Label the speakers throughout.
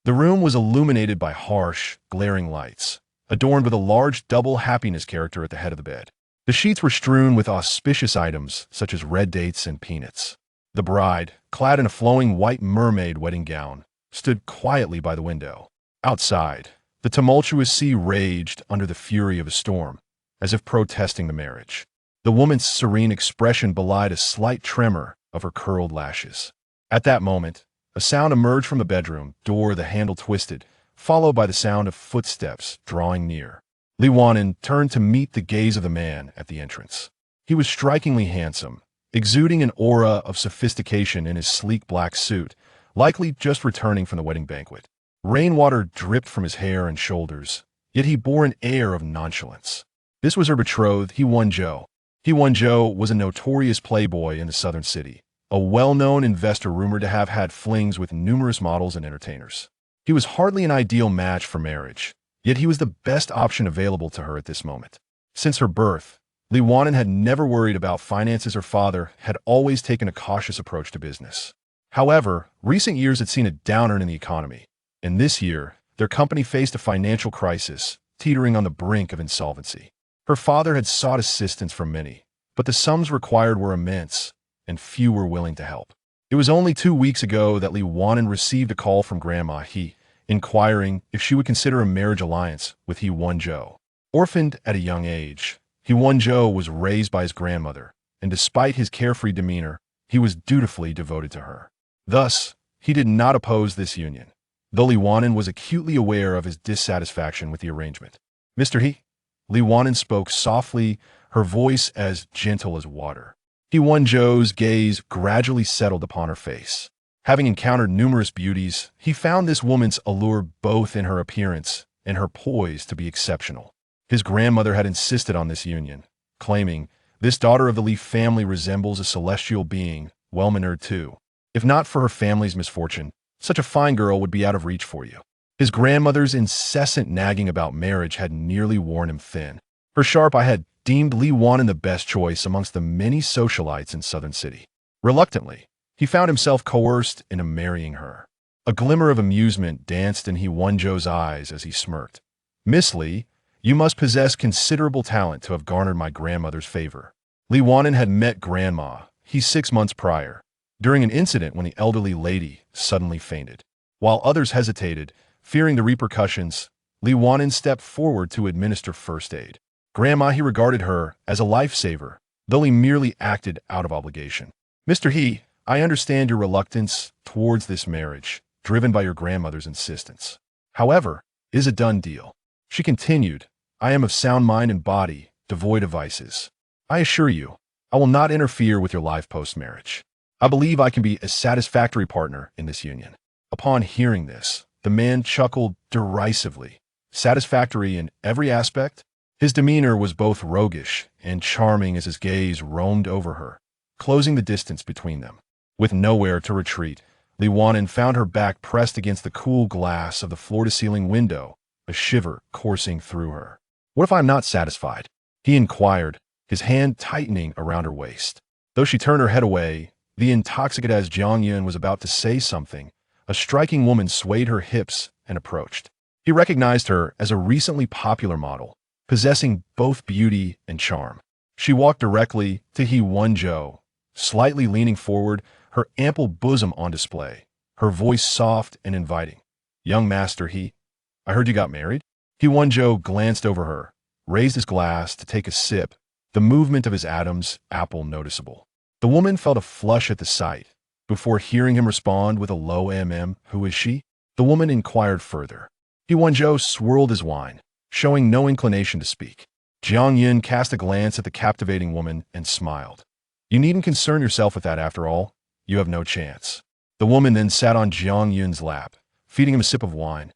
Speaker 1: The room was illuminated by harsh, glaring lights, adorned with a large double happiness character at the head of the bed. The sheets were strewn with auspicious items such as red dates and peanuts. The bride, clad in a flowing white mermaid wedding gown, stood quietly by the window. Outside, the tumultuous sea raged under the fury of a storm, as if protesting the marriage. The woman's serene expression belied a slight tremor of her curled lashes. At that moment, a sound emerged from the bedroom door, the handle twisted, followed by the sound of footsteps drawing near. Li Wan'an turned to meet the gaze of the man at the entrance. He was strikingly handsome, exuding an aura of sophistication in his sleek black suit, likely just returning from the wedding banquet. Rainwater dripped from his hair and shoulders, yet he bore an air of nonchalance. This was her betrothed, He Wenzhou. He Wenzhou was a notorious playboy in the southern city, a well-known investor rumored to have had flings with numerous models and entertainers. He was hardly an ideal match for marriage, yet he was the best option available to her at this moment. Since her birth, Li Wan'an had never worried about finances. Her father had always taken a cautious approach to business. However, recent years had seen a downturn in the economy, and this year, their company faced a financial crisis, teetering on the brink of insolvency. Her father had sought assistance from many, but the sums required were immense, and few were willing to help. It was only 2 weeks ago that Li Wan'an received a call from Grandma He, inquiring if she would consider a marriage alliance with He Wenzhou. Orphaned at a young age, He Wenzhou was raised by his grandmother, and despite his carefree demeanor, he was dutifully devoted to her. Thus, he did not oppose this union, though Li Wan'an was acutely aware of his dissatisfaction with the arrangement. "Mr. He," Li Wan'an spoke softly, her voice as gentle as water. He Wenzhou's gaze gradually settled upon her face. Having encountered numerous beauties, he found this woman's allure both in her appearance and her poise to be exceptional. His grandmother had insisted on this union, claiming, "This daughter of the Li family resembles a celestial being, well-mannered too. If not for her family's misfortune, such a fine girl would be out of reach for you." His grandmother's incessant nagging about marriage had nearly worn him thin. Her sharp eye had deemed Li Wan'an the best choice amongst the many socialites in Southern City. Reluctantly, he found himself coerced into marrying her. A glimmer of amusement danced in He Wenzhou's eyes as he smirked. "Miss Li, you must possess considerable talent to have garnered my grandmother's favor." Li Wan'an had met Grandma He 6 months prior, during an incident when the elderly lady suddenly fainted. While others hesitated, fearing the repercussions, Li Wan'an stepped forward to administer first aid. Grandma He regarded her as a lifesaver, though he merely acted out of obligation. "Mr. He, I understand your reluctance towards this marriage, driven by your grandmother's insistence. However, it is a done deal." She continued, "I am of sound mind and body, devoid of vices. I assure you, I will not interfere with your life post-marriage. I believe I can be a satisfactory partner in this union." Upon hearing this, the man chuckled derisively. Satisfactory in every aspect? His demeanor was both roguish and charming as his gaze roamed over her, closing the distance between them. With nowhere to retreat, Li Wan'an found her back pressed against the cool glass of the floor-to-ceiling window, a shiver coursing through her. "What if I am not satisfied?" he inquired, his hand tightening around her waist. Though she turned her head away, the intoxicated as Jiang Yun was about to say something, a striking woman swayed her hips and approached. He recognized her as a recently popular model, possessing both beauty and charm. She walked directly to He Wenzhou, slightly leaning forward, her ample bosom on display, her voice soft and inviting. "Young Master He, I heard you got married?" He Wenzhou glanced over her, raised his glass to take a sip, the movement of his Adam's apple noticeable. The woman felt a flush at the sight, before hearing him respond with a low "Who is she?" The woman inquired further. He Wenzhou swirled his wine, showing no inclination to speak. Jiang Yun cast a glance at the captivating woman and smiled. "You needn't concern yourself with that after all. You have no chance." The woman then sat on Jiang Yun's lap, feeding him a sip of wine.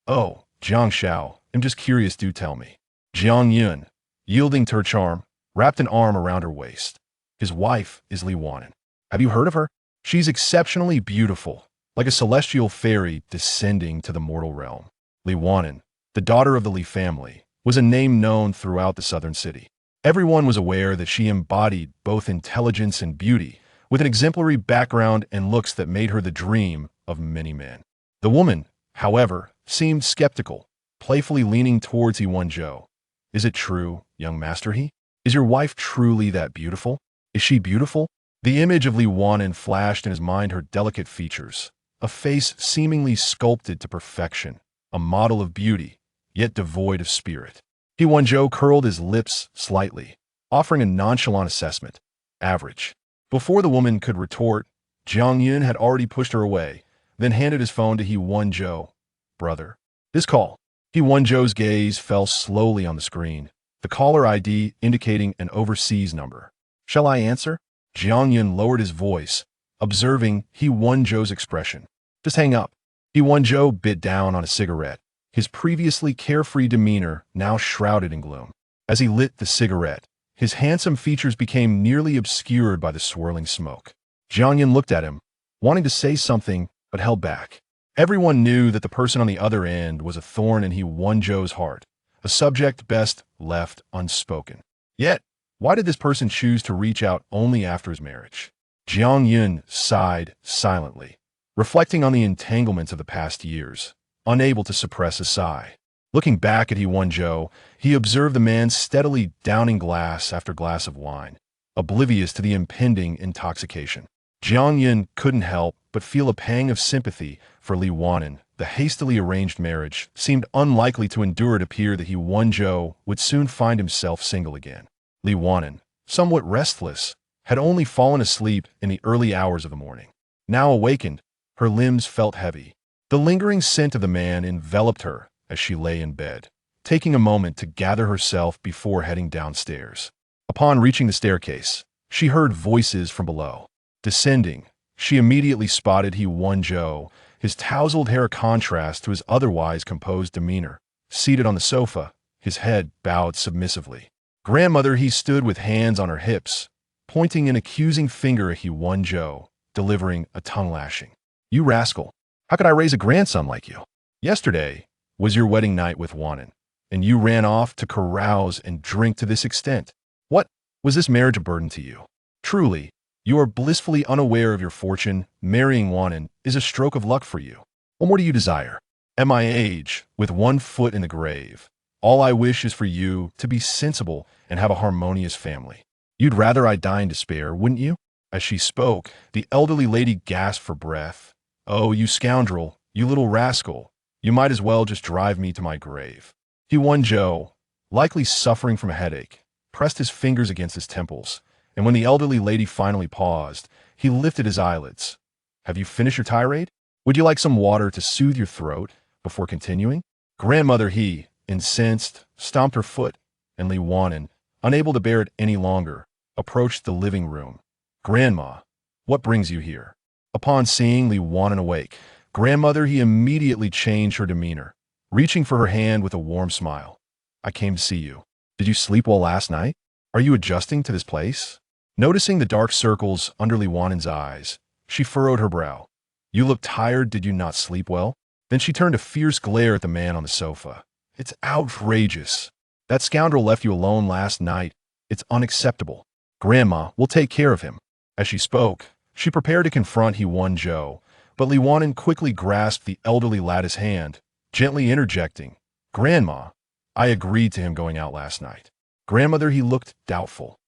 Speaker 1: "Oh, Jiang Shao, I'm just curious, do tell me." Jiang Yun, yielding to her charm, wrapped an arm around her waist. "His wife is Li Wan'an. Have you heard of her? She's exceptionally beautiful, like a celestial fairy descending to the mortal realm." Li Wan'an, the daughter of the Li family, was a name known throughout the southern city. Everyone was aware that she embodied both intelligence and beauty, with an exemplary background and looks that made her the dream of many men. The woman, however, seemed skeptical, playfully leaning towards He Wenzhou. Is it true, young master he? Is your wife truly that beautiful? Is she beautiful? The image of Li Wan'an flashed in his mind, her delicate features, a face seemingly sculpted to perfection, a model of beauty, yet devoid of spirit. He Wenzhou curled his lips slightly, offering a nonchalant assessment. Average. Before the woman could retort, Jiang Yun had already pushed her away, then handed his phone to He Wenzhou. Brother. This call. He Wenzhou's gaze fell slowly on the screen, the caller ID indicating an overseas number. Shall I answer? Jiang Yun lowered his voice, observing He Wenzhou's expression. Just hang up. He Wenzhou bit down on a cigarette, his previously carefree demeanor now shrouded in gloom. As he lit the cigarette, his handsome features became nearly obscured by the swirling smoke. Jiang Yun looked at him, wanting to say something, but held back. Everyone knew that the person on the other end was a thorn in He Wenzhou's heart, a subject best left unspoken. Yet, why did this person choose to reach out only after his marriage? Jiang Yun sighed silently, reflecting on the entanglements of the past years, unable to suppress a sigh. Looking back at He Wenzhou, he observed the man steadily downing glass after glass of wine, oblivious to the impending intoxication. Jiang Yun couldn't help but feel a pang of sympathy for Li Wan'an. The hastily arranged marriage seemed unlikely to endure. It appeared that He Wenzhou would soon find himself single again. Li Wan'an, somewhat restless, had only fallen asleep in the early hours of the morning. Now awakened, her limbs felt heavy. The lingering scent of the man enveloped her as she lay in bed, taking a moment to gather herself before heading downstairs. Upon reaching the staircase, she heard voices from below. Descending, she immediately spotted He Wenzhou, his tousled hair a contrast to his otherwise composed demeanor. Seated on the sofa, his head bowed submissively. Grandmother, he stood with hands on her hips, pointing an accusing finger at He Wenzhou, delivering a tongue-lashing. You rascal! How could I raise a grandson like you? Yesterday was your wedding night with Wan'an, and you ran off to carouse and drink to this extent. What? Was this marriage a burden to you? Truly, you are blissfully unaware of your fortune. Marrying Wan'an is a stroke of luck for you. What more do you desire? At my age, with one foot in the grave, all I wish is for you to be sensible and have a harmonious family. You'd rather I die in despair, wouldn't you? As she spoke, the elderly lady gasped for breath. Oh, you scoundrel, you little rascal. You might as well just drive me to my grave. He Wenzhou, likely suffering from a headache, pressed his fingers against his temples, and when the elderly lady finally paused, he lifted his eyelids. Have you finished your tirade? Would you like some water to soothe your throat before continuing? Grandmother, he, incensed, stomped her foot, and Li Wan'an, unable to bear it any longer, approached the living room. Grandma, what brings you here? Upon seeing Li Wan'an awake, Grandmother, he immediately changed her demeanor, reaching for her hand with a warm smile. I came to see you. Did you sleep well last night? Are you adjusting to this place? Noticing the dark circles under Li Wan'an's eyes, she furrowed her brow. You look tired, did you not sleep well? Then she turned a fierce glare at the man on the sofa. It's outrageous. That scoundrel left you alone last night. It's unacceptable. Grandma, we'll take care of him. As she spoke, she prepared to confront He Wenzhou, but Li Wan'an quickly grasped the elderly lad's hand, gently interjecting, Grandma, I agreed to him going out last night. Grandmother, he looked doubtful.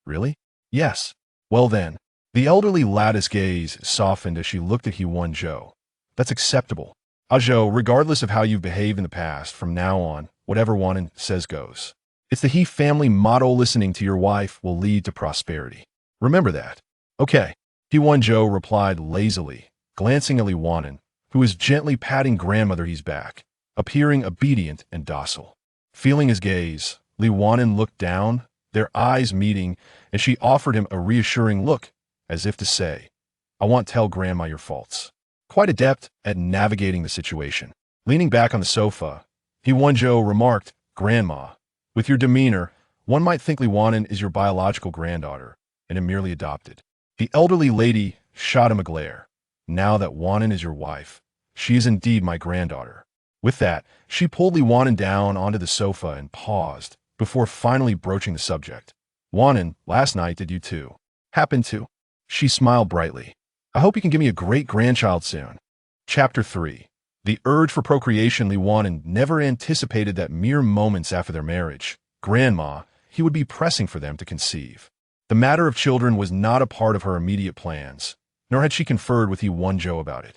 Speaker 1: Really? Yes. Well then. The elderly lad's gaze softened as she looked at He Wenzhou. That's acceptable. Zhou, regardless of how you've behaved in the past, from now on, whatever Wan'an says goes. It's the He family motto. Listening to your wife will lead to prosperity. Remember that. Okay. He Wenzhou replied lazily, glancing at Li Wan'an, who was gently patting Grandmother He's back, appearing obedient and docile. Feeling his gaze, Li Wan'an looked down, their eyes meeting, and she offered him a reassuring look, as if to say, I won't tell Grandma your faults. Quite adept at navigating the situation. Leaning back on the sofa, He Wenzhou remarked, Grandma, with your demeanor, one might think Li Wan'an is your biological granddaughter, and am merely adopted. The elderly lady shot him a glare. Now that Wan'an is your wife, she is indeed my granddaughter. With that, she pulled Li Wan'an down onto the sofa and paused, before finally broaching the subject. Wan'an, last night did you too happen to? She smiled brightly. I hope you can give me a great grandchild soon. Chapter 3. The urge for procreation. Li Wan'an never anticipated that mere moments after their marriage, Grandma, he would be pressing for them to conceive. The matter of children was not a part of her immediate plans, nor had she conferred with He Wenzhou about it.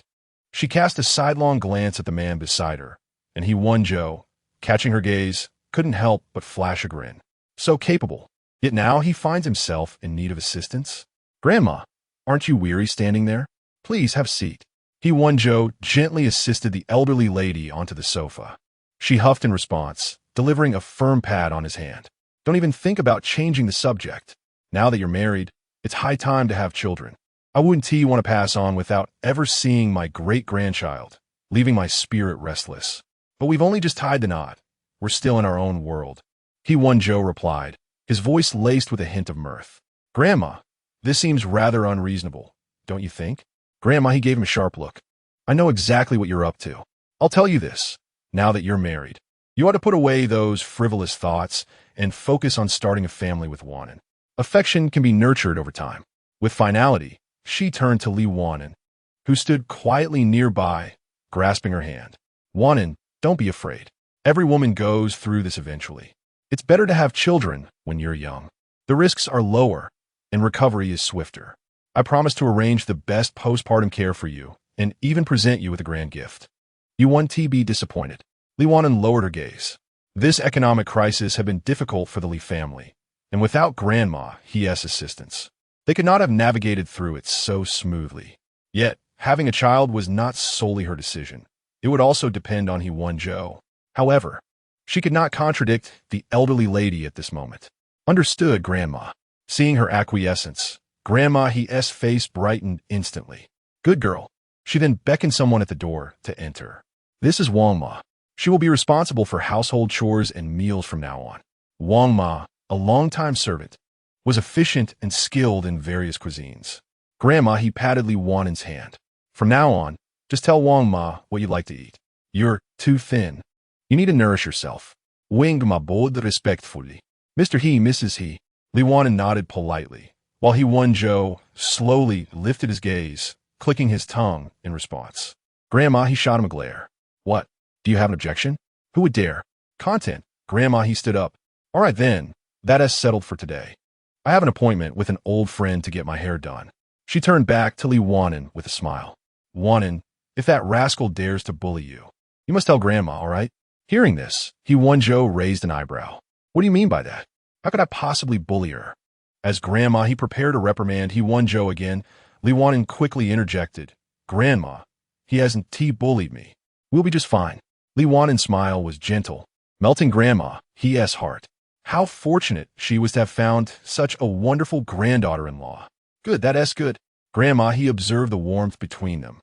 Speaker 1: She cast a sidelong glance at the man beside her, and He Wenzhou, catching her gaze, couldn't help but flash a grin. So capable, yet now he finds himself in need of assistance? Grandma, aren't you weary standing there? Please have a seat. He Wenzhou gently assisted the elderly lady onto the sofa. She huffed in response, delivering a firm pat on his hand. Don't even think about changing the subject. Now that you're married, it's high time to have children. I wouldn't want to pass on without ever seeing my great-grandchild, leaving my spirit restless. But we've only just tied the knot. We're still in our own world. He Wenzhou replied, his voice laced with a hint of mirth. Grandma, this seems rather unreasonable, don't you think? Grandma, he gave him a sharp look. I know exactly what you're up to. I'll tell you this, now that you're married. You ought to put away those frivolous thoughts and focus on starting a family with Wan'an. Affection can be nurtured over time. With finality, she turned to Li Wan'an, who stood quietly nearby, grasping her hand. Wan'an, don't be afraid. Every woman goes through this eventually. It's better to have children when you're young. The risks are lower, and recovery is swifter. I promise to arrange the best postpartum care for you, and even present you with a grand gift. You won't be disappointed. Li Wan'an lowered her gaze. This economic crisis had been difficult for the Li family, and without Grandma, He's assistance, they could not have navigated through it so smoothly. Yet, having a child was not solely her decision. It would also depend on He Wenzhou. However, she could not contradict the elderly lady at this moment. Understood, Grandma. Seeing her acquiescence, Grandma He's face brightened instantly. Good girl. She then beckoned someone at the door to enter. This is Wang Ma. She will be responsible for household chores and meals from now on. Wang Ma, a longtime servant, was efficient and skilled in various cuisines. Grandma, he patted Li Wan'an's hand. From now on, just tell Wang Ma what you'd like to eat. You're too thin. You need to nourish yourself. Wing Ma bowed respectfully. Mr. He, Mrs. He. Li Wan'an nodded politely, while He Wenzhou slowly lifted his gaze, clicking his tongue in response. Grandma, he shot him a glare. What? Do you have an objection? Who would dare? Content. Grandma, he stood up. All right then, that is settled for today. I have an appointment with an old friend to get my hair done. She turned back to Li Wan'an with a smile. Wan'an, if that rascal dares to bully you, you must tell Grandma, all right? Hearing this, He Wenzhou raised an eyebrow. What do you mean by that? How could I possibly bully her? As Grandma, he prepared to reprimand He Wenzhou again, Li Wan'an quickly interjected. Grandma, he hasn't bullied me. We'll be just fine. Li Wan'an's smile was gentle, melting Grandma He's heart. How fortunate she was to have found such a wonderful granddaughter-in-law. Good, that's good. Grandma, he observed the warmth between them.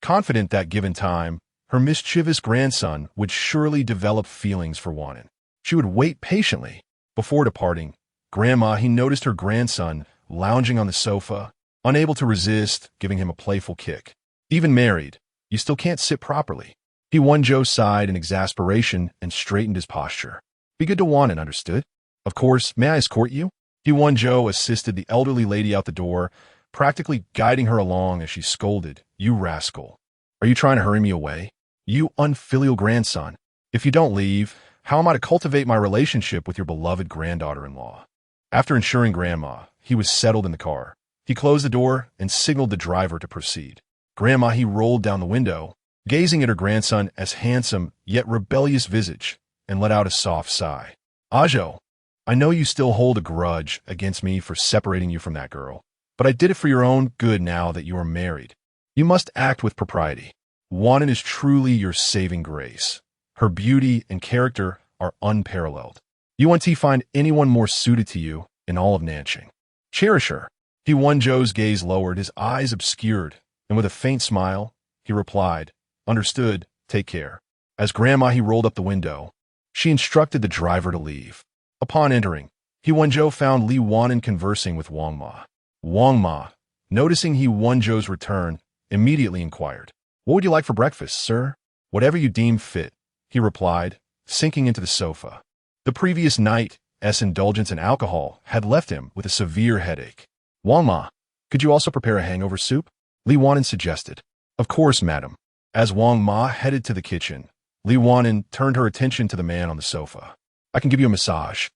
Speaker 1: Confident that given time, her mischievous grandson would surely develop feelings for Wan'an. She would wait patiently. Before departing, Grandma, he noticed her grandson lounging on the sofa, unable to resist giving him a playful kick. Even married, you still can't sit properly. He Wenzhou sighed in exasperation and straightened his posture. Be good to Wan'an, understood? Of course, may I escort you? He Wenzhou assisted the elderly lady out the door, practically guiding her along as she scolded. You rascal. Are you trying to hurry me away? You unfilial grandson. If you don't leave, how am I to cultivate my relationship with your beloved granddaughter-in-law? After ensuring Grandma, he was settled in the car. He closed the door and signaled the driver to proceed. Grandma, he rolled down the window, gazing at her grandson as handsome yet rebellious visage, and let out a soft sigh. Ajo, I know you still hold a grudge against me for separating you from that girl, but I did it for your own good now that you are married. You must act with propriety. Wan'an is truly your saving grace. Her beauty and character are unparalleled. You won't find anyone more suited to you in all of Nanching. Cherish her. He Wenzhou's gaze lowered, his eyes obscured, and with a faint smile, he replied, Understood, take care. As Grandma, he rolled up the window. She instructed the driver to leave. Upon entering, He Wenzhou found Li Wan'an conversing with Wang Ma. Wang Ma, noticing He Wenzhou's return, immediately inquired, What would you like for breakfast, sir? Whatever you deem fit, he replied, sinking into the sofa. The previous night's indulgence in alcohol had left him with a severe headache. Wang Ma, could you also prepare a hangover soup? Li Wan'an suggested. Of course, madam. As Wang Ma headed to the kitchen, Li Wan'an turned her attention to the man on the sofa. I can give you a massage.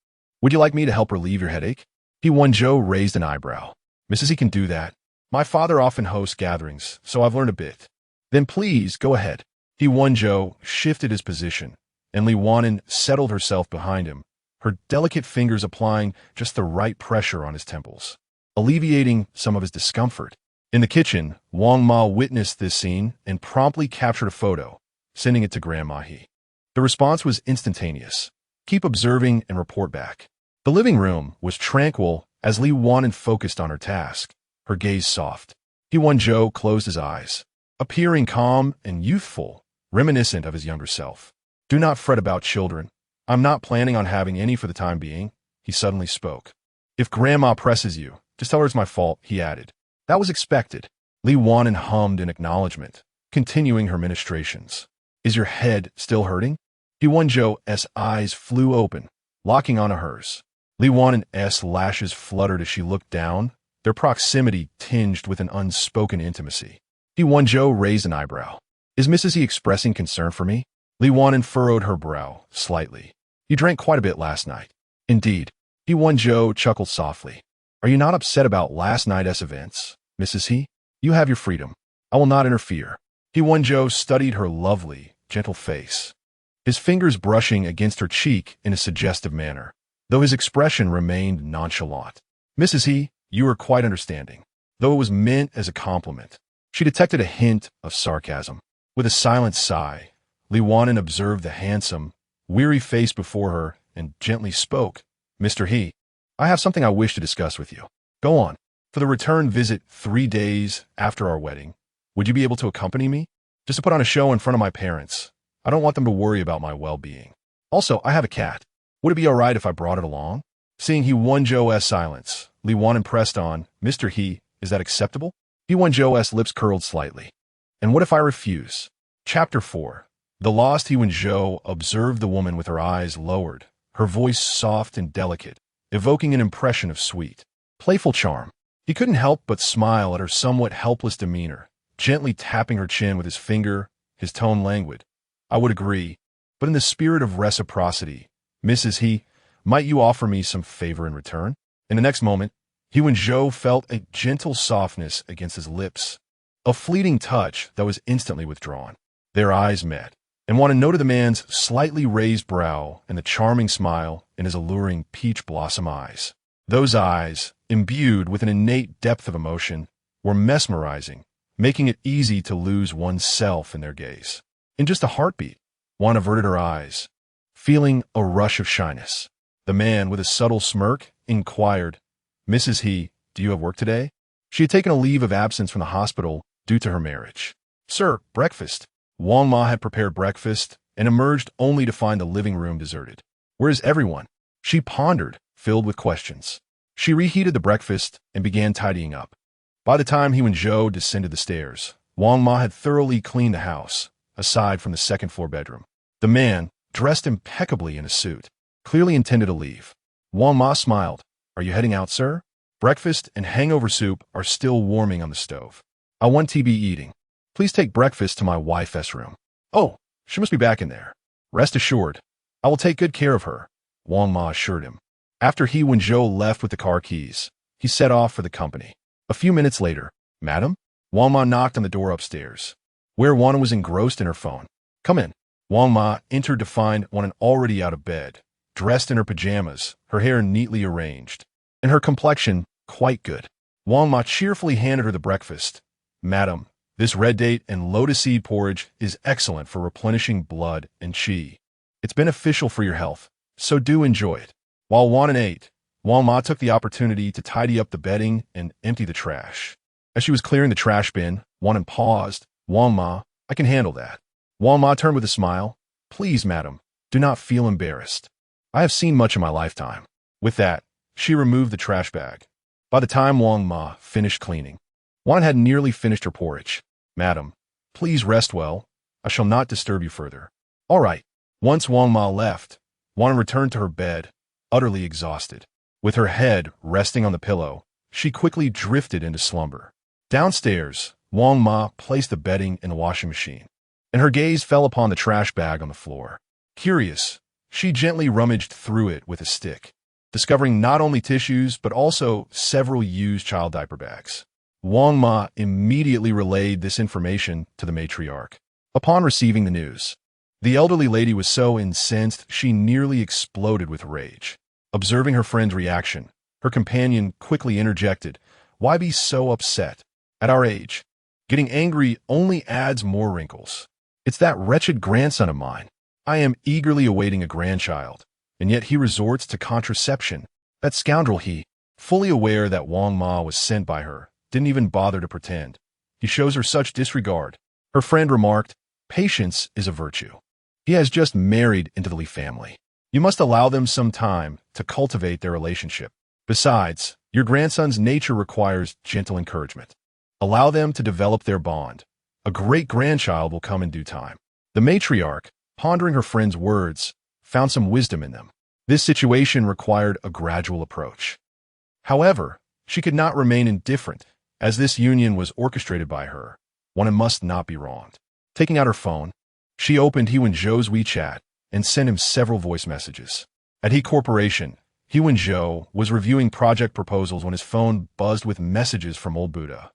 Speaker 1: Would you like me to help relieve your headache? He Wenzhou raised an eyebrow. Mrs. He can do that. My father often hosts gatherings, so I've learned a bit. Then please, go ahead. He Wenzhou shifted his position, and Li Wan'an settled herself behind him, her delicate fingers applying just the right pressure on his temples, alleviating some of his discomfort. In the kitchen, Wang Ma witnessed this scene and promptly captured a photo, sending it to Grandma He. The response was instantaneous. Keep observing and report back. The living room was tranquil as Li Wan'an focused on her task, her gaze soft. He Wenzhou closed his eyes, appearing calm and youthful, reminiscent of his younger self. Do not fret about children. I'm not planning on having any for the time being, he suddenly spoke. If Grandma presses you, just tell her it's my fault, he added. That was expected. Li Wan'an hummed in acknowledgement, continuing her ministrations. Is your head still hurting? He Wenzhou's eyes flew open, locking onto hers. Li Wan'an's lashes fluttered as she looked down, their proximity tinged with an unspoken intimacy. He Wenzhou raised an eyebrow. Is Mrs. He expressing concern for me? Li Wan'an furrowed her brow slightly. You drank quite a bit last night. Indeed. He Wenzhou chuckled softly. Are you not upset about last night's events, Mrs. He? You have your freedom. I will not interfere. He Wenzhou studied her lovely, gentle face, his fingers brushing against her cheek in a suggestive manner, though his expression remained nonchalant. Mrs. He, you are quite understanding, though it was meant as a compliment. She detected a hint of sarcasm. With a silent sigh, Li Wan'an observed the handsome, weary face before her and gently spoke. Mr. He, I have something I wish to discuss with you. Go on. For the return visit 3 days after our wedding, would you be able to accompany me? Just to put on a show in front of my parents. I don't want them to worry about my well-being. Also, I have a cat. Would it be all right if I brought it along? Seeing He Wenzhou's silence, Li Wan'an pressed on, Mr. He, is that acceptable? He Wenzhou's lips curled slightly. And what if I refuse? Chapter 4. The lost He Wenzhou observed the woman with her eyes lowered, her voice soft and delicate, evoking an impression of sweet, playful charm. He couldn't help but smile at her somewhat helpless demeanor, gently tapping her chin with his finger, his tone languid. I would agree, but in the spirit of reciprocity, Mrs. He, might you offer me some favor in return? In the next moment, He Wenzhou felt a gentle softness against his lips, a fleeting touch that was instantly withdrawn. Their eyes met, and Wan'an noted the man's slightly raised brow and the charming smile in his alluring peach blossom eyes. Those eyes, imbued with an innate depth of emotion, were mesmerizing, making it easy to lose one's self in their gaze. In just a heartbeat, Wan'an averted her eyes, feeling a rush of shyness. The man, with a subtle smirk, inquired, Mrs. He, do you have work today? She had taken a leave of absence from the hospital due to her marriage. Sir, breakfast. Wang Ma had prepared breakfast and emerged only to find the living room deserted. Where is everyone? She pondered, filled with questions. She reheated the breakfast and began tidying up. By the time He Wenzhou descended the stairs, Wang Ma had thoroughly cleaned the house, aside from the second-floor bedroom. The man, dressed impeccably in a suit, clearly intended to leave. Wang Ma smiled. Are you heading out, sir? Breakfast and hangover soup are still warming on the stove. I want to be eating. Please take breakfast to my wife's room. Oh, she must be back in there. Rest assured, I will take good care of her, Wang Ma assured him. After He Wenzhou left with the car keys, he set off for the company. A few minutes later, Madam? Wang Ma knocked on the door upstairs, where Wan'an was engrossed in her phone. Come in. Wang Ma entered to find Wan'an already out of bed, dressed in her pajamas, her hair neatly arranged, and her complexion quite good. Wang Ma cheerfully handed her the breakfast. Madam, this red date and lotus seed porridge is excellent for replenishing blood and qi. It's beneficial for your health, so do enjoy it. While Wan'an ate, Wang Ma took the opportunity to tidy up the bedding and empty the trash. As she was clearing the trash bin, Wan'an paused. Wang Ma, I can handle that. Wang Ma turned with a smile. Please, madam, do not feel embarrassed. I have seen much in my lifetime. With that, she removed the trash bag. By the time Wang Ma finished cleaning, Wan'an had nearly finished her porridge. Madam, please rest well. I shall not disturb you further. All right. Once Wang Ma left, Wan'an returned to her bed, utterly exhausted. With her head resting on the pillow, she quickly drifted into slumber. Downstairs, Wang Ma placed the bedding in the washing machine. and her gaze fell upon the trash bag on the floor. Curious, she gently rummaged through it with a stick, discovering not only tissues but also several used child diaper bags. Wang Ma immediately relayed this information to the matriarch. Upon receiving the news, the elderly lady was so incensed she nearly exploded with rage. Observing her friend's reaction, her companion quickly interjected, "Why be so upset? At our age, getting angry only adds more wrinkles. It's that wretched grandson of mine. I am eagerly awaiting a grandchild, and yet he resorts to contraception. That scoundrel he, fully aware that Wang Ma was sent by her, didn't even bother to pretend. He shows her such disregard." Her friend remarked, "Patience is a virtue. He has just married into the Li family. You must allow them some time to cultivate their relationship. Besides, your grandson's nature requires gentle encouragement. Allow them to develop their bond. A great-grandchild will come in due time." The matriarch, pondering her friend's words, found some wisdom in them. This situation required a gradual approach. However, she could not remain indifferent, as this union was orchestrated by her. One must not be wronged. Taking out her phone, she opened He Wenzhou's WeChat and sent him several voice messages. At He Corporation, He Wenzhou was reviewing project proposals when his phone buzzed with messages from old Buddha.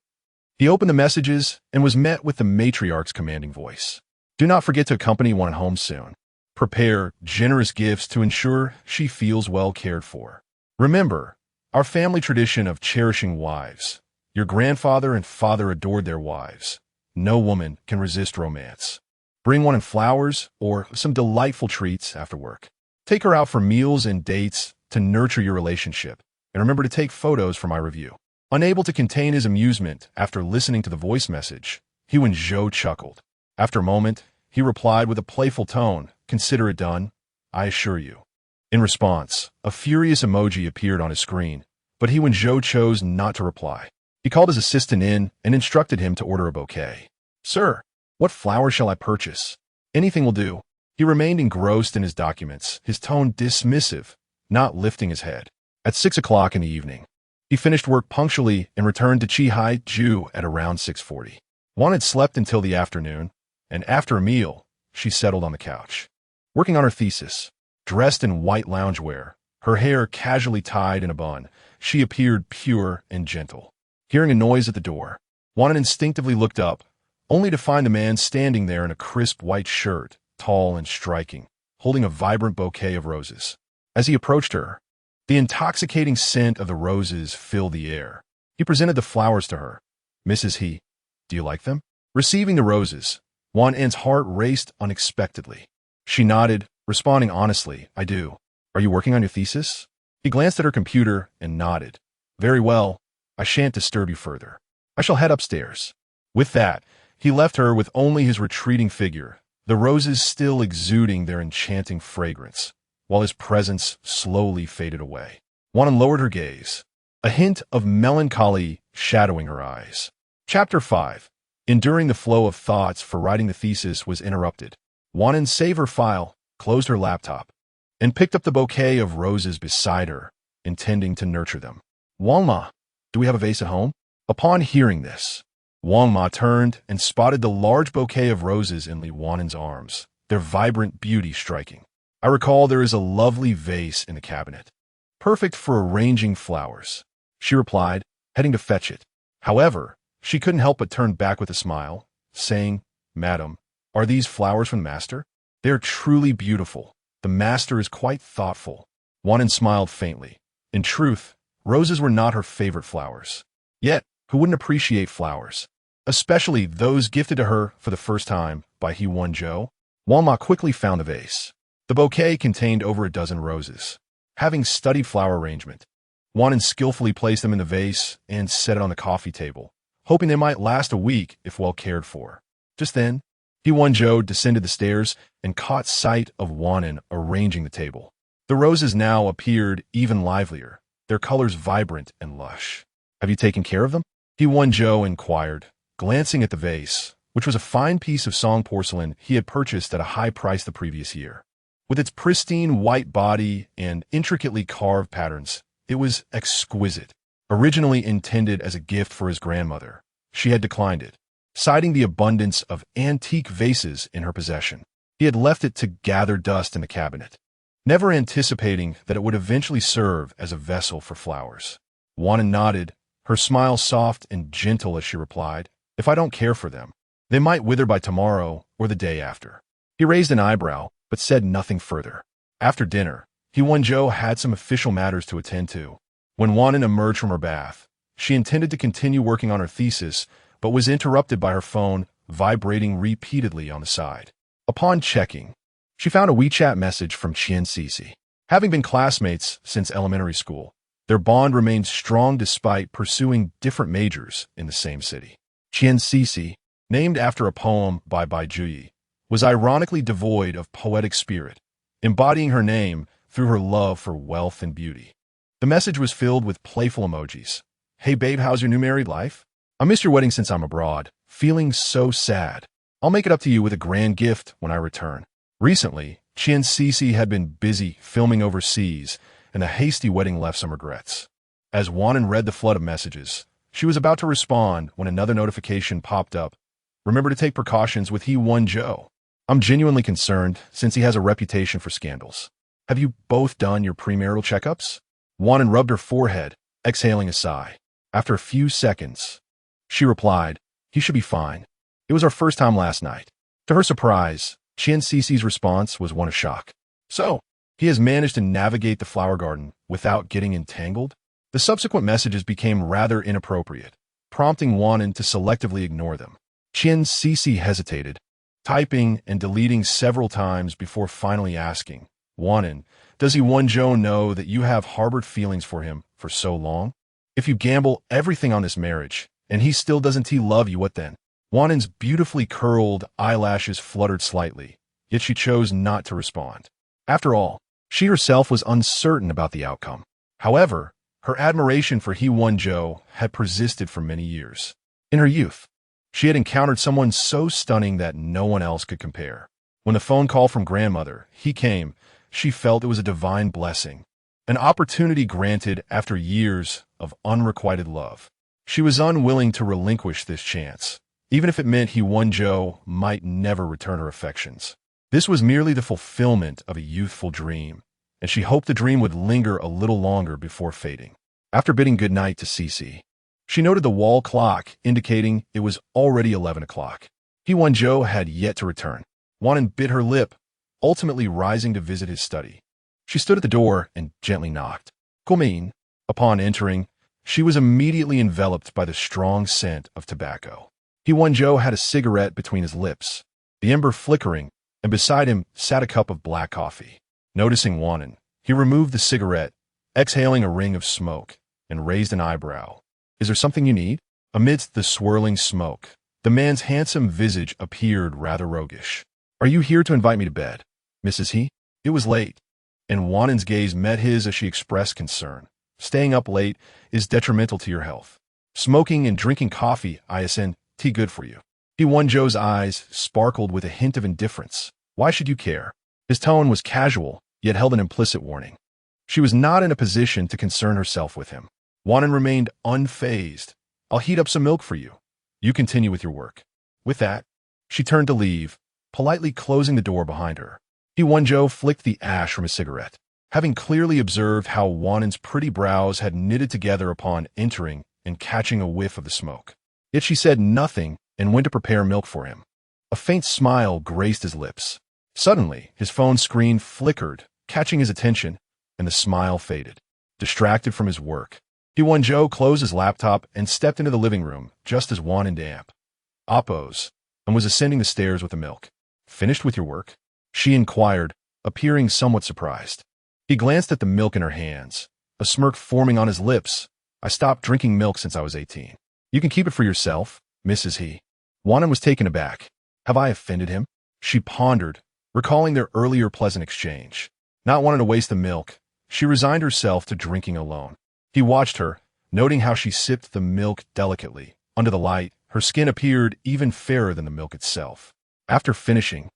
Speaker 1: He opened the messages and was met with the matriarch's commanding voice. "Do not forget to accompany one home soon. Prepare generous gifts to ensure she feels well cared for. Remember our family tradition of cherishing wives. Your grandfather and father adored their wives. No woman can resist romance. Bring one in flowers or some delightful treats after work. Take her out for meals and dates to nurture your relationship, and remember to take photos for my review." Unable to contain his amusement after listening to the voice message, He Wenzhou chuckled. After a moment, he replied with a playful tone, "Consider it done, I assure you." In response, a furious emoji appeared on his screen, but He Wenzhou chose not to reply. He called his assistant in and instructed him to order a bouquet. "Sir, what flowers shall I purchase?" "Anything will do." He remained engrossed in his documents, his tone dismissive, not lifting his head. At 6 o'clock in the evening, he finished work punctually and returned to Cherished at around 6:40. Juan had slept until the afternoon, and after a meal, she settled on the couch, working on her thesis. Dressed in white loungewear, her hair casually tied in a bun, she appeared pure and gentle. Hearing a noise at the door, Juan instinctively looked up, only to find the man standing there in a crisp white shirt, tall and striking, holding a vibrant bouquet of roses. As he approached her, the intoxicating scent of the roses filled the air. He presented the flowers to her. "Mrs. He, do you like them?" Receiving the roses, Juan N's heart raced unexpectedly. She nodded, responding honestly, "I do. Are you working on your thesis?" He glanced at her computer and nodded. "Very well. I shan't disturb you further. I shall head upstairs." With that, he left her with only his retreating figure, the roses still exuding their enchanting fragrance, while his presence slowly faded away. Juan lowered her gaze, a hint of melancholy shadowing her eyes. Chapter 5. Enduring the flow of thoughts for writing the thesis was interrupted. Juan saved her file, closed her laptop, and picked up the bouquet of roses beside her, intending to nurture them. "Wang Ma, do we have a vase at home?" Upon hearing this, Wang Ma turned and spotted the large bouquet of roses in Li Wan'an's arms, their vibrant beauty striking. "I recall there is a lovely vase in the cabinet, perfect for arranging flowers," she replied, heading to fetch it. However, she couldn't help but turn back with a smile, saying, "Madam, are these flowers from the master? They are truly beautiful. The master is quite thoughtful." Wan'an smiled faintly. In truth, roses were not her favorite flowers. Yet, who wouldn't appreciate flowers, especially those gifted to her for the first time by He Wenzhou? Wang Ma quickly found the vase. The bouquet contained over a dozen roses. Having studied flower arrangement, Wan'an skillfully placed them in the vase and set it on the coffee table, hoping they might last a week if well cared for. Just then, He Wenzhou descended the stairs and caught sight of Wan'an arranging the table. The roses now appeared even livelier, their colors vibrant and lush. "Have you taken care of them?" He Wenzhou inquired, glancing at the vase, which was a fine piece of Song porcelain he had purchased at a high price the previous year. With its pristine white body and intricately carved patterns, it was exquisite. Originally intended as a gift for his grandmother, she had declined it, citing the abundance of antique vases in her possession. He had left it to gather dust in the cabinet, never anticipating that it would eventually serve as a vessel for flowers. Wan'an nodded, her smile soft and gentle as she replied, "If I don't care for them, they might wither by tomorrow or the day after." He raised an eyebrow, but said nothing further. After dinner, He Wenzhou had some official matters to attend to. When Wan'an emerged from her bath, she intended to continue working on her thesis, but was interrupted by her phone vibrating repeatedly on the side. Upon checking, she found a WeChat message from Qian Cixi. Having been classmates since elementary school, their bond remained strong despite pursuing different majors in the same city. Qian Cixi, named after a poem by Bai Juyi, was ironically devoid of poetic spirit, embodying her name through her love for wealth and beauty. The message was filled with playful emojis. "Hey babe, how's your new married life? I missed your wedding since I'm abroad, feeling so sad. I'll make it up to you with a grand gift when I return." Recently, Qian Cixi had been busy filming overseas, and the hasty wedding left some regrets. As Wan'an read the flood of messages, she was about to respond when another notification popped up. "Remember to take precautions with He Wenzhou. I'm genuinely concerned since he has a reputation for scandals. Have you both done your premarital checkups?" Wan'an rubbed her forehead, exhaling a sigh. After a few seconds, she replied, "He should be fine. It was our first time last night." To her surprise, Qian Cixi's response was one of shock. "So, he has managed to navigate the flower garden without getting entangled?" The subsequent messages became rather inappropriate, prompting Wan'an to selectively ignore them. Qian Cixi hesitated, typing and deleting several times before finally asking, "Wan'an, does He Wenzhou know that you have harbored feelings for him for so long? If you gamble everything on this marriage, and he still doesn't love you, what then?" Wan'an's beautifully curled eyelashes fluttered slightly, yet she chose not to respond. After all, she herself was uncertain about the outcome. However, her admiration for He Wenzhou had persisted for many years. In her youth, she had encountered someone so stunning that no one else could compare. When the phone call from grandmother, he came, she felt it was a divine blessing, an opportunity granted after years of unrequited love. She was unwilling to relinquish this chance, even if it meant He Wenzhou might never return her affections. This was merely the fulfillment of a youthful dream, and she hoped the dream would linger a little longer before fading. After bidding goodnight to Cixi, she noted the wall clock indicating it was already 11 o'clock. He Wenzhou had yet to return. Wan'an bit her lip, ultimately rising to visit his study. She stood at the door and gently knocked. "Come in." Upon entering, she was immediately enveloped by the strong scent of tobacco. He Wenzhou had a cigarette between his lips, the ember flickering, and beside him sat a cup of black coffee. Noticing Wan'an, he removed the cigarette, exhaling a ring of smoke, and raised an eyebrow. "Is there something you need?" Amidst the swirling smoke, the man's handsome visage appeared rather roguish. "Are you here to invite me to bed, Mrs. He?" It was late, and Wan'an's gaze met his as she expressed concern. "Staying up late is detrimental to your health. Smoking and drinking coffee, tea good for you." He Wenzhou's eyes sparkled with a hint of indifference. "Why should you care?" His tone was casual, yet held an implicit warning. She was not in a position to concern herself with him. Wan'an remained unfazed. "I'll heat up some milk for you. You continue with your work." With that, she turned to leave, politely closing the door behind her. He Wenzhou flicked the ash from his cigarette. Having clearly observed how Wan'an's pretty brows had knitted together upon entering and catching a whiff of the smoke. Yet she said nothing and went to prepare milk for him. A faint smile graced his lips. Suddenly, his phone screen flickered, catching his attention, and the smile faded. Distracted from his work, He Wenzhou closed his laptop and stepped into the living room just as Wan'an damp oppose and was ascending the stairs with the milk. "Finished with your work?" she inquired, appearing somewhat surprised. He glanced at the milk in her hands, a smirk forming on his lips. "I stopped drinking milk since I was 18. You can keep it for yourself, Mrs. He." Wan'an was taken aback. Have I offended him? She pondered, recalling their earlier pleasant exchange. Not wanting to waste the milk, she resigned herself to drinking alone. He watched her, noting how she sipped the milk delicately. Under the light, her skin appeared even fairer than the milk itself. After finishing,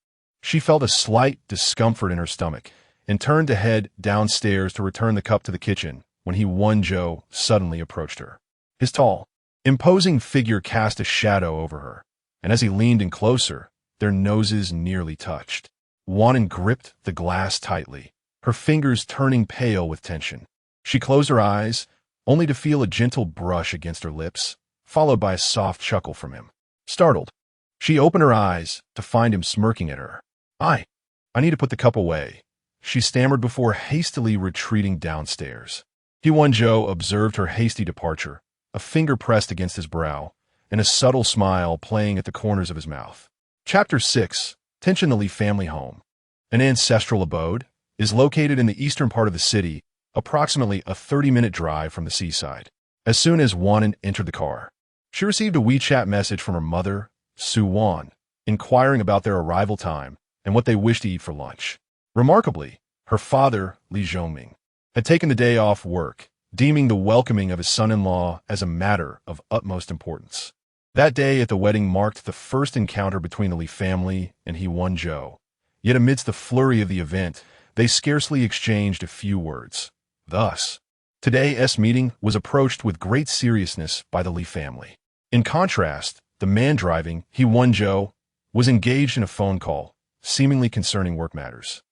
Speaker 1: she felt a slight discomfort in her stomach and turned to head downstairs to return the cup to the kitchen when He Wenzhou suddenly approached her. His tall, imposing figure cast a shadow over her, and as he leaned in closer, their noses nearly touched. Wan'an gripped the glass tightly, her fingers turning pale with tension. She closed her eyes, only to feel a gentle brush against her lips, followed by a soft chuckle from him. Startled, she opened her eyes to find him smirking at her. I need to put the cup away," she stammered before hastily retreating downstairs. He Wenzhou observed her hasty departure, a finger pressed against his brow, and a subtle smile playing at the corners of his mouth. Chapter 6. Tension. The Li family home, an ancestral abode, is located in the eastern part of the city, approximately a 30-minute drive from the seaside. As soon as Wan'an entered the car, she received a WeChat message from her mother, Suwan, inquiring about their arrival time and what they wished to eat for lunch. Remarkably, her father, Li Zhongming, had taken the day off work, deeming the welcoming of his son-in-law as a matter of utmost importance. That day at the wedding marked the first encounter between the Li family and He Wenzhou. Yet amidst the flurry of the event, they scarcely exchanged a few words. Thus, today's meeting was approached with great seriousness by the Li family. In contrast, the man driving, He Wenzhou, was engaged in a phone call, seemingly concerning work matters.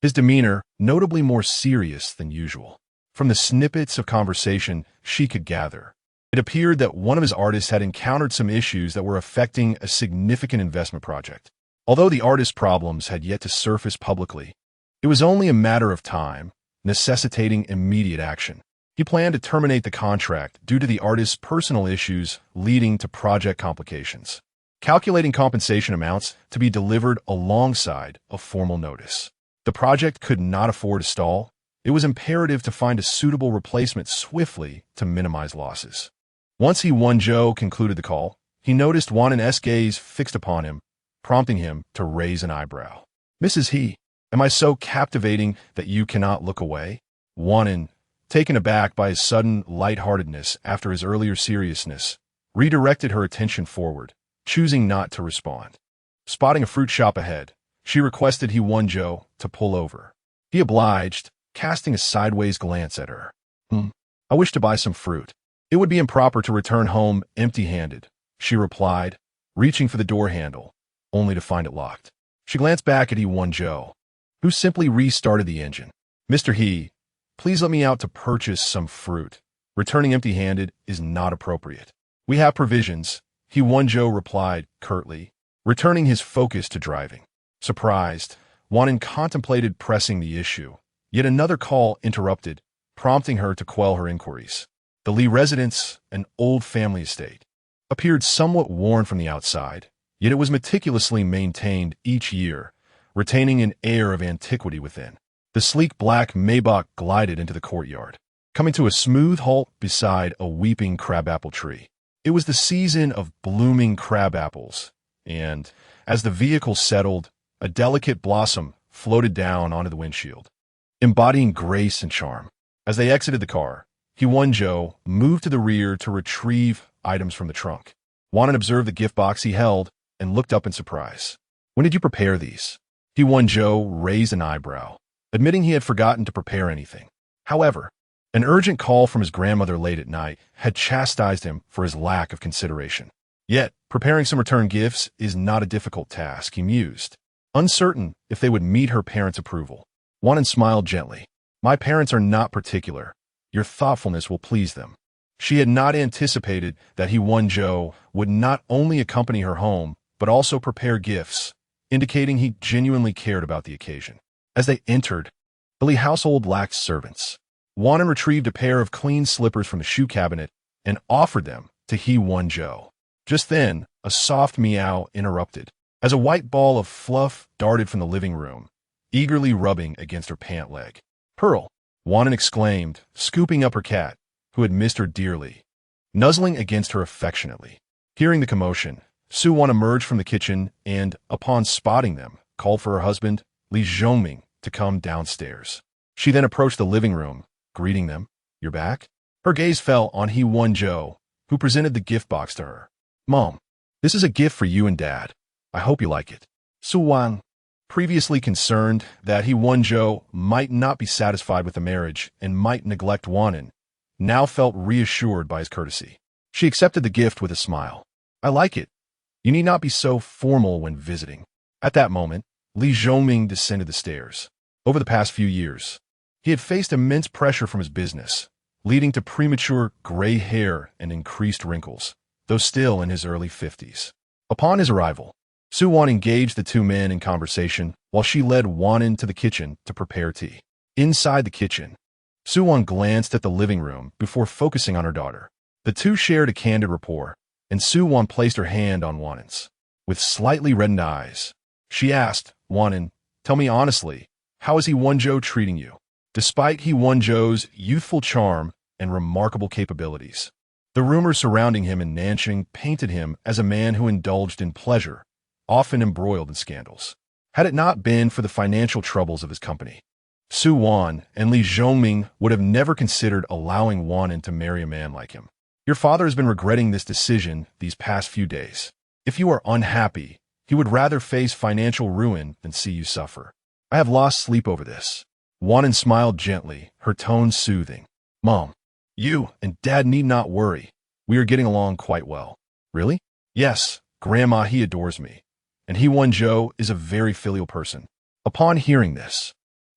Speaker 1: His demeanor notably more serious than usual. From the snippets of conversation she could gather, it appeared that one of his artists had encountered some issues that were affecting a significant investment project. Although the artist's problems had yet to surface publicly, it was only a matter of time, necessitating immediate action. He planned to terminate the contract due to the artist's personal issues leading to project complications, calculating compensation amounts to be delivered alongside a formal notice. The project could not afford to stall. It was imperative to find a suitable replacement swiftly to minimize losses. Once He Wenzhou concluded the call, he noticed Wan'an's gaze fixed upon him, prompting him to raise an eyebrow. "Mrs. He, am I so captivating that you cannot look away?" Wan'an, taken aback by his sudden lightheartedness after his earlier seriousness, redirected her attention forward, choosing not to respond. Spotting a fruit shop ahead, she requested He Wenzhou to pull over. He obliged, casting a sideways glance at her. "I wish to buy some fruit. It would be improper to return home empty-handed," she replied, reaching for the door handle, only to find it locked. She glanced back at He Wenzhou, who simply restarted the engine. "Mr. He, please let me out to purchase some fruit. Returning empty-handed is not appropriate. We have provisions," He Wenzhou replied curtly, returning his focus to driving. Surprised, Wan'an contemplated pressing the issue, yet another call interrupted, prompting her to quell her inquiries. The Li residence, an old family estate, appeared somewhat worn from the outside, yet it was meticulously maintained each year, retaining an air of antiquity within. The sleek black Maybach glided into the courtyard, coming to a smooth halt beside a weeping crabapple tree. It was the season of blooming crabapples, and, as the vehicle settled, a delicate blossom floated down onto the windshield, embodying grace and charm. As they exited the car, He Wenzhou moved to the rear to retrieve items from the trunk. Wan'an observed the gift box he held and looked up in surprise. "When did you prepare these?" He Wenzhou raised an eyebrow, admitting he had forgotten to prepare anything. However, an urgent call from his grandmother late at night had chastised him for his lack of consideration. Yet, preparing some return gifts is not a difficult task, he mused, uncertain if they would meet her parents' approval. Wan'an smiled gently. "My parents are not particular. Your thoughtfulness will please them." She had not anticipated that He Wenzhou would not only accompany her home, but also prepare gifts, indicating he genuinely cared about the occasion. As they entered, the Li household lacked servants. Wan'an retrieved a pair of clean slippers from the shoe cabinet and offered them to He Wenzhou. Just then, a soft meow interrupted, as a white ball of fluff darted from the living room, eagerly rubbing against her pant leg. "Pearl," Wan'an exclaimed, scooping up her cat, who had missed her dearly, nuzzling against her affectionately. Hearing the commotion, Suwan emerged from the kitchen and, upon spotting them, called for her husband, Li Zhongming, to come downstairs. She then approached the living room, greeting them. "You're back?" Her gaze fell on He Wenzhou, who presented the gift box to her. "Mom, this is a gift for you and Dad. I hope you like it." Suwan, previously concerned that He Wenzhou might not be satisfied with the marriage and might neglect Wan'an, now felt reassured by his courtesy. She accepted the gift with a smile. "I like it. You need not be so formal when visiting. At that moment, Li Zhongming descended the stairs. Over the past few years, he had faced immense pressure from his business, leading to premature gray hair and increased wrinkles, though still in his early 50s. Upon his arrival, Su Wan engaged the two men in conversation while she led Wan'an to the kitchen to prepare tea. Inside the kitchen, Su Wan glanced at the living room before focusing on her daughter. The two shared a candid rapport, and Su Wan placed her hand on Wan'an's. With slightly reddened eyes, she asked, Wan'an, tell me honestly, how is He Wenzhou treating you? Despite He Wenzhou's youthful charm and remarkable capabilities, the rumors surrounding him in Nanjing painted him as a man who indulged in pleasure, often embroiled in scandals. Had it not been for the financial troubles of his company, Su Wan and Li Zhongming would have never considered allowing Wan'an to marry a man like him. Your father has been regretting this decision these past few days. If you are unhappy, he would rather face financial ruin than see you suffer. I have lost sleep over this. Wan'an smiled gently, her tone soothing. Mom, you and Dad need not worry. We are getting along quite well. Really? Yes, Grandma, he adores me. And He Wenzhou is a very filial person. Upon hearing this,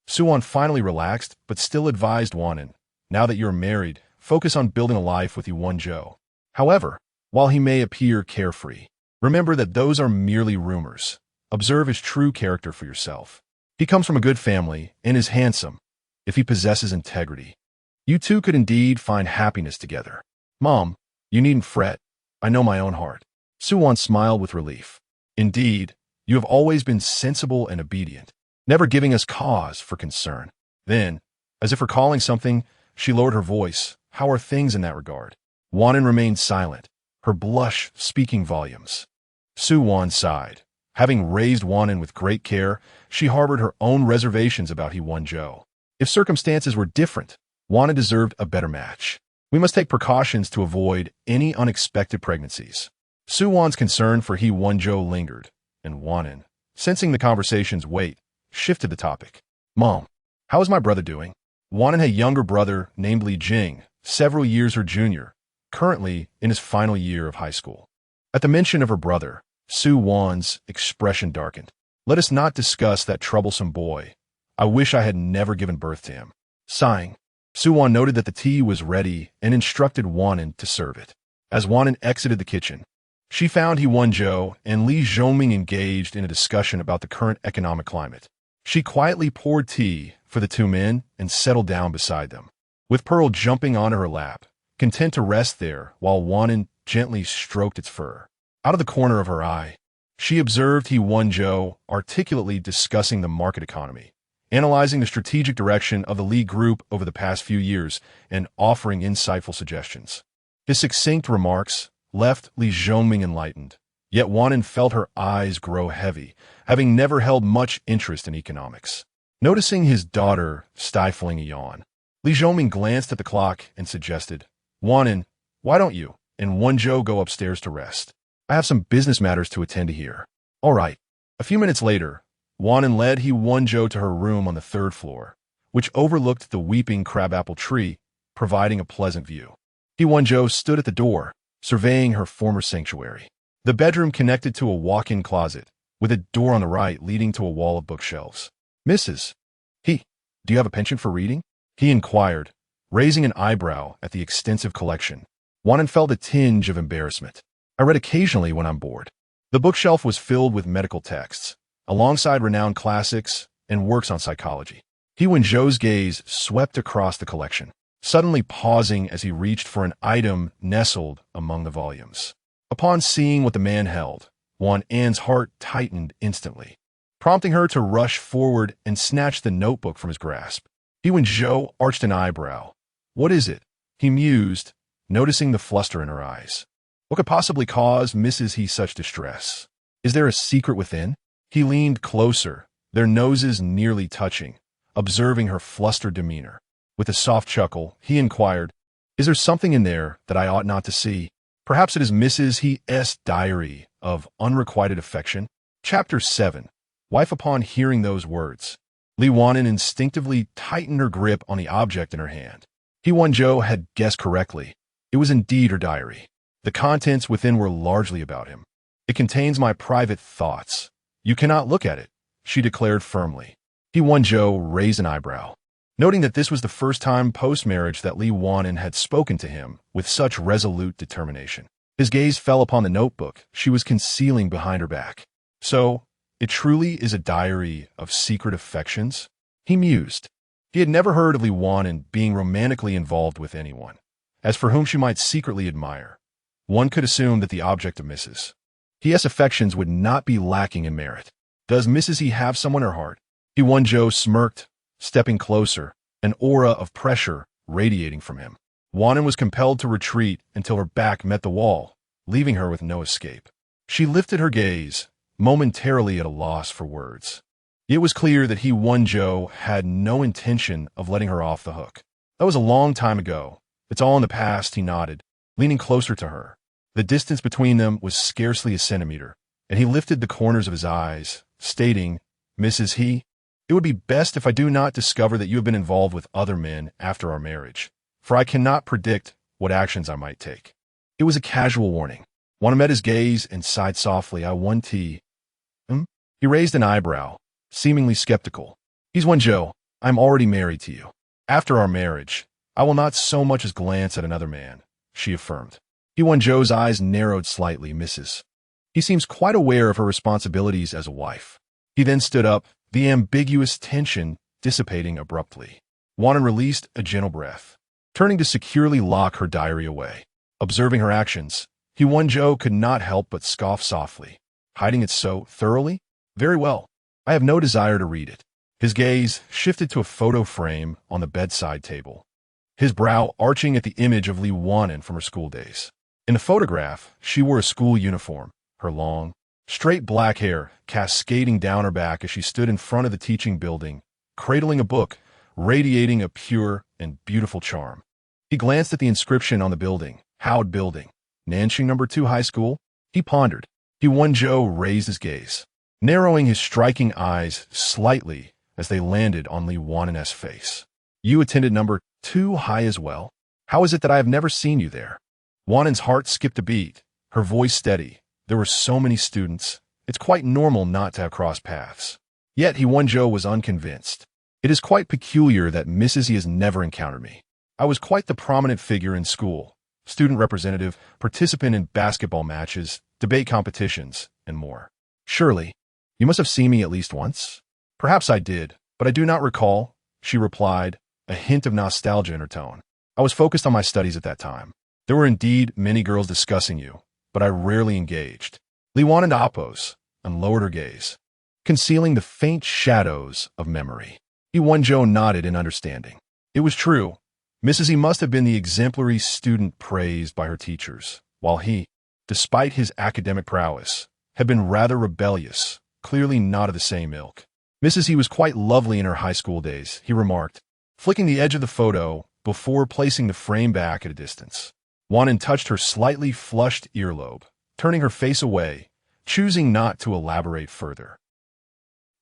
Speaker 1: Su Wan finally relaxed, but still advised Wan'an, now that you're married, focus on building a life with He Wenzhou. However, while he may appear carefree, remember that those are merely rumors. Observe his true character for yourself. He comes from a good family and is handsome. If he possesses integrity, you two could indeed find happiness together. Mom, you needn't fret. I know my own heart. Su Wan smiled with relief. Indeed, you have always been sensible and obedient, never giving us cause for concern. Then, as if recalling something, she lowered her voice. How are things in that regard? Wan'an remained silent, her blush speaking volumes. Su Wan sighed. Having raised Wan'an with great care, she harbored her own reservations about He Wenzhou. If circumstances were different, Wan'an deserved a better match. We must take precautions to avoid any unexpected pregnancies. Su Wan's concern for He Wenzhou lingered, and Wan'an, sensing the conversation's weight, shifted the topic. Mom, how is my brother doing? Wan'an had a younger brother named Li Jing, several years her junior, currently in his final year of high school. At the mention of her brother, Su Wan's expression darkened. Let us not discuss that troublesome boy. I wish I had never given birth to him. Sighing, Su Wan noted that the tea was ready and instructed Wan'an to serve it. As Wan'an exited the kitchen, she found He Wenzhou and Li Zhongming engaged in a discussion about the current economic climate. She quietly poured tea for the two men and settled down beside them, with Pearl jumping onto her lap, content to rest there while Wan'an gently stroked its fur. Out of the corner of her eye, she observed He Wenzhou articulately discussing the market economy, analyzing the strategic direction of the Li Group over the past few years, and offering insightful suggestions. His succinct remarks left Li Zhongming enlightened, yet Wan'an felt her eyes grow heavy, having never held much interest in economics. Noticing his daughter stifling a yawn, Li Zhongming glanced at the clock and suggested, Wan'an, why don't you and Wenzhou go upstairs to rest? I have some business matters to attend to here. All right. A few minutes later, Wan'an led He Wenzhou to her room on the third floor, which overlooked the weeping crabapple tree, providing a pleasant view. He Wenzhou stood at the door, surveying her former sanctuary. The bedroom connected to a walk-in closet, with a door on the right leading to a wall of bookshelves. Mrs. do you have a penchant for reading? He inquired, raising an eyebrow at the extensive collection. Wan'an felt a tinge of embarrassment. I read occasionally when I'm bored. The bookshelf was filled with medical texts, alongside renowned classics and works on psychology. He Wenzhou's gaze swept across the collection, suddenly pausing as he reached for an item nestled among the volumes. Upon seeing what the man held, Wan'an's heart tightened instantly, prompting her to rush forward and snatch the notebook from his grasp. He Wenzhou arched an eyebrow. What is it? He mused, noticing the fluster in her eyes. What could possibly cause Mrs. He such distress? Is there a secret within? He leaned closer, their noses nearly touching, observing her flustered demeanor. With a soft chuckle, he inquired, Is there something in there that I ought not to see? Perhaps it is Mrs. He's diary of unrequited affection. Chapter 7. Wife. Upon hearing those words, Li Wan'an instinctively tightened her grip on the object in her hand. He Wenzhou had guessed correctly. It was indeed her diary. The contents within were largely about him. It contains my private thoughts. You cannot look at it, she declared firmly. He Wenzhou raised an eyebrow, noting that this was the first time post-marriage that Li Wan'an had spoken to him with such resolute determination. His gaze fell upon the notebook she was concealing behind her back. So, it truly is a diary of secret affections? He mused. He had never heard of Li Wan'an being romantically involved with anyone. As for whom she might secretly admire, one could assume that the object of Mrs. He.'s affections would not be lacking in merit. Does Mrs. He have someone in her heart? He Wenzhou smirked, stepping closer, an aura of pressure radiating from him. Wan'an was compelled to retreat until her back met the wall, leaving her with no escape. She lifted her gaze, momentarily at a loss for words. It was clear that He Wenzhou had no intention of letting her off the hook. That was a long time ago. It's all in the past, he nodded, leaning closer to her. The distance between them was scarcely a centimeter, and he lifted the corners of his eyes, stating, Mrs. He, it would be best if I do not discover that you have been involved with other men after our marriage, for I cannot predict what actions I might take. It was a casual warning. Wan'an met his gaze and sighed softly. I want tea. He raised an eyebrow, seemingly skeptical. He's Wenzhou. I'm already married to you. After our marriage, I will not so much as glance at another man, she affirmed. He Wenzhou's eyes narrowed slightly. Mrs. He seems quite aware of her responsibilities as a wife. He then stood up, the ambiguous tension dissipating abruptly. Wan'an released a gentle breath, turning to securely lock her diary away. Observing her actions, He Wenzhou could not help but scoff softly. Hiding it so thoroughly? Very well. I have no desire to read it. His gaze shifted to a photo frame on the bedside table, his brow arching at the image of Li Wan'an from her school days. In the photograph, she wore a school uniform, her long, straight black hair cascading down her back as she stood in front of the teaching building, cradling a book, radiating a pure and beautiful charm. He glanced at the inscription on the building. Howd Building, Nanxing No. 2 High School? He pondered. He Wenzhou raised his gaze, narrowing his striking eyes slightly as they landed on Li Wan'an's face. You attended No. 2 High as well? How is it that I have never seen you there? Wan'an's heart skipped a beat, her voice steady. There were so many students. It's quite normal not to have crossed paths. Yet He Wenzhou was unconvinced. It is quite peculiar that Mrs. He has never encountered me. I was quite the prominent figure in school, student representative, participant in basketball matches, debate competitions, and more. Surely, you must have seen me at least once? Perhaps I did, but I do not recall, she replied, a hint of nostalgia in her tone. I was focused on my studies at that time. There were indeed many girls discussing you, but I rarely engaged. Li Wan'an oppose and lowered her gaze, concealing the faint shadows of memory. He Wenzhou nodded in understanding. It was true. Mrs. He must have been the exemplary student praised by her teachers, while he, despite his academic prowess, had been rather rebellious, clearly not of the same ilk. Mrs. He was quite lovely in her high school days, he remarked, flicking the edge of the photo before placing the frame back at a distance. Wan'an touched her slightly flushed earlobe, turning her face away, choosing not to elaborate further.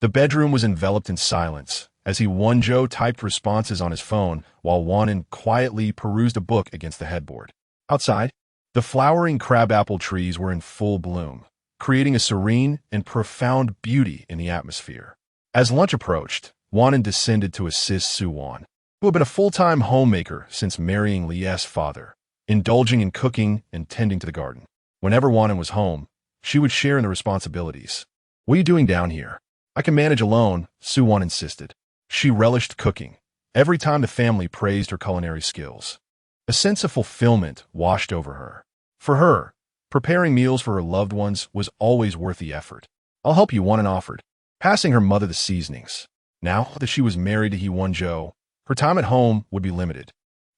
Speaker 1: The bedroom was enveloped in silence, as He Wenzhou typed responses on his phone while Wan'an quietly perused a book against the headboard. Outside, the flowering crabapple trees were in full bloom, creating a serene and profound beauty in the atmosphere. As lunch approached, Wan'an descended to assist Suwan, who had been a full-time homemaker since marrying Li's father, indulging in cooking and tending to the garden. Whenever Wan'an was home, she would share in the responsibilities. What are you doing down here? I can manage alone, Suwan insisted. She relished cooking, every time the family praised her culinary skills. A sense of fulfillment washed over her. For her, preparing meals for her loved ones was always worth the effort. I'll help you, Wan'an offered, passing her mother the seasonings. Now that she was married to He Wenzhou, her time at home would be limited,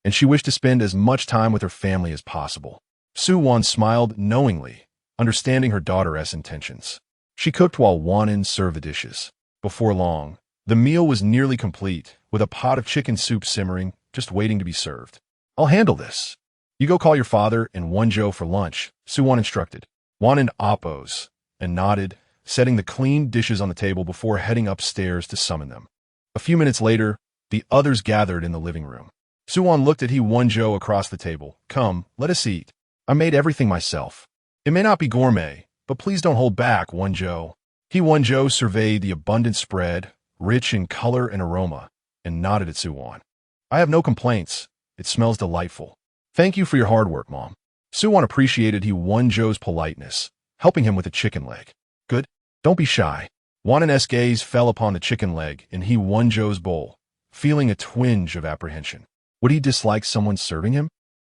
Speaker 1: and she wished to spend as much time with her family as possible. Suwan smiled knowingly, understanding her daughter's intentions. She cooked while Wan'an served the dishes. Before long, the meal was nearly complete, with a pot of chicken soup simmering, just waiting to be served. I'll handle this. You go call your father and Wenzhou for lunch, Suwan instructed. Wan'an oppose and nodded, setting the clean dishes on the table before heading upstairs to summon them. A few minutes later, the others gathered in the living room. Suwan looked at He Wenzhou across the table. Come, let us eat. I made everything myself. It may not be gourmet, but please don't hold back, Wenzhou. He Wenzhou surveyed the abundant spread, rich in color and aroma, and nodded at Suwon. I have no complaints. It smells delightful. Thank you for your hard work, Mom. Suwon appreciated He Wenzhou's politeness, helping him with a chicken leg. Good. Don't be shy. Wan'an's gaze fell upon the chicken leg in He Wenzhou's bowl, feeling a twinge of apprehension. Would he dislike someone serving him?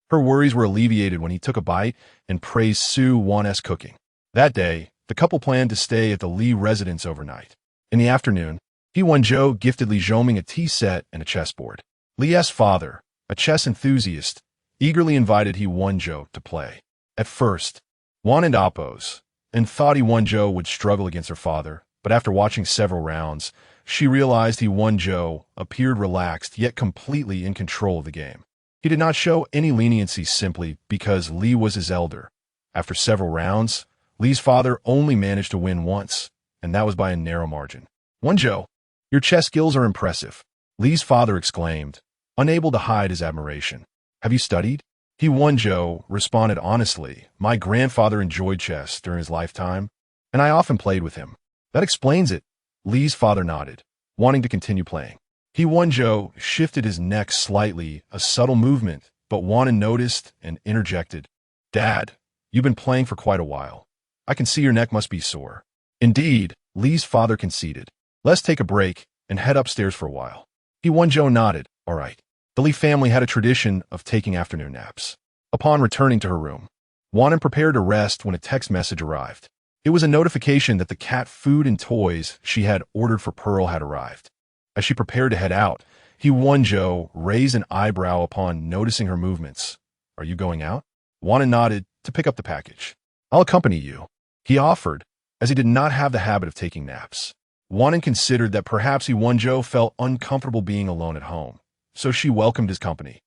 Speaker 1: Her worries were alleviated when he took a bite and praised Suwon's cooking. That day, the couple planned to stay at the Li residence overnight. In the afternoon, He Wenzhou gifted Li Zhoming a tea set and a chessboard. Li's father, a chess enthusiast, eagerly invited He Wenzhou to play. At first, Wan'an opposed and thought He Wenzhou would struggle against her father, but after watching several rounds, she realized He Wenzhou appeared relaxed yet completely in control of the game. He did not show any leniency simply because Li was his elder. After several rounds, Li's father only managed to win once, and that was by a narrow margin. Wenzhou, your chess skills are impressive, Li's father exclaimed, unable to hide his admiration. Have you studied? He Wenzhou responded honestly, my grandfather enjoyed chess during his lifetime, and I often played with him. That explains it. Li's father nodded, wanting to continue playing. He Wenzhou shifted his neck slightly, a subtle movement, but Wan'an noticed and interjected. Dad, you've been playing for quite a while. I can see your neck must be sore. Indeed, Li's father conceded. Let's take a break and head upstairs for a while. He Wenzhou nodded. All right. The Li family had a tradition of taking afternoon naps. Upon returning to her room, Wan'an prepared to rest when a text message arrived. It was a notification that the cat food and toys she had ordered for Pearl had arrived. As she prepared to head out, He Wenzhou raised an eyebrow upon noticing her movements. Are you going out? Wan'an nodded to pick up the package. I'll accompany you, he offered, as he did not have the habit of taking naps. Wan'an considered that perhaps He Wenzhou felt uncomfortable being alone at home, so she welcomed his company,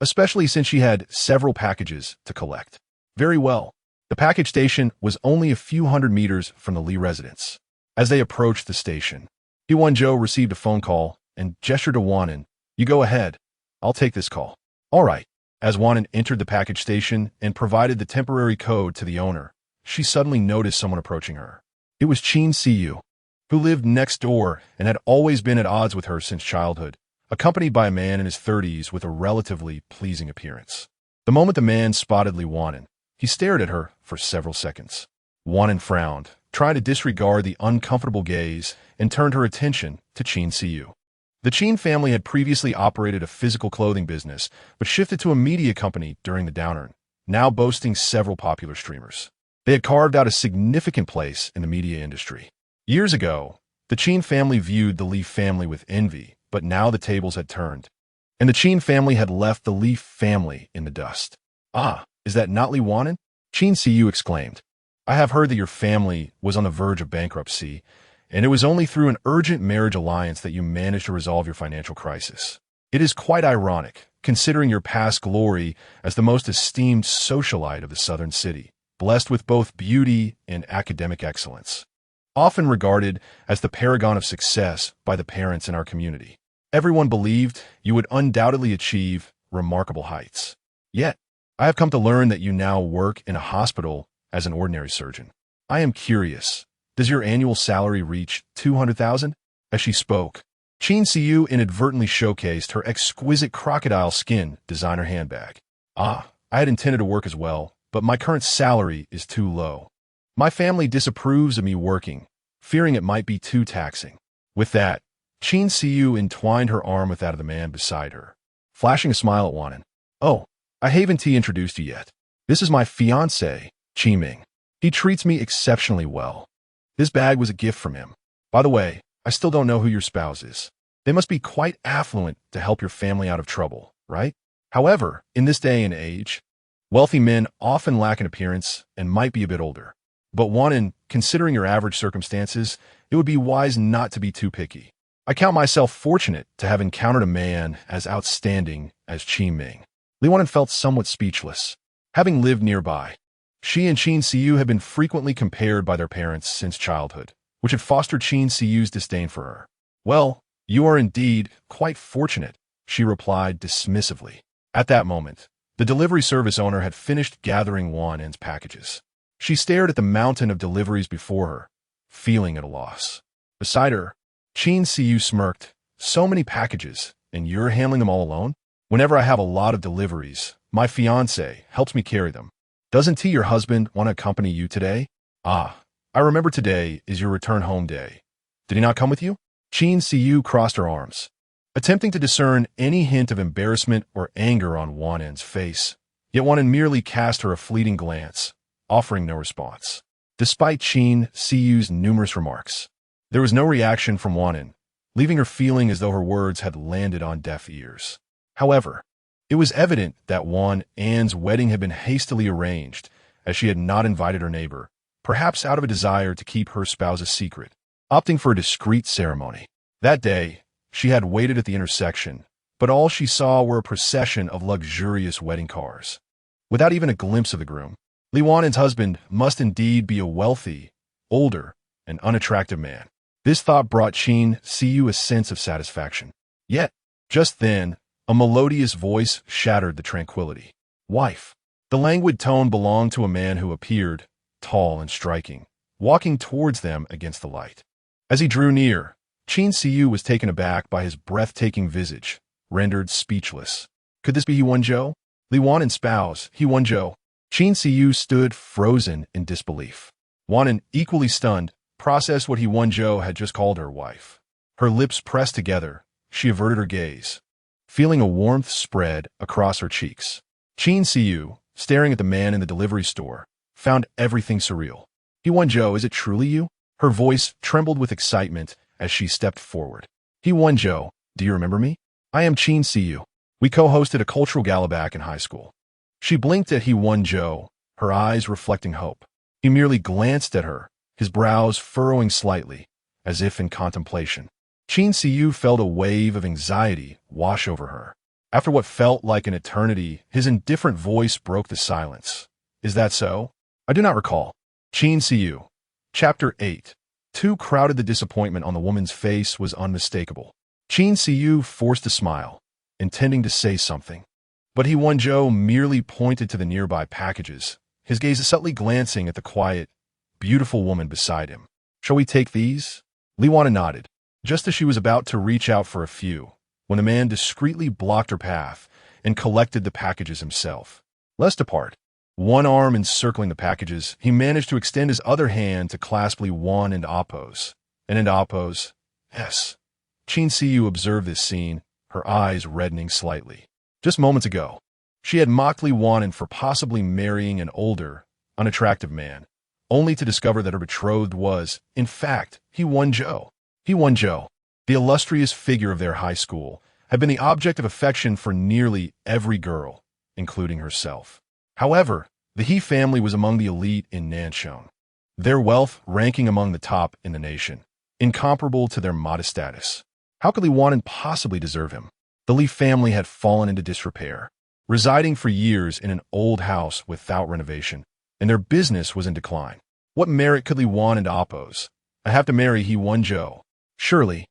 Speaker 1: especially since she had several packages to collect. Very well. The package station was only a few hundred meters from the Li residence. As they approached the station, He Wenzhou received a phone call and gestured to Wan'an. You go ahead. I'll take this call. All right. As Wan'an entered the package station and provided the temporary code to the owner, she suddenly noticed someone approaching her. It was Qin Siyu, who lived next door and had always been at odds with her since childhood, accompanied by a man in his 30s with a relatively pleasing appearance. The moment the man spotted Li Wan'an, he stared at her for several seconds. Wan'an frowned, trying to disregard the uncomfortable gaze, and turned her attention to Qin Siyu. The Qin family had previously operated a physical clothing business, but shifted to a media company during the downturn, now boasting several popular streamers. They had carved out a significant place in the media industry. Years ago, the Qin family viewed the Li family with envy, but now the tables had turned, and the Qin family had left the Li family in the dust. Ah, is that not Li Wan'an? Qin Siyu exclaimed. I have heard that your family was on the verge of bankruptcy, and it was only through an urgent marriage alliance that you managed to resolve your financial crisis. It is quite ironic, considering your past glory as the most esteemed socialite of the southern city, blessed with both beauty and academic excellence. Often regarded as the paragon of success by the parents in our community, everyone believed you would undoubtedly achieve remarkable heights. Yet, I have come to learn that you now work in a hospital as an ordinary surgeon. I am curious, does your annual salary reach 200,000? As she spoke, Qin Siyu inadvertently showcased her exquisite crocodile skin designer handbag. Ah, I had intended to work as well, but my current salary is too low. My family disapproves of me working, fearing it might be too taxing. With that, Qin Siyu entwined her arm with that of the man beside her, flashing a smile at Wan'an. Oh, I haven't introduced you yet. This is my fiancé, Qiming. He treats me exceptionally well. This bag was a gift from him. By the way, I still don't know who your spouse is. They must be quite affluent to help your family out of trouble, right? However, in this day and age, wealthy men often lack an appearance and might be a bit older. But Wan'an, considering your average circumstances, it would be wise not to be too picky. I count myself fortunate to have encountered a man as outstanding as Qiming. Li Wan'an felt somewhat speechless. Having lived nearby, she and Qin Siyu had been frequently compared by their parents since childhood, which had fostered Qin Siyu's disdain for her. Well, you are indeed quite fortunate, she replied dismissively. At that moment, the delivery service owner had finished gathering Wan'an's packages. She stared at the mountain of deliveries before her, feeling at a loss. Beside her, Qin Siyu smirked. So many packages, and you're handling them all alone? Whenever I have a lot of deliveries, my fiancé helps me carry them. Doesn't he, your husband, want to accompany you today? Ah, I remember today is your return home day. Did he not come with you? Qin Siyu crossed her arms, attempting to discern any hint of embarrassment or anger on Wan'an's face. Yet Wan'an merely cast her a fleeting glance, offering no response. Despite Qin Siyu's numerous remarks, there was no reaction from Wan'an, leaving her feeling as though her words had landed on deaf ears. However, it was evident that Wan'an's wedding had been hastily arranged, as she had not invited her neighbor, perhaps out of a desire to keep her spouse a secret, opting for a discreet ceremony. That day, she had waited at the intersection, but all she saw were a procession of luxurious wedding cars. Without even a glimpse of the groom, Li Wan'an's husband must indeed be a wealthy, older, and unattractive man. This thought brought Qin Siyu a sense of satisfaction. Yet, just then, a melodious voice shattered the tranquility. Wife. The languid tone belonged to a man who appeared, tall and striking, walking towards them against the light. As he drew near, Qin Siyu was taken aback by his breathtaking visage, rendered speechless. Could this be He Wenzhou? Li Wan'an's spouse, He Wenzhou. Qin Siyu stood frozen in disbelief. Wan'an, equally stunned, processed what He Wenzhou had just called her wife. Her lips pressed together, she averted her gaze, feeling a warmth spread across her cheeks. Qin Siyu, staring at the man in the delivery store, found everything surreal. He Wenzhou, is it truly you? Her voice trembled with excitement as she stepped forward. He Wenzhou, do you remember me? I am Qin Siyu. We co-hosted a cultural gala back in high school. She blinked at He Wenzhou, her eyes reflecting hope. He merely glanced at her, his brows furrowing slightly, as if in contemplation. Qin Siyu felt a wave of anxiety wash over her. After what felt like an eternity, his indifferent voice broke the silence. Is that so? I do not recall. Qin Siyu. Chapter 8. Too crowded. The disappointment on the woman's face was unmistakable. Qin Siyu forced a smile, intending to say something. But He Wenzhou merely pointed to the nearby packages, his gaze subtly glancing at the quiet, beautiful woman beside him. Shall we take these? Li Wan'an nodded, just as she was about to reach out for a few, when the man discreetly blocked her path and collected the packages himself. Lest apart, one arm encircling the packages, he managed to extend his other hand to clasp Li Wan'an and Appos. And in Appos, yes. Qin Siyu observed this scene, her eyes reddening slightly. Just moments ago, she had mocked Li Wan'an for possibly marrying an older, unattractive man, only to discover that her betrothed was, in fact, He Wenzhou. He Wenzhou, the illustrious figure of their high school, had been the object of affection for nearly every girl, including herself. However, the He family was among the elite in Nanshun, their wealth ranking among the top in the nation, incomparable to their modest status. How could Li Wan'an possibly deserve him? The Li family had fallen into disrepair, residing for years in an old house without renovation, and their business was in decline. What merit could Li Wan'an oppose? I have to marry He Wenzhou. Surely,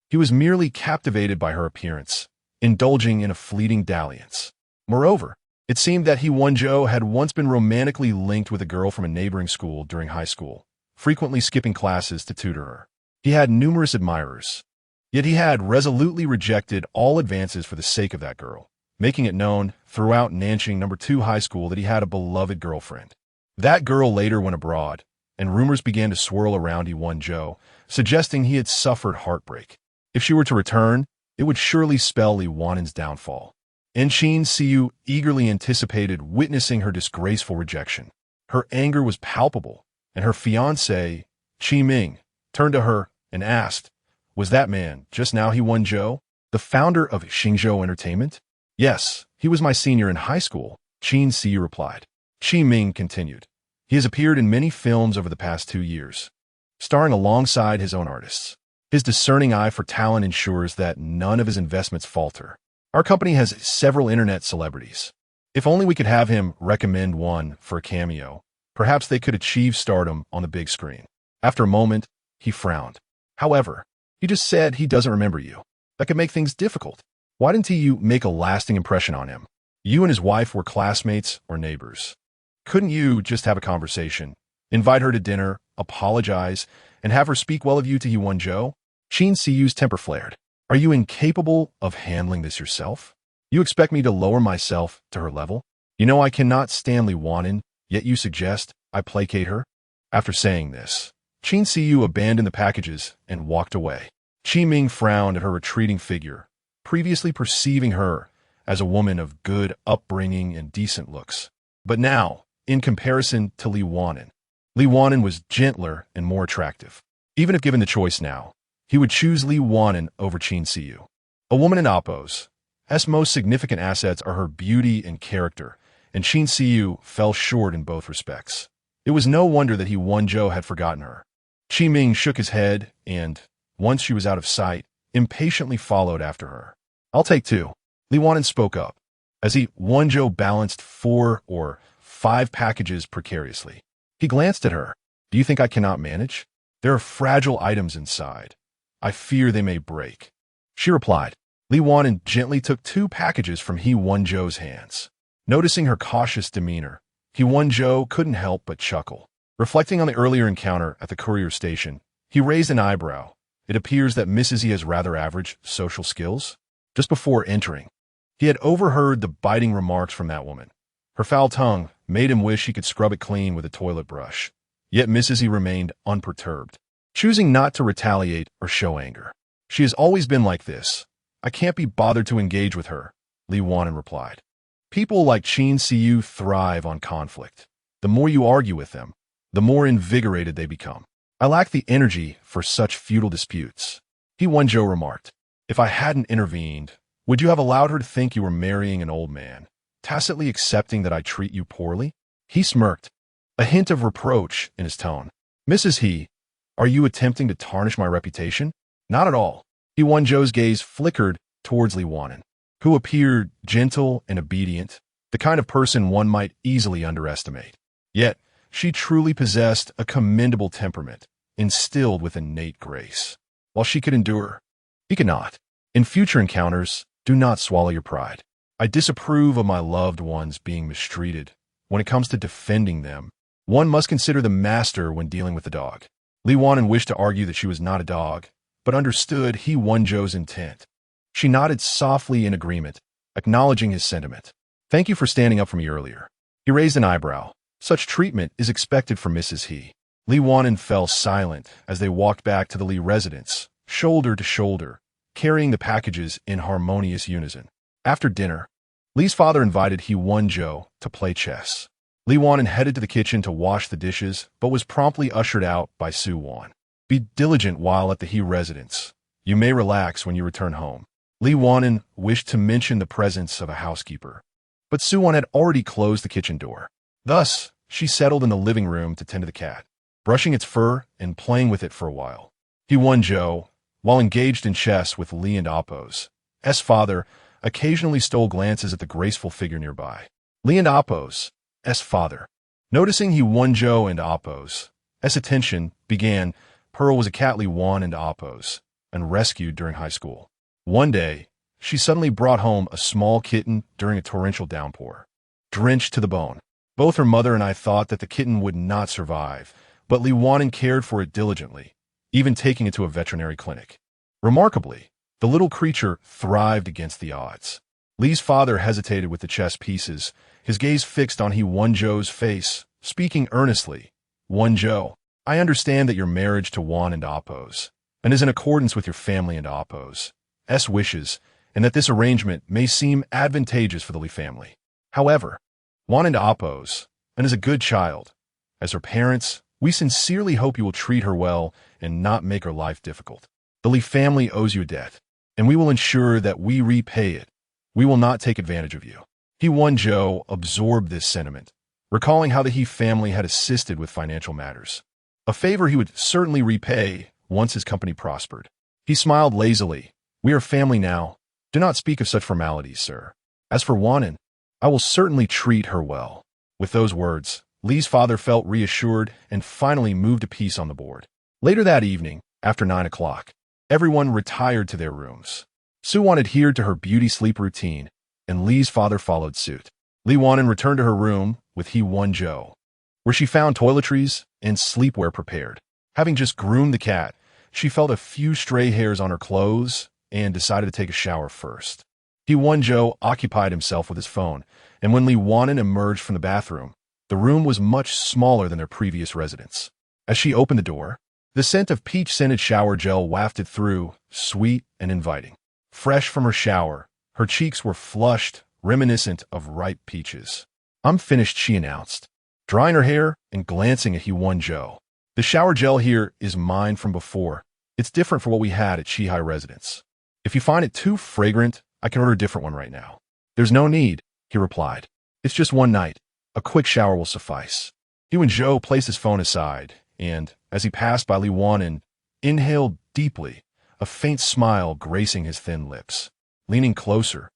Speaker 1: he was merely captivated by her appearance, indulging in a fleeting dalliance. Moreover, it seemed that He Wenzhou had once been romantically linked with a girl from a neighboring school during high school, frequently skipping classes to tutor her. He had numerous admirers, yet he had resolutely rejected all advances for the sake of that girl, making it known throughout Nanjing No. 2 High School that he had a beloved girlfriend. That girl later went abroad, and rumors began to swirl around He Wenzhou, suggesting he had suffered heartbreak. If she were to return, it would surely spell Li Wan'an's downfall. And Qin Siyu eagerly anticipated witnessing her disgraceful rejection. Her anger was palpable, and her fiancé, Qi Ming, turned to her and asked, was that man just now He Wenzhou, the founder of Xingzhou Entertainment? Yes, he was my senior in high school, Qin Siyu replied. Qi Ming continued. He has appeared in many films over the past 2 years, starring alongside his own artists. His discerning eye for talent ensures that none of his investments falter. Our company has several internet celebrities. If only we could have him recommend one for a cameo, perhaps they could achieve stardom on the big screen. After a moment, he frowned. However, he just said he doesn't remember you. That could make things difficult. Why didn't you make a lasting impression on him? You and his wife were classmates or neighbors. Couldn't you just have a conversation? Invite her to dinner, apologize, and have her speak well of you to He Wenzhou? Qin Siyu's temper flared. Are you incapable of handling this yourself? You expect me to lower myself to her level? You know I cannot stand Li Wan'an, yet you suggest I placate her? After saying this, Qin Siyu abandoned the packages and walked away. Qi Ming frowned at her retreating figure, previously perceiving her as a woman of good upbringing and decent looks. But now, in comparison to Li Wan'an was gentler and more attractive. Even if given the choice now, he would choose Li Wan'an over Qin Siyu. A woman in Appo's most significant assets are her beauty and character, and Qin Siyu fell short in both respects. It was no wonder that He Wenzhou had forgotten her. Qi Ming shook his head and, once she was out of sight, impatiently followed after her. I'll take two. Li Wan'an spoke up, as He Wenzhou balanced 4 or 5 packages precariously. He glanced at her. Do you think I cannot manage? There are fragile items inside. I fear they may break. She replied. Li Wan'an gently took 2 packages from He Wenzhou's hands. Noticing her cautious demeanor, He Wenzhou couldn't help but chuckle. Reflecting on the earlier encounter at the courier station, he raised an eyebrow. It appears that Mrs. E has rather average social skills. Just before entering, he had overheard the biting remarks from that woman. Her foul tongue made him wish he could scrub it clean with a toilet brush. Yet Mrs. E remained unperturbed, choosing not to retaliate or show anger. She has always been like this. I can't be bothered to engage with her, Li Wan'an replied. People like Qin Siyu thrive on conflict. The more you argue with them, the more invigorated they become. I lack the energy for such futile disputes. He Wenzhou remarked. If I hadn't intervened, would you have allowed her to think you were marrying an old man, tacitly accepting that I treat you poorly? He smirked, a hint of reproach in his tone. Mrs. He, are you attempting to tarnish my reputation? Not at all. He Wenzhou's gaze flickered towards Li Wan'an, who appeared gentle and obedient, the kind of person one might easily underestimate. Yet, she truly possessed a commendable temperament, instilled with innate grace. While she could endure, he could not. In future encounters, do not swallow your pride. I disapprove of my loved ones being mistreated. When it comes to defending them, one must consider the master when dealing with the dog. Li Wan'an wished to argue that she was not a dog, but understood He Wenzhou's intent. She nodded softly in agreement, acknowledging his sentiment. Thank you for standing up for me earlier. He raised an eyebrow. Such treatment is expected from Mrs. He. Li Wan'an fell silent as they walked back to the Li residence, shoulder to shoulder, carrying the packages in harmonious unison. After dinner, Li's father invited He Wenzhou to play chess. Li Wan'an headed to the kitchen to wash the dishes, but was promptly ushered out by Su Wan. Be diligent while at the He residence. You may relax when you return home. Li Wan'an wished to mention the presence of a housekeeper, but Su Wan had already closed the kitchen door. Thus, she settled in the living room to tend to the cat, brushing its fur and playing with it for a while. He Wenzhou, while engaged in chess with Li and Appo's father, occasionally stole glances at the graceful figure nearby. Li and Appo's father, noticing He Wenzhou and Appo's attention, began. Pearl was a cat Li Wan'an and Appo's, and rescued during high school. One day, she suddenly brought home a small kitten during a torrential downpour, drenched to the bone. Both her mother and I thought that the kitten would not survive, but Li Wan'an cared for it diligently, even taking it to a veterinary clinic. Remarkably, the little creature thrived against the odds. Li's father hesitated with the chess pieces, his gaze fixed on He Wenzhou's face, speaking earnestly. Wenzhou, I understand that your marriage to Wan and Appo's, and is in accordance with your family and Appo's wishes, and that this arrangement may seem advantageous for the Li family. However, Wan and Appo's, and is a good child. As her parents, we sincerely hope you will treat her well and not make her life difficult. The Li family owes you a debt, and we will ensure that we repay it. We will not take advantage of you. He Wenzhou absorbed this sentiment, recalling how the He family had assisted with financial matters, a favor he would certainly repay once his company prospered. He smiled lazily. We are family now. Do not speak of such formalities, sir. As for Wan'an, I will certainly treat her well. With those words, Li's father felt reassured and finally moved a piece on the board. Later that evening, after 9 o'clock, everyone retired to their rooms. Su Wan adhered to her beauty sleep routine, and Li's father followed suit. Li Wan'an returned to her room with He Wenzhou, where she found toiletries and sleepwear prepared. Having just groomed the cat, she felt a few stray hairs on her clothes and decided to take a shower first. He Wenzhou occupied himself with his phone, and when Li Wan'an emerged from the bathroom, the room was much smaller than their previous residence. As she opened the door, the scent of peach-scented shower gel wafted through, sweet and inviting. Fresh from her shower, her cheeks were flushed, reminiscent of ripe peaches. "I'm finished," she announced, drying her hair and glancing at He Wenzhou. "The shower gel here is mine from before. It's different from what we had at Chihai residence. If you find it too fragrant, I can order a different one right now." "There's no need," he replied. "It's just one night. A quick shower will suffice." He Wenzhou placed his phone aside, and, as he passed by Li Wan'an, inhaled deeply, a faint smile gracing his thin lips. Leaning closer,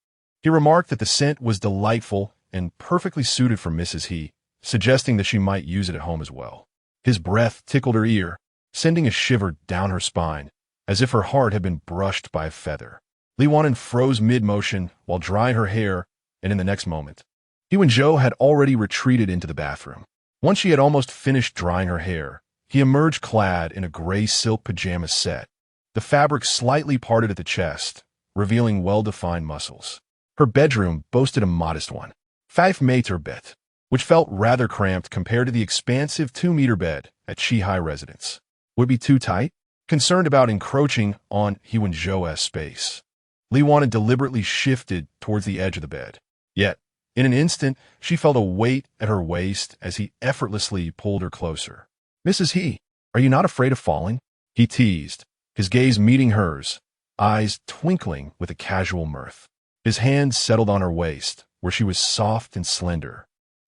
Speaker 1: he remarked that the scent was delightful and perfectly suited for Mrs. He, suggesting that she might use it at home as well. His breath tickled her ear, sending a shiver down her spine, as if her heart had been brushed by a feather. Li Wan'an froze mid-motion while drying her hair, and in the next moment, He Wenzhou had already retreated into the bathroom. Once she had almost finished drying her hair, he emerged clad in a gray silk pajama set, the fabric slightly parted at the chest, revealing well-defined muscles. Her bedroom boasted a modest one, 5-meter bed, which felt rather cramped compared to the expansive 2-meter bed at Chihai residence. Would it be too tight? Concerned about encroaching on He Wenzhou's space, Li Wan'an deliberately shifted towards the edge of the bed. Yet, in an instant, she felt a weight at her waist as he effortlessly pulled her closer. "Mrs. He, are you not afraid of falling?" he teased, his gaze meeting hers, eyes twinkling with a casual mirth. His hand settled on her waist, where she was soft and slender,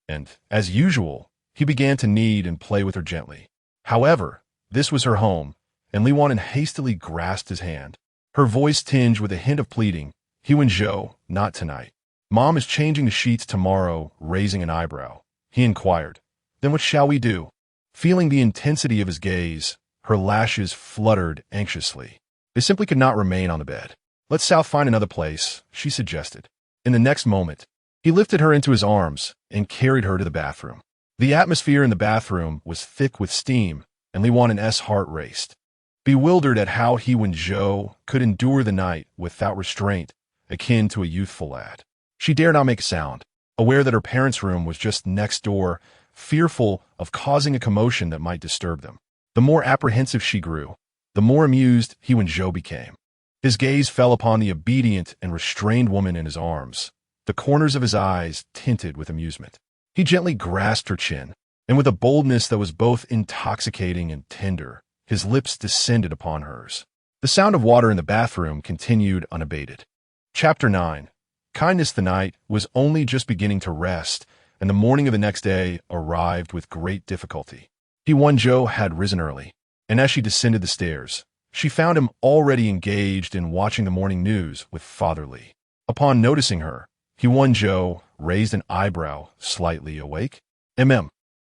Speaker 1: and, as usual, he began to knead and play with her gently. However, this was her home, and Li Wan'an hastily grasped his hand, her voice tinged with a hint of pleading. "He Wenzhou, not tonight. Mom is changing the sheets tomorrow," raising an eyebrow. He inquired, "Then what shall we do?" Feeling the intensity of his gaze, her lashes fluttered anxiously. They simply could not remain on the bed. "Let's South find another place," she suggested. In the next moment, he lifted her into his arms and carried her to the bathroom. The atmosphere in the bathroom was thick with steam, and Li Wan'an's heart raced. Bewildered at how He Wenzhou could endure the night without restraint, akin to a youthful lad, she dared not make a sound, aware that her parents' room was just next door, fearful of causing a commotion that might disturb them. The more apprehensive she grew, the more amused He Wenzhou became. His gaze fell upon the obedient and restrained woman in his arms, the corners of his eyes tinted with amusement. He gently grasped her chin, and with a boldness that was both intoxicating and tender, his lips descended upon hers. The sound of water in the bathroom continued unabated. Chapter 9. Kindness. The night was only just beginning to rest, and the morning of the next day arrived with great difficulty. He Wenzhou had risen early, and as she descended the stairs, she found him already engaged in watching the morning news with Father Li. Upon noticing her, He Wenzhou raised an eyebrow, slightly awake.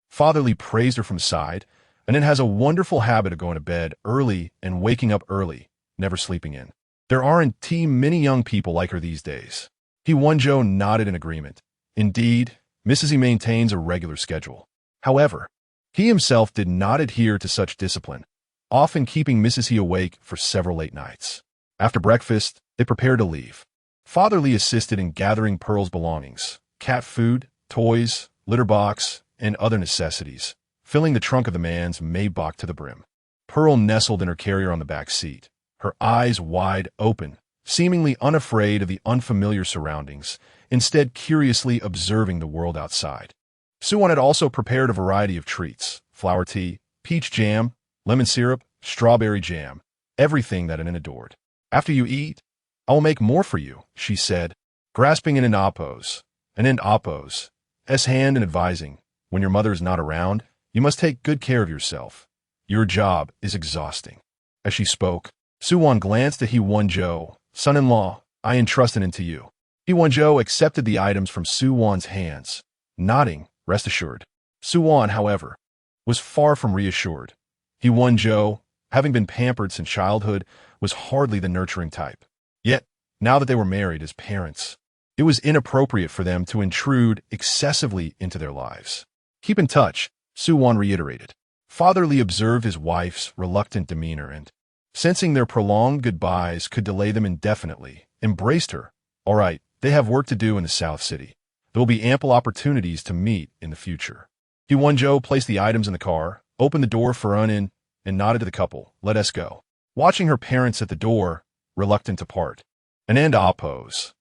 Speaker 1: Father Li praised her from the side, and it has a wonderful habit of going to bed early and waking up early, never sleeping in. There aren't many young people like her these days. He Wenzhou nodded in agreement. Indeed, Mrs. He maintains a regular schedule. However, he himself did not adhere to such discipline, often keeping Mrs. He awake for several late nights. After breakfast, they prepared to leave. Father Li assisted in gathering Pearl's belongings, cat food, toys, litter box, and other necessities, filling the trunk of the man's Maybach to the brim. Pearl nestled in her carrier on the back seat, her eyes wide open, seemingly unafraid of the unfamiliar surroundings, instead curiously observing the world outside. Suwon had also prepared a variety of treats: flower tea, peach jam, lemon syrup, strawberry jam, everything that Anin adored. "After you eat, I will make more for you," she said, grasping Anin Appo's hand and advising, "When your mother is not around, you must take good care of yourself. Your job is exhausting." As she spoke, Suwon glanced at He Wenzhou. "Son-in-law, I entrust it into you." He Wenzhou accepted the items from Suwon's hands, nodding, rest assured. Suwon, however, was far from reassured. He Wenzhou, having been pampered since childhood, was hardly the nurturing type. Yet, now that they were married as parents, It was inappropriate for them to intrude excessively into their lives. Keep in touch, Su Wan reiterated. Father Li observed his wife's reluctant demeanor and, sensing their prolonged goodbyes could delay them indefinitely, embraced her. All right, they have work to do in the South City. There will be ample opportunities to meet in the future. He Wenzhou placed the items in the car, opened the door for An and nodded to the couple. Let us go. Watching her parents at the door, reluctant to part. An end oppose.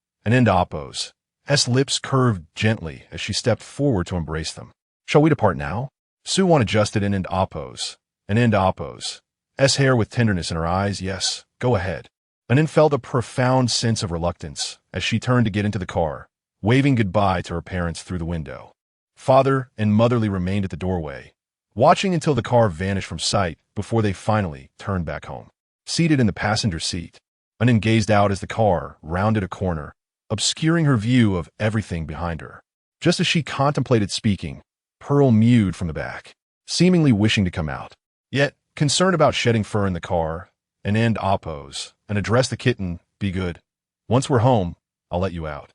Speaker 1: S lips curved gently as she stepped forward to embrace them. Shall we depart now? Su Wan adjusted an end oppose. S hair with tenderness in her eyes. Yes, go ahead. Anin felt a profound sense of reluctance as she turned to get into the car, waving goodbye to her parents through the window. Father and Motherly remained at the doorway, watching until the car vanished from sight before they finally turned back home. Seated in the passenger seat, Anin gazed out as the car rounded a corner, obscuring her view of everything behind her. Just as she contemplated speaking, Pearl mewed from the back, seemingly wishing to come out. Yet, concerned about shedding fur in the car, an end oppose, and addressed the kitten, be good. Once we're home, I'll let you out.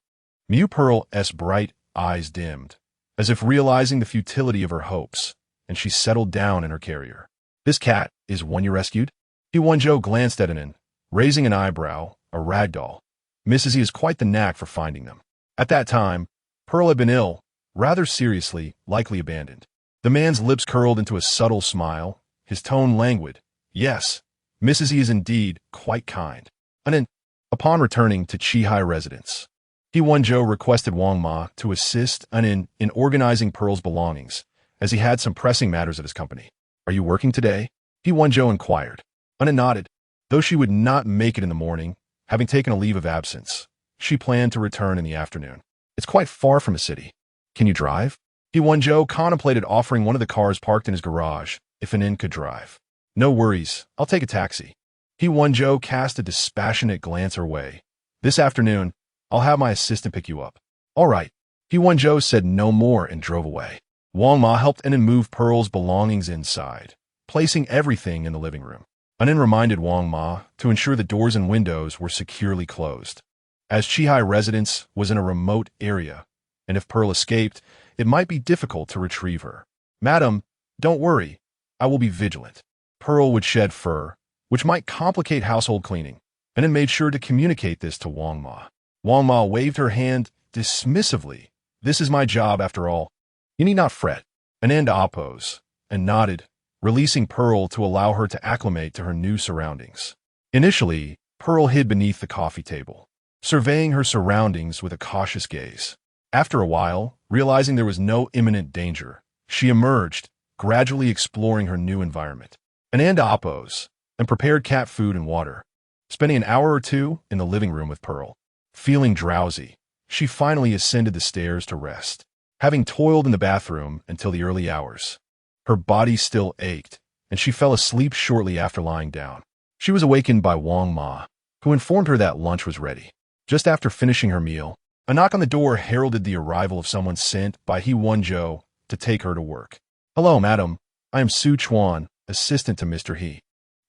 Speaker 1: Mew Pearl's bright eyes dimmed, as if realizing the futility of her hopes, and she settled down in her carrier. This cat is one you rescued? He Wenzhou glanced at Anin, raising an eyebrow, a ragdoll. Mrs. E has quite the knack for finding them. At that time, Pearl had been ill, rather seriously, likely abandoned. The man's lips curled into a subtle smile, his tone languid. Yes, Mrs. E is indeed quite kind. Anin, upon returning to Qihai residence, He Wenzhou requested Wang Ma to assist Anin in organizing Pearl's belongings, as he had some pressing matters at his company. Are you working today? He Wenzhou inquired. Anin nodded. Though she would not make it in the morning, having taken a leave of absence, she planned to return in the afternoon. It's quite far from a city. Can you drive? He Wenzhou contemplated offering one of the cars parked in his garage if Anin could drive. No worries, I'll take a taxi. He Wenzhou cast a dispassionate glance her way. This afternoon, I'll have my assistant pick you up. All right. He Wenzhou said no more and drove away. Wang Ma helped Anin move Pearl's belongings inside, placing everything in the living room. Anin reminded Wang Ma to ensure the doors and windows were securely closed, as Qihai residence was in a remote area, and if Pearl escaped, it might be difficult to retrieve her. Madam, don't worry, I will be vigilant. Pearl would shed fur, which might complicate household cleaning, and then made sure to communicate this to Wang Ma. Wang Ma waved her hand dismissively. This is my job after all. You need not fret. An oppose, and nodded, releasing Pearl to allow her to acclimate to her new surroundings. Initially, Pearl hid beneath the coffee table, surveying her surroundings with a cautious gaze. After a while, realizing there was no imminent danger, she emerged, gradually exploring her new environment. An oppose, and prepared cat food and water, spending an hour or two in the living room with Pearl. Feeling drowsy, she finally ascended the stairs to rest, having toiled in the bathroom until the early hours. Her body still ached, and she fell asleep shortly after lying down. She was awakened by Wang Ma, who informed her that lunch was ready. Just after finishing her meal, a knock on the door heralded the arrival of someone sent by He Wenzhou to take her to work. Hello, madam. I am Su Chuan, assistant to Mr. He.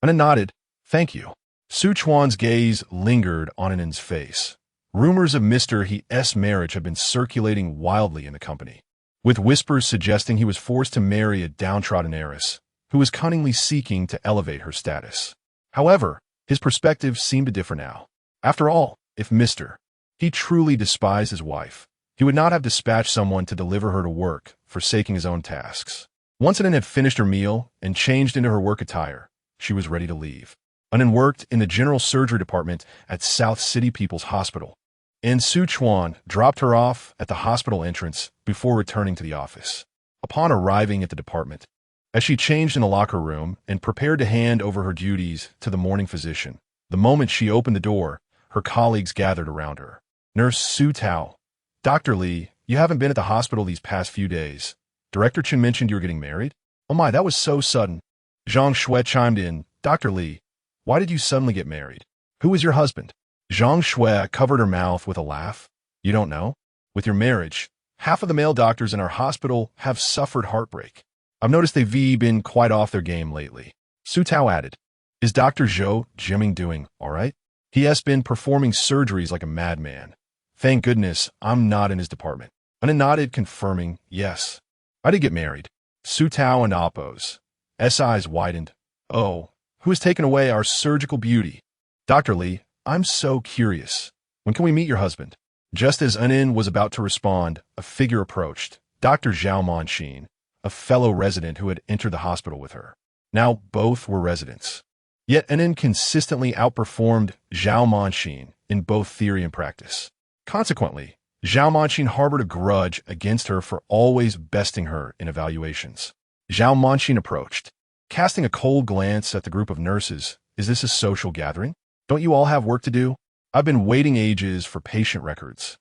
Speaker 1: Anna nodded. Thank you. Su Chuan's gaze lingered on Anan's face. Rumors of Mr. He's marriage had been circulating wildly in the company, with whispers suggesting he was forced to marry a downtrodden heiress who was cunningly seeking to elevate her status. However, his perspective seemed to differ now. After all, if Mr. He truly despised his wife, he would not have dispatched someone to deliver her to work, forsaking his own tasks. Once Anan had finished her meal and changed into her work attire, she was ready to leave. Anan worked in the general surgery department at South City People's Hospital, and Su Chuan dropped her off at the hospital entrance before returning to the office. Upon arriving at the department, as she changed in the locker room and prepared to hand over her duties to the morning physician, the moment she opened the door, her colleagues gathered around her. Nurse Su Tao. Dr. Li, you haven't been at the hospital these past few days. Director Chen mentioned you were getting married? Oh my, that was so sudden. Zhang Shui chimed in. Dr. Li, why did you suddenly get married? Who is your husband? Zhang Shui covered her mouth with a laugh. You don't know? With your marriage, half of the male doctors in our hospital have suffered heartbreak. I've noticed they've been quite off their game lately. Su Tao added. Is Dr. Zhou Jiming doing all right? He has been performing surgeries like a madman, Thank goodness I'm not in his department. Anan nodded, confirming, yes. I did get married. Su Tao and Appo's. S eyes widened. Oh, who has taken away our surgical beauty? Dr. Li, I'm so curious. When can we meet your husband? Just as Anan was about to respond, a figure approached, Dr. Zhao Manxin, a fellow resident who had entered the hospital with her. Now both were residents. Yet Anan consistently outperformed Zhao Manxin in both theory and practice. Consequently, Zhao Manxin harbored a grudge against her for always besting her in evaluations. Zhao Manxin approached, casting a cold glance at the group of nurses. Is this a social gathering? Don't you all have work to do? I've been waiting ages for patient records.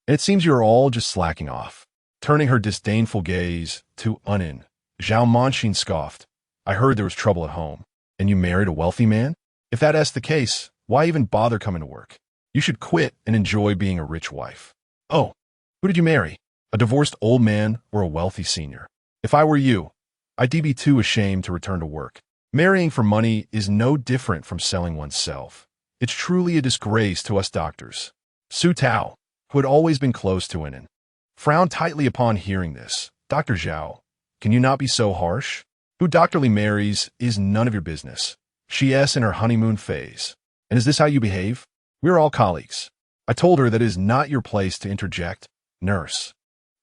Speaker 1: And it seems you're all just slacking off. Turning her disdainful gaze to Anan, Zhao Manxin scoffed. I heard there was trouble at home. And you married a wealthy man? If that's the case, why even bother coming to work? You should quit and enjoy being a rich wife. Oh, who did you marry? A divorced old man or a wealthy senior? If I were you, I'd be too ashamed to return to work. Marrying for money is no different from selling oneself. It's truly a disgrace to us doctors. Su Tao, who had always been close to Anan, frowned tightly upon hearing this. Dr. Zhao, can you not be so harsh? Who Dr. Li marries is none of your business. She is in her honeymoon phase. And is this how you behave? We're all colleagues. I told her that it is not your place to interject. Nurse.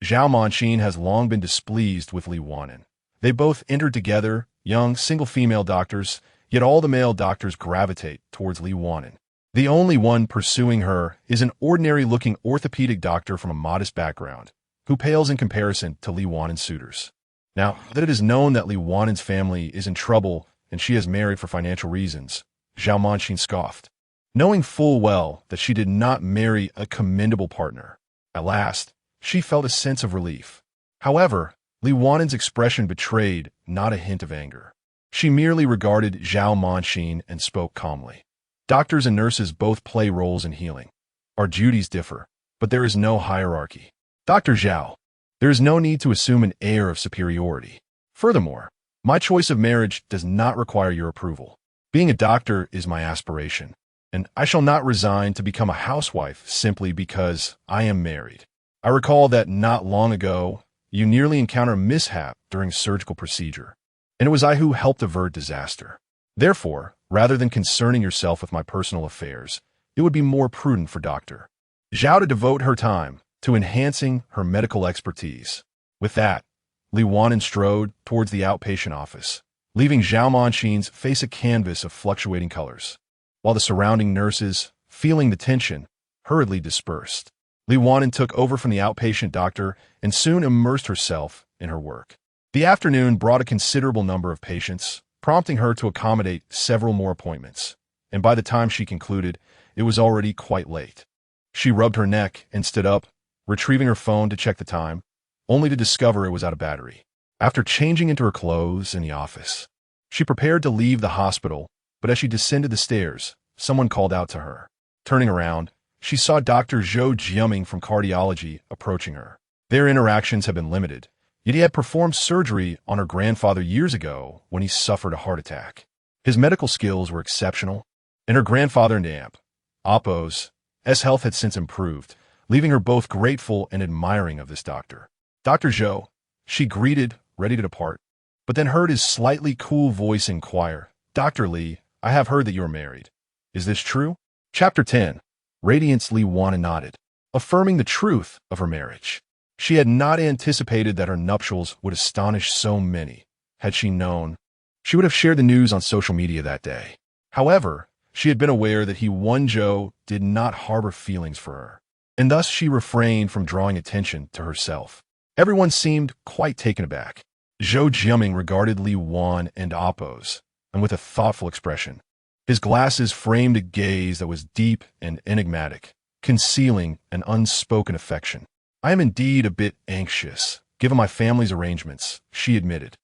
Speaker 1: Zhao Manxin has long been displeased with Li Wan'an. They both entered together, young, single female doctors, yet all the male doctors gravitate towards Li Wan'an. The only one pursuing her is an ordinary-looking orthopedic doctor from a modest background, who pales in comparison to Li Wan'an's suitors. Now that it is known that Li Wan'an's family is in trouble and she has married for financial reasons, Zhao Manxin scoffed, knowing full well that she did not marry a commendable partner. At last, she felt a sense of relief. However, Li Wan'an's expression betrayed not a hint of anger. She merely regarded Zhao Manxin and spoke calmly. Doctors and nurses both play roles in healing. Our duties differ, but there is no hierarchy. Dr. Zhao, there is no need to assume an air of superiority. Furthermore, my choice of marriage does not require your approval. Being a doctor is my aspiration, and I shall not resign to become a housewife simply because I am married. I recall that not long ago, you nearly encountered a mishap during a surgical procedure, and it was I who helped avert disaster. Therefore, rather than concerning yourself with my personal affairs, it would be more prudent for Dr. Zhao to devote her time to enhancing her medical expertise. With that, Li Wan'an strode towards the outpatient office, leaving Zhao Manxin's face a canvas of fluctuating colors, while the surrounding nurses, feeling the tension, hurriedly dispersed. Li Wan'an took over from the outpatient doctor and soon immersed herself in her work. The afternoon brought a considerable number of patients, prompting her to accommodate several more appointments, and by the time she concluded, it was already quite late. She rubbed her neck and stood up, retrieving her phone to check the time, only to discover it was out of battery. After changing into her clothes in the office, she prepared to leave the hospital, but as she descended the stairs, someone called out to her. Turning around, she saw Dr. Zhou Jiaming from cardiology approaching her. Their interactions had been limited, yet he had performed surgery on her grandfather years ago when he suffered a heart attack. His medical skills were exceptional, and her grandfather and aunt, Appo's health had since improved, leaving her both grateful and admiring of this doctor. Dr. Zhou, she greeted, ready to depart, but then heard his slightly cool voice inquire, Dr. Li, I have heard that you are married. Is this true? Chapter 10. Radiance. Li Wan'an nodded, affirming the truth of her marriage. She had not anticipated that her nuptials would astonish so many. Had she known, she would have shared the news on social media that day. However, she had been aware that He Wenzhou did not harbor feelings for her, and thus she refrained from drawing attention to herself. Everyone seemed quite taken aback. Zhou Jiaming regarded Li Wan'an and Appo's, and with a thoughtful expression. His glasses framed a gaze that was deep and enigmatic, concealing an unspoken affection. I am indeed a bit anxious, given my family's arrangements, she admitted.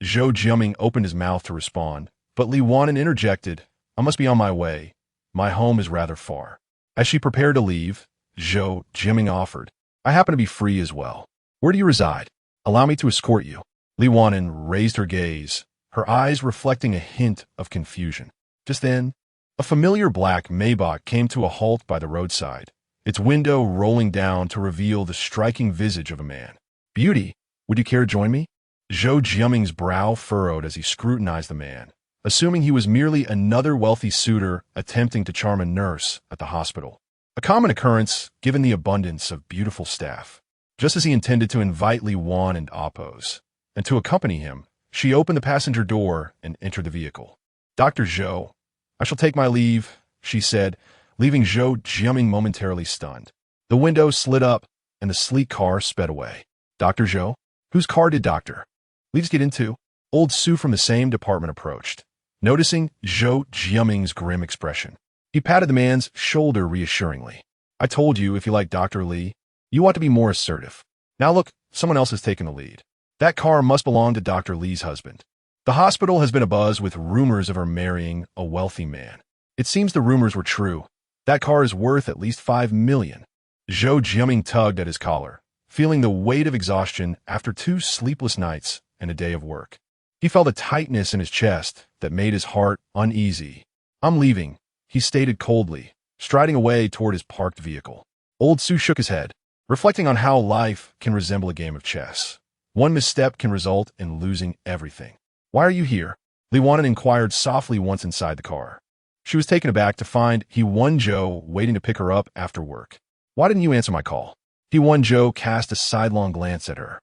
Speaker 1: Zhou Jiaming opened his mouth to respond, but Li Wan'an interjected, I must be on my way. My home is rather far. As she prepared to leave, Zhou Jiaming offered, I happen to be free as well. Where do you reside? Allow me to escort you. Li Wan'an raised her gaze, her eyes reflecting a hint of confusion. Just then, a familiar black Maybach came to a halt by the roadside, its window rolling down to reveal the striking visage of a man. "Beauty, would you care to join me?" Zhou Jiaming's brow furrowed as he scrutinized the man, assuming he was merely another wealthy suitor attempting to charm a nurse at the hospital. A common occurrence given the abundance of beautiful staff. Just as he intended to invite Li Wan'an and oppose, and to accompany him, she opened the passenger door and entered the vehicle. "Dr. Zhou, I shall take my leave," she said, leaving Zhou Jiaming momentarily stunned. The window slid up, and the sleek car sped away. "Dr. Zhou? Whose car did Dr. Leaves get into?" Old Sue from the same department approached, noticing Zhou Jiaming's grim expression. He patted the man's shoulder reassuringly. "I told you if you like Dr. Li, you ought to be more assertive. Now look, someone else has taken the lead. That car must belong to Dr. Li's husband. The hospital has been abuzz with rumors of her marrying a wealthy man. It seems the rumors were true. That car is worth at least 5 million. Zhou Jiaming tugged at his collar, feeling the weight of exhaustion after 2 sleepless nights and a day of work. He felt a tightness in his chest that made his heart uneasy. "I'm leaving," he stated coldly, striding away toward his parked vehicle. Old Sue shook his head, reflecting on how life can resemble a game of chess. One misstep can result in losing everything. "Why are you here?" Li Wan'an inquired softly once inside the car. She was taken aback to find He Wenzhou waiting to pick her up after work. "Why didn't you answer my call?" He Wenzhou cast a sidelong glance at her,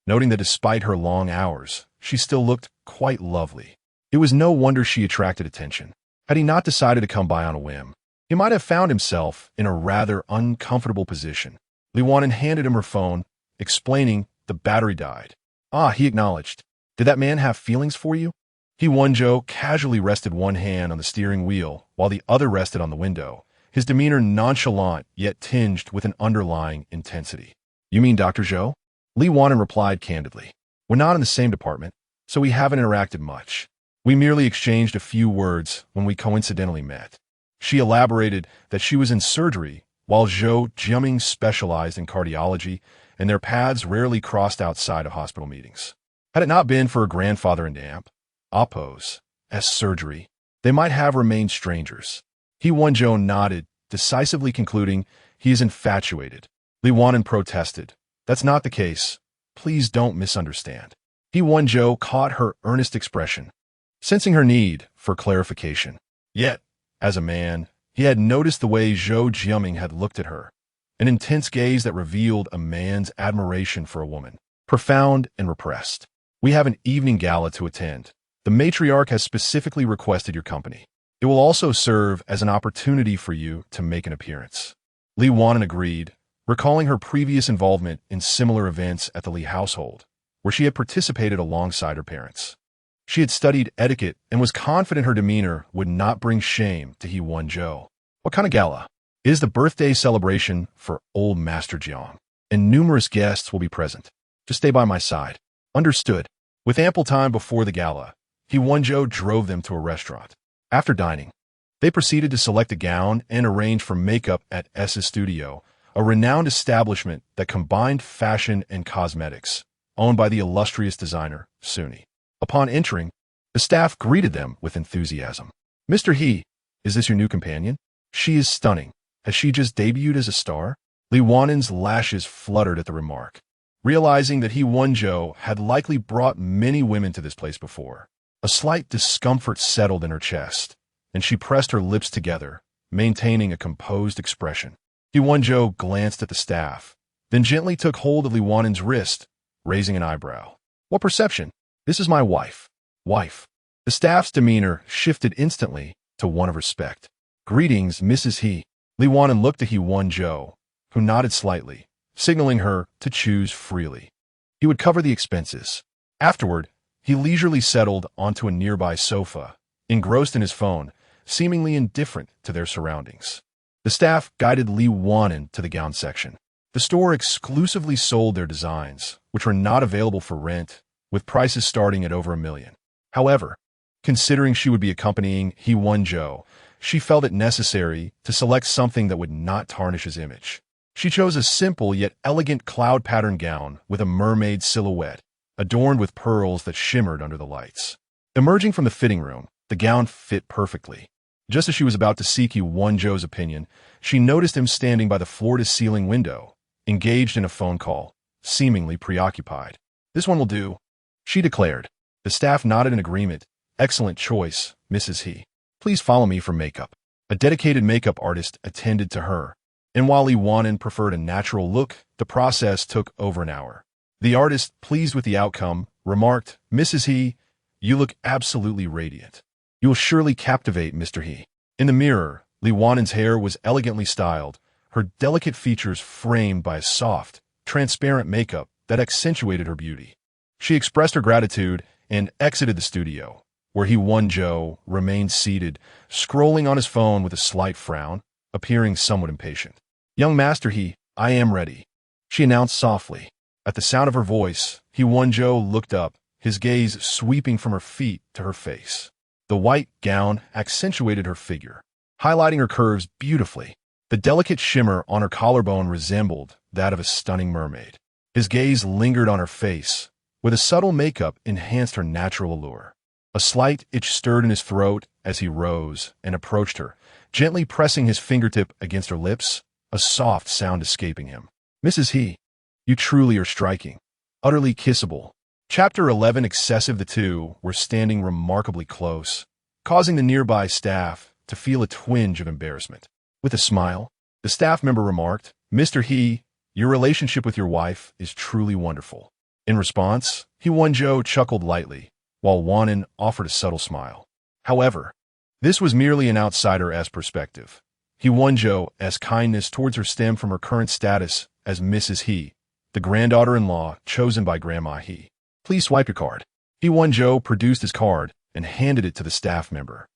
Speaker 1: noting that despite her long hours, she still looked quite lovely. It was no wonder she attracted attention. Had he not decided to come by on a whim, he might have found himself in a rather uncomfortable position. Li Wan'an handed him her phone, explaining the battery died. "Ah," he acknowledged. "Did that man have feelings for you?" He Wenzhou casually rested one hand on the steering wheel while the other rested on the window, his demeanor nonchalant yet tinged with an underlying intensity. "You mean Dr. Zhou?" Li Wan'an replied candidly. "We're not in the same department, so we haven't interacted much. We merely exchanged a few words when we coincidentally met." She elaborated that she was in surgery while Zhou Jiaming specialized in cardiology, and their paths rarely crossed outside of hospital meetings. Had it not been for her grandfather and aunt, oppose, as surgery, they might have remained strangers. He Wenzhou nodded, decisively concluding he is infatuated. Li Wan'an protested. "That's not the case. Please don't misunderstand." He Wenzhou caught her earnest expression, sensing her need for clarification. Yet, as a man, he had noticed the way Zhou Jiaming had looked at her, an intense gaze that revealed a man's admiration for a woman, profound and repressed. "We have an evening gala to attend. The matriarch has specifically requested your company. It will also serve as an opportunity for you to make an appearance." Li Wan'an agreed, recalling her previous involvement in similar events at the Li household, where she had participated alongside her parents. She had studied etiquette and was confident her demeanor would not bring shame to He Wenzhou. "What kind of gala?" "It is the birthday celebration for old Master Jiang, and numerous guests will be present. Just stay by my side." "Understood." With ample time before the gala, He Wenzhou drove them to a restaurant. After dining, they proceeded to select a gown and arrange for makeup at S's Studio, a renowned establishment that combined fashion and cosmetics, owned by the illustrious designer, Suni. Upon entering, the staff greeted them with enthusiasm. "Mr. He, is this your new companion? She is stunning. Has she just debuted as a star?" Li Wan'an's lashes fluttered at the remark, realizing that He Wenzhou had likely brought many women to this place before. A slight discomfort settled in her chest, and she pressed her lips together, maintaining a composed expression. He Wenzhou glanced at the staff, then gently took hold of Li Wan'an's wrist, raising an eyebrow. "What perception? This is my wife." "Wife." The staff's demeanor shifted instantly to one of respect. "Greetings, Mrs. He." Li Wan'an looked at He Wenzhou, who nodded slightly, signaling her to choose freely. He would cover the expenses. Afterward, he leisurely settled onto a nearby sofa, engrossed in his phone, seemingly indifferent to their surroundings. The staff guided Li Wan'an to the gown section. The store exclusively sold their designs, which were not available for rent, with prices starting at over $1 million. However, considering she would be accompanying He Wenzhou, she felt it necessary to select something that would not tarnish his image. She chose a simple yet elegant cloud pattern gown with a mermaid silhouette, adorned with pearls that shimmered under the lights. Emerging from the fitting room, the gown fit perfectly, Just as she was about to seek He Wenzhou's opinion, she noticed him standing by the floor-to-ceiling window, engaged in a phone call, seemingly preoccupied. "This one will do," she declared. The staff nodded in agreement. "Excellent choice, Mrs. He. Please follow me for makeup." A dedicated makeup artist attended to her, and while Li Wan'an preferred a natural look, the process took over an hour. The artist, pleased with the outcome, remarked, "Mrs. He, you look absolutely radiant. You will surely captivate Mr. He." In the mirror, Li Wan'an's hair was elegantly styled, her delicate features framed by a soft, transparent makeup that accentuated her beauty. She expressed her gratitude and exited the studio, where He Wenzhou remained seated, scrolling on his phone with a slight frown, appearing somewhat impatient. "Young Master He, I am ready," she announced softly. At the sound of her voice, He Wenzhou looked up, his gaze sweeping from her feet to her face. The white gown accentuated her figure, highlighting her curves beautifully. The delicate shimmer on her collarbone resembled that of a stunning mermaid. His gaze lingered on her face, where the subtle makeup enhanced her natural allure. A slight itch stirred in his throat as he rose and approached her, gently pressing his fingertip against her lips, a soft sound escaping him. "Mrs. He, you truly are striking. Utterly kissable." Chapter 11 Excessive. The two were standing remarkably close, causing the nearby staff to feel a twinge of embarrassment. With a smile, the staff member remarked, "Mr. He, your relationship with your wife is truly wonderful." In response, He Wenzhou chuckled lightly, while Wan'an offered a subtle smile. However, this was merely an outsider-esque perspective. He Wenzhou's kindness towards her stemmed from her current status as Mrs. He, the granddaughter-in-law chosen by Grandma He. "Please swipe your card." He Wenzhou produced his card and handed it to the staff member,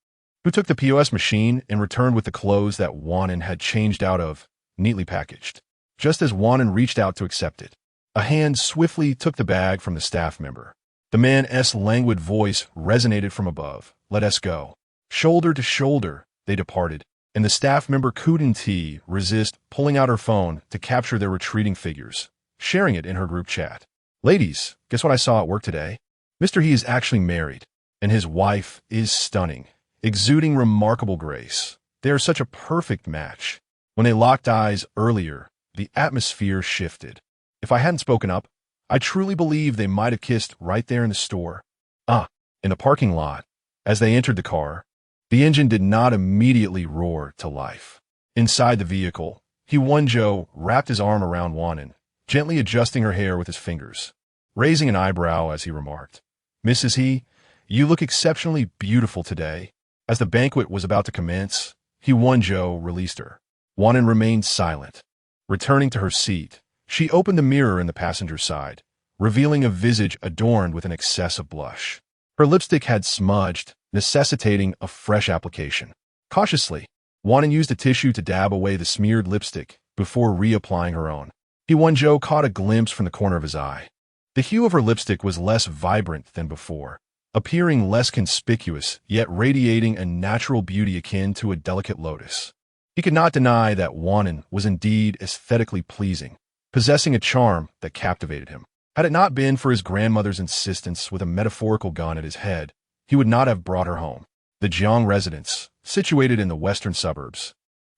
Speaker 1: who took the POS machine and returned with the clothes that Wan'an had changed out of, neatly packaged. Just as Wan'an reached out to accept it, a hand swiftly took the bag from the staff member. The man's languid voice resonated from above. "Let us go." Shoulder to shoulder, they departed, and the staff member couldn't resist pulling out her phone to capture their retreating figures, sharing it in her group chat. "Ladies, guess what I saw at work today? Mr. He is actually married, and his wife is stunning, exuding remarkable grace. They are such a perfect match." When they locked eyes earlier, the atmosphere shifted. If I hadn't spoken up, I truly believe they might have kissed right there in the store. In the parking lot, as they entered the car, the engine did not immediately roar to life. Inside the vehicle, He Wenzhou wrapped his arm around Wan'an, gently adjusting her hair with his fingers, raising an eyebrow as he remarked, "Mrs. He, you look exceptionally beautiful today." As the banquet was about to commence, He Wenzhou released her. Wan'an remained silent. Returning to her seat, she opened the mirror in the passenger side, revealing a visage adorned with an excessive blush. Her lipstick had smudged, necessitating a fresh application. Cautiously, Wan'an used a tissue to dab away the smeared lipstick before reapplying her own. He Wenzhou caught a glimpse from the corner of his eye. The hue of her lipstick was less vibrant than before, appearing less conspicuous, yet radiating a natural beauty akin to a delicate lotus. He could not deny that Wan'an was indeed aesthetically pleasing, possessing a charm that captivated him. Had it not been for his grandmother's insistence with a metaphorical gun at his head, he would not have brought her home. The Jiang residence, situated in the western suburbs,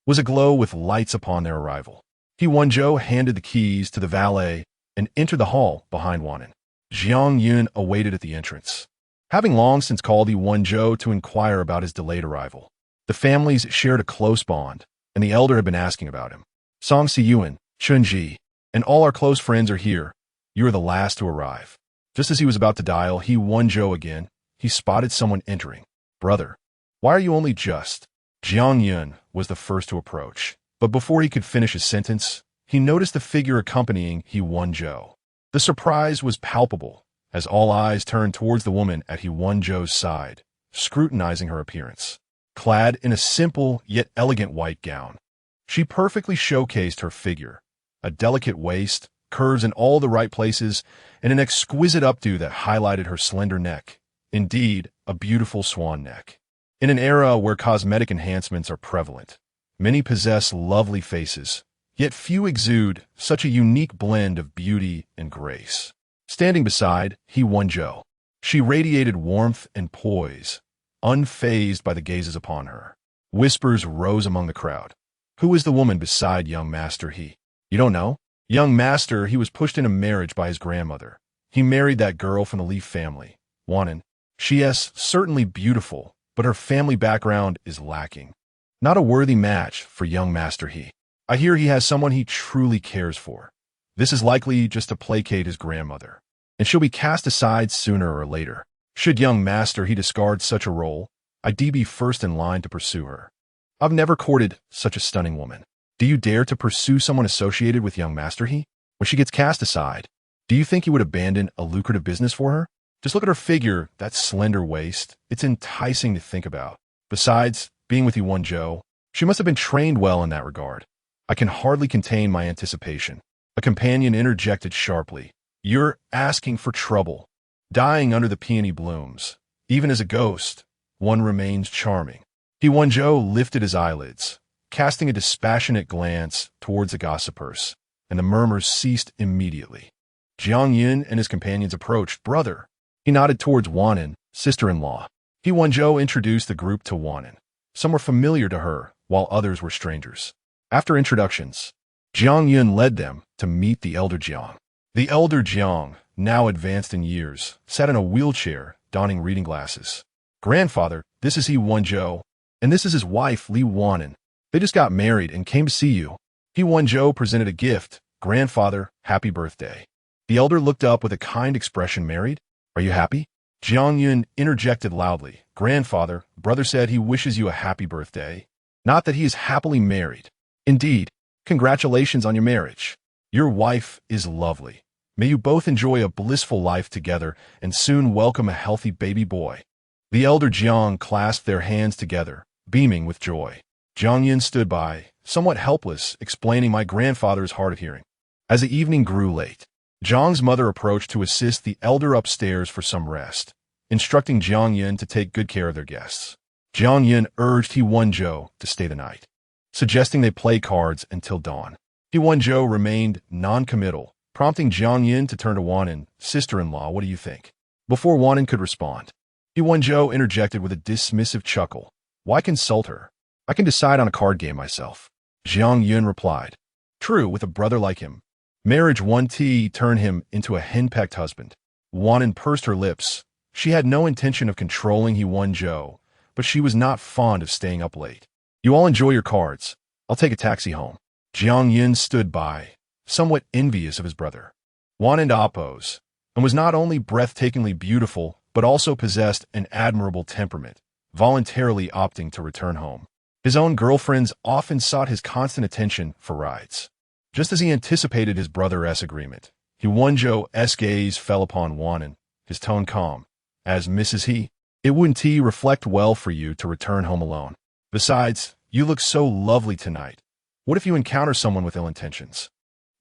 Speaker 1: was aglow with lights upon their arrival. He Wenzhou handed the keys to the valet and entered the hall behind Wan'an. Jiang Yun awaited at the entrance, having long since called He Wenzhou to inquire about his delayed arrival. The families shared a close bond, and the elder had been asking about him. "Song Si Yuan, Chunji, and all our close friends are here. You are the last to arrive." Just as he was about to dial He Wenzhou again, he spotted someone entering. "Brother, why are you only just?" Jiang Yun was the first to approach, but before he could finish his sentence, he noticed the figure accompanying He Wenzhou. The surprise was palpable, as all eyes turned towards the woman at He Wenzhou's side, scrutinizing her appearance. Clad in a simple yet elegant white gown, she perfectly showcased her figure, a delicate waist, curves in all the right places, and an exquisite updo that highlighted her slender neck. Indeed, a beautiful swan neck. In an era where cosmetic enhancements are prevalent, many possess lovely faces, yet few exude such a unique blend of beauty and grace. Standing beside He Wenzhou, she radiated warmth and poise, unfazed by the gazes upon her. Whispers rose among the crowd. Who is the woman beside young Master He? You don't know? Young Master He was pushed into marriage by his grandmother. He married that girl from the Li family, Wan'an. She is certainly beautiful, but her family background is lacking. Not a worthy match for young Master He. I hear he has someone he truly cares for. This is likely just to placate his grandmother, and she'll be cast aside sooner or later. Should young Master He discard such a role, I'd be first in line to pursue her. I've never courted such a stunning woman. Do you dare to pursue someone associated with young Master He? When she gets cast aside, do you think he would abandon a lucrative business for her? Just look at her figure, that slender waist. It's enticing to think about. Besides, being with He Wenzhou, she must have been trained well in that regard. I can hardly contain my anticipation. A companion interjected sharply. You're asking for trouble. Dying under the peony blooms. Even as a ghost, one remains charming. He Wenzhou lifted his eyelids, casting a dispassionate glance towards the gossipers, and the murmurs ceased immediately. Jiang Yun and his companions approached. Brother. He nodded towards Wan'an, sister-in-law. He Wenzhou introduced the group to Wan'an. Some were familiar to her, while others were strangers. After introductions, Jiang Yun led them to meet the elder Jiang. The elder Jiang, now advanced in years, sat in a wheelchair, donning reading glasses. Grandfather, this is He Wenzhou, and this is his wife, Li Wan'an. They just got married and came to see you. He Wenzhou presented a gift. Grandfather, happy birthday. The elder looked up with a kind expression. Married? Are you happy? Jiang Yun interjected loudly. Grandfather, brother said he wishes you a happy birthday. Not that he is happily married. Indeed, congratulations on your marriage. Your wife is lovely. May you both enjoy a blissful life together and soon welcome a healthy baby boy. The elder Jiang clasped their hands together, beaming with joy. Jiang Yun stood by, somewhat helpless, explaining my grandfather is hard of hearing. As the evening grew late, Jiang's mother approached to assist the elder upstairs for some rest, instructing Jiang Yun to take good care of their guests. Jiang Yun urged He Wenzhou to stay the night, suggesting they play cards until dawn. He Wenzhou remained non-committal, prompting Jiang Yun to turn to Wan'an, sister-in-law. What do you think? Before Wan'an could respond, He Wenzhou interjected with a dismissive chuckle. Why consult her? I can decide on a card game myself. Jiang Yun replied. True, with a brother like him. Marriage won't turn him into a henpecked husband. Wan'an pursed her lips. She had no intention of controlling He Wenzhou, but she was not fond of staying up late. You all enjoy your cards. I'll take a taxi home. Jiang Yun stood by, somewhat envious of his brother. Wan'an opposed, and was not only breathtakingly beautiful, but also possessed an admirable temperament, voluntarily opting to return home. His own girlfriends often sought his constant attention for rides. Just as he anticipated his brother's agreement, He Wenzhou's gaze fell upon Wan'an, his tone calm. As Mrs. He, it wouldn't reflect well for you to return home alone. Besides, you look so lovely tonight. What if you encounter someone with ill intentions?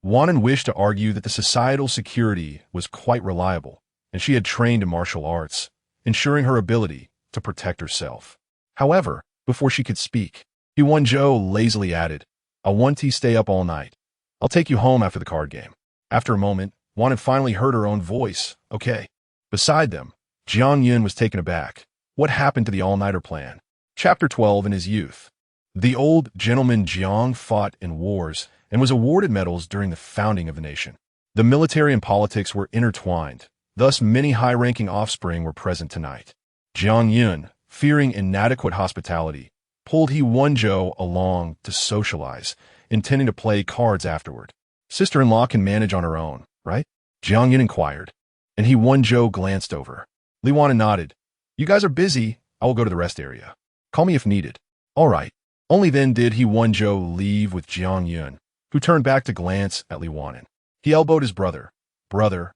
Speaker 1: Wan'an wished to argue that the societal security was quite reliable, and she had trained in martial arts, ensuring her ability to protect herself. However, before she could speak, He Wenzhou lazily added, I want to stay up all night. I'll take you home after the card game. After a moment, Wan'an finally heard her own voice. Okay. Beside them, Jiang Yun was taken aback. What happened to the all-nighter plan? Chapter 12. In his youth, the old gentleman Jiang fought in wars and was awarded medals during the founding of the nation. The military and politics were intertwined, thus many high-ranking offspring were present tonight. Jiang Yun, fearing inadequate hospitality, pulled He Wenzhou along to socialize, intending to play cards afterward. Sister-in-law can manage on her own, right? Jiang Yun inquired, and He Wenzhou glanced over. Li Wan'an nodded. You guys are busy. I will go to the rest area. Call me if needed. All right. Only then did He Wenzhou leave with Jiang Yun, who turned back to glance at Li Wan'an. He elbowed his brother. Brother,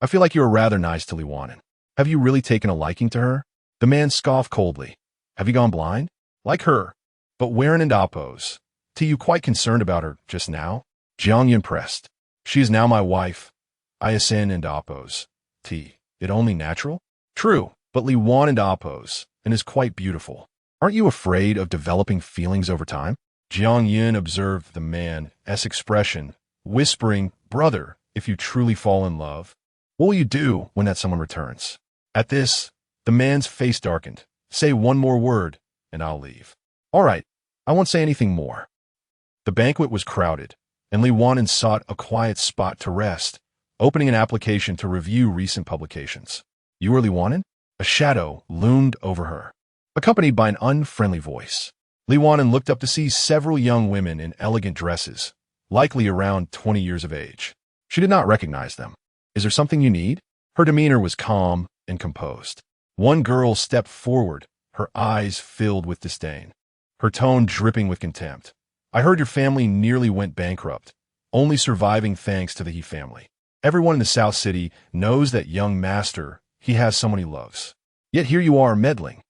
Speaker 1: I feel like you were rather nice to Li Wan'an. Have you really taken a liking to her? The man scoffed coldly. Have you gone blind? Like her. But wherein and oppose. To you quite concerned about her just now? Jiang Yun pressed. She is now my wife. I ascend and oppose. It only natural? True, but Li Wan'an oppose, and is quite beautiful. Aren't you afraid of developing feelings over time? Jiang Yun observed the man's expression, whispering, Brother, if you truly fall in love, what will you do when that someone returns? At this, the man's face darkened. Say one more word, and I'll leave. All right, I won't say anything more. The banquet was crowded, and Li Wan'an sought a quiet spot to rest, opening an application to review recent publications. You are Li Wan'an? A shadow loomed over her, accompanied by an unfriendly voice. Li Wan'an looked up to see several young women in elegant dresses, likely around 20 years of age. She did not recognize them. Is there something you need? Her demeanor was calm and composed. One girl stepped forward, her eyes filled with disdain, her tone dripping with contempt. I heard your family nearly went bankrupt, only surviving thanks to the He family. Everyone in the South City knows that young master, he has someone he loves. Yet here you are meddling,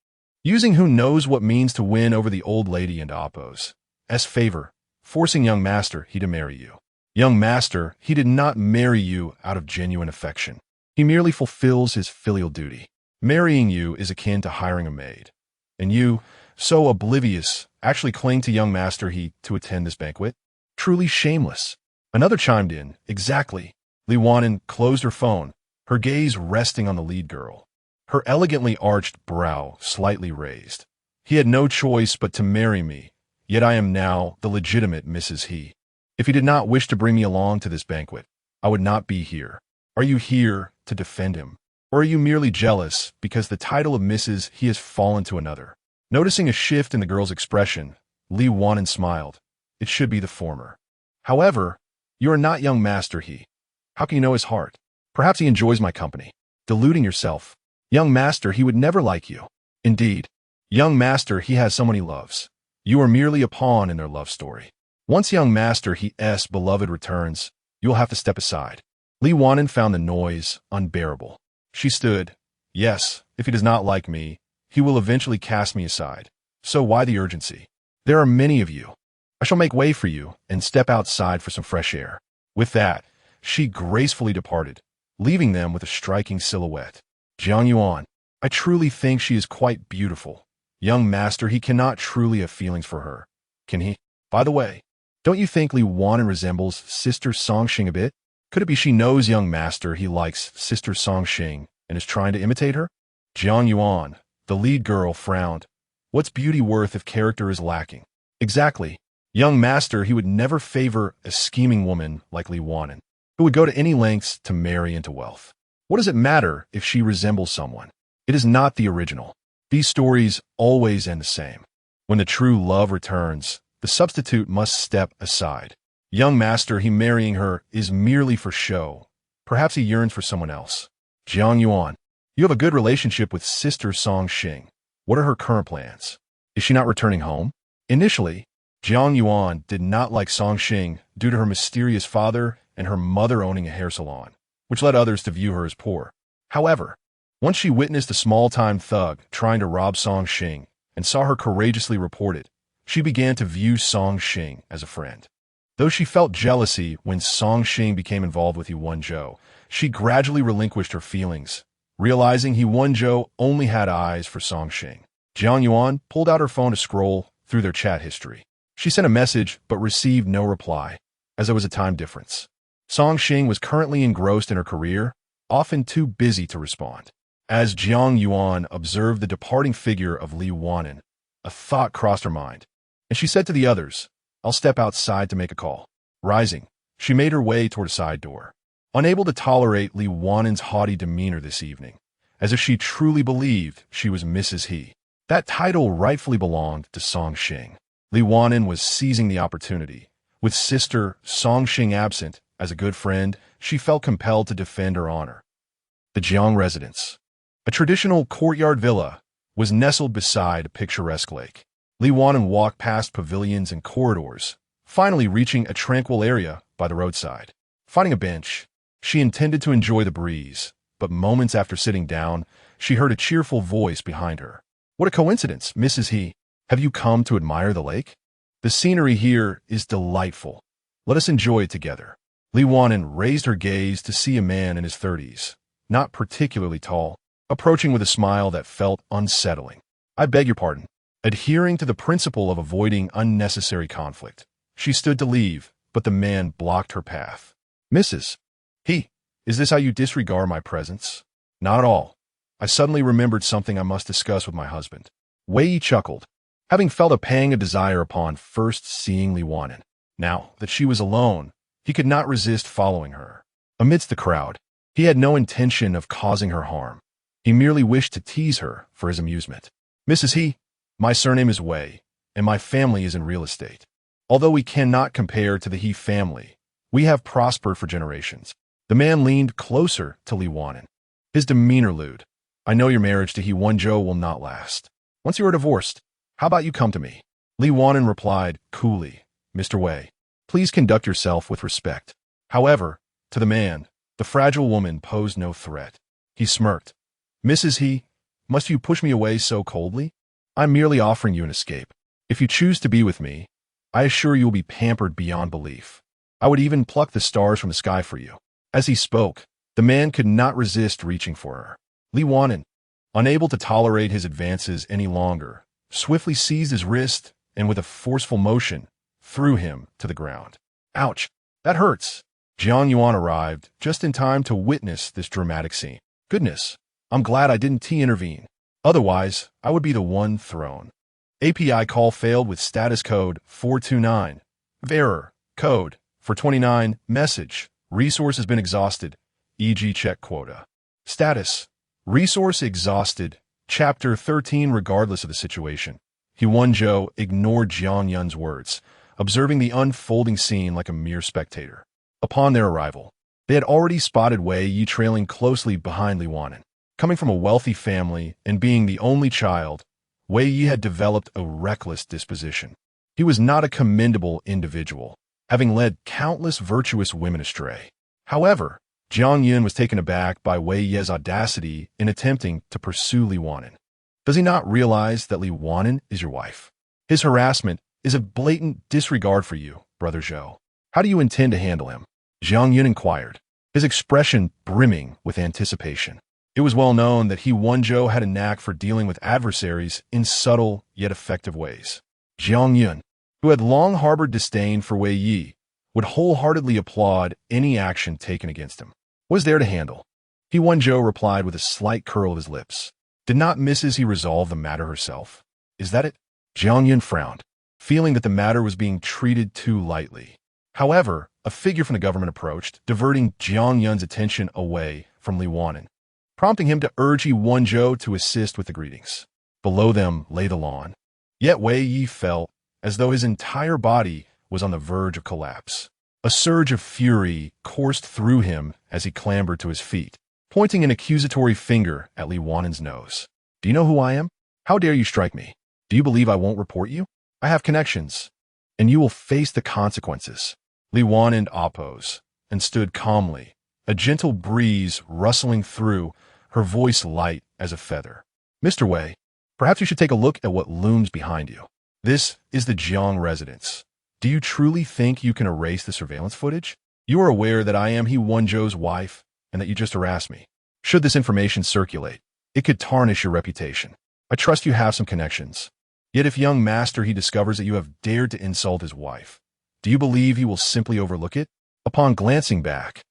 Speaker 1: using who knows what means to win over the old lady and Oppos. As favor, forcing young master he to marry you. Young master, he did not marry you out of genuine affection. He merely fulfills his filial duty. Marrying you is akin to hiring a maid. And you, so oblivious, actually cling to young master he to attend this banquet? Truly shameless. Another chimed in, exactly. Li Wan'an closed her phone, her gaze resting on the lead girl, her elegantly arched brow slightly raised. He had no choice but to marry me, yet I am now the legitimate Mrs. He. If he did not wish to bring me along to this banquet, I would not be here. Are you here to defend him? Or are you merely jealous because the title of Mrs. He has fallen to another? Noticing a shift in the girl's expression, Li Wan'an smiled. It should be the former. However, you are not young master He. How can you know his heart? Perhaps he enjoys my company. Deluding yourself. Young master, he would never like you. Indeed, young master, he has someone he loves. You are merely a pawn in their love story. Once young master he's beloved returns, you will have to step aside. Li Wan'an found the noise unbearable. She stood. Yes, if he does not like me, he will eventually cast me aside. So why the urgency? There are many of you. I shall make way for you and step outside for some fresh air. With that, she gracefully departed, leaving them with a striking silhouette. Jiang Yuan, I truly think she is quite beautiful. Young master, he cannot truly have feelings for her. Can he? By the way, don't you think Li Wan'an resembles Sister Songxing a bit? Could it be she knows young master he likes Sister Songxing and is trying to imitate her? Jiang Yuan, the lead girl, frowned. What's beauty worth if character is lacking? Exactly. Young master, he would never favor a scheming woman like Li Wan'an, who would go to any lengths to marry into wealth. What does it matter if she resembles someone? It is not the original. These stories always end the same. When the true love returns, the substitute must step aside. Young master, he marrying her is merely for show. Perhaps he yearns for someone else. Jiang Yuan, you have a good relationship with Sister Songxing. What are her current plans? Is she not returning home? Initially, Jiang Yuan did not like Songxing due to her mysterious father and her mother owning a hair salon, which led others to view her as poor. However, once she witnessed a small-time thug trying to rob Songxing and saw her courageously report it, she began to view Songxing as a friend. Though she felt jealousy when Songxing became involved with He Wenzhou, she gradually relinquished her feelings, realizing He Wenzhou only had eyes for Songxing. Jiang Yuan pulled out her phone to scroll through their chat history. She sent a message but received no reply, as there was a time difference. Songxing was currently engrossed in her career, often too busy to respond. As Jiang Yuan observed the departing figure of Li Wan'an, a thought crossed her mind, and she said to the others, I'll step outside to make a call. Rising, she made her way toward a side door, unable to tolerate Li Wan'an's haughty demeanor this evening, as if she truly believed she was Mrs. He. That title rightfully belonged to Songxing. Li Wan'an was seizing the opportunity. With Sister Songxing absent, as a good friend, she felt compelled to defend her honor. The Jiang residence, a traditional courtyard villa, was nestled beside a picturesque lake. Li Wan'an walked past pavilions and corridors, finally reaching a tranquil area by the roadside. Finding a bench, she intended to enjoy the breeze, but moments after sitting down, she heard a cheerful voice behind her. What a coincidence, Mrs. He. Have you come to admire the lake? The scenery here is delightful. Let us enjoy it together. Li Wan'an raised her gaze to see a man in his 30s, not particularly tall, approaching with a smile that felt unsettling. I beg your pardon. Adhering to the principle of avoiding unnecessary conflict, she stood to leave, but the man blocked her path. Mrs. He, is this how you disregard my presence? Not at all. I suddenly remembered something I must discuss with my husband. Wei chuckled. having felt a pang of desire upon first seeing Li Wan'an. Now that she was alone, he could not resist following her. Amidst the crowd, he had no intention of causing her harm. He merely wished to tease her for his amusement. "Mrs. He, my surname is Wei, and my family is in real estate. Although we cannot compare to the He family, we have prospered for generations." The man leaned closer to Li Wan'an. His demeanor lewd. "I know your marriage to He Wenzhou will not last. Once you are divorced, how about you come to me?" Li Wan'an replied coolly, "Mr. Wei, please conduct yourself with respect." However, to the man, the fragile woman posed no threat. He smirked. "Mrs. He, must you push me away so coldly? I'm merely offering you an escape. If you choose to be with me, I assure you will be pampered beyond belief. I would even pluck the stars from the sky for you." As he spoke, the man could not resist reaching for her. Li Wan'an, unable to tolerate his advances any longer, swiftly seized his wrist and with a forceful motion, threw him to the ground. "Ouch, that hurts." Jiang Yuan arrived just in time to witness this dramatic scene. "Goodness, I'm glad I didn't intervene. Otherwise, I would be the one thrown." API call failed with status code 429. Error. Code 429. Message. Resource has been exhausted, e.g. check quota. Status. Resource exhausted. Chapter 13. Regardless of the situation, He Wenzhou ignored Jiang Yun's words, observing the unfolding scene like a mere spectator. Upon their arrival, they had already spotted Wei Yi trailing closely behind Li Wan'an. Coming from a wealthy family and being the only child, Wei Yi had developed a reckless disposition. He was not a commendable individual, having led countless virtuous women astray. However, Jiang Yun was taken aback by Wei Yi's audacity in attempting to pursue Li Wan'an. Does he not realize that Li Wan'an is your wife? His harassment is a blatant disregard for you, Brother Zhou. How do you intend to handle him? Jiang Yun inquired, his expression brimming with anticipation. It was well known that He Wenzhou had a knack for dealing with adversaries in subtle yet effective ways. Jiang Yun, who had long harbored disdain for Wei Yi, would wholeheartedly applaud any action taken against him. What is there to handle? He Wenzhou replied with a slight curl of his lips. Did not Mrs. He resolve the matter herself? Is that it? Jiang Yun frowned, feeling that the matter was being treated too lightly. However, a figure from the government approached, diverting Jiang Yun's attention away from Li Wan'an, prompting him to urge He Wenzhou to assist with the greetings. Below them lay the lawn. Yet Wei Yi felt as though his entire body was on the verge of collapse. A surge of fury coursed through him as he clambered to his feet, pointing an accusatory finger at Li Wan'an's nose. "Do you know who I am? How dare you strike me? Do you believe I won't report you? I have connections, and you will face the consequences." Li Wan'an opposed and stood calmly, a gentle breeze rustling through, her voice light as a feather. "Mr. Wei, perhaps you should take a look at what looms behind you. This is the Jiang residence. Do you truly think you can erase the surveillance footage? You are aware that I am He Wenzhou's wife and that you just harassed me. Should this information circulate, it could tarnish your reputation. I trust you have some connections. Yet if young master He discovers that you have dared to insult his wife, do you believe he will simply overlook it?" Upon glancing back,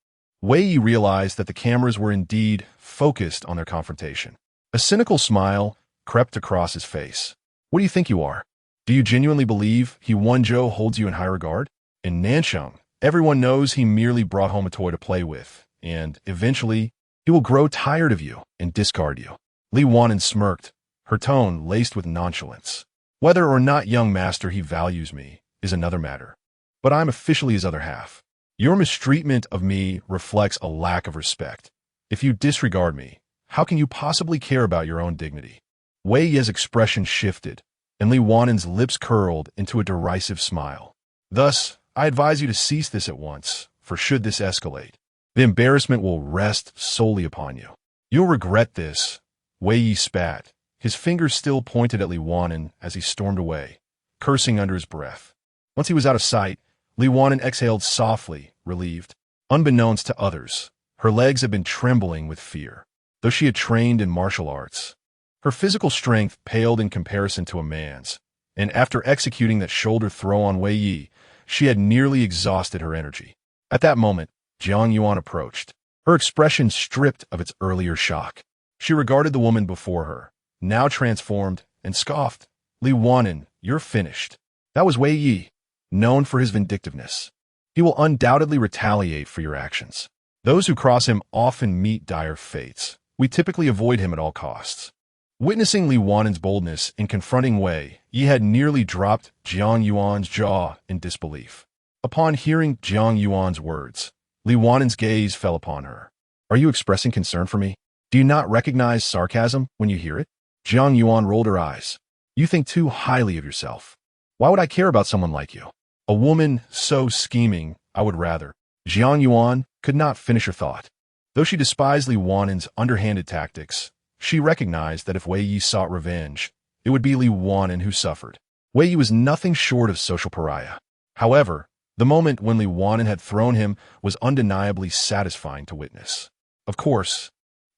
Speaker 1: Wei Yi realized that the cameras were indeed focused on their confrontation. A cynical smile crept across his face. "What do you think you are? Do you genuinely believe He Wenzhou holds you in high regard? In Nansheng, everyone knows he merely brought home a toy to play with, and eventually, he will grow tired of you and discard you." Li Wan'an smirked, her tone laced with nonchalance. "Whether or not young master He values me is another matter, but I'm officially his other half. Your mistreatment of me reflects a lack of respect. If you disregard me, how can you possibly care about your own dignity?" Wei Yi's expression shifted, and Li Wan'an's lips curled into a derisive smile. "Thus, I advise you to cease this at once, for should this escalate, the embarrassment will rest solely upon you. You'll regret this." Wei Yi spat, his fingers still pointed at Li Wan'an as he stormed away, cursing under his breath. Once he was out of sight, Li Wan'an exhaled softly, relieved. Unbeknownst to others, her legs had been trembling with fear. Though she had trained in martial arts, her physical strength paled in comparison to a man's, and after executing that shoulder throw on Wei Yi, she had nearly exhausted her energy. At that moment, Jiang Yuan approached, her expression stripped of its earlier shock. She regarded the woman before her, now transformed, and scoffed. Li Wan'an, you're finished. That was Wei Yi, known for his vindictiveness. He will undoubtedly retaliate for your actions. Those who cross him often meet dire fates. We typically avoid him at all costs. Witnessing Li Wan'an's boldness in confronting Wei, Yi had nearly dropped Jiang Yuan's jaw in disbelief. Upon hearing Jiang Yuan's words, Li Wan'an's gaze fell upon her. Are you expressing concern for me? Do you not recognize sarcasm when you hear it? Jiang Yuan rolled her eyes. You think too highly of yourself. Why would I care about someone like you? A woman so scheming, I would rather. Jiang Yuan could not finish her thought. Though she despised Li Wan'an's underhanded tactics, she recognized that if Wei Yi sought revenge, it would be Li Wan'an who suffered. Wei Yi was nothing short of social pariah. However, the moment when Li Wan'an had thrown him was undeniably satisfying to witness. Of course,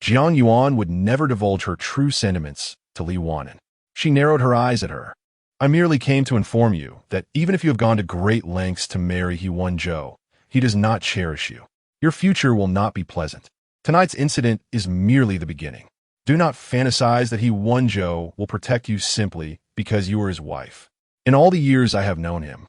Speaker 1: Jiang Yuan would never divulge her true sentiments to Li Wan'an. She narrowed her eyes at her. I merely came to inform you that even if you have gone to great lengths to marry He Wenzhou, he does not cherish you. Your future will not be pleasant. Tonight's incident is merely the beginning. Do not fantasize that He Wenzhou will protect you simply because you are his wife. In all the years I have known him,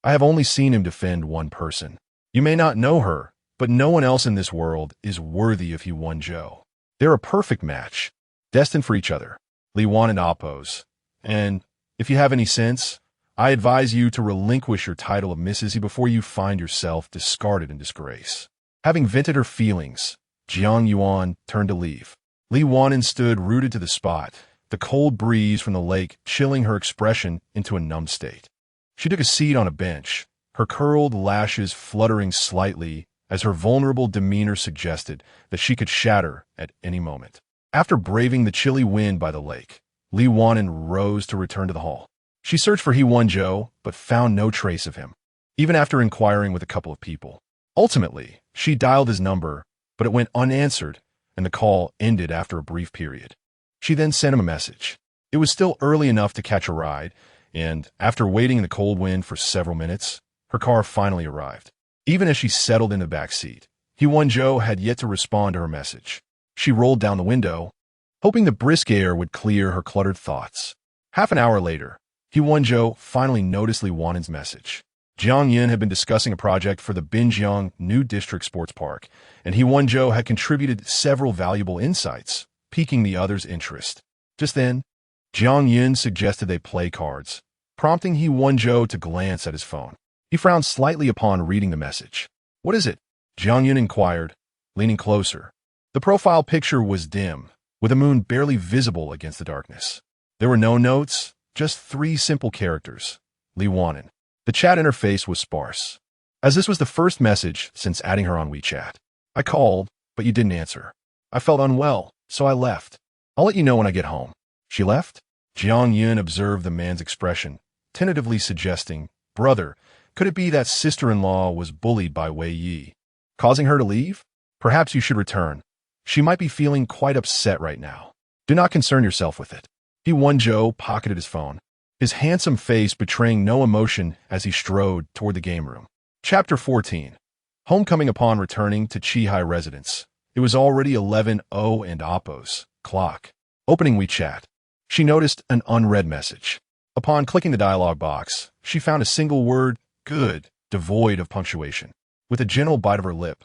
Speaker 1: I have only seen him defend one person. You may not know her, but no one else in this world is worthy of He Wenzhou. They're a perfect match, destined for each other. Li Wan'an oppose. And if you have any sense, I advise you to relinquish your title of Mrs. He before you find yourself discarded in disgrace. Having vented her feelings, Jiang Yuan turned to leave. Li Wan'an stood rooted to the spot, the cold breeze from the lake chilling her expression into a numb state. She took a seat on a bench, her curled lashes fluttering slightly as her vulnerable demeanor suggested that she could shatter at any moment. After braving the chilly wind by the lake, Li Wan'an rose to return to the hall. She searched for He Wenzhou, but found no trace of him, even after inquiring with a couple of people. Ultimately, she dialed his number, but it went unanswered, and the call ended after a brief period. She then sent him a message. It was still early enough to catch a ride, and after waiting in the cold wind for several minutes, her car finally arrived. Even as she settled in the back seat, He Wenzhou had yet to respond to her message. She rolled down the window, hoping the brisk air would clear her cluttered thoughts. Half an hour later, He Wenzhou finally noticed Li Wan'an's message. Jiang Yin had been discussing a project for the Binjiang New District Sports Park, and He Wenzhou had contributed several valuable insights, piquing the other's interest. Just then, Jiang Yin suggested they play cards, prompting He Wenzhou to glance at his phone. He frowned slightly upon reading the message. What is it? Jiang Yin inquired, leaning closer. The profile picture was dim, with the moon barely visible against the darkness. There were no notes, just 3 simple characters. Li Wan'an. The chat interface was sparse, as this was the first message since adding her on WeChat. I called, but you didn't answer. I felt unwell, so I left. I'll let you know when I get home. She left? Jiang Yin observed the man's expression, tentatively suggesting, Brother, could it be that sister-in-law was bullied by Wei Yi, causing her to leave? Perhaps you should return. She might be feeling quite upset right now. Do not concern yourself with it. He Wenzhou pocketed his phone, his handsome face betraying no emotion as he strode toward the game room. Chapter 14. Homecoming upon returning to Qihai residence. It was already 11:00 and Oppo's clock. Opening WeChat, she noticed an unread message. Upon clicking the dialog box, she found a single word, good, devoid of punctuation. With a gentle bite of her lip,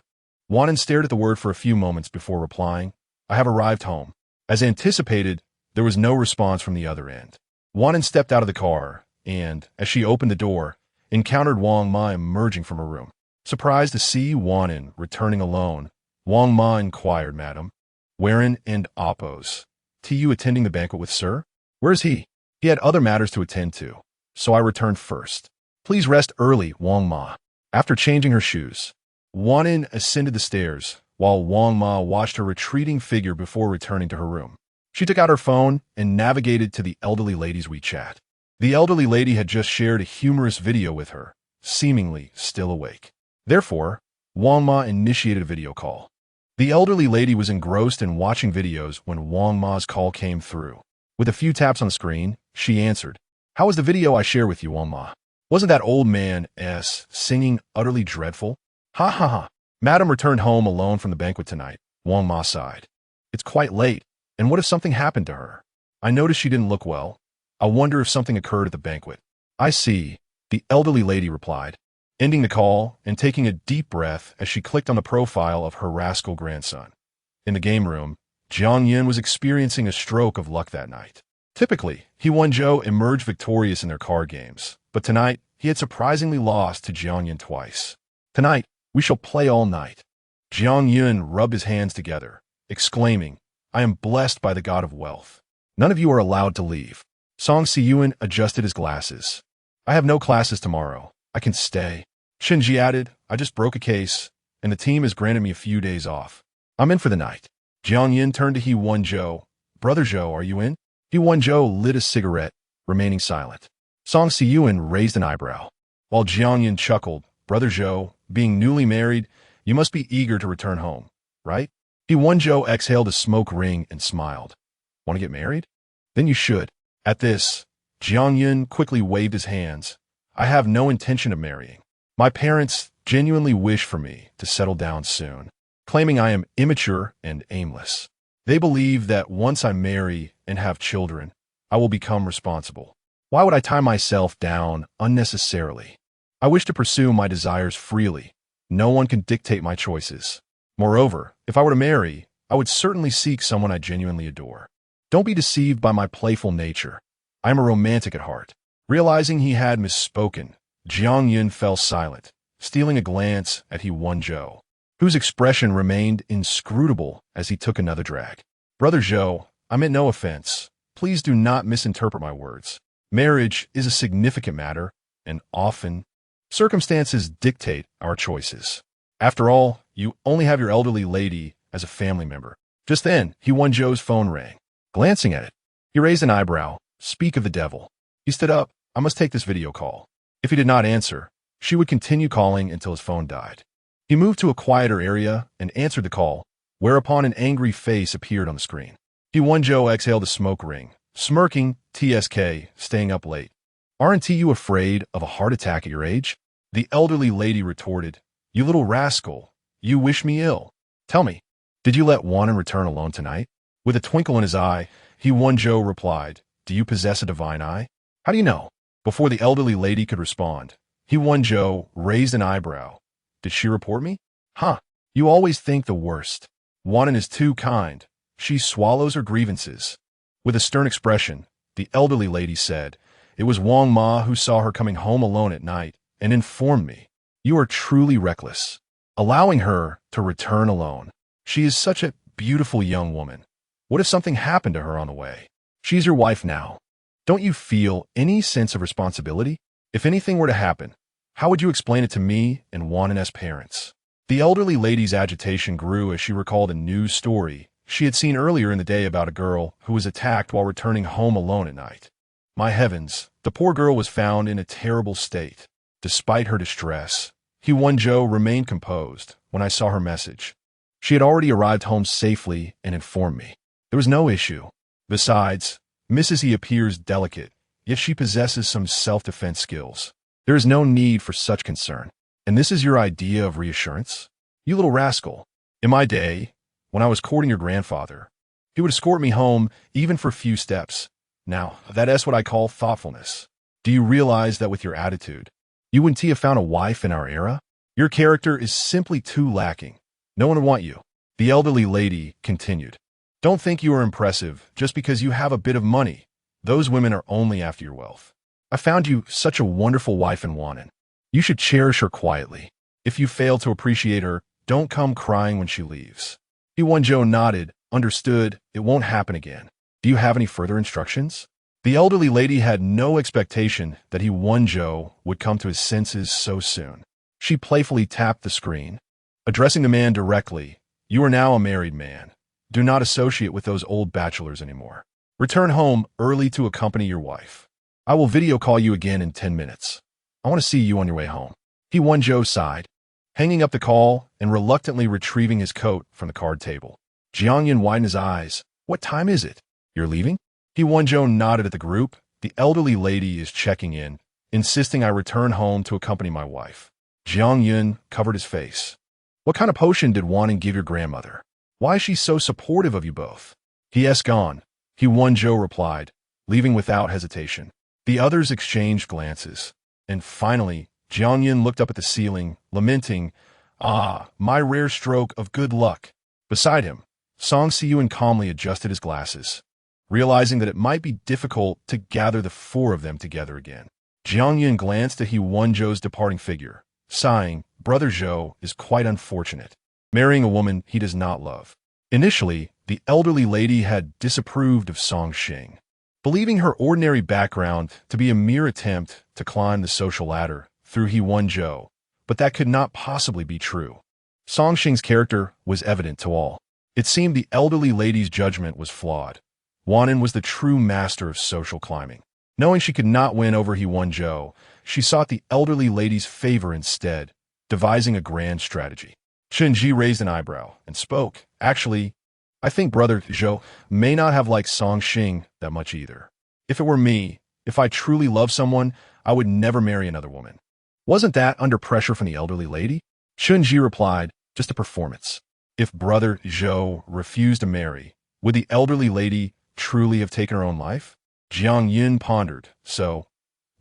Speaker 1: Wan'an stared at the word for a few moments before replying, I have arrived home. As anticipated, there was no response from the other end. Wan'an stepped out of the car and, as she opened the door, encountered Wang Ma emerging from her room. Surprised to see Wan'an returning alone, Wang Ma inquired, Madam, wherein and Oppos? You attending the banquet with Sir? Where is he? He had other matters to attend to, so I returned first. Please rest early, Wang Ma. After changing her shoes, Wan'an ascended the stairs, while Wang Ma watched her retreating figure before returning to her room. She took out her phone and navigated to the elderly lady's WeChat. The elderly lady had just shared a humorous video with her, seemingly still awake. Therefore, Wang Ma initiated a video call. The elderly lady was engrossed in watching videos when Wang Ma's call came through. With a few taps on the screen, she answered, How was the video I shared with you, Wang Ma? Wasn't that old man singing utterly dreadful? Ha ha ha. Madam returned home alone from the banquet tonight, Wang Ma sighed. It's quite late, and what if something happened to her? I noticed she didn't look well. I wonder if something occurred at the banquet. I see, the elderly lady replied, ending the call and taking a deep breath as she clicked on the profile of her rascal grandson. In the game room, Jiang Yin was experiencing a stroke of luck that night. Typically, He Wenzhou emerged victorious in their card games, but tonight he had surprisingly lost to Jiang Yin twice. Tonight, we shall play all night. Jiang Yin rubbed his hands together, exclaiming, I am blessed by the god of wealth. None of you are allowed to leave. Song Siyuan adjusted his glasses. I have no classes tomorrow. I can stay. Shinji added, I just broke a case, and the team has granted me a few days off. I'm in for the night. Jiang Yin turned to He Wenzhou. Brother Zhou, are you in? He Wenzhou lit a cigarette, remaining silent. Song Siyuan raised an eyebrow. While Jiang Yin chuckled, Brother Zhou, being newly married, you must be eager to return home, right? He Wenzhou exhaled a smoke ring and smiled. Want to get married? Then you should. At this, Jiang Yin quickly waved his hands. I have no intention of marrying. My parents genuinely wish for me to settle down soon, claiming I am immature and aimless. They believe that once I marry and have children, I will become responsible. Why would I tie myself down unnecessarily? I wish to pursue my desires freely. No one can dictate my choices. Moreover, if I were to marry, I would certainly seek someone I genuinely adore. Don't be deceived by my playful nature. I am a romantic at heart. Realizing he had misspoken, Jiang Yin fell silent, stealing a glance at He Wenzhou, whose expression remained inscrutable as he took another drag. Brother Zhou, I meant no offense. Please do not misinterpret my words. Marriage is a significant matter, and often, circumstances dictate our choices. After all, you only have your elderly lady as a family member. Just then, He Wenzhou's phone rang. Glancing at it, he raised an eyebrow. Speak of the devil. He stood up. I must take this video call. If he did not answer, she would continue calling until his phone died. He moved to a quieter area and answered the call, whereupon an angry face appeared on the screen. He Wenzhou exhaled a smoke ring, smirking, TSK, staying up late. Aren't you afraid of a heart attack at your age? The elderly lady retorted, You little rascal, you wish me ill. Tell me, did you let Wan'an return alone tonight? With a twinkle in his eye, He Wenzhou replied, Do you possess a divine eye? How do you know? Before the elderly lady could respond, He Wenzhou raised an eyebrow. Did she report me? Huh, you always think the worst. Wan'an is too kind. She swallows her grievances. With a stern expression, the elderly lady said, It was Wang Ma who saw her coming home alone at night and informed me. You are truly reckless, allowing her to return alone. She is such a beautiful young woman. What if something happened to her on the way? She's your wife now. Don't you feel any sense of responsibility? If anything were to happen, how would you explain it to me and Wan'an as parents? The elderly lady's agitation grew as she recalled a news story she had seen earlier in the day about a girl who was attacked while returning home alone at night. My heavens, the poor girl was found in a terrible state. Despite her distress, He Wenzhou remained composed when I saw her message. She had already arrived home safely and informed me. There was no issue. Besides, Mrs. He appears delicate, yet she possesses some self-defense skills. There is no need for such concern. And this is your idea of reassurance? You little rascal. In my day, when I was courting your grandfather, he would escort me home even for a few steps. Now, that's what I call thoughtfulness. Do you realize that with your attitude, you wouldn't have found a wife in our era? Your character is simply too lacking. No one would want you. The elderly lady continued. Don't think you are impressive just because you have a bit of money. Those women are only after your wealth. I found you such a wonderful wife in Wan'an. You should cherish her quietly. If you fail to appreciate her, don't come crying when she leaves. He Wenzhou nodded, understood, it won't happen again. Do you have any further instructions? The elderly lady had no expectation that He Wenzhou would come to his senses so soon. She playfully tapped the screen. Addressing the man directly, You are now a married man. Do not associate with those old bachelors anymore. Return home early to accompany your wife. I will video call you again in 10 minutes. I want to see you on your way home. He Wenzhou sighed, hanging up the call and reluctantly retrieving his coat from the card table. Jiang Yin widened his eyes. What time is it? You're leaving? He Wenzhou nodded at the group. The elderly lady is checking in, insisting I return home to accompany my wife. Jiang Yin covered his face. What kind of potion did Wan'an give your grandmother? Why is she so supportive of you both? He is gone. He Wenzhou replied. leaving without hesitation. The others exchanged glances. And finally, Jiang Yin looked up at the ceiling, lamenting, "Ah, my rare stroke of good luck." Beside him, Song Siyuan calmly adjusted his glasses, realizing that it might be difficult to gather the four of them together again. Jiang Yin glanced at He Wenzhou's departing figure, sighing, "Brother Zhou is quite unfortunate, marrying a woman he does not love." Initially, the elderly lady had disapproved of Song Xing, believing her ordinary background to be a mere attempt to climb the social ladder through He Wenzhou, but that could not possibly be true. Song Xing's character was evident to all. It seemed the elderly lady's judgment was flawed. Wan'an was the true master of social climbing. Knowing she could not win over He Wenzhou, she sought the elderly lady's favor instead, devising a grand strategy. Chen Ji raised an eyebrow and spoke, "Actually, I think Brother Zhou may not have liked Song Xing that much either. If it were me, if I truly loved someone, I would never marry another woman." "Wasn't that under pressure from the elderly lady?" Chen Ji replied, "Just a performance." If Brother Zhou refused to marry, would the elderly lady truly have taken her own life? Jiang Yin pondered. So,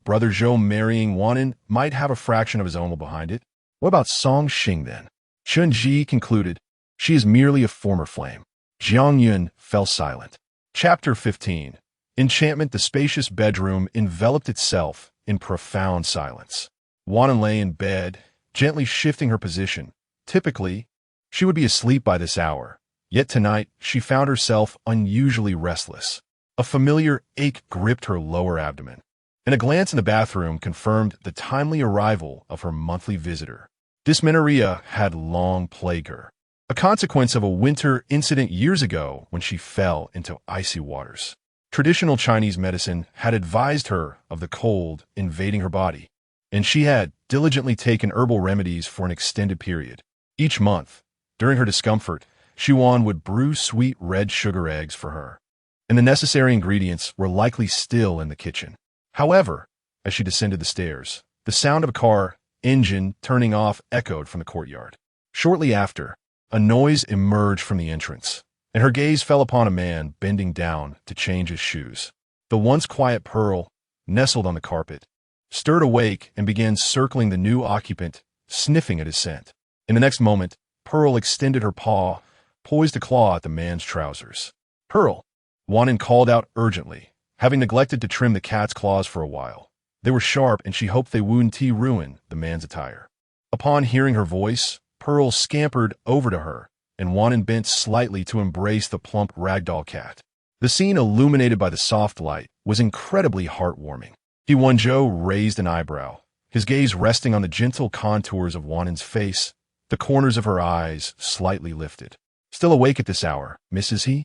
Speaker 1: Brother Zhou marrying Wan'an might have a fraction of his own will behind it. What about Song Xing then? Chen Ji concluded, "She is merely a former flame." Jiang Yin fell silent. Chapter 15. Enchantment. The spacious bedroom enveloped itself in profound silence. Wan'an lay in bed, gently shifting her position. Typically, she would be asleep by this hour, yet tonight she found herself unusually restless. A familiar ache gripped her lower abdomen, and a glance in the bathroom confirmed the timely arrival of her monthly visitor. Dysmenorrhea had long plagued her, a consequence of a winter incident years ago when she fell into icy waters. Traditional Chinese medicine had advised her of the cold invading her body, and she had diligently taken herbal remedies for an extended period. Each month, during her discomfort, He Wenzhou would brew sweet red sugar eggs for her, and the necessary ingredients were likely still in the kitchen. However, as she descended the stairs, the sound of a car engine turning off echoed from the courtyard. Shortly after, a noise emerged from the entrance, and her gaze fell upon a man bending down to change his shoes. The once quiet Pearl, nestled on the carpet, stirred awake and began circling the new occupant, sniffing at his scent. In the next moment, Pearl extended her paw, poised to claw at the man's trousers. "Pearl!" Wan'an called out urgently, having neglected to trim the cat's claws for a while. They were sharp, and she hoped they wouldn't ruin the man's attire. Upon hearing her voice, Pearl scampered over to her, and Wan'an bent slightly to embrace the plump ragdoll cat. The scene, illuminated by the soft light, was incredibly heartwarming. He Wenzhou raised an eyebrow, his gaze resting on the gentle contours of Wan'an's face, the corners of her eyes slightly lifted. "Still awake at this hour, Mrs. He?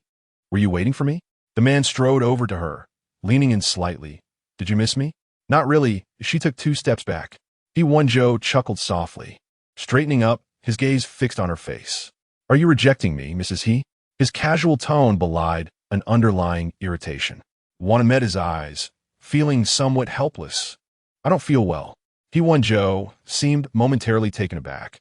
Speaker 1: Were you waiting for me?" The man strode over to her, leaning in slightly. "Did you miss me?" "Not really." She took 2 steps back. He Wenzhou chuckled softly, straightening up, his gaze fixed on her face. "Are you rejecting me, Mrs. He?" His casual tone belied an underlying irritation. Wan'an met his eyes, feeling somewhat helpless. "I don't feel well." He Wenzhou seemed momentarily taken aback.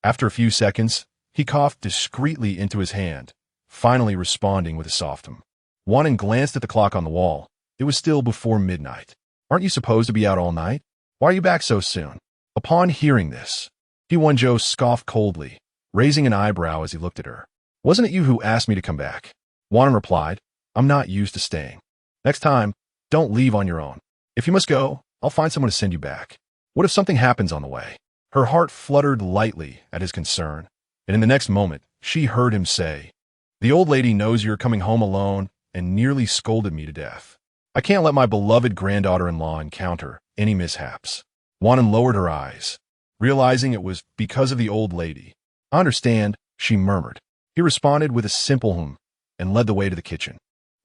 Speaker 1: After a few seconds, he coughed discreetly into his hand, finally responding with a soft hum. Wan'an glanced at the clock on the wall. It was still before midnight. "Aren't you supposed to be out all night? Why are you back so soon?" Upon hearing this, He Wenzhou scoffed coldly, raising an eyebrow as he looked at her. "Wasn't it you who asked me to come back?" Wan'an replied, "I'm not used to staying. Next time, don't leave on your own. If you must go, I'll find someone to send you back. What if something happens on the way?" Her heart fluttered lightly at his concern, and in the next moment, she heard him say, "The old lady knows you're coming home alone and nearly scolded me to death. I can't let my beloved granddaughter-in-law encounter any mishaps." Wan'an lowered her eyes, realizing it was because of the old lady. "I understand," she murmured. He responded with a simple and led the way to the kitchen.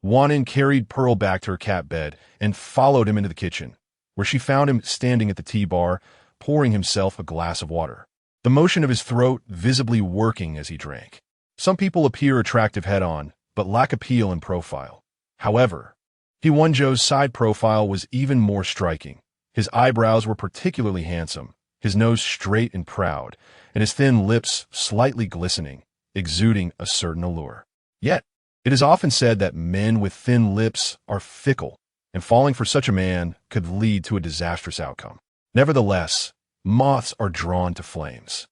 Speaker 1: Wan'an carried Pearl back to her cat bed and followed him into the kitchen, where she found him standing at the tea bar, pouring himself a glass of water, the motion of his throat visibly working as he drank. Some people appear attractive head-on, but lack appeal in profile. However, He Wenzhou's side profile was even more striking. His eyebrows were particularly handsome, his nose straight and proud, and his thin lips slightly glistening, exuding a certain allure. Yet, It is often said that men with thin lips are fickle, and falling for such a man could lead to a disastrous outcome. Nevertheless, moths are drawn to flames.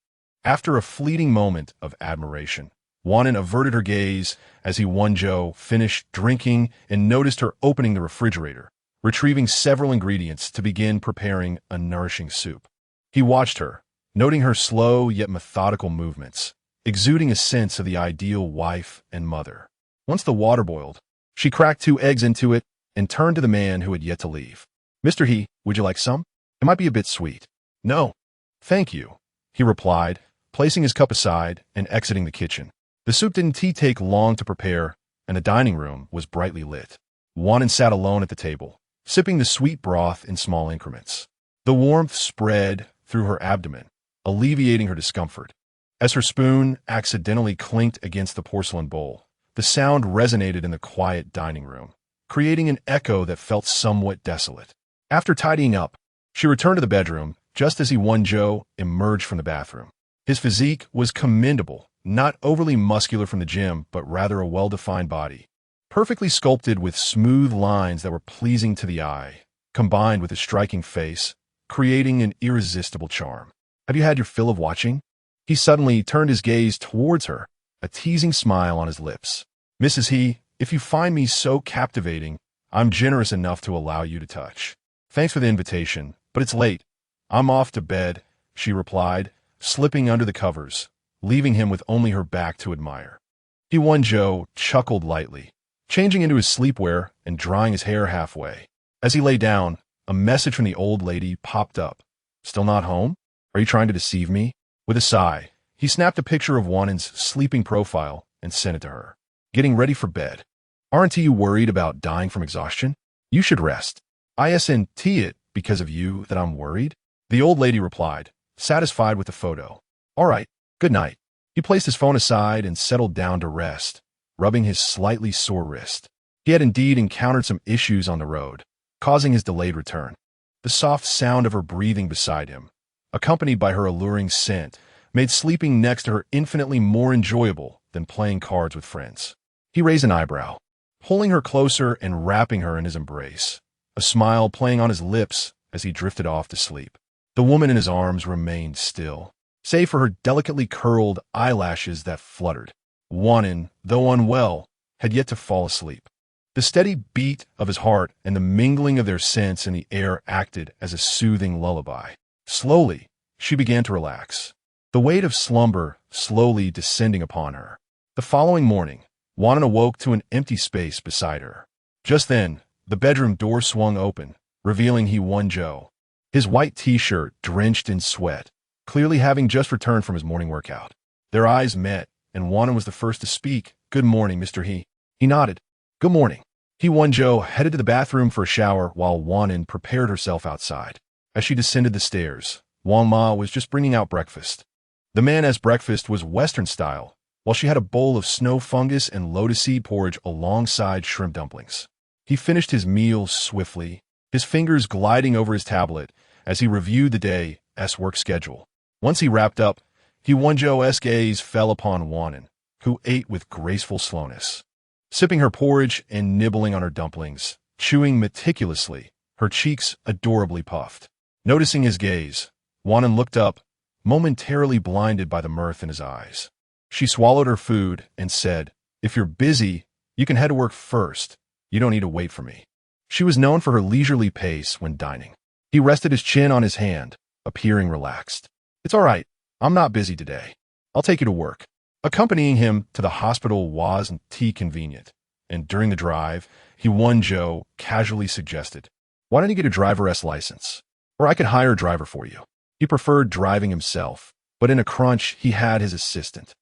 Speaker 1: After a fleeting moment of admiration, Wan'an averted her gaze as He Wenzhou finished drinking and noticed her opening the refrigerator, retrieving several ingredients to begin preparing a nourishing soup. He watched her, noting her slow yet methodical movements, exuding a sense of the ideal wife and mother. Once the water boiled, she cracked 2 eggs into it and turned to the man who had yet to leave. "Mr. He, would you like some? It might be a bit sweet." "No, thank you," he replied, placing his cup aside and exiting the kitchen. The soup didn't take long to prepare, and the dining room was brightly lit. Wan'an sat alone at the table, sipping the sweet broth in small increments. The warmth spread through her abdomen, alleviating her discomfort. As her spoon accidentally clinked against the porcelain bowl, the sound resonated in the quiet dining room, creating an echo that felt somewhat desolate. After tidying up, she returned to the bedroom just as He Wenzhou emerged from the bathroom. His physique was commendable, not overly muscular from the gym, but rather a well-defined body, perfectly sculpted with smooth lines that were pleasing to the eye, combined with a striking face, creating an irresistible charm. "Have you had your fill of watching?" He suddenly turned his gaze towards her, a teasing smile on his lips. "Mrs. He, if you find me so captivating, I'm generous enough to allow you to touch." "Thanks for the invitation, but it's late. I'm off to bed," she replied, slipping under the covers, leaving him with only her back to admire. He Wenzhou chuckled lightly, changing into his sleepwear and drying his hair halfway. As he lay down, a message from the old lady popped up. "Still not home? Are you trying to deceive me?" With a sigh, he snapped a picture of Wan'an's sleeping profile and sent it to her. "Getting ready for bed. Aren't you worried about dying from exhaustion? You should rest. Isn't it because of you that I'm worried?" The old lady replied, satisfied with the photo. "All right, good night." He placed his phone aside and settled down to rest, rubbing his slightly sore wrist. He had indeed encountered some issues on the road, causing his delayed return. The soft sound of her breathing beside him, accompanied by her alluring scent, made sleeping next to her infinitely more enjoyable than playing cards with friends. He raised an eyebrow, pulling her closer and wrapping her in his embrace, a smile playing on his lips as he drifted off to sleep. The woman in his arms remained still, save for her delicately curled eyelashes that fluttered. Wan'an, though unwell, had yet to fall asleep. The steady beat of his heart and the mingling of their scents in the air acted as a soothing lullaby. Slowly, she began to relax, the weight of slumber slowly descending upon her. The following morning, Wan'an awoke to an empty space beside her. Just then, the bedroom door swung open, revealing He Wenzhou, his white t-shirt drenched in sweat, clearly having just returned from his morning workout. Their eyes met, and Wan'an was the first to speak. "Good morning, Mr. He." He nodded. "Good morning." He Wenzhou headed to the bathroom for a shower while Wan'an prepared herself outside. As she descended the stairs, Wang Ma was just bringing out breakfast. The man's breakfast was Western style, while she had a bowl of snow fungus and lotus seed porridge alongside shrimp dumplings. He finished his meal swiftly, his fingers gliding over his tablet as he reviewed the day's work schedule. Once he wrapped up, He Wenzhou's gaze fell upon Wan'an, who ate with graceful slowness, sipping her porridge and nibbling on her dumplings, chewing meticulously, her cheeks adorably puffed. Noticing his gaze, Wan'an looked up, momentarily blinded by the mirth in his eyes. She swallowed her food and said, "If you're busy, you can head to work first. You don't need to wait for me." She was known for her leisurely pace when dining. He rested his chin on his hand, appearing relaxed. "It's all right. I'm not busy today. I'll take you to work." Accompanying him to the hospital wasn't convenient, and during the drive, He Wenzhou casually suggested, "Why don't you get a driver's license? Or I could hire a driver for you." He preferred driving himself, but in a crunch, he had his assistant.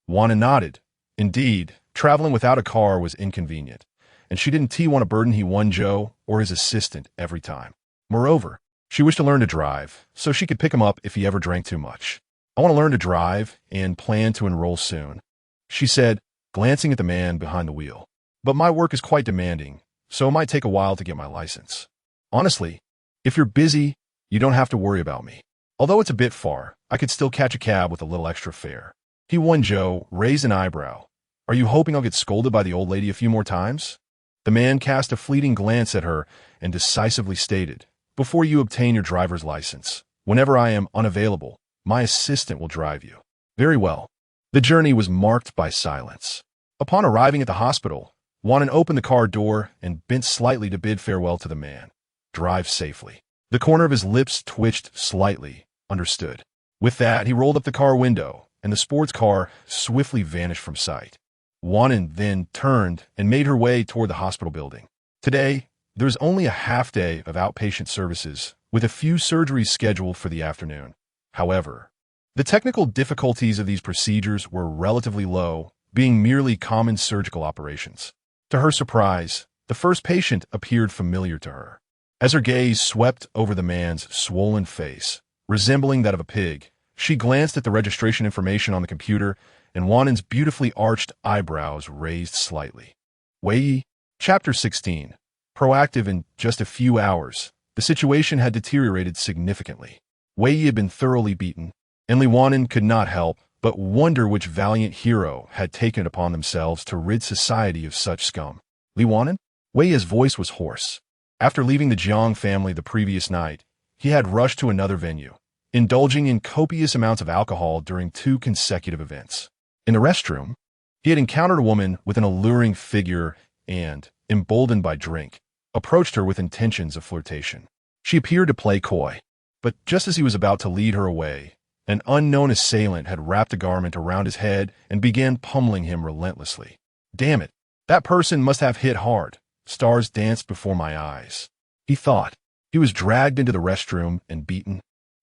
Speaker 1: Wan'an nodded. Indeed, traveling without a car was inconvenient, and she didn't want to burden He Wenzhou or his assistant every time. Moreover, she wished to learn to drive, so she could pick him up if he ever drank too much. "I want to learn to drive and plan to enroll soon," she said, glancing at the man behind the wheel. "But my work is quite demanding, so it might take a while to get my license. Honestly, if you're busy, you don't have to worry about me. Although it's a bit far, I could still catch a cab with a little extra fare." He Wenzhou raised an eyebrow, Are you hoping I'll get scolded by the old lady a few more times? The man cast a fleeting glance at her and decisively stated, "Before you obtain your driver's license, whenever I am unavailable, my assistant will drive you." Very well. The journey was marked by silence. Upon arriving at the hospital, Wan'an opened the car door and bent slightly to bid farewell to the man. "Drive safely." The corner of his lips twitched slightly. Understood. With that, he rolled up the car window, and the sports car swiftly vanished from sight. Wan'an then turned and made her way toward the hospital building. Today, there was only a half day of outpatient services, with a few surgeries scheduled for the afternoon. However, the technical difficulties of these procedures were relatively low, being merely common surgical operations. To her surprise, the first patient appeared familiar to her. As her gaze swept over the man's swollen face, resembling that of a pig, she glanced at the registration information on the computer, and Wan'an's beautifully arched eyebrows raised slightly. Wei, Chapter 16. Proactive. In just a few hours, the situation had deteriorated significantly. Wei had been thoroughly beaten, and Li Wan'an could not help but wonder which valiant hero had taken it upon themselves to rid society of such scum. Li Wan'an? Wei's voice was hoarse. After leaving the Jiang family the previous night, he had rushed to another venue, indulging in copious amounts of alcohol during 2 consecutive events. In the restroom, he had encountered a woman with an alluring figure and, emboldened by drink, approached her with intentions of flirtation. She appeared to play coy, but just as he was about to lead her away, an unknown assailant had wrapped a garment around his head and began pummeling him relentlessly. Damn it, that person must have hit hard. Stars danced before my eyes, he thought. He was dragged into the restroom and beaten,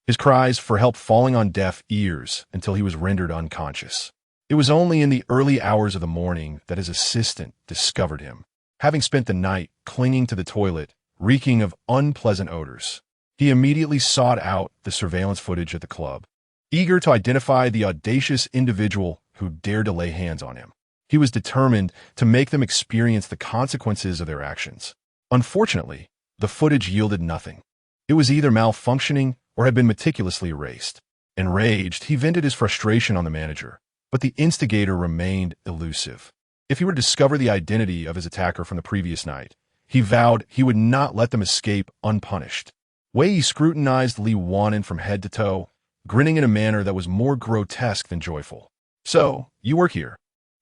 Speaker 1: his cries for help falling on deaf ears until he was rendered unconscious. It was only in the early hours of the morning that his assistant discovered him, having spent the night clinging to the toilet, reeking of unpleasant odors. He immediately sought out the surveillance footage at the club, eager to identify the audacious individual who dared to lay hands on him. He was determined to make them experience the consequences of their actions. Unfortunately, the footage yielded nothing. It was either malfunctioning or had been meticulously erased. Enraged, he vented his frustration on the manager, but the instigator remained elusive. If he were to discover the identity of his attacker from the previous night, he vowed he would not let them escape unpunished. Wei scrutinized Li Wan'an from head to toe, grinning in a manner that was more grotesque than joyful. "So, you work here?"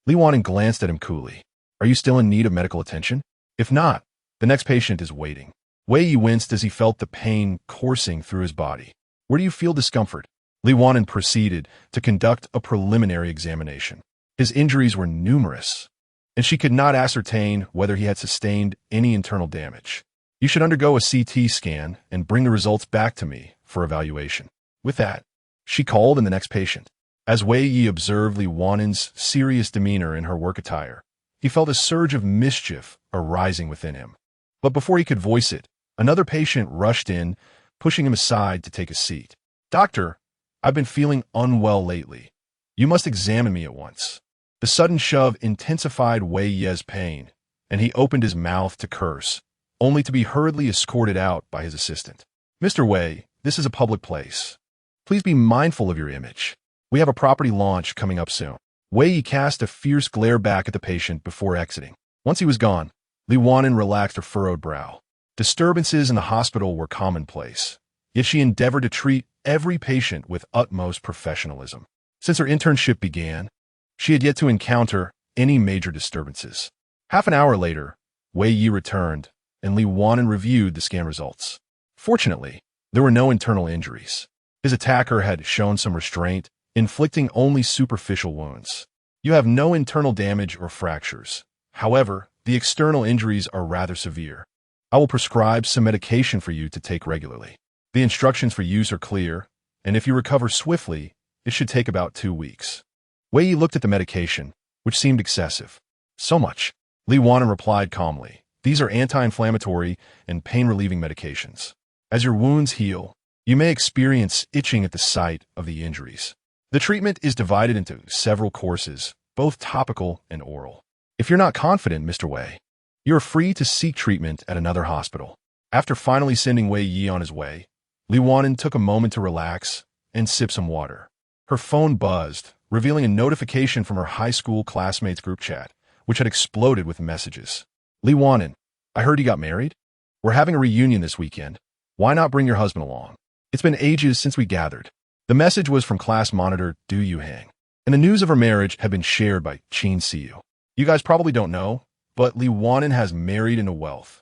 Speaker 1: Li Wan'an glanced at him coolly. "Are you still in need of medical attention? If not, the next patient is waiting." Wei winced as he felt the pain coursing through his body. "Where do you feel discomfort?" Li Wan'an proceeded to conduct a preliminary examination. His injuries were numerous, and she could not ascertain whether he had sustained any internal damage. "You should undergo a CT scan and bring the results back to me for evaluation." With that, she called in the next patient. As Wei observed Li Wan'an's serious demeanor in her work attire, he felt a surge of mischief arising within him. But before he could voice it, another patient rushed in, pushing him aside to take a seat. "Doctor, I've been feeling unwell lately. You must examine me at once." The sudden shove intensified Wei Ye's pain, and he opened his mouth to curse, only to be hurriedly escorted out by his assistant. "Mr. Wei, this is a public place. Please be mindful of your image. We have a property launch coming up soon." Wei cast a fierce glare back at the patient before exiting. Once he was gone, Li Wan'an relaxed her furrowed brow. Disturbances in the hospital were commonplace, yet she endeavored to treat every patient with utmost professionalism. Since her internship began, she had yet to encounter any major disturbances. Half an hour later, Wei returned, and Li Wan'an reviewed the scan results. Fortunately, there were no internal injuries. His attacker had shown some restraint, inflicting only superficial wounds. "You have no internal damage or fractures. However, the external injuries are rather severe. I will prescribe some medication for you to take regularly. The instructions for use are clear, and if you recover swiftly, it should take about 2 weeks." Wei looked at the medication, which seemed excessive. "So much?" Li Wan'an replied calmly. "These are anti-inflammatory and pain-relieving medications. As your wounds heal, you may experience itching at the site of the injuries. The treatment is divided into several courses, both topical and oral. If you're not confident, Mr. Wei, you are free to seek treatment at another hospital." After finally sending Wei on his way, Li Wan'an took a moment to relax and sip some water. Her phone buzzed, revealing a notification from her high school classmates group chat, which had exploded with messages. Li Wan'an, I heard you got married? We're having a reunion this weekend. Why not bring your husband along? It's been ages since we gathered. The message was from class monitor Du Yuhang, and the news of her marriage had been shared by Qin Siyu. You guys probably don't know, but Li Wan'an has married into wealth.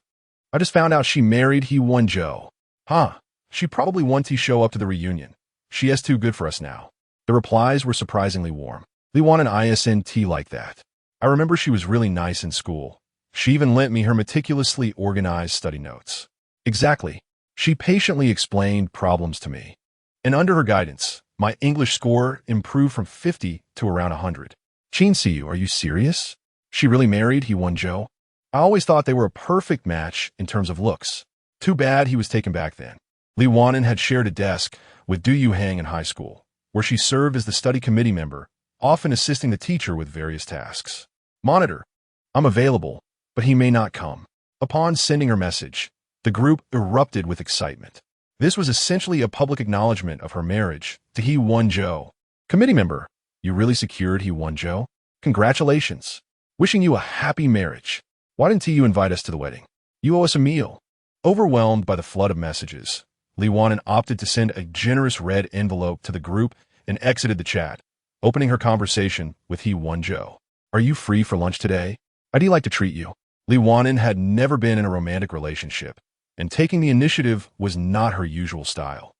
Speaker 1: I just found out she married He Wenzhou. Huh, she probably won't show up to the reunion. She is too good for us now. The replies were surprisingly warm. Li Wan'an isn't like that. I remember she was really nice in school. She even lent me her meticulously organized study notes. Exactly. She patiently explained problems to me. And under her guidance, my English score improved from 50 to around 100. Qin Siyu, are you serious? She really married He Wenzhou? I always thought they were a perfect match in terms of looks. Too bad he was taken back then. Li Wan'an had shared a desk with Du Yuhang in high school, where she served as the study committee member, often assisting the teacher with various tasks. Monitor, I'm available, but he may not come. Upon sending her message, the group erupted with excitement. This was essentially a public acknowledgement of her marriage to He Wenzhou. Committee member, you really secured He Wenzhou? Congratulations. Wishing you a happy marriage. Why didn't you invite us to the wedding? You owe us a meal. Overwhelmed by the flood of messages, Li Wan'an opted to send a generous red envelope to the group and exited the chat, opening her conversation with He Wenzhou. Are you free for lunch today? I'd like to treat you. Li Wan'an had never been in a romantic relationship, and taking the initiative was not her usual style.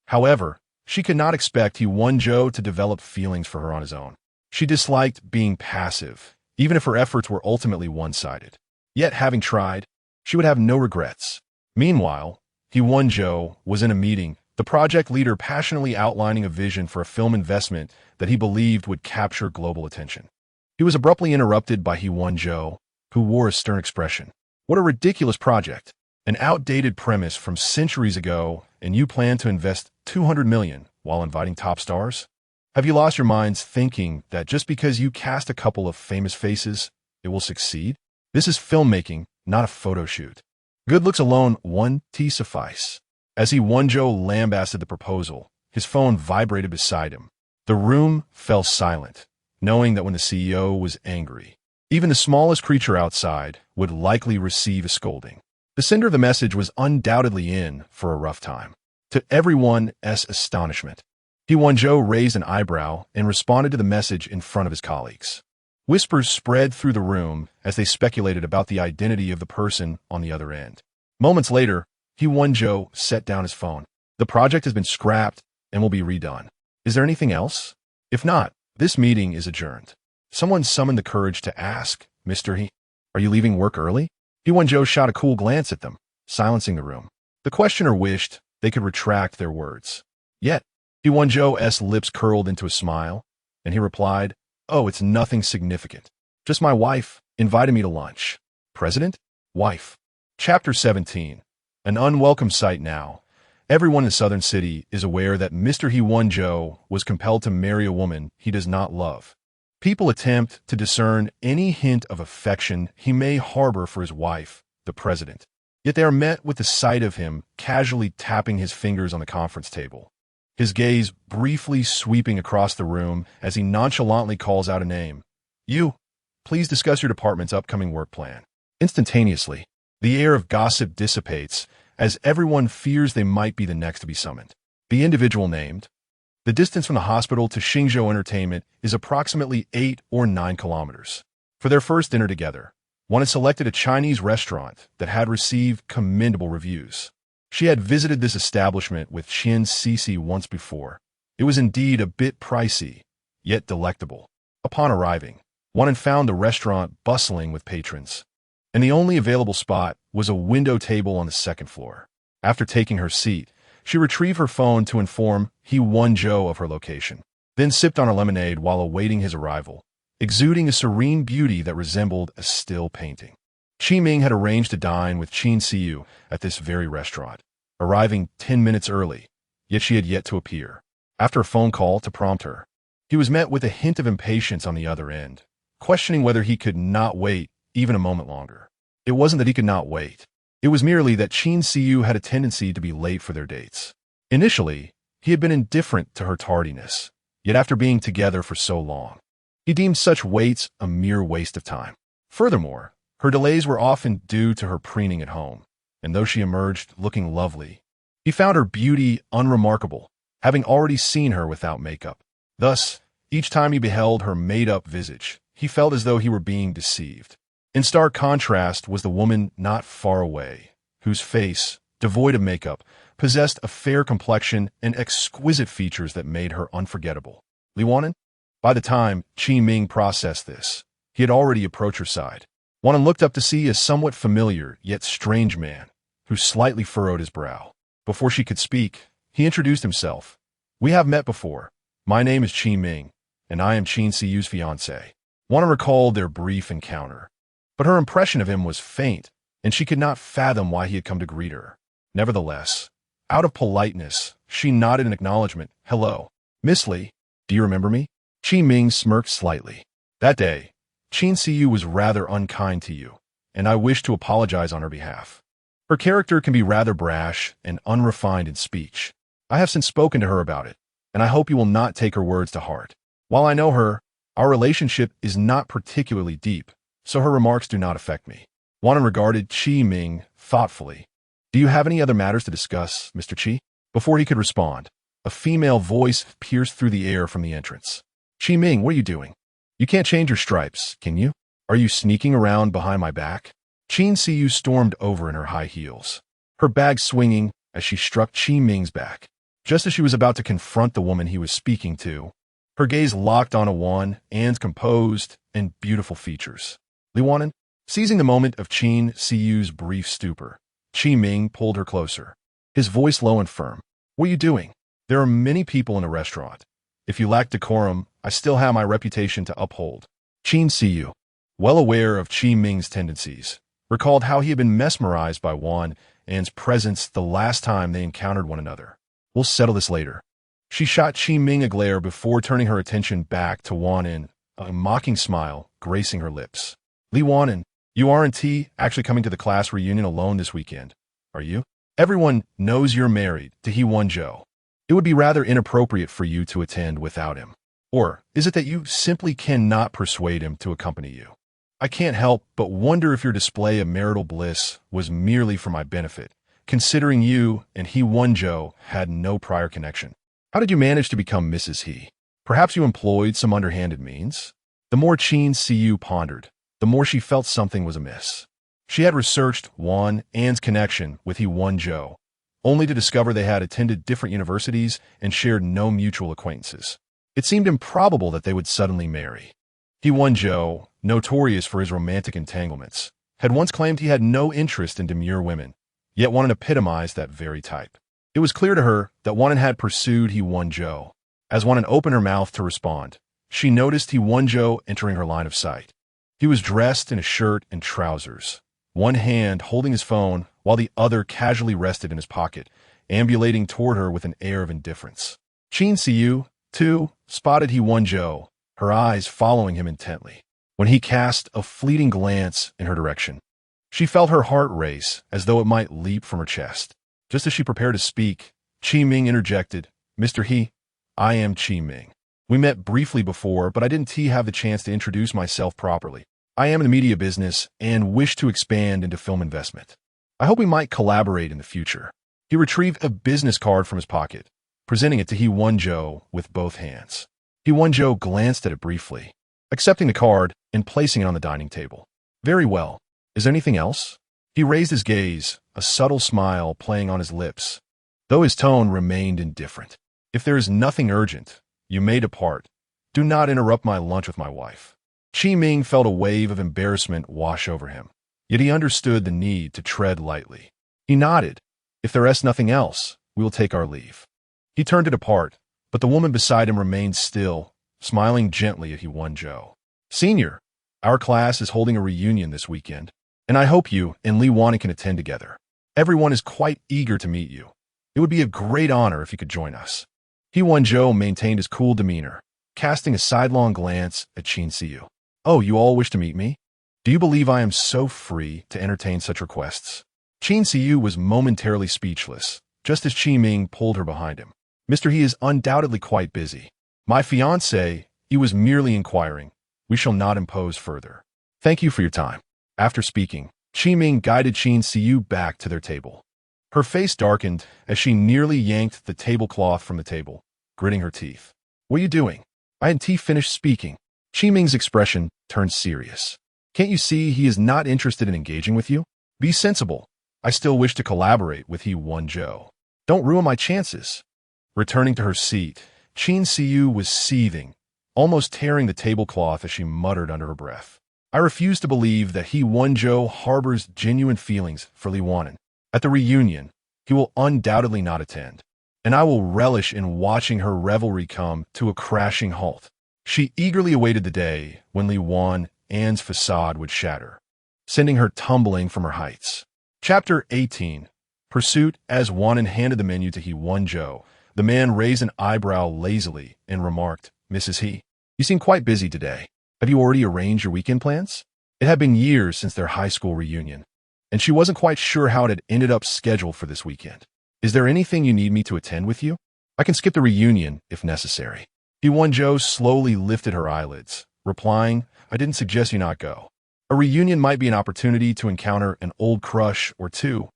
Speaker 1: However, she could not expect He Wenzhou to develop feelings for her on his own. She disliked being passive, even if her efforts were ultimately one-sided. Yet, having tried, she would have no regrets. Meanwhile, He Wenzhou was in a meeting, the project leader passionately outlining a vision for a film investment that he believed would capture global attention. He was abruptly interrupted by He Wenzhou, who wore a stern expression. What a ridiculous project. An outdated premise from centuries ago, and you plan to invest $200 million while inviting top stars? Have you lost your minds thinking that just because you cast a couple of famous faces, it will succeed? This is filmmaking, not a photo shoot. Good looks alone won't suffice. As He Wenzhou lambasted the proposal, his phone vibrated beside him. The room fell silent, knowing that when the CEO was angry, even the smallest creature outside would likely receive a scolding. The sender of the message was undoubtedly in for a rough time. To everyone's astonishment, He Wenzhou raised an eyebrow and responded to the message in front of his colleagues. Whispers spread through the room as they speculated about the identity of the person on the other end. Moments later, He Wenzhou set down his phone. The project has been scrapped and will be redone. Is there anything else? If not, this meeting is adjourned. Someone summoned the courage to ask, Mr. He, are you leaving work early? He Wenzhou shot a cool glance at them, silencing the room. The questioner wished they could retract their words. Yet, He Wenzhou's lips curled into a smile, and he replied, oh, it's nothing significant. Just my wife invited me to lunch. President? Wife. Chapter 17. An unwelcome sight now. Everyone in Southern City is aware that Mr. He Wenzhou was compelled to marry a woman he does not love. People attempt to discern any hint of affection he may harbor for his wife, the president. Yet they are met with the sight of him casually tapping his fingers on the conference table, his gaze briefly sweeping across the room as he nonchalantly calls out a name. You, please discuss your department's upcoming work plan. Instantaneously, the air of gossip dissipates as everyone fears they might be the next to be summoned. The individual named. The distance from the hospital to Xingzhou Entertainment is approximately 8 or 9 kilometers. For their first dinner together, one had selected a Chinese restaurant that had received commendable reviews. She had visited this establishment with Qian Sisi once before. It was indeed a bit pricey, yet delectable. Upon arriving, one had found the restaurant bustling with patrons, and the only available spot was a window table on the second floor. After taking her seat, she retrieved her phone to inform He Wenzhou of her location, then sipped on her lemonade while awaiting his arrival, exuding a serene beauty that resembled a still painting. Qi Ming had arranged to dine with Qin Siyu at this very restaurant, arriving 10 minutes early, yet she had yet to appear. After a phone call to prompt her, he was met with a hint of impatience on the other end, questioning whether he could not wait even a moment longer. It wasn't that he could not wait. It was merely that Qin Siyu had a tendency to be late for their dates. Initially, he had been indifferent to her tardiness, yet after being together for so long, he deemed such waits a mere waste of time. Furthermore, her delays were often due to her preening at home, and though she emerged looking lovely, he found her beauty unremarkable, having already seen her without makeup. Thus, each time he beheld her made-up visage, he felt as though he were being deceived. In stark contrast was the woman not far away, whose face, devoid of makeup, possessed a fair complexion and exquisite features that made her unforgettable. Li Wan'an? By the time Qi Ming processed this, he had already approached her side. Wan'an looked up to see a somewhat familiar yet strange man, who slightly furrowed his brow. Before she could speak, he introduced himself. "We have met before. My name is Qi Ming, and I am Qin Siyu's fiancé." Wan'an recalled their brief encounter, but her impression of him was faint, and she could not fathom why he had come to greet her. Nevertheless, out of politeness, she nodded in acknowledgement. "Hello, Miss Li. Do you remember me?" Qi Ming smirked slightly. "That day, Qin Siyu was rather unkind to you, and I wish to apologize on her behalf. Her character can be rather brash and unrefined in speech. I have since spoken to her about it, and I hope you will not take her words to heart. While I know her, our relationship is not particularly deep, so her remarks do not affect me." Wan'an regarded Qi Ming thoughtfully. "Do you have any other matters to discuss, Mr. Qi?" Before he could respond, a female voice pierced through the air from the entrance. "Qi Ming, what are you doing? You can't change your stripes, can you? Are you sneaking around behind my back?" Qin Siyu stormed over in her high heels, her bag swinging as she struck Qi Ming's back. Just as she was about to confront the woman he was speaking to, her gaze locked on Wan'an's composed and beautiful features. Li Wan'an, seizing the moment of Qin Siyu's brief stupor, Qi Ming pulled her closer, his voice low and firm. "What are you doing? There are many people in a restaurant. If you lack decorum, I still have my reputation to uphold." Qin Siyu, well aware of Qi Ming's tendencies, recalled how he had been mesmerized by Wan'an's presence the last time they encountered one another. "We'll settle this later." She shot Qi Ming a glare before turning her attention back to Wan'an, a mocking smile gracing her lips. "Li Wan'an, you aren't actually coming to the class reunion alone this weekend, are you? Everyone knows you're married to He Wenzhou. It would be rather inappropriate for you to attend without him. Or is it that you simply cannot persuade him to accompany you? I can't help but wonder if your display of marital bliss was merely for my benefit, considering you and He Wenzhou had no prior connection. How did you manage to become Mrs. He? Perhaps you employed some underhanded means?" The more Qin Siyu pondered, the more she felt something was amiss. She had researched Wan'an's connection with He Wenzhou, only to discover they had attended different universities and shared no mutual acquaintances. It seemed improbable that they would suddenly marry. He Wenzhou, notorious for his romantic entanglements, had once claimed he had no interest in demure women, yet Wan'an epitomized that very type. It was clear to her that Wan'an had pursued He Wenzhou. As Wan'an opened her mouth to respond, she noticed He Wenzhou entering her line of sight. He was dressed in a shirt and trousers, one hand holding his phone while the other casually rested in his pocket, ambulating toward her with an air of indifference. Qin Siyu, too, spotted He Wenzhou, her eyes following him intently. When he cast a fleeting glance in her direction, she felt her heart race as though it might leap from her chest. Just as she prepared to speak, Qi Ming interjected, "Mr. He, I am Qi Ming. We met briefly before, but I didn't have the chance to introduce myself properly. I am in the media business and wish to expand into film investment. I hope we might collaborate in the future." He retrieved a business card from his pocket, presenting it to He Wenzhou with both hands. He Wenzhou glanced at it briefly, accepting the card and placing it on the dining table. "Very well. Is there anything else?" He raised his gaze, a subtle smile playing on his lips, though his tone remained indifferent. "If there is nothing urgent, you may depart. Do not interrupt my lunch with my wife." Qi Ming felt a wave of embarrassment wash over him, yet he understood the need to tread lightly. He nodded. "If there is nothing else, we will take our leave." He turned to depart, but the woman beside him remained still, smiling gently at He Wenzhou. "Senior, our class is holding a reunion this weekend, and I hope you and Li Wan'an can attend together. Everyone is quite eager to meet you. It would be a great honor if you could join us." He Wenzhou maintained his cool demeanor, casting a sidelong glance at Qin Siyu. "Oh, you all wish to meet me? Do you believe I am so free to entertain such requests?" Qin Siyu was momentarily speechless, just as Qi Ming pulled her behind him. "Mr. He is undoubtedly quite busy. My fiancé, he was merely inquiring. We shall not impose further. Thank you for your time. After speaking, Qiming guided Qin Siyu back to their table. Her face darkened as she nearly yanked the tablecloth from the table, gritting her teeth. What are you doing? I hadn't finished speaking. Qiming's expression turned serious. Can't you see he is not interested in engaging with you? Be sensible. I still wish to collaborate with He Wenzhou. Don't ruin my chances. Returning to her seat, Qin Siyu was seething, almost tearing the tablecloth as she muttered under her breath. I refuse to believe that He Wenzhou harbors genuine feelings for Li Wan'an. At the reunion, he will undoubtedly not attend, and I will relish in watching her revelry come to a crashing halt. She eagerly awaited the day when Li Wan'an's facade would shatter, sending her tumbling from her heights. Chapter 18. Pursuit. As Wan'an handed the menu to He Wenzhou, the man raised an eyebrow lazily and remarked, Mrs. He, you seem quite busy today. Have you already arranged your weekend plans? It had been years since their high school reunion, and she wasn't quite sure how it had ended up scheduled for this weekend. Is there anything you need me to attend with you? I can skip the reunion if necessary. He Wenzhou slowly lifted her eyelids, replying, I didn't suggest you not go. A reunion might be an opportunity to encounter an old crush or two.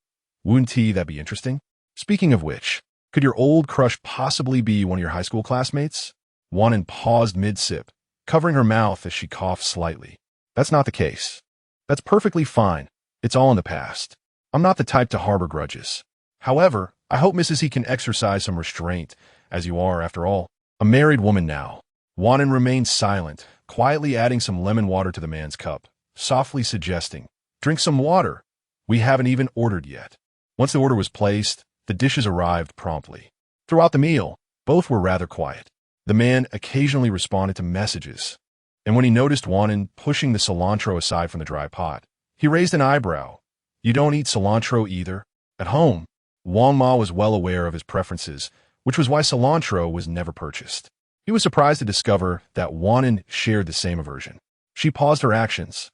Speaker 1: Wouldn't that be interesting? Speaking of which, could your old crush possibly be one of your high school classmates? Wan'an paused mid-sip, covering her mouth as she coughed slightly. That's not the case. That's perfectly fine. It's all in the past. I'm not the type to harbor grudges. However, I hope Mrs. He can exercise some restraint, as you are, after all, a married woman now. Wan'an remained silent, quietly adding some lemon water to the man's cup, softly suggesting, drink some water. We haven't even ordered yet. Once the order was placed, the dishes arrived promptly. Throughout the meal, both were rather quiet. The man occasionally responded to messages, and when he noticed Wan'an pushing the cilantro aside from the dry pot, he raised an eyebrow. You don't eat cilantro either? At home, Wang Ma was well aware of his preferences, which was why cilantro was never purchased. He was surprised to discover that Wan'an shared the same aversion. She paused her actions,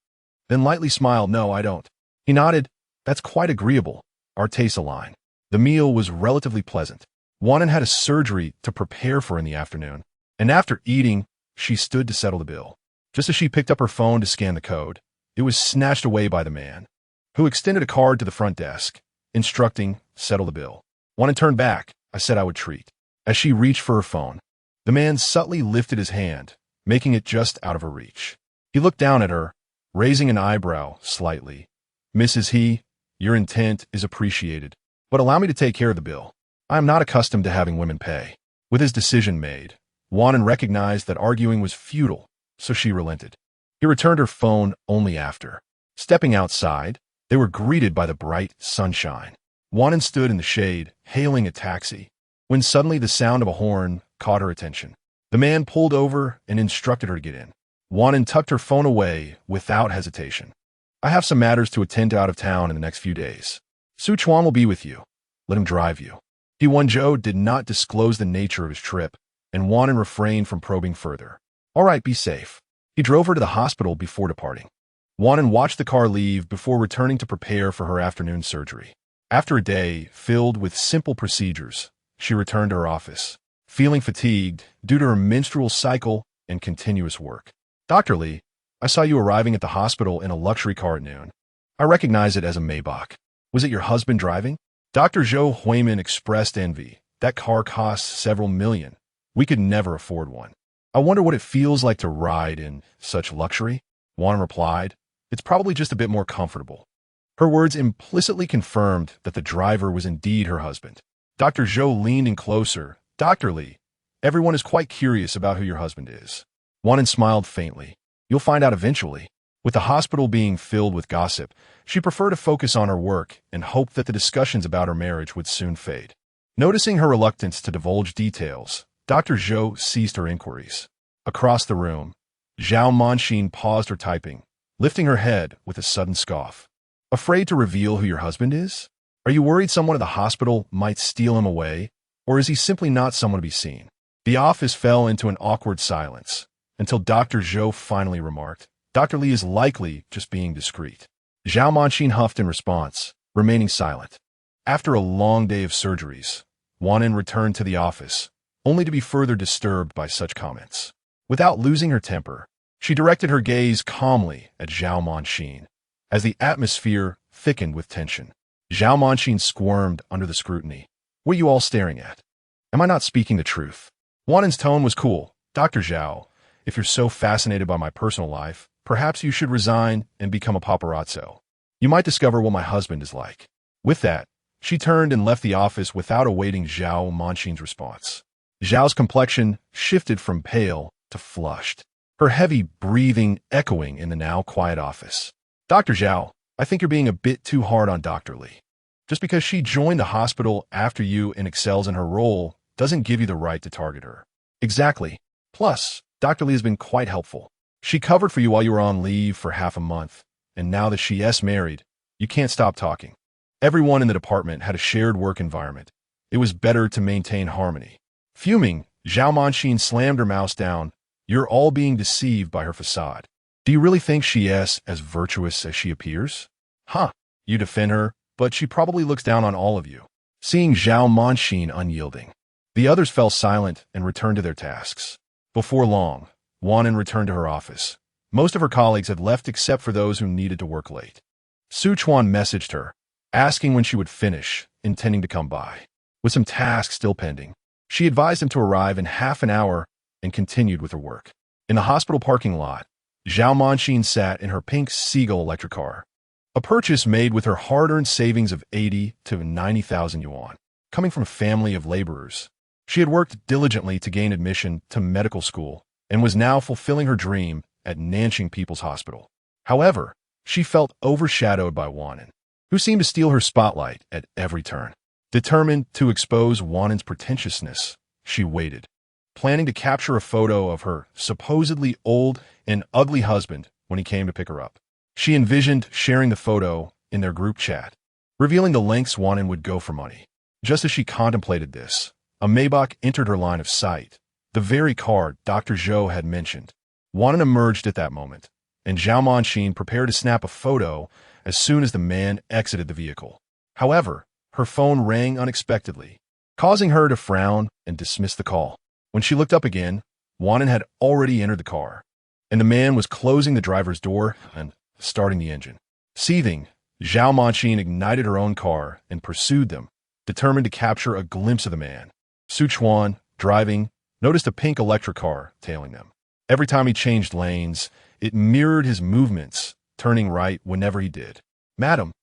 Speaker 1: then lightly smiled. No, I don't. He nodded. That's quite agreeable. Our tastes align. The meal was relatively pleasant. Wan'an had a surgery to prepare for in the afternoon, and after eating, she stood to settle the bill. Just as she picked up her phone to scan the code, it was snatched away by the man, who extended a card to the front desk, instructing, settle the bill. Wan'an turned back. I said I would treat. As she reached for her phone, the man subtly lifted his hand, making it just out of her reach. He looked down at her, raising an eyebrow slightly. Mrs. He, your intent is appreciated, but allow me to take care of the bill. I am not accustomed to having women pay. With his decision made, Wan'an recognized that arguing was futile, so she relented. He returned her phone only after. Stepping outside, they were greeted by the bright sunshine. Wan'an stood in the shade, hailing a taxi, when suddenly the sound of a horn caught her attention. The man pulled over and instructed her to get in. Wan'an tucked her phone away without hesitation. I have some matters to attend to out of town in the next few days. Su Chuan will be with you. Let him drive you. He Wenzhou did not disclose the nature of his trip, and Wan'an refrained from probing further. All right, be safe. He drove her to the hospital before departing. Wan'an watched the car leave before returning to prepare for her afternoon surgery. After a day filled with simple procedures, she returned to her office, feeling fatigued due to her menstrual cycle and continuous work. Dr. Li, I saw you arriving at the hospital in a luxury car at noon. I recognize it as a Maybach. Was it your husband driving? Dr. Zhou Huimin expressed envy. That car costs several million. We could never afford one. I wonder what it feels like to ride in such luxury. Wan'an replied, it's probably just a bit more comfortable. Her words implicitly confirmed that the driver was indeed her husband. Dr. Zhou leaned in closer. Dr. Li, everyone is quite curious about who your husband is. Wan'an smiled faintly. You'll find out eventually. With the hospital being filled with gossip, she preferred to focus on her work and hoped that the discussions about her marriage would soon fade. Noticing her reluctance to divulge details, Dr. Zhou ceased her inquiries. Across the room, Zhao Manxin paused her typing, lifting her head with a sudden scoff. Afraid to reveal who your husband is? Are you worried someone at the hospital might steal him away, or is he simply not someone to be seen? The office fell into an awkward silence, until Dr. Zhou finally remarked, Dr. Li is likely just being discreet. Zhao Manxin huffed in response, remaining silent. After a long day of surgeries, Wan'an returned to the office, only to be further disturbed by such comments. Without losing her temper, she directed her gaze calmly at Zhao Manxin. As the atmosphere thickened with tension, Zhao Manxin squirmed under the scrutiny. "What are you all staring at? Am I not speaking the truth?" Wan'an's tone was cool. "Dr. Zhao, if you're so fascinated by my personal life, perhaps you should resign and become a paparazzo. You might discover what my husband is like." With that, she turned and left the office without awaiting Zhao Manxin's response. Zhao's complexion shifted from pale to flushed, her heavy breathing echoing in the now quiet office. "Dr. Zhao, I think you're being a bit too hard on Dr. Li. Just because she joined the hospital after you and excels in her role doesn't give you the right to target her." "Exactly. Plus, Dr. Li has been quite helpful. She covered for you while you were on leave for half a month, and now that she's married, you can't stop talking." Everyone in the department had a shared work environment. It was better to maintain harmony. Fuming, Zhao Manxin slammed her mouse down. "You're all being deceived by her facade. Do you really think she is as virtuous as she appears? Huh, you defend her, but she probably looks down on all of you." Seeing Zhao Manxin unyielding, the others fell silent and returned to their tasks. Before long, Wan'an returned to her office. Most of her colleagues had left except for those who needed to work late. Sichuan messaged her, asking when she would finish, intending to come by. With some tasks still pending, she advised him to arrive in half an hour and continued with her work. In the hospital parking lot, Zhao Manxin sat in her pink Seagull electric car, a purchase made with her hard-earned savings of 80 to 90,000 yuan. Coming from a family of laborers, she had worked diligently to gain admission to medical school and was now fulfilling her dream at Nanjing People's Hospital. However, she felt overshadowed by Wan'an, who seemed to steal her spotlight at every turn. Determined to expose Wan'an's pretentiousness, she waited, planning to capture a photo of her supposedly old and ugly husband when he came to pick her up. She envisioned sharing the photo in their group chat, revealing the lengths Wan'an would go for money. Just as she contemplated this, a Maybach entered her line of sight, the very car Dr. Zhou had mentioned. Wan'an emerged at that moment, and Zhao Manxin prepared to snap a photo as soon as the man exited the vehicle. However, her phone rang unexpectedly, causing her to frown and dismiss the call. When she looked up again, Wan'an had already entered the car, and the man was closing the driver's door and starting the engine. Seething, Zhao Manxin ignited her own car and pursued them, determined to capture a glimpse of the man. Sichuan, driving, noticed a pink electric car tailing them. Every time he changed lanes, it mirrored his movements, turning right whenever he did. "Madam,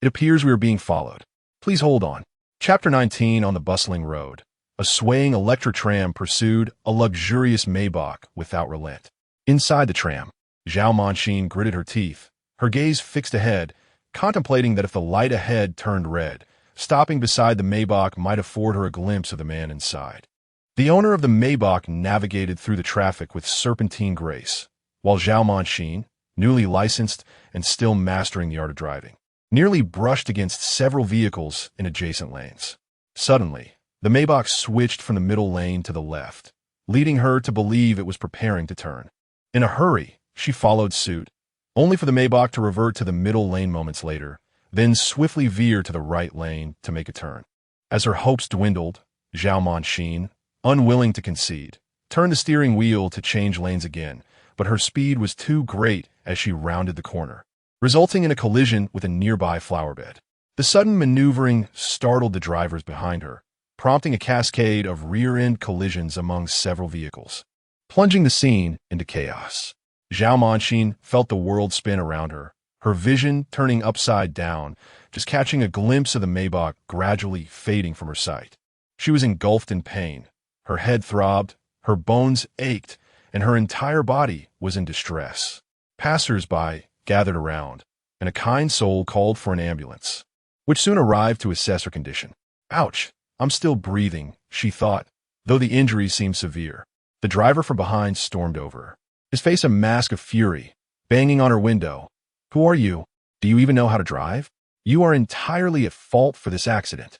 Speaker 1: it appears we are being followed. Please hold on." Chapter 19 on the bustling road. A swaying electric tram pursued a luxurious Maybach without relent. Inside the tram, Zhao Manxin gritted her teeth, her gaze fixed ahead, contemplating that if the light ahead turned red, stopping beside the Maybach might afford her a glimpse of the man inside. The owner of the Maybach navigated through the traffic with serpentine grace, while Zhao Manxin, newly licensed and still mastering the art of driving, nearly brushed against several vehicles in adjacent lanes. Suddenly, the Maybach switched from the middle lane to the left, leading her to believe it was preparing to turn. In a hurry, she followed suit, only for the Maybach to revert to the middle lane moments later, then swiftly veer to the right lane to make a turn. As her hopes dwindled, Zhao Manxin, unwilling to concede, turned the steering wheel to change lanes again, but her speed was too great as she rounded the corner, resulting in a collision with a nearby flower bed. The sudden maneuvering startled the drivers behind her, prompting a cascade of rear-end collisions among several vehicles, plunging the scene into chaos. Zhao Manxin felt the world spin around her, her vision turning upside down, just catching a glimpse of the Maybach gradually fading from her sight. She was engulfed in pain. Her head throbbed, her bones ached, and her entire body was in distress. Passers-by gathered around, and a kind soul called for an ambulance, which soon arrived to assess her condition. "Ouch, I'm still breathing," she thought, though the injuries seemed severe. The driver from behind stormed over her, his face a mask of fury, banging on her window. "Who are you? Do you even know how to drive? You are entirely at fault for this accident."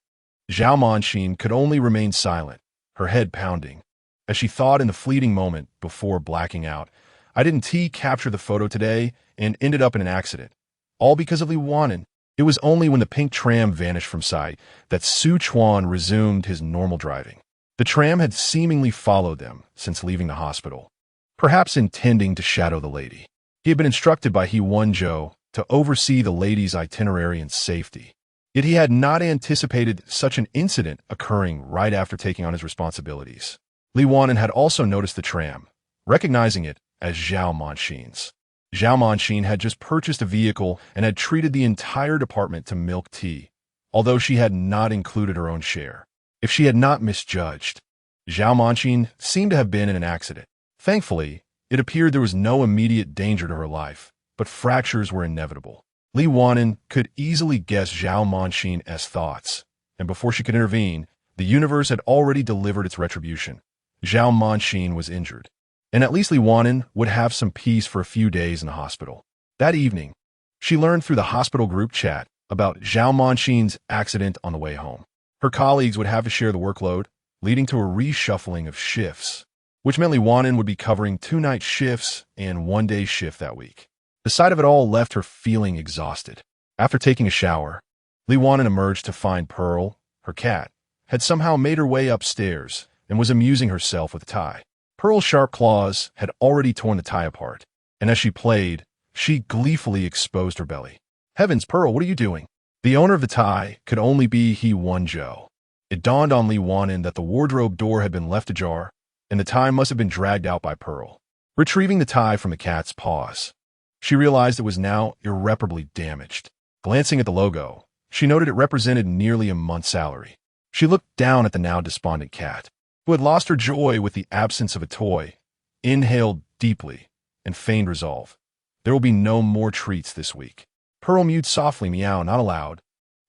Speaker 1: Zhao Manxin could only remain silent, her head pounding, as she thought in the fleeting moment before blacking out, "I didn't capture the photo today and ended up in an accident. All because of Li Wan'an." It was only when the pink tram vanished from sight that Sichuan resumed his normal driving. The tram had seemingly followed them since leaving the hospital, perhaps intending to shadow the lady. He had been instructed by He Wenzhou to oversee the lady's itinerary and safety. Yet he had not anticipated such an incident occurring right after taking on his responsibilities. Li Wan'an had also noticed the tram, recognizing it as Zhao Manxin's. Zhao Manxin had just purchased a vehicle and had treated the entire department to milk tea, although she had not included her own share. If she had not misjudged, Zhao Manxin seemed to have been in an accident. Thankfully, it appeared there was no immediate danger to her life, but fractures were inevitable. Li Wan'an could easily guess Zhao Manxin's thoughts, and before she could intervene, the universe had already delivered its retribution. Zhao Manxin was injured, and at least Li Wan'an would have some peace for a few days in the hospital. That evening, she learned through the hospital group chat about Zhao Manxin's accident on the way home. Her colleagues would have to share the workload, leading to a reshuffling of shifts, which meant Li Wan'an would be covering 2-night shifts and 1-day shift that week. The sight of it all left her feeling exhausted. After taking a shower, Li Wan'an emerged to find Pearl, her cat, had somehow made her way upstairs and was amusing herself with a tie. Pearl's sharp claws had already torn the tie apart, and as she played, she gleefully exposed her belly. Heavens, Pearl, what are you doing? The owner of the tie could only be He Wenzhou. It dawned on Li Wan'an that the wardrobe door had been left ajar, and the tie must have been dragged out by Pearl. Retrieving the tie from the cat's paws, she realized it was now irreparably damaged. Glancing at the logo, she noted it represented nearly a month's salary. She looked down at the now despondent cat, who had lost her joy with the absence of a toy, inhaled deeply, and feigned resolve. There will be no more treats this week. Pearl mewed softly, meow, not aloud.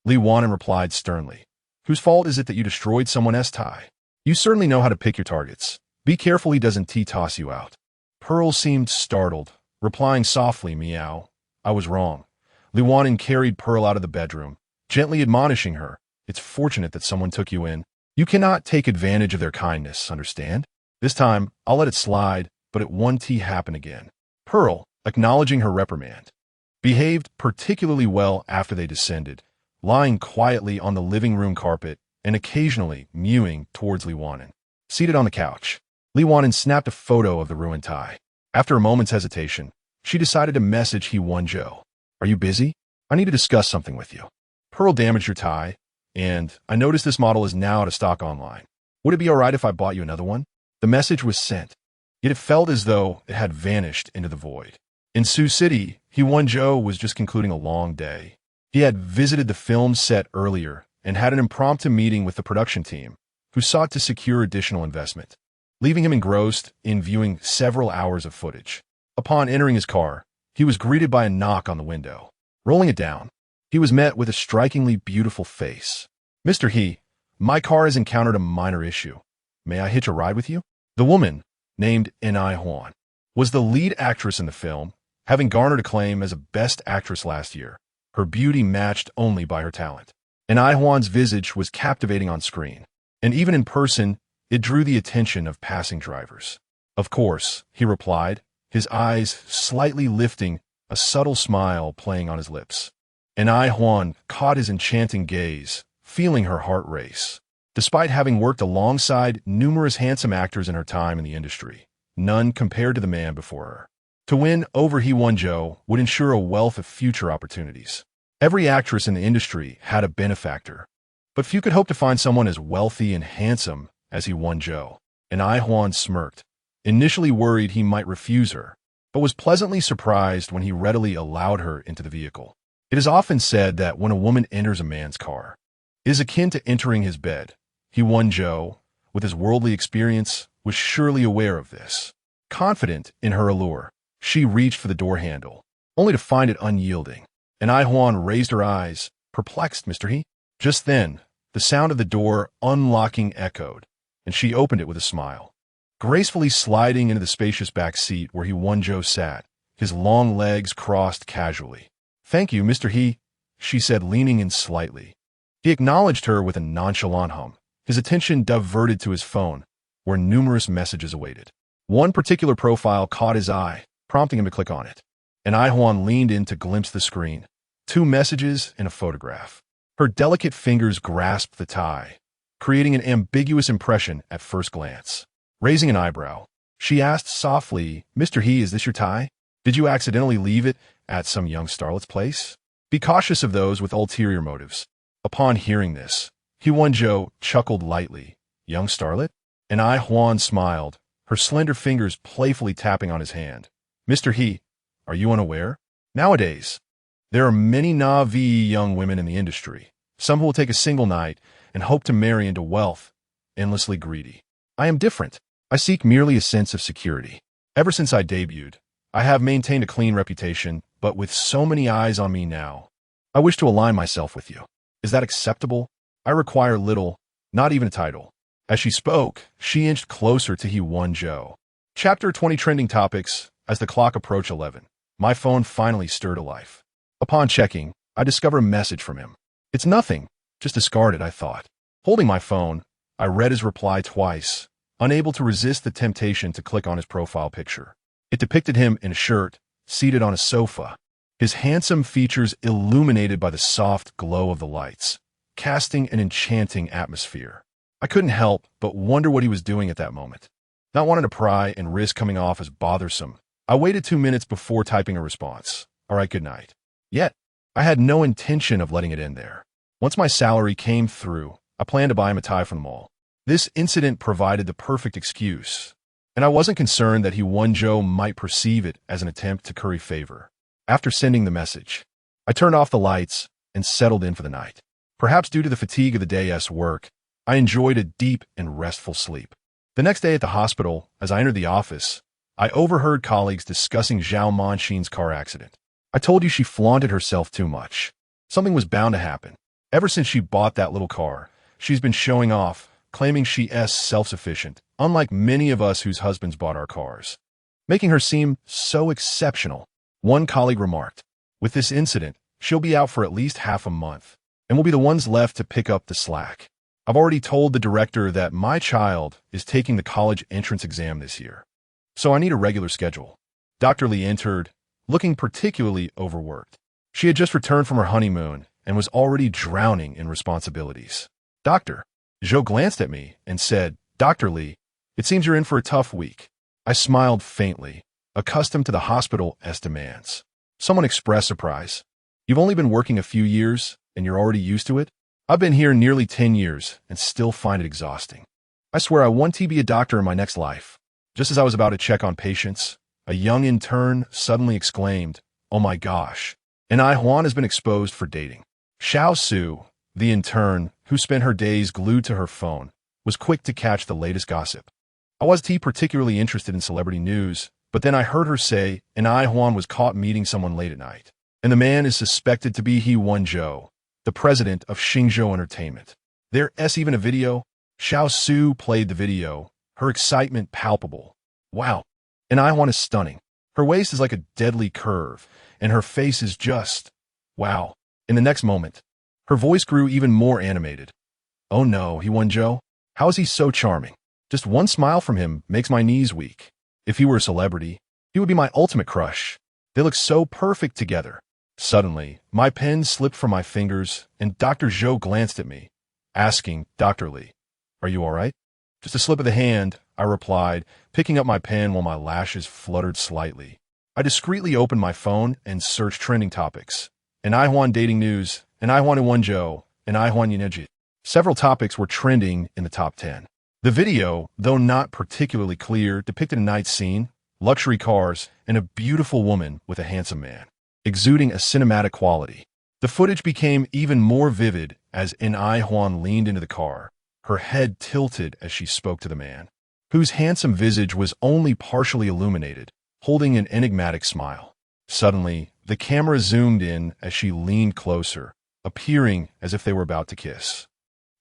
Speaker 1: Li Wan'an replied sternly, "Whose fault is it that you destroyed someone's tie? You certainly know how to pick your targets. Be careful he doesn't toss you out." Pearl seemed startled, replying softly, meow, "I was wrong." Li Wan'an carried Pearl out of the bedroom, gently admonishing her, "It's fortunate that someone took you in. You cannot take advantage of their kindness, understand? This time, I'll let it slide, but it won't happen again." Pearl, acknowledging her reprimand, behaved particularly well after they descended, lying quietly on the living room carpet and occasionally mewing towards Li Wan'an. Seated on the couch, Li Wan'an snapped a photo of the ruined tie. After a moment's hesitation, she decided to message He Wenzhou. "Are you busy? I need to discuss something with you. Pearl damaged your tie, and I noticed this model is now out of stock online. Would it be alright if I bought you another one?" The message was sent, yet it felt as though it had vanished into the void. In Sioux City, He Wenzhou was just concluding a long day. He had visited the film set earlier and had an impromptu meeting with the production team, who sought to secure additional investment, leaving him engrossed in viewing several hours of footage. Upon entering his car, he was greeted by a knock on the window. Rolling it down, he was met with a strikingly beautiful face. "Mr. He, my car has encountered a minor issue. May I hitch a ride with you?" The woman, named Ni Huan, was the lead actress in the film, having garnered acclaim as a Best Actress last year, her beauty matched only by her talent. Ni Huan's visage was captivating on screen, and even in person, it drew the attention of passing drivers. "Of course," he replied, his eyes slightly lifting, a subtle smile playing on his lips. Ni Huan caught his enchanting gaze, feeling her heart race. Despite having worked alongside numerous handsome actors in her time in the industry, none compared to the man before her. To win over He Wenzhou would ensure a wealth of future opportunities. Every actress in the industry had a benefactor, but few could hope to find someone as wealthy and handsome as He Wenzhou. Ni Huan smirked, initially worried he might refuse her, but was pleasantly surprised when he readily allowed her into the vehicle. It is often said that when a woman enters a man's car, it is akin to entering his bed. He Wenzhou, with his worldly experience, was surely aware of this. Confident in her allure, she reached for the door handle, only to find it unyielding. Ni Huan raised her eyes, perplexed, "Mr. He?" Just then, the sound of the door unlocking echoed, and she opened it with a smile. Gracefully sliding into the spacious back seat where He Wenzhou sat, his long legs crossed casually. "Thank you, Mr. He," she said, leaning in slightly. He acknowledged her with a nonchalant hum, his attention diverted to his phone, where numerous messages awaited. One particular profile caught his eye, prompting him to click on it. Ni Huan leaned in to glimpse the screen. 2 messages and a photograph. Her delicate fingers grasped the tie, creating an ambiguous impression at first glance. Raising an eyebrow, she asked softly, "Mr. He, is this your tie? Did you accidentally leave it at some young starlet's place?" Be cautious of those with ulterior motives. Upon hearing this, He Wenzhou chuckled lightly. Young starlet? And Huan smiled, her slender fingers playfully tapping on his hand. Mr. He, are you unaware? Nowadays, there are many naive young women in the industry, some who will take a single night and hope to marry into wealth, endlessly greedy. I am different. I seek merely a sense of security. Ever since I debuted, I have maintained a clean reputation, but with so many eyes on me now, I wish to align myself with you. Is that acceptable? I require little, not even a title. As she spoke, she inched closer to He Wenzhou. Chapter 20 Trending Topics. As the clock approached 11, my phone finally stirred to life. Upon checking, I discover a message from him. It's nothing. Just discard it, I thought. Holding my phone, I read his reply twice, unable to resist the temptation to click on his profile picture. It depicted him in a shirt, seated on a sofa, his handsome features illuminated by the soft glow of the lights, casting an enchanting atmosphere. I couldn't help but wonder what he was doing at that moment. Not wanting to pry and risk coming off as bothersome, I waited 2 minutes before typing a response. All right, good night. Yet, I had no intention of letting it end there. Once my salary came through, I planned to buy him a tie from the mall. This incident provided the perfect excuse, and I wasn't concerned that He Wenzhou might perceive it as an attempt to curry favor. After sending the message, I turned off the lights and settled in for the night. Perhaps due to the fatigue of the day's work, I enjoyed a deep and restful sleep. The next day at the hospital, as I entered the office, I overheard colleagues discussing Zhao Manxin's car accident. I told you she flaunted herself too much. Something was bound to happen. Ever since she bought that little car, she's been showing off, claiming she's self-sufficient, unlike many of us whose husbands bought our cars, making her seem so exceptional. One colleague remarked, with this incident, she'll be out for at least half a month, and we'll be the ones left to pick up the slack. I've already told the director that my child is taking the college entrance exam this year, so I need a regular schedule. Dr. Li entered, looking particularly overworked. She had just returned from her honeymoon and was already drowning in responsibilities. Dr. Zhou glanced at me and said, "Dr. Li, it seems you're in for a tough week." I smiled faintly, accustomed to the hospital's demands. Someone expressed surprise. "You've only been working a few years, and you're already used to it? I've been here nearly 10 years and still find it exhausting. I swear I want to be a doctor in my next life." Just as I was about to check on patients, a young intern suddenly exclaimed, "Oh my gosh, and Huan has been exposed for dating." Xiao Su, the intern, who spent her days glued to her phone, was quick to catch the latest gossip. I wasn't particularly interested in celebrity news, but then I heard her say, and Huan was caught meeting someone late at night, and the man is suspected to be He Wenzhou, the president of Xingzhou Entertainment. There's even a video. Xiao Su played the video, her excitement palpable. Wow, and Huan is stunning. Her waist is like a deadly curve, and her face is just, wow. In the next moment, her voice grew even more animated. "Oh no, He Wenzhou, how is he so charming? Just one smile from him makes my knees weak. If he were a celebrity, he would be my ultimate crush. They look so perfect together." Suddenly, my pen slipped from my fingers, and Dr. Zhou glanced at me, asking, "Dr. Li, are you all right?" "Just a slip of the hand," I replied, picking up my pen while my lashes fluttered slightly. I discreetly opened my phone and searched trending topics. And Huan dating news, and Huan Wenzhou, and Huan Inebriated. Several topics were trending in the top 10. The video, though not particularly clear, depicted a night scene, luxury cars, and a beautiful woman with a handsome man, exuding a cinematic quality. The footage became even more vivid as Huan leaned into the car, her head tilted as she spoke to the man, whose handsome visage was only partially illuminated, holding an enigmatic smile. Suddenly, the camera zoomed in as she leaned closer, appearing as if they were about to kiss.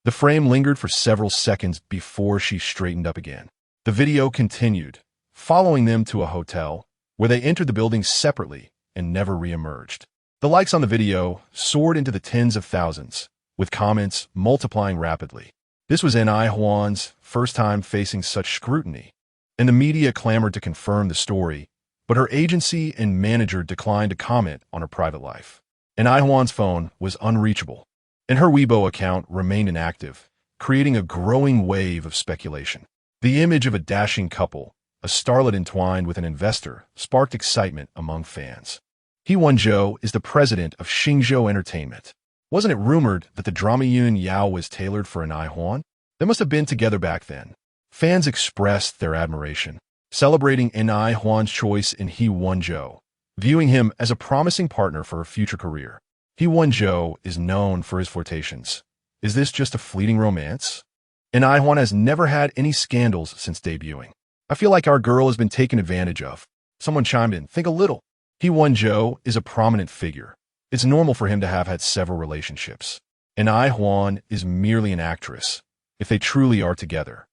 Speaker 1: The frame lingered for several seconds before she straightened up again. The video continued, following them to a hotel, where they entered the building separately and never re-emerged. The likes on the video soared into the tens of thousands, with comments multiplying rapidly. This was Huan's first time facing such scrutiny, and the media clamored to confirm the story, but her agency and manager declined to comment on her private life. And Huan's phone was unreachable, and her Weibo account remained inactive, creating a growing wave of speculation. The image of a dashing couple, a starlet entwined with an investor, sparked excitement among fans. He Wenzhou is the president of Xingzhou Entertainment. Wasn't it rumored that the drama Yun Yao was tailored for an Huan? They must have been together back then. Fans expressed their admiration, celebrating Huan's choice in He Wenzhou, viewing him as a promising partner for her future career. He Wenzhou is known for his flirtations. Is this just a fleeting romance? Huan has never had any scandals since debuting. I feel like our girl has been taken advantage of. Someone chimed in, think a little. He Wenzhou is a prominent figure. It's normal for him to have had several relationships. Huan is merely an actress. If they truly are together,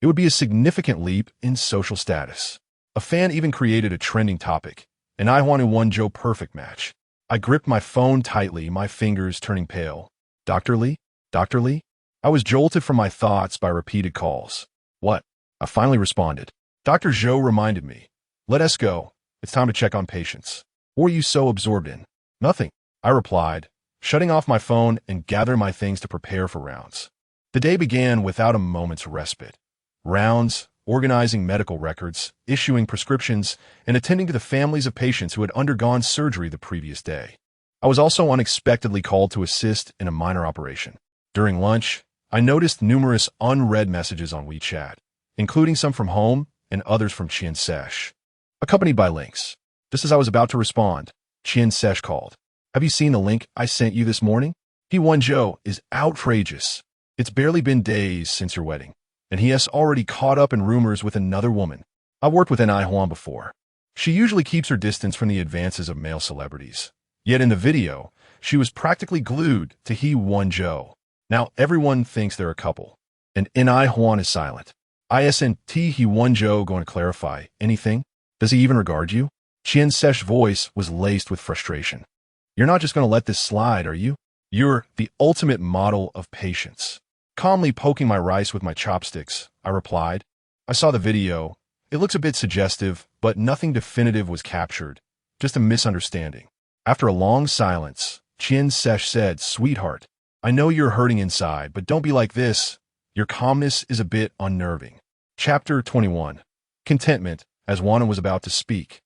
Speaker 1: it would be a significant leap in social status. A fan even created a trending topic, Huan and Wenzhou perfect match. I gripped my phone tightly, my fingers turning pale. Dr. Li? Dr. Li? I was jolted from my thoughts by repeated calls. What? I finally responded. Dr. Zhou reminded me. Let us go. It's time to check on patients. What were you so absorbed in? Nothing, I replied, shutting off my phone and gathering my things to prepare for rounds. The day began without a moment's respite. Rounds, organizing medical records, issuing prescriptions, and attending to the families of patients who had undergone surgery the previous day. I was also unexpectedly called to assist in a minor operation. During lunch, I noticed numerous unread messages on WeChat, including some from home and others from Qian, accompanied by links. Just as I was about to respond, Qian called. Have you seen the link I sent you this morning? He Wenzhou is outrageous. It's barely been days since your wedding, and he has already caught up in rumors with another woman. I've worked with Huan before. She usually keeps her distance from the advances of male celebrities. Yet in the video, she was practically glued to He Wenzhou. Now everyone thinks they're a couple, and Huan is silent. Isn't He Wenzhou going to clarify anything? Does he even regard you? Qian's voice was laced with frustration. You're not just going to let this slide, are you? You're the ultimate model of patience. Calmly poking my rice with my chopsticks, I replied. I saw the video. It looks a bit suggestive, but nothing definitive was captured. Just a misunderstanding. After a long silence, Qian said, Sweetheart, I know you're hurting inside, but don't be like this. Your calmness is a bit unnerving. Chapter 21. Contentment. As Wan'an was about to speak,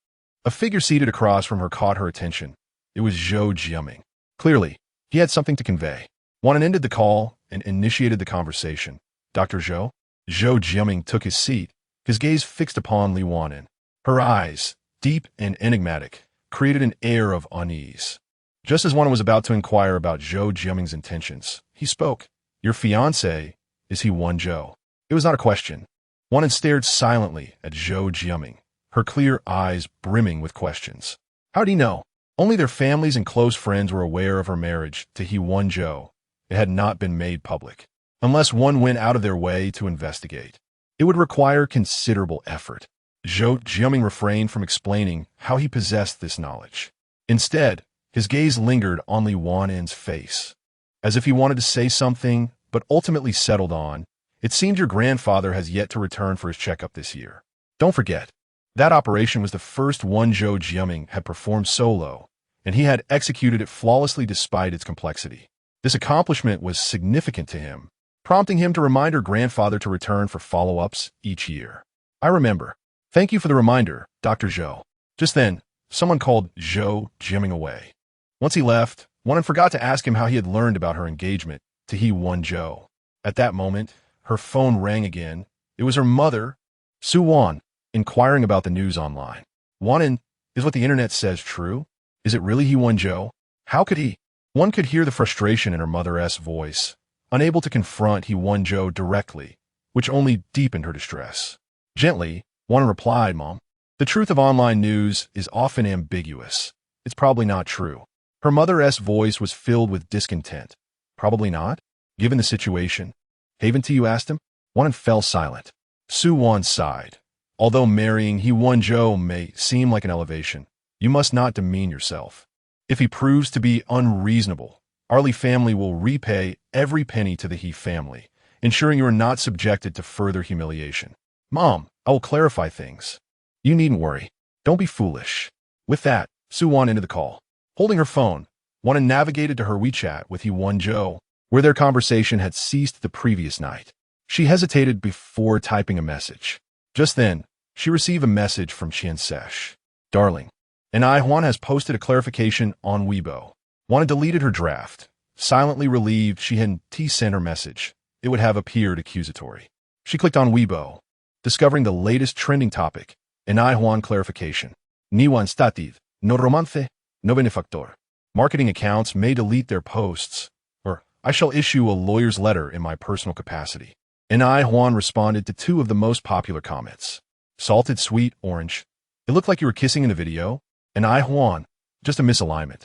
Speaker 1: a figure seated across from her caught her attention. It was Zhou Jiaming. Clearly, he had something to convey. Wan'an ended the call and initiated the conversation. Dr. Zhou? Zhou Jiaming took his seat, his gaze fixed upon Li Wan'an. Her eyes, deep and enigmatic, created an air of unease. Just as Wan'an was about to inquire about Zhou Jiaming's intentions, he spoke. Your fiancé, is he Wenzhou? It was not a question. Wan'an stared silently at Zhou Jiaming, her clear eyes brimming with questions. How'd he know? Only their families and close friends were aware of her marriage to He Wenzhou. It had not been made public. Unless one went out of their way to investigate, it would require considerable effort. Zhou Jiaming refrained from explaining how he possessed this knowledge. Instead, his gaze lingered on Li Wan'an's face, as if he wanted to say something, but ultimately settled on, it seemed your grandfather has yet to return for his checkup this year. Don't forget, that operation was the first one Zhou Jiaming had performed solo, and he had executed it flawlessly despite its complexity. This accomplishment was significant to him, prompting him to remind her grandfather to return for follow-ups each year. I remember. Thank you for the reminder, Dr. Zhou. Just then, someone called Zhou Jiaming away. Once he left, Wan'an forgot to ask him how he had learned about her engagement to He Wenzhou. At that moment, her phone rang again. It was her mother, Su Wan, inquiring about the news online. Wan'an, is what the internet says true? Is it really He Wenzhou? How could he? One could hear the frustration in her mother's voice, unable to confront He Wenzhou directly, which only deepened her distress. Gently, Wan'an replied, Mom, the truth of online news is often ambiguous. It's probably not true. Her mother's voice was filled with discontent. Probably not? Given the situation. Haven't you asked him? Wan'an fell silent. Su Wan sighed. Although marrying He Wenzhou may seem like an elevation, you must not demean yourself. If he proves to be unreasonable, our Li family will repay every penny to the He family, ensuring you are not subjected to further humiliation. Mom, I will clarify things. You needn't worry. Don't be foolish. With that, Su Wan ended the call. Holding her phone, Wan'an navigated to her WeChat with He Wenzhou. where their conversation had ceased the previous night. She hesitated before typing a message. Just then, she received a message from Qiansesh. Darling, and Juan has posted a clarification on Weibo. Juan deleted her draft, silently relieved she hadn't sent her message. It would have appeared accusatory. She clicked on Weibo, discovering the latest trending topic, an Juan clarification. Ni Wan stativ, no romance, no benefactor. Marketing accounts may delete their posts, or I shall issue a lawyer's letter in my personal capacity. And Juan responded to two of the most popular comments. Salted sweet orange. It looked like you were kissing in the video. And Juan, just a misalignment.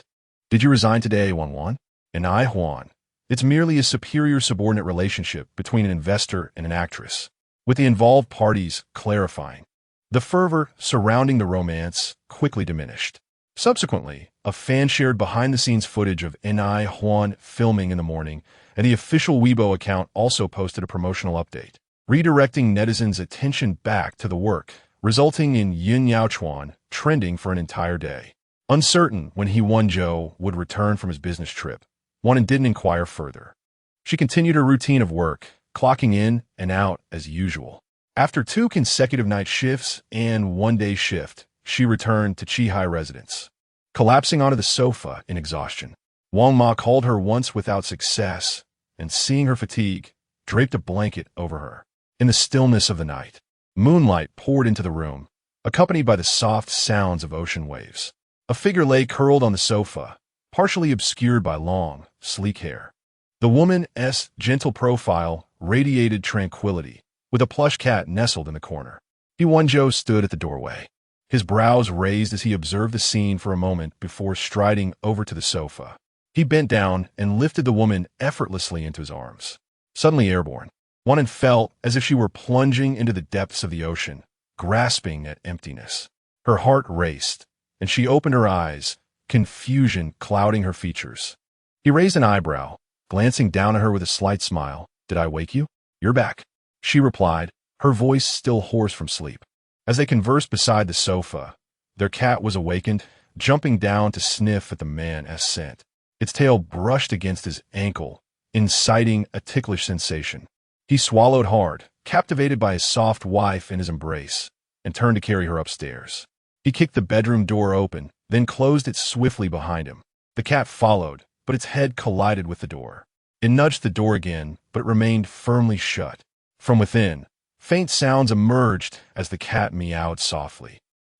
Speaker 1: Did you resign today, Juan? And Juan, it's merely a superior subordinate relationship between an investor and an actress, with the involved parties clarifying. The fervor surrounding the romance quickly diminished. Subsequently, a fan shared behind-the-scenes footage of Juan filming in the morning, and the official Weibo account also posted a promotional update, redirecting netizens' attention back to the work, resulting in Yunyaochuan trending for an entire day. Uncertain when He Wenzhou would return from his business trip, Wan'an didn't inquire further. She continued her routine of work, clocking in and out as usual. After 2 consecutive night shifts and 1-day shift, she returned to Qihai residence. Collapsing onto the sofa in exhaustion, Wang Ma called her once without success, and seeing her fatigue, draped a blanket over her. In the stillness of the night, moonlight poured into the room, accompanied by the soft sounds of ocean waves. A figure lay curled on the sofa, partially obscured by long, sleek hair. The woman's gentle profile radiated tranquility, with a plush cat nestled in the corner. He Wenzhou stood at the doorway, his brows raised as he observed the scene for a moment before striding over to the sofa. He bent down and lifted the woman effortlessly into his arms. Suddenly airborne, Wan'an felt as if she were plunging into the depths of the ocean, grasping at emptiness. Her heart raced, and she opened her eyes, confusion clouding her features. He raised an eyebrow, glancing down at her with a slight smile. "Did I wake you?" "You're back," she replied, her voice still hoarse from sleep. As they conversed beside the sofa, their cat was awakened, jumping down to sniff at the man's scent. Its tail brushed against his ankle, inciting a ticklish sensation. He swallowed hard, captivated by his soft wife in his embrace, and turned to carry her upstairs. He kicked the bedroom door open, then closed it swiftly behind him. The cat followed, but its head collided with the door. It nudged the door again, but it remained firmly shut. From within, faint sounds emerged as the cat meowed softly.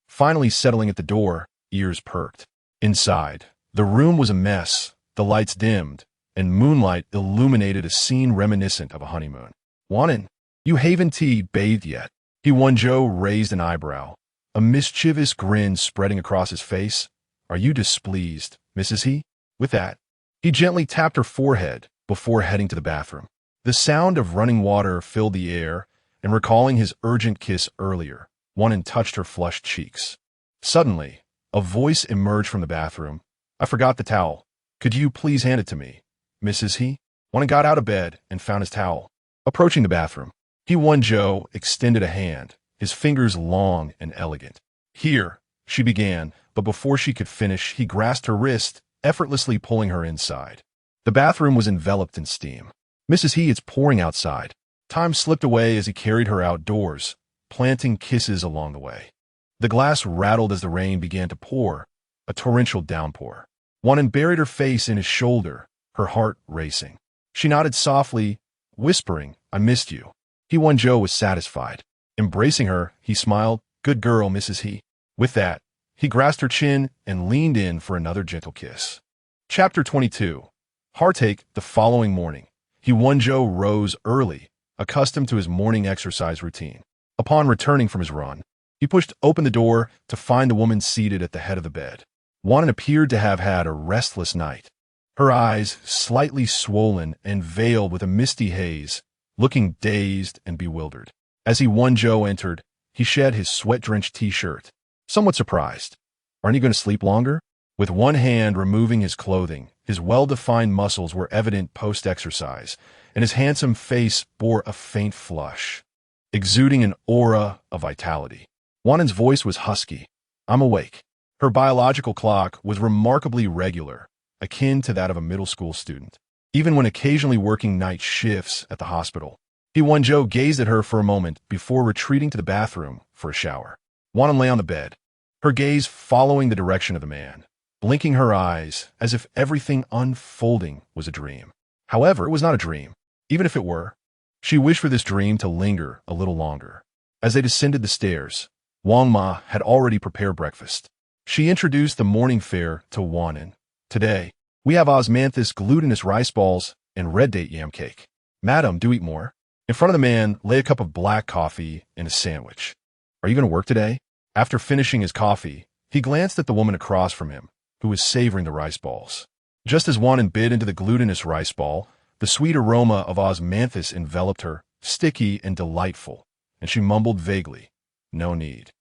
Speaker 1: Finally settling at the door, ears perked. Inside, the room was a mess, the lights dimmed, and moonlight illuminated a scene reminiscent of a honeymoon. "Wan'an, you haven't bathed yet?" He Wenzhou raised an eyebrow, a mischievous grin spreading across his face. "Are you displeased, Mrs. He?" With that, he gently tapped her forehead before heading to the bathroom. The sound of running water filled the air, and recalling his urgent kiss earlier, Wan'an touched her flushed cheeks. Suddenly, a voice emerged from the bathroom. "I forgot the towel. Could you please hand it to me, Mrs. He?" Wan'an got out of bed and found his towel. Approaching the bathroom, He Wenzhou extended a hand, his fingers long and elegant. "Here," she began, but before she could finish, he grasped her wrist, effortlessly pulling her inside. The bathroom was enveloped in steam. "Mrs. He, it's pouring outside." Time slipped away as he carried her outdoors, planting kisses along the way. The glass rattled as the rain began to pour, a torrential downpour. Wan'an buried her face in his shoulder, her heart racing. She nodded softly, whispering, "I missed you." He Wenzhou was satisfied. Embracing her, he smiled, "Good girl, Mrs. He." With that, he grasped her chin and leaned in for another gentle kiss. Chapter 22. Heartache. The following morning, He Wenzhou rose early, accustomed to his morning exercise routine. Upon returning from his run, he pushed open the door to find the woman seated at the head of the bed. Wan'an appeared to have had a restless night. Her eyes, slightly swollen and veiled with a misty haze, looking dazed and bewildered. As He Wenzhou entered, he shed his sweat-drenched t-shirt, somewhat surprised. "Aren't you going to sleep longer?" With one hand removing his clothing, his well-defined muscles were evident post-exercise, and his handsome face bore a faint flush, exuding an aura of vitality. Wan'an's voice was husky. "I'm awake." Her biological clock was remarkably regular, akin to that of a middle school student. even when occasionally working night shifts at the hospital. He Wenzhou gazed at her for a moment before retreating to the bathroom for a shower. Wan'an lay on the bed, her gaze following the direction of the man, blinking her eyes as if everything unfolding was a dream. However, it was not a dream. Even if it were, she wished for this dream to linger a little longer. As they descended the stairs, Wang Ma had already prepared breakfast. She introduced the morning fare to Wan'an. Today, we have osmanthus glutinous rice balls and red date yam cake. Madam, do eat more. In front of the man lay a cup of black coffee and a sandwich. Are you going to work today? After finishing his coffee, he glanced at the woman across from him, who was savoring the rice balls. Just as Wan'an bit into the glutinous rice ball, the sweet aroma of osmanthus enveloped her, sticky and delightful, and she mumbled vaguely, "No need.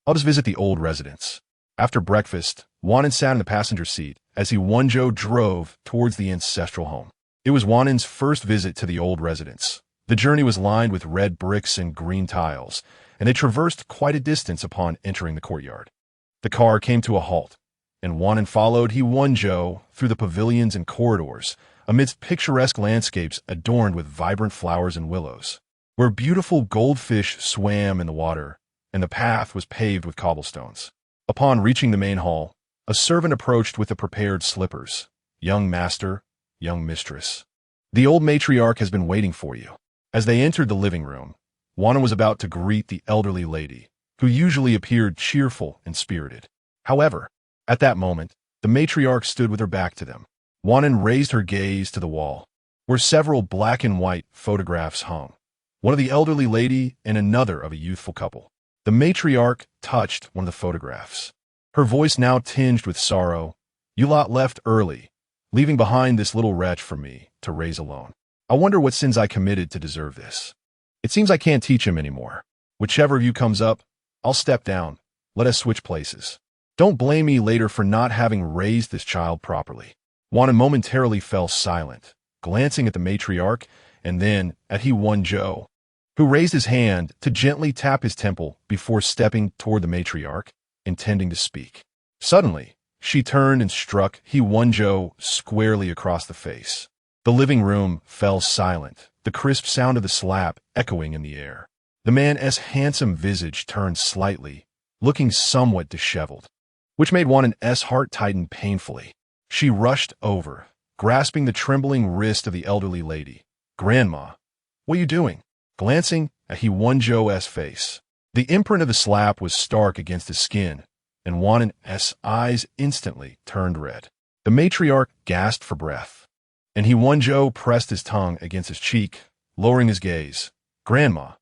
Speaker 1: I'll just visit the old residence." After breakfast, Wan'an sat in the passenger seat as He Wenzhou drove towards the ancestral home. It was Wan'an's first visit to the old residence. The journey was lined with red bricks and green tiles, and they traversed quite a distance upon entering the courtyard. The car came to a halt, and Wan'an followed He Wenzhou through the pavilions and corridors, amidst picturesque landscapes adorned with vibrant flowers and willows, where beautiful goldfish swam in the water, and the path was paved with cobblestones. Upon reaching the main hall, a servant approached with the prepared slippers. "Young master, young mistress, the old matriarch has been waiting for you." As they entered the living room, Wan'an was about to greet the elderly lady, who usually appeared cheerful and spirited. However, at that moment, the matriarch stood with her back to them. Wan'an raised her gaze to the wall, where several black and white photographs hung, one of the elderly lady and another of a youthful couple. The matriarch touched one of the photographs, her voice now tinged with sorrow. "You lot left early, leaving behind this little wretch for me to raise alone. I wonder what sins I committed to deserve this. It seems I can't teach him anymore. Whichever of you comes up, I'll step down. Let us switch places. Don't blame me later for not having raised this child properly." Wan'an momentarily fell silent, glancing at the matriarch and then at He Wenzhou, who raised his hand to gently tap his temple before stepping toward the matriarch, intending to speak. Suddenly, she turned and struck He Wenzhou squarely across the face. The living room fell silent, the crisp sound of the slap echoing in the air. The man's handsome visage turned slightly, looking somewhat disheveled, which made Wan'an's heart tighten painfully. She rushed over, grasping the trembling wrist of the elderly lady. "Grandma, what are you doing?" Glancing at He Wenzhou's face, the imprint of the slap was stark against his skin, and Wan'an's eyes instantly turned red. The matriarch gasped for breath, and He Wenzhou pressed his tongue against his cheek, lowering his gaze. "Grandma,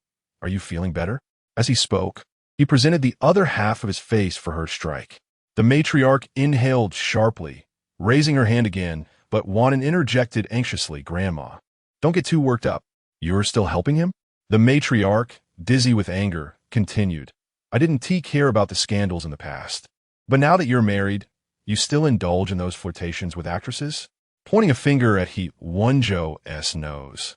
Speaker 1: are you feeling better?" As he spoke, he presented the other half of his face for her strike. The matriarch inhaled sharply, raising her hand again, but Wan'an interjected anxiously, "Grandma, don't get too worked up. You're still helping him?" The matriarch, dizzy with anger, continued, "I didn't care about the scandals in the past. But now that you're married, you still indulge in those flirtations with actresses?" Pointing a finger at He Wenzhou's nose,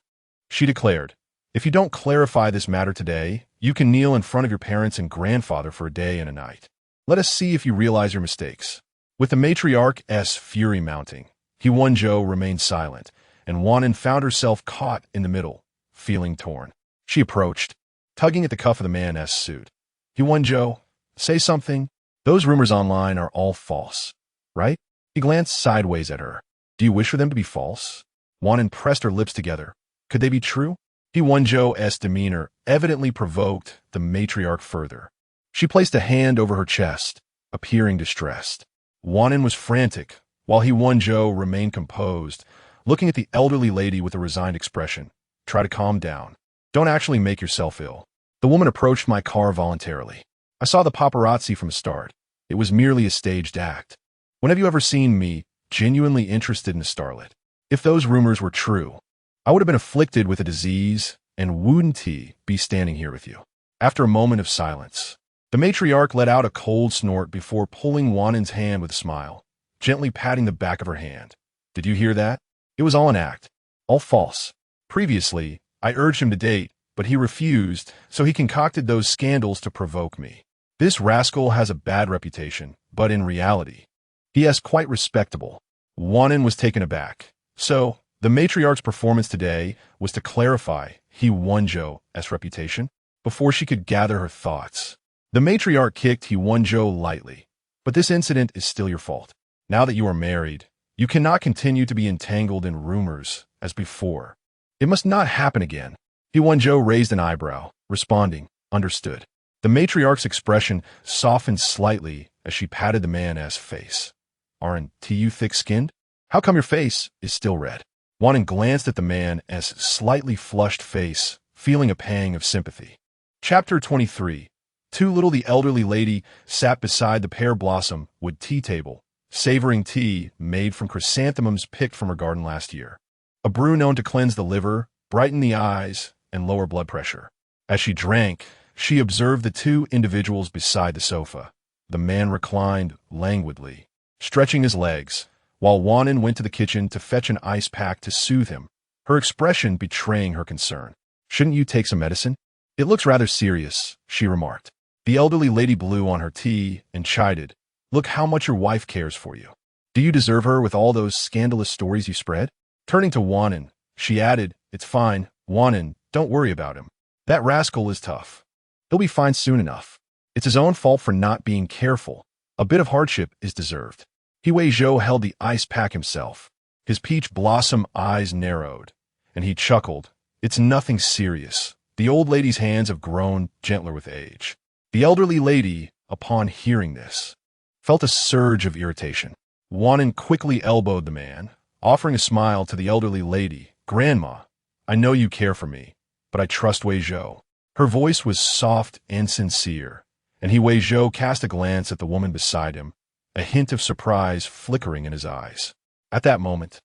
Speaker 1: she declared, "If you don't clarify this matter today, you can kneel in front of your parents and grandfather for a day and a night. Let us see if you realize your mistakes." With the matriarch's fury mounting, He Wenzhou remained silent, and Wan'an found herself caught in the middle, feeling torn. She approached, tugging at the cuff of the man's suit. "He Wenzhou, say something. Those rumors online are all false, right?" He glanced sideways at her. "Do you wish for them to be false?" Wan'an pressed her lips together. "Could they be true?" He Wenzhou's demeanor evidently provoked the matriarch further. She placed a hand over her chest, appearing distressed. Wan'an was frantic, while He Wenzhou remained composed, looking at the elderly lady with a resigned expression. "Try to calm down. Don't actually make yourself ill. The woman approached my car voluntarily. I saw the paparazzi from the start. It was merely a staged act. When have you ever seen me genuinely interested in a starlet? If those rumors were true, I would have been afflicted with a disease and wouldn't be standing here with you." After a moment of silence, the matriarch let out a cold snort before pulling Wan'an's hand with a smile, gently patting the back of her hand. "Did you hear that? It was all an act. All false. Previously, I urged him to date, but he refused, so he concocted those scandals to provoke me. This rascal has a bad reputation, but in reality, he is quite respectable." Wan'an was taken aback. "So, The matriarch's performance today was to clarify He Wenzhou's reputation before she could gather her thoughts. The matriarch kicked He Wenzhou lightly, but this incident is still your fault. Now that you are married, you cannot continue to be entangled in rumors as before. It must not happen again. He Wenzhou raised an eyebrow, responding, understood. The matriarch's expression softened slightly as she patted the man's face. Aren't you thick-skinned? How come your face is still red? Wan'an glanced at the man's slightly flushed face, feeling a pang of sympathy. Chapter 23. Too little. The elderly lady sat beside the pear blossom wood tea table, savoring tea made from chrysanthemums picked from her garden last year. A brew known to cleanse the liver, brighten the eyes, and lower blood pressure. As she drank, she observed the two individuals beside the sofa. The man reclined languidly, stretching his legs, while Wan'an went to the kitchen to fetch an ice pack to soothe him, her expression betraying her concern. Shouldn't you take some medicine? It looks rather serious, she remarked. The elderly lady blew on her tea and chided. Look how much your wife cares for you. Do you deserve her with all those scandalous stories you spread? Turning to Wan'an, she added, It's fine, Wan'an, don't worry about him. That rascal is tough. He'll be fine soon enough. It's his own fault for not being careful. A bit of hardship is deserved. He Wenzhou held the ice pack himself. His peach blossom eyes narrowed, and he chuckled. It's nothing serious. The old lady's hands have grown gentler with age. The elderly lady, upon hearing this, felt a surge of irritation. Wan'an quickly elbowed the man, offering a smile to the elderly lady. Grandma, I know you care for me, but I trust Wenzhou. Her voice was soft and sincere, and He Wenzhou cast a glance at the woman beside him, a hint of surprise flickering in his eyes. At that moment,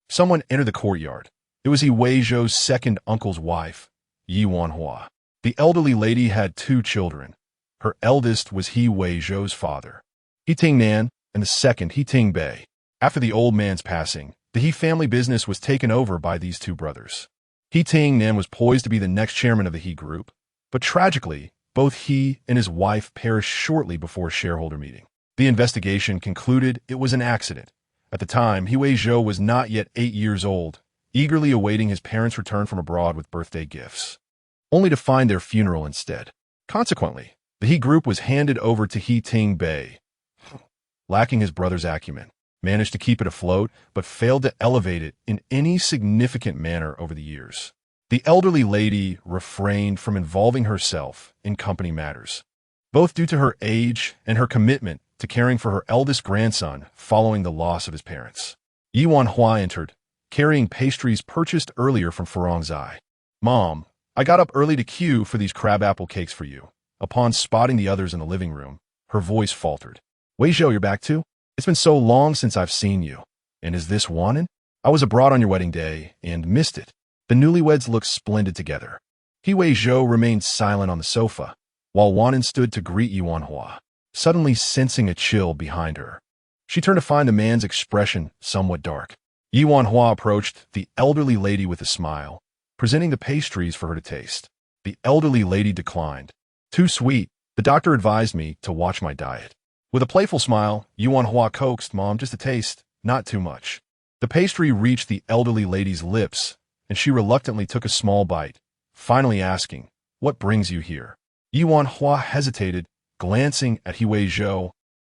Speaker 1: someone entered the courtyard. It was He Wenzhou's second uncle's wife, Li Wan'an. The elderly lady had two children. Her eldest was He Wenzhou's father, He Tingnan, and the second, He Tingbei. After the old man's passing, the He family business was taken over by these two brothers. He Tingnan was poised to be the next chairman of the He Group, but tragically, both he and his wife perished shortly before a shareholder meeting. The investigation concluded it was an accident. At the time, He Wenzhou was not yet 8 years old, eagerly awaiting his parents' return from abroad with birthday gifts, only to find their funeral instead. Consequently, the He Group was handed over to He Tingbei. Lacking his brother's acumen, managed to keep it afloat, but failed to elevate it in any significant manner over the years. The elderly lady refrained from involving herself in company matters, both due to her age and her commitment to caring for her eldest grandson following the loss of his parents. Li Wan'an entered, carrying pastries purchased earlier from Fervent. Mom, I got up early to queue for these crabapple cakes for you. Upon spotting the others in the living room, her voice faltered. Wenzhou, you're back too? It's been so long since I've seen you. And is this Wan'an? I was abroad on your wedding day and missed it. The newlyweds looked splendid together. He Wenzhou remained silent on the sofa, while Wan'an stood to greet Li Wan'an, suddenly sensing a chill behind her. She turned to find the man's expression somewhat dark. Li Wan'an approached the elderly lady with a smile, presenting the pastries for her to taste. The elderly lady declined. Too sweet. The doctor advised me to watch my diet. With a playful smile, Li Wan'an coaxed, Mom, just a taste, not too much. The pastry reached the elderly lady's lips, and she reluctantly took a small bite, finally asking, What brings you here? Li Wan'an hesitated, glancing at He Wenzhou,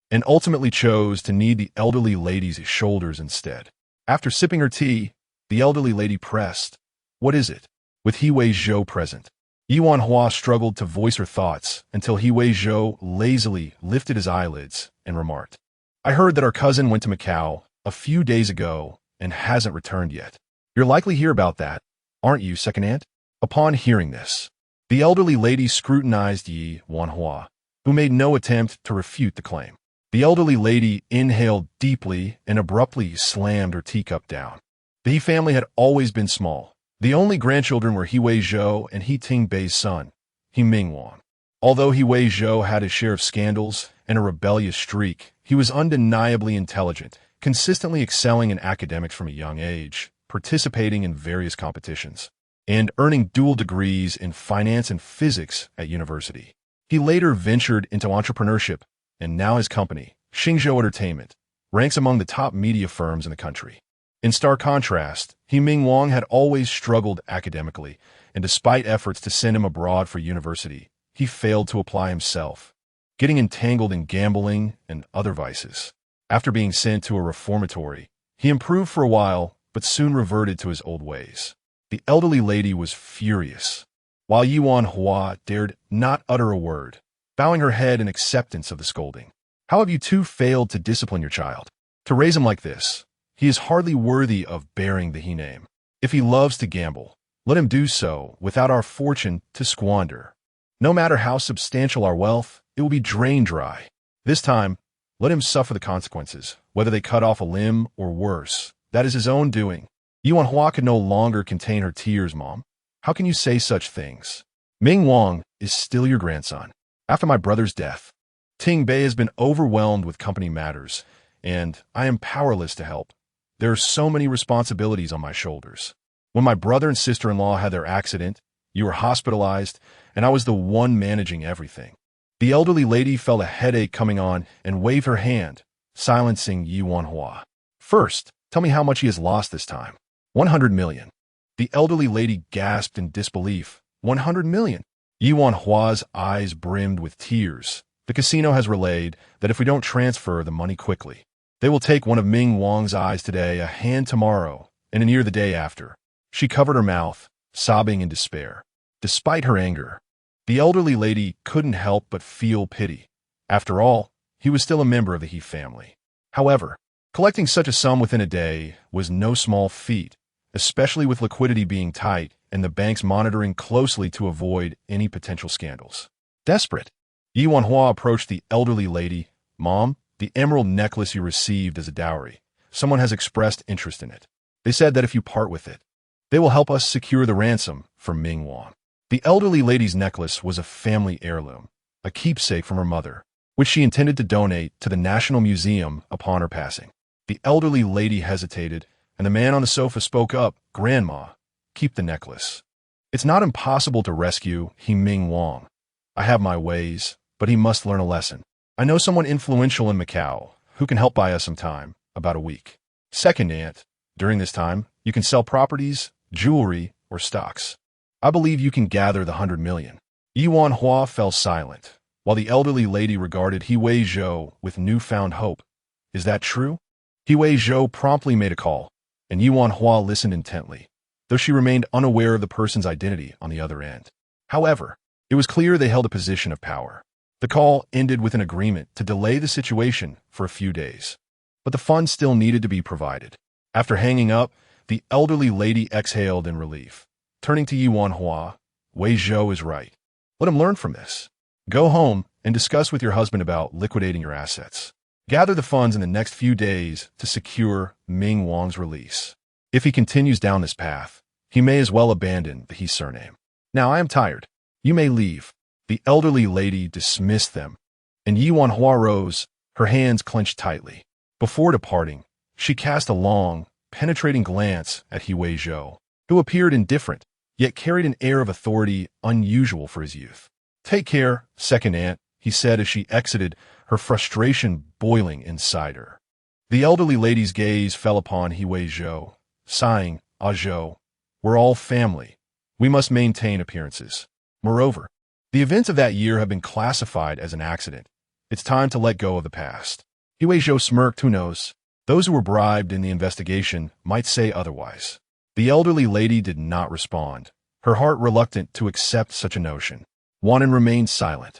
Speaker 1: and ultimately chose to knead the elderly lady's shoulders instead. After sipping her tea, the elderly lady pressed, What is it? With He Wenzhou present, Li Wan'an struggled to voice her thoughts until He Wenzhou lazily lifted his eyelids and remarked, I heard that our cousin went to Macau a few days ago and hasn't returned yet. You're likely to hear about that, aren't you, second aunt? Upon hearing this, the elderly lady scrutinized Li Wan'an, who made no attempt to refute the claim. The elderly lady inhaled deeply and abruptly slammed her teacup down. The He family had always been small. The only grandchildren were He Wenzhou and He Tingbei's son, He Mingwan. Although He Wenzhou had his share of scandals and a rebellious streak, he was undeniably intelligent, consistently excelling in academics from a young age, participating in various competitions, and earning dual degrees in finance and physics at university. He later ventured into entrepreneurship, and now his company, Xingzhou Entertainment, ranks among the top media firms in the country. In stark contrast, He Wenzhou had always struggled academically, and despite efforts to send him abroad for university, he failed to apply himself, getting entangled in gambling and other vices. After being sent to a reformatory, he improved for a while, but soon reverted to his old ways. The elderly lady was furious, while Li Wan'an dared not utter a word, bowing her head in acceptance of the scolding. How have you two failed to discipline your child? To raise him like this, he is hardly worthy of bearing the He name. If he loves to gamble, let him do so without our fortune to squander. No matter how substantial our wealth, it will be drained dry. This time, let him suffer the consequences, whether they cut off a limb or worse. That is his own doing. Li Wan'an could no longer contain her tears, Mom. How can you say such things? Wenzhou is still your grandson. After my brother's death, Ting Bei has been overwhelmed with company matters, and I am powerless to help. There are so many responsibilities on my shoulders. When my brother and sister-in-law had their accident, you were hospitalized, and I was the one managing everything. The elderly lady felt a headache coming on and waved her hand, silencing Li Wan'an. First, tell me how much he has lost this time. 100 million. The elderly lady gasped in disbelief. 100 million. Li Wan'an's eyes brimmed with tears. The casino has relayed that if we don't transfer the money quickly, they will take one of Wenzhou's eyes today, a hand tomorrow, and an ear the day after. She covered her mouth, sobbing in despair. Despite her anger, the elderly lady couldn't help but feel pity. After all, he was still a member of the He family. However, collecting such a sum within a day was no small feat, especially with liquidity being tight and the banks monitoring closely to avoid any potential scandals. Desperate, Li Wan'an approached the elderly lady. Mom, the emerald necklace you received as a dowry. Someone has expressed interest in it. They said that if you part with it, they will help us secure the ransom for Wenzhou. The elderly lady's necklace was a family heirloom, a keepsake from her mother, which she intended to donate to the National Museum upon her passing. The elderly lady hesitated, and the man on the sofa spoke up. Grandma, keep the necklace. It's not impossible to rescue He Wenzhou. I have my ways, but he must learn a lesson. I know someone influential in Macau who can help buy us some time, about a week. Second, Aunt, during this time, you can sell properties, jewelry, or stocks. I believe you can gather the 100 million. Li Wan'an fell silent, while the elderly lady regarded He Wenzhou with newfound hope. Is that true? He Wenzhou promptly made a call, and Li Wan'an listened intently, though she remained unaware of the person's identity on the other end. However, it was clear they held a position of power. The call ended with an agreement to delay the situation for a few days, but the funds still needed to be provided. After hanging up, the elderly lady exhaled in relief. Turning to Li Wan'an, Wenzhou is right. Let him learn from this. Go home and discuss with your husband about liquidating your assets. Gather the funds in the next few days to secure Wenzhou's release. If he continues down this path, he may as well abandon the He surname. Now I am tired. You may leave. The elderly lady dismissed them, and Li Wan'an rose, her hands clenched tightly. Before departing, she cast a long, penetrating glance at He Wenzhou, who appeared indifferent, yet carried an air of authority unusual for his youth. Take care, second aunt, he said as she exited, her frustration boiling inside her. The elderly lady's gaze fell upon He Wenzhou, sighing, Ah Zhou, we're all family. We must maintain appearances. Moreover, the events of that year have been classified as an accident. It's time to let go of the past. He Wenzhou smirked. Who knows? Those who were bribed in the investigation might say otherwise. The elderly lady did not respond, her heart reluctant to accept such a notion. Wan'an remained silent,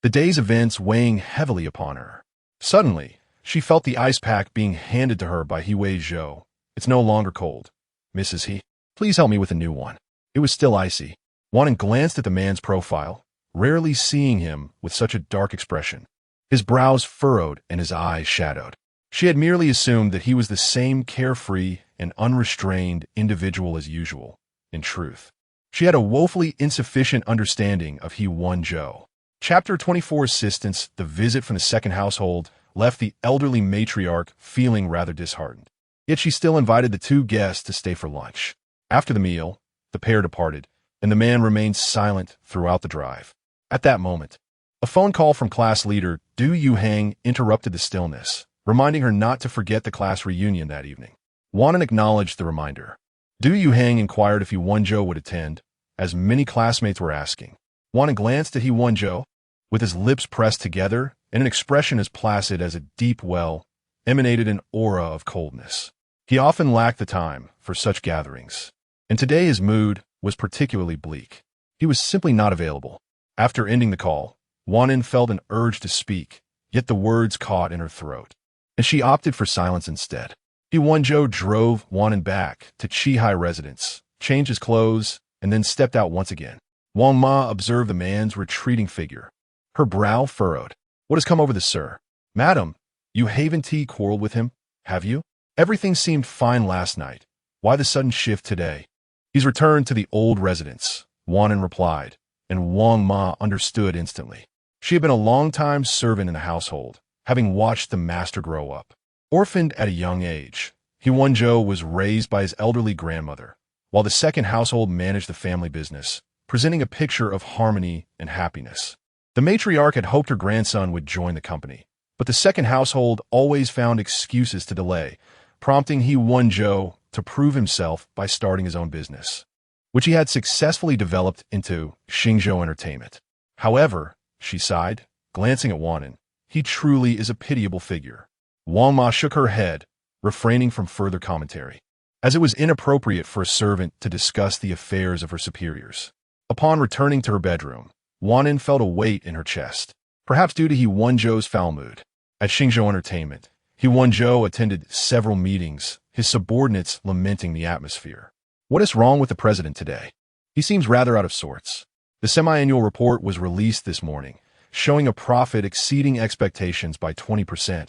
Speaker 1: the day's events weighing heavily upon her. Suddenly, she felt the ice pack being handed to her by He Wenzhou. It's no longer cold. Mrs. He, please help me with a new one. It was still icy. Wan'an glanced at the man's profile, rarely seeing him with such a dark expression. His brows furrowed and his eyes shadowed. She had merely assumed that he was the same carefree and unrestrained individual as usual. In truth, she had a woefully insufficient understanding of He Wenzhou. Chapter 24 Assistance. The visit from the second household left the elderly matriarch feeling rather disheartened. Yet she still invited the two guests to stay for lunch. After the meal, the pair departed, and the man remained silent throughout the drive. At that moment, a phone call from class leader Du Yuhang interrupted the stillness, reminding her not to forget the class reunion that evening. Wan'an acknowledged the reminder. Du Yuhang inquired if He Wenzhou would attend, as many classmates were asking. Wan'an glanced at He Wenzhou, with his lips pressed together and an expression as placid as a deep well, emanated an aura of coldness. He often lacked the time for such gatherings, and today his mood was particularly bleak. He was simply not available. After ending the call, Wan'an felt an urge to speak, yet the words caught in her throat, and she opted for silence instead. He Wenzhou drove Wan'an back to Qihai residence, changed his clothes, and then stepped out once again. Wang Ma observed the man's retreating figure. Her brow furrowed. What has come over this, sir? Madam, you haven't quarreled with him, have you? Everything seemed fine last night. Why the sudden shift today? He's returned to the old residence, Wan'an replied, and Wang Ma understood instantly. She had been a long-time servant in the household, having watched the master grow up. Orphaned at a young age, He Wenzhou was raised by his elderly grandmother, while the second household managed the family business, presenting a picture of harmony and happiness. The matriarch had hoped her grandson would join the company, but the second household always found excuses to delay, prompting He Wenzhou to prove himself by starting his own business, which he had successfully developed into Xingzhou Entertainment. However, she sighed, glancing at Wan'an, he truly is a pitiable figure. Wang Ma shook her head, refraining from further commentary, as it was inappropriate for a servant to discuss the affairs of her superiors. Upon returning to her bedroom, Wan'an felt a weight in her chest, perhaps due to He Wenzhou's foul mood. At Xingzhou Entertainment, He Wenzhou attended several meetings, his subordinates lamenting the atmosphere. What is wrong with the president today? He seems rather out of sorts. The semi-annual report was released this morning, showing a profit exceeding expectations by 20%.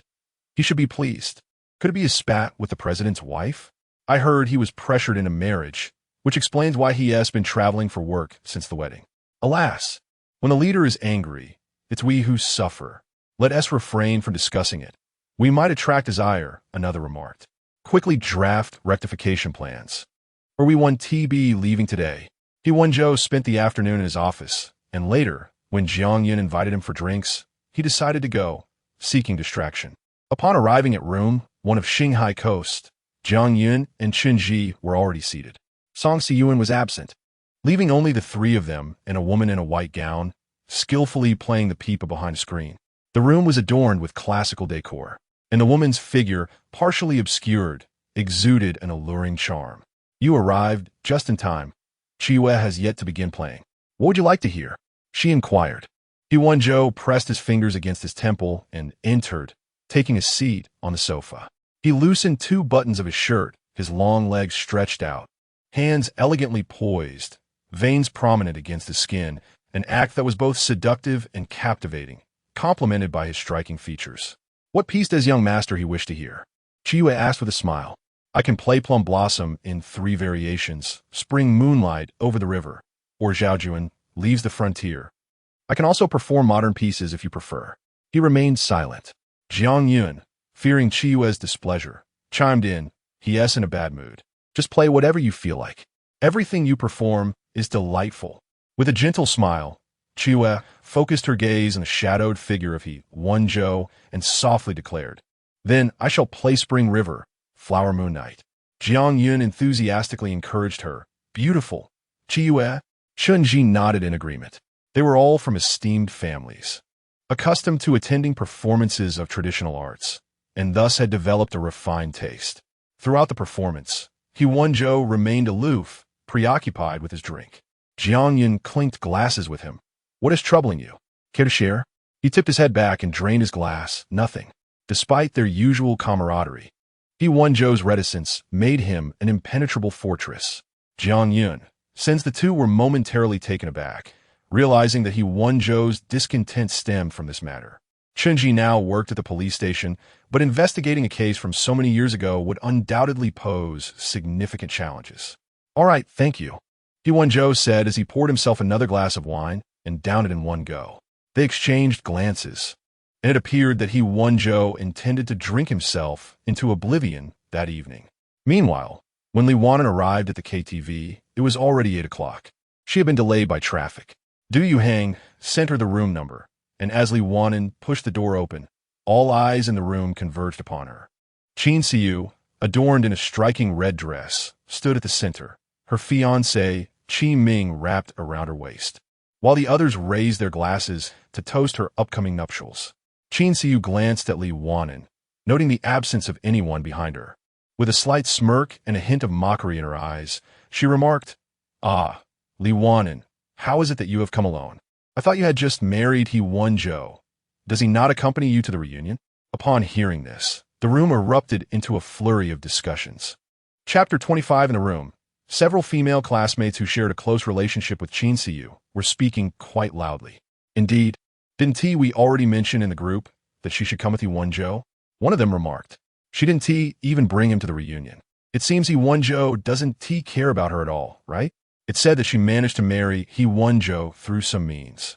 Speaker 1: He should be pleased. Could it be a spat with the president's wife? I heard he was pressured into marriage, which explains why he has been traveling for work since the wedding. Alas, when the leader is angry, it's we who suffer. Let us refrain from discussing it. We might attract his ire, another remarked. Quickly draft rectification plans. Or we want TB leaving today. He Wenzhou spent the afternoon in his office, and later, when Jiang Yun invited him for drinks, he decided to go, seeking distraction. Upon arriving at room 1 of Xinghai Coast, Jiang Yun and Chen Ji were already seated. Song Siyuan was absent, leaving only the three of them and a woman in a white gown, skillfully playing the pipa behind a screen. The room was adorned with classical decor, and the woman's figure, partially obscured, exuded an alluring charm. You arrived just in time. Chiwe has yet to begin playing. What would you like to hear? She inquired. He Wenzhou pressed his fingers against his temple and entered, taking a seat on the sofa. He loosened 2 buttons of his shirt, his long legs stretched out, hands elegantly poised, veins prominent against his skin, an act that was both seductive and captivating, complemented by his striking features. What piece does young master he wish to hear? Chiwe asked with a smile. I can play Plum Blossom in 3 variations, Spring Moonlight over the river, or Zhaojuan leaves the frontier. I can also perform modern pieces if you prefer. He remained silent. Jiang Yun, fearing Chiwe's displeasure, chimed in, he is in a bad mood. Just play whatever you feel like. Everything you perform is delightful. With a gentle smile, Chiwe focused her gaze on the shadowed figure of He Wenzhou and softly declared, Then I shall play Spring River, Flower Moon Night. Jiang Yun enthusiastically encouraged her. Beautiful. Chiwe. Chen Ji nodded in agreement. They were all from esteemed families, accustomed to attending performances of traditional arts, and thus had developed a refined taste. Throughout the performance, He Wenzhou remained aloof, preoccupied with his drink. Jiang Yun clinked glasses with him. What is troubling you? Care to share? He tipped his head back and drained his glass. Nothing. Despite their usual camaraderie, He Wenzhou's reticence made him an impenetrable fortress. Jiang Yun, since the two were momentarily taken aback, realizing that He Wenzhou's discontent stemmed from this matter. Chen Ji now worked at the police station, but investigating a case from so many years ago would undoubtedly pose significant challenges. All right, thank you, He Wenzhou said as he poured himself another glass of wine and downed it in one go. They exchanged glances, and it appeared that He Wenzhou intended to drink himself into oblivion that evening. Meanwhile, when Li Wan'an arrived at the KTV, it was already 8 o'clock. She had been delayed by traffic. Du Yuhang sent her the room number, and as Li Wan'an pushed the door open, all eyes in the room converged upon her. Qin Siyu, adorned in a striking red dress, stood at the center, her fiancé, Qi Ming, wrapped around her waist, while the others raised their glasses to toast her upcoming nuptials. Qin Siyu glanced at Li Wan'an, noting the absence of anyone behind her. With a slight smirk and a hint of mockery in her eyes, she remarked, "Ah, Li Wan'an, how is it that you have come alone? I thought you had just married He Wenzhou. Does he not accompany you to the reunion?" Upon hearing this, the room erupted into a flurry of discussions. Chapter 25. In the room, several female classmates who shared a close relationship with Qin Siyu were speaking quite loudly. "Indeed, didn't we already mention in the group that she should come with He Wenzhou?" One of them remarked. "She didn't even bring him to the reunion. It seems He Wenzhou doesn't care about her at all, right? It said that she managed to marry He Wenzhou through some means.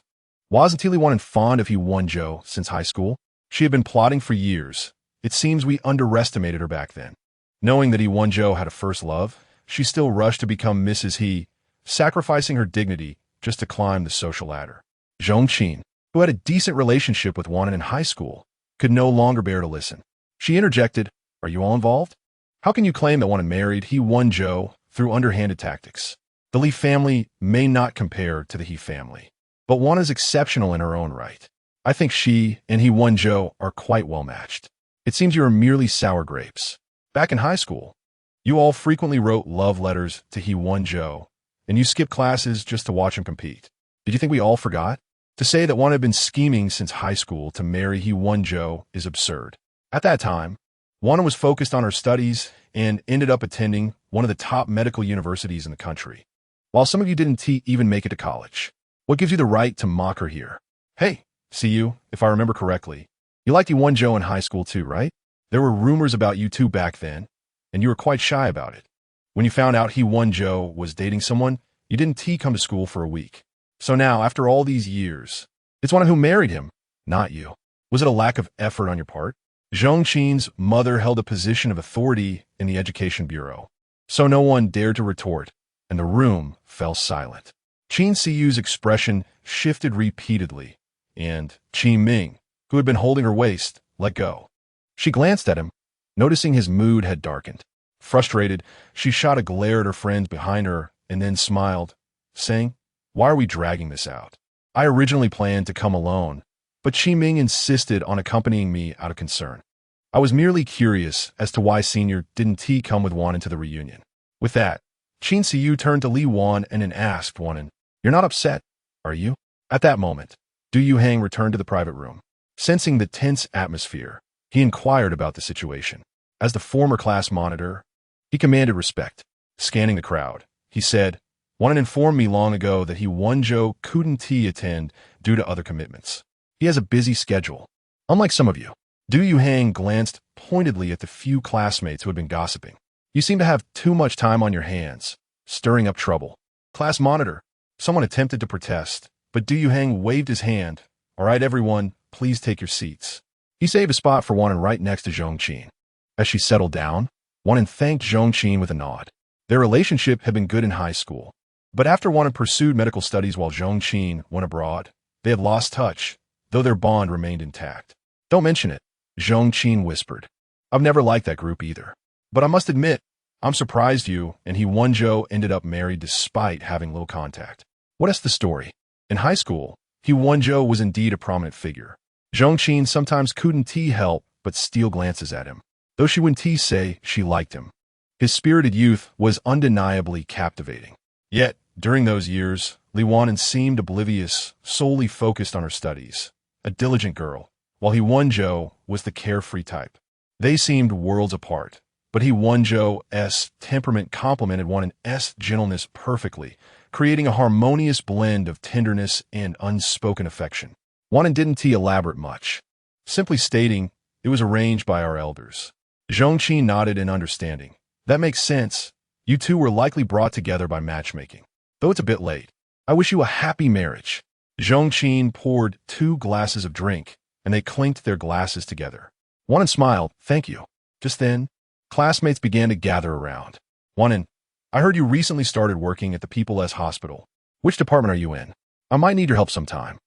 Speaker 1: Wasn't Li Wan'an fond of He Wenzhou since high school? She had been plotting for years. It seems we underestimated her back then. Knowing that He Wenzhou had a first love, she still rushed to become Mrs. He, sacrificing her dignity just to climb the social ladder." Zhong Qin, who had a decent relationship with Wan'an in high school, could no longer bear to listen. She interjected, "Are you all involved? How can you claim that Wan'an married He Wenzhou through underhanded tactics? The Li family may not compare to the He family, but Wan'an is exceptional in her own right. I think she and He Wenzhou are quite well matched. It seems you are merely sour grapes. Back in high school, you all frequently wrote love letters to He Wenzhou, and you skipped classes just to watch him compete. Did you think we all forgot? To say that Wan'an had been scheming since high school to marry He Wenzhou is absurd. At that time, Wan'an was focused on her studies and ended up attending one of the top medical universities in the country, while some of you didn't even make it to college. What gives you the right to mock her here? Hey, see you, if I remember correctly, you liked He Wenzhou in high school too, right? There were rumors about you two back then, and you were quite shy about it. When you found out He Wenzhou was dating someone, you didn't come to school for a week. So now, after all these years, it's Wan'an who married him, not you. Was it a lack of effort on your part?" Zhong Qin's mother held a position of authority in the education bureau, so no one dared to retort, and the room fell silent. Qin Siyu's expression shifted repeatedly, and Qi Ming, who had been holding her waist, let go. She glanced at him, noticing his mood had darkened. Frustrated, she shot a glare at her friends behind her and then smiled, saying, "Why are we dragging this out? I originally planned to come alone, but Qi Ming insisted on accompanying me out of concern. I was merely curious as to why Senior didn't come with Wan'an to the reunion." With that, Qin Siyu turned to Li Wan'an and asked Wan'an, "You're not upset, are you?" At that moment, Du Yuhang returned to the private room. Sensing the tense atmosphere, he inquired about the situation. As the former class monitor, he commanded respect. Scanning the crowd, he said, "Wan'an informed me long ago that He Wenzhou couldn't attend due to other commitments. He has a busy schedule, unlike some of you." Du Yuhang glanced pointedly at the few classmates who had been gossiping. "You seem to have too much time on your hands, stirring up trouble." Class monitor, someone attempted to protest, but Du Yuhang waved his hand. "All right, everyone, please take your seats." He saved a spot for Wan'an right next to Zhong Qin. As she settled down, Wan'an thanked Zhong Qin with a nod. Their relationship had been good in high school, but after Wan'an pursued medical studies while Zhong Qin went abroad, they had lost touch, though their bond remained intact. "Don't mention it," Zhong Qin whispered. "I've never liked that group either. But I must admit, I'm surprised you and He Wenzhou ended up married despite having little contact. What is the story?" In high school, He Wenzhou was indeed a prominent figure. Zhong Qin sometimes couldn't help but steal glances at him, though she wouldn't say she liked him. His spirited youth was undeniably captivating. Yet, during those years, Li Wan'an seemed oblivious, solely focused on her studies. A diligent girl, while He Wenzhou was the carefree type. They seemed worlds apart, but He Wenzhou's temperament complemented Wan'an's gentleness perfectly, creating a harmonious blend of tenderness and unspoken affection. Wan'an didn't elaborate much, simply stating, "It was arranged by our elders." Zhong Qin nodded in understanding. "That makes sense. You two were likely brought together by matchmaking. Though it's a bit late. I wish you a happy marriage." Zhong Qin poured 2 glasses of drink, and they clinked their glasses together. Wan'an smiled, "Thank you." Just then, classmates began to gather around. "Wan'an, I heard you recently started working at the People's Hospital. Which department are you in? I might need your help sometime."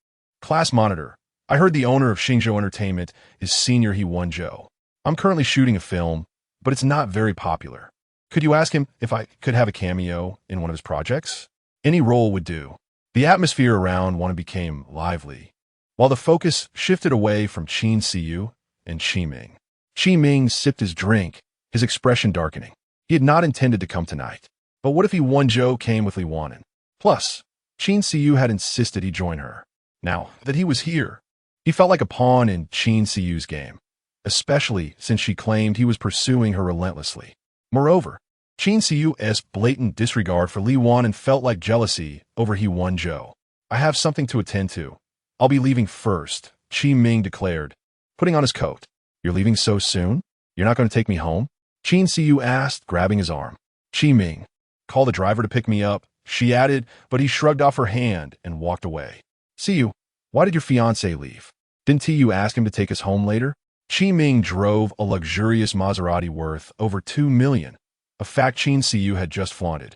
Speaker 1: Class monitor, "I heard the owner of Xingzhou Entertainment is Senior He Wenzhou. I'm currently shooting a film, but it's not very popular. Could you ask him if I could have a cameo in one of his projects? Any role would do. The atmosphere around Wan'an became lively, while the focus shifted away from Qin Siyu and Qi Ming. Qi Ming sipped his drink, his expression darkening. He had not intended to come tonight. But what if He Wenzhou came with Li Wan'an? Plus, Qin Siyu had insisted he join her. Now that he was here, he felt like a pawn in Qin Siyu's game, especially since she claimed he was pursuing her relentlessly. Moreover, Qin Siyu's blatant disregard for Li Wan'an felt like jealousy over He Wenzhou. I have something to attend to. I'll be leaving first, Qi Ming declared, putting on his coat. You're leaving so soon? You're not going to take me home? Qin Siyu asked, grabbing his arm. Qi Ming, call the driver to pick me up, she added, but he shrugged off her hand and walked away. Siyu, why did your fiancé leave? Didn't you ask him to take us home later? Qi Ming drove a luxurious Maserati worth over $2 million, a fact Qin Siyu had just flaunted.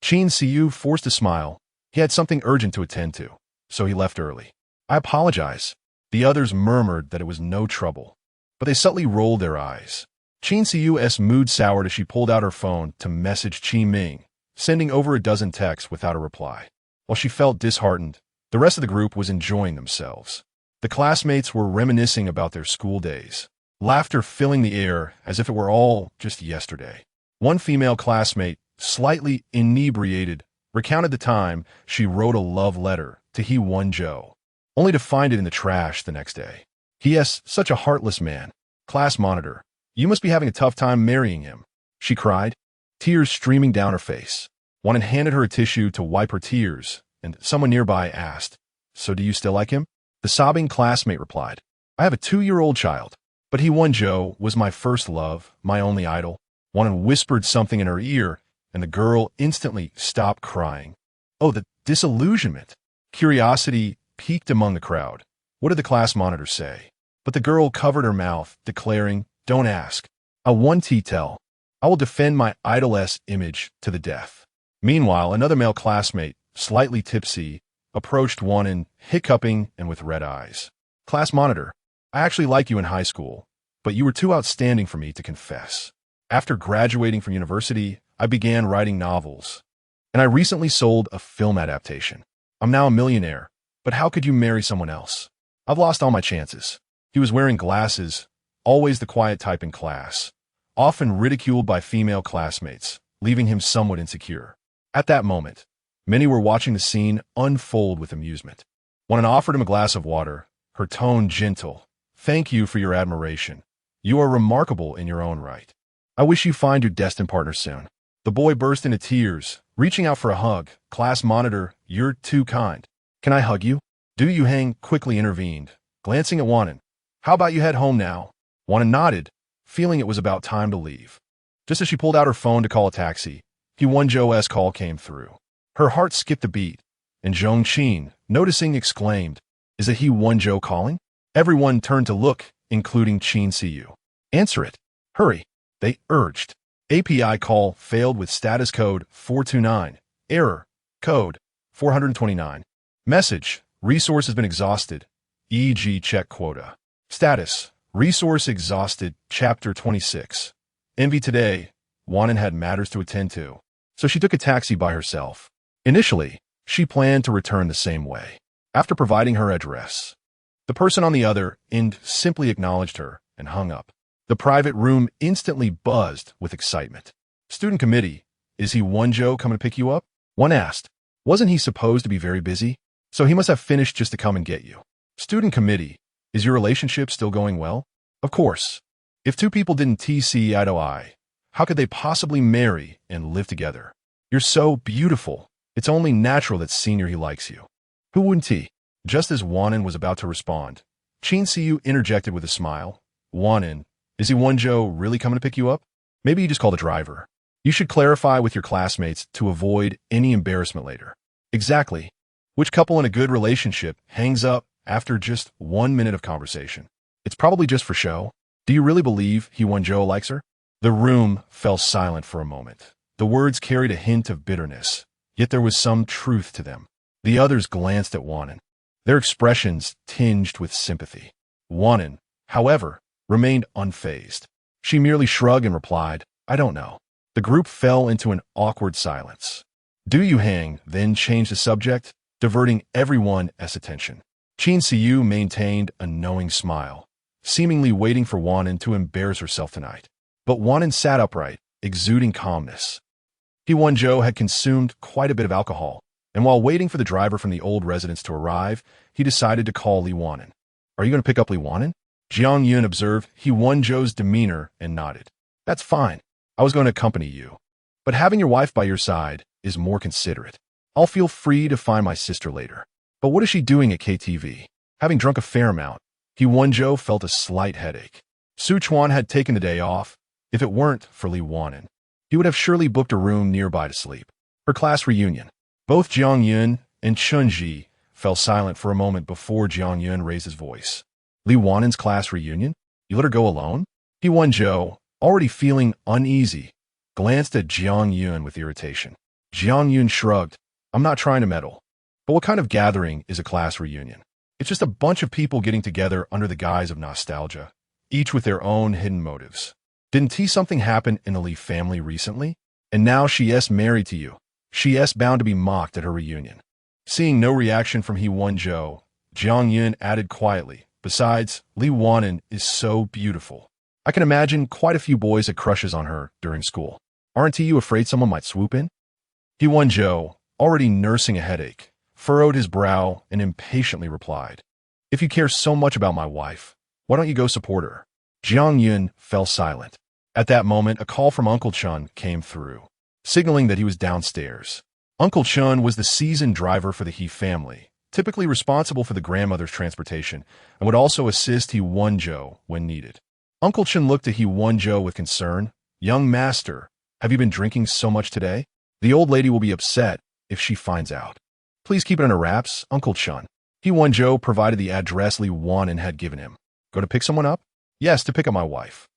Speaker 1: Qin Siyu forced a smile. He had something urgent to attend to, so he left early. I apologize. The others murmured that it was no trouble, but they subtly rolled their eyes. Qin Siyu's mood soured as she pulled out her phone to message Qi Ming, sending over a dozen texts without a reply. While she felt disheartened, the rest of the group was enjoying themselves. The classmates were reminiscing about their school days, laughter filling the air as if it were all just yesterday. One female classmate, slightly inebriated, recounted the time she wrote a love letter to He Wenzhou, only to find it in the trash the next day. He.S. such a heartless man. Class monitor, you must be having a tough time marrying him, she cried, tears streaming down her face. Wan'an handed her a tissue to wipe her tears, and someone nearby asked, so do you still like him? The sobbing classmate replied, I have a 2-year-old child, but He Wenzhou was my first love, my only idol. Wan'an whispered something in her ear, and the girl instantly stopped crying. Oh, the disillusionment! Curiosity peaked among the crowd. What did the class monitor say? But the girl covered her mouth, declaring, don't ask. I want to tell. I will defend my idol's image to the death. Meanwhile, another male classmate, slightly tipsy, approached Wan'an, hiccuping and with red eyes. Class monitor, I actually liked you in high school, but you were too outstanding for me to confess. After graduating from university, I began writing novels, and I recently sold a film adaptation. I'm now a millionaire, but how could you marry someone else? I've lost all my chances. He was wearing glasses, always the quiet type in class, often ridiculed by female classmates, leaving him somewhat insecure. At that moment, many were watching the scene unfold with amusement. Wan'an offered him a glass of water, her tone gentle. Thank you for your admiration. You are remarkable in your own right. I wish you find your destined partner soon. The boy burst into tears, reaching out for a hug. Class monitor, you're too kind. Can I hug you? Du Yuhang quickly intervened, glancing at Wan'an. How about you head home now? Wan'an nodded, feeling it was about time to leave. Just as she pulled out her phone to call a taxi, He Wenzhou's call came through. Her heart skipped a beat, and Zhong Qin, noticing, exclaimed, Is it He Wenzhou calling? Everyone turned to look, including Qin Siyu. Answer it. Hurry, they urged. API call failed with status code 429. Error. Code 429. Message. Resource has been exhausted. E.g. check quota. Status. Resource exhausted. Chapter 26. Envy today. Wan'an had matters to attend to, so she took a taxi by herself. Initially, she planned to return the same way. After providing her address, the person on the other end simply acknowledged her and hung up. The private room instantly buzzed with excitement. Student committee, is He Wenzhou coming to pick you up? One asked. Wasn't he supposed to be very busy? So he must have finished just to come and get you. Student committee, is your relationship still going well? Of course. If two people didn't see eye to eye, how could they possibly marry and live together? You're so beautiful. It's only natural that senior he likes you. Who wouldn't he? Just as Wan'an was about to respond, Qin Siyu interjected with a smile. Wan'an, is He Wenzhou really coming to pick you up? Maybe you just call the driver. You should clarify with your classmates to avoid any embarrassment later. Exactly. Which couple in a good relationship hangs up after just 1 minute of conversation? It's probably just for show. Do you really believe He Wenzhou likes her? The room fell silent for a moment. The words carried a hint of bitterness, yet there was some truth to them. The others glanced at Wan'an, their expressions tinged with sympathy. Wan'an, however, remained unfazed. She merely shrugged and replied, I don't know. The group fell into an awkward silence. Du Yuhang then changed the subject, diverting everyone's attention. Qin Siyu maintained a knowing smile, seemingly waiting for Wan'an to embarrass herself tonight. But Wan'an sat upright, exuding calmness. He Wenzhou had consumed quite a bit of alcohol, and while waiting for the driver from the old residence to arrive, he decided to call Li Wan'an. Are you going to pick up Li Wan'an? Jiang Yun observed He Wenzhou's demeanor and nodded. That's fine. I was going to accompany you. But having your wife by your side is more considerate. I'll feel free to find my sister later. But what is she doing at KTV? Having drunk a fair amount, He Wenzhou felt a slight headache. Su Chuan had taken the day off. If it weren't for Li Wan'an, he would have surely booked a room nearby to sleep. Her class reunion. Both Jiang Yun and Chun Ji fell silent for a moment before Jiang Yun raised his voice. Li Wan'an's class reunion? You let her go alone? He Wenzhou, already feeling uneasy, glanced at Jiang Yun with irritation. Jiang Yun shrugged. I'm not trying to meddle. But what kind of gathering is a class reunion? It's just a bunch of people getting together under the guise of nostalgia, each with their own hidden motives. Didn't something happen in the Li family recently? And now she is married to you. She is bound to be mocked at her reunion. Seeing no reaction from He Wenzhou, Jiang Yun added quietly, besides, Li Wan'an is so beautiful. I can imagine quite a few boys had crushes on her during school. Aren't you afraid someone might swoop in? He Wenzhou, already nursing a headache, furrowed his brow and impatiently replied, If you care so much about my wife, why don't you go support her? Jiang Yun fell silent. At that moment, a call from Uncle Chun came through, signaling that he was downstairs. Uncle Chun was the seasoned driver for the He family, typically responsible for the grandmother's transportation, and would also assist He Wenzhou when needed. Uncle Chun looked at He Wenzhou with concern. Young master, have you been drinking so much today? The old lady will be upset if she finds out. Please keep it under wraps, Uncle Chun. He Wenzhou provided the address Li Wan'an had given him. Go to pick someone up? Yes, to pick up my wife.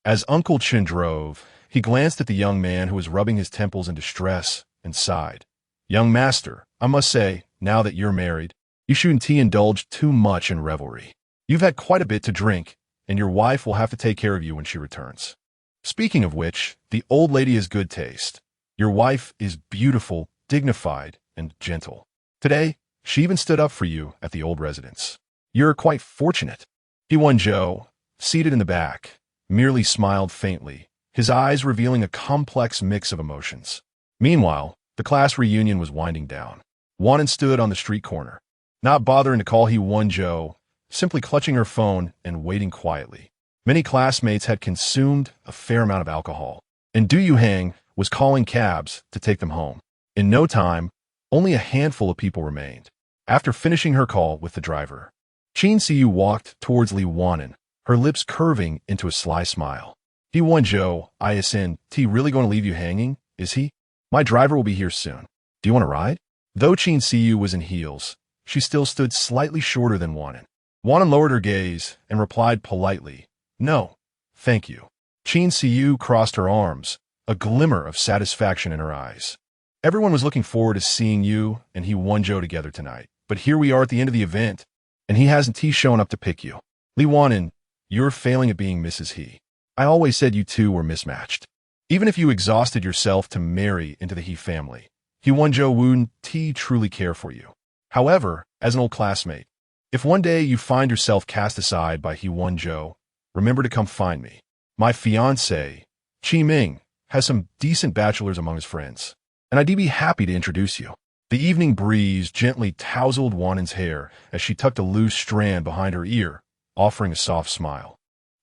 Speaker 1: As Uncle Chun drove, he glanced at the young man who was rubbing his temples in distress and sighed. Young master, I must say, now that you're married, you shouldn't indulge too much in revelry. You've had quite a bit to drink, and your wife will have to take care of you when she returns. Speaking of which, the old lady has good taste. Your wife is beautiful, dignified, and gentle. Today, she even stood up for you at the old residence. You're quite fortunate. He Wenzhou, seated in the back, merely smiled faintly, his eyes revealing a complex mix of emotions. Meanwhile, the class reunion was winding down. Wan'an stood on the street corner, not bothering to call He Wenzhou, simply clutching her phone and waiting quietly. Many classmates had consumed a fair amount of alcohol, and Du Yuhang was calling cabs to take them home. In no time, only a handful of people remained. After finishing her call with the driver, Qin Siyu walked towards Li Wan'an, her lips curving into a sly smile. He Wenzhou, isn't really going to leave you hanging, is he? My driver will be here soon. Do you want to ride? Though Qin Siyu was in heels, she still stood slightly shorter than Wan'an. Wan'an lowered her gaze and replied politely, No, thank you. Qin Siyu crossed her arms, a glimmer of satisfaction in her eyes. Everyone was looking forward to seeing you and He Wenzhou together tonight, but here we are at the end of the event, and he hasn't shown up to pick you. Li Wan'an, you're failing at being Mrs. He. I always said you two were mismatched. Even if you exhausted yourself to marry into the He family, He Wenzhou wouldn't truly care for you. However, as an old classmate, if one day you find yourself cast aside by He Wenzhou, remember to come find me. My fiancé, Qi Ming, has some decent bachelors among his friends, and I'd be happy to introduce you. The evening breeze gently tousled Wan'an's hair as she tucked a loose strand behind her ear, offering a soft smile.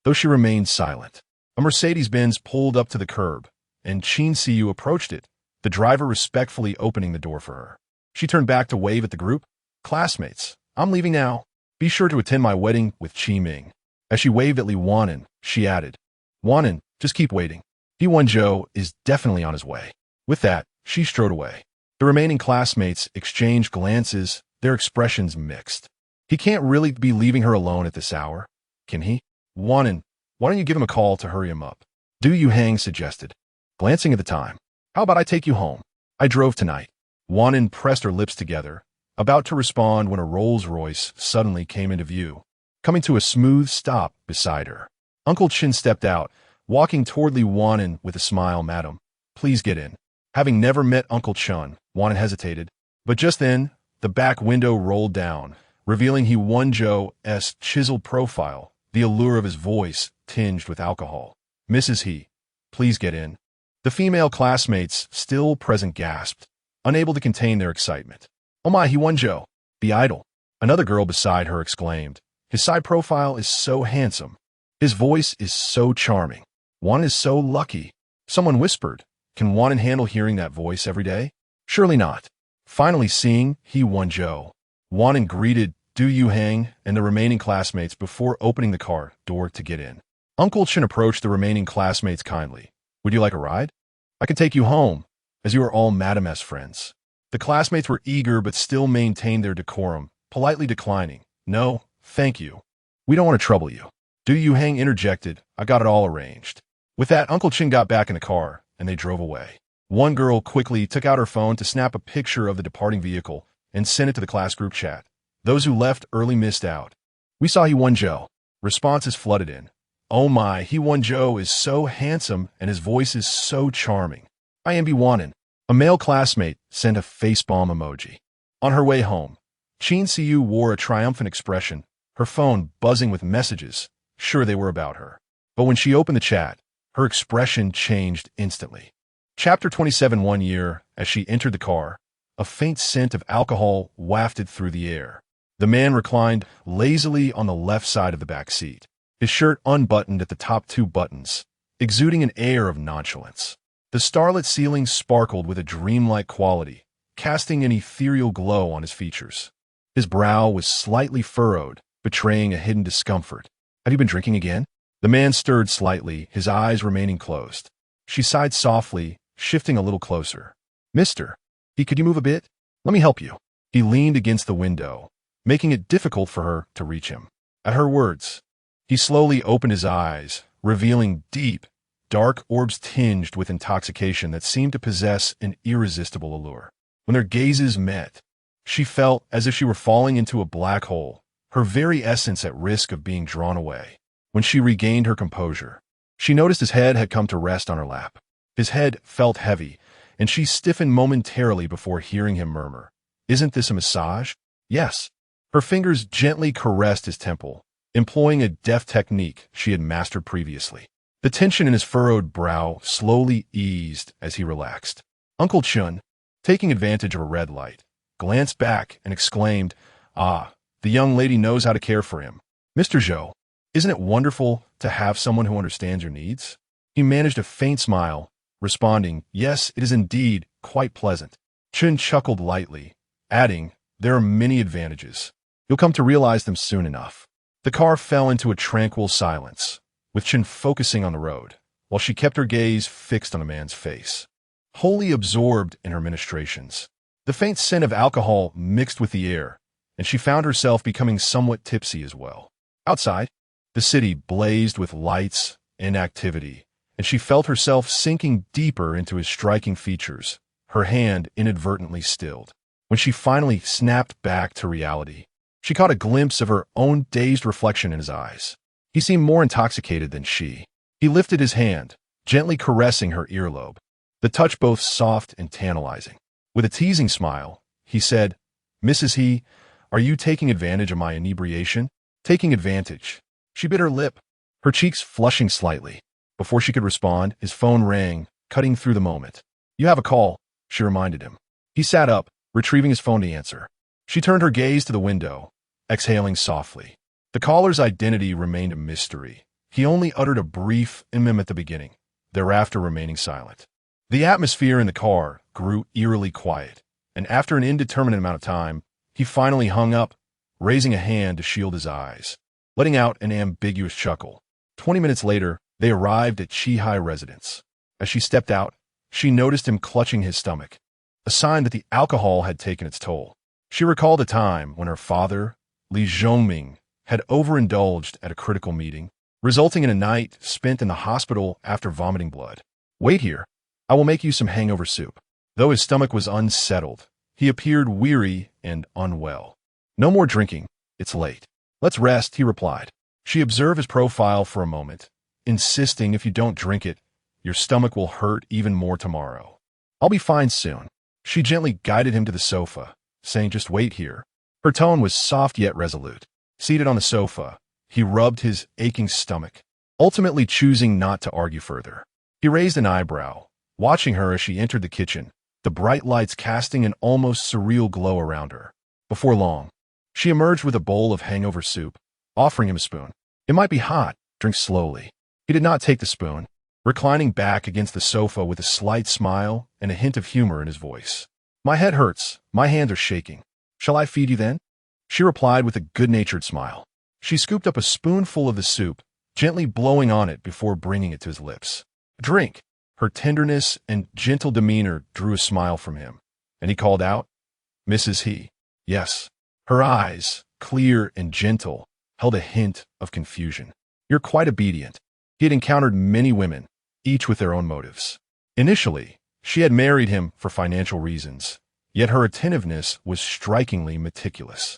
Speaker 1: Though she remained silent, a Mercedes-Benz pulled up to the curb, and Qin Siyu approached it, the driver respectfully opening the door for her. She turned back to wave at the group. Classmates, I'm leaving now. Be sure to attend my wedding with Qi Ming. As she waved at Li Wan'an, she added, Wan'an, just keep waiting. He Wenzhou is definitely on his way. With that, she strode away. The remaining classmates exchanged glances, their expressions mixed. He can't really be leaving her alone at this hour, can he? Wan'an, why don't you give him a call to hurry him up? Du Yuhang suggested, glancing at the time. How about I take you home? I drove tonight. Wan'an pressed her lips together, about to respond when a Rolls-Royce suddenly came into view, coming to a smooth stop beside her. Uncle Chin stepped out, walking toward Li Wan'an with a smile. Madam, please get in. Having never met Uncle Chun, Wan'an hesitated, but just then, the back window rolled down, revealing He Wenzhou's chiseled profile, the allure of his voice tinged with alcohol. Mrs. He, please get in. The female classmates, still present, gasped, unable to contain their excitement. Oh my, He Wenzhou, be idle. Another girl beside her exclaimed. His side profile is so handsome. His voice is so charming. Wan'an is so lucky. Someone whispered. Can Wan'an handle hearing that voice every day? Surely not. Finally seeing He Wenzhou, Wan'an greeted Du Yuhang and the remaining classmates before opening the car door to get in. Uncle Chen approached the remaining classmates kindly. Would you like a ride? I can take you home, as you are all Madam S friends. The classmates were eager but still maintained their decorum, politely declining. No, thank you. We don't want to trouble you. Du Yuhang interjected. I got it all arranged. With that, Uncle Chen got back in the car, and they drove away. One girl quickly took out her phone to snap a picture of the departing vehicle and sent it to the class group chat. Those who left early missed out. We saw He Wenzhou. Responses flooded in. Oh my, He Wenzhou is so handsome and his voice is so charming. I am Wan'an. A male classmate sent a facepalm emoji. On her way home, Chin Siu wore a triumphant expression, her phone buzzing with messages, sure they were about her. But when she opened the chat, her expression changed instantly. Chapter 27. One year, as she entered the car, a faint scent of alcohol wafted through the air. The man reclined lazily on the left side of the back seat, his shirt unbuttoned at the top two buttons, exuding an air of nonchalance. The starlit ceiling sparkled with a dreamlike quality, casting an ethereal glow on his features. His brow was slightly furrowed, betraying a hidden discomfort. Have you been drinking again? The man stirred slightly, his eyes remaining closed. She sighed softly, shifting a little closer. Mister, could you move a bit? Let me help you. He leaned against the window, making it difficult for her to reach him. At her words, he slowly opened his eyes, revealing deep, dark orbs tinged with intoxication that seemed to possess an irresistible allure. When their gazes met, she felt as if she were falling into a black hole, her very essence at risk of being drawn away. When she regained her composure, she noticed his head had come to rest on her lap. His head felt heavy, and she stiffened momentarily before hearing him murmur, Isn't this a massage? Yes. Her fingers gently caressed his temple, employing a deft technique she had mastered previously. The tension in his furrowed brow slowly eased as he relaxed. Uncle Chun, taking advantage of a red light, glanced back and exclaimed, Ah, the young lady knows how to care for him. Mr. Zhou, isn't it wonderful to have someone who understands your needs? He managed a faint smile, responding, Yes, it is indeed quite pleasant. Chun chuckled lightly, adding, There are many advantages. You'll come to realize them soon enough. The car fell into a tranquil silence, with Chun focusing on the road, while she kept her gaze fixed on the man's face. Wholly absorbed in her ministrations, the faint scent of alcohol mixed with the air, and she found herself becoming somewhat tipsy as well. Outside, the city blazed with lights and activity, and she felt herself sinking deeper into his striking features, her hand inadvertently stilled. When she finally snapped back to reality, she caught a glimpse of her own dazed reflection in his eyes. He seemed more intoxicated than she. He lifted his hand, gently caressing her earlobe, the touch both soft and tantalizing. With a teasing smile, he said, Mrs. He, are you taking advantage of my inebriation? Taking advantage. She bit her lip, her cheeks flushing slightly. Before she could respond, his phone rang, cutting through the moment. You have a call, she reminded him. He sat up, retrieving his phone to answer. She turned her gaze to the window, exhaling softly. The caller's identity remained a mystery. He only uttered a brief meme at the beginning, thereafter remaining silent. The atmosphere in the car grew eerily quiet, and after an indeterminate amount of time, he finally hung up, raising a hand to shield his eyes, letting out an ambiguous chuckle. 20 minutes later, they arrived at Chihai residence. As she stepped out, she noticed him clutching his stomach, a sign that the alcohol had taken its toll. She recalled a time when her father, Li Zhongming, had overindulged at a critical meeting, resulting in a night spent in the hospital after vomiting blood. Wait here. I will make you some hangover soup. Though his stomach was unsettled, he appeared weary and unwell. No more drinking. It's late. Let's rest, he replied. She observed his profile for a moment, insisting if you don't drink it, your stomach will hurt even more tomorrow. I'll be fine soon. She gently guided him to the sofa, saying just wait here. Her tone was soft yet resolute. Seated on the sofa, he rubbed his aching stomach, ultimately choosing not to argue further. He raised an eyebrow, watching her as she entered the kitchen, the bright lights casting an almost surreal glow around her. Before long, she emerged with a bowl of hangover soup, offering him a spoon. It might be hot, drink slowly. He did not take the spoon, reclining back against the sofa with a slight smile and a hint of humor in his voice. My head hurts, my hands are shaking. Shall I feed you then? She replied with a good-natured smile. She scooped up a spoonful of the soup, gently blowing on it before bringing it to his lips. Drink. Her tenderness and gentle demeanor drew a smile from him, and he called out, Mrs. He. Yes. Her eyes, clear and gentle, held a hint of confusion. You're quite obedient. He had encountered many women, each with their own motives. Initially, she had married him for financial reasons, yet her attentiveness was strikingly meticulous.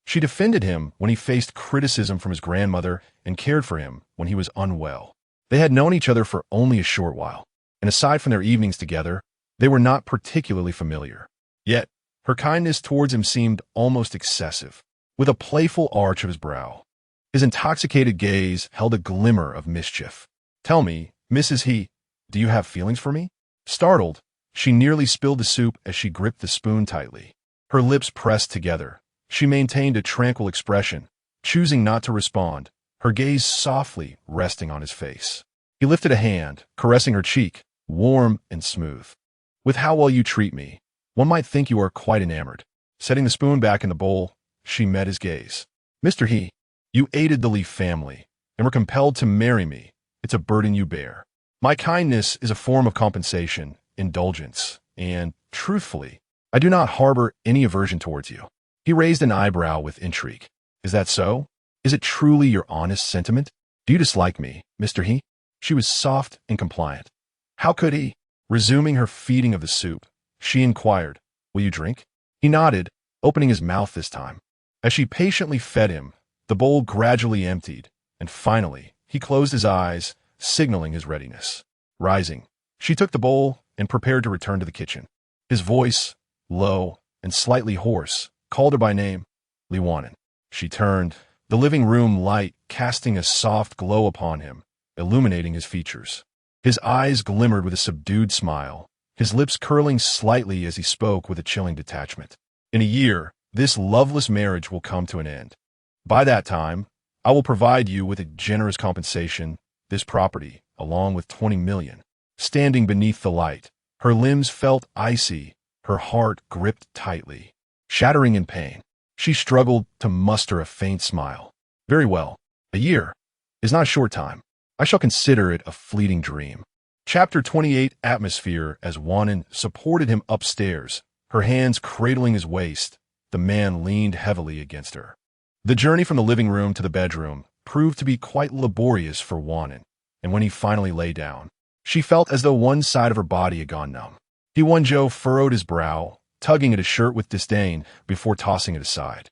Speaker 1: She defended him when he faced criticism from his grandmother and cared for him when he was unwell. They had known each other for only a short while, and aside from their evenings together, they were not particularly familiar. Yet, her kindness towards him seemed almost excessive, with a playful arch of his brow. His intoxicated gaze held a glimmer of mischief. Tell me, Mrs. He, do you have feelings for me? Startled, she nearly spilled the soup as she gripped the spoon tightly. Her lips pressed together. She maintained a tranquil expression, choosing not to respond, her gaze softly resting on his face. He lifted a hand, caressing her cheek, warm and smooth. With how well you treat me, one might think you are quite enamored. Setting the spoon back in the bowl, she met his gaze. Mr. He, you aided the Li family and were compelled to marry me. It's a burden you bear. My kindness is a form of compensation, indulgence, and, truthfully, I do not harbor any aversion towards you. He raised an eyebrow with intrigue. Is that so? Is it truly your honest sentiment? Do you dislike me, Mr. He? She was soft and compliant. How could he? Resuming her feeding of the soup, she inquired, will you drink? He nodded, opening his mouth this time. As she patiently fed him, the bowl gradually emptied, and finally, he closed his eyes, signaling his readiness. Rising, she took the bowl and prepared to return to the kitchen. His voice, low and slightly hoarse, called her by name, Li Wan'an. She turned, the living room light casting a soft glow upon him, illuminating his features. His eyes glimmered with a subdued smile, his lips curling slightly as he spoke with a chilling detachment. In a year, this loveless marriage will come to an end. By that time, I will provide you with a generous compensation, this property, along with 20 million. Standing beneath the light, her limbs felt icy, her heart gripped tightly. Shattering in pain, she struggled to muster a faint smile. Very well, a year is not a short time. I shall consider it a fleeting dream. Chapter 28 Atmosphere. As Wan'an supported him upstairs, her hands cradling his waist, the man leaned heavily against her. The journey from the living room to the bedroom proved to be quite laborious for Wan'an, and when he finally lay down, she felt as though one side of her body had gone numb. He Wenzhou furrowed his brow, tugging at his shirt with disdain before tossing it aside.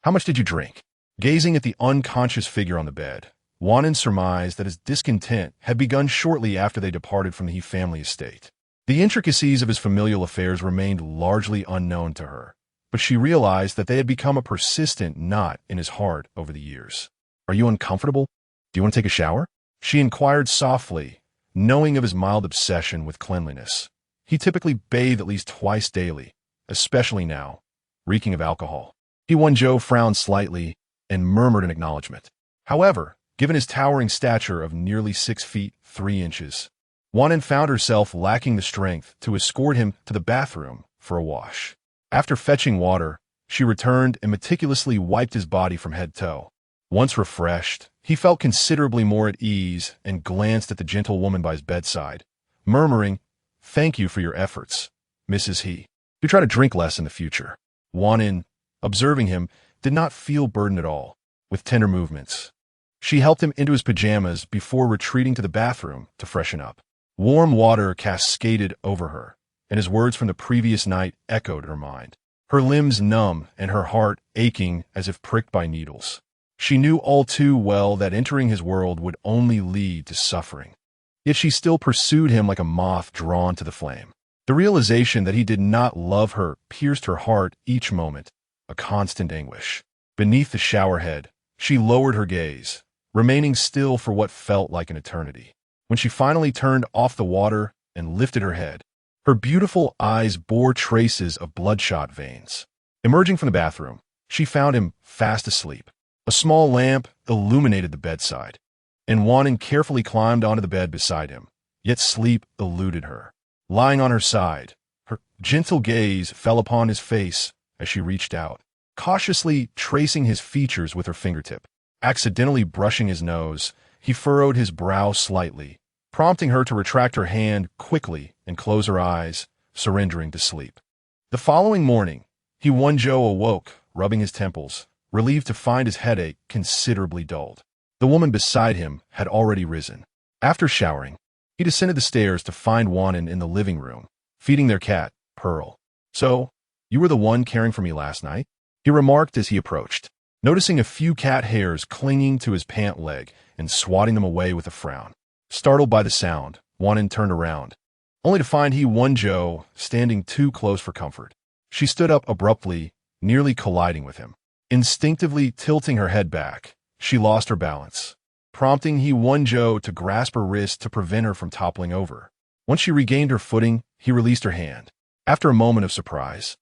Speaker 1: How much did you drink? Gazing at the unconscious figure on the bed, Wan'an surmised that his discontent had begun shortly after they departed from the He family estate. The intricacies of his familial affairs remained largely unknown to her, but she realized that they had become a persistent knot in his heart over the years. Are you uncomfortable? Do you want to take a shower? She inquired softly, knowing of his mild obsession with cleanliness. He typically bathed at least twice daily, especially now, reeking of alcohol. He Wenzhou frowned slightly and murmured an acknowledgement. However, given his towering stature of nearly 6 feet 3 inches, Wan'an found herself lacking the strength to escort him to the bathroom for a wash. After fetching water, she returned and meticulously wiped his body from head to toe. Once refreshed, he felt considerably more at ease and glanced at the gentle woman by his bedside, murmuring, "Thank you for your efforts, Mrs. He. Do try to drink less in the future." Wan'an, observing him, did not feel burdened at all. With tender movements, she helped him into his pajamas before retreating to the bathroom to freshen up. Warm water cascaded over her, and his words from the previous night echoed in her mind. Her limbs numb and her heart aching as if pricked by needles. She knew all too well that entering his world would only lead to suffering. Yet she still pursued him like a moth drawn to the flame. The realization that he did not love her pierced her heart each moment, a constant anguish. Beneath the shower head, she lowered her gaze, remaining still for what felt like an eternity. When she finally turned off the water and lifted her head, her beautiful eyes bore traces of bloodshot veins. Emerging from the bathroom, she found him fast asleep. A small lamp illuminated the bedside, and Wan'an carefully climbed onto the bed beside him, yet sleep eluded her. Lying on her side, her gentle gaze fell upon his face as she reached out, cautiously tracing his features with her fingertip. Accidentally brushing his nose, he furrowed his brow slightly, prompting her to retract her hand quickly and close her eyes, surrendering to sleep. The following morning, He Wenzhou awoke, rubbing his temples, relieved to find his headache considerably dulled. The woman beside him had already risen. After showering, he descended the stairs to find Wan'an in the living room, feeding their cat, Pearl. "So, you were the one caring for me last night?" he remarked as he approached, noticing a few cat hairs clinging to his pant leg and swatting them away with a frown. Startled by the sound, Wan'an turned around, only to find He Wenzhou standing too close for comfort. She stood up abruptly, nearly colliding with him. Instinctively tilting her head back, she lost her balance, prompting He Wenzhou to grasp her wrist to prevent her from toppling over. Once she regained her footing, he released her hand. After a moment of surprise,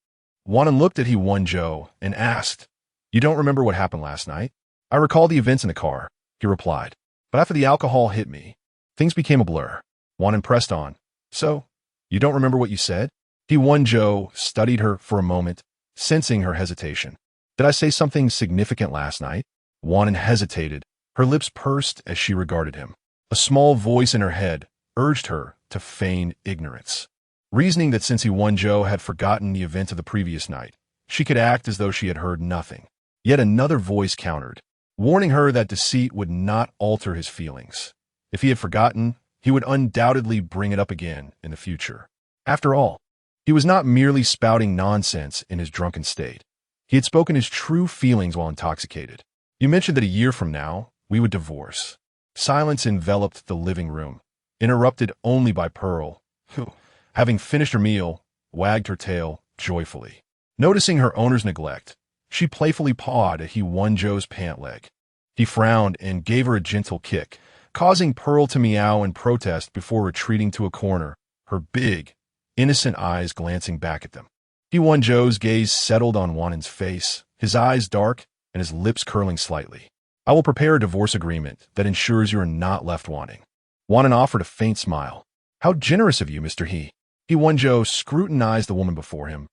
Speaker 1: Wan'an looked at He Wenzhou and asked, "You don't remember what happened last night?" "I recall the events in the car," he replied. "But after the alcohol hit me, things became a blur." Wan'an pressed on. "So, you don't remember what you said?" He Wenzhou studied her for a moment, sensing her hesitation. "Did I say something significant last night?" Wan'an hesitated, her lips pursed as she regarded him. A small voice in her head urged her to feign ignorance, reasoning that since He Wenzhou had forgotten the events of the previous night, she could act as though she had heard nothing. Yet another voice countered, warning her that deceit would not alter his feelings. If he had forgotten, he would undoubtedly bring it up again in the future. After all, he was not merely spouting nonsense in his drunken state. He had spoken his true feelings while intoxicated. "You mentioned that a year from now, we would divorce." Silence enveloped the living room, interrupted only by Pearl, who, having finished her meal, wagged her tail joyfully. Noticing her owner's neglect, she playfully pawed at He Wenzhou's pant leg. He frowned and gave her a gentle kick, causing Pearl to meow in protest before retreating to a corner, her big, innocent eyes glancing back at them. He Wenzhou's gaze settled on Wan'an's face, his eyes dark and his lips curling slightly. "I will prepare a divorce agreement that ensures you are not left wanting." Wan'an offered a faint smile. "How generous of you, Mr. He." He Wenzhou scrutinized the woman before him.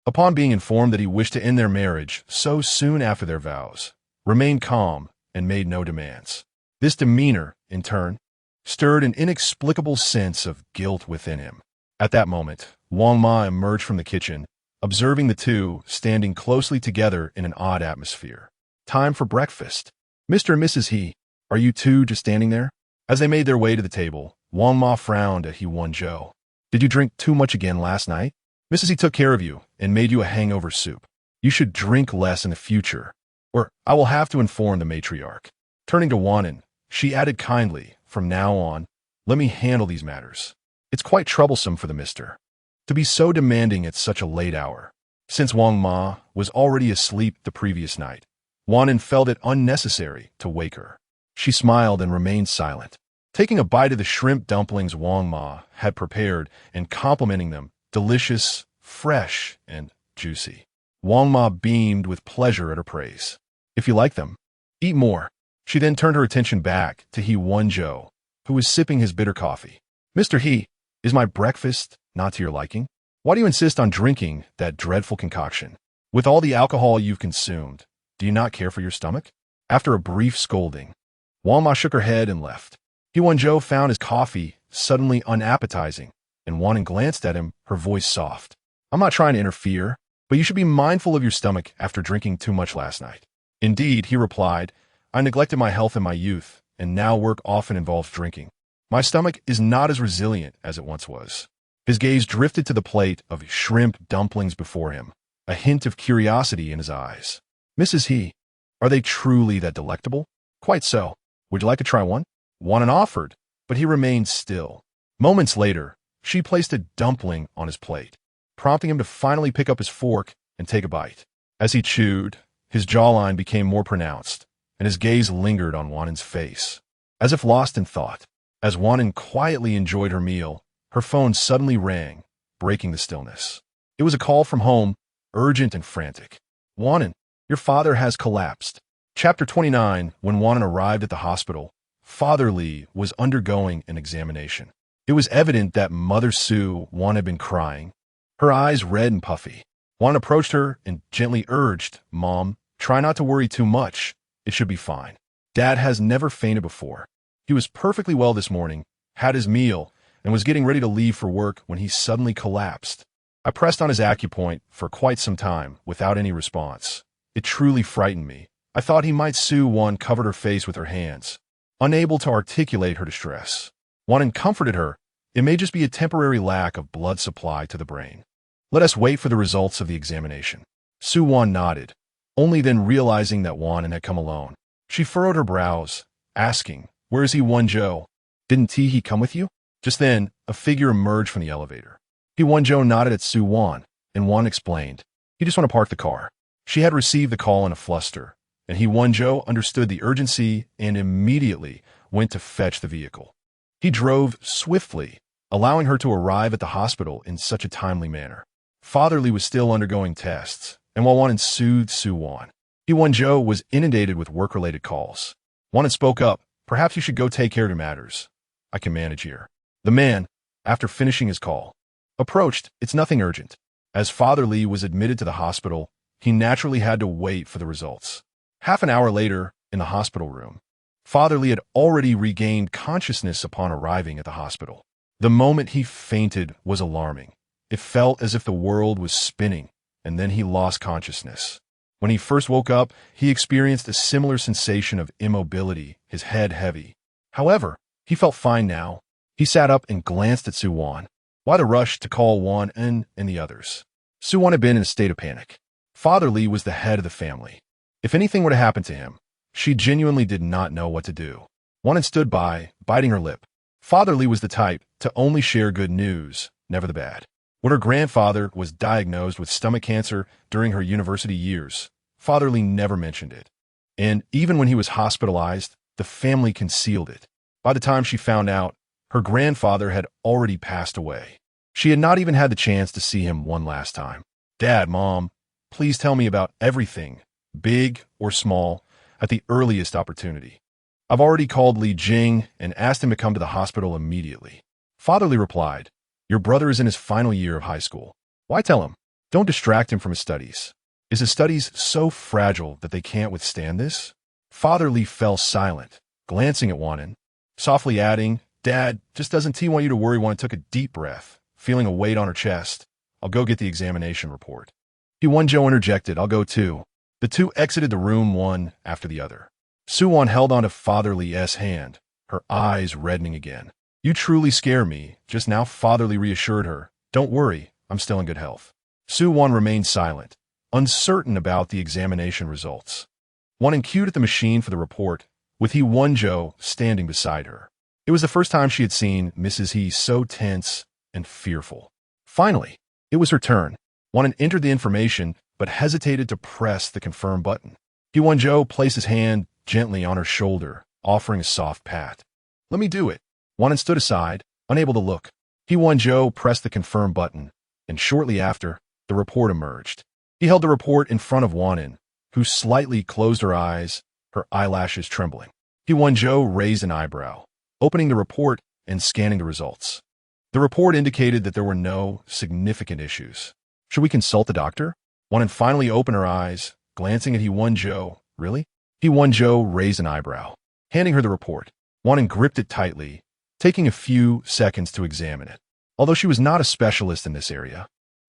Speaker 1: Upon being informed that he wished to end their marriage so soon after their vows, remained calm and made no demands. This demeanor, in turn, stirred an inexplicable sense of guilt within him. At that moment, Wang Ma emerged from the kitchen, observing the two standing closely together in an odd atmosphere. "Time for breakfast. Mr. and Mrs. He, are you two just standing there?" As they made their way to the table, Wang Ma frowned at He Wenzhou. "Did you drink too much again last night? Mrs. He took care of you and made you a hangover soup. You should drink less in the future, or I will have to inform the matriarch." Turning to Wan'an, she added kindly, "From now on, let me handle these matters. It's quite troublesome for the mister to be so demanding at such a late hour." Since Wang Ma was already asleep the previous night, Wan'an felt it unnecessary to wake her. She smiled and remained silent, taking a bite of the shrimp dumplings Wang Ma had prepared and complimenting them, delicious, fresh, and juicy. Wang Ma beamed with pleasure at her praise. "If you like them, eat more." She then turned her attention back to He Wenzhou, who was sipping his bitter coffee. "Mr. He, is my breakfast not to your liking? Why do you insist on drinking that dreadful concoction? With all the alcohol you've consumed, do you not care for your stomach?" After a brief scolding, Wang Ma shook her head and left. He Wenzhou found his coffee suddenly unappetizing, and Wan'an glanced at him, her voice soft. "I'm not trying to interfere, but you should be mindful of your stomach after drinking too much last night." "Indeed," he replied, "I neglected my health in my youth, and now work often involves drinking. My stomach is not as resilient as it once was." His gaze drifted to the plate of shrimp dumplings before him, a hint of curiosity in his eyes. "Mrs. He, Are they truly that delectable? Quite so. Would you like to try one? Wan'an offered, but he remained still. Moments later, she placed a dumpling on his plate, prompting him to finally pick up his fork and take a bite. As he chewed, his jawline became more pronounced, and his gaze lingered on Wan'an's face, as if lost in thought. As Wan'an quietly enjoyed her meal, her phone suddenly rang, breaking the stillness. It was a call from home, urgent and frantic. Wan'an, your father has collapsed. Chapter 29. When Wan'an arrived at the hospital, Father Li was undergoing an examination. It was evident that Mother Su Wan'an had been crying, her eyes red and puffy. Wan'an approached her and gently urged, "Mom, try not to worry too much. It should be fine. Dad has never fainted before. He was perfectly well this morning, had his meal, and was getting ready to leave for work when he suddenly collapsed." I pressed on his acupoint for quite some time without any response. It truly frightened me. I thought he might. Su Wan'an covered her face with her hands, unable to articulate her distress. Wan'an comforted her. It may just be a temporary lack of blood supply to the brain. Let us wait for the results of the examination. Su Wan'an nodded, only then realizing that Wan'an had come alone. She furrowed her brows, asking, "Where is He Wenzhou? Didn't he come with you?" Just then, a figure emerged from the elevator. He Wenzhou nodded at Su Wan'an, and Wan'an explained, "You just want to park the car." She had received the call in a fluster, and He Wenzhou understood the urgency and immediately went to fetch the vehicle. He drove swiftly, allowing her to arrive at the hospital in such a timely manner. Father Li was still undergoing tests, and while Wan'an soothed Su Wan'an, He Wenzhou was inundated with work-related calls. Wan'an spoke up, "Perhaps you should go take care of your matters. I can manage here." The man, after finishing his call, approached. "It's nothing urgent." As Father Li was admitted to the hospital, he naturally had to wait for the results. Half an hour later, in the hospital room, Father Li had already regained consciousness upon arriving at the hospital. The moment he fainted was alarming. It felt as if the world was spinning, and then he lost consciousness. When he first woke up, he experienced a similar sensation of immobility, his head heavy. However, he felt fine now. He sat up and glanced at Su Wan'an. Why the rush to call Wan'an and the others? Su Wan'an had been in a state of panic. Father Li was the head of the family. If anything were to happen to him, she genuinely did not know what to do. Wan'an stood by, biting her lip. Father Li was the type to only share good news, never the bad. When her grandfather was diagnosed with stomach cancer during her university years, Father Li never mentioned it. And even when he was hospitalized, the family concealed it. By the time she found out, her grandfather had already passed away. She had not even had the chance to see him one last time. "Dad, Mom, please tell me about everything, big or small, at the earliest opportunity. I've already called Li Jing and asked him to come to the hospital immediately." Father Li replied, "Your brother is in his final year of high school. Why tell him? Don't distract him from his studies. Is his studies so fragile that they can't withstand this?" Father Li fell silent, glancing at Wan'an, softly adding, "Dad, just doesn't he want you to worry?" Wan'an took a deep breath, feeling a weight on her chest. "I'll go get the examination report." He Wenzhou interjected, "I'll go too." The two exited the room one after the other. Su Wan'an held onto Father Li's hand, her eyes reddening again. "You truly scare me." Just now Father Li reassured her, "Don't worry, I'm still in good health." Su Wan'an remained silent, uncertain about the examination results. Wan'an cued at the machine for the report, with He Wenzhou standing beside her. It was the first time she had seen Mrs. He so tense and fearful. Finally, it was her turn. Wan'an entered the information, but hesitated to press the confirm button. He Wenzhou placed his hand gently on her shoulder, offering a soft pat. "Let me do it." Wan'an stood aside, unable to look. He Wenzhou pressed the confirm button, and shortly after, the report emerged. He held the report in front of Wan'an, who slightly closed her eyes, her eyelashes trembling. He Wenzhou raised an eyebrow, opening the report and scanning the results. The report indicated that there were no significant issues. "Should we consult the doctor?" Wan'an finally opened her eyes, glancing at He Wenzhou. "Really?" He Wenzhou raised an eyebrow. Handing her the report, Wan'an gripped it tightly, taking a few seconds to examine it. Although she was not a specialist in this area,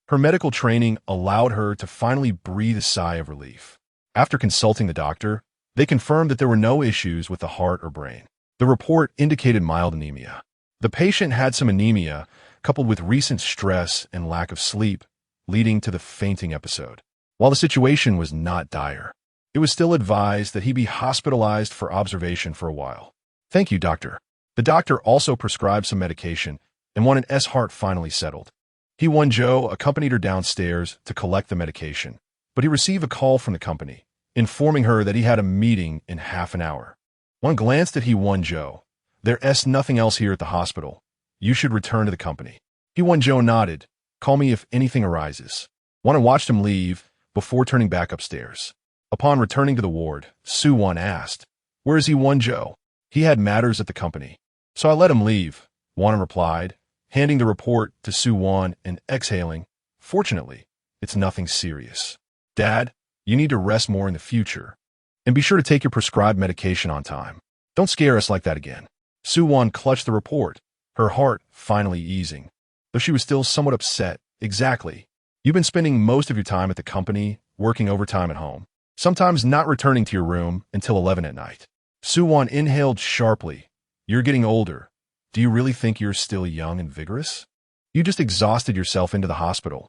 Speaker 1: her medical training allowed her to finally breathe a sigh of relief. After consulting the doctor, they confirmed that there were no issues with the heart or brain. The report indicated mild anemia. The patient had some anemia, coupled with recent stress and lack of sleep, leading to the fainting episode. While the situation was not dire, It was still advised that he be hospitalized for observation for a while. Thank you, doctor. The doctor also prescribed some medication, and Wan'an's heart finally settled. He Wenzhou accompanied her downstairs to collect the medication, but he received a call from the company, informing her that he had a meeting in half an hour. One glanced at He Wenzhou. There's nothing else here at the hospital. You should return to the company. He Wenzhou nodded. Call me if anything arises. Wan'an watched him leave before turning back upstairs. Upon returning to the ward, Suwon asked, Where is He Wenzhou? He had matters at the company. So I let him leave, Wan'an replied, handing the report to Suwon and exhaling. Fortunately, it's nothing serious. Dad, you need to rest more in the future. And be sure to take your prescribed medication on time. Don't scare us like that again. Suwon clutched the report, her heart finally easing. Though she was still somewhat upset. Exactly. You've been spending most of your time at the company, working overtime at home, sometimes not returning to your room until 11 at night. Suwon inhaled sharply. You're getting older. Do you really think you're still young and vigorous? You just exhausted yourself into the hospital.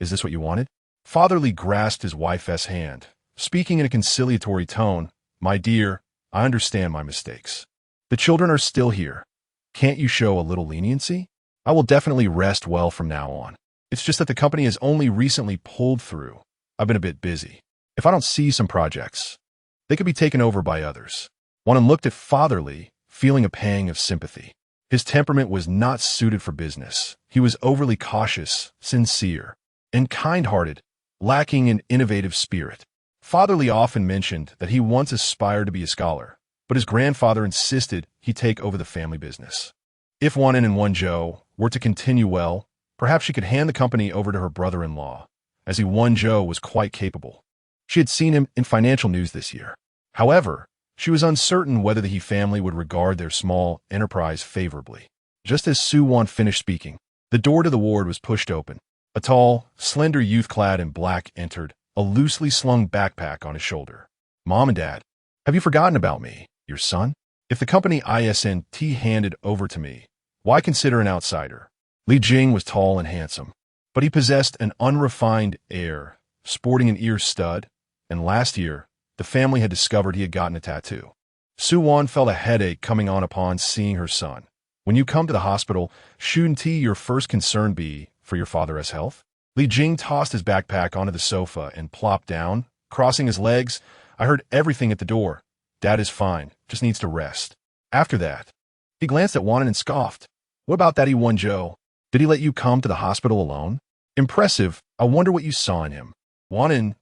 Speaker 1: Is this what you wanted? Father Li grasped his wife's hand, speaking in a conciliatory tone. My dear, I understand my mistakes. The children are still here. Can't you show a little leniency? I will definitely rest well from now on. It's just that the company has only recently pulled through. I've been a bit busy. If I don't see some projects, they could be taken over by others. Wan'an looked at Father Li, feeling a pang of sympathy. His temperament was not suited for business. He was overly cautious, sincere, and kind-hearted, lacking an innovative spirit. Father Li often mentioned that he once aspired to be a scholar, but his grandfather insisted he take over the family business. If Wan'an and Wenzhou were to continue well, perhaps she could hand the company over to her brother-in-law, as He Wenzhou was quite capable. She had seen him in financial news this year. However, she was uncertain whether the He family would regard their small enterprise favorably. Just as Suwon finished speaking, the door to the ward was pushed open. A tall, slender youth clad in black entered, a loosely slung backpack on his shoulder. Mom and Dad, have you forgotten about me, your son? If the company isn't handed over to me, why consider an outsider? Li Jing was tall and handsome, but he possessed an unrefined air, sporting an ear stud, and last year, the family had discovered he had gotten a tattoo. Suwon felt a headache coming on upon seeing her son. When you come to the hospital, shouldn't your first concern be for your father's health? Li Jing tossed his backpack onto the sofa and plopped down, crossing his legs. I heard everything at the door. Dad is fine, just needs to rest. After that, he glanced at Wan'an and scoffed. What about that He Wenzhou? Did he let you come to the hospital alone? Impressive. I wonder what you saw in him. Wan'an.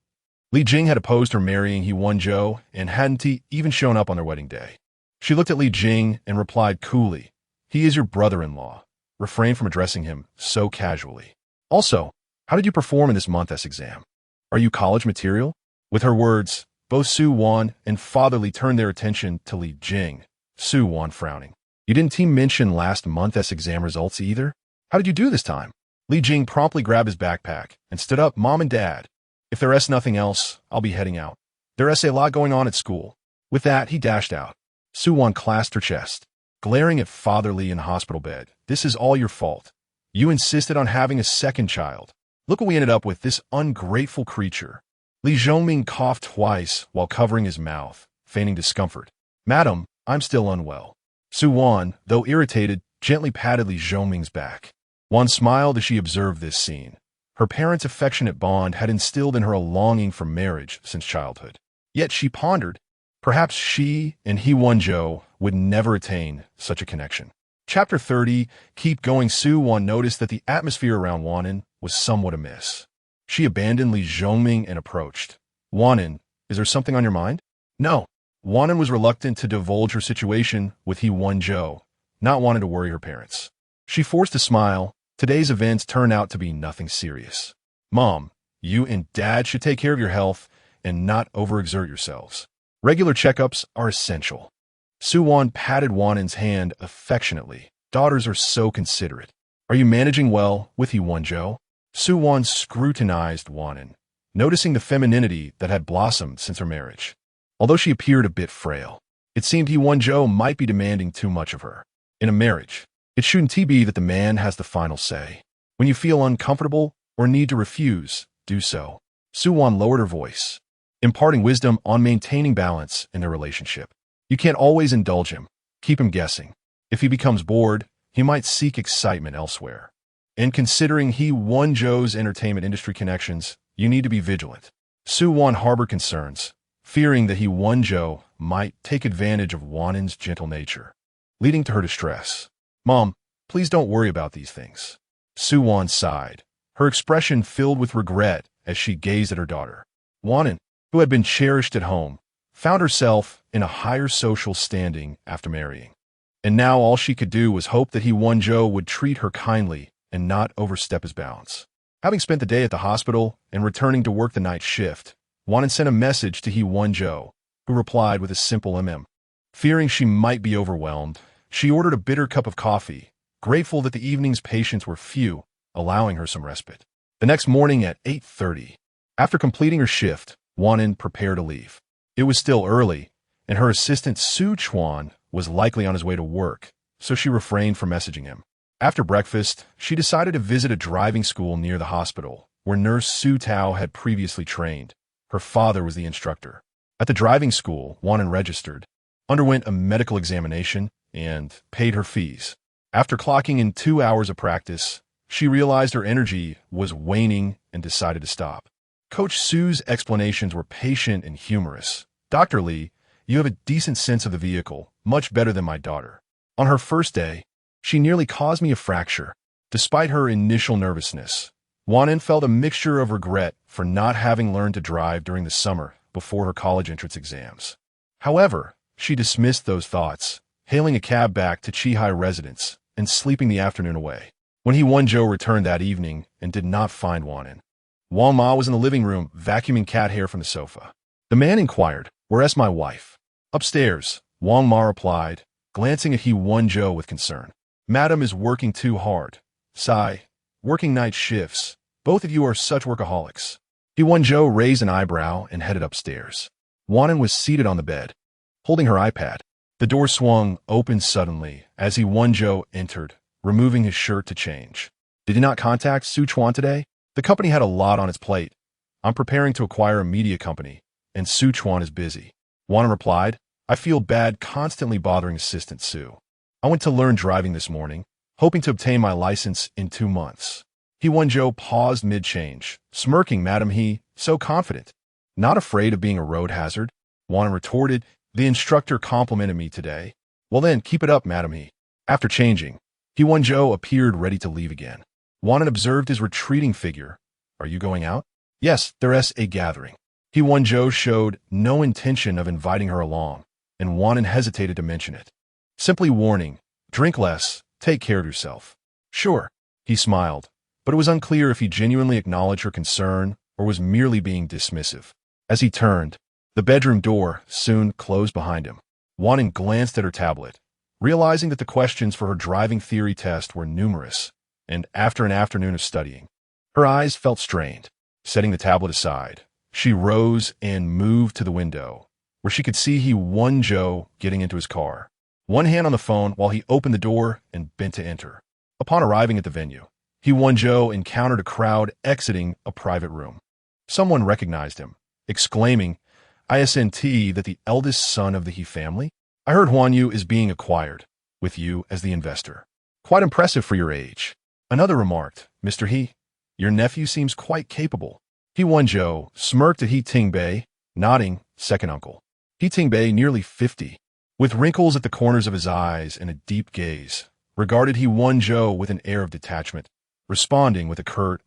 Speaker 1: Li Jing had opposed her marrying He Wenzhou and hadn't even shown up on their wedding day. She looked at Li Jing and replied coolly, He is your brother-in-law. Refrain from addressing him so casually. Also, how did you perform in this month's exam? Are you college material? With her words, both Suwon and Father Li turned their attention to Li Jing, Suwon frowning. You didn't mention last month's exam results either? How did you do this time? Li Jing promptly grabbed his backpack and stood up. Mom and Dad, if there's nothing else, I'll be heading out. There's a lot going on at school. With that, he dashed out. Suwon clasped her chest, glaring at Father Li in the hospital bed. This is all your fault. You insisted on having a second child. Look what we ended up with, this ungrateful creature. Li Zhongming coughed twice while covering his mouth, feigning discomfort. Madam, I'm still unwell. Suwon, though irritated, gently patted Li Zhongming's back. Wan smiled as she observed this scene. Her parents' affectionate bond had instilled in her a longing for marriage since childhood. Yet she pondered, perhaps she and He Wenzhou would never attain such a connection. Chapter 30, Keep Going. Suwon noticed that the atmosphere around Wan'an was somewhat amiss. She abandoned Li Zhongming and approached. Wan'an, is there something on your mind? No. Wan'an was reluctant to divulge her situation with He Wenzhou, not wanting to worry her parents. She forced a smile. Today's events turned out to be nothing serious. Mom, you and Dad should take care of your health and not overexert yourselves. Regular checkups are essential. Suwon patted Wan'an's hand affectionately. Daughters are so considerate. Are you managing well with He Wenzhou? Suwon scrutinized Wan'an, noticing the femininity that had blossomed since her marriage. Although she appeared a bit frail, it seemed He Wenzhou might be demanding too much of her. In a marriage, it shouldn't be that the man has the final say. When you feel uncomfortable or need to refuse, do so. Suwon lowered her voice. imparting wisdom on maintaining balance in their relationship. You can't always indulge him. Keep him guessing. If he becomes bored, he might seek excitement elsewhere. And considering He Wenzhou's entertainment industry connections, you need to be vigilant. Su Wan harbored concerns, fearing that He Wenzhou might take advantage of Wan'an's gentle nature, leading to her distress. Mom, please don't worry about these things. Su Wan sighed, her expression filled with regret as she gazed at her daughter. Wan'an, who had been cherished at home, found herself in a higher social standing after marrying. And now all she could do was hope that He Wenzhou would treat her kindly and not overstep his bounds. Having spent the day at the hospital and returning to work the night shift, Wan'an sent a message to He Wenzhou, who replied with a simple Fearing she might be overwhelmed, she ordered a bitter cup of coffee, grateful that the evening's patients were few, allowing her some respite. The next morning at 8:30, after completing her shift, Wan'an prepared to leave. It was still early, and her assistant Su Chuan was likely on his way to work, so she refrained from messaging him. After breakfast, she decided to visit a driving school near the hospital, where Nurse Su Tao had previously trained. Her father was the instructor. At the driving school, Wan'an registered, underwent a medical examination, and paid her fees. After clocking in 2 hours of practice, she realized her energy was waning and decided to stop. Coach Su's explanations were patient and humorous. Dr. Li, you have a decent sense of the vehicle, much better than my daughter. On her first day, she nearly caused me a fracture. Despite her initial nervousness, Wan'an felt a mixture of regret for not having learned to drive during the summer before her college entrance exams. However, she dismissed those thoughts, hailing a cab back to Chihai residence and sleeping the afternoon away. When He Wenzhou returned that evening and did not find Wan'an, Wang Ma was in the living room vacuuming cat hair from the sofa. The man inquired, "Where's my wife?" "Upstairs," Wang Ma replied, glancing at He Wenzhou with concern. "Madam is working too hard. Sigh, working night shifts. Both of you are such workaholics." He Wenzhou raised an eyebrow and headed upstairs. Wan'an was seated on the bed, holding her iPad. The door swung open suddenly as He Wenzhou entered, removing his shirt to change. "Did you not contact Su Chuan today? The company had a lot on its plate. I'm preparing to acquire a media company, and Su Chuan is busy." Wan'an replied, "I feel bad constantly bothering Assistant Su. I went to learn driving this morning, hoping to obtain my license in 2 months." He Wenzhou paused mid-change, smirking. "Madam He, so confident. Not afraid of being a road hazard?" Wan'an retorted, "The instructor complimented me today." "Well then, keep it up, Madam He." After changing, He Wenzhou appeared ready to leave again. Wan'an observed his retreating figure. "Are you going out?" "Yes, there's a gathering." He Wenzhou showed no intention of inviting her along, and Wan'an hesitated to mention it. Simply warning, "Drink less, take care of yourself." "Sure." He smiled, but it was unclear if he genuinely acknowledged her concern or was merely being dismissive. As he turned, the bedroom door soon closed behind him. Wan'an glanced at her tablet, realizing that the questions for her driving theory test were numerous, and after an afternoon of studying, her eyes felt strained. Setting the tablet aside, she rose and moved to the window, where she could see He Wenzhou getting into his car, one hand on the phone while he opened the door and bent to enter. Upon arriving at the venue, He Wenzhou encountered a crowd exiting a private room. Someone recognized him, exclaiming, "Isn't that the eldest son of the He family? I heard Huan Yu is being acquired, with you as the investor. Quite impressive for your age." Another remarked, "Mr. He, your nephew seems quite capable." He Wenzhou smirked at He Tingbei, nodding, "Second uncle." He Tingbei, nearly 50, with wrinkles at the corners of his eyes and a deep gaze, regarded He Wenzhou with an air of detachment, responding with a curt,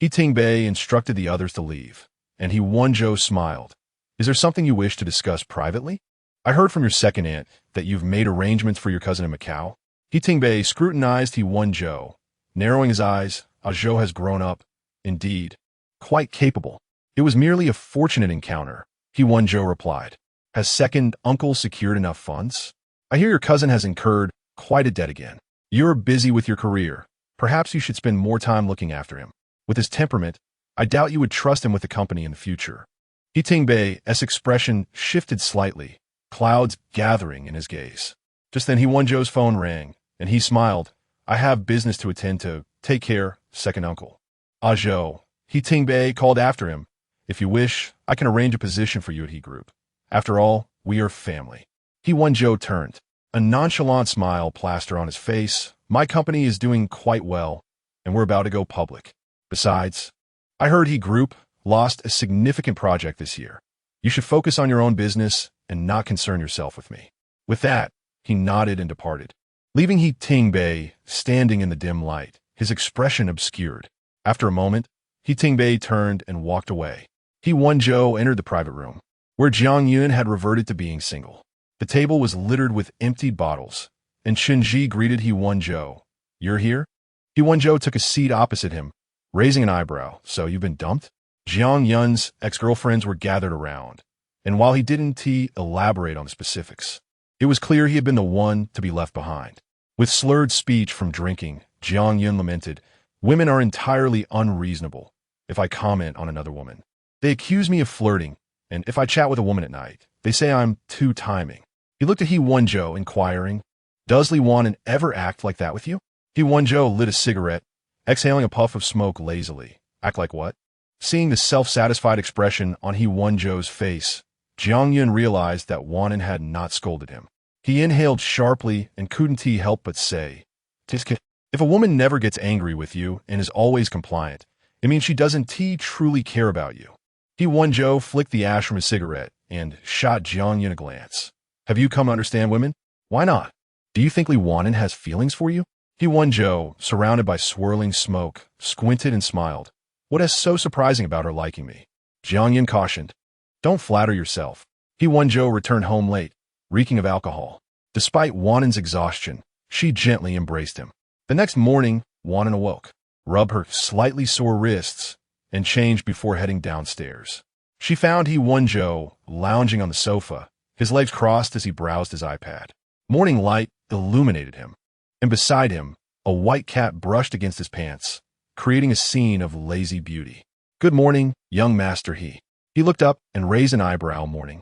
Speaker 1: He Tingbei instructed the others to leave, and He Wenzhou smiled. "Is there something you wish to discuss privately? I heard from your second aunt that you've made arrangements for your cousin in Macau." He Tingbei scrutinized He Wenzhou, narrowing his eyes. "Zhou has grown up, indeed. Quite capable." "It was merely a fortunate encounter," He Wenzhou replied. "Has second uncle secured enough funds? I hear your cousin has incurred quite a debt again. You're busy with your career. Perhaps you should spend more time looking after him. With his temperament, I doubt you would trust him with the company in the future." He Tingbei's expression shifted slightly, clouds gathering in his gaze. Just then He Wenzhou's phone rang, and he smiled. "I have business to attend to. Take care, second uncle." "Zhou," He Tingbei called after him, If you wish, I can arrange a position for you at He Group. After all, we are family. He Wenzhou turned. A nonchalant smile plastered on his face. My company is doing quite well, and we're about to go public. Besides, I heard He Group lost a significant project this year. You should focus on your own business and not concern yourself with me. With that, he nodded and departed, leaving He Tingbei standing in the dim light, his expression obscured. After a moment, He Tingbei turned and walked away. He Wenzhou entered the private room, where Jiang Yun had reverted to being single. The table was littered with emptied bottles, and Shinji greeted He Wenzhou. You're here? He Wenzhou took a seat opposite him, raising an eyebrow. So you've been dumped? Jiang Yun's ex-girlfriends were gathered around, and while he didn't elaborate on the specifics, it was clear he had been the one to be left behind. With slurred speech from drinking, Jiang Yun lamented, women are entirely unreasonable. If I comment on another woman, they accuse me of flirting, and if I chat with a woman at night, they say I'm too timing. He looked at He Wenzhou, inquiring, does Li Wan'an ever act like that with you? He Wenzhou lit a cigarette, exhaling a puff of smoke lazily. Act like what? Seeing the self-satisfied expression on He Wenzhou's face, Jiang Yun realized that Wan'an had not scolded him. He inhaled sharply and couldn't help but say, if a woman never gets angry with you and is always compliant, it means she doesn't truly care about you. He Wenzhou flicked the ash from his cigarette and shot Jiang Yun a glance. Have you come to understand women? Why not? Do you think Li Wan'an has feelings for you? He Wenzhou, surrounded by swirling smoke, squinted and smiled. What is so surprising about her liking me? Jiang Yun cautioned. Don't flatter yourself. He Wenzhou returned home late, reeking of alcohol. Despite Wan'an's exhaustion, she gently embraced him. The next morning, Wan'an awoke, rubbed her slightly sore wrists, and changed before heading downstairs. She found He Wenzhou lounging on the sofa, his legs crossed as he browsed his iPad. Morning light illuminated him, and beside him, a white cat brushed against his pants, creating a scene of lazy beauty. Good morning, young master He. He looked up and raised an eyebrow. Morning.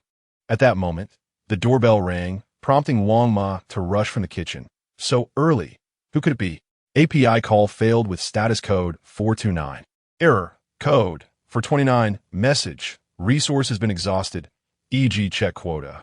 Speaker 1: At that moment, the doorbell rang, prompting Wang Ma to rush from the kitchen. So early. Who could it be? API call failed with status code 429. Error. Code 429. Message. Resource has been exhausted. E.g. check quota.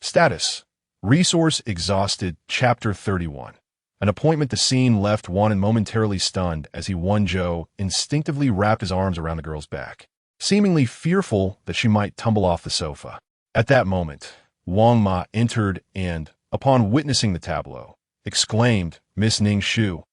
Speaker 1: Status. Resource exhausted. Chapter 31. An appointment. The scene left Wan'an momentarily stunned as He Wenzhou instinctively wrapped his arms around the girl's back, seemingly fearful that she might tumble off the sofa. At that moment, Wang Ma entered and, upon witnessing the tableau, exclaimed, Miss Ning Shu,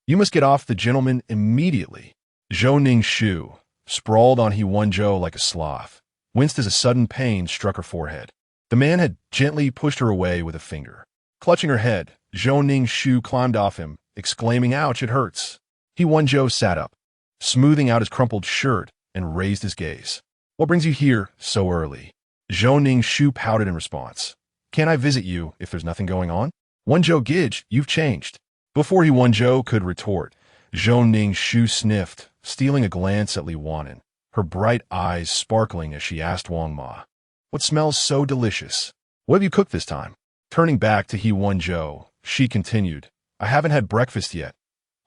Speaker 1: you must get off the gentleman immediately. Zhou Ning Shu, sprawled on He Wenzhou like a sloth, winced as a sudden pain struck her forehead. The man had gently pushed her away with a finger. Clutching her head, Zhou Ning Shu climbed off him, exclaiming, ouch, it hurts. He Wenzhou sat up, smoothing out his crumpled shirt, and raised his gaze. What brings you here so early? Zhou Ning Shu pouted in response. Can't I visit you if there's nothing going on? Wenzhou Gidge, you've changed. Before He Wenzhou could retort, Zhou Ning Shu sniffed, stealing a glance at Li Wan'an, her bright eyes sparkling as she asked Wang Ma, what smells so delicious? What have you cooked this time? Turning back to He Wenzhou, she continued, I haven't had breakfast yet.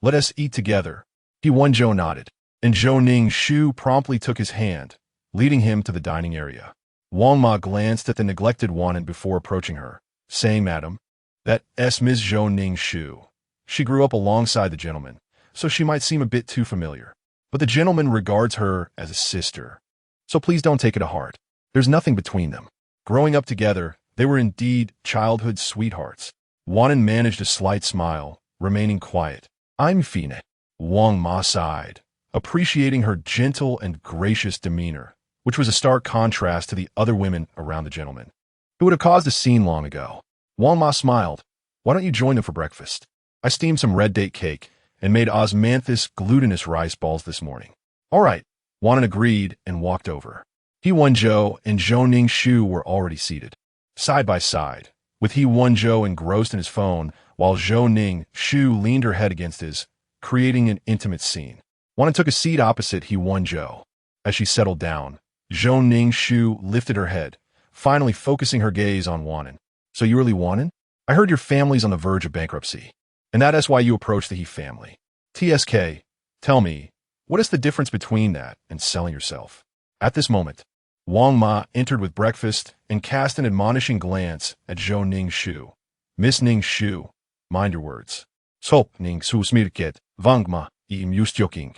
Speaker 1: Let us eat together. He Wenzhou nodded, and Zhou Ning Shu promptly took his hand, leading him to the dining area. Wang Ma glanced at the neglected Wan'an before approaching her, saying, Madam, that's Ms. Zhou Ning Shu. She grew up alongside the gentleman, so she might seem a bit too familiar. But the gentleman regards her as a sister. So please don't take it to heart. There's nothing between them. Growing up together, they were indeed childhood sweethearts. Wan'an managed a slight smile, remaining quiet. I'm Fina. Wang Ma sighed, appreciating her gentle and gracious demeanor, which was a stark contrast to the other women around the gentleman, who would have caused a scene long ago. Wang Ma smiled. Why don't you join them for breakfast? I steamed some red date cake and made osmanthus glutinous rice balls this morning. All right, Wan'an agreed and walked over. He Wenzhou and Zhou Ning Shu were already seated, side by side, with He Wenzhou engrossed in his phone while Zhou Ning Shu leaned her head against his, creating an intimate scene. Wan'an took a seat opposite He Wenzhou. As she settled down, Zhou Ning Shu lifted her head, finally focusing her gaze on Wan'an. So you really Wan'an? I heard your family's on the verge of bankruptcy, and that is why you approached the He family. TSK, tell me, what is the difference between that and selling yourself? At this moment, Wang Ma entered with breakfast and cast an admonishing glance at Zhou Ning Shu. Miss Ning Shu, mind your words. Sop Ning Su Smirket, Wang Ma, im Yustyoking.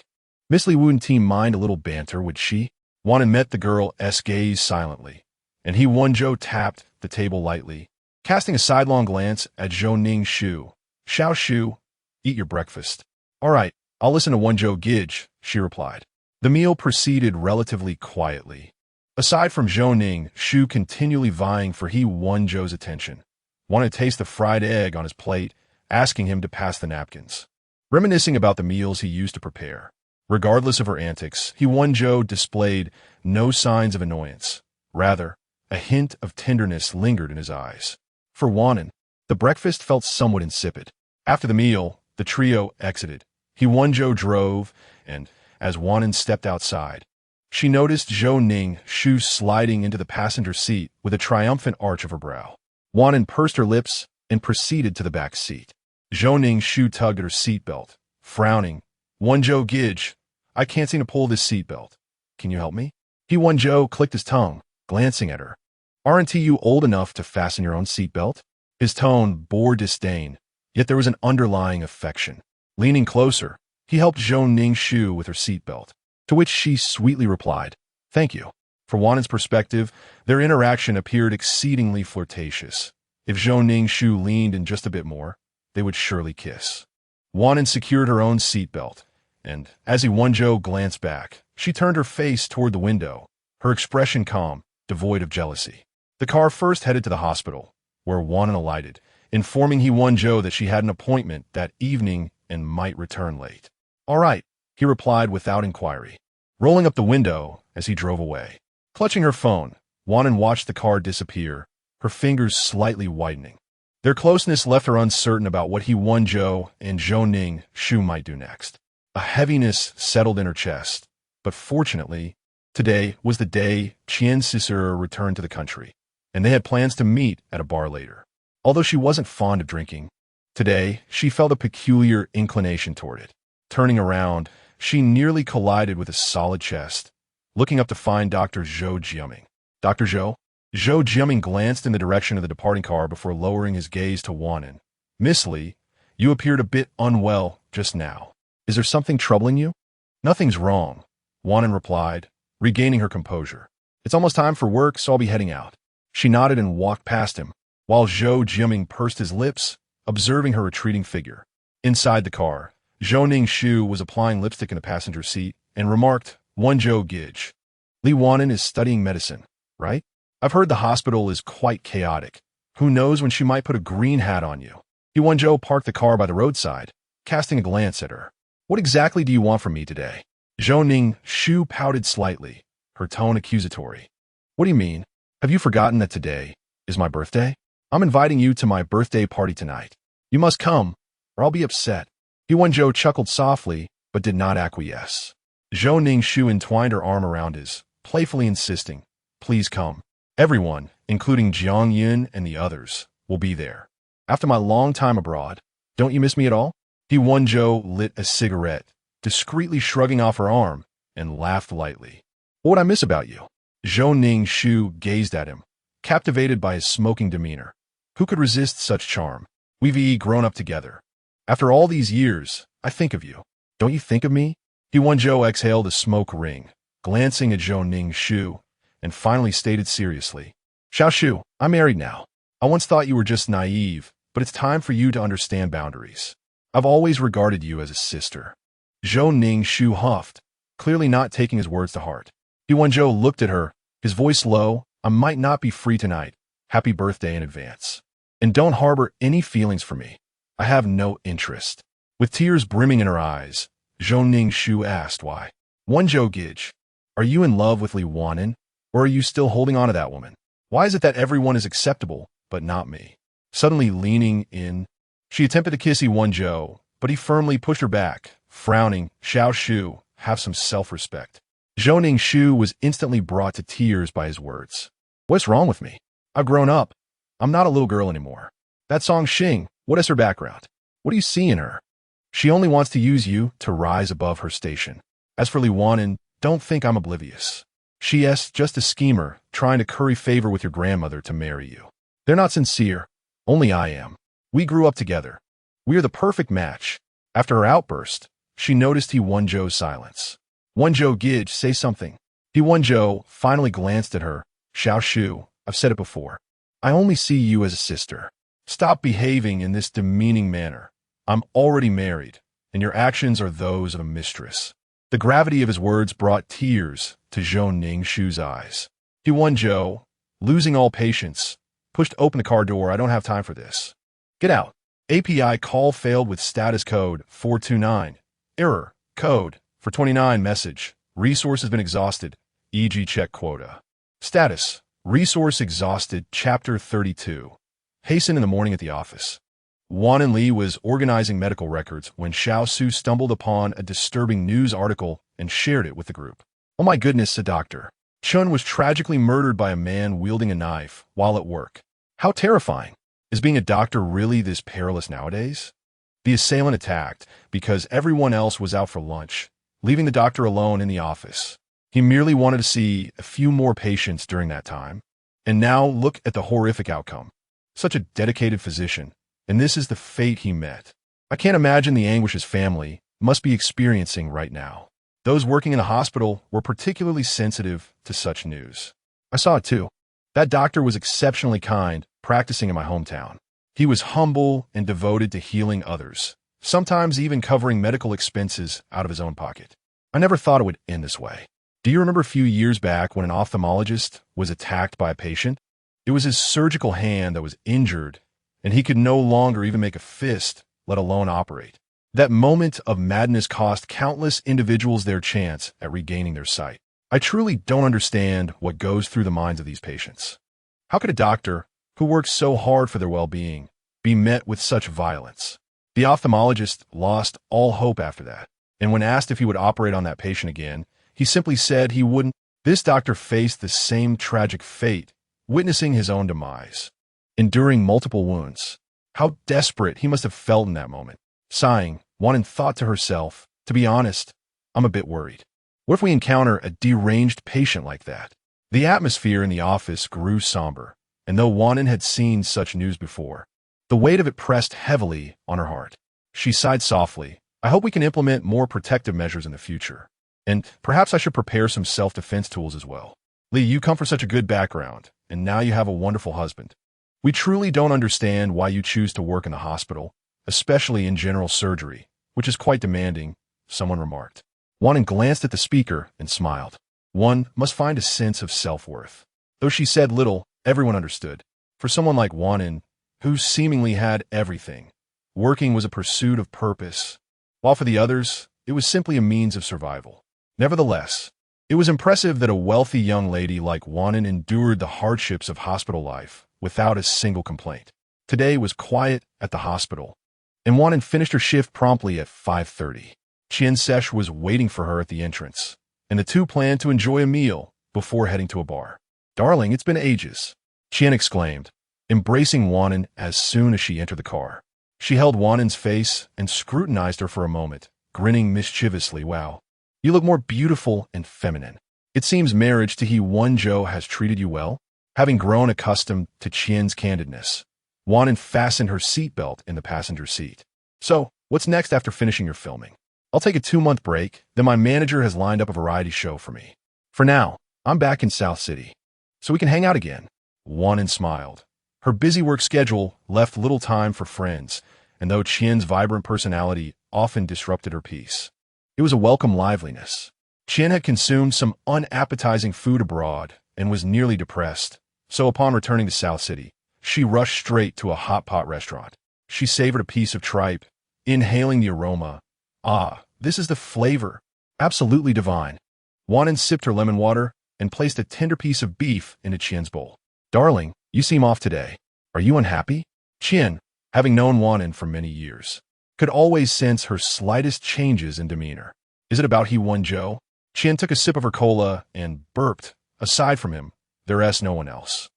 Speaker 1: Miss Li Wan'an mind a little banter, would she? Wan'an met the girl's gaze silently, and He Wenzhou tapped the table lightly, casting a sidelong glance at Zhou Ning Shu. Xiao Shu, eat your breakfast. All right, I'll listen to Wenzhou Gidge, she replied. The meal proceeded relatively quietly. Aside from Zhou Ning Shu continually vying for He Wenzhou's attention, wanted to taste the fried egg on his plate, asking him to pass the napkins. Reminiscing about the meals he used to prepare. Regardless of her antics, He Wenzhou displayed no signs of annoyance. Rather, a hint of tenderness lingered in his eyes. For Wan'an, the breakfast felt somewhat insipid. After the meal, the trio exited. He Wenzhou drove, and, as Wan'an stepped outside, she noticed Zhou Ning Shu sliding into the passenger seat with a triumphant arch of her brow. Wan'an pursed her lips and proceeded to the back seat. Zhou Ning Shu tugged at her seatbelt, frowning. Wenzhou Gidge, I can't seem to pull this seatbelt. Can you help me? He Wenzhou clicked his tongue, glancing at her. Aren't you old enough to fasten your own seatbelt? His tone bore disdain, yet there was an underlying affection. Leaning closer, he helped Zhou Ning Shu with her seatbelt, to which she sweetly replied, Thank you. From Wan'an's perspective, their interaction appeared exceedingly flirtatious. If Zhou Ning Shu leaned in just a bit more, they would surely kiss. Wan'an secured her own seatbelt, and, as He Wenzhou glanced back, she turned her face toward the window, her expression calm, devoid of jealousy. The car first headed to the hospital, where Wan'an alighted, informing He Wenzhou that she had an appointment that evening and might return late. All right, he replied without inquiry, rolling up the window as he drove away. Clutching her phone, Wan'an watched the car disappear, her fingers slightly whitening. Their closeness left her uncertain about what He Wenzhou and Zhou Ning Shu might do next. A heaviness settled in her chest, but fortunately, today was the day Qian Sisir returned to the country, and they had plans to meet at a bar later. Although she wasn't fond of drinking, today she felt a peculiar inclination toward it. Turning around, she nearly collided with a solid chest, looking up to find Dr. Zhou Jiaming. Dr. Zhou? Zhou Jiaming glanced in the direction of the departing car before lowering his gaze to Wan'an. Miss Li, you appeared a bit unwell just now. Is there something troubling you? Nothing's wrong, Wan'an replied, regaining her composure. It's almost time for work, so I'll be heading out. She nodded and walked past him, while Zhou Jiaming pursed his lips, observing her retreating figure. Inside the car, Zhou Ning Shu was applying lipstick in the passenger seat and remarked, Wenzhou Gidge. Li Wan'an is studying medicine, right? I've heard the hospital is quite chaotic. Who knows when she might put a green hat on you? He Wenzhou parked the car by the roadside, casting a glance at her. What exactly do you want from me today? Zhou Ning Shu pouted slightly, her tone accusatory. What do you mean? Have you forgotten that today is my birthday? I'm inviting you to my birthday party tonight. You must come, or I'll be upset. He Wenzhou chuckled softly, but did not acquiesce. Zhou Ning Shu entwined her arm around his, playfully insisting, Please come. Everyone, including Jiang Yun and the others, will be there. After my long time abroad, don't you miss me at all? He Wenzhou lit a cigarette, discreetly shrugging off her arm, and laughed lightly. What would I miss about you? Zhou Ning Shu gazed at him, captivated by his smoking demeanor. Who could resist such charm? We've grown up together. After all these years, I think of you. Don't you think of me? He Wenzhou exhaled a smoke ring, glancing at Zhou Ning Shu, and finally stated seriously, Xiao Shu, I'm married now. I once thought you were just naive, but it's time for you to understand boundaries. I've always regarded you as a sister. Zhou Ning Shu huffed, clearly not taking his words to heart. He Wenzhou looked at her, his voice low, I might not be free tonight. Happy birthday in advance. And don't harbor any feelings for me. I have no interest. With tears brimming in her eyes, Zhou Ning Shu asked why. Wenzhou Gidge, are you in love with Li Wan'an, or are you still holding on to that woman? Why is it that everyone is acceptable, but not me? Suddenly leaning in, she attempted to kiss He Wenzhou, but he firmly pushed her back, frowning, Xiao Shu, have some self-respect. Zhou Ning Shu was instantly brought to tears by his words. What's wrong with me? I've grown up. I'm not a little girl anymore. That song Xing, what is her background? What do you see in her? She only wants to use you to rise above her station. As for Li Wan'an, don't think I'm oblivious. She's just a schemer trying to curry favor with your grandmother to marry you. They're not sincere. Only I am. We grew up together. We are the perfect match. After her outburst, she noticed He Wenzhou's silence. Wenzhou, Gidge, say something. He Wenzhou finally glanced at her. Xiao Shu, I've said it before. I only see you as a sister. Stop behaving in this demeaning manner. I'm already married, and your actions are those of a mistress. The gravity of his words brought tears to Zhou Ningshu's eyes. He Wenzhou, losing all patience, pushed open the car door. I don't have time for this. Get out. API call failed with status code 429. Error. Code for 29 message. Resource has been exhausted. E.g. check quota. Status. Resource exhausted. Chapter 32. Hasten in the morning at the office. Wan'an Li was organizing medical records when Xiao Su stumbled upon a disturbing news article and shared it with the group. Oh my goodness, a doctor. Chun was tragically murdered by a man wielding a knife while at work. How terrifying. Is being a doctor really this perilous nowadays? The assailant attacked because everyone else was out for lunch, leaving the doctor alone in the office. He merely wanted to see a few more patients during that time. And now look at the horrific outcome. Such a dedicated physician, and this is the fate he met. I can't imagine the anguish his family must be experiencing right now. Those working in the hospital were particularly sensitive to such news. I saw it too. That doctor was exceptionally kind, practicing in my hometown. He was humble and devoted to healing others, sometimes even covering medical expenses out of his own pocket. I never thought it would end this way. Do you remember a few years back when an ophthalmologist was attacked by a patient? It was his surgical hand that was injured, and he could no longer even make a fist, let alone operate. That moment of madness cost countless individuals their chance at regaining their sight. I truly don't understand what goes through the minds of these patients. How could a doctor, who works so hard for their well-being, be met with such violence? The ophthalmologist lost all hope after that, and when asked if he would operate on that patient again, he simply said he wouldn't. This doctor faced the same tragic fate, witnessing his own demise, enduring multiple wounds. How desperate he must have felt in that moment. Sighing, Wan'an thought to herself, to be honest, I'm a bit worried. What if we encounter a deranged patient like that? The atmosphere in the office grew somber, and though Wan'an had seen such news before, the weight of it pressed heavily on her heart. She sighed softly. I hope we can implement more protective measures in the future. And perhaps I should prepare some self-defense tools as well. Li, you come from such a good background, and now you have a wonderful husband. We truly don't understand why you choose to work in the hospital, especially in general surgery, which is quite demanding, someone remarked. Wan'an glanced at the speaker and smiled. One must find a sense of self-worth. Though she said little, everyone understood. For someone like Wan'an, who seemingly had everything, working was a pursuit of purpose, while for the others, it was simply a means of survival. Nevertheless, it was impressive that a wealthy young lady like Wan'an endured the hardships of hospital life without a single complaint. Today was quiet at the hospital, and Wan'an finished her shift promptly at 5:30. Qian Sesh was waiting for her at the entrance, and the two planned to enjoy a meal before heading to a bar. Darling, it's been ages, Qian exclaimed, embracing Wan'an as soon as she entered the car. She held Wan'an's face and scrutinized her for a moment, grinning mischievously. Wow, you look more beautiful and feminine. It seems marriage to He Wenzhou has treated you well. Having grown accustomed to Qian's candidness, Wan'an fastened her seatbelt in the passenger seat. So, what's next after finishing your filming? I'll take a 2-month break, then my manager has lined up a variety show for me. For now, I'm back in South City, so we can hang out again. Wan'an smiled. Her busy work schedule left little time for friends, and though Qian's vibrant personality often disrupted her peace, it was a welcome liveliness. Qian had consumed some unappetizing food abroad and was nearly depressed, so upon returning to South City, she rushed straight to a hot pot restaurant. She savored a piece of tripe, inhaling the aroma. Ah, this is the flavor. Absolutely divine. Wan'an sipped her lemon water and placed a tender piece of beef into Qian's bowl. Darling, you seem off today. Are you unhappy? Qian, having known Wan'an for many years, could always sense her slightest changes in demeanor. Is it about He Wenzhou? Qian took a sip of her cola and burped. Aside from him, there is no one else.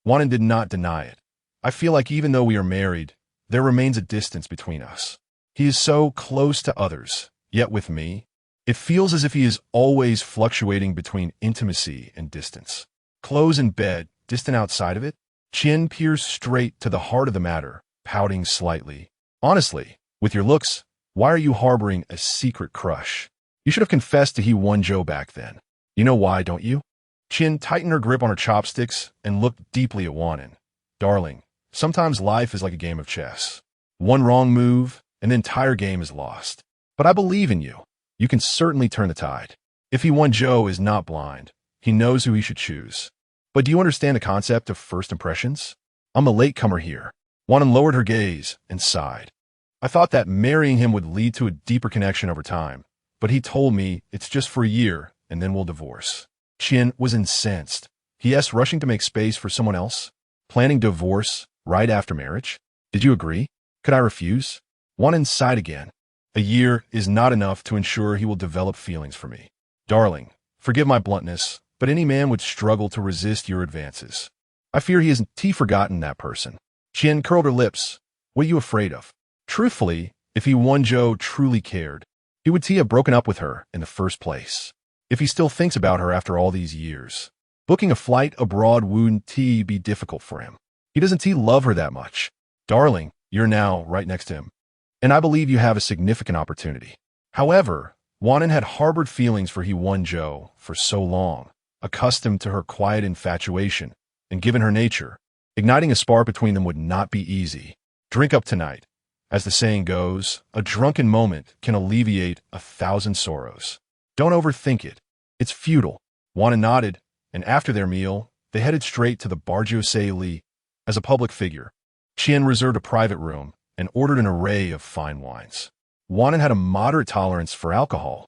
Speaker 1: Wan'an did not deny it. I feel like even though we are married, there remains a distance between us. He is so close to others, yet with me, It feels as if he is always fluctuating between intimacy and distance. Close in bed, distant outside of it. Qian peers straight to the heart of the matter, pouting slightly. Honestly, with your looks, why are you harboring a secret crush? You should have confessed to He Wenzhou back then. You know why, don't you? Qian tightened her grip on her chopsticks and looked deeply at Wan'an. Darling, sometimes life is like a game of chess. One wrong move, and the entire game is lost. But I believe in you. You can certainly turn the tide. If He Wenzhou is not blind, he knows who he should choose. But do you understand the concept of first impressions? I'm a latecomer here. Wan'an lowered her gaze and sighed. I thought that marrying him would lead to a deeper connection over time, but he told me it's just for a year and then we'll divorce. Qian was incensed. He rushing to make space for someone else? Planning divorce right after marriage? Did you agree? Could I refuse? Wan'an sighed again. A year is not enough to ensure he will develop feelings for me. Darling, forgive my bluntness, but any man would struggle to resist your advances. I fear he hasn't forgotten that person. Qian curled her lips. What are you afraid of? Truthfully, if He Wenzhou truly cared, he would have broken up with her in the first place. If he still thinks about her after all these years, booking a flight abroad wouldn't be difficult for him. He doesn't love her that much. Darling, you're now right next to him, and I believe you have a significant opportunity. However, Wan'an had harbored feelings for He Wenzhou for so long, accustomed to her quiet infatuation, and given her nature, igniting a spark between them would not be easy. Drink up tonight. As the saying goes, a drunken moment can alleviate 1,000 sorrows. Don't overthink it. It's futile. Wan'an nodded, and after their meal, they headed straight to the Barjose Li. As a public figure, Qian reserved a private room and ordered an array of fine wines. Wan'an had a moderate tolerance for alcohol,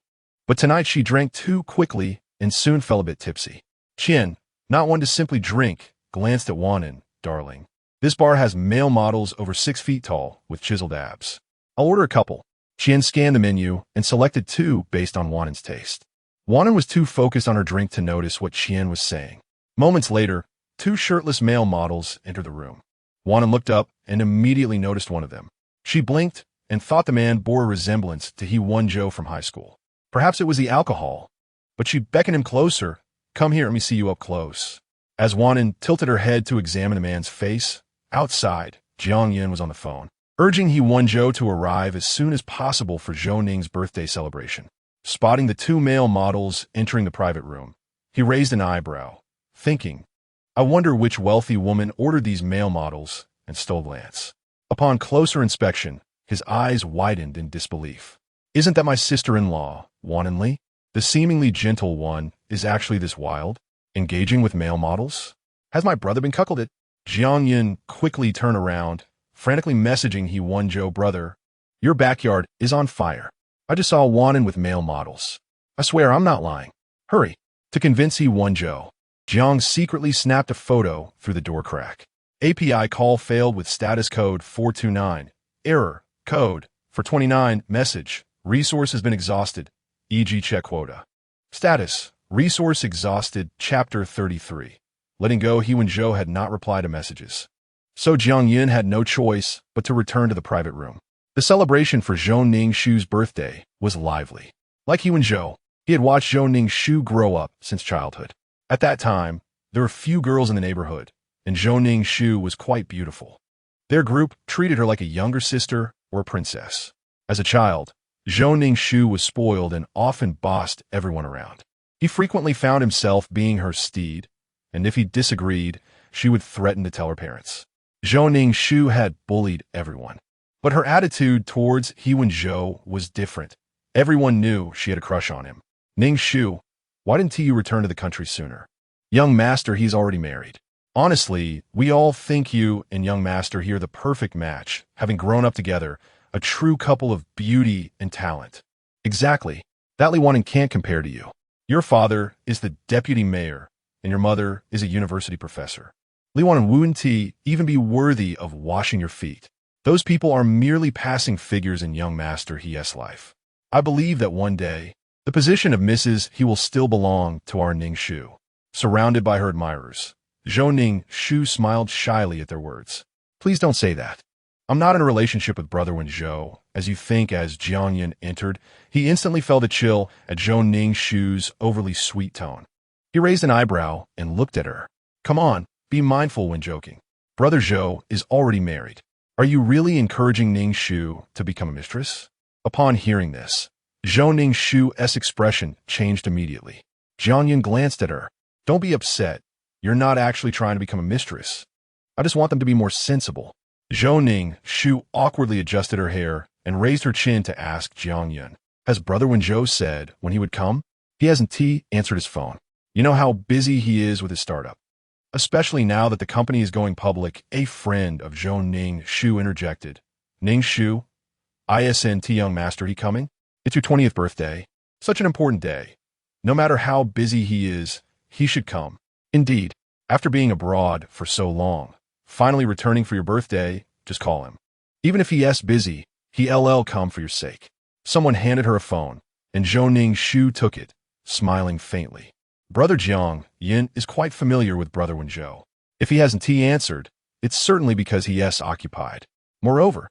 Speaker 1: but tonight she drank too quickly and soon fell a bit tipsy. Qian, not one to simply drink, glanced at Wan'an. Darling, this bar has male models over 6 feet tall with chiseled abs. I'll order a couple. Qian scanned the menu and selected 2 based on Wan'an's taste. Wan'an was too focused on her drink to notice what Qian was saying. Moments later, 2 shirtless male models entered the room. Wan'an looked up and immediately noticed one of them. She blinked and thought the man bore a resemblance to He Wenzhou from high school. Perhaps it was the alcohol, but she beckoned him closer. Come here, let me see you up close. As Wan'an tilted her head to examine the man's face, outside, Jiang Yin was on the phone, urging He Wenzhou to arrive as soon as possible for Zhou Ning's birthday celebration. Spotting the 2 male models entering the private room, he raised an eyebrow, thinking, I wonder which wealthy woman ordered these male models, and stole a glance. Upon closer inspection, his eyes widened in disbelief. Isn't that my sister-in-law, Wan'an Li? The seemingly gentle one is actually this wild, engaging with male models? Has my brother been cuckolded? Jiang Yin quickly turned around, frantically messaging He Wenzhou, brother, your backyard is on fire. I just saw Wan'an with male models. I swear I'm not lying. Hurry. To convince He Wenzhou, Jiang secretly snapped a photo through the door crack. API call failed with status code 429. Error. Code. For 29. Message. Resource has been exhausted. E.g. check quota. Status. Resource exhausted. Chapter 33. Letting go, He Wenzhou had not replied to messages. So Jiang Yin had no choice but to return to the private room. The celebration for Zhou Ning's birthday was lively. Like He Wenzhou, he had watched Zhou Ning's grow up since childhood. At that time, there were few girls in the neighborhood, and Zhou Ning's was quite beautiful. Their group treated her like a younger sister or a princess. As a child, Zhou Ning's was spoiled and often bossed everyone around. He frequently found himself being her steed, and if he disagreed, she would threaten to tell her parents. Zhou Ning's had bullied everyone. But her attitude towards He Wenzhou was different. Everyone knew she had a crush on him. Ning's, why didn't you return to the country sooner? Young master, he's already married. Honestly, we all think you and young master here the perfect match, having grown up together, a true couple of beauty and talent. Exactly. That Li Wan'an can't compare to you. Your father is the deputy mayor, and your mother is a university professor. Li Wan'an wouldn't even be worthy of washing your feet. Those people are merely passing figures in young master He's life. I believe that one day, the position of Mrs. He will still belong to our Ning's. Surrounded by her admirers, Zhou Ning's smiled shyly at their words. Please don't say that. I'm not in a relationship with Brother Wenzhou, as you think. As Jiangyan entered, he instantly felt a chill at Zhou Ningxu's overly sweet tone. He raised an eyebrow and looked at her. Come on, be mindful when joking. Brother Zhou is already married. Are you really encouraging Ningxu to become a mistress? Upon hearing this, Zhou Ningxu's expression changed immediately. Jiangyan glanced at her. Don't be upset. You're not actually trying to become a mistress. I just want them to be more sensible. Zhou Ningxu awkwardly adjusted her hair and raised her chin to ask Jiangyan, has Brother Wenzhou said when he would come? He hasn't. He answered his phone. You know how busy he is with his startup. Especially now that the company is going public, a friend of Zhou Ningxu interjected. Ningxu, isn't young master he coming? It's your 20th birthday. Such an important day. No matter how busy he is, he should come. Indeed, after being abroad for so long, finally returning for your birthday, just call him. Even if he is busy, he'll come for your sake. Someone handed her a phone, and Zhou Ningxu took it, smiling faintly. Brother Jiang Yin is quite familiar with Brother Wenzhou. If he hasn't answered, it's certainly because he is occupied. Moreover,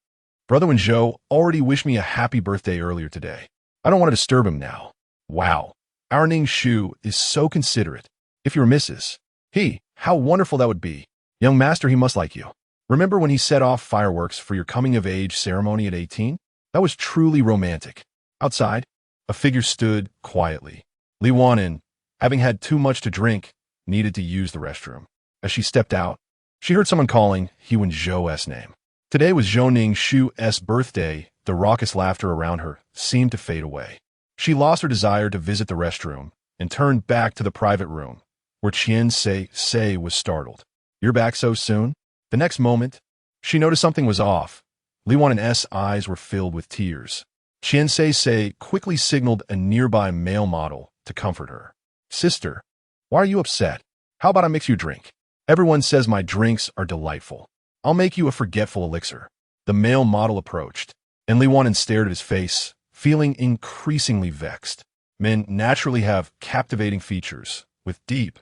Speaker 1: Brother Wenzhou already wished me a happy birthday earlier today. I don't want to disturb him now. Wow, our Ningxu is so considerate. If you're Mrs. He, how wonderful that would be. Young master, he must like you. Remember when he set off fireworks for your coming-of-age ceremony at 18? That was truly romantic. Outside, a figure stood quietly. Li Wan'an, having had too much to drink, needed to use the restroom. As she stepped out, she heard someone calling He Wenzhou's name. Today was Zhou Ningxu's birthday. The raucous laughter around her seemed to fade away. She lost her desire to visit the restroom and turned back to the private room, where Qian Sei was startled. You're back so soon? The next moment, she noticed something was off. Li Wan'an's eyes were filled with tears. Qian Sei quickly signaled a nearby male model to comfort her. Sister, why are you upset? How about I mix you a drink? Everyone says my drinks are delightful. I'll make you a forgetful elixir. The male model approached, and Li Wan'an stared at his face, feeling increasingly vexed. Men naturally have captivating features, with deep,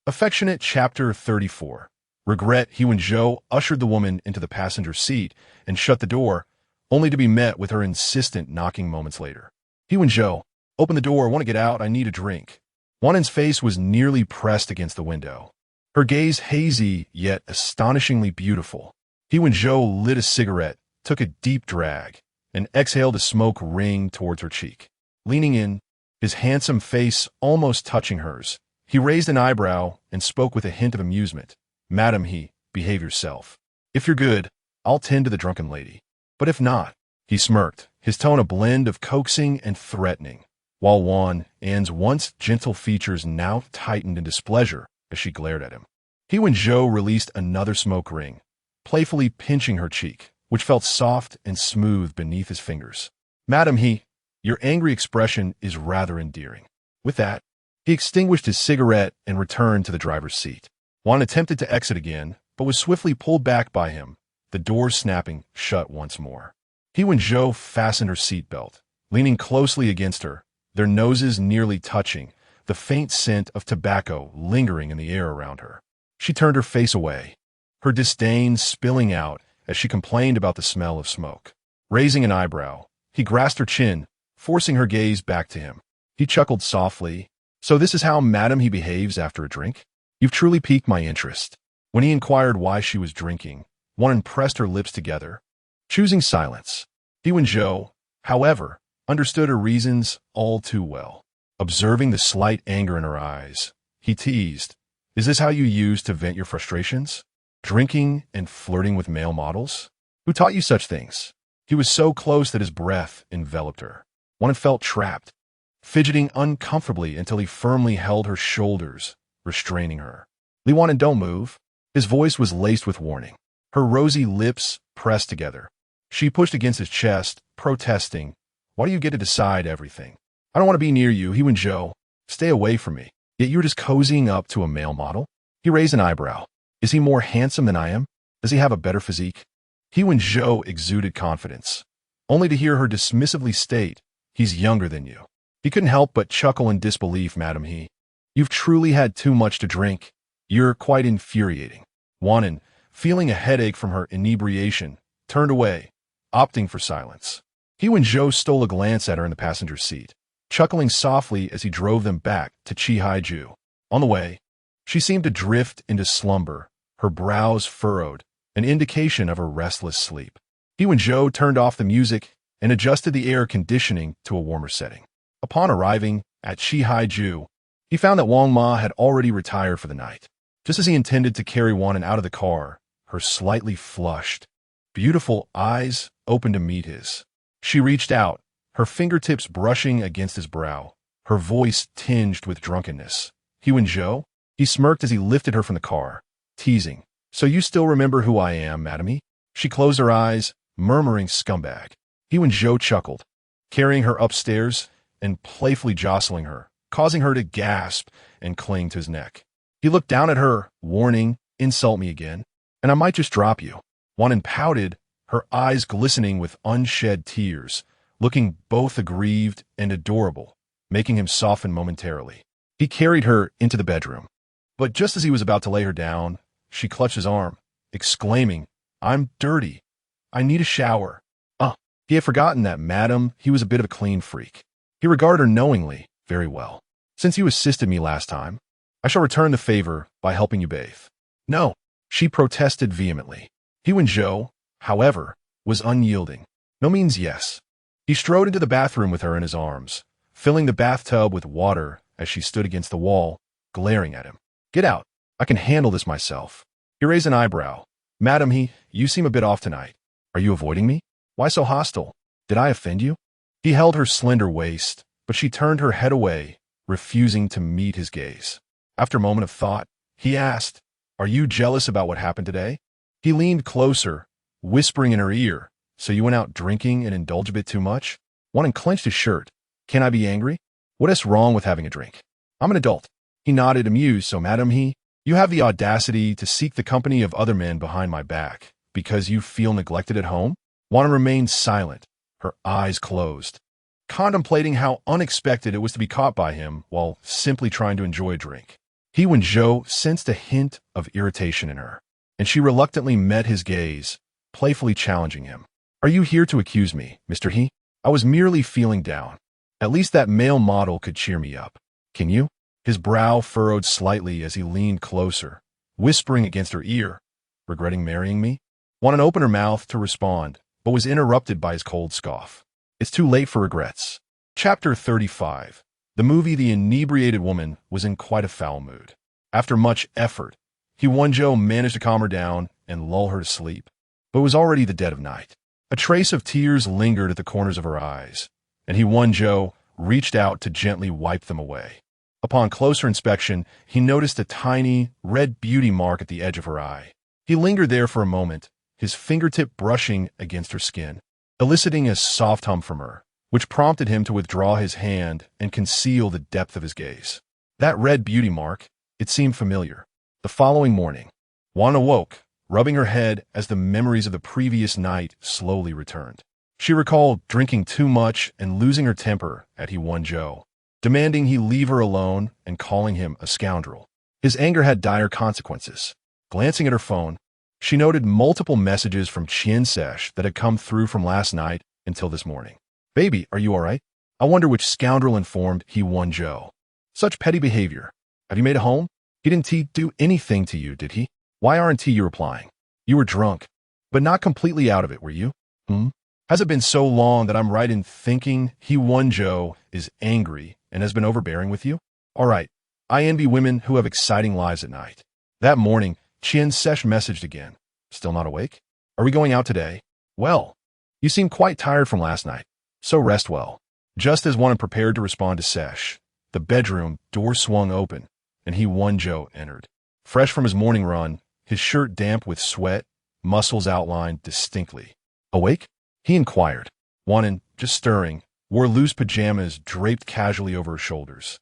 Speaker 1: affectionate. Chapter 34. Regret. He Wenzhou ushered the woman into the passenger seat and shut the door, only to be met with her insistent knocking moments later. He Wenzhou, open the door, I want to get out, I need a drink. Wanan's face was nearly pressed against the window. Her gaze hazy yet astonishingly beautiful. He Wenzhou lit a cigarette, took a deep drag, and exhaled a smoke ring towards her cheek. Leaning in, his handsome face almost touching hers, he raised an eyebrow and spoke with a hint of amusement. Madam, behave yourself. If you're good, I'll tend to the drunken lady. But if not, he smirked, his tone a blend of coaxing and threatening, while Wan'an's once gentle features now tightened in displeasure as she glared at him. He Wenzhou released another smoke ring, playfully pinching her cheek, which felt soft and smooth beneath his fingers. Madam, your angry expression is rather endearing. With that, he extinguished his cigarette and returned to the driver's seat. Wan attempted to exit again, but was swiftly pulled back by him, the doors snapping shut once more. He Wenzhou fastened her seatbelt, leaning closely against her, their noses nearly touching, the faint scent of tobacco lingering in the air around her. She turned her face away, her disdain spilling out as she complained about the smell of smoke. Raising an eyebrow, he grasped her chin, forcing her gaze back to him. He chuckled softly. So this is how Madam he behaves after a drink? You've truly piqued my interest. When he inquired why she was drinking, Wan'an pressed her lips together, choosing silence. He Wenzhou, however, understood her reasons all too well. Observing the slight anger in her eyes, he teased, is this how you use to vent your frustrations? Drinking and flirting with male models? Who taught you such things? He was so close that his breath enveloped her. Wan'an felt trapped, fidgeting uncomfortably until he firmly held her shoulders, restraining her. Li Wan'an, don't move. His voice was laced with warning. Her rosy lips pressed together. She pushed against his chest, protesting, why do you get to decide everything? I don't want to be near you, He Wenzhou. Stay away from me. Yet you're just cozying up to a male model? He raised an eyebrow. Is he more handsome than I am? Does he have a better physique? He Wenzhou exuded confidence, only to hear her dismissively state, he's younger than you. He couldn't help but chuckle in disbelief. Madam, you've truly had too much to drink. You're quite infuriating. Wan'an, feeling a headache from her inebriation, turned away, opting for silence. He Wenzhou stole a glance at her in the passenger seat, chuckling softly as he drove them back to Cherished. On the way, she seemed to drift into slumber, her brows furrowed, an indication of her restless sleep. He Wenzhou turned off the music and adjusted the air conditioning to a warmer setting. Upon arriving at Cherished, he found that Wang Ma had already retired for the night. Just as he intended to carry Wan'an out of the car, her slightly flushed, beautiful eyes opened to meet his. She reached out, her fingertips brushing against his brow, her voice tinged with drunkenness. He Wenzhou? He smirked as he lifted her from the car, teasing. So you still remember who I am, madame? She closed her eyes, murmuring scumbag. He Wenzhou chuckled, carrying her upstairs and playfully jostling her, causing her to gasp and cling to his neck. He looked down at her, warning, insult me again, and I might just drop you. Wan'an pouted, her eyes glistening with unshed tears, looking both aggrieved and adorable, making him soften momentarily. He carried her into the bedroom. But just as he was about to lay her down, she clutched his arm, exclaiming, I'm dirty. I need a shower. He had forgotten that, madam, he was a bit of a clean freak. He regarded her knowingly, very well. Since you assisted me last time, I shall return the favor by helping you bathe. No, she protested vehemently. He Wenzhou, however, was unyielding. No means yes. He strode into the bathroom with her in his arms, filling the bathtub with water as she stood against the wall, glaring at him. Get out. I can handle this myself. He raised an eyebrow. Madam, you seem a bit off tonight. Are you avoiding me? Why so hostile? Did I offend you? He held her slender waist, but she turned her head away, refusing to meet his gaze. After a moment of thought, he asked, Are you jealous about what happened today? He leaned closer, whispering in her ear, So you went out drinking and indulged a bit too much? Wan'an clenched his shirt. Can I be angry? What is wrong with having a drink? I'm an adult. He nodded, amused. So, madam, you have the audacity to seek the company of other men behind my back because you feel neglected at home? Wan'an remained silent, her eyes closed, contemplating how unexpected it was to be caught by him while simply trying to enjoy a drink. He Wenzhou sensed a hint of irritation in her, and she reluctantly met his gaze, playfully challenging him. Are you here to accuse me, Mr. He? I was merely feeling down. At least that male model could cheer me up. Can you? His brow furrowed slightly as he leaned closer, whispering against her ear, Regretting marrying me? Wan'an opened her mouth to respond, but was interrupted by his cold scoff. It's too late for regrets. Chapter 35. The movie The Inebriated Woman was in quite a foul mood. After much effort, He Wenzhou managed to calm her down and lull her to sleep, but it was already the dead of night. A trace of tears lingered at the corners of her eyes, and He Wenzhou reached out to gently wipe them away. Upon closer inspection, he noticed a tiny, red beauty mark at the edge of her eye. He lingered there for a moment, his fingertip brushing against her skin, eliciting a soft hum from her, which prompted him to withdraw his hand and conceal the depth of his gaze. That red beauty mark, it seemed familiar. The following morning, Wan'an awoke, rubbing her head as the memories of the previous night slowly returned. She recalled drinking too much and losing her temper at He Wenzhou, demanding he leave her alone and calling him a scoundrel. His anger had dire consequences. Glancing at her phone, she noted multiple messages from cherished that had come through from last night until this morning. Baby, are you all right? I wonder which scoundrel informed He Wenzhou. Such petty behavior. Have you made it home? He didn't do anything to you, did he? Why aren't you replying? You were drunk, but not completely out of it, were you? Has it been so long that I'm right in thinking He Wenzhou is angry and has been overbearing with you? All right, I envy women who have exciting lives at night. That morning, cherished messaged again. Still not awake? Are we going out today? Well, you seem quite tired from last night, so rest well. Just as Wan'an prepared to respond to Sesh, the bedroom door swung open, and He Wenzhou entered. Fresh from his morning run, his shirt damp with sweat, muscles outlined distinctly. Awake? He inquired. Wan'an, just stirring, wore loose pajamas draped casually over her shoulders,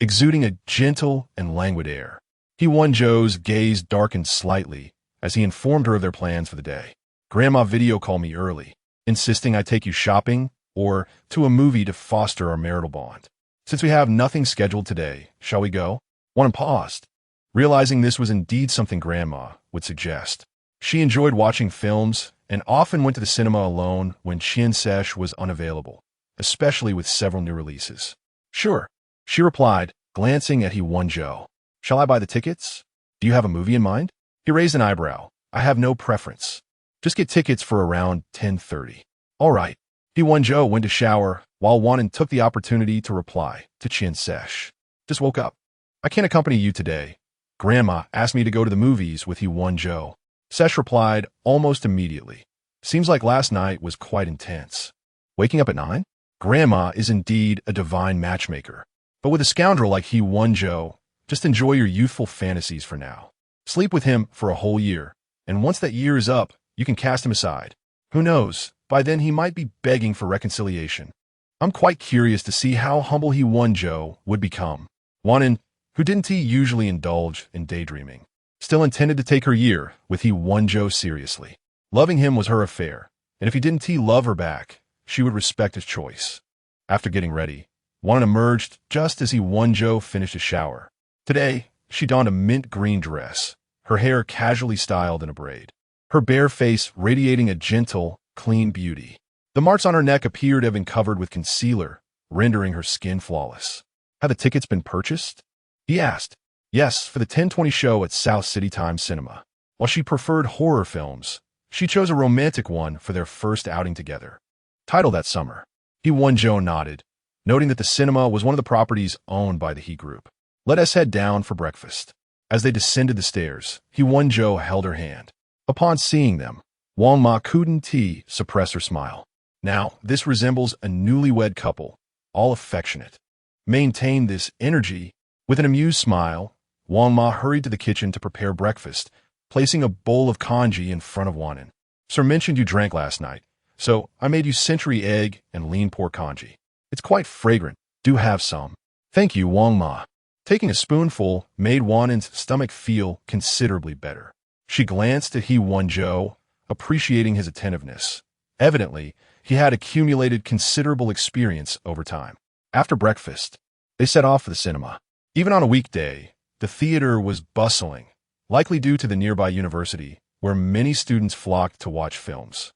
Speaker 1: exuding a gentle and languid air. He Wenzhou's gaze darkened slightly as he informed her of their plans for the day. Grandma video called me early, insisting I take you shopping or to a movie to foster our marital bond. Since we have nothing scheduled today, shall we go? Wan'an paused, realizing this was indeed something Grandma would suggest. She enjoyed watching films and often went to the cinema alone when Qiansesh was unavailable, especially with several new releases. Sure, she replied, glancing at He Wenzhou. Shall I buy the tickets? Do you have a movie in mind? He raised an eyebrow. I have no preference. Just get tickets for around 10:30. All right. He Wenzhou went to shower, while Wan'an took the opportunity to reply to Qiansesh. Just woke up. I can't accompany you today. Grandma asked me to go to the movies with He Wenzhou. Sesh replied almost immediately. Seems like last night was quite intense. Waking up at 9? Grandma is indeed a divine matchmaker. But with a scoundrel like He Wenzhou, just enjoy your youthful fantasies for now. Sleep with him for a whole year, and once that year is up, you can cast him aside. Who knows, by then he might be begging for reconciliation. I'm quite curious to see how humble He Wenzhou would become. Wan'an, who didn't he usually indulge in daydreaming, still intended to take her year with He Wenzhou seriously. Loving him was her affair, and if he didn't love her back, she would respect his choice. After getting ready, Wan'an emerged just as He Wenzhou finished his shower. Today, she donned a mint green dress, her hair casually styled in a braid, her bare face radiating a gentle, clean beauty. The marks on her neck appeared to have been covered with concealer, rendering her skin flawless. Have the tickets been purchased? He asked. Yes, for the 10:20 show at South City Times Cinema. While she preferred horror films, she chose a romantic one for their first outing together. Title that summer. He Wenzhou nodded, noting that the cinema was one of the properties owned by the He Group. Let us head down for breakfast. As they descended the stairs, He Wenzhou held her hand. Upon seeing them, Wang Ma couldn't suppress her smile. Now, this resembles a newlywed couple, all affectionate. Maintain this energy. With an amused smile, Wang Ma hurried to the kitchen to prepare breakfast, placing a bowl of congee in front of Wan'an. Sir mentioned you drank last night, so I made you century egg and lean pork congee. It's quite fragrant. Do have some. Thank you, Wang Ma. Taking a spoonful made Wan'an's stomach feel considerably better. She glanced at He Wenzhou, appreciating his attentiveness. Evidently, he had accumulated considerable experience over time. After breakfast, they set off for the cinema. Even on a weekday, the theater was bustling, likely due to the nearby university, where many students flocked to watch films.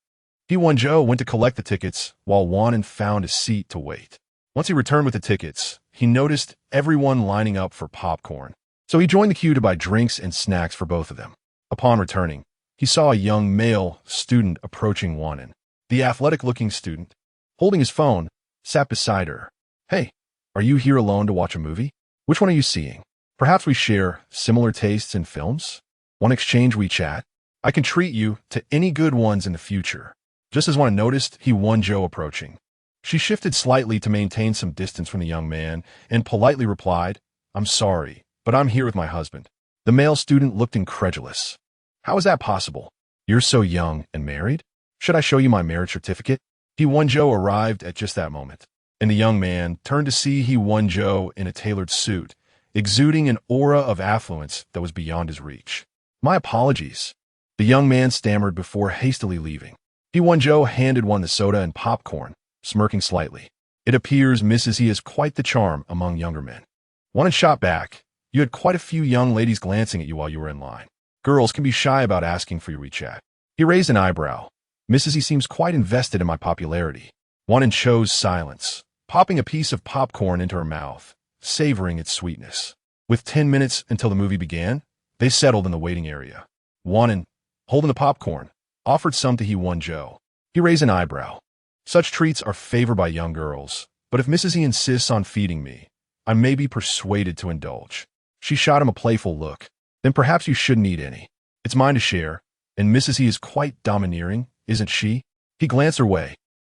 Speaker 1: He Wenzhou went to collect the tickets, while Wan'an found a seat to wait. Once he returned with the tickets, he noticed everyone lining up for popcorn, so he joined the queue to buy drinks and snacks for both of them. Upon returning, he saw a young male student approaching Wan'an. The athletic-looking student, holding his phone, sat beside her. Hey, are you here alone to watch a movie? Which one are you seeing? Perhaps we share similar tastes in films? Want to exchange WeChat? I can treat you to any good ones in the future. Just as Wan'an noticed He Wenzhou approaching, she shifted slightly to maintain some distance from the young man and politely replied, I'm sorry, but I'm here with my husband. The male student looked incredulous. How is that possible? You're so young and married? Should I show you my marriage certificate? He Wenzhou arrived at just that moment, and the young man turned to see He Wenzhou in a tailored suit, exuding an aura of affluence that was beyond his reach. My apologies. The young man stammered before hastily leaving. He Wenzhou handed one the soda and popcorn, smirking slightly. It appears Mrs. He has quite the charm among younger men. Wan'an shot back. You had quite a few young ladies glancing at you while you were in line. Girls can be shy about asking for your WeChat. He raised an eyebrow. Mrs. He seems quite invested in my popularity. Wan'an chose silence, popping a piece of popcorn into her mouth, savoring its sweetness. With 10 minutes until the movie began, they settled in the waiting area. Wan'an, holding the popcorn, offered some to He Wenzhou. He raised an eyebrow. Such treats are favored by young girls, but if Mrs. He insists on feeding me, I may be persuaded to indulge. She shot him a playful look. Then perhaps you shouldn't eat any. It's mine to share, and Mrs. He is quite domineering, isn't she? He glanced her way,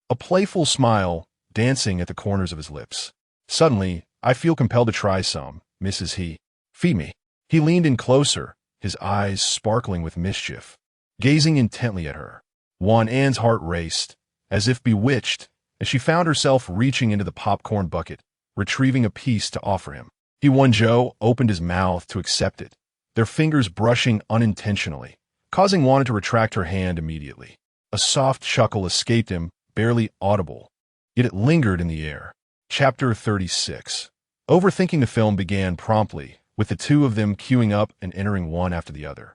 Speaker 1: a playful smile dancing at the corners of his lips. Suddenly, I feel compelled to try some, Mrs. He. Feed me. He leaned in closer, his eyes sparkling with mischief, gazing intently at her. Wan'an's heart raced, as if bewitched, as she found herself reaching into the popcorn bucket, retrieving a piece to offer him. He Wenzhou opened his mouth to accept it, their fingers brushing unintentionally, causing Wan'an to retract her hand immediately. A soft chuckle escaped him, barely audible, yet it lingered in the air. Chapter 36. Overthinking the film began promptly, with the two of them queuing up and entering one after the other.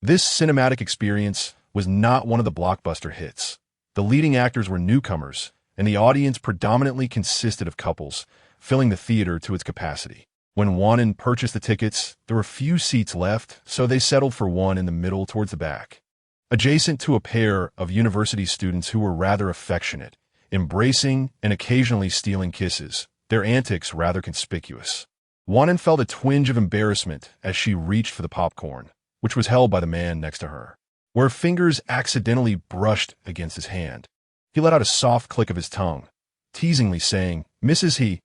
Speaker 1: This cinematic experience was not one of the blockbuster hits. The leading actors were newcomers, and the audience predominantly consisted of couples, filling the theater to its capacity. When Wan'an purchased the tickets, there were few seats left, so they settled for one in the middle towards the back, adjacent to a pair of university students who were rather affectionate, embracing and occasionally stealing kisses, their antics rather conspicuous. Wan'an felt a twinge of embarrassment as she reached for the popcorn, which was held by the man next to her, where her fingers accidentally brushed against his hand. He let out a soft click of his tongue, teasingly saying, "Mrs. He,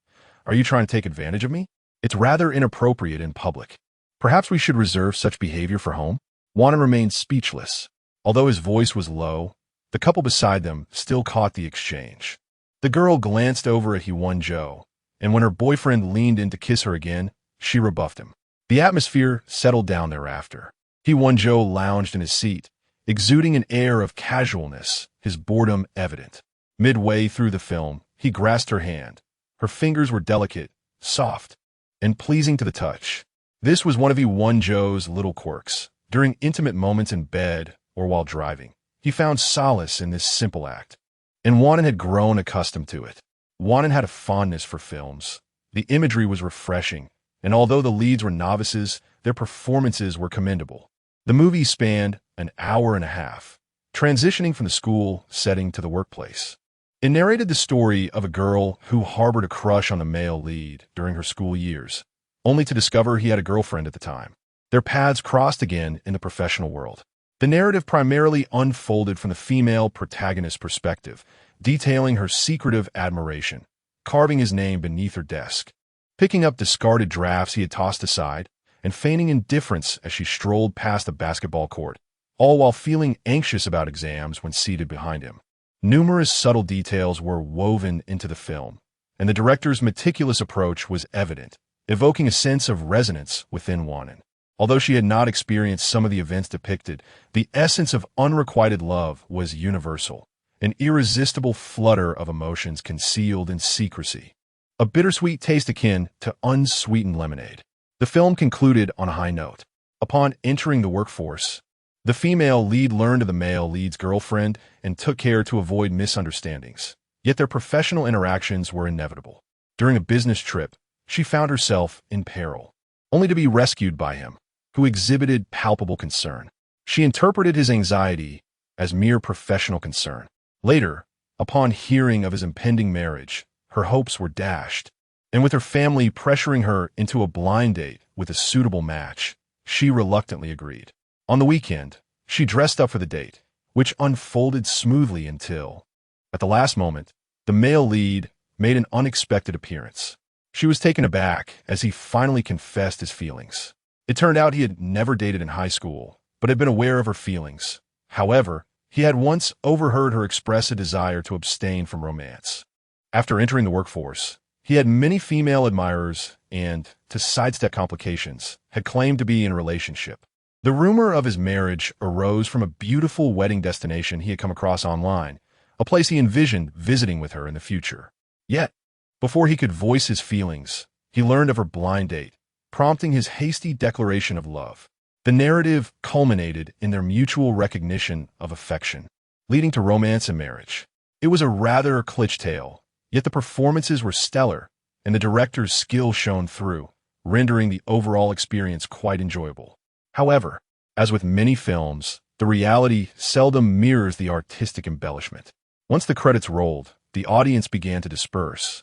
Speaker 1: are you trying to take advantage of me? It's rather inappropriate in public. Perhaps we should reserve such behavior for home?" Wan'an remained speechless. Although his voice was low, the couple beside them still caught the exchange. The girl glanced over at He Wenzhou, and when her boyfriend leaned in to kiss her again, she rebuffed him. The atmosphere settled down thereafter. He Wenzhou lounged in his seat, exuding an air of casualness, his boredom evident. Midway through the film, he grasped her hand. Her fingers were delicate, soft, and pleasing to the touch. This was one of He Wenzhou's little quirks. During intimate moments in bed or while driving, he found solace in this simple act, and Wan'an had grown accustomed to it. Wan'an had a fondness for films. The imagery was refreshing, and although the leads were novices, their performances were commendable. The movie spanned an hour and a half, transitioning from the school setting to the workplace. It narrated the story of a girl who harbored a crush on the male lead during her school years, only to discover he had a girlfriend at the time. Their paths crossed again in the professional world. The narrative primarily unfolded from the female protagonist's perspective, detailing her secretive admiration, carving his name beneath her desk, picking up discarded drafts he had tossed aside, and feigning indifference as she strolled past the basketball court, all while feeling anxious about exams when seated behind him. Numerous subtle details were woven into the film, and the director's meticulous approach was evident, evoking a sense of resonance within Wan'an. Although she had not experienced some of the events depicted, the essence of unrequited love was universal, an irresistible flutter of emotions concealed in secrecy, a bittersweet taste akin to unsweetened lemonade. The film concluded on a high note. Upon entering the workforce, the female lead learned of the male lead's girlfriend and took care to avoid misunderstandings. Yet their professional interactions were inevitable. During a business trip, she found herself in peril, only to be rescued by him, who exhibited palpable concern. She interpreted his anxiety as mere professional concern. Later, upon hearing of his impending marriage, her hopes were dashed, and with her family pressuring her into a blind date with a suitable match, she reluctantly agreed. On the weekend, she dressed up for the date, which unfolded smoothly until, at the last moment, the male lead made an unexpected appearance. She was taken aback as he finally confessed his feelings. It turned out he had never dated in high school, but had been aware of her feelings. However, he had once overheard her express a desire to abstain from romance. After entering the workforce, he had many female admirers and, to sidestep complications, had claimed to be in a relationship. The rumor of his marriage arose from a beautiful wedding destination he had come across online, a place he envisioned visiting with her in the future. Yet, before he could voice his feelings, he learned of her blind date, prompting his hasty declaration of love. The narrative culminated in their mutual recognition of affection, leading to romance and marriage. It was a rather kitsch tale, yet the performances were stellar, and the director's skill shone through, rendering the overall experience quite enjoyable. However, as with many films, the reality seldom mirrors the artistic embellishment. Once the credits rolled, the audience began to disperse.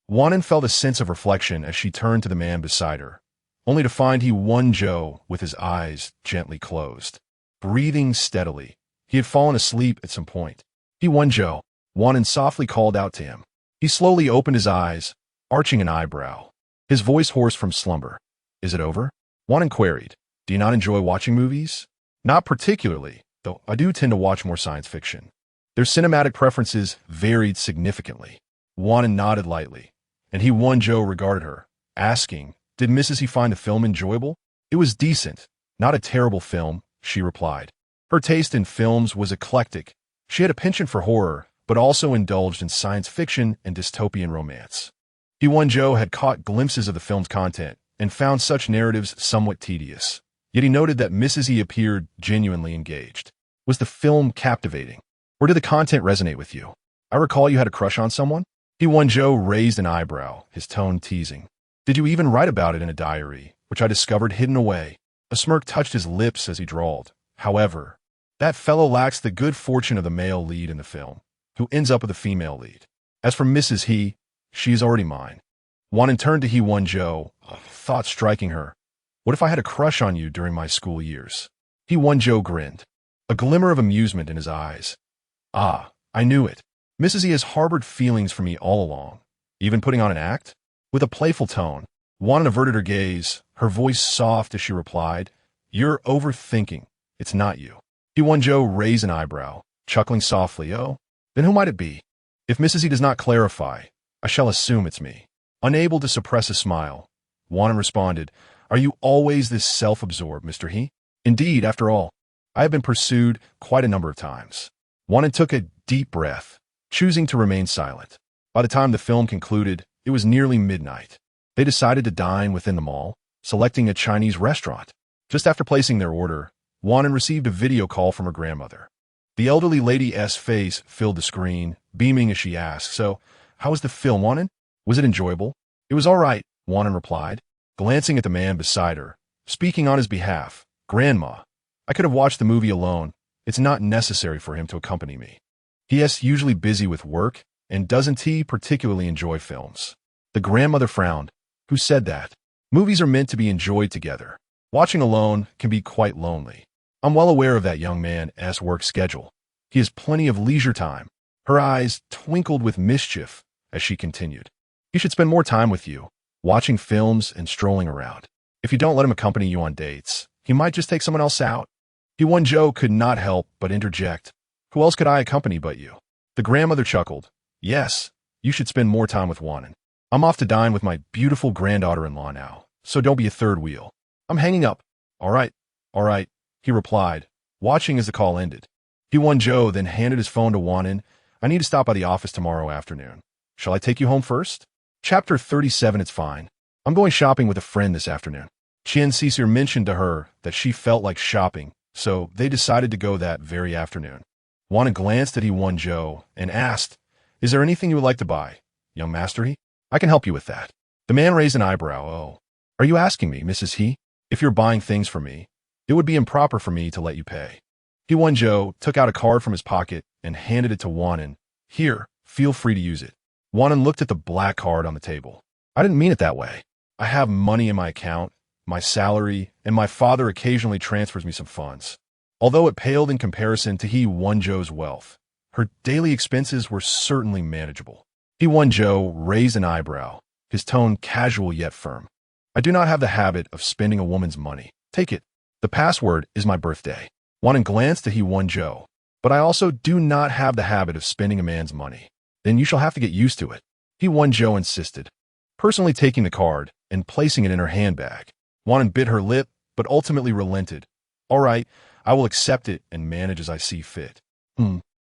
Speaker 1: Wan'an felt a sense of reflection as she turned to the man beside her, only to find He Wenzhou with his eyes gently closed. Breathing steadily, he had fallen asleep at some point. He Wenzhou, Wan'an softly called out to him. He slowly opened his eyes, arching an eyebrow, his voice hoarse from slumber. "Is it over?" Wan'an queried. "Do you not enjoy watching movies?" "Not particularly, though I do tend to watch more science fiction." Their cinematic preferences varied significantly. Wan'an nodded lightly, and He Wenzhou regarded her, asking, "Did Mrs. He find the film enjoyable?" "It was decent, not a terrible film," she replied. Her taste in films was eclectic. She had a penchant for horror, but also indulged in science fiction and dystopian romance. He Wenzhou had caught glimpses of the film's content and found such narratives somewhat tedious. Yet he noted that Mrs. He appeared genuinely engaged. Was the film captivating? Or did the content resonate with you? I recall you had a crush on someone? He Wenzhou raised an eyebrow, his tone teasing. Did you even write about it in a diary, which I discovered hidden away? A smirk touched his lips as he drawled. However, that fellow lacks the good fortune of the male lead in the film, who ends up with a female lead. As for Mrs. He, she is already mine. Wan'an turned to He Wenzhou, a thought striking her. What if I had a crush on you during my school years? He Wenzhou grinned, a glimmer of amusement in his eyes. Ah, I knew it. Mrs. He has harbored feelings for me all along, even putting on an act? With a playful tone, Wan'an averted her gaze, her voice soft as she replied, You're overthinking. It's not you. He Wenzhou raised an eyebrow, chuckling softly. Oh, then who might it be? If Mrs. He does not clarify, I shall assume it's me. Unable to suppress a smile, Wan'an responded, Are you always this self-absorbed, Mr. He? Indeed, after all, I have been pursued quite a number of times. Wan'an took a deep breath, choosing to remain silent. By the time the film concluded, it was nearly midnight. They decided to dine within the mall, selecting a Chinese restaurant. Just after placing their order, Wan'an received a video call from her grandmother. The elderly lady's face filled the screen, beaming as she asked, So, how was the film, Wan'an? Was it enjoyable? It was all right, Wan'an replied, glancing at the man beside her, speaking on his behalf. Grandma, I could have watched the movie alone. It's not necessary for him to accompany me. He is usually busy with work, and doesn't he particularly enjoy films? The grandmother frowned. Who said that? Movies are meant to be enjoyed together. Watching alone can be quite lonely. I'm well aware of that young man's work schedule. He has plenty of leisure time. Her eyes twinkled with mischief as she continued. He should spend more time with you, watching films and strolling around. If you don't let him accompany you on dates, he might just take someone else out. He Wenzhou could not help but interject. Who else could I accompany but you? The grandmother chuckled. Yes, you should spend more time with Wan'an. I'm off to dine with my beautiful granddaughter-in-law now, so don't be a third wheel. I'm hanging up. All right, he replied, watching as the call ended. He Wenzhou then handed his phone to Wan'an. I need to stop by the office tomorrow afternoon. Shall I take you home first? Chapter 37. It's fine. I'm going shopping with a friend this afternoon. Qian Cicir mentioned to her that she felt like shopping, so they decided to go that very afternoon. Wan'an glanced at He Wenzhou and asked, Is there anything you would like to buy, young master He? I can help you with that. The man raised an eyebrow. Oh, are you asking me, Mrs. He? If you're buying things for me, it would be improper for me to let you pay. He Wenzhou took out a card from his pocket and handed it to Wan'an. Here, feel free to use it. Wan'an looked at the black card on the table. I didn't mean it that way. I have money in my account, my salary, and my father occasionally transfers me some funds. Although it paled in comparison to He Wenzhou's wealth, her daily expenses were certainly manageable. He Wenzhou raised an eyebrow, his tone casual yet firm. I do not have the habit of spending a woman's money. Take it. The password is my birthday. Wan'an glanced at He Wenzhou. But I also do not have the habit of spending a man's money. Then you shall have to get used to it. He Wenzhou insisted, personally taking the card and placing it in her handbag. Wan'an bit her lip, but ultimately relented. All right, I will accept it and manage as I see fit.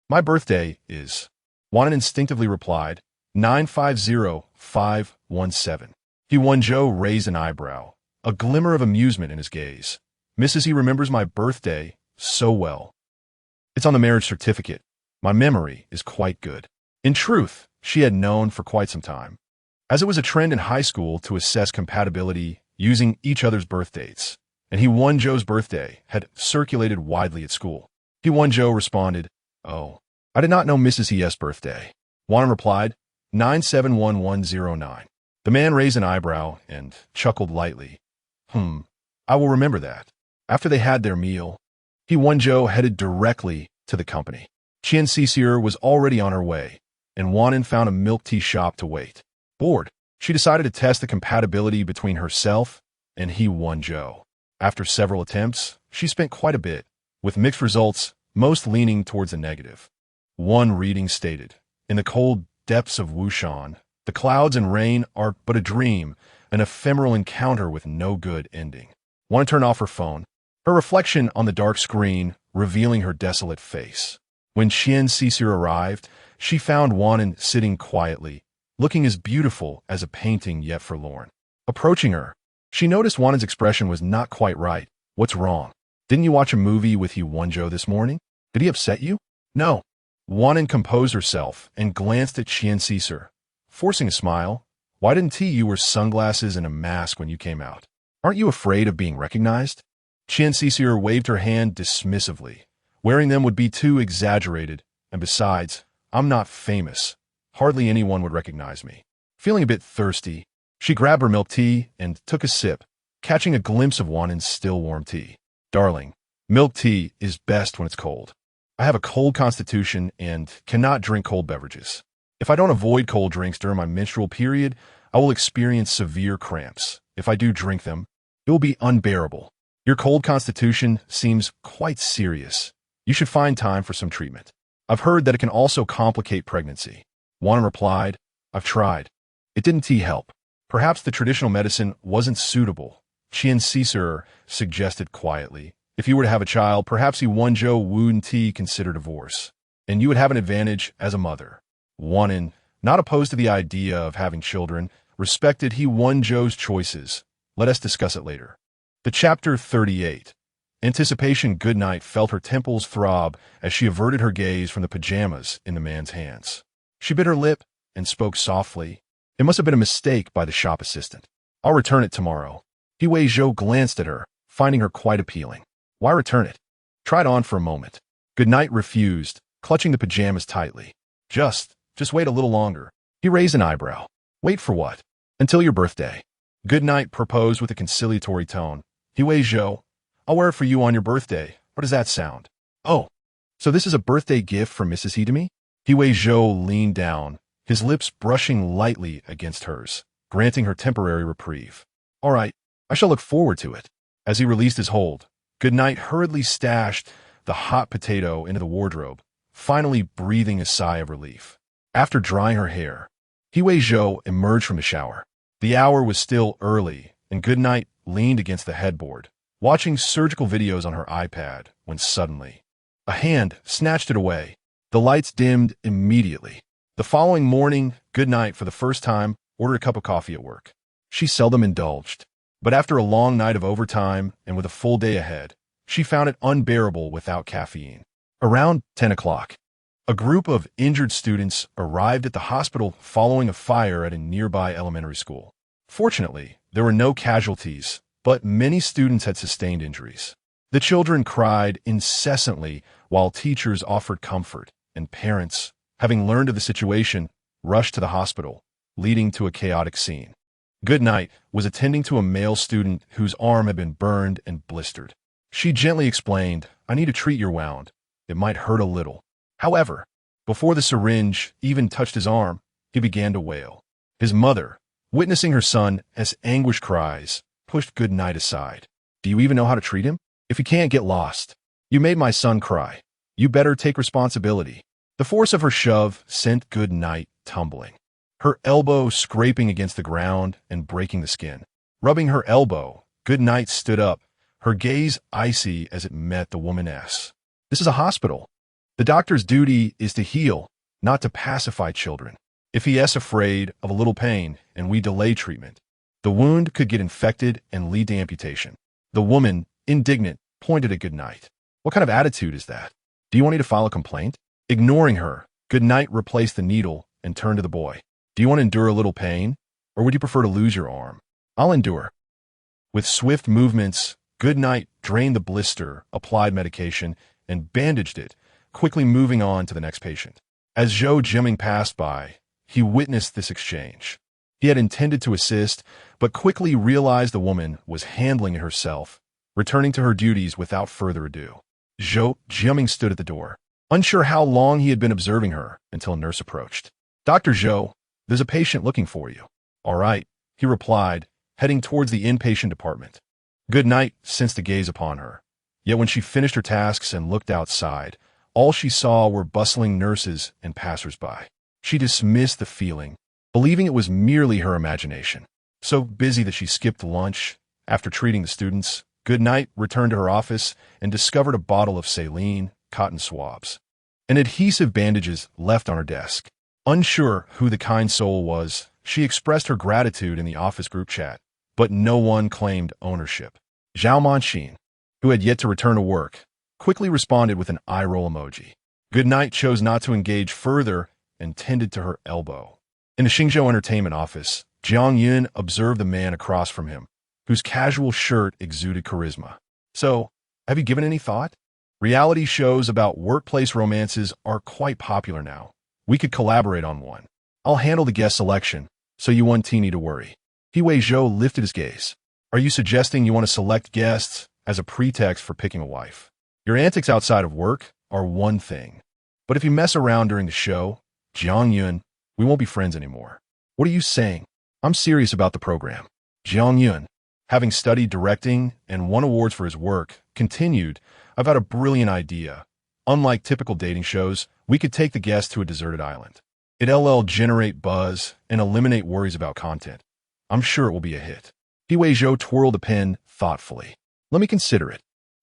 Speaker 1: My birthday is, Wan'an instinctively replied, 950517. He Wenzhou raised an eyebrow, a glimmer of amusement in his gaze. Mrs. He remembers my birthday so well. It's on the marriage certificate. My memory is quite good. In truth, she had known for quite some time, as it was a trend in high school to assess compatibility using each other's birth dates, and He Wenzhou's birthday had circulated widely at school. He Wenzhou responded, Oh, I did not know Mrs. He's birthday. Wan'an replied, 971109. The man raised an eyebrow and chuckled lightly. I will remember that. After they had their meal, He Wenzhou headed directly to the company. Qian Cicir was already on her way, and Wan'an found a milk tea shop to wait. Bored, she decided to test the compatibility between herself and He Wenzhou. After several attempts, she spent quite a bit, with mixed results, most leaning towards the negative. One reading stated, In the cold depths of Wushan, the clouds and rain are but a dream, an ephemeral encounter with no good ending. Wan'an turned off her phone, her reflection on the dark screen revealing her desolate face. When Qian Cicir arrived, she found Wan'an sitting quietly, looking as beautiful as a painting yet forlorn. Approaching her, she noticed Wan'an's expression was not quite right. What's wrong? Didn't you watch a movie with He Wenzhou this morning? Did he upset you? No. Wan'an composed herself and glanced at Qian, forcing a smile. Why didn't you wear sunglasses and a mask when you came out? Aren't you afraid of being recognized? Qian waved her hand dismissively. Wearing them would be too exaggerated, and besides, I'm not famous. Hardly anyone would recognize me. Feeling a bit thirsty, she grabbed her milk tea and took a sip, catching a glimpse of Wan'an's still warm tea. Darling, milk tea is best when it's cold. I have a cold constitution and cannot drink cold beverages. If I don't avoid cold drinks during my menstrual period, I will experience severe cramps. If I do drink them, it will be unbearable. Your cold constitution seems quite serious. You should find time for some treatment. I've heard that it can also complicate pregnancy. Wan'an replied, I've tried. It didn't help. Perhaps the traditional medicine wasn't suitable. Qian suggested quietly. If you were to have a child, perhaps He Wenzhou wouldn't consider divorce, and you would have an advantage as a mother. Wan'an, not opposed to the idea of having children, respected He Wenzhou's choices. Let us discuss it later. The Chapter 38. Anticipation Goodnight felt her temples throb as she averted her gaze from the pajamas in the man's hands. She bit her lip and spoke softly. It must have been a mistake by the shop assistant. I'll return it tomorrow. He Wenzhou glanced at her, finding her quite appealing. Why return it? Try it on for a moment. Goodnight refused, clutching the pajamas tightly. Just wait a little longer. He raised an eyebrow. Wait for what? Until your birthday. Goodnight proposed with a conciliatory tone. He Wenzhou, I'll wear it for you on your birthday. What does that sound? Oh, so this is a birthday gift from Mrs. He to me? He Wenzhou leaned down, his lips brushing lightly against hers, granting her temporary reprieve. All right, I shall look forward to it. As he released his hold, Goodnight hurriedly stashed the hot potato into the wardrobe, finally breathing a sigh of relief. After drying her hair, He Wenzhou emerged from the shower. The hour was still early, and Goodnight leaned against the headboard, watching surgical videos on her iPad, when suddenly, a hand snatched it away. The lights dimmed immediately. The following morning, Goodnight, for the first time, ordered a cup of coffee at work. She seldom indulged, but after a long night of overtime and with a full day ahead, she found it unbearable without caffeine. Around 10 o'clock, a group of injured students arrived at the hospital following a fire at a nearby elementary school. Fortunately, there were no casualties, but many students had sustained injuries. The children cried incessantly while teachers offered comfort, and parents, having learned of the situation, rushed to the hospital, leading to a chaotic scene. Goodnight was attending to a male student whose arm had been burned and blistered. She gently explained, I need to treat your wound. It might hurt a little. However, before the syringe even touched his arm, he began to wail. His mother, witnessing her son as anguish cries, pushed Goodnight aside. Do you even know how to treat him? If he can't, get lost. You made my son cry. You better take responsibility. The force of her shove sent Goodnight tumbling, her elbow scraping against the ground and breaking the skin. Rubbing her elbow, Goodnight stood up, her gaze icy as it met the woman's. This is a hospital. The doctor's duty is to heal, not to pacify children. If he is afraid of a little pain and we delay treatment, the wound could get infected and lead to amputation. The woman, indignant, pointed at Goodnight. What kind of attitude is that? Do you want me to file a complaint? Ignoring her, Goodnight replaced the needle and turned to the boy. Do you want to endure a little pain, or would you prefer to lose your arm? I'll endure. With swift movements, Goodnight drained the blister, applied medication, and bandaged it, quickly moving on to the next patient. As Zhou Jiming passed by, he witnessed this exchange. He had intended to assist, but quickly realized the woman was handling it herself, returning to her duties without further ado. Zhou Jiming stood at the door, unsure how long he had been observing her, until a nurse approached. Dr. Zhou, there's a patient looking for you. All right, he replied, heading towards the inpatient department. Goodnight sensed a gaze upon her. Yet when she finished her tasks and looked outside, all she saw were bustling nurses and passers-by. She dismissed the feeling, believing it was merely her imagination. So busy that she skipped lunch. After treating the students, Goodnight returned to her office and discovered a bottle of saline, cotton swabs, and adhesive bandages left on her desk. Unsure who the kind soul was, she expressed her gratitude in the office group chat, but no one claimed ownership. Zhao Manxin, who had yet to return to work, quickly responded with an eye-roll emoji. Goodnight chose not to engage further and tended to her elbow. In the Xingzhou entertainment office, Jiang Yun observed the man across from him, whose casual shirt exuded charisma. So, have you given any thought? Reality shows about workplace romances are quite popular now. We could collaborate on one. I'll handle the guest selection, so you won't need to worry. He Wenzhou lifted his gaze. Are you suggesting you want to select guests as a pretext for picking a wife? Your antics outside of work are one thing. But if you mess around during the show, Jiang Yun, we won't be friends anymore. What are you saying? I'm serious about the program. Jiang Yun, having studied directing and won awards for his work, continued, I've got a brilliant idea. Unlike typical dating shows, we could take the guest to a deserted island. It'll generate buzz and eliminate worries about content. I'm sure it will be a hit. He Wenzhou twirled a pen thoughtfully. Let me consider it.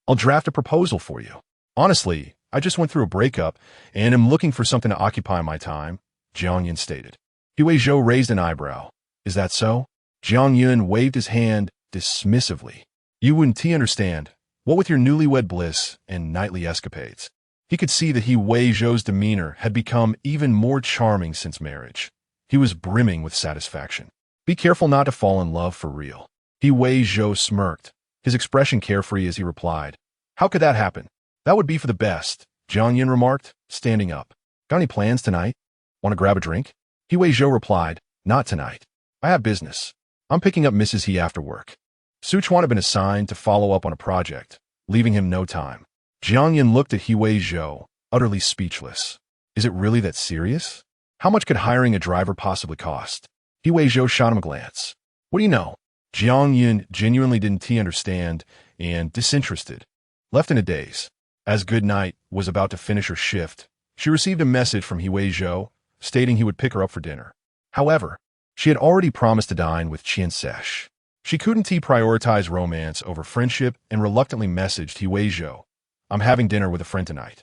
Speaker 1: I'll draft a proposal for you. Honestly, I just went through a breakup and am looking for something to occupy my time, Jiang Yun stated. He Wenzhou raised an eyebrow. Is that so? Jiang Yun waved his hand dismissively. You wouldn't understand. What with your newlywed bliss and nightly escapades? He could see that He Wenzhou's demeanor had become even more charming since marriage. He was brimming with satisfaction. Be careful not to fall in love for real. He Wenzhou smirked, his expression carefree as he replied. How could that happen? That would be for the best, Jiang Yun remarked, standing up. Got any plans tonight? Want to grab a drink? He Wenzhou replied, not tonight. I have business. I'm picking up Mrs. He after work. Sichuan had been assigned to follow up on a project, leaving him no time. Jiang Yun looked at He Wenzhou, utterly speechless. Is it really that serious? How much could hiring a driver possibly cost? He Wenzhou shot him a glance. What do you know? Jiang Yun genuinely didn't understand and, disinterested, left in a daze. As Goodnight was about to finish her shift, she received a message from He Wenzhou stating he would pick her up for dinner. However, she had already promised to dine with cherished. She couldn't prioritize romance over friendship and reluctantly messaged He Wenzhou, I'm having dinner with a friend tonight.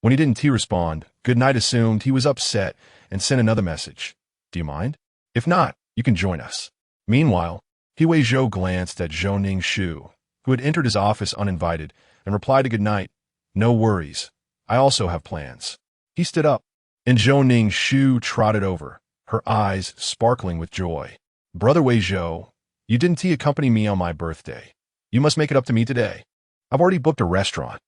Speaker 1: When he didn't respond, Goodnight assumed he was upset and sent another message. Do you mind? If not, you can join us. Meanwhile, He Wenzhou glanced at Zhou Ningshu, who had entered his office uninvited, and replied to Goodnight, no worries. I also have plans. He stood up, and Zhou Ningshu trotted over, her eyes sparkling with joy. Brother Wenzhou, you didn't accompany me on my birthday. You must make it up to me today. I've already booked a restaurant.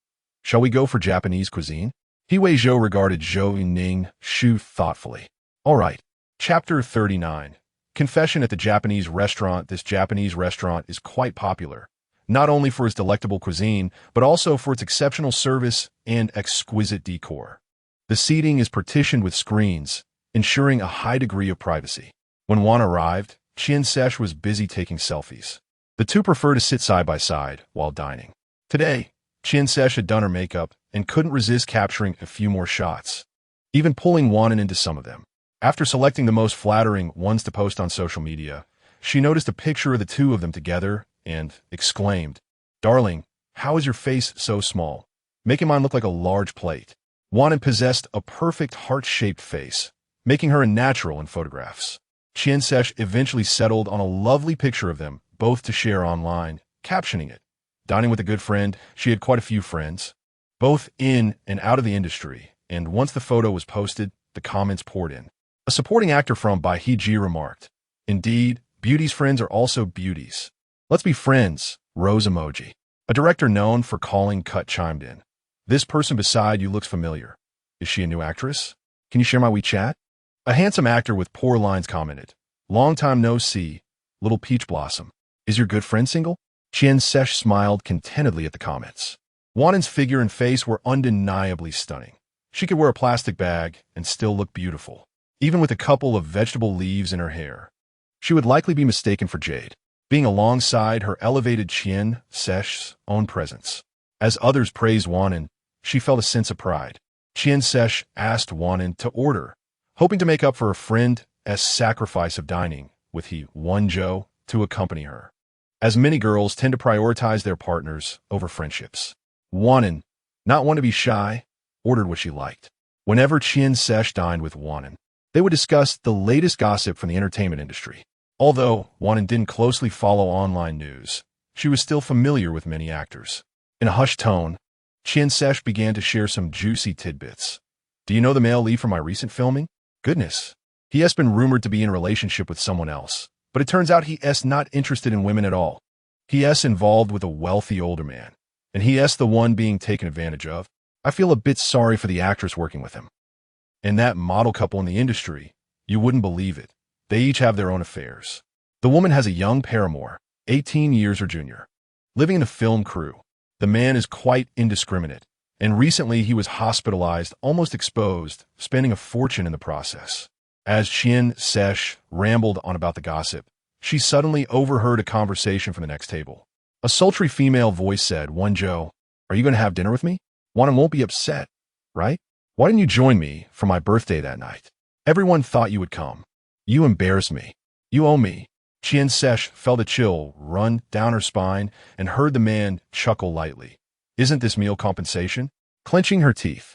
Speaker 1: Shall we go for Japanese cuisine? He Wenzhou regarded Zhou Ningshu thoughtfully. All right. Chapter 39. Confession at the Japanese restaurant. This Japanese restaurant is quite popular, not only for its delectable cuisine, but also for its exceptional service and exquisite decor. The seating is partitioned with screens, ensuring a high degree of privacy. When Juan arrived, cherished was busy taking selfies. The two prefer to sit side by side while dining. Today, cherished had done her makeup and couldn't resist capturing a few more shots, even pulling Wan'an into some of them. After selecting the most flattering ones to post on social media, she noticed a picture of the two of them together and exclaimed, Darling, how is your face so small? Making mine look like a large plate. Wan'an possessed a perfect heart-shaped face, making her a natural in photographs. Cherished eventually settled on a lovely picture of them, both to share online, captioning it, Dining with a good friend. She had quite a few friends, both in and out of the industry, and once the photo was posted, the comments poured in. A supporting actor from Bai He remarked, Indeed, beauty's friends are also beauties. Let's be friends, rose emoji. A director known for calling cut chimed in. This person beside you looks familiar. Is she a new actress? Can you share my WeChat? A handsome actor with poor lines commented, Long time no see, little peach blossom. Is your good friend single? Cherished smiled contentedly at the comments. Wan'an's figure and face were undeniably stunning. She could wear a plastic bag and still look beautiful, even with a couple of vegetable leaves in her hair. She would likely be mistaken for Jade, being alongside her elevated Cherishd's own presence. As others praised Wan'an, she felt a sense of pride. Cherished asked Wan'an to order, hoping to make up for her friend's sacrifice of dining with He Wenzhou to accompany her, as many girls tend to prioritize their partners over friendships. Wan'an, not one to be shy, ordered what she liked. Whenever cherished dined with Wan'an, they would discuss the latest gossip from the entertainment industry. Although Wan'an didn't closely follow online news, she was still familiar with many actors. In a hushed tone, Qian Sesh began to share some juicy tidbits. Do you know the male lead from my recent filming? Goodness. He has been rumored to be in a relationship with someone else, but it turns out he is not interested in women at all. He is involved with a wealthy older man, and he is the one being taken advantage of. I feel a bit sorry for the actress working with him. And that model couple in the industry, you wouldn't believe it. They each have their own affairs. The woman has a young paramour, 18 years her junior, living in a film crew. The man is quite indiscriminate, and recently he was hospitalized, almost exposed, spending a fortune in the process. As Qian Sesh rambled on about the gossip, she suddenly overheard a conversation from the next table. A sultry female voice said, Wenzhou, are you going to have dinner with me? Wan'an won't be upset, right? Why didn't you join me for my birthday that night? Everyone thought you would come. You embarrassed me. You owe me. Qian Sesh felt a chill run down her spine and heard the man chuckle lightly. Isn't this meal compensation? Clenching her teeth,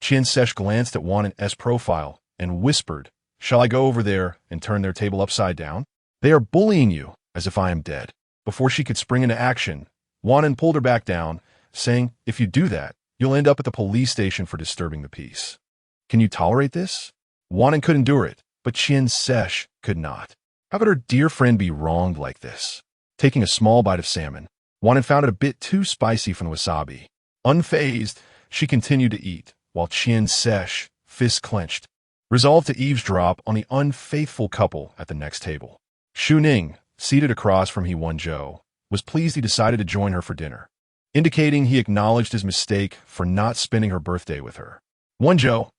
Speaker 1: Qian Sesh glanced at Wan'an's profile and whispered, Shall I go over there and turn their table upside down? They are bullying you as if I am dead. Before she could spring into action, Wan'an pulled her back down, saying, If you do that, you'll end up at the police station for disturbing the peace. Can you tolerate this? Wan'an could endure it, but Qian Sesh could not. How could her dear friend be wronged like this? Taking a small bite of salmon, Wan'an found it a bit too spicy from the wasabi. Unfazed, she continued to eat, while Qian Sesh, fists clenched, resolved to eavesdrop on the unfaithful couple at the next table. Xu Ning, seated across from He Wenzhou, was pleased he decided to join her for dinner, indicating he acknowledged his mistake for not spending her birthday with her. Wenzhou,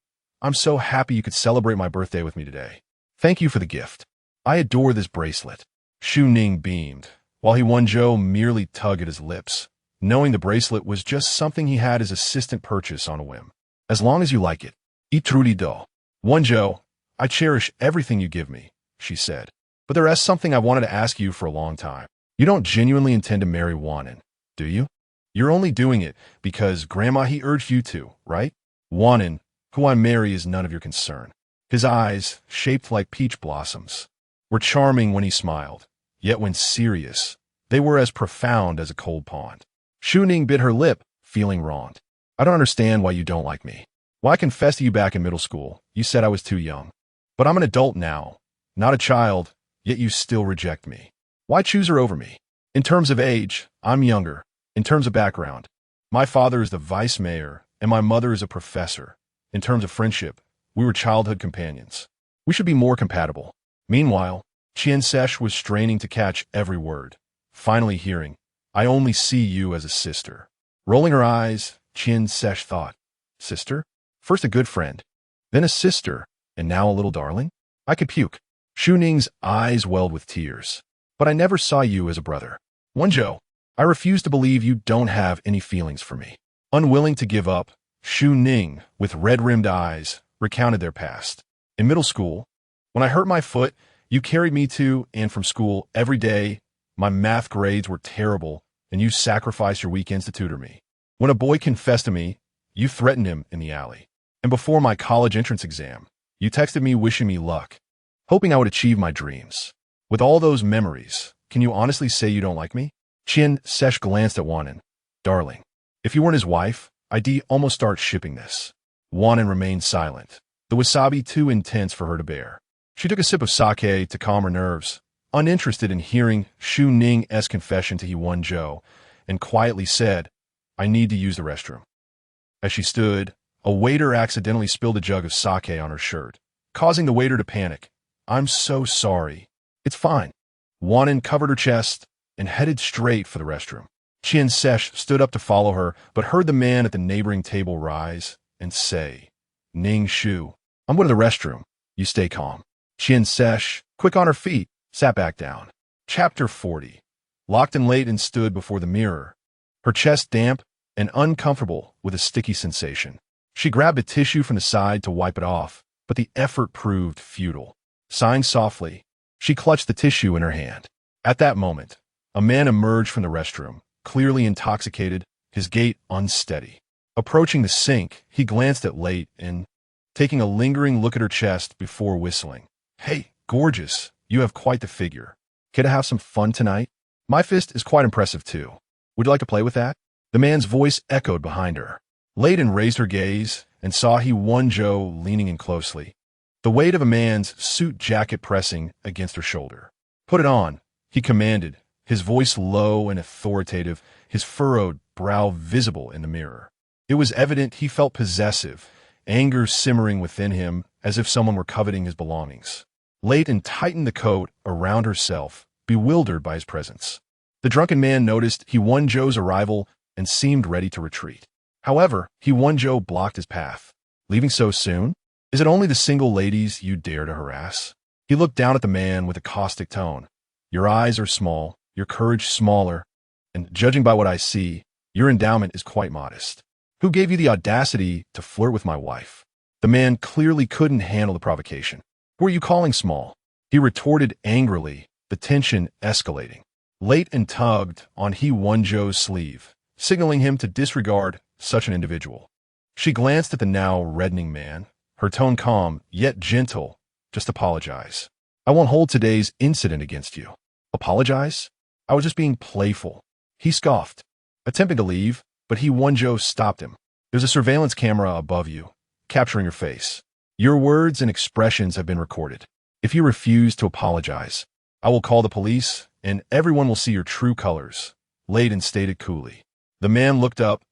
Speaker 1: I'm so happy you could celebrate my birthday with me today. Thank you for the gift. I adore this bracelet. Xu Ning beamed, while He Wenzhou merely tugged at his lips, knowing the bracelet was just something he had his assistant purchase on a whim. As long as you like it. I truly do. Wenzhou, I cherish everything you give me, she said. But there is something I wanted to ask you for a long time. You don't genuinely intend to marry Wan'an, do you? You're only doing it because Grandma he urged you to, right? Wan'an, who I marry, is none of your concern. His eyes, shaped like peach blossoms, were charming when he smiled, yet when serious, they were as profound as a cold pond. Xu Ning bit her lip, feeling wronged. I don't understand why you don't like me. Well, I confessed to you back in middle school. You said I was too young. But I'm an adult now, not a child, yet you still reject me. Why choose her over me? In terms of age, I'm younger. In terms of background, my father is the vice mayor and my mother is a professor. In terms of friendship, we were childhood companions. We should be more compatible. Meanwhile, Qian Sesh was straining to catch every word, finally hearing, I only see you as a sister. Rolling her eyes, Qian Sesh thought, Sister? First a good friend, then a sister, and now a little darling? I could puke. Xu Ning's eyes welled with tears. But I never saw you as a brother. Wenzhou, I refuse to believe you don't have any feelings for me. Unwilling to give up, Xu Ning, with red-rimmed eyes, recounted their past. In middle school, when I hurt my foot, you carried me to and from school every day. My math grades were terrible, and you sacrificed your weekends to tutor me. When a boy confessed to me, you threatened him in the alley. And before my college entrance exam, you texted me wishing me luck, hoping I would achieve my dreams. With all those memories, can you honestly say you don't like me? Qian Sesh glanced at Wan'an. Darling, if you weren't his wife, I'd almost start shipping this. Wan'an remained silent, the wasabi too intense for her to bear. She took a sip of sake to calm her nerves, uninterested in hearing Xu Ning's confession to He Wenzhou, and quietly said, I need to use the restroom. As she stood, a waiter accidentally spilled a jug of sake on her shirt, causing the waiter to panic. I'm so sorry. It's fine. Wan'an covered her chest and headed straight for the restroom. Qian Sesh stood up to follow her, but heard the man at the neighboring table rise and say, Ning Shu, I'm going to the restroom. You stay calm. Qian Sesh, quick on her feet, sat back down. Chapter 40. Locked and Leighton stood before the mirror, her chest damp and uncomfortable with a sticky sensation. She grabbed a tissue from the side to wipe it off, but the effort proved futile. Sighing softly, she clutched the tissue in her hand. At that moment, a man emerged from the restroom, clearly intoxicated, his gait unsteady. Approaching the sink, he glanced at Leighton, taking a lingering look at her chest before whistling. Hey, gorgeous, you have quite the figure. Care to have some fun tonight? My fist is quite impressive too. Would you like to play with that? The man's voice echoed behind her. Layton raised her gaze and saw He Wenzhou leaning in closely, the weight of a man's suit jacket pressing against her shoulder. "Put it on," he commanded, his voice low and authoritative, his furrowed brow visible in the mirror. It was evident he felt possessive, anger simmering within him as if someone were coveting his belongings. Layton tightened the coat around herself, bewildered by his presence. The drunken man noticed He Wenzhou's arrival and seemed ready to retreat. However, He Wenzhou blocked his path. "Leaving so soon? Is it only the single ladies you dare to harass?" He looked down at the man with a caustic tone. "Your eyes are small, your courage smaller, and judging by what I see, your endowment is quite modest. Who gave you the audacity to flirt with my wife?" The man clearly couldn't handle the provocation. "Who are you calling small?" he retorted angrily, the tension escalating. Layton tugged on He Wenzhou's sleeve, signaling him to disregard such an individual. She glanced at the now reddening man, her tone calm yet gentle. "Just apologize. I won't hold today's incident against you." "Apologize? I was just being playful," he scoffed, attempting to leave, but He Wenzhou stopped him. "There's a surveillance camera above you, capturing your face. Your words and expressions have been recorded. If you refuse to apologize, I will call the police, and everyone will see your true colors," Layton stated coolly. The man looked up,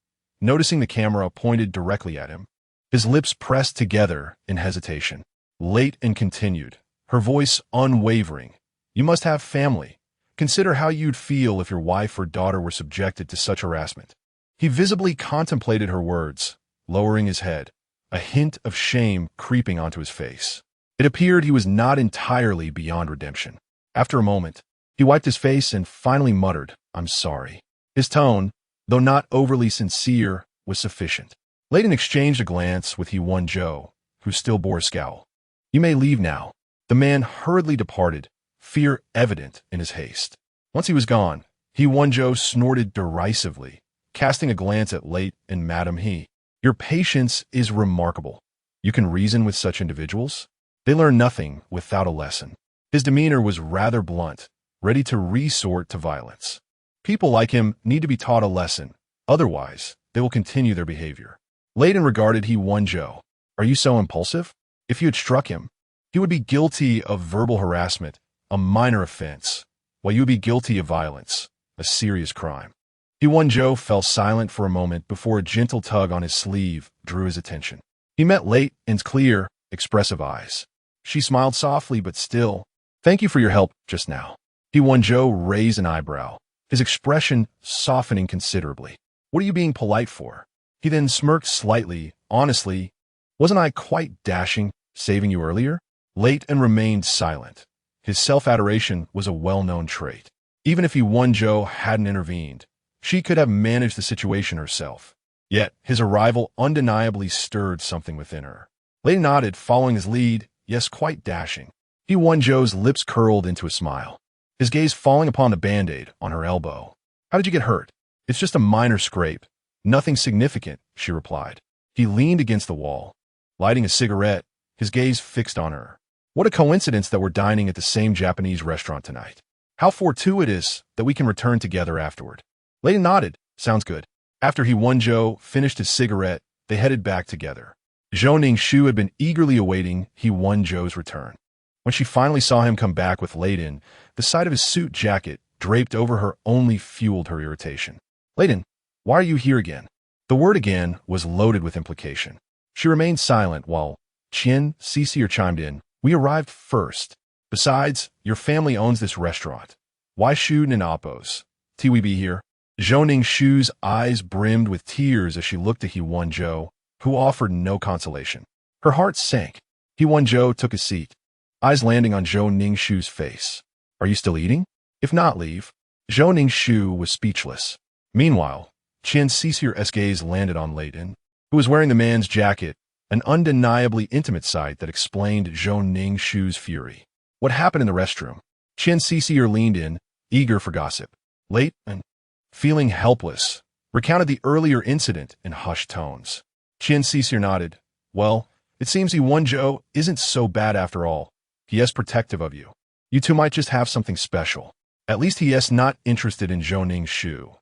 Speaker 1: noticing the camera pointed directly at him. His lips pressed together in hesitation. Layton continued, her voice unwavering. "You must have family. Consider how you'd feel if your wife or daughter were subjected to such harassment." He visibly contemplated her words, lowering his head, a hint of shame creeping onto his face. It appeared he was not entirely beyond redemption. After a moment, he wiped his face and finally muttered, "I'm sorry." His tone, though not overly sincere, was sufficient. Layton exchanged a glance with He Wenzhou, who still bore a scowl. "You may leave now." The man hurriedly departed, fear evident in his haste. Once he was gone, He Wenzhou snorted derisively, casting a glance at Layton and Madame He. "Your patience is remarkable. You can reason with such individuals? They learn nothing without a lesson." His demeanor was rather blunt, ready to resort to violence. People like him need to be taught a lesson, otherwise they will continue their behavior. Layton regarded He Wenzhou. "Are you so impulsive? If you had struck him, he would be guilty of verbal harassment, a minor offense, while you would be guilty of violence, a serious crime." He Wenzhou fell silent for a moment before a gentle tug on his sleeve drew his attention. He met Layton's clear, expressive eyes. She smiled softly but still. "Thank you for your help just now." He Wenzhou raised an eyebrow, his expression softening considerably. "What are you being polite for?" He then smirked slightly. "Honestly, wasn't I quite dashing, saving you earlier?" Layton remained silent. His self-adoration was a well-known trait. Even if He Wenzhou hadn't intervened, she could have managed the situation herself. Yet his arrival undeniably stirred something within her. Layton nodded, following his lead. "Yes, quite dashing." He Wenzhou's lips curled into a smile, his gaze falling upon the Band-Aid on her elbow. "How did you get hurt?" "It's just a minor scrape. Nothing significant," she replied. He leaned against the wall, lighting a cigarette, his gaze fixed on her. "What a coincidence that we're dining at the same Japanese restaurant tonight. How fortuitous that we can return together afterward." Layton nodded. "Sounds good." After He Wenzhou finished his cigarette, they headed back together. Zhou Ningshu had been eagerly awaiting He Wenzhou's return. When she finally saw him come back with Layton, the sight of his suit jacket draped over her only fueled her irritation. "Layton, why are you here again?" The word "again" was loaded with implication. She remained silent while Qian Cicere chimed in. "We arrived first. Besides, your family owns this restaurant. Why shoot in Oppos? Till we be here?" Zhou Ningshu's eyes brimmed with tears as she looked at He Wenzhou, who offered no consolation. Her heart sank. He Wenzhou took a seat, eyes landing on Zhou Ningshu's face. "Are you still eating? If not, leave." Zhou Ningshu was speechless. Meanwhile, Qian Cicire's gaze landed on Layton, who was wearing the man's jacket, an undeniably intimate sight that explained Zhou Ningshu's fury. "What happened in the restroom?" Qian Cicere leaned in, eager for gossip. Layton, feeling helpless, recounted the earlier incident in hushed tones. Qian Cicere nodded. "Well, it seems He Wenzhou isn't so bad after all. He is protective of you. You two might just have something special. At least he is not interested in Zhou Ningshu.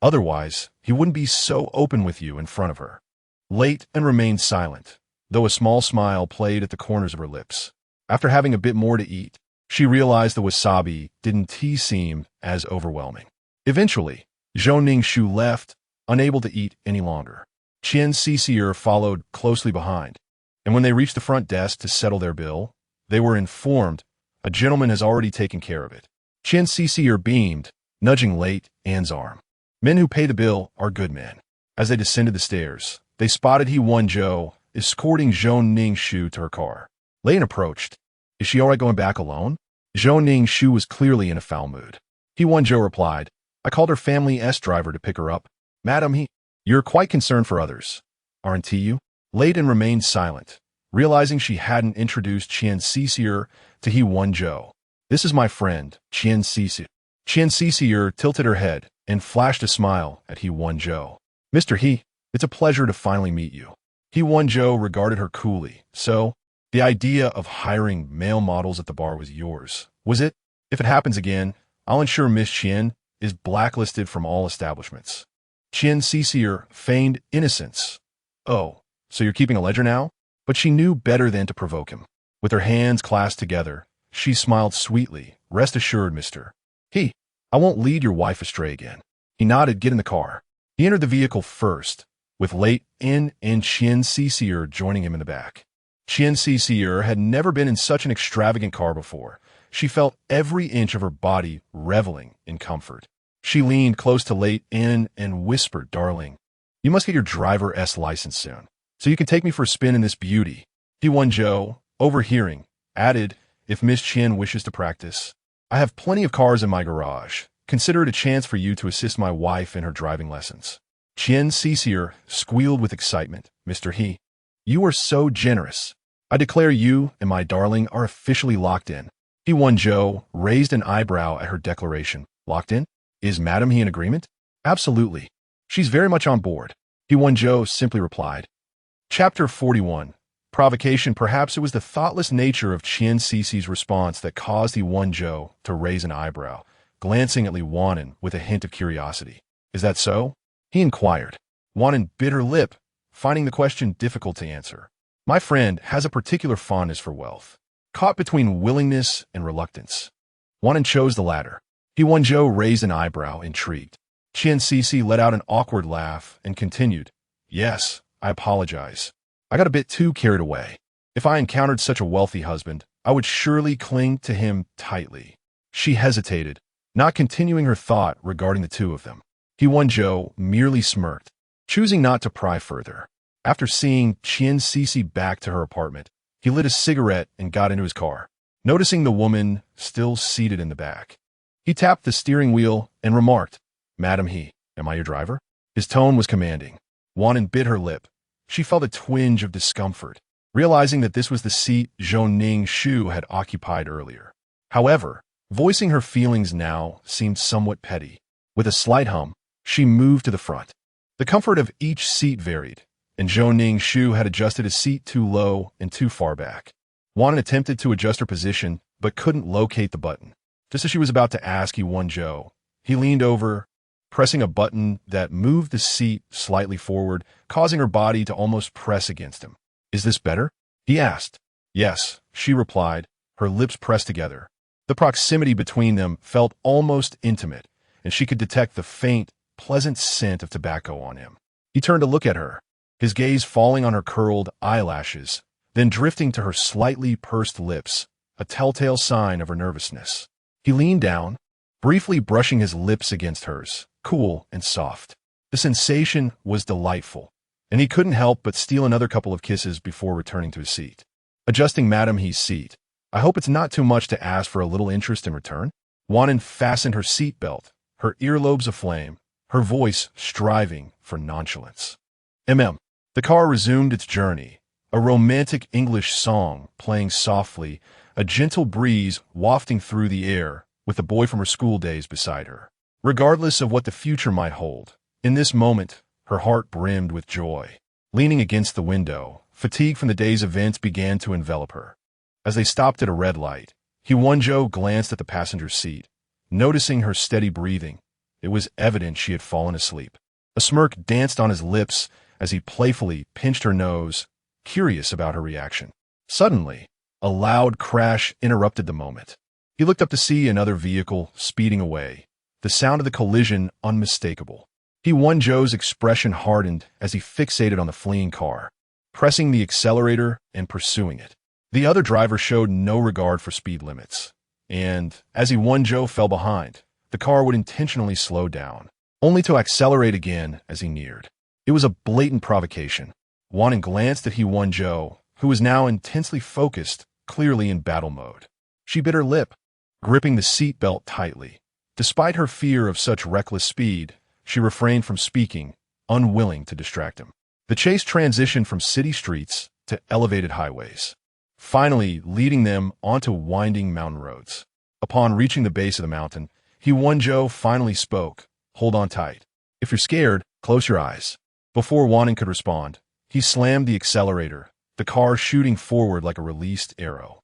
Speaker 1: Otherwise, he wouldn't be so open with you in front of her. Late and remained silent, though a small smile played at the corners of her lips. After having a bit more to eat, she realized the wasabi didn't seem as overwhelming. Eventually, Zhou Ningshu left, unable to eat any longer. Qian Cicier followed closely behind, and when they reached the front desk to settle their bill, they were informed a gentleman has already taken care of it. Qian Cicier beamed, nudging Late Anne's arm. Men who pay the bill are good men. As they descended the stairs, they spotted He Wenzhou escorting Zhou Ningshu to her car. Late Anne approached. Is she all right going back alone? Zhou Ningshu was clearly in a foul mood. He Wenzhou replied, I called her family driver to pick her up. Madam, you're quite concerned for others, aren't you? Late Anne remained silent, realizing she hadn't introduced Qian Cicier to He Wenzhou. This is my friend, Qian Cicier. Qian Cicier tilted her head and flashed a smile at He Wenzhou. Mr. He, it's a pleasure to finally meet you. He Wenzhou regarded her coolly. So, the idea of hiring male models at the bar was yours, was it? If it happens again, I'll ensure Miss Qian is blacklisted from all establishments. Qian Cicier feigned innocence. Oh, so you're keeping a ledger now? But she knew better than to provoke him. With her hands clasped together, she smiled sweetly. Rest assured, Mr. He, I won't lead your wife astray again. He nodded. Get in the car. He entered the vehicle first, with Late Anne and Qian Cicier joining him in the back. Qian Cicier had never been in such an extravagant car before. She felt every inch of her body reveling in comfort. She leaned close to Late Anne and whispered, Darling, you must get your driver's license soon, so you can take me for a spin in this beauty. He Wenzhou, overhearing, added, If Miss Qian wishes to practice, I have plenty of cars in my garage. Consider it a chance for you to assist my wife in her driving lessons. Qian Cicier squealed with excitement. Mr. He, you are so generous. I declare you and my darling are officially locked in. He Wenzhou raised an eyebrow at her declaration. Locked in? Is Madam He in agreement? Absolutely. She's very much on board. He Wenzhou simply replied. Chapter 41. Provocation. Perhaps it was the thoughtless nature of Qian Cici's response that caused He Wenzhou to raise an eyebrow, glancing at Li Wan'an with a hint of curiosity. Is that so? He inquired. Wan'an bit her lip, finding the question difficult to answer. My friend has a particular fondness for wealth, caught between willingness and reluctance. Wan'an chose the latter. He Wenzhou raised an eyebrow, intrigued. Qian Cici let out an awkward laugh and continued. Yes, I apologize. I got a bit too carried away. If I encountered such a wealthy husband, I would surely cling to him tightly. She hesitated, not continuing her thought regarding the two of them. He Wenzhou merely smirked, choosing not to pry further. After seeing Qian Cici back to her apartment, he lit a cigarette and got into his car, noticing the woman still seated in the back. He tapped the steering wheel and remarked, Madam He, am I your driver? His tone was commanding. Wan'an bit her lip. She felt a twinge of discomfort, realizing that this was the seat Zhou Ningshu had occupied earlier. However, voicing her feelings now seemed somewhat petty. With a slight hum, she moved to the front. The comfort of each seat varied, and Zhou Ningshu had adjusted his seat too low and too far back. Wan'an attempted to adjust her position, but couldn't locate the button. Just as she was about to ask He Wenzhou, he leaned over, pressing a button that moved the seat slightly forward, causing her body to almost press against him. Is this better? He asked. Yes, she replied, her lips pressed together. The proximity between them felt almost intimate, and she could detect the faint, pleasant scent of tobacco on him. He turned to look at her, his gaze falling on her curled eyelashes, then drifting to her slightly pursed lips, a telltale sign of her nervousness. He leaned down, briefly brushing his lips against hers, cool and soft. The sensation was delightful, and he couldn't help but steal another couple of kisses before returning to his seat. Adjusting Madam He's seat, I hope it's not too much to ask for a little interest in return. Wan'an fastened her seat belt, her earlobes aflame, her voice striving for nonchalance. The car resumed its journey, a romantic English song playing softly, a gentle breeze wafting through the air, with the boy from her school days beside her. Regardless of what the future might hold, in this moment, her heart brimmed with joy. Leaning against the window, fatigue from the day's events began to envelop her. As they stopped at a red light, He Wenzhou glanced at the passenger seat, noticing her steady breathing, It was evident she had fallen asleep. A smirk danced on his lips as he playfully pinched her nose, curious about her reaction. Suddenly, a loud crash interrupted the moment. He looked up to see another vehicle speeding away, the sound of the collision unmistakable. He Wenzhou's expression hardened as he fixated on the fleeing car, pressing the accelerator and pursuing it. The other driver showed no regard for speed limits, and as He Wenzhou fell behind, the car would intentionally slow down, only to accelerate again as he neared. It was a blatant provocation. Wan'an glanced at He Wenzhou, who was now intensely focused, clearly in battle mode. She bit her lip, gripping the seat belt tightly. Despite her fear of such reckless speed, she refrained from speaking, unwilling to distract him. The chase transitioned from city streets to elevated highways, finally leading them onto winding mountain roads. Upon reaching the base of the mountain, He Wenzhou finally spoke. "Hold on tight. If you're scared, close your eyes." Before Wan'an could respond, he slammed the accelerator, the car shooting forward like a released arrow.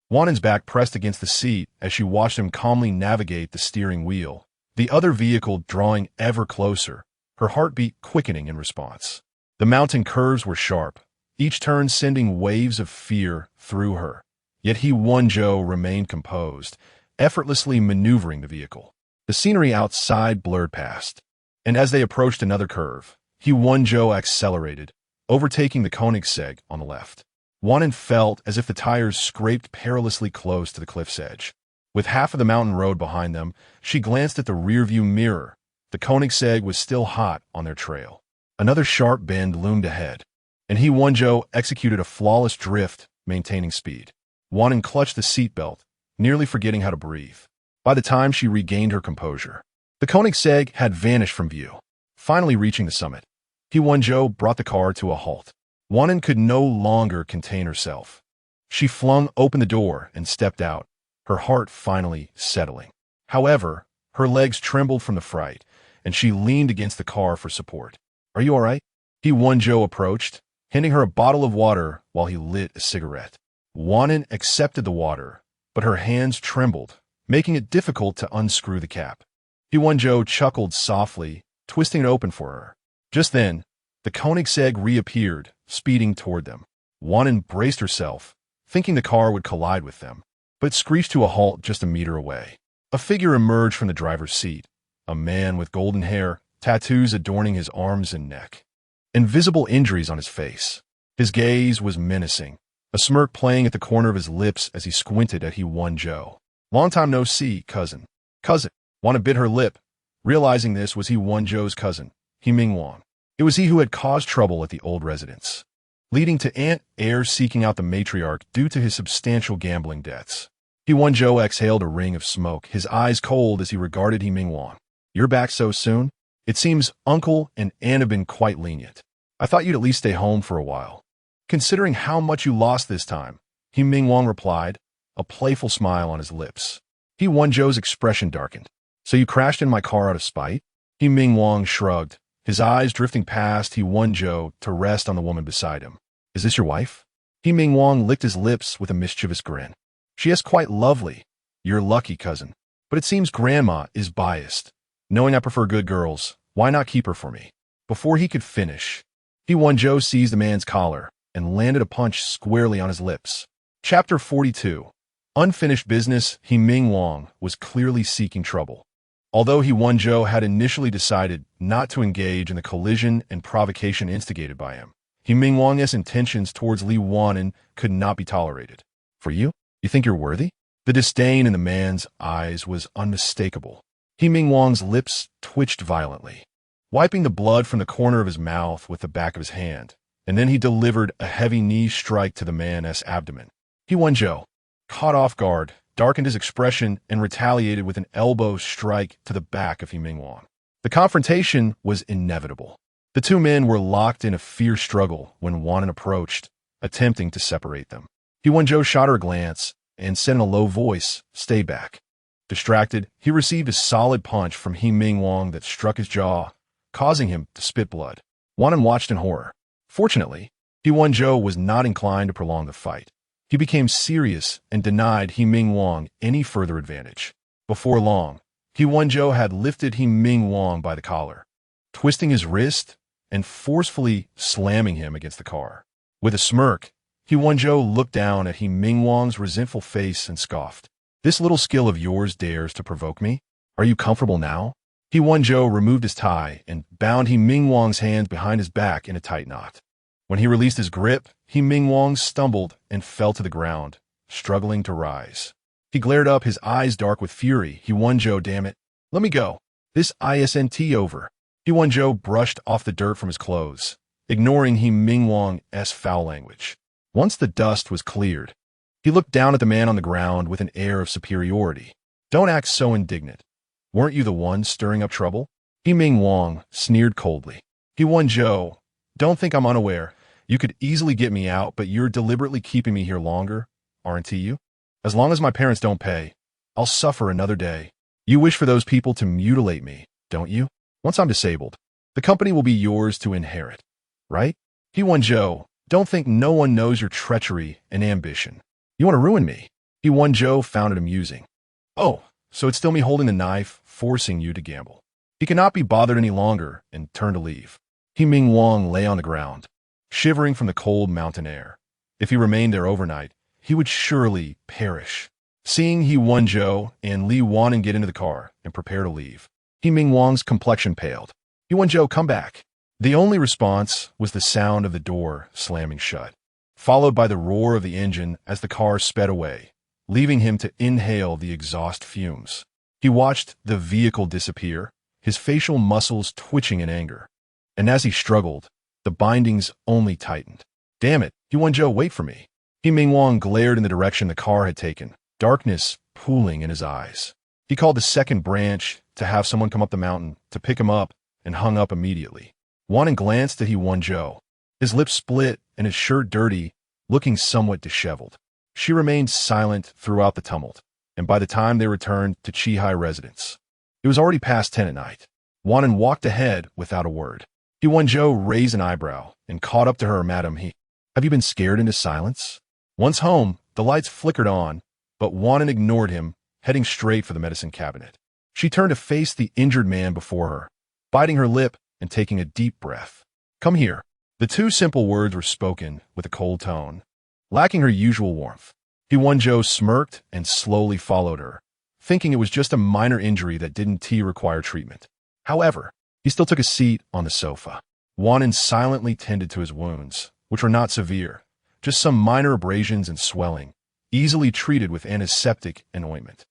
Speaker 1: Wan'an's back pressed against the seat as she watched him calmly navigate the steering wheel, the other vehicle drawing ever closer, her heartbeat quickening in response. The mountain curves were sharp, each turn sending waves of fear through her. Yet He Wenzhou remained composed, effortlessly maneuvering the vehicle. The scenery outside blurred past, and as they approached another curve, He Wenzhou accelerated, overtaking the Koenigsegg on the left. Wan'an felt as if the tires scraped perilously close to the cliff's edge. With half of the mountain road behind them, she glanced at the rearview mirror. The Koenigsegg was still hot on their trail. Another sharp bend loomed ahead, and He Wenzhou executed a flawless drift, maintaining speed. Wan'an clutched the seatbelt, nearly forgetting how to breathe. By the time she regained her composure, the Koenigsegg had vanished from view. Finally reaching the summit, He Wenzhou brought the car to a halt. Wan'an could no longer contain herself. She flung open the door and stepped out, her heart finally settling. However, her legs trembled from the fright, and she leaned against the car for support. "Are you all right?" He Wenzhou approached, handing her a bottle of water while he lit a cigarette. Wan'an accepted the water, but her hands trembled, making it difficult to unscrew the cap. He Wenzhou chuckled softly, twisting it open for her. Just then, the Koenigsegg reappeared, speeding toward them. Wan'an braced herself, thinking the car would collide with them, but it screeched to a halt just a meter away. A figure emerged from the driver's seat, a man with golden hair, tattoos adorning his arms and neck, and visible injuries on his face. His gaze was menacing, a smirk playing at the corner of his lips as he squinted at He Wenzhou. "Long time no see, cousin." "Cousin." Wan'an bit her lip, realizing this was He Wenzhou's cousin, He Wenzhou. It was he who had caused trouble at the old residence, leading to Aunt Heir seeking out the matriarch due to his substantial gambling debts. He Wenzhou exhaled a ring of smoke, his eyes cold as he regarded He Wenzhou. "You're back so soon? It seems Uncle and Aunt have been quite lenient. I thought you'd at least stay home for a while." "Considering how much you lost this time," He Wenzhou replied, a playful smile on his lips. He Wenzhou's expression darkened. "So you crashed in my car out of spite?" He Wenzhou shrugged, his eyes drifting past He Wenzhou to rest on the woman beside him. "Is this your wife?" He Wenzhou licked his lips with a mischievous grin. "She is quite lovely. You're lucky, cousin. But it seems Grandma is biased. Knowing I prefer good girls, why not keep her for me?" Before he could finish, He Wenzhou seized the man's collar and landed a punch squarely on his lips. Chapter 42. Unfinished business. He Wenzhou was clearly seeking trouble. Although He Wenzhou had initially decided not to engage in the collision and provocation instigated by him, He Wenzhou's intentions towards Li Wan'an could not be tolerated. "For you? You think you're worthy?" The disdain in the man's eyes was unmistakable. He Wenzhou's lips twitched violently, wiping the blood from the corner of his mouth with the back of his hand, and then he delivered a heavy knee strike to the man's abdomen. He Wenzhou, caught off guard, darkened his expression and retaliated with an elbow strike to the back of He Wenzhou. The confrontation was inevitable. The two men were locked in a fierce struggle when Wan'an approached, attempting to separate them. He Wenzhou shot her a glance and said in a low voice, "Stay back." Distracted, he received a solid punch from He Wenzhou that struck his jaw, causing him to spit blood. Wan'an watched in horror. Fortunately, He Wenzhou was not inclined to prolong the fight. He became serious and denied He Wenzhou any further advantage. Before long, He Wenzhou had lifted He Wang by the collar, twisting his wrist and forcefully slamming him against the car. With a smirk, He Wenzhou looked down at He Wang's resentful face and scoffed. "This little skill of yours dares to provoke me? Are you comfortable now?" He Wenzhou removed his tie and bound He Wang's hands behind his back in a tight knot. When he released his grip, He Wang stumbled and fell to the ground, struggling to rise. He glared up, his eyes dark with fury. "He Wenzhou, damn it. Let me go. This isn't over." He Wenzhou brushed off the dirt from his clothes, ignoring He Wang's foul language. Once the dust was cleared, he looked down at the man on the ground with an air of superiority. "Don't act so indignant. Weren't you the one stirring up trouble?" He Wang sneered coldly. "He Wenzhou, don't think I'm unaware. You could easily get me out, but you're deliberately keeping me here longer, aren't you? As long as my parents don't pay, I'll suffer another day. You wish for those people to mutilate me, don't you? Once I'm disabled, the company will be yours to inherit, right? He Wenzhou, don't think no one knows your treachery and ambition. You want to ruin me." He Wenzhou found it amusing. "Oh, so it's still me holding the knife, forcing you to gamble." He could not be bothered any longer and turned to leave. He Wang lay on the ground, shivering from the cold mountain air. If he remained there overnight, he would surely perish. Seeing He Wenzhou and Li Wan'an get into the car and prepare to leave, He Wang's complexion paled. "He Wenzhou, come back." The only response was the sound of the door slamming shut, followed by the roar of the engine as the car sped away, leaving him to inhale the exhaust fumes. He watched the vehicle disappear, his facial muscles twitching in anger. And as he struggled, the bindings only tightened. "Damn it, He Wenzhou, wait for me." He Wang glared in the direction the car had taken, darkness pooling in his eyes. He called the second branch to have someone come up the mountain to pick him up and hung up immediately. Wan'an glanced at He Wenzhou, his lips split and his shirt dirty, looking somewhat disheveled. She remained silent throughout the tumult, and by the time they returned to Chihai residence, it was already past 10 at night. Wan'an walked ahead without a word. He Wenzhou raised an eyebrow and caught up to her. "Madam, have you been scared into silence?" Once home, the lights flickered on, but Wan'an ignored him, heading straight for the medicine cabinet. She turned to face the injured man before her, biting her lip and taking a deep breath. "Come here." The two simple words were spoken with a cold tone, lacking her usual warmth. He Wenzhou smirked and slowly followed her, thinking it was just a minor injury that didn't require treatment. However, he still took a seat on the sofa. Wan'an silently tended to his wounds, which were not severe, just some minor abrasions and swelling, easily treated with antiseptic and ointment.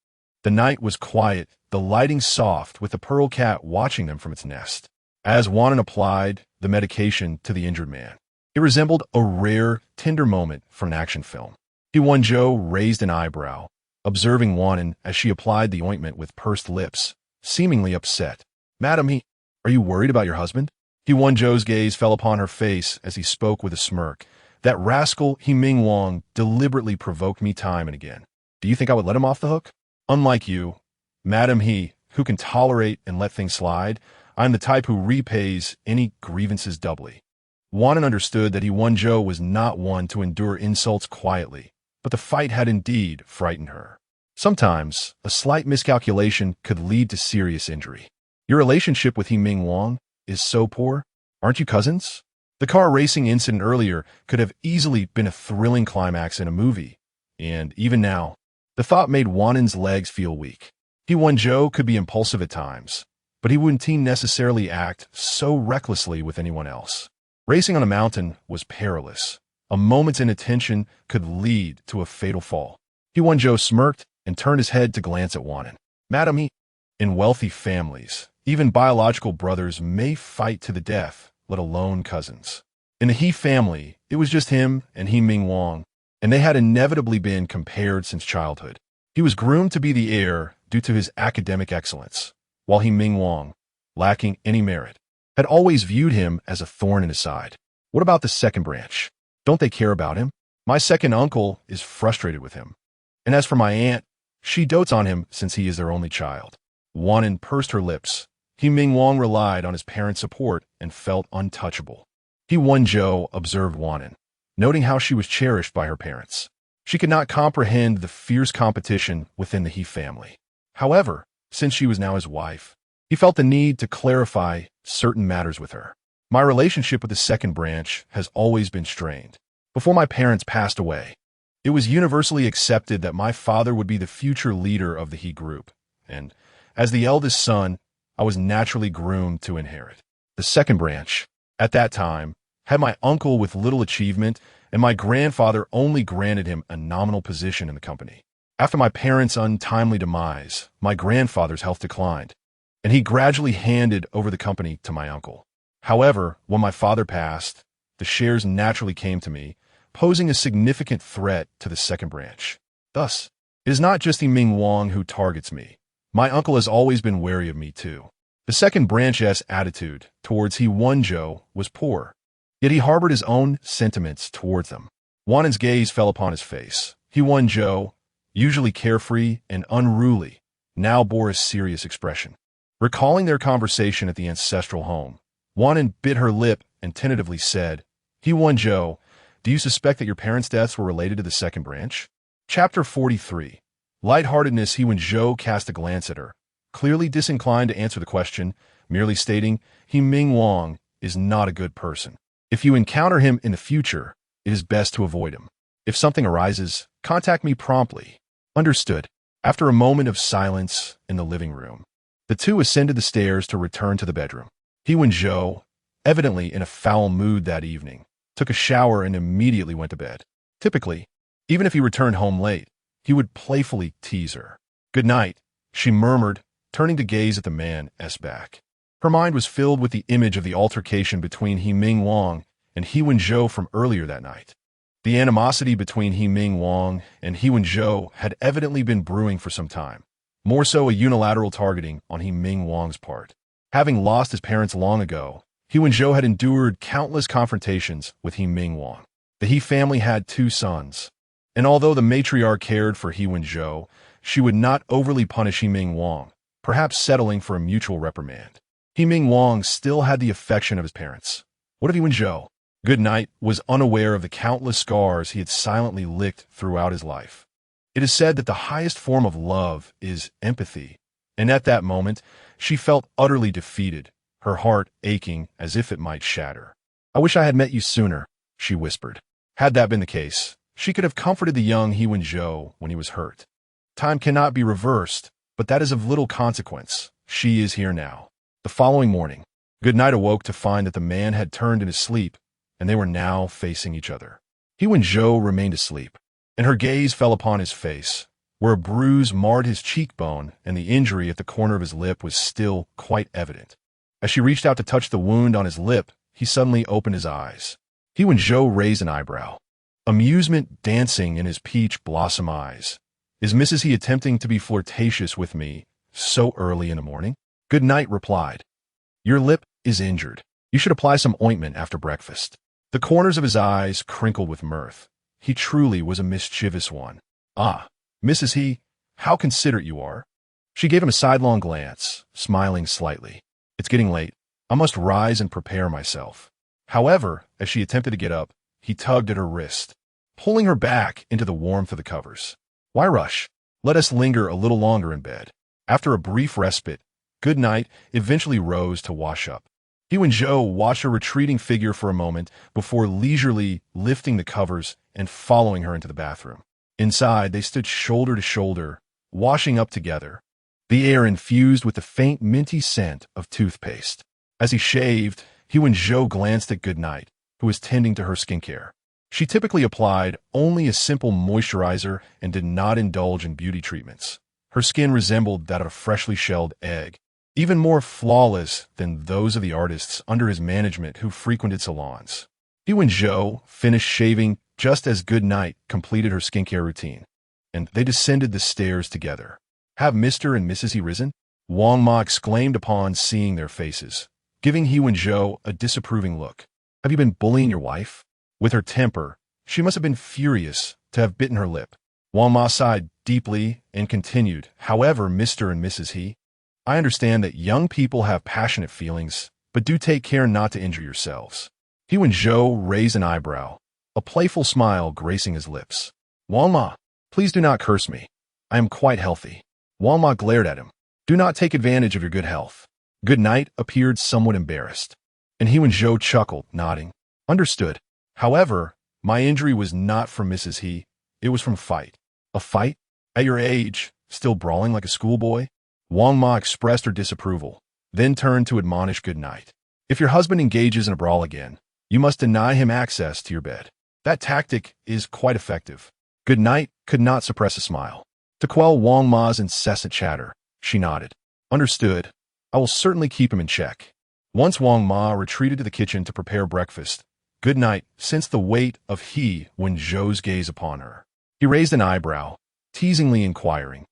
Speaker 1: The night was quiet, the lighting soft, with the pearl cat watching them from its nest. As Wan'an applied the medication to the injured man, it resembled a rare, tender moment from an action film. He Wenzhou raised an eyebrow, observing Wan'an as she applied the ointment with pursed lips, seemingly upset. "Madam, are you worried about your husband?" He Wenzhou's gaze fell upon her face as he spoke with a smirk. "That rascal He Wang deliberately provoked me time and again. Do you think I would let him off the hook? Unlike you, Madam who can tolerate and let things slide, I'm the type who repays any grievances doubly." Wan'an understood that He Wenzhou was not one to endure insults quietly, but the fight had indeed frightened her. Sometimes, a slight miscalculation could lead to serious injury. "Your relationship with He Wang is so poor? Aren't you cousins?" The car racing incident earlier could have easily been a thrilling climax in a movie, and even now, the thought made Wan'an's legs feel weak. He Wenzhou could be impulsive at times, but he wouldn't necessarily act so recklessly with anyone else. Racing on a mountain was perilous. A moment's inattention could lead to a fatal fall. He Wenzhou smirked and turned his head to glance at Wan'an. "Madam, in wealthy families, even biological brothers may fight to the death, let alone cousins. In the He family, it was just him and He Wang, and they had inevitably been compared since childhood. He was groomed to be the heir due to his academic excellence, while He Wang, lacking any merit, had always viewed him as a thorn in his side. What about the second branch? Don't they care about him? My second uncle is frustrated with him. And as for my aunt, she dotes on him since he is their only child." Wan'an pursed her lips. He Wang relied on his parents' support and felt untouchable. He Wenzhou observed Wan'an, noting how she was cherished by her parents. She could not comprehend the fierce competition within the He family. However, since she was now his wife. He felt the need to clarify certain matters with her. My relationship with the second branch has always been strained. Before my parents passed away, it was universally accepted that my father would be the future leader of the He group, and as the eldest son, I was naturally groomed to inherit. The second branch, at that time, had my uncle with little achievement, and my grandfather only granted him a nominal position in the company. After my parents' untimely demise, my grandfather's health declined, and he gradually handed over the company to my uncle. However, when my father passed, the shares naturally came to me, posing a significant threat to the second branch. Thus, it is not just He Wenzhou who targets me. My uncle has always been wary of me too. The second branch's attitude towards He Wenzhou was poor, yet he harbored his own sentiments towards them. Wan'an's gaze fell upon his face. He Wenzhou, usually carefree and unruly, now bore a serious expression. Recalling their conversation at the ancestral home, Wan'an bit her lip and tentatively said, He Wenzhou, do you suspect that your parents' deaths were related to the second branch? Chapter 43. Lightheartedness. He Wenzhou cast a glance at her, clearly disinclined to answer the question, merely stating, He Wenzhou is not a good person. If you encounter him in the future, it is best to avoid him. If something arises, contact me promptly. Understood. After a moment of silence in the living room, the two ascended the stairs to return to the bedroom. He Wenzhou, evidently in a foul mood that evening, took a shower and immediately went to bed. Typically, even if he returned home late, he would playfully tease her. Good night, she murmured, turning to gaze at the man's back. Her mind was filled with the image of the altercation between He Wenzhou and He Wenzhou from earlier that night. The animosity between He Wenzhou and He Wenzhou had evidently been brewing for some time, more so a unilateral targeting on He Wenzhou's part. Having lost his parents long ago, He Wenzhou had endured countless confrontations with He Wenzhou. The He family had 2 sons, and although the matriarch cared for He Wenzhou, she would not overly punish He Wenzhou, perhaps settling for a mutual reprimand. He Wenzhou still had the affection of his parents. What of He Wenzhou? Goodnight was unaware of the countless scars he had silently licked throughout his life. It is said that the highest form of love is empathy, and at that moment, she felt utterly defeated, her heart aching as if it might shatter. I wish I had met you sooner, she whispered. Had that been the case, she could have comforted the young He Wenzhou when he was hurt. Time cannot be reversed, but that is of little consequence. She is here now. The following morning, Goodnight awoke to find that the man had turned in his sleep, and they were now facing each other. He Wenzhou remained asleep, and her gaze fell upon his face, where a bruise marred his cheekbone and the injury at the corner of his lip was still quite evident. As she reached out to touch the wound on his lip, he suddenly opened his eyes. He Wenzhou raised an eyebrow, amusement dancing in his peach blossom eyes. Is Mrs. He attempting to be flirtatious with me so early in the morning? Goodnight replied, Your lip is injured. You should apply some ointment after breakfast. The corners of his eyes crinkled with mirth. He truly was a mischievous one. Ah, Mrs. He, how considerate you are. She gave him a sidelong glance, smiling slightly. It's getting late. I must rise and prepare myself. However, as she attempted to get up, he tugged at her wrist, pulling her back into the warmth of the covers. Why rush? Let us linger a little longer in bed. After a brief respite, Goodnight eventually rose to wash up. He Wenzhou watched her retreating figure for a moment before leisurely lifting the covers and following her into the bathroom. Inside, they stood shoulder to shoulder, washing up together, the air infused with the faint minty scent of toothpaste. As he shaved, He Wenzhou glanced at Goodnight, who was tending to her skincare. She typically applied only a simple moisturizer and did not indulge in beauty treatments. Her skin resembled that of a freshly shelled egg, even more flawless than those of the artists under his management who frequented salons. He Wenzhou finished shaving just as Goodnight completed her skincare routine, and they descended the stairs together. Have Mr. and Mrs. He risen? Wang Ma exclaimed upon seeing their faces, giving He Wenzhou a disapproving look. Have you been bullying your wife? With her temper, she must have been furious to have bitten her lip. Wang Ma sighed deeply and continued, However, Mr. and Mrs. He, I understand that young people have passionate feelings, but do take care not to injure yourselves. He Wenzhou raised an eyebrow, a playful smile gracing his lips. Wang Ma, please do not curse me. I am quite healthy. Wang Ma glared at him. Do not take advantage of your good health. Good night appeared somewhat embarrassed, and He Wenzhou chuckled, nodding. Understood. However, my injury was not from Mrs. He. It was from fight. A fight? At your age, still brawling like a schoolboy? Wang Ma expressed her disapproval, then turned to admonish Good Night. If your husband engages in a brawl again, you must deny him access to your bed. That tactic is quite effective. Good Night could not suppress a smile. To quell Wang Ma's incessant chatter, she nodded. Understood. I will certainly keep him in check. Once Wang Ma retreated to the kitchen to prepare breakfast, Good Night sensed the weight of He Wenzhou's gaze upon her. He raised an eyebrow, teasingly inquiring,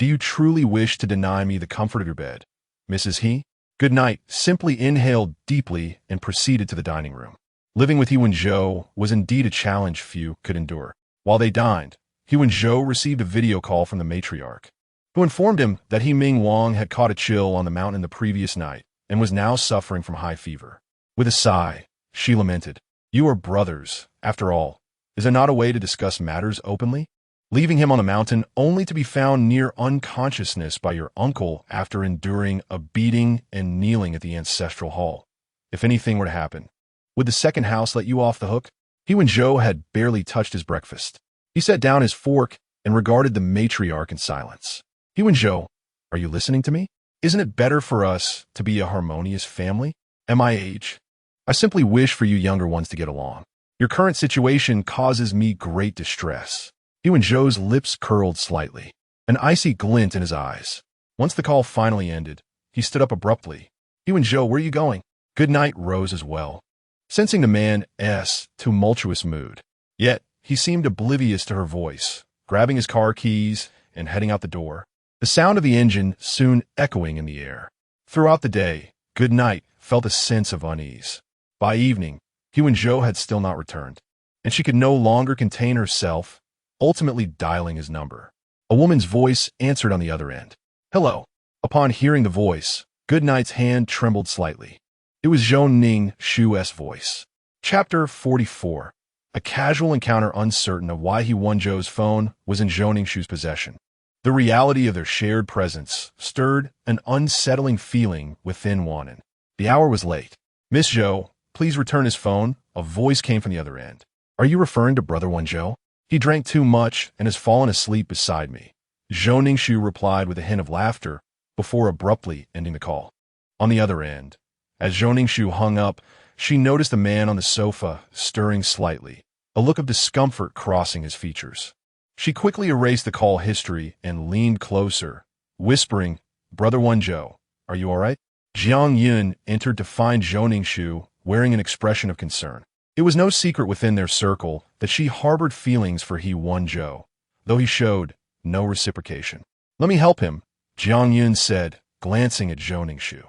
Speaker 1: Do you truly wish to deny me the comfort of your bed, Mrs. He? Good Night simply inhaled deeply and proceeded to the dining room. Living with He Wenzhou was indeed a challenge few could endure. While they dined, He Wenzhou received a video call from the matriarch, who informed him that He Ming Wang had caught a chill on the mountain the previous night and was now suffering from high fever. With a sigh, she lamented, You are brothers, after all. Is there not a way to discuss matters openly? Leaving him on the mountain only to be found near unconsciousness by your uncle after enduring a beating and kneeling at the ancestral hall. If anything were to happen, would the second house let you off the hook? He Wenzhou had barely touched his breakfast. He set down his fork and regarded the matriarch in silence. He Wenzhou, are you listening to me? Isn't it better for us to be a harmonious family? At my age, I simply wish for you younger ones to get along. Your current situation causes me great distress. He Wenzhou's lips curled slightly, an icy glint in his eyes. Once the call finally ended, he stood up abruptly. He Wenzhou, where are you going? Good Night rose as well, sensing the man's tumultuous mood. Yet, he seemed oblivious to her voice, grabbing his car keys and heading out the door, the sound of the engine soon echoing in the air. Throughout the day, Good Night felt a sense of unease. By evening, He Wenzhou had still not returned, and she could no longer contain herself, ultimately dialing his number. A woman's voice answered on the other end. Hello. Upon hearing the voice, Good Night's hand trembled slightly. It was Ning Shu's voice. Chapter 44. A casual encounter uncertain of why He Wenzhou's phone was in Ning Shu's possession. The reality of their shared presence stirred an unsettling feeling within Wan'an. The hour was late. Miss Zhou, please return his phone. A voice came from the other end. Are you referring to Brother Wenzhou? He drank too much and has fallen asleep beside me. Ning Shu replied with a hint of laughter before abruptly ending the call. On the other end, as Ning Shu hung up, she noticed a man on the sofa stirring slightly, a look of discomfort crossing his features. She quickly erased the call history and leaned closer, whispering, Brother Wenzhou, are you all right? Jiang Yun entered to find Ning Shu wearing an expression of concern. It was no secret within their circle that she harbored feelings for He Wenzhou, though he showed no reciprocation. Let me help him, Jiang Yun said, glancing at Ning Shu.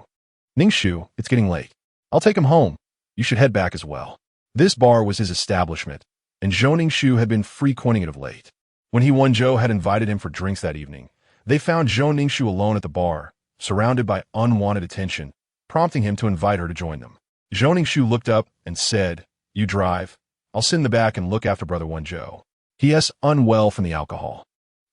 Speaker 1: Ning Shu, it's getting late. I'll take him home. You should head back as well. This bar was his establishment, and Ning Shu had been frequenting it of late. When He Wenzhou had invited him for drinks that evening, they found Ning Shu alone at the bar, surrounded by unwanted attention, prompting him to invite her to join them. Ning Shu looked up and said, You drive. I'll sit in the back and look after Brother Wenzhou. He is unwell from the alcohol.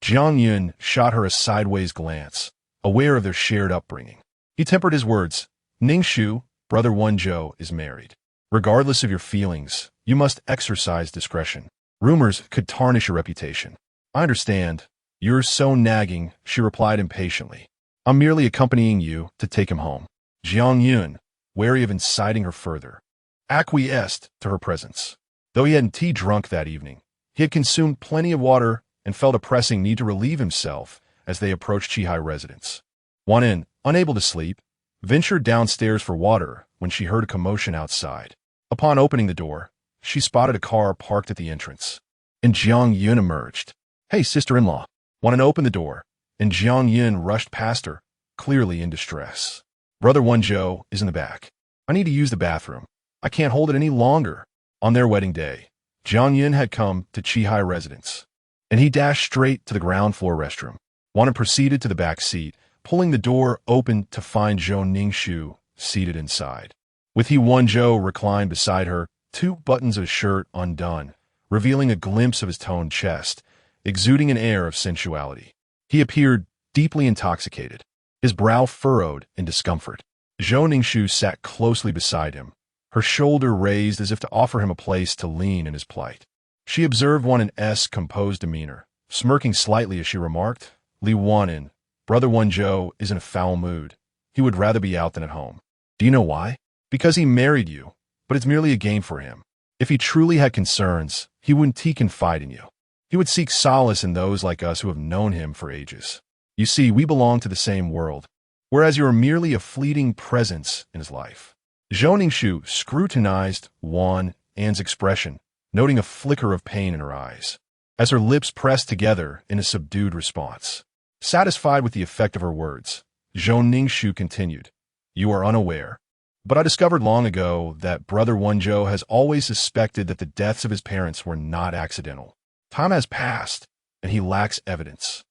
Speaker 1: Jiang Yun shot her a sideways glance, aware of their shared upbringing. He tempered his words. Ning Shu, Brother Wenzhou is married. Regardless of your feelings, you must exercise discretion. Rumors could tarnish your reputation. I understand. You're so nagging, she replied impatiently. I'm merely accompanying you to take him home. Jiang Yun, wary of inciting her further, acquiesced to her presence. Though he hadn't tea drunk that evening, he had consumed plenty of water and felt a pressing need to relieve himself as they approached Chihai residence. Wan'an, unable to sleep, ventured downstairs for water when she heard a commotion outside. Upon opening the door, she spotted a car parked at the entrance, and Jiang Yun emerged. Hey, sister-in-law. Wan'an opened the door, and Jiang Yun rushed past her, clearly in distress. Brother Wenzhou is in the back. I need to use the bathroom. I can't hold it any longer. On their wedding day, Jiang Yun had come to Chihai residence, and he dashed straight to the ground floor restroom. Wan'an proceeded to the back seat, pulling the door open to find Ning Shu seated inside. With He Wenzhou reclined beside her, 2 buttons of his shirt undone, revealing a glimpse of his toned chest, exuding an air of sensuality. He appeared deeply intoxicated. his brow furrowed in discomfort. Zhou Ningxu sat closely beside him, her shoulder raised as if to offer him a place to lean in his plight. She observed Wan'an's composed demeanor, smirking slightly as she remarked, Li Wan'an, Brother Wenzhou, is in a foul mood. He would rather be out than at home. Do you know why? Because he married you, but it's merely a game for him. If he truly had concerns, he wouldn't confide in you. He would seek solace in those like us who have known him for ages. You see, we belong to the same world, whereas you are merely a fleeting presence in his life. Zhou Ningxu scrutinized Wan'an's expression, noting a flicker of pain in her eyes, as her lips pressed together in a subdued response. Satisfied with the effect of her words, Zhou Ningxu continued, You are unaware, but I discovered long ago that Brother Wenzhou has always suspected that the deaths of his parents were not accidental. Time has passed, and he lacks evidence.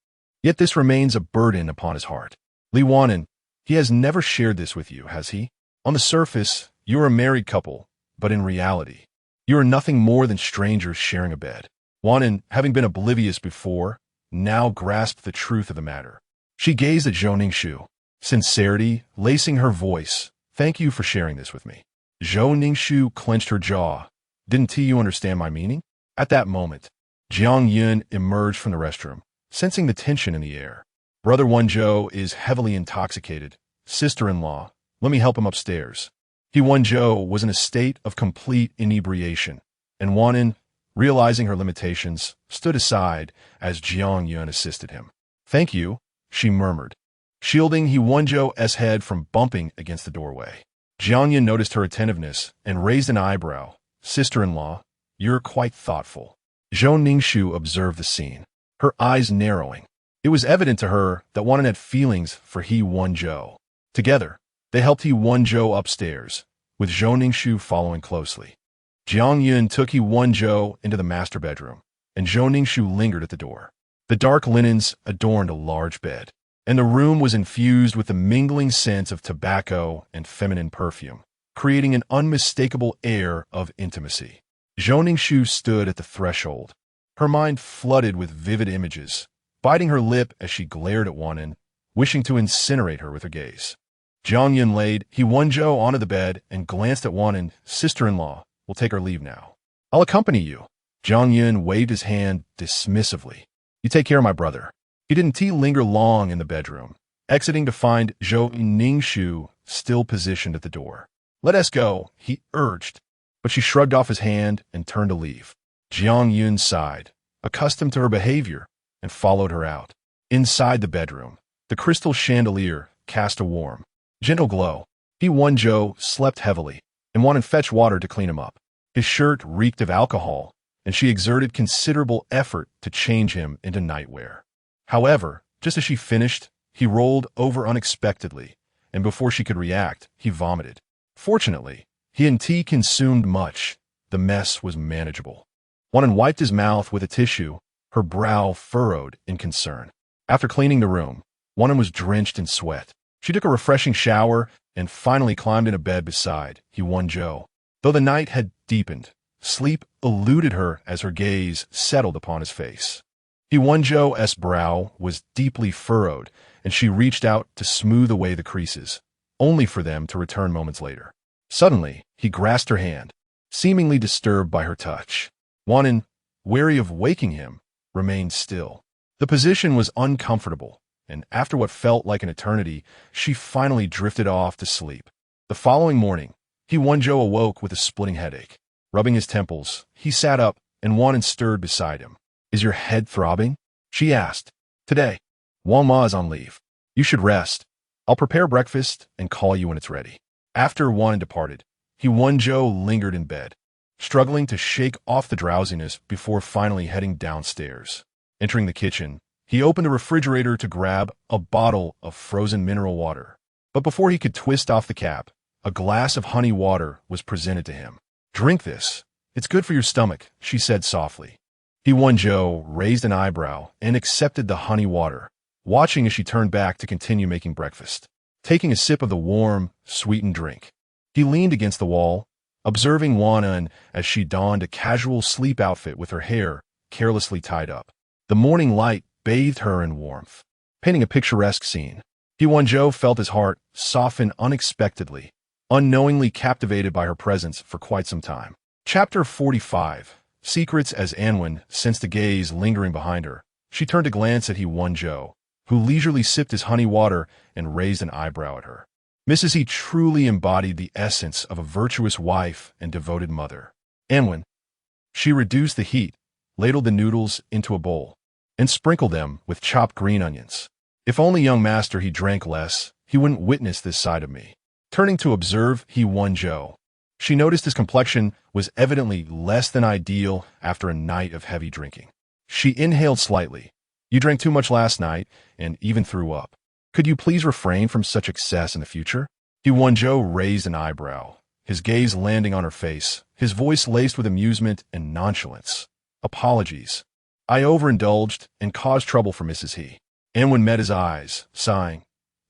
Speaker 1: Yet this remains a burden upon his heart. Li Wan'an, he has never shared this with you, has he? On the surface, you are a married couple, but in reality, you are nothing more than strangers sharing a bed. Wan'an, having been oblivious before, now grasped the truth of the matter. She gazed at Zhou Ningxu, sincerity lacing her voice. Thank you for sharing this with me. Zhou Ningxu clenched her jaw. Didn't you understand my meaning? At that moment, Jiang Yun emerged from the restroom, sensing the tension in the air. Brother Wenzhou is heavily intoxicated. Sister-in-law, let me help him upstairs. He Wenzhou was in a state of complete inebriation, and Wan'an, realizing her limitations, stood aside as Jiang Yun assisted him. Thank you, she murmured, shielding He Wenzhou's head from bumping against the doorway. Jiang Yun noticed her attentiveness and raised an eyebrow. Sister-in-law, you're quite thoughtful. Zhou Ningxu observed the scene, her eyes narrowing. It was evident to her that Wan'an had feelings for He Wenzhou. Together, they helped He Wenzhou upstairs, with Zhou Ningxu following closely. Jiang Yun took He Wenzhou into the master bedroom, and Zhou Ningxu lingered at the door. The dark linens adorned a large bed, and the room was infused with the mingling scents of tobacco and feminine perfume, creating an unmistakable air of intimacy. Zhou Ningxu stood at the threshold, her mind flooded with vivid images, biting her lip as she glared at Wan'an, wishing to incinerate her with her gaze. Jiang Yun laid He Wenzhou onto the bed and glanced at Wan'an. Sister-in-law, we'll take our leave now. I'll accompany you. Jiang Yun waved his hand dismissively. You take care of my brother. He didn't linger long in the bedroom, exiting to find Zhou Ningxu still positioned at the door. Let us go, he urged, but she shrugged off his hand and turned to leave. Jiang Yun sighed, accustomed to her behavior, and followed her out. Inside the bedroom, the crystal chandelier cast a warm, gentle glow. He Wenzhou slept heavily and wanted to fetch water to clean him up. His shirt reeked of alcohol, and she exerted considerable effort to change him into nightwear. However, just as she finished, he rolled over unexpectedly, and before she could react, he vomited. Fortunately, he and tea consumed much. The mess was manageable. Wan'an wiped his mouth with a tissue, her brow furrowed in concern. After cleaning the room, Wan'an was drenched in sweat. She took a refreshing shower and finally climbed into bed beside He Wenzhou. Though the night had deepened, sleep eluded her as her gaze settled upon his face. He Wenzhou's brow was deeply furrowed, and she reached out to smooth away the creases, only for them to return moments later. Suddenly, he grasped her hand, seemingly disturbed by her touch. Wan'an, wary of waking him, remained still. The position was uncomfortable, and after what felt like an eternity, she finally drifted off to sleep. The following morning, He Wenzhou awoke with a splitting headache. Rubbing his temples, he sat up, and Wan'an stirred beside him. Is your head throbbing? She asked. Today, Wang Ma is on leave. You should rest. I'll prepare breakfast and call you when it's ready. After Wan'an departed, He Wenzhou lingered in bed, struggling to shake off the drowsiness before finally heading downstairs. Entering the kitchen, he opened the refrigerator to grab a bottle of frozen mineral water. But before he could twist off the cap, a glass of honey water was presented to him. Drink this. It's good for your stomach, she said softly. He Wenzhou raised an eyebrow and accepted the honey water, watching as she turned back to continue making breakfast. Taking a sip of the warm, sweetened drink, he leaned against the wall, observing Wan'an as she donned a casual sleep outfit with her hair carelessly tied up. The morning light bathed her in warmth, painting a picturesque scene. He Wenzhou felt his heart soften unexpectedly, unknowingly captivated by her presence for quite some time. Chapter 45. Secrets. As Anwen sensed the gaze lingering behind her, she turned to glance at He Wenzhou, who leisurely sipped his honey water and raised an eyebrow at her. Mrs. He truly embodied the essence of a virtuous wife and devoted mother. Anwen. She reduced the heat, ladled the noodles into a bowl, and sprinkled them with chopped green onions. If only young master he drank less, he wouldn't witness this side of me. Turning to observe He Wenzhou, she noticed his complexion was evidently less than ideal after a night of heavy drinking. She inhaled slightly. You drank too much last night and even threw up. Could you please refrain from such excess in the future? He Wenzhou raised an eyebrow, his gaze landing on her face, his voice laced with amusement and nonchalance. Apologies. I overindulged and caused trouble for Mrs. He. Anwen met his eyes, sighing.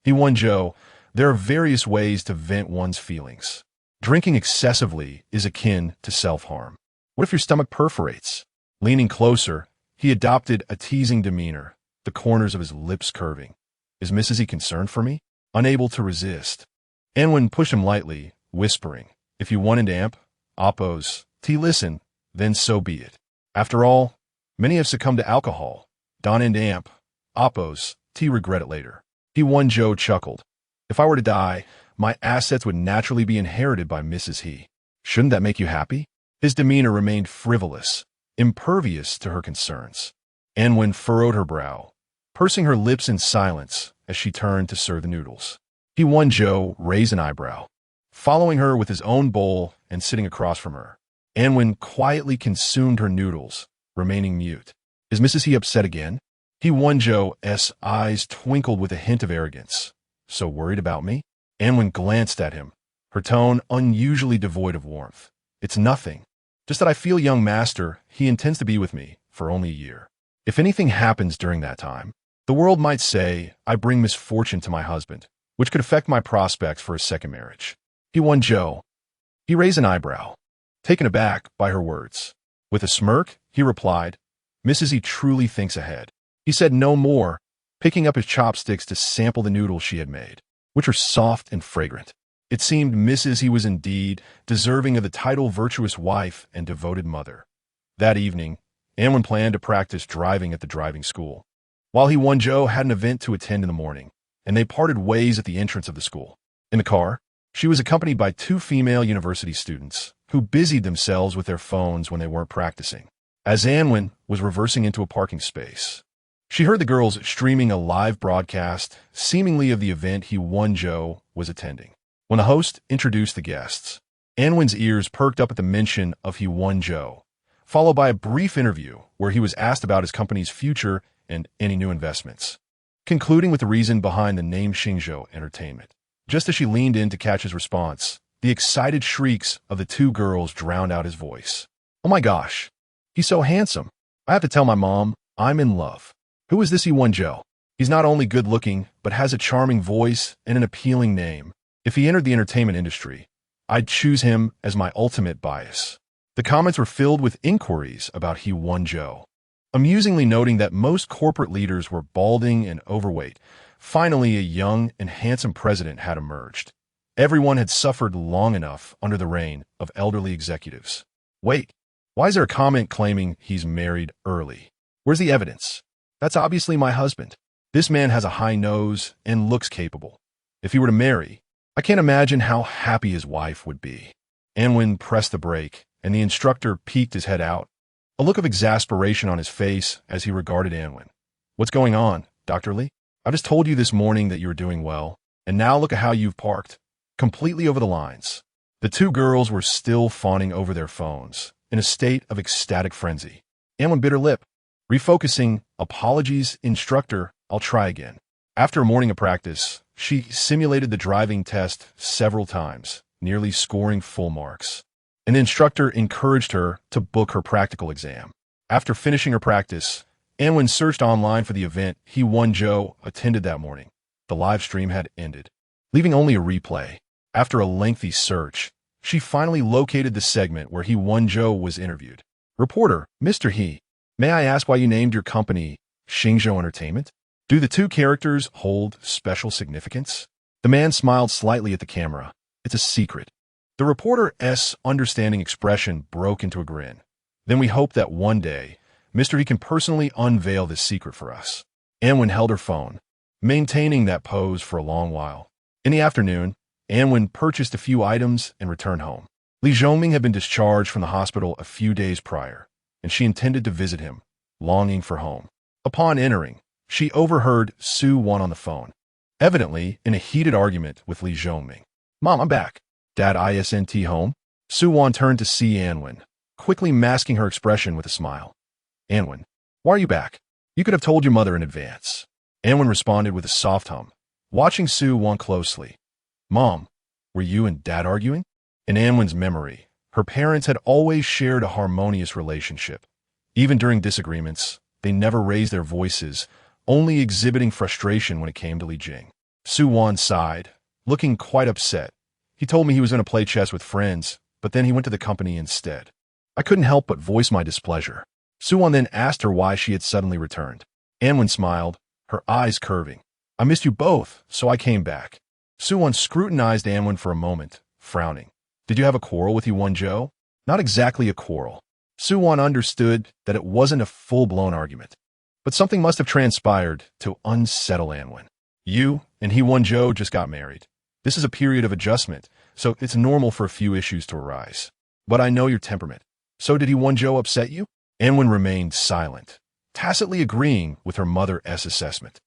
Speaker 1: He Wenzhou, there are various ways to vent one's feelings. Drinking excessively is akin to self-harm. What if your stomach perforates? Leaning closer, he adopted a teasing demeanor, the corners of his lips curving. Is Mrs. He concerned for me? Unable to resist, Anwen pushed him lightly, whispering, if you want an amp, oppose, listen, then so be it. After all, many have succumbed to alcohol. Don and amp, oppose, regret it later. He Wenzhou chuckled. If I were to die, my assets would naturally be inherited by Mrs. He. Shouldn't that make you happy? His demeanor remained frivolous, impervious to her concerns. Anwen furrowed her brow, pursing her lips in silence as she turned to serve the noodles. He Wenzhou raised an eyebrow, following her with his own bowl and sitting across from her. Anwen quietly consumed her noodles, remaining mute. Is Mrs. He upset again? He Wenzhou's eyes twinkled with a hint of arrogance. So worried about me? Anwen glanced at him, her tone unusually devoid of warmth. It's nothing. Just that I feel young master, he intends to be with me for only a year. If anything happens during that time, the world might say I bring misfortune to my husband, which could affect my prospects for a second marriage. He Wenzhou. He raised an eyebrow, taken aback by her words. With a smirk, he replied, Mrs. He truly thinks ahead. He said no more, picking up his chopsticks to sample the noodles she had made, which were soft and fragrant. It seemed Mrs. He was indeed deserving of the title virtuous wife and devoted mother. That evening, Anwen planned to practice driving at the driving school, while He Wenzhou had an event to attend in the morning, and they parted ways at the entrance of the school. In the car, she was accompanied by two female university students, who busied themselves with their phones when they weren't practicing. As Anwen was reversing into a parking space, she heard the girls streaming a live broadcast, seemingly of the event He Wenzhou was attending. When the host introduced the guests, Anwen's ears perked up at the mention of He Wenzhou, followed by a brief interview where he was asked about his company's future and any new investments, concluding with the reason behind the name Xingzhou Entertainment. Just as she leaned in to catch his response, the excited shrieks of the two girls drowned out his voice. Oh my gosh, he's so handsome. I have to tell my mom, I'm in love. Who is this He Wenzhou? He's not only good-looking, but has a charming voice and an appealing name. If he entered the entertainment industry, I'd choose him as my ultimate bias. The comments were filled with inquiries about He Wenzhou, amusingly noting that most corporate leaders were balding and overweight. Finally, a young and handsome president had emerged. Everyone had suffered long enough under the reign of elderly executives. Wait, why is there a comment claiming he's married early? Where's the evidence? That's obviously my husband. This man has a high nose and looks capable. If he were to marry, I can't imagine how happy his wife would be. Anwen pressed the brake, and the instructor peeked his head out, a look of exasperation on his face as he regarded Anwen. What's going on, Dr. Li? I just told you this morning that you were doing well, and now look at how you've parked, completely over the lines. The two girls were still fawning over their phones, in a state of ecstatic frenzy. Anwen bit her lip, refocusing, apologies, instructor, I'll try again. After a morning of practice, she simulated the driving test several times, nearly scoring full marks. And the instructor encouraged her to book her practical exam. After finishing her practice, Anwen searched online for the event He Wenzhou attended that morning. The live stream had ended, leaving only a replay. After a lengthy search, she finally located the segment where He Wenzhou was interviewed. Reporter, Mr. He, may I ask why you named your company Xingzhou Entertainment? Do the two characters hold special significance? The man smiled slightly at the camera. It's a secret. The reporter's understanding expression broke into a grin. Then we hope that one day, Mr. He can personally unveil this secret for us. Anwen held her phone, maintaining that pose for a long while. In the afternoon, Anwen purchased a few items and returned home. Li Zhongming had been discharged from the hospital a few days prior, and she intended to visit him, longing for home. Upon entering, she overheard Su Wan on the phone, evidently in a heated argument with Li Zhongming. "Mom, I'm back." "Dad, isn't home?" Su Wan turned to see Anwen, quickly masking her expression with a smile. "Anwen, why are you back? You could have told your mother in advance." Anwen responded with a soft hum, watching Su Wan closely. "Mom, were you and Dad arguing?" In Anwen's memory, her parents had always shared a harmonious relationship. Even during disagreements, they never raised their voices, only exhibiting frustration when it came to Li Jing. Su Wan sighed, looking quite upset. "He told me he was going to play chess with friends, but then he went to the company instead. I couldn't help but voice my displeasure." Su Wan then asked her why she had suddenly returned. Anwen smiled, her eyes curving. "I missed you both, so I came back." Su Wan scrutinized Anwen for a moment, frowning. "Did you have a quarrel with He Wenzhou?" "Not exactly a quarrel." Su Wan understood that it wasn't a full-blown argument, but something must have transpired to unsettle Anwen. "You and He Wenzhou just got married. This is a period of adjustment, so it's normal for a few issues to arise. But I know your temperament. So did He Wenzhou upset you?" Anwen remained silent, tacitly agreeing with her mother's assessment.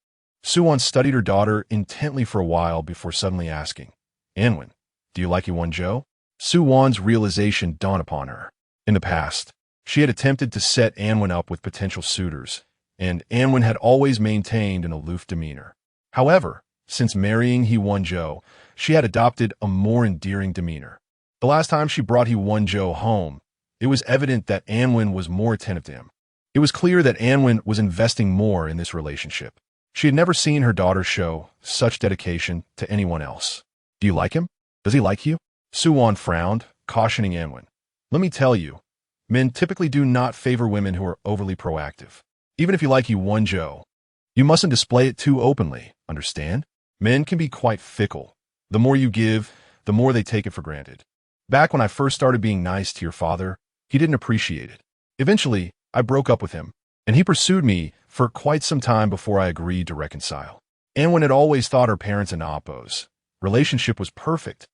Speaker 1: Su Wan studied her daughter intently for a while before suddenly asking, "Anwen, do you like He Wenzhou?" Su Wan's realization dawned upon her. In the past, she had attempted to set Anwen up with potential suitors, and Anwen had always maintained an aloof demeanor. However, since marrying He Wenzhou, she had adopted a more endearing demeanor. The last time she brought He Wenzhou home, it was evident that Anwen was more attentive to him. It was clear that Anwen was investing more in this relationship. She had never seen her daughter show such dedication to anyone else. "Do you like him? Does he like you?" Su Wan frowned, cautioning Anwen. "Let me tell you, men typically do not favor women who are overly proactive. Even if you like He Wenzhou, you mustn't display it too openly, understand? Men can be quite fickle. The more you give, the more they take it for granted. Back when I first started being nice to your father, he didn't appreciate it. Eventually, I broke up with him, and he pursued me for quite some time before I agreed to reconcile." Anwen had always thought her parents and Appo's relationship was perfect,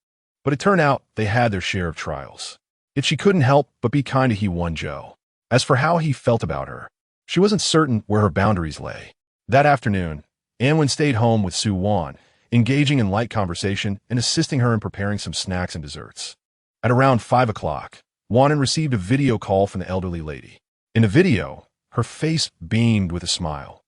Speaker 1: but it turned out they had their share of trials. Yet she couldn't help but be kind to He Wenzhou. As for how he felt about her, she wasn't certain where her boundaries lay. That afternoon, Anwen stayed home with Su Wan, engaging in light conversation and assisting her in preparing some snacks and desserts. At around 5 o'clock, Wan'an received a video call from the elderly lady. In the video, her face beamed with a smile.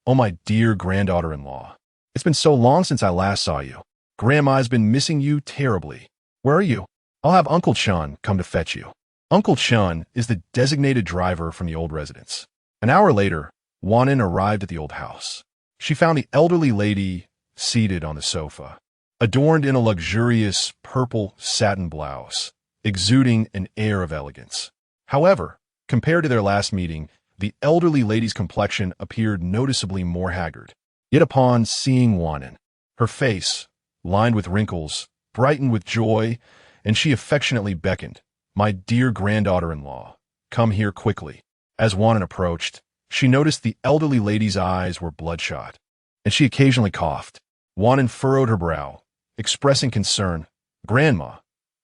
Speaker 1: "Oh, my dear granddaughter-in-law. It's been so long since I last saw you. Grandma's been missing you terribly. Where are you? I'll have Uncle Chun come to fetch you." Uncle Chun is the designated driver from the old residence. An hour later, Wan'an arrived at the old house. She found the elderly lady seated on the sofa, adorned in a luxurious purple satin blouse, exuding an air of elegance. However, compared to their last meeting, the elderly lady's complexion appeared noticeably more haggard. Yet upon seeing Wan'an, her face, lined with wrinkles, brightened with joy, and she affectionately beckoned, "My dear granddaughter-in-law, come here quickly." As Wan'an approached, she noticed the elderly lady's eyes were bloodshot, and she occasionally coughed. Wan'an furrowed her brow, expressing concern. "Grandma,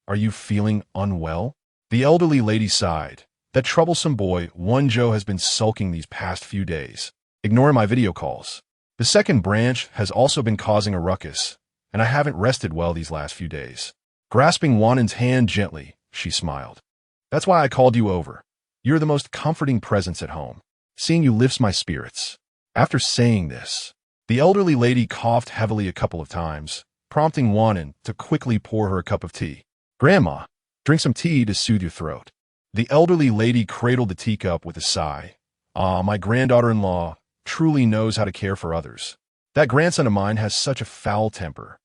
Speaker 1: are you feeling unwell?" The elderly lady sighed. "That troublesome boy, Wenzhou, has been sulking these past few days, ignoring my video calls. The second branch has also been causing a ruckus, and I haven't rested well these last few days." Grasping Wan'an's hand gently, she smiled. "That's why I called you over. You're the most comforting presence at home. Seeing you lifts my spirits." After saying this, the elderly lady coughed heavily a couple of times, prompting Wan'an to quickly pour her a cup of tea. "Grandma, drink some tea to soothe your throat." The elderly lady cradled the teacup with a sigh. "Ah, my granddaughter-in-law truly knows how to care for others. That grandson of mine has such a foul temper.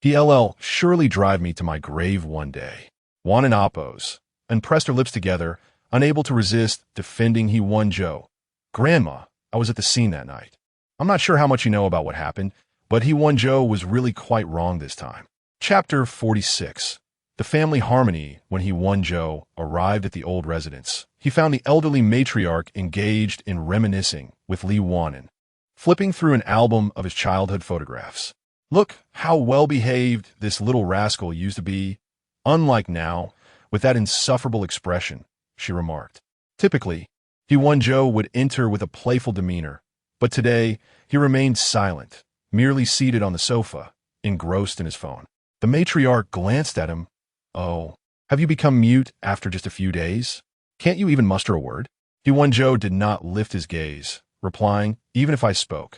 Speaker 1: He'll surely drive me to my grave one day." Wan'an oppose and pressed her lips together, unable to resist defending He Wenzhou. "Grandma, I was at the scene that night. I'm not sure how much you know about what happened, but He Wenzhou was really quite wrong this time. Chapter 46. The family harmony. When He Wenzhou arrived at the old residence, he found the elderly matriarch engaged in reminiscing with Li Wan'an, flipping through an album of his childhood photographs. Look how well-behaved this little rascal used to be, unlike now, with that insufferable expression, she remarked. Typically, He Wenzhou would enter with a playful demeanor, but today he remained silent, merely seated on the sofa, engrossed in his phone. The matriarch glanced at him. Oh, have you become mute after just a few days? Can't you even muster a word? He Wenzhou did not lift his gaze, replying, even if I spoke,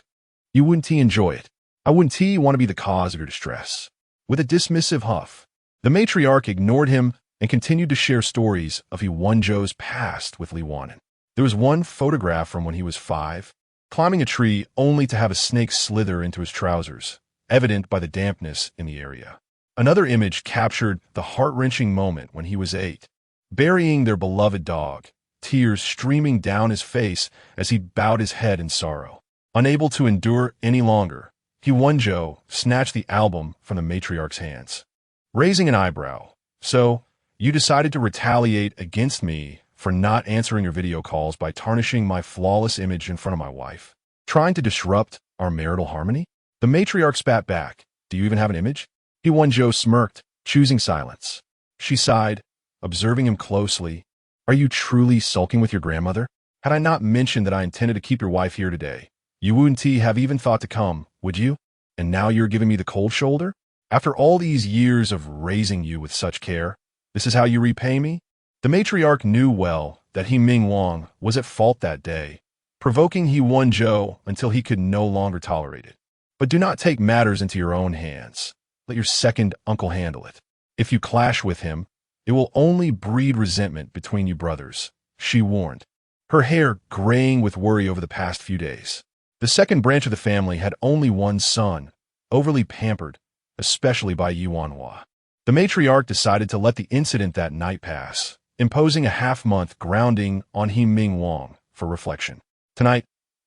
Speaker 1: you wouldn't enjoy it. I wouldn't want to be the cause of your distress. With a dismissive huff, the matriarch ignored him and continued to share stories of He Wenzhou's past with Li Wan'an. There was one photograph from when he was 5, climbing a tree only to have a snake slither into his trousers, evident by the dampness in the area. Another image captured the heart-wrenching moment when he was 8, burying their beloved dog, tears streaming down his face as he bowed his head in sorrow. Unable to endure any longer, He Wenzhou snatched the album from the matriarch's hands. Raising an eyebrow, so you decided to retaliate against me for not answering your video calls by tarnishing my flawless image in front of my wife, trying to disrupt our marital harmony? The matriarch spat back. Do you even have an image? He Wenzhou smirked, choosing silence. She sighed, observing him closely. Are you truly sulking with your grandmother? Had I not mentioned that I intended to keep your wife here today, you wouldn't have even thought to come, would you? And now you're giving me the cold shoulder? After all these years of raising you with such care, this is how you repay me? The matriarch knew well that He Wenzhou was at fault that day, provoking He Wenzhou until he could no longer tolerate it. But do not take matters into your own hands. Let your second uncle handle it. If you clash with him, it will only breed resentment between you brothers, she warned, her hair graying with worry over the past few days. The second branch of the family had only one son, overly pampered, especially by Li Wan'an. The matriarch decided to let the incident that night pass, imposing a half-month grounding on He Wenzhou for reflection. Tonight,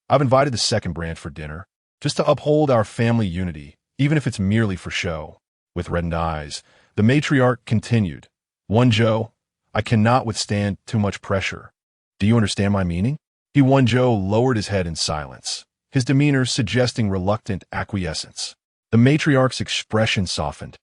Speaker 1: I've invited the second branch for dinner, just to uphold our family unity, even if it's merely for show. With reddened eyes, the matriarch continued, Wenzhou, I cannot withstand too much pressure. Do you understand my meaning? He Wenzhou lowered his head in silence, his demeanor suggesting reluctant acquiescence. The matriarch's expression softened,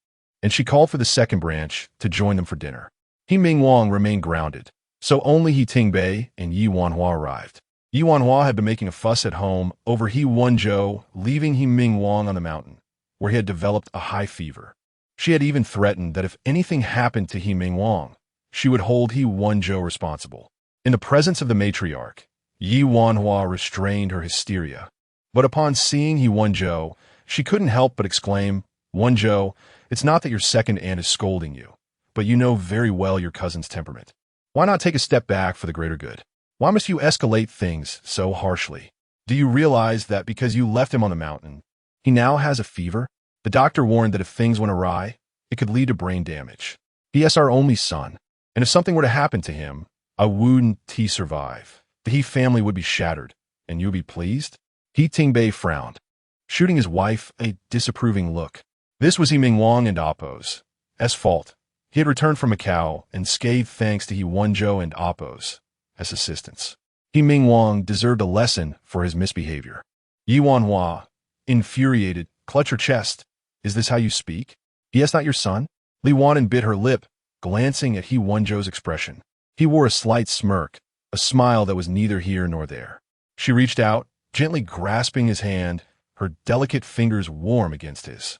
Speaker 1: and she called for the second branch to join them for dinner. He Wenzhou remained grounded, so only He Tingbei and Li Wan'an arrived. Li Wan'an had been making a fuss at home over He Wenzhou leaving He Wenzhou on the mountain, where he had developed a high fever. She had even threatened that if anything happened to He Wenzhou, she would hold He Wenzhou responsible. In the presence of the matriarch, Li Wan'an restrained her hysteria. But upon seeing He Wenzhou, she couldn't help but exclaim, Wenzhou, it's not that your second aunt is scolding you, but you know very well your cousin's temperament. Why not take a step back for the greater good? Why must you escalate things so harshly? Do you realize that because you left him on the mountain, he now has a fever? The doctor warned that if things went awry, it could lead to brain damage. He is our only son, and if something were to happen to him, I wouldn't survive. The He family would be shattered, and you would be pleased? He Tingbei frowned, shooting his wife a disapproving look. This was He Wenzhou and Appo's fault. He had returned from Macau and scathed thanks to He Wenzhou and Appo's as assistants. He Wenzhou deserved a lesson for his misbehavior. Li Wan'an, infuriated, clutched her chest. Is this how you speak? He is not your son? Li Wan'an bit her lip, glancing at He Wenzhou's expression. He wore a slight smirk, a smile that was neither here nor there. She reached out, gently grasping his hand, her delicate fingers warm against his.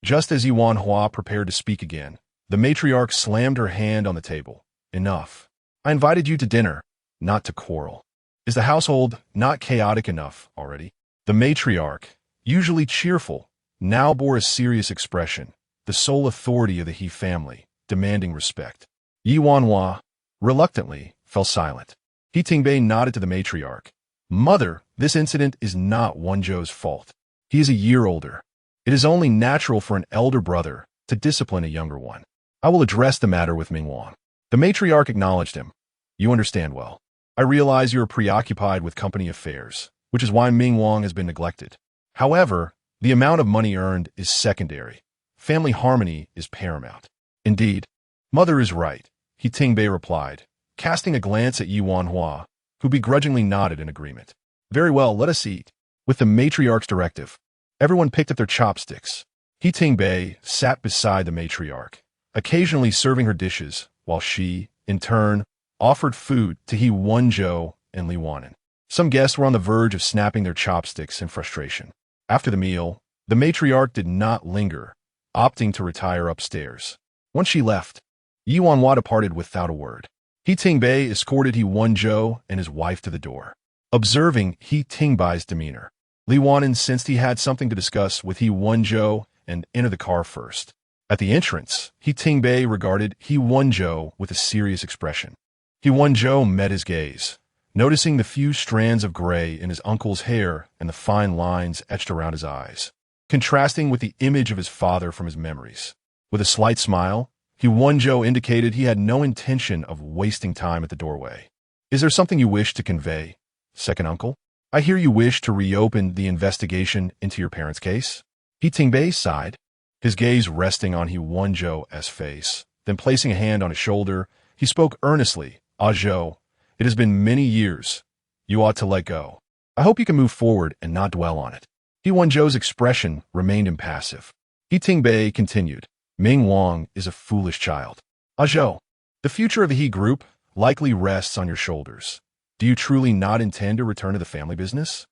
Speaker 1: Just as Li Wan'an prepared to speak again, the matriarch slammed her hand on the table. Enough. I invited you to dinner, not to quarrel. Is the household not chaotic enough already? The matriarch, usually cheerful, now bore a serious expression, the sole authority of the He family, demanding respect. Li Wan'an, reluctantly, fell silent. He Tingbei nodded to the matriarch. Mother, this incident is not Wenzhou's fault. He is a year older. It is only natural for an elder brother to discipline a younger one. I will address the matter with Wenzhou. The matriarch acknowledged him. You understand well. I realize you are preoccupied with company affairs, which is why Ming Wang has been neglected. However, the amount of money earned is secondary. Family harmony is paramount. Indeed, mother is right, He Tingbei replied, casting a glance at Yi Wanhua, who begrudgingly nodded in agreement. Very well, let us eat. With the matriarch's directive, everyone picked up their chopsticks. He Tingbei sat beside the matriarch, occasionally serving her dishes, while she, in turn, offered food to He Wenzhou and Li Wan'an. Some guests were on the verge of snapping their chopsticks in frustration. After the meal, the matriarch did not linger, opting to retire upstairs. Once she left, Yi Wanhua departed without a word. He Tingbei escorted He Wenzhou and his wife to the door. Observing He Tingbei's demeanor, Li Wan'an sensed he had something to discuss with He Wenzhou and entered the car first. At the entrance, He Tingbei regarded He Wenzhou with a serious expression. He Wenzhou met his gaze, noticing the few strands of gray in his uncle's hair and the fine lines etched around his eyes, contrasting with the image of his father from his memories. With a slight smile, He Wenzhou indicated he had no intention of wasting time at the doorway. Is there something you wish to convey, second uncle? I hear you wish to reopen the investigation into your parents' case? He Tingbei sighed, his gaze resting on He Wenzhou's face. Then placing a hand on his shoulder, he spoke earnestly. Ah Zhou, it has been many years. You ought to let go. I hope you can move forward and not dwell on it. He Wenzhou's expression remained impassive. He Tingbei continued, Ming Wang is a foolish child. Ah Zhou, the future of the He group likely rests on your shoulders. Do you truly not intend to return to the family business?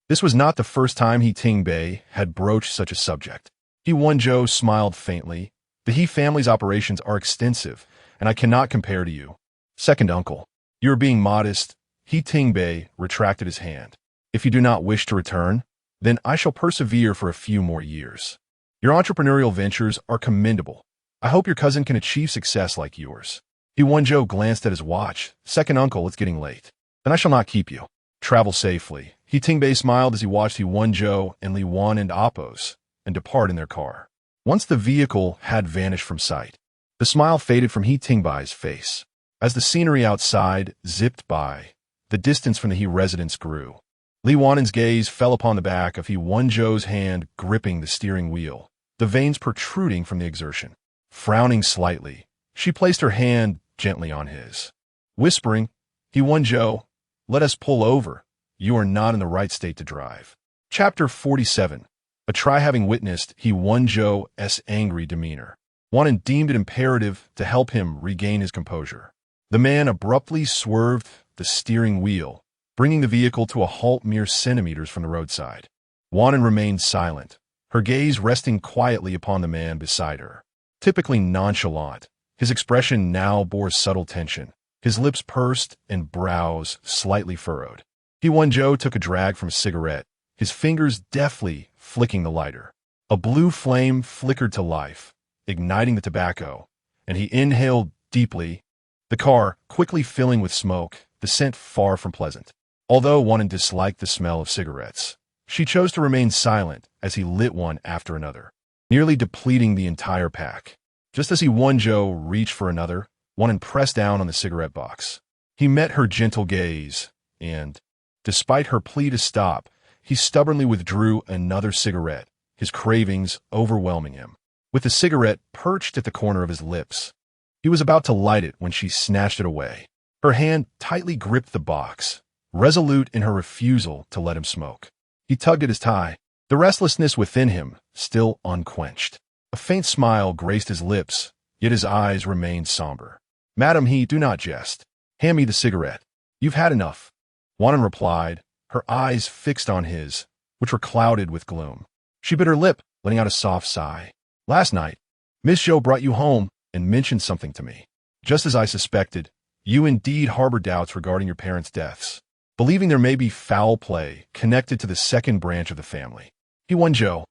Speaker 1: This was not the first time He Tingbei had broached such a subject. He Wenzhou smiled faintly. The He family's operations are extensive, and I cannot compare to you. Second uncle, you are being modest. He Tingbei retracted his hand. If you do not wish to return, then I shall persevere for a few more years. Your entrepreneurial ventures are commendable. I hope your cousin can achieve success like yours. He Wenzhou glanced at his watch. Second uncle, it's getting late. Then I shall not keep you. Travel safely. He Tingbei smiled as he watched He Wenzhou and Li Wan'an oppose and depart in their car. Once the vehicle had vanished from sight, the smile faded from He Tingbei's face. As the scenery outside zipped by, the distance from the He residence grew. Li Wan'an's gaze fell upon the back of He Wenzhou's hand gripping the steering wheel, the veins protruding from the exertion. Frowning slightly, she placed her hand gently on his, whispering, He Wenzhou, let us pull over. You are not in the right state to drive. Chapter 47. A try having witnessed He Wenzhou's angry demeanor, Wan'an deemed it imperative to help him regain his composure. The man abruptly swerved the steering wheel, bringing the vehicle to a halt mere centimeters from the roadside. Wan'an remained silent, her gaze resting quietly upon the man beside her. Typically nonchalant, his expression now bore subtle tension, his lips pursed and brows slightly furrowed. He Wenzhou took a drag from a cigarette, his fingers deftly flicking the lighter. A blue flame flickered to life, igniting the tobacco, and he inhaled deeply, the car quickly filling with smoke, the scent far from pleasant. Although Wan'an disliked the smell of cigarettes, she chose to remain silent as he lit one after another, nearly depleting the entire pack. Just as He Wenzhou reached for another, Wan'an pressed down on the cigarette box. He met her gentle gaze, and, despite her plea to stop, he stubbornly withdrew another cigarette, his cravings overwhelming him. With the cigarette perched at the corner of his lips, he was about to light it when she snatched it away. Her hand tightly gripped the box, resolute in her refusal to let him smoke. He tugged at his tie, the restlessness within him still unquenched. A faint smile graced his lips, yet his eyes remained somber. Madam, do not jest. Hand me the cigarette. You've had enough. Wan'an replied, her eyes fixed on his, which were clouded with gloom. She bit her lip, letting out a soft sigh. Last night, Miss Zhou brought you home and mentioned something to me. Just as I suspected, you indeed harbor doubts regarding your parents' deaths, believing there may be foul play connected to the second branch of the family. He Wenzhou,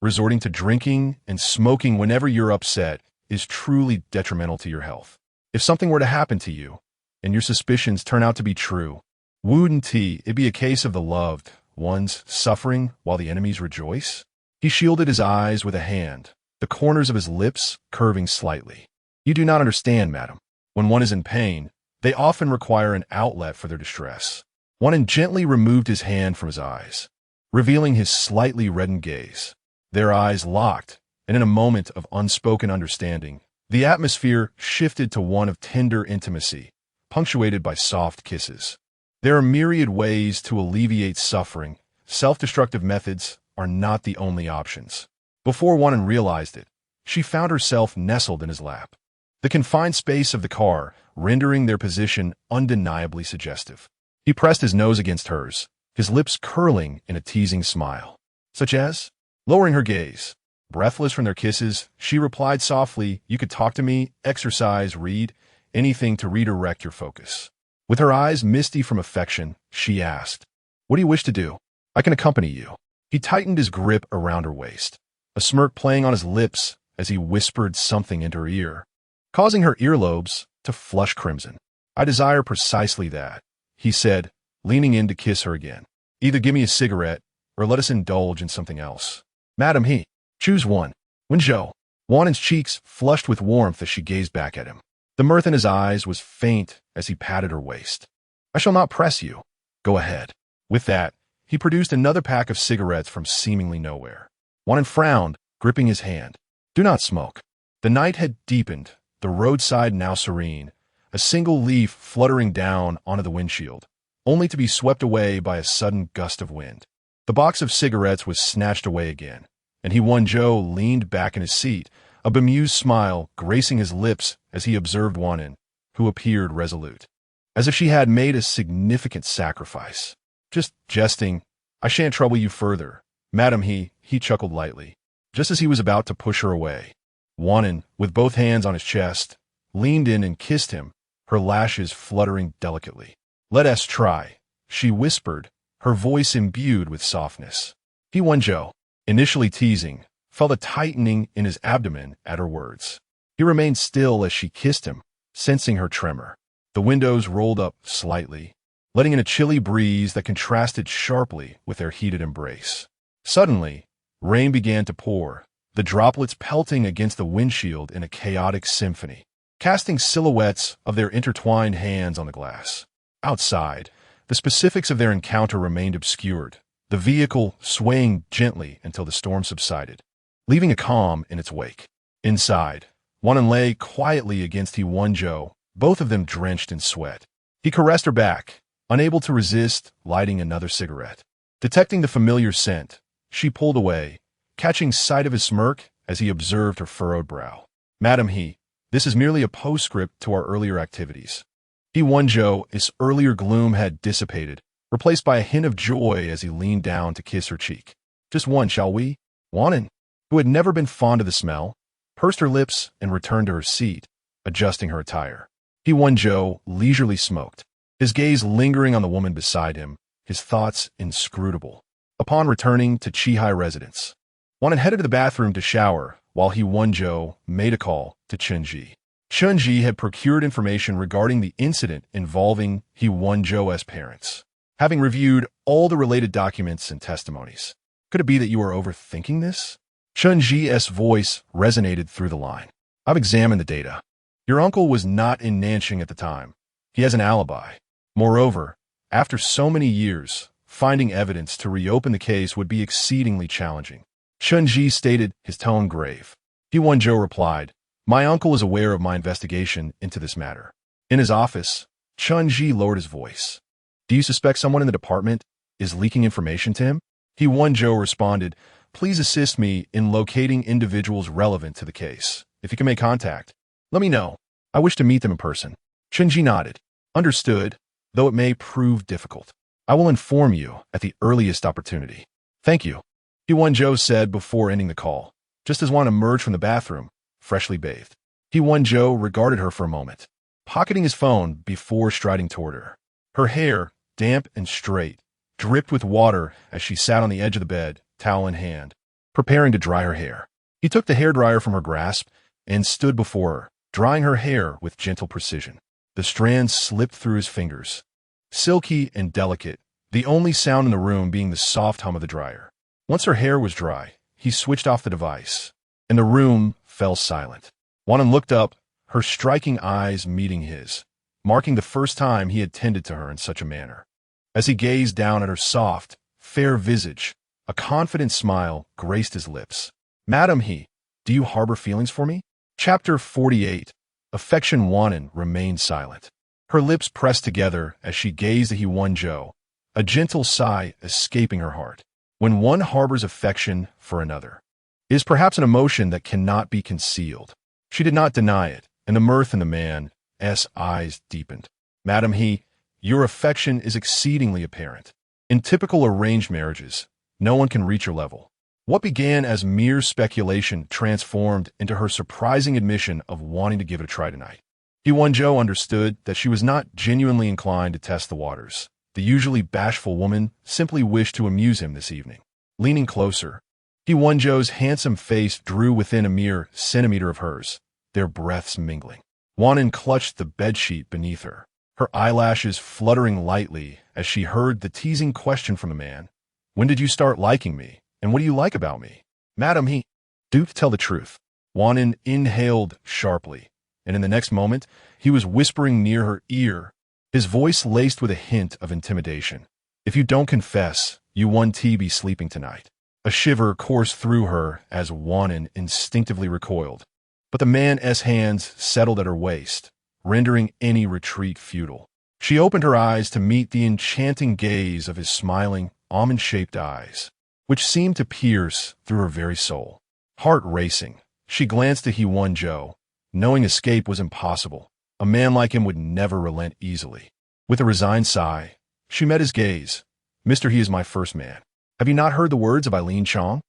Speaker 1: resorting to drinking and smoking whenever you're upset is truly detrimental to your health. If something were to happen to you, and your suspicions turn out to be true, wouldn't it be a case of the loved ones suffering while the enemies rejoice? He shielded his eyes with a hand, the corners of his lips curving slightly. You do not understand, madam. When one is in pain, they often require an outlet for their distress. Wan'an gently removed his hand from his eyes, revealing his slightly reddened gaze. Their eyes locked, and in a moment of unspoken understanding, the atmosphere shifted to one of tender intimacy, punctuated by soft kisses. There are myriad ways to alleviate suffering. Self-destructive methods are not the only options. Before Wan'an realized it, she found herself nestled in his lap, the confined space of the car rendering their position undeniably suggestive. He pressed his nose against hers, his lips curling in a teasing smile. Such as? Lowering her gaze, breathless from their kisses, she replied softly, "You could talk to me, exercise, read, anything to redirect your focus." With her eyes misty from affection, she asked, "What do you wish to do? I can accompany you." He tightened his grip around her waist, a smirk playing on his lips as he whispered something into her ear, causing her earlobes to flush crimson. "I desire precisely that," he said, leaning in to kiss her again. "Either give me a cigarette, or let us indulge in something else." "Madam He, choose one." Wenzhou. Wan'an's cheeks flushed with warmth as she gazed back at him. The mirth in his eyes was faint as he patted her waist. "I shall not press you. Go ahead." With that, he produced another pack of cigarettes from seemingly nowhere. Wan'an frowned, gripping his hand. "Do not smoke." The night had deepened, the roadside now serene, a single leaf fluttering down onto the windshield, only to be swept away by a sudden gust of wind. The box of cigarettes was snatched away again, and He Wenzhou leaned back in his seat, a bemused smile gracing his lips as he observed Wan'an, who appeared resolute, as if she had made a significant sacrifice. "Just jesting. I shan't trouble you further, Madam He," he chuckled lightly, just as he was about to push her away. Wan'an, with both hands on his chest, leaned in and kissed him, her lashes fluttering delicately. "Let us try," she whispered, her voice imbued with softness. He Wenzhou, initially teasing, felt a tightening in his abdomen at her words. He remained still as she kissed him, sensing her tremor. The windows rolled up slightly, letting in a chilly breeze that contrasted sharply with their heated embrace. Suddenly, rain began to pour, the droplets pelting against the windshield in a chaotic symphony, casting silhouettes of their intertwined hands on the glass. Outside, the specifics of their encounter remained obscured, the vehicle swaying gently until the storm subsided, leaving a calm in its wake. Inside, Wan'an lay quietly against He Wenzhou, both of them drenched in sweat. He caressed her back, unable to resist lighting another cigarette. Detecting the familiar scent, she pulled away, catching sight of his smirk as he observed her furrowed brow. "Madam He, this is merely a postscript to our earlier activities." He Wenzhou, his earlier gloom had dissipated, replaced by a hint of joy as he leaned down to kiss her cheek. "Just one, shall we?" Wan'an, who had never been fond of the smell, pursed her lips and returned to her seat, adjusting her attire. He Wenzhou leisurely smoked, his gaze lingering on the woman beside him, his thoughts inscrutable. Upon returning to Chihai residence, Wan'an headed to the bathroom to shower while He Wenzhou made a call to Chunji. Chunji had procured information regarding the incident involving He Wenzhou's parents, having reviewed all the related documents and testimonies. "Could it be that you are overthinking this?" Chunji's voice resonated through the line. "I've examined the data. Your uncle was not in Nanxing at the time. He has an alibi. Moreover, after so many years, finding evidence to reopen the case would be exceedingly challenging." Chunji stated, his tone grave. He Wenzhou replied, "My uncle is aware of my investigation into this matter." In his office, Chunji lowered his voice. "Do you suspect someone in the department is leaking information to him?" He Wenzhou responded, "Please assist me in locating individuals relevant to the case. If you can make contact, let me know. I wish to meet them in person." Chunji nodded. "Understood, though it may prove difficult. I will inform you at the earliest opportunity." "Thank you," He Wenzhou said before ending the call, just as Wan'an emerged from the bathroom, freshly bathed. He Wenzhou regarded her for a moment, pocketing his phone before striding toward her. Her hair, damp and straight, dripped with water as she sat on the edge of the bed, towel in hand, preparing to dry her hair. He took the hairdryer from her grasp and stood before her, drying her hair with gentle precision. The strands slipped through his fingers, silky and delicate, the only sound in the room being the soft hum of the dryer. Once her hair was dry, he switched off the device, and the room fell silent. Wan'an looked up, her striking eyes meeting his, marking the first time he had tended to her in such a manner. As he gazed down at her soft, fair visage, a confident smile graced his lips. "Madam He, do you harbor feelings for me?" Chapter 48. Affection. Wan'an remained silent. Her lips pressed together as she gazed at He Wenzhou, a gentle sigh escaping her heart. When one harbors affection for another, it is perhaps an emotion that cannot be concealed. She did not deny it, and the mirth in the man's eyes deepened. "Madam He, your affection is exceedingly apparent. In typical arranged marriages, no one can reach your level." What began as mere speculation transformed into her surprising admission of wanting to give it a try tonight. He Wenzhou understood that she was not genuinely inclined to test the waters. The usually bashful woman simply wished to amuse him this evening. Leaning closer, He Wenzhou's handsome face drew within a mere centimeter of hers, their breaths mingling. Wan'an clutched the bedsheet beneath her, her eyelashes fluttering lightly as she heard the teasing question from the man. "When did you start liking me? And what do you like about me?" "Madam He, do tell the truth." Wan'an inhaled sharply, and in the next moment, he was whispering near her ear, his voice laced with a hint of intimidation. "If you don't confess, you won't be sleeping tonight." A shiver coursed through her as Wan'an instinctively recoiled, but the man's hands settled at her waist, rendering any retreat futile. She opened her eyes to meet the enchanting gaze of his smiling, almond-shaped eyes, which seemed to pierce through her very soul. Heart racing, she glanced at He Wenzhou, knowing escape was impossible. A man like him would never relent easily. With a resigned sigh, she met his gaze. "Mr. He is my first man. Have you not heard the words of Eileen Chong?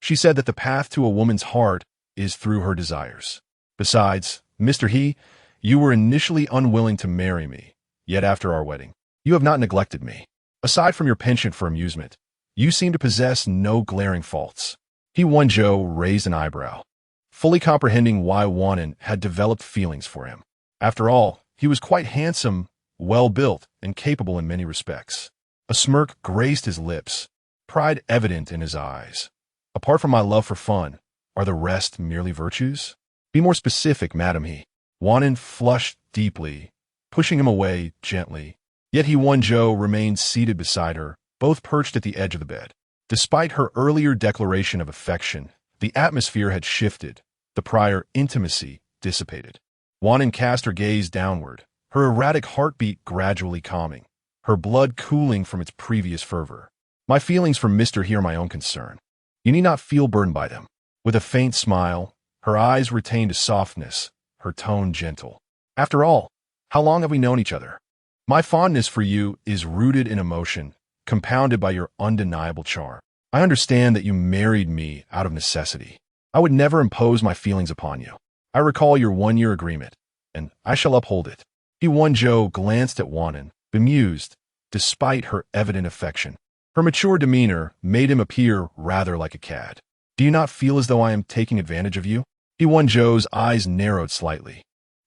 Speaker 1: She said that the path to a woman's heart is through her desires. Besides, Mr. He, you were initially unwilling to marry me, yet after our wedding, you have not neglected me. Aside from your penchant for amusement, you seem to possess no glaring faults." He Wenzhou raised an eyebrow, fully comprehending why Wan'an had developed feelings for him. After all, he was quite handsome, well-built, and capable in many respects. A smirk graced his lips, pride evident in his eyes. "Apart from my love for fun, are the rest merely virtues?" "Be more specific, Madam He." Wan'an flushed deeply, pushing him away gently. Yet He Wenzhou remained seated beside her, both perched at the edge of the bed. Despite her earlier declaration of affection, the atmosphere had shifted, the prior intimacy dissipated. Wan'an cast her gaze downward, her erratic heartbeat gradually calming, her blood cooling from its previous fervor. "My feelings for Mr. He are my own concern. You need not feel burdened by them." With a faint smile, her eyes retained a softness, her tone gentle. "After all, how long have we known each other? My fondness for you is rooted in emotion, compounded by your undeniable charm. I understand that you married me out of necessity. I would never impose my feelings upon you. I recall your one-year agreement, and I shall uphold it." He Wenzhou glanced at Wan'an, bemused, despite her evident affection. Her mature demeanor made him appear rather like a cad. "Do you not feel as though I am taking advantage of you?" He Wenzhou's eyes narrowed slightly,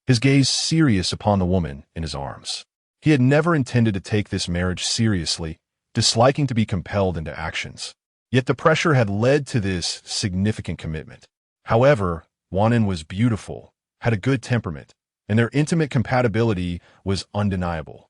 Speaker 1: his gaze serious upon the woman in his arms. He had never intended to take this marriage seriously, disliking to be compelled into actions. Yet the pressure had led to this significant commitment. However, Wan'an was beautiful, had a good temperament, and their intimate compatibility was undeniable.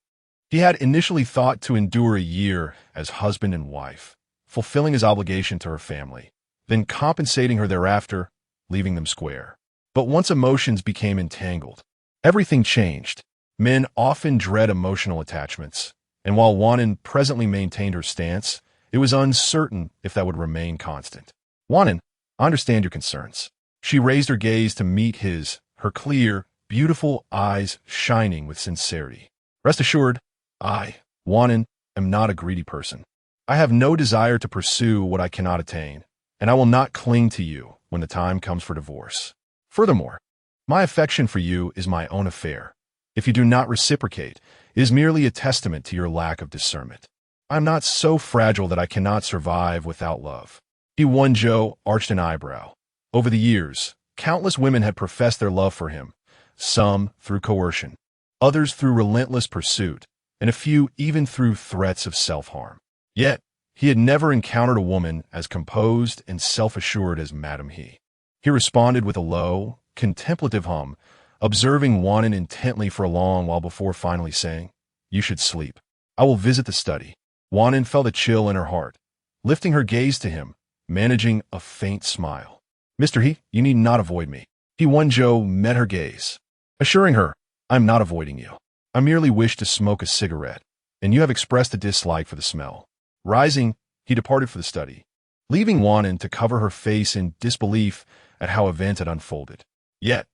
Speaker 1: He had initially thought to endure a year as husband and wife, fulfilling his obligation to her family, then compensating her thereafter, leaving them square. But once emotions became entangled, everything changed. Men often dread emotional attachments, and while Wan'an presently maintained her stance, it was uncertain if that would remain constant. "Wan'an, I understand your concerns." She raised her gaze to meet his, her clear, beautiful eyes shining with sincerity. "Rest assured, I, Wan'an, am not a greedy person. I have no desire to pursue what I cannot attain, and I will not cling to you when the time comes for divorce. Furthermore, my affection for you is my own affair. If you do not reciprocate, it is merely a testament to your lack of discernment. I am not so fragile that I cannot survive without love." He Wenzhou arched an eyebrow. Over the years, countless women had professed their love for him, some through coercion, others through relentless pursuit, and a few even through threats of self-harm. Yet, he had never encountered a woman as composed and self-assured as Madam He. He responded with a low, contemplative hum, observing Wan'an intently for a long while before finally saying, "You should sleep. I will visit the study." Wan'an felt a chill in her heart, lifting her gaze to him, managing a faint smile. Mr. He, you need not avoid me. He Wenzhou met her gaze, assuring her, I'm not avoiding you. I merely wish to smoke a cigarette, and you have expressed a dislike for the smell. Rising, he departed for the study, leaving Wan'an to cover her face in disbelief at how events had unfolded. Yet,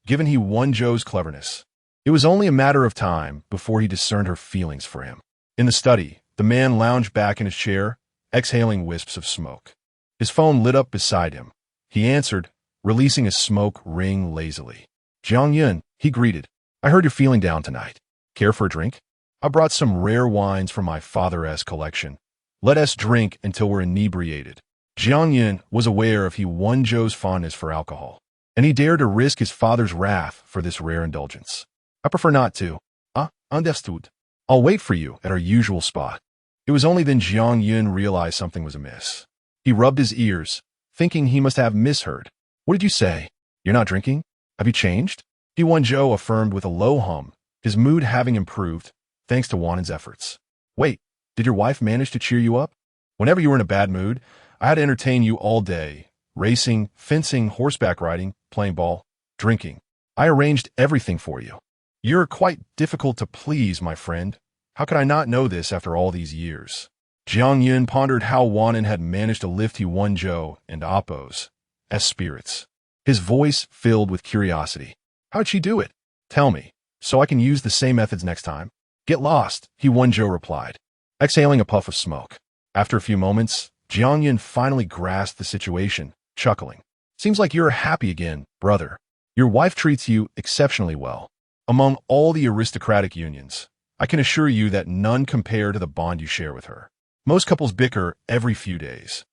Speaker 1: given He Wenzhou's cleverness, it was only a matter of time before he discerned her feelings for him. In the study, the man lounged back in his chair, exhaling wisps of smoke. His phone lit up beside him. He answered, releasing a smoke ring lazily. Jiang Yun, he greeted. I heard you're feeling down tonight. Care for a drink? I brought some rare wines from my father's collection. Let us drink until we're inebriated. Jiang Yun was aware of He Wenzhou's fondness for alcohol, and he dared to risk his father's wrath for this rare indulgence. I prefer not to. Understood. I'll wait for you at our usual spot. It was only then Jiang Yun realized something was amiss. He rubbed his ears, thinking he must have misheard. What did you say? You're not drinking? Have you changed? He Wenzhou affirmed with a low hum, his mood having improved, thanks to Wan'an's efforts. Wait, did your wife manage to cheer you up? Whenever you were in a bad mood, I had to entertain you all day. Racing, fencing, horseback riding, playing ball, drinking. I arranged everything for you. You're quite difficult to please, my friend. How could I not know this after all these years? Jiang Yun pondered how Wan'an had managed to lift He Wenzhou and Appos as spirits. His voice filled with curiosity. How'd she do it? Tell me, so I can use the same methods next time. Get lost, He Wenzhou replied, exhaling a puff of smoke. After a few moments, Jiang Yun finally grasped the situation, chuckling. Seems like you're happy again, brother. Your wife treats you exceptionally well. Among all the aristocratic unions, I can assure you that none compare to the bond you share with her. Most couples bicker every few days.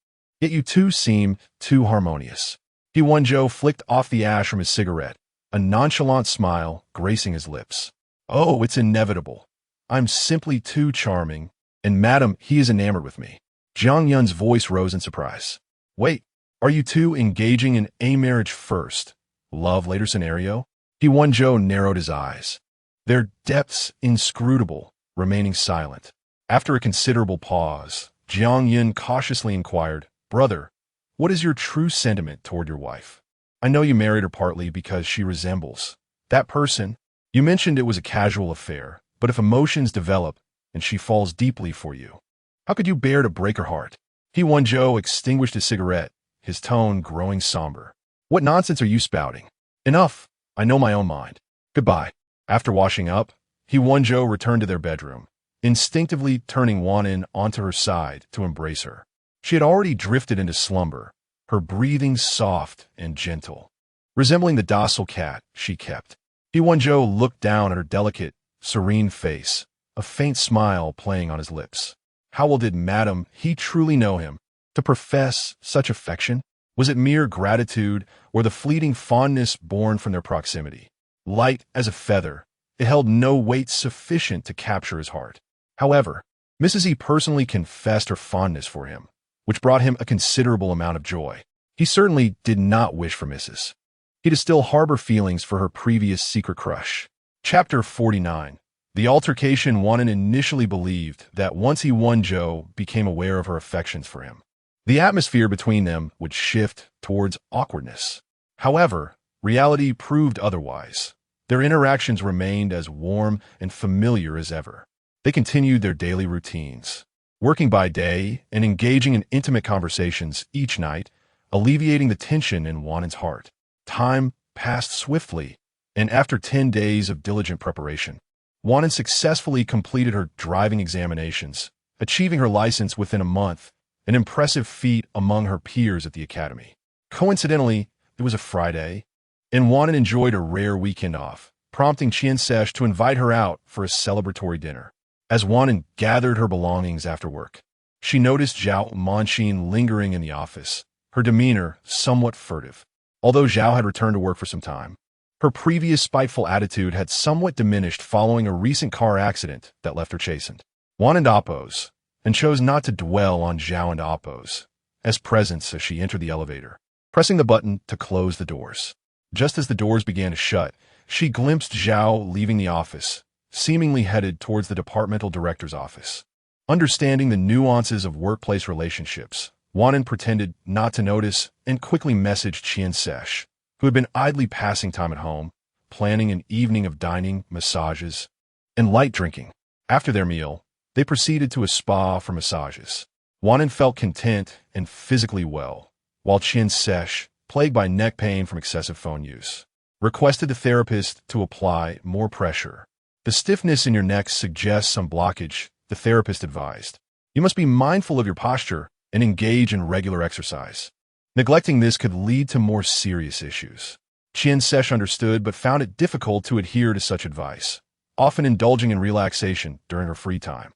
Speaker 1: Yet you two seem too harmonious. He Wenzhou flicked off the ash from his cigarette, a nonchalant smile gracing his lips. Oh, it's inevitable. I'm simply too charming, and madam, he is enamored with me. Jiang Yun's voice rose in surprise. Wait, are you two engaging in a marriage first, love later scenario? He Wenzhou narrowed his eyes, their depths inscrutable, remaining silent. After a considerable pause, Jiang Yun cautiously inquired, Brother, what is your true sentiment toward your wife? I know you married her partly because she resembles that person. You mentioned it was a casual affair, but if emotions develop and she falls deeply for you, how could you bear to break her heart? He Wenzhou extinguished his cigarette, his tone growing somber. What nonsense are you spouting? Enough. I know my own mind. Goodbye. After washing up, He Wenzhou returned to their bedroom, instinctively turning Wan'an onto her side to embrace her. She had already drifted into slumber, her breathing soft and gentle, resembling the docile cat she kept. He Wenzhou looked down at her delicate, serene face, a faint smile playing on his lips. How well did Madame He truly know him to profess such affection? Was it mere gratitude or the fleeting fondness born from their proximity? Light as a feather, it held no weight sufficient to capture his heart. However, Mrs. E personally confessed her fondness for him, which brought him a considerable amount of joy. He certainly did not wish for Mrs. He to still harbor feelings for her previous secret crush. Chapter 49. The altercation. Wan'an initially believed that once He Wenzhou became aware of her affections for him, the atmosphere between them would shift towards awkwardness. However, reality proved otherwise. Their interactions remained as warm and familiar as ever. They continued their daily routines, working by day and engaging in intimate conversations each night, alleviating the tension in Wan'an's heart. Time passed swiftly, and after 10 days of diligent preparation, Wan'an successfully completed her driving examinations, achieving her license within a month, an impressive feat among her peers at the academy. Coincidentally, it was a Friday, and Wan'an enjoyed a rare weekend off, prompting Qiansesh to invite her out for a celebratory dinner. As Wan'an gathered her belongings after work, she noticed Zhao Manxin lingering in the office, her demeanor somewhat furtive. Although Zhao had returned to work for some time, her previous spiteful attitude had somewhat diminished following a recent car accident that left her chastened. Wan'an Appos, and chose not to dwell on Zhao and Appos as presents as she entered the elevator, pressing the button to close the doors. Just as the doors began to shut, she glimpsed Zhao leaving the office, seemingly headed towards the departmental director's office. Understanding the nuances of workplace relationships, Wan'an pretended not to notice and quickly messaged Qian Sesh, who had been idly passing time at home, planning an evening of dining, massages, and light drinking. After their meal, they proceeded to a spa for massages. Wan'an felt content and physically well, while Qian Sesh, plagued by neck pain from excessive phone use, requested the therapist to apply more pressure. The stiffness in your neck suggests some blockage, the therapist advised. You must be mindful of your posture and engage in regular exercise. Neglecting this could lead to more serious issues. Qian Sesh understood but found it difficult to adhere to such advice, often indulging in relaxation during her free time.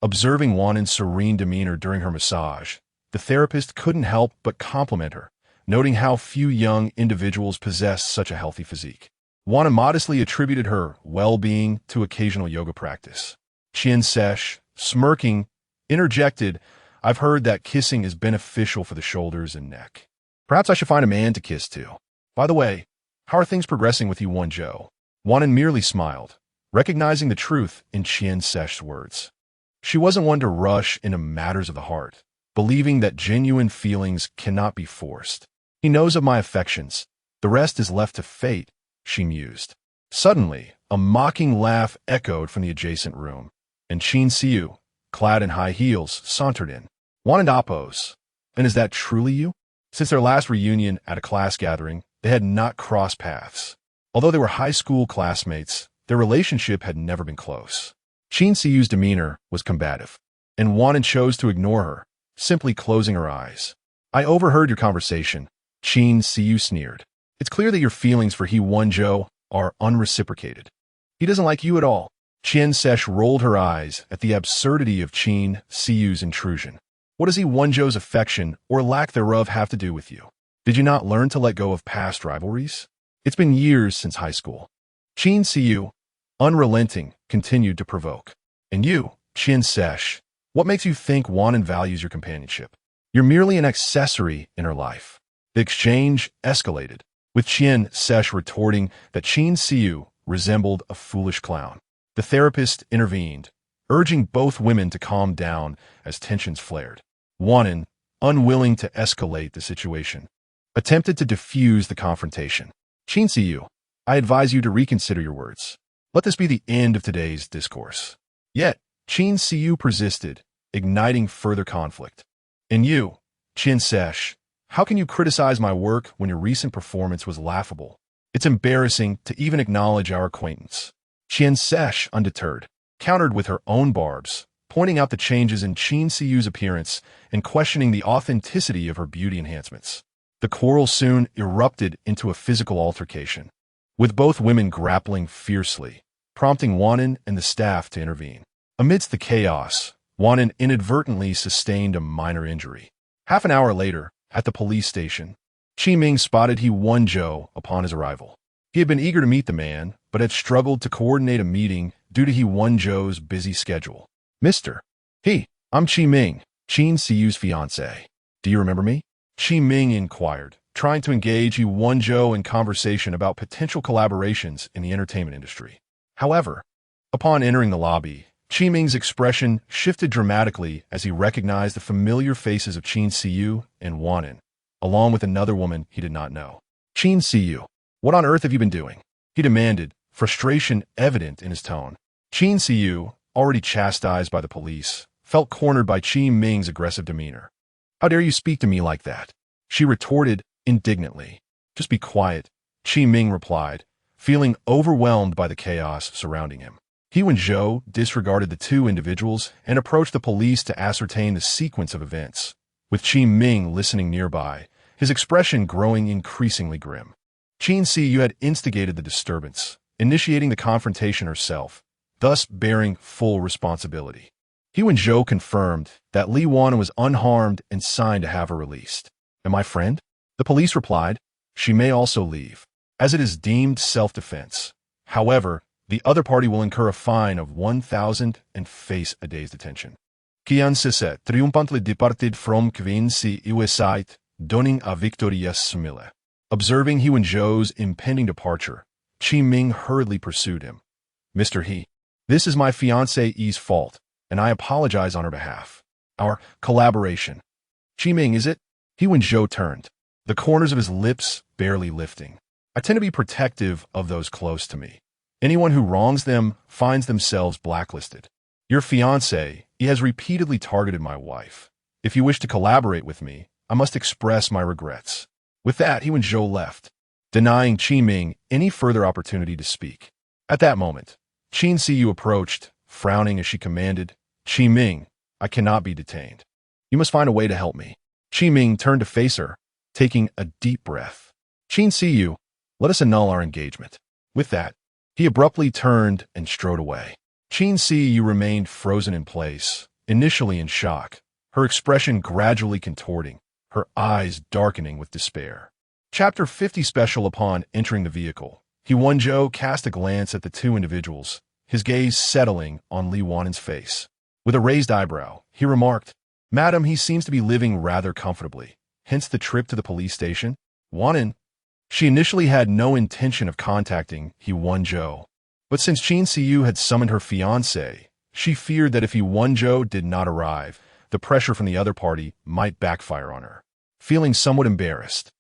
Speaker 1: Observing Wan'an's serene demeanor during her massage, the therapist couldn't help but compliment her, noting how few young individuals possess such a healthy physique. Wan'an modestly attributed her well-being to occasional yoga practice. Qian Sesh, smirking, interjected, "I've heard that kissing is beneficial for the shoulders and neck. Perhaps I should find a man to kiss too. By the way, how are things progressing with He Wenzhou?" Wan'an merely smiled, recognizing the truth in Qian Sesh's words. She wasn't one to rush into matters of the heart, believing that genuine feelings cannot be forced. "He knows of my affections. The rest is left to fate," she mused. Suddenly, a mocking laugh echoed from the adjacent room, and Qin Siu, clad in high heels, sauntered in. "Wan'an Dapos, and is that truly you?" Since their last reunion at a class gathering, they had not crossed paths. Although they were high school classmates, their relationship had never been close. Qin Siu's demeanor was combative, and Wan'an chose to ignore her, simply closing her eyes. "I overheard your conversation," Qin Siu sneered. "It's clear that your feelings for He Wenzhou are unreciprocated. He doesn't like you at all." Qian Sesh rolled her eyes at the absurdity of Qin Siu's intrusion. "What does He Wenzhou's affection or lack thereof have to do with you? Did you not learn to let go of past rivalries? It's been years since high school." Qin Siu, unrelenting, continued to provoke. "And you, Qian Sesh, what makes you think Wan'an values your companionship? You're merely an accessory in her life." The exchange escalated, with Qian Sesh retorting that Qin Siu resembled a foolish clown. The therapist intervened, urging both women to calm down as tensions flared. Wan'an, unwilling to escalate the situation, attempted to diffuse the confrontation. "Qin Siu, I advise you to reconsider your words. Let this be the end of today's discourse." Yet, Qin Siu persisted, igniting further conflict. "And you, Qian Sesh, how can you criticize my work when your recent performance was laughable? It's embarrassing to even acknowledge our acquaintance." Qian Sesh, undeterred, countered with her own barbs, pointing out the changes in Qin Siu's appearance and questioning the authenticity of her beauty enhancements. The quarrel soon erupted into a physical altercation, with both women grappling fiercely, prompting Wan'an and the staff to intervene. Amidst the chaos, Wan'an inadvertently sustained a minor injury. Half an hour later, at the police station, Qi Ming spotted He Wenzhou upon his arrival. He had been eager to meet the man, but had struggled to coordinate a meeting due to He Wenzhou's busy schedule. "Mr. He, I'm Qi Ming, Qin Siu's fiancé. Do you remember me?" Qi Ming inquired, trying to engage He Wenzhou in conversation about potential collaborations in the entertainment industry. However, upon entering the lobby, Qi Ming's expression shifted dramatically as he recognized the familiar faces of Qin Siu and Wan'an, along with another woman he did not know. "Qin Siu, what on earth have you been doing?" he demanded, frustration evident in his tone. Qin Siu, already chastised by the police, felt cornered by Qi Ming's aggressive demeanor. "How dare you speak to me like that?" she retorted indignantly. "Just be quiet," Qi Ming replied, feeling overwhelmed by the chaos surrounding him. He Wenzhou disregarded the two individuals and approached the police to ascertain the sequence of events, with Qi Ming listening nearby, his expression growing increasingly grim. Qin Siu had instigated the disturbance, initiating the confrontation herself, thus bearing full responsibility. He Wenzhou confirmed that Li Wan'an was unharmed and signed to have her released. "And my friend?" The police replied, "She may also leave, as it is deemed self-defense. However, the other party will incur a fine of 1,000 and face a day's detention." Qian Siu triumphantly departed from Qin Siu's side, donning a victorious smile. Observing He Wenzhou's impending departure, Qi Ming hurriedly pursued him. "Mr. He, this is my fiancé's fault. and I apologize on her behalf. Our collaboration. Qiming, is it? He Wenzhou turned, the corners of his lips barely lifting. I tend to be protective of those close to me. Anyone who wrongs them finds themselves blacklisted. Your fiancé, he has repeatedly targeted my wife. If you wish to collaborate with me, I must express my regrets. With that, He Wenzhou left, denying Qiming any further opportunity to speak. At that moment, Qin Siyu approached, frowning as she commanded, Qiming, I cannot be detained. You must find a way to help me. Qiming turned to face her, taking a deep breath. Qin Siyu, let us annul our engagement. With that, he abruptly turned and strode away. Qin Siyu remained frozen in place, initially in shock, her expression gradually contorting, her eyes darkening with despair. Chapter 50 special. Upon entering the vehicle, He Wenzhou cast a glance at the two individuals, his gaze settling on Li Wan'an's face. With a raised eyebrow, he remarked, Madam, he seems to be living rather comfortably, hence the trip to the police station. Wan'an. She initially had no intention of contacting He Wenzhou, but since Qin Siyu had summoned her fiancé, she feared that if He Wenzhou did not arrive, the pressure from the other party might backfire on her. Feeling somewhat embarrassed,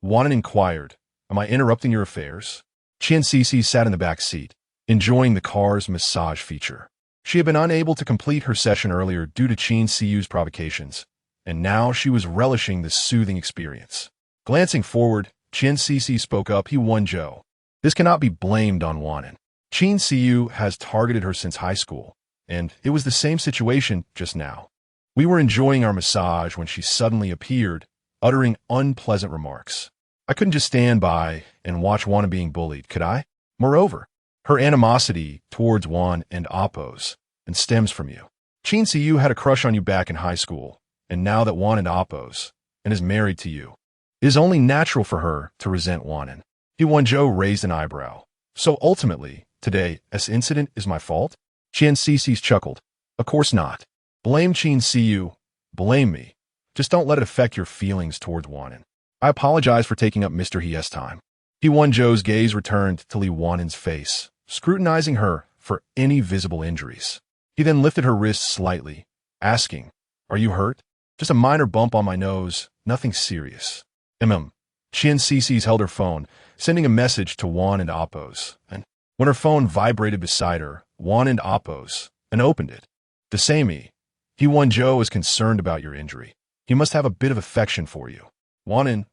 Speaker 1: Wan'an inquired, Am I interrupting your affairs? Qin Siyu sat in the back seat, enjoying the car's massage feature. She had been unable to complete her session earlier due to Qin Siyu's provocations, and now she was relishing the soothing experience. Glancing forward, Qin Siyu spoke up, He Wenzhou. This cannot be blamed on Wan'an. Qin Siyu has targeted her since high school, and it was the same situation just now. We were enjoying our massage when she suddenly appeared, uttering unpleasant remarks. I couldn't just stand by and watch Wan'an being bullied, could I? Moreover, her animosity towards Wan'an and Oppos and stems from you. Qin Siyu had a crush on you back in high school, and now that Wan'an Oppos and is married to you, it is only natural for her to resent Wan'an. He Wenzhou raised an eyebrow. So ultimately, today's incident is my fault? Qin Siyu chuckled. Of course not. Blame Qin Siyu. Blame me. Just don't let it affect your feelings towards Wan'an. I apologize for taking up Mr. He's time. He Wenzhou's gaze returned to Li Wan'an's face, scrutinizing her for any visible injuries. He then lifted her wrist slightly, asking, Are you hurt? Just a minor bump on my nose, nothing serious. Qin Siyu held her phone, sending a message to Wan'an and Oppos, and when her phone vibrated beside her, Wan'an and Oppos, and opened it. Desami, He Wenzhou is concerned about your injury. He must have a bit of affection for you. Wan'an,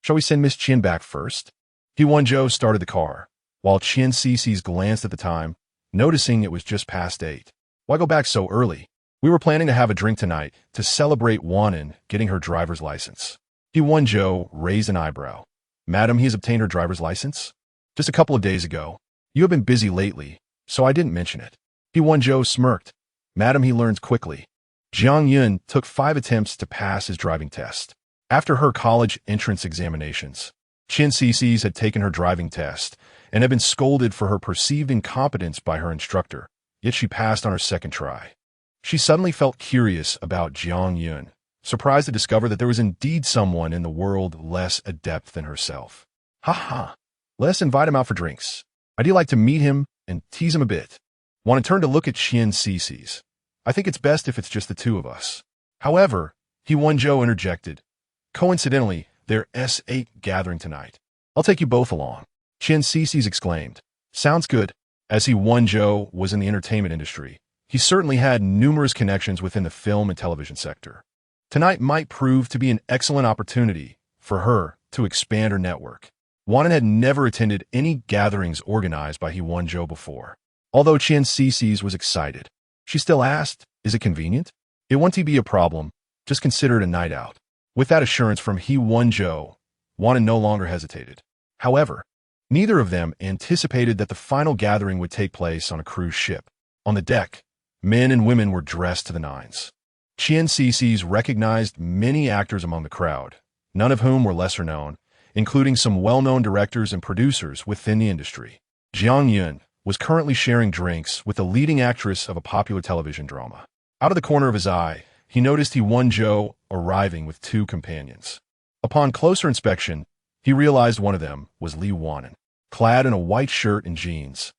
Speaker 1: shall we send Miss Qin back first? He Wenzhou started the car, while Qin Siyu glanced at the time, noticing it was just past 8. Why go back so early? We were planning to have a drink tonight to celebrate Wan'an getting her driver's license. He Wenzhou raised an eyebrow. Madam, he has obtained her driver's license? Just a couple of days ago. You have been busy lately, so I didn't mention it. He Wenzhou smirked. Madam, he learns quickly. Jiang Yun took 5 attempts to pass his driving test. After her college entrance examinations, Qin Siyu had taken her driving test and had been scolded for her perceived incompetence by her instructor, yet she passed on her second try. She suddenly felt curious about Jiang Yun, surprised to discover that there was indeed someone in the world less adept than herself. Ha ha, let us invite him out for drinks. I'd like to meet him and tease him a bit. Want to turn to look at Qin Siyu. I think it's best if it's just the two of us. However, He Wenzhou interjected. Coincidentally, there's S8 gathering tonight. I'll take you both along. Qin Siyu exclaimed. Sounds good. As He Wenzhou was in the entertainment industry, he certainly had numerous connections within the film and television sector. Tonight might prove to be an excellent opportunity for her to expand her network. Wan'an had never attended any gatherings organized by He Wenzhou before. Although Qin Siyu was excited, she still asked, Is it convenient? It won't be a problem. Just consider it a night out. With that assurance from He Wenzhou, Wan'an no longer hesitated. However, neither of them anticipated that the final gathering would take place on a cruise ship. On the deck, men and women were dressed to the nines. Qin Siyu recognized many actors among the crowd, none of whom were lesser known, including some well-known directors and producers within the industry. Jiang Yun was currently sharing drinks with the leading actress of a popular television drama. Out of the corner of his eye, he noticed He Wenzhou arriving with 2 companions. Upon closer inspection, he realized one of them was Li Wan'an, clad in a white shirt and jeans.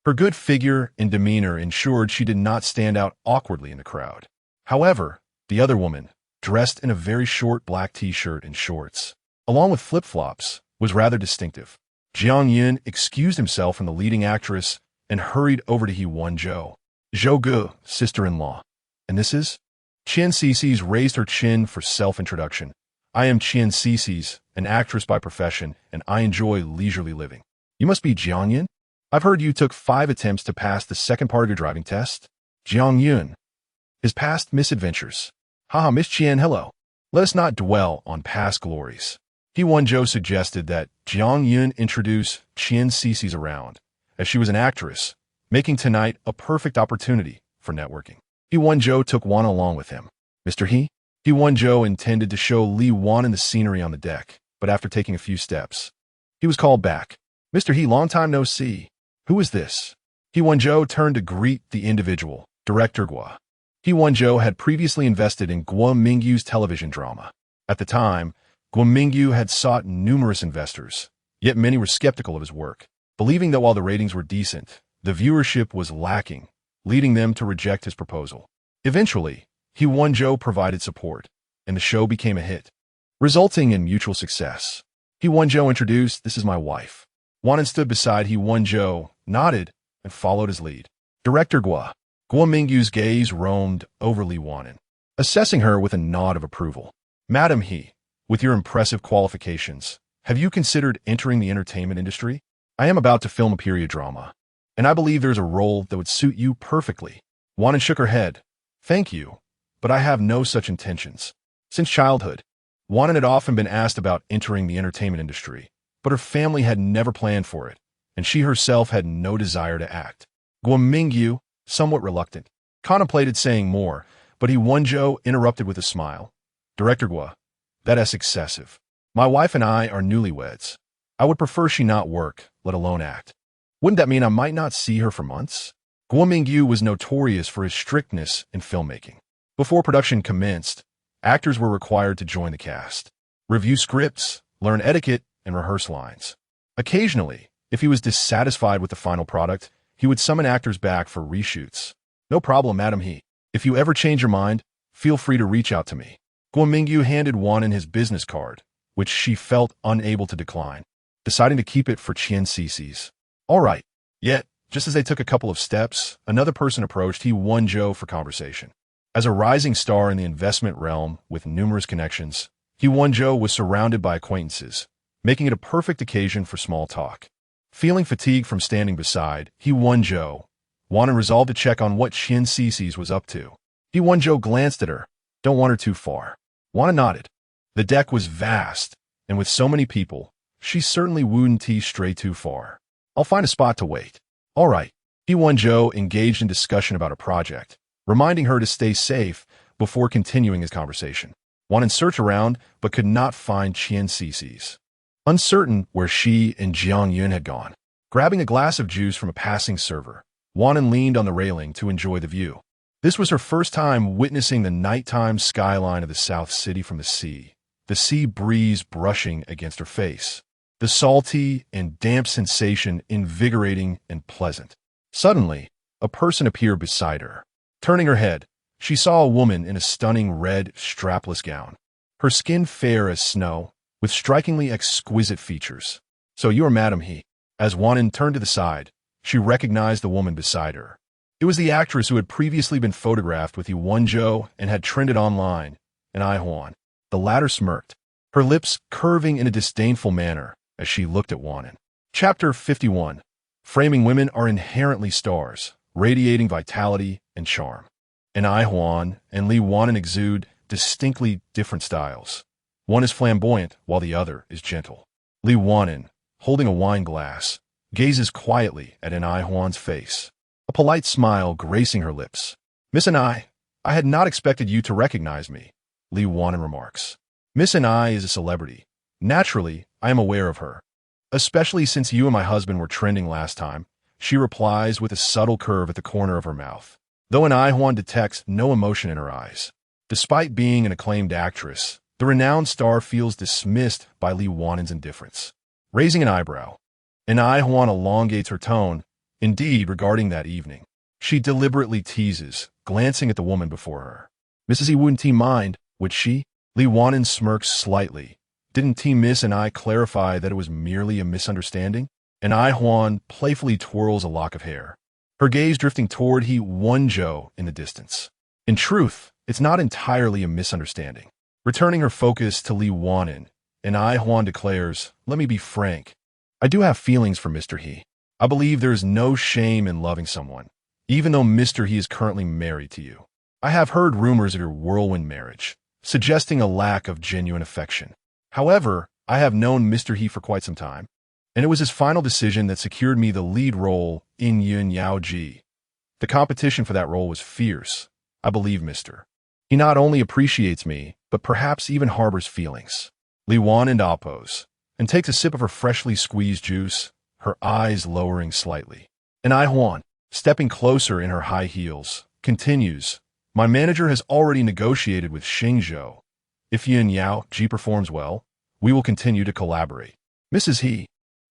Speaker 1: Her good figure and demeanor ensured she did not stand out awkwardly in the crowd. However, the other woman, dressed in a very short black t-shirt and shorts, along with flip-flops, was rather distinctive. Jiang Yun excused himself from the leading actress and hurried over to He Wenzhou. Zhou Gu, sister-in-law. And this is? Qian Cici's raised her chin for self-introduction. I am Qian Cici's, an actress by profession, and I enjoy leisurely living. You must be Jiang Yun? I've heard you took 5 attempts to pass the second part of your driving test. Jiang Yun. His past misadventures. Haha, Miss Qian, hello. Let us not dwell on past glories. He Wenzhou suggested that Jiang Yun introduce Qian Cici's around, as she was an actress, making tonight a perfect opportunity for networking. He Wenzhou took Wan'an along with him. Mr. He Wenzhou intended to show Li Wan'an the scenery on the deck, but after taking a few steps, he was called back. Mr. He, long time no see. Who is this? He Wenzhou turned to greet the individual, Director Gua. He Wenzhou had previously invested in Gua Mingyu's television drama. At the time, Gua Mingyu had sought numerous investors, yet many were skeptical of his work, believing that while the ratings were decent, the viewership was lacking, leading them to reject his proposal. Eventually, He Wenzhou provided support, and the show became a hit, resulting in mutual success. He Wenzhou introduced, "This is my wife." Wan'an stood beside He Wenzhou, nodded, and followed his lead. Director Gua Mingyu's gaze roamed over Li Wan'an, assessing her with a nod of approval. Madam He, with your impressive qualifications, have you considered entering the entertainment industry? I am about to film a period drama, and I believe there's a role that would suit you perfectly. Wan'an shook her head. Thank you, but I have no such intentions. Since childhood, Wan'an had often been asked about entering the entertainment industry, but her family had never planned for it, and she herself had no desire to act. Gua Mingyu, somewhat reluctant, contemplated saying more, but He Wenzhou interrupted with a smile. Director Gua, that is excessive. My wife and I are newlyweds. I would prefer she not work, let alone act. Wouldn't that mean I might not see her for months? Gua Mingyu was notorious for his strictness in filmmaking. Before production commenced, actors were required to join the cast, review scripts, learn etiquette, and rehearse lines. Occasionally, if he was dissatisfied with the final product, he would summon actors back for reshoots. No problem, Madam He. If you ever change your mind, feel free to reach out to me. Gua Mingyu handed Wan'an his business card, which she felt unable to decline, deciding to keep it for Qian Cici's. All right. Yet, just as they took a couple of steps, another person approached He Wenzhou for conversation. As a rising star in the investment realm with numerous connections, He Wenzhou was surrounded by acquaintances, making it a perfect occasion for small talk. Feeling fatigued from standing beside He Wenzhou, Wan'an resolved to check on what Qian Cici's was up to. He Wenzhou glanced at her. Don't want her too far. Wan'an nodded. The deck was vast, and with so many people, she certainly wouldn't stray too far. I'll find a spot to wait. All right. He Wenzhou engaged in discussion about a project, reminding her to stay safe before continuing his conversation. Wan'an searched around, but could not find Qian Cici's. Uncertain where she and Jiang Yun had gone, grabbing a glass of juice from a passing server, Wan'an leaned on the railing to enjoy the view. This was her first time witnessing the nighttime skyline of the South City from the sea breeze brushing against her face, the salty and damp sensation invigorating and pleasant. Suddenly, a person appeared beside her. Turning her head, she saw a woman in a stunning red, strapless gown, her skin fair as snow, with strikingly exquisite features. So you are Madam He. As Wan'an turned to the side, she recognized the woman beside her. It was the actress who had previously been photographed with He Wenzhou and had trended online, and I Huan. The latter smirked, her lips curving in a disdainful manner as she looked at Wan'an. Chapter 51. Framing women are inherently stars, radiating vitality and charm. And I Huan and Li Wan'an exude distinctly different styles. One is flamboyant, while the other is gentle. Li Wan'an, holding a wine glass, gazes quietly at An I Huan's face, a polite smile gracing her lips. Miss An I had not expected you to recognize me, Li Wan'an remarks. Miss An I is a celebrity. Naturally, I am aware of her. Especially since you and my husband were trending last time, she replies with a subtle curve at the corner of her mouth, though An I Huan detects no emotion in her eyes. Despite being an acclaimed actress, the renowned star feels dismissed by Li Wan'an's indifference. Raising an eyebrow, An I Huan elongates her tone, Indeed, regarding that evening, she deliberately teases, glancing at the woman before her. Mrs. He wouldn't mind, would she? Li Wan'an smirks slightly. Didn't Miss and I clarify that it was merely a misunderstanding? And Huan playfully twirls a lock of hair, her gaze drifting toward He Wenzhou in the distance. In truth, it's not entirely a misunderstanding. Returning her focus to Li Wan'an, and Huan declares, let me be frank. I do have feelings for Mr. He. I believe there is no shame in loving someone, even though Mr. He is currently married to you. I have heard rumors of your whirlwind marriage, suggesting a lack of genuine affection. However, I have known Mr. He for quite some time, and it was his final decision that secured me the lead role in Yunyaoji. The competition for that role was fierce. I believe Mr. He not only appreciates me, but perhaps even harbors feelings. Li Wan'an opposes, and takes a sip of her freshly squeezed juice, her eyes lowering slightly. And Huan, stepping closer in her high heels, continues, my manager has already negotiated with Xingzhou. If Yunyaoji performs well, we will continue to collaborate. Mrs. He,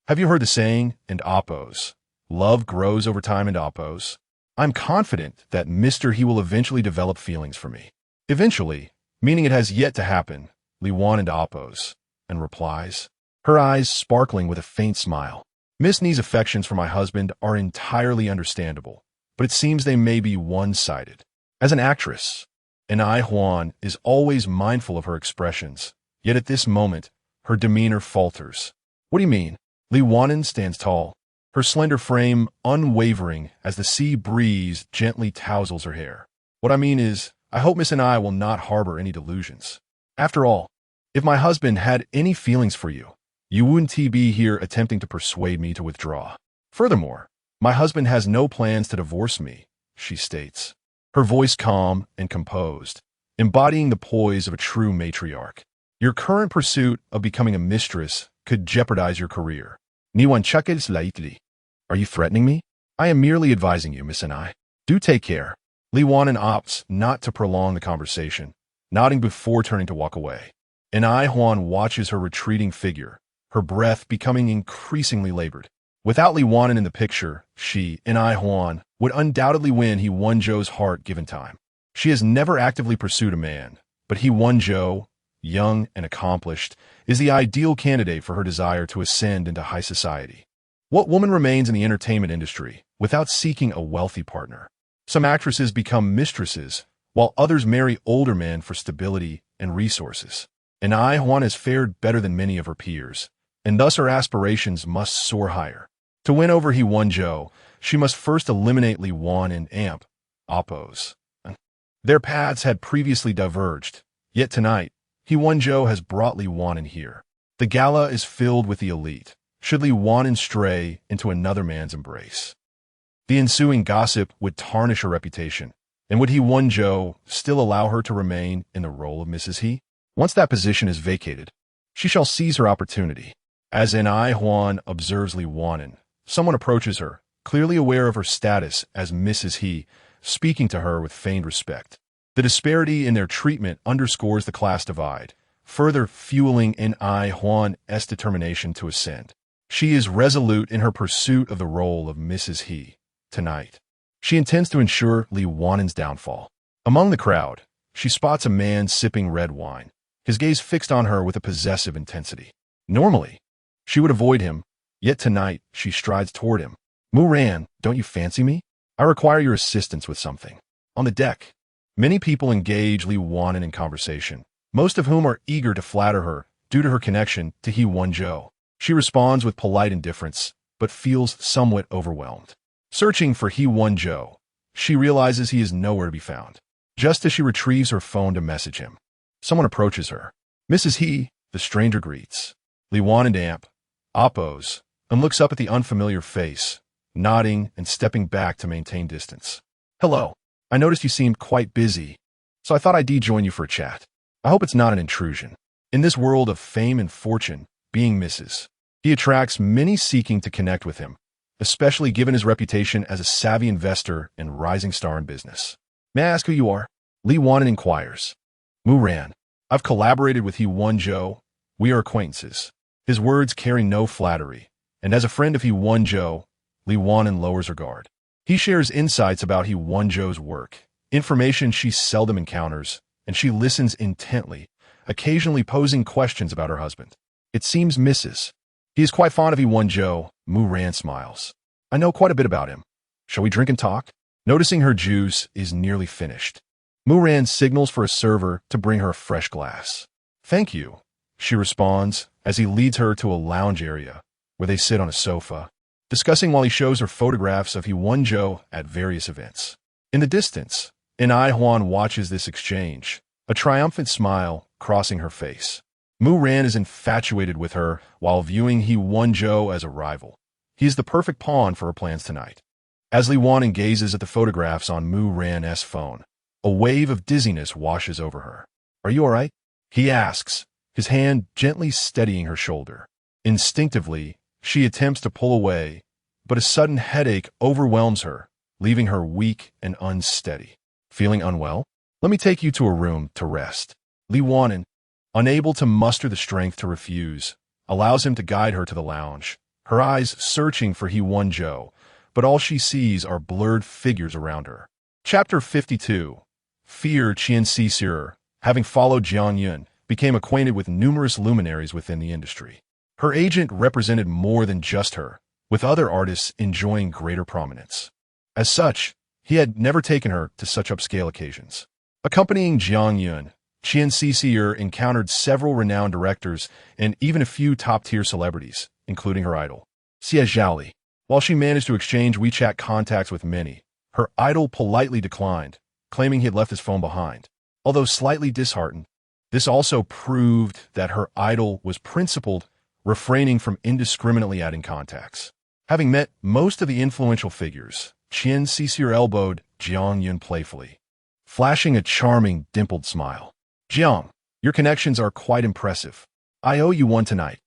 Speaker 1: have you heard the saying, and oppose? Love grows over time and oppose. I'm confident that Mr. He will eventually develop feelings for me. Eventually, meaning it has yet to happen, Li Wan'an oppose, and replies, her eyes sparkling with a faint smile. Miss Ni's affections for my husband are entirely understandable, but it seems they may be one-sided. As an actress, and Huan is always mindful of her expressions, yet at this moment, her demeanor falters. What do you mean? Li Wan'an stands tall, her slender frame unwavering as the sea breeze gently tousles her hair. What I mean is, I hope Miss and I will not harbor any delusions. After all, if my husband had any feelings for you, you wouldn't be here attempting to persuade me to withdraw. Furthermore, my husband has no plans to divorce me, she states, her voice calm and composed, embodying the poise of a true matriarch. Your current pursuit of becoming a mistress could jeopardize your career. Cherished. Are you threatening me? I am merely advising you, Miss and I. Do take care. Li Wan'an opts not to prolong the conversation, nodding before turning to walk away. And Huan watches her retreating figure, her breath becoming increasingly labored. Without Li Wan'an in the picture, she, and Huan, would undoubtedly win He Wenzhou's heart given time. She has never actively pursued a man, but He Wenzhou, young and accomplished, is the ideal candidate for her desire to ascend into high society. What woman remains in the entertainment industry without seeking a wealthy partner? Some actresses become mistresses, while others marry older men for stability and resources. And Huan has fared better than many of her peers, and thus her aspirations must soar higher. To win over He Wenzhou, she must first eliminate Li Wan'an and oppose. Their paths had previously diverged, yet tonight, He Wenzhou has brought Li Wan'an here. The gala is filled with the elite, should Li Wan'an stray into another man's embrace. The ensuing gossip would tarnish her reputation, and would He Wenzhou still allow her to remain in the role of Mrs. He? Once that position is vacated, she shall seize her opportunity. As Huan observes Li Wan'an, someone approaches her, clearly aware of her status as Mrs. He, speaking to her with feigned respect. The disparity in their treatment underscores the class divide, further fueling Huan's determination to ascend. She is resolute in her pursuit of the role of Mrs. He. Tonight, she intends to ensure Li Wan'an's downfall. Among the crowd, she spots a man sipping red wine, his gaze fixed on her with a possessive intensity. Normally, she would avoid him, yet tonight she strides toward him. Muran, don't you fancy me? I require your assistance with something. On the deck, many people engage Li Wan'an in conversation, most of whom are eager to flatter her due to her connection to He Wenzhou. She responds with polite indifference, but feels somewhat overwhelmed. Searching for He Wenzhou, she realizes he is nowhere to be found. Just as she retrieves her phone to message him, someone approaches her. Mrs. He, the stranger greets. Li Wan'an oppose, and looks up at the unfamiliar face, nodding and stepping back to maintain distance. Hello, I noticed you seemed quite busy, so I thought I'd join you for a chat. I hope it's not an intrusion. In this world of fame and fortune, being Mrs. He attracts many seeking to connect with him, especially given his reputation as a savvy investor and rising star in business. May I ask who you are? Li Wan'an inquires. Muran, I've collaborated with He Wenzhou. We are acquaintances. His words carry no flattery, and as a friend of He Wenzhou, Li Wan'an lowers her guard. He shares insights about He Wenzhou's work, information she seldom encounters, and she listens intently, occasionally posing questions about her husband. It seems Mrs. He is quite fond of He Wenzhou. Mu Ran smiles. I know quite a bit about him. Shall we drink and talk? Noticing her juice is nearly finished, Mu Ran signals for a server to bring her a fresh glass. Thank you, she responds as he leads her to a lounge area where they sit on a sofa, discussing while he shows her photographs of He Wenzhou at various events. In the distance, Huan watches this exchange, a triumphant smile crossing her face. Mu Ran is infatuated with her while viewing He Wenzhou as a rival. He is the perfect pawn for her plans tonight. As Li Wan'an gazes at the photographs on Mu Ran's phone, a wave of dizziness washes over her. Are you all right? He asks, his hand gently steadying her shoulder. Instinctively, she attempts to pull away, but a sudden headache overwhelms her, leaving her weak and unsteady. Feeling unwell? Let me take you to a room to rest. Li Wan'an, unable to muster the strength to refuse, allows him to guide her to the lounge, her eyes searching for He Wenzhou, but all she sees are blurred figures around her. Chapter 52. Fear. Qian Cixer, having followed Jiang Yun, became acquainted with numerous luminaries within the industry. Her agent represented more than just her, with other artists enjoying greater prominence. As such, he had never taken her to such upscale occasions. Accompanying Jiang Yun, Qian Cixer encountered several renowned directors and even a few top-tier celebrities, including her idol, Xie Zhaoli. While she managed to exchange WeChat contacts with many, her idol politely declined, claiming he had left his phone behind. Although slightly disheartened, this also proved that her idol was principled, refraining from indiscriminately adding contacts. Having met most of the influential figures, Qian Cixer elbowed Jiang Yun playfully, flashing a charming, dimpled smile. Jiang, your connections are quite impressive. I owe you one tonight.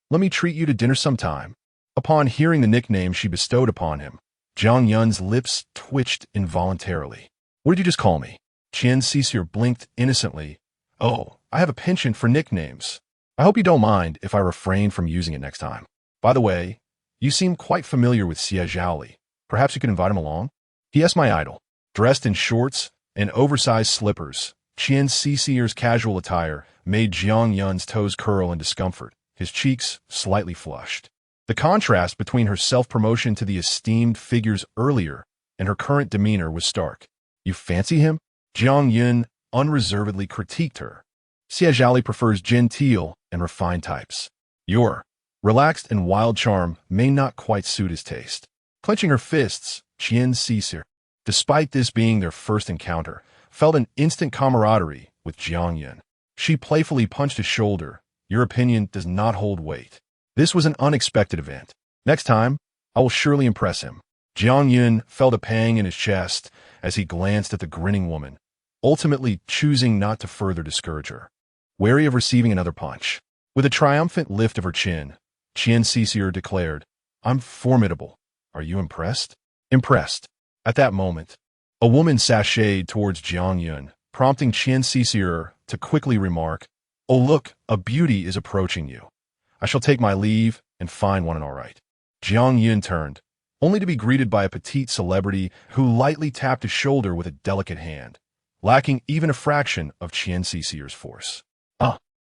Speaker 1: Let me treat you to dinner sometime. Upon hearing the nickname she bestowed upon him, Jiang Yun's lips twitched involuntarily. What did you just call me? Qian Cixer blinked innocently. Oh, I have a penchant for nicknames. I hope you don't mind if I refrain from using it next time. By the way, you seem quite familiar with Xie Zhaoli. Perhaps you could invite him along? P.S. My idol. Dressed in shorts and oversized slippers, Qian Cixer's casual attire made Jiang Yun's toes curl in discomfort, his cheeks slightly flushed. The contrast between her self-promotion to the esteemed figures earlier and her current demeanor was stark. You fancy him? Jiang Yun unreservedly critiqued her. Xie Zhaoli prefers genteel and refined types. Your relaxed and wild charm may not quite suit his taste. Clenching her fists, Qian Cixer, despite this being their first encounter, felt an instant camaraderie with Jiang Yun. She playfully punched his shoulder. Your opinion does not hold weight. This was an unexpected event. Next time, I will surely impress him. Jiang Yun felt a pang in his chest as he glanced at the grinning woman, ultimately choosing not to further discourage her. Wary of receiving another punch, with a triumphant lift of her chin, Qian Cixer declared, I'm formidable. Are you impressed? Impressed. At that moment, a woman sashayed towards Jiang Yun, prompting Qian Cixer to quickly remark, Oh look, a beauty is approaching you. I shall take my leave and find one all right. Jiang Yun turned, only to be greeted by a petite celebrity who lightly tapped his shoulder with a delicate hand, lacking even a fraction of Qian Cixer's force.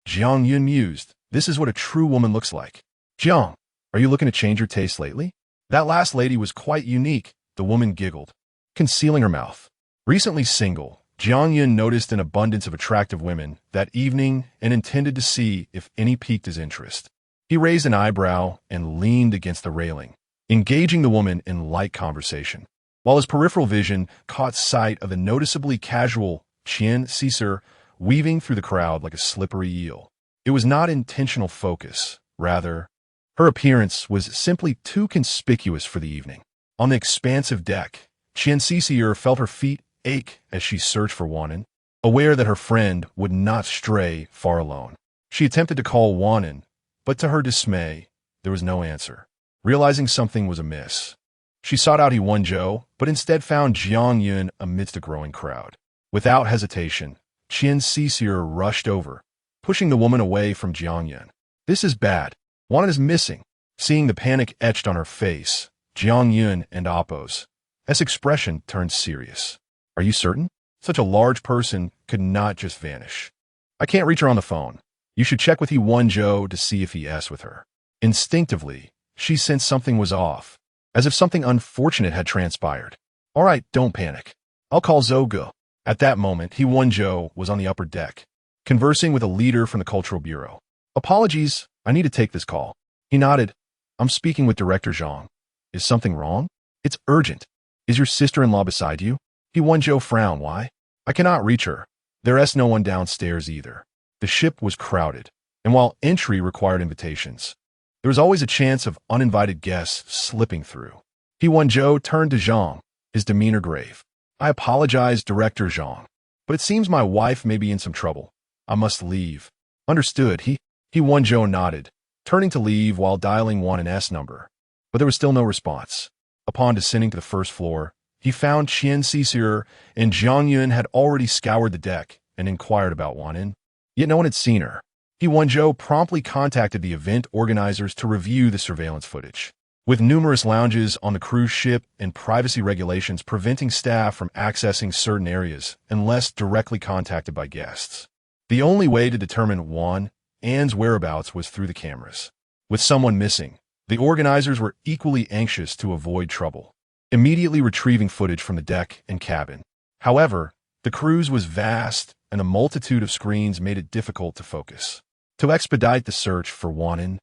Speaker 1: Jiang Yun mused, this is what a true woman looks like. Jiang, are you looking to change your taste lately? That last lady was quite unique, the woman giggled, concealing her mouth. Recently single, Jiang Yun noticed an abundance of attractive women that evening and intended to see if any piqued his interest. He raised an eyebrow and leaned against the railing, engaging the woman in light conversation, while his peripheral vision caught sight of a noticeably casual Qian Cixer weaving through the crowd like a slippery eel. It was not intentional focus, rather, her appearance was simply too conspicuous for the evening. On the expansive deck, Qian Cixer felt her feet ache as she searched for Wan'an, aware that her friend would not stray far alone. She attempted to call Wan'an, but to her dismay, there was no answer. Realizing something was amiss, she sought out He Wenzhou, but instead found Jiang Yun amidst a growing crowd. Without hesitation, Qian Cixer rushed over, pushing the woman away from Jiang Yun. This is bad. Wan'an is missing. Seeing the panic etched on her face, Jiang Yun and Appo's expression turned serious. Are you certain? Such a large person could not just vanish. I can't reach her on the phone. You should check with He Wenzhou to see if he's with her. Instinctively, she sensed something was off, as if something unfortunate had transpired. All right, don't panic. I'll call Zhou Ge. At that moment, He Wenzhou was on the upper deck, conversing with a leader from the Cultural Bureau. Apologies, I need to take this call. He nodded. I'm speaking with Director Zhang. Is something wrong? It's urgent. Is your sister-in-law beside you? He Wenzhou frowned. Why? I cannot reach her. There's no one downstairs either. The ship was crowded, and while entry required invitations, there was always a chance of uninvited guests slipping through. He Wenzhou turned to Zhang, his demeanor grave. I apologize, Director Zhang, but it seems my wife may be in some trouble. I must leave. Understood. He Wenzhou nodded, turning to leave while dialing Wan'an's number. But there was still no response. Upon descending to the first floor, he found Qian Sisir and Jiang Yun had already scoured the deck and inquired about Wan'an. Yet no one had seen her. He Wenzhou promptly contacted the event organizers to review the surveillance footage. With numerous lounges on the cruise ship and privacy regulations preventing staff from accessing certain areas unless directly contacted by guests, the only way to determine Wan'an's whereabouts was through the cameras. With someone missing, the organizers were equally anxious to avoid trouble, immediately retrieving footage from the deck and cabin. However, the cruise was vast and a multitude of screens made it difficult to focus. To expedite the search for Wan'an,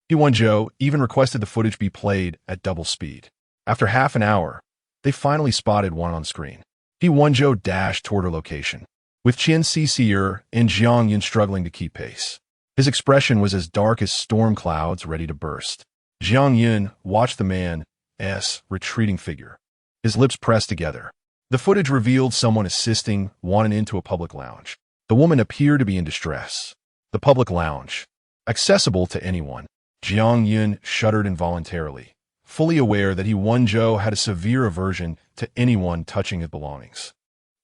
Speaker 1: He Wenzhou even requested the footage be played at double speed. After half an hour, they finally spotted Wan'an on screen. He Wenzhou dashed toward her location, with Qian Sisir and Jiang Yun struggling to keep pace. His expression was as dark as storm clouds ready to burst. Jiang Yun watched the man's retreating figure, his lips pressed together. The footage revealed someone assisting Wan'an into a public lounge. The woman appeared to be in distress. The public lounge, accessible to anyone. Jiang Yun shuddered involuntarily, fully aware that He Wenzhou had a severe aversion to anyone touching his belongings.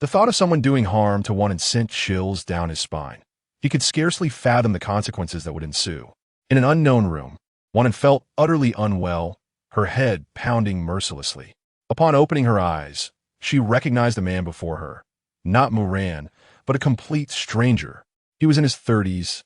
Speaker 1: The thought of someone doing harm to Wan'an sent chills down his spine. He could scarcely fathom the consequences that would ensue. In an unknown room, Wan'an felt utterly unwell, her head pounding mercilessly. Upon opening her eyes, she recognized the man before her, not Moran, but a complete stranger. He was in his 30s,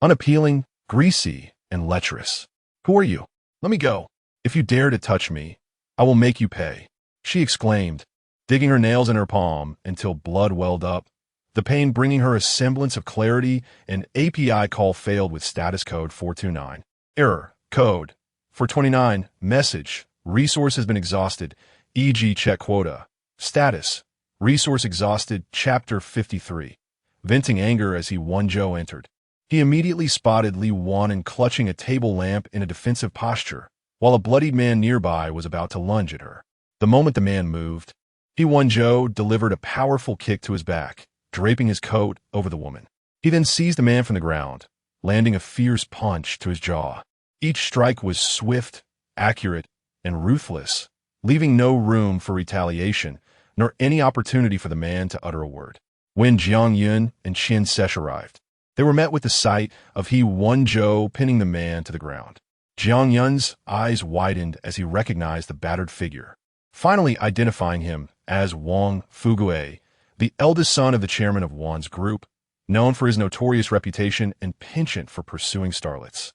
Speaker 1: unappealing, greasy, and lecherous. Who are you? Let me go. If you dare to touch me, I will make you pay, she exclaimed, digging her nails in her palm until blood welled up, the pain bringing her a semblance of clarity. An API call failed with status code 429. Error. Code 429. Message. Resource has been exhausted, e.g. check quota. Status. Resource exhausted, Chapter 53. Venting anger as He Wenzhou entered, he immediately spotted Li Wan'an clutching a table lamp in a defensive posture, while a bloodied man nearby was about to lunge at her. The moment the man moved, He Wenzhou delivered a powerful kick to his back, draping his coat over the woman. He then seized the man from the ground, landing a fierce punch to his jaw. Each strike was swift, accurate, and ruthless, leaving no room for retaliation, nor any opportunity for the man to utter a word. When Jiang Yun and Qian Sisir arrived, they were met with the sight of He Wenzhou pinning the man to the ground. Jiang Yun's eyes widened as he recognized the battered figure, finally identifying him as Wang Fugue, the eldest son of the chairman of Wan's group, known for his notorious reputation and penchant for pursuing starlets,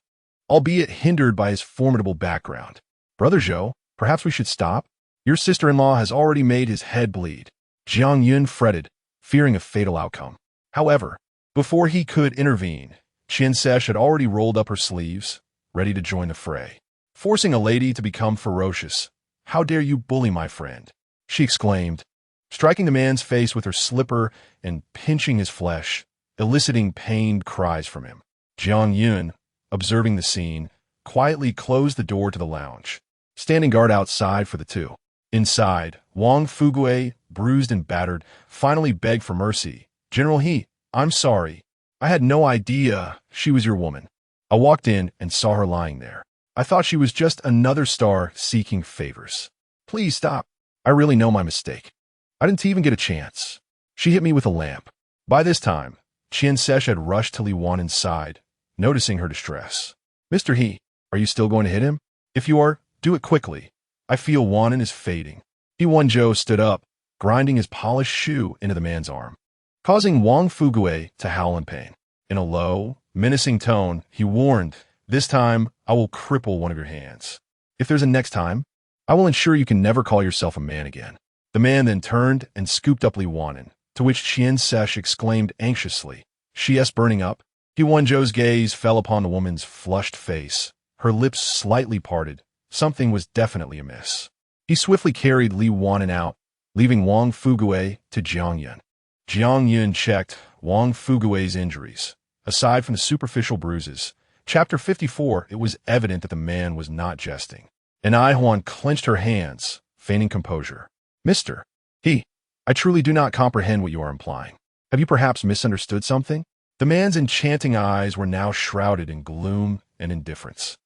Speaker 1: albeit hindered by his formidable background. Brother Zhou, perhaps we should stop? Your sister-in-law has already made his head bleed. Jiang Yun fretted, fearing a fatal outcome. However, before he could intervene, Qian Sisir had already rolled up her sleeves, ready to join the fray. Forcing a lady to become ferocious. How dare you bully my friend? She exclaimed, striking the man's face with her slipper and pinching his flesh, eliciting pained cries from him. Jiang Yun, observing the scene, quietly closed the door to the lounge, standing guard outside for the two. Inside, Wang Fugue, bruised and battered, finally begged for mercy. General He, I'm sorry. I had no idea she was your woman. I walked in and saw her lying there. I thought she was just another star seeking favors. Please stop. I really know my mistake. I didn't even get a chance. She hit me with a lamp. By this time, Qian Sisir had rushed to Li Wan'an's side, noticing her distress. Mr. He, are you still going to hit him? If you are, do it quickly. I feel Wan'an is fading. He Wenzhou stood up, grinding his polished shoe into the man's arm, causing Wang Fugue to howl in pain. In a low, menacing tone, he warned, "This time, I will cripple one of your hands. If there's a next time, I will ensure you can never call yourself a man again." The man then turned and scooped up Li Wan'an, to which Qian Sesh exclaimed anxiously, "She's burning up?" He Wenzhou's gaze fell upon the woman's flushed face, her lips slightly parted. Something was definitely amiss. He swiftly carried Li Wan'an out, leaving Wang Fugue to Jiang Yun. Jiang Yun checked Wang Fugue's injuries. Aside from the superficial bruises, Chapter 54, it was evident that the man was not jesting. And Huan clenched her hands, feigning composure. "Mr. He, I truly do not comprehend what you are implying. Have you perhaps misunderstood something?" The man's enchanting eyes were now shrouded in gloom and indifference.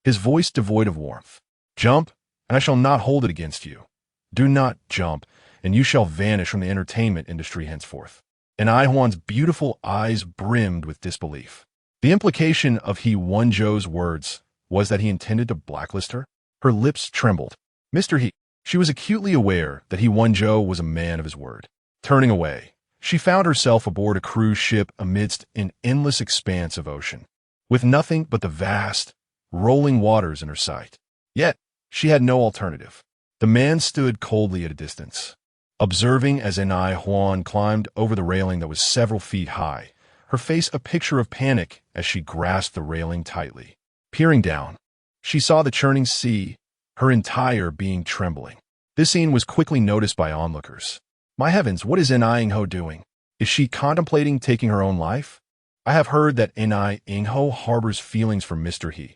Speaker 1: His voice devoid of warmth. "Jump, and I shall not hold it against you. Do not jump, and you shall vanish from the entertainment industry henceforth." And Huan's beautiful eyes brimmed with disbelief. The implication of He Wenzhou's words was that he intended to blacklist her. Her lips trembled. "Mr. He." She was acutely aware that He Wenzhou was a man of his word. Turning away, she found herself aboard a cruise ship amidst an endless expanse of ocean, with nothing but the vast, rolling waters in her sight. Yet, she had no alternative. The man stood coldly at a distance, observing as Huan climbed over the railing that was several feet high, her face a picture of panic as she grasped the railing tightly. Peering down, she saw the churning sea, her entire being trembling. This scene was quickly noticed by onlookers. "My heavens, what is Ho doing? Is she contemplating taking her own life? I have heard that Ho harbors feelings for Mr. He.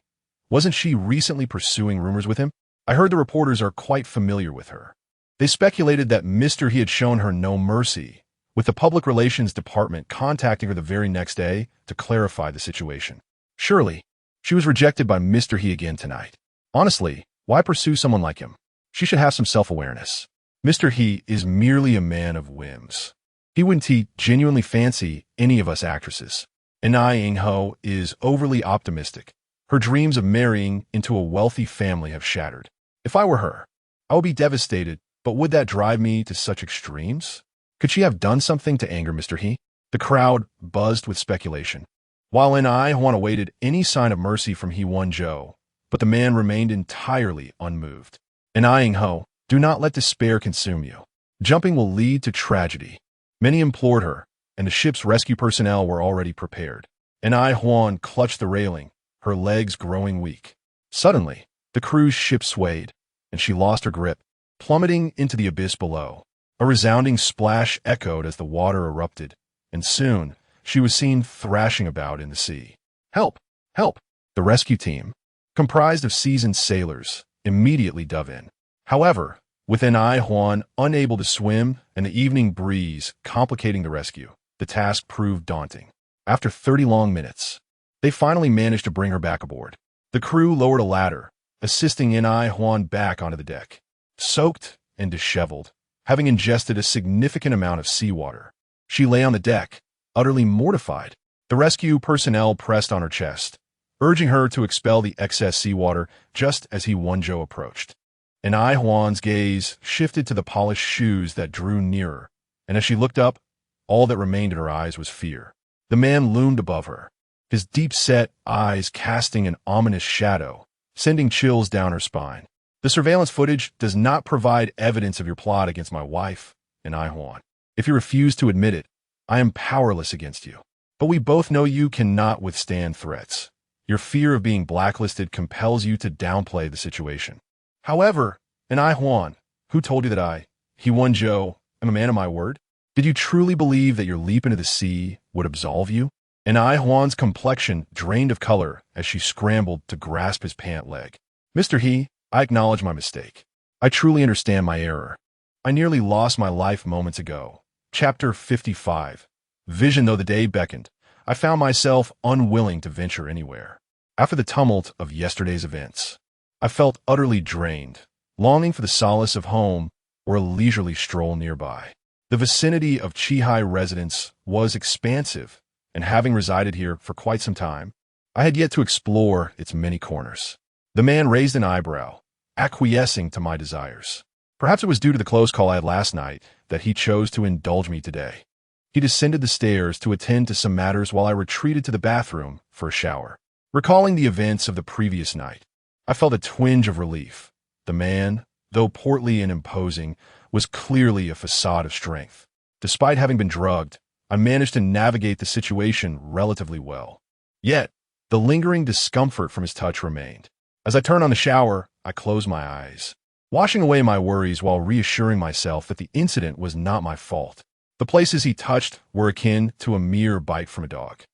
Speaker 1: Wasn't she recently pursuing rumors with him? I heard the reporters are quite familiar with her. They speculated that Mr. He had shown her no mercy, with the public relations department contacting her the very next day to clarify the situation. Surely, she was rejected by Mr. He again tonight. Honestly, why pursue someone like him? She should have some self-awareness. Mr. He is merely a man of whims. He wouldn't genuinely fancy any of us actresses. And Ho is overly optimistic. Her dreams of marrying into a wealthy family have shattered. If I were her, I would be devastated, but would that drive me to such extremes? Could she have done something to anger Mr. He? The crowd buzzed with speculation, while Huan awaited any sign of mercy from He Wenzhou, but the man remained entirely unmoved. And Ho, do not let despair consume you. Jumping will lead to tragedy. Many implored her, and the ship's rescue personnel were already prepared. And Huan clutched the railing, her legs growing weak. Suddenly, the cruise ship swayed, and she lost her grip, plummeting into the abyss below. A resounding splash echoed as the water erupted, and soon she was seen thrashing about in the sea. "Help! Help!" The rescue team, comprised of seasoned sailors, immediately dove in. However, with Huan unable to swim and the evening breeze complicating the rescue, the task proved daunting. After 30 long minutes, they finally managed to bring her back aboard. The crew lowered a ladder, assisting Huan back onto the deck. Soaked and disheveled, having ingested a significant amount of seawater, she lay on the deck, utterly mortified. The rescue personnel pressed on her chest, urging her to expel the excess seawater just as He Wenzhou approached. And Huan's gaze shifted to the polished shoes that drew nearer, and as she looked up, all that remained in her eyes was fear. The man loomed above her, his deep-set eyes casting an ominous shadow, sending chills down her spine. "The surveillance footage does not provide evidence of your plot against my wife and Huan. If you refuse to admit it, I am powerless against you. But we both know you cannot withstand threats. Your fear of being blacklisted compels you to downplay the situation. However, and Huan, who told you that He Wenzhou, am a man of my word? Did you truly believe that your leap into the sea would absolve you?" And Huan's complexion drained of color as she scrambled to grasp his pant leg. "Mr. He, I acknowledge my mistake. I truly understand my error. I nearly lost my life moments ago." Chapter 55. Vision though the day beckoned, I found myself unwilling to venture anywhere. After the tumult of yesterday's events, I felt utterly drained, longing for the solace of home or a leisurely stroll nearby. The vicinity of Chihai residence was expansive, and having resided here for quite some time, I had yet to explore its many corners. The man raised an eyebrow, acquiescing to my desires. Perhaps it was due to the close call I had last night that he chose to indulge me today. He descended the stairs to attend to some matters while I retreated to the bathroom for a shower. Recalling the events of the previous night, I felt a twinge of relief. The man, though portly and imposing, was clearly a facade of strength. Despite having been drugged, I managed to navigate the situation relatively well. Yet, the lingering discomfort from his touch remained. As I turned on the shower, I closed my eyes, washing away my worries while reassuring myself that the incident was not my fault. The places he touched were akin to a mere bite from a dog.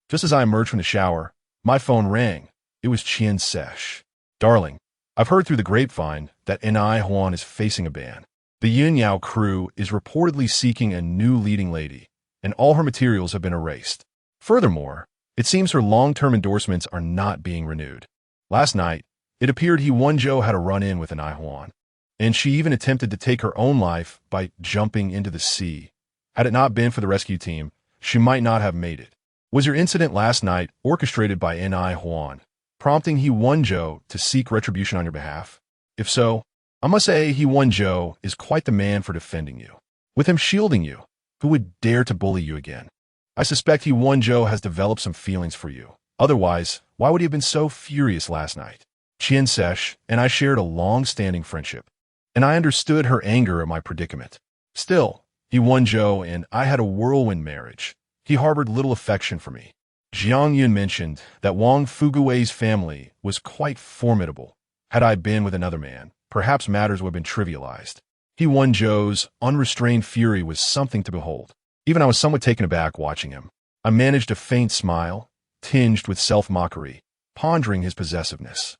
Speaker 1: Just as I emerged from the shower, my phone rang. It was Qian Sesh. Darling, I've heard through the grapevine that Ni Huan is facing a ban. The Yunyao crew is reportedly seeking a new leading lady, and all her materials have been erased. Furthermore, it seems her long-term endorsements are not being renewed. Last night, it appeared He Wenzhou had a run-in with Ni Huan, and she even attempted to take her own life by jumping into the sea. Had it not been for the rescue team, she might not have made it. Was your incident last night orchestrated by Ni Huan, prompting He Wenzhou to seek retribution on your behalf? If so, I must say He Wenzhou is quite the man for defending you. With him shielding you, who would dare to bully you again? I suspect He Wenzhou has developed some feelings for you. Otherwise, why would he have been so furious last night? Qian Sesh and I shared a long-standing friendship, and I understood her anger at my predicament. Still, He Wenzhou and I had a whirlwind marriage. He harbored little affection for me. Jiang Yun mentioned that Wang Fugui's family was quite formidable. Had I been with another man, perhaps matters would have been trivialized. He Wenzhou's unrestrained fury was something to behold. Even I was somewhat taken aback watching him. I managed a faint smile, tinged with self-mockery, pondering his possessiveness.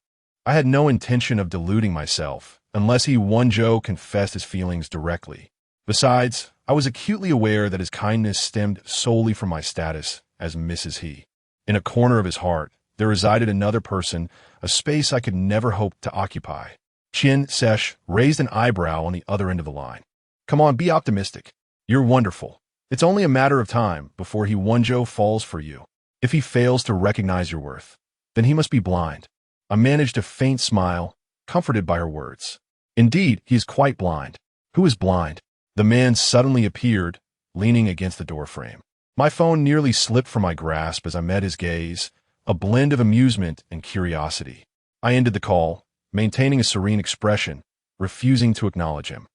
Speaker 1: I had no intention of deluding myself, unless He Wenzhou confessed his feelings directly. Besides, I was acutely aware that his kindness stemmed solely from my status as Mrs. He. In a corner of his heart, there resided another person, a space I could never hope to occupy. Qian Sesh raised an eyebrow on the other end of the line. Come on, be optimistic. You're wonderful. It's only a matter of time before He Wenzhou falls for you. If he fails to recognize your worth, then he must be blind. I managed a faint smile, comforted by her words. Indeed, he is quite blind. Who is blind? The man suddenly appeared, leaning against the doorframe. My phone nearly slipped from my grasp as I met his gaze, a blend of amusement and curiosity. I ended the call, maintaining a serene expression, refusing to acknowledge him.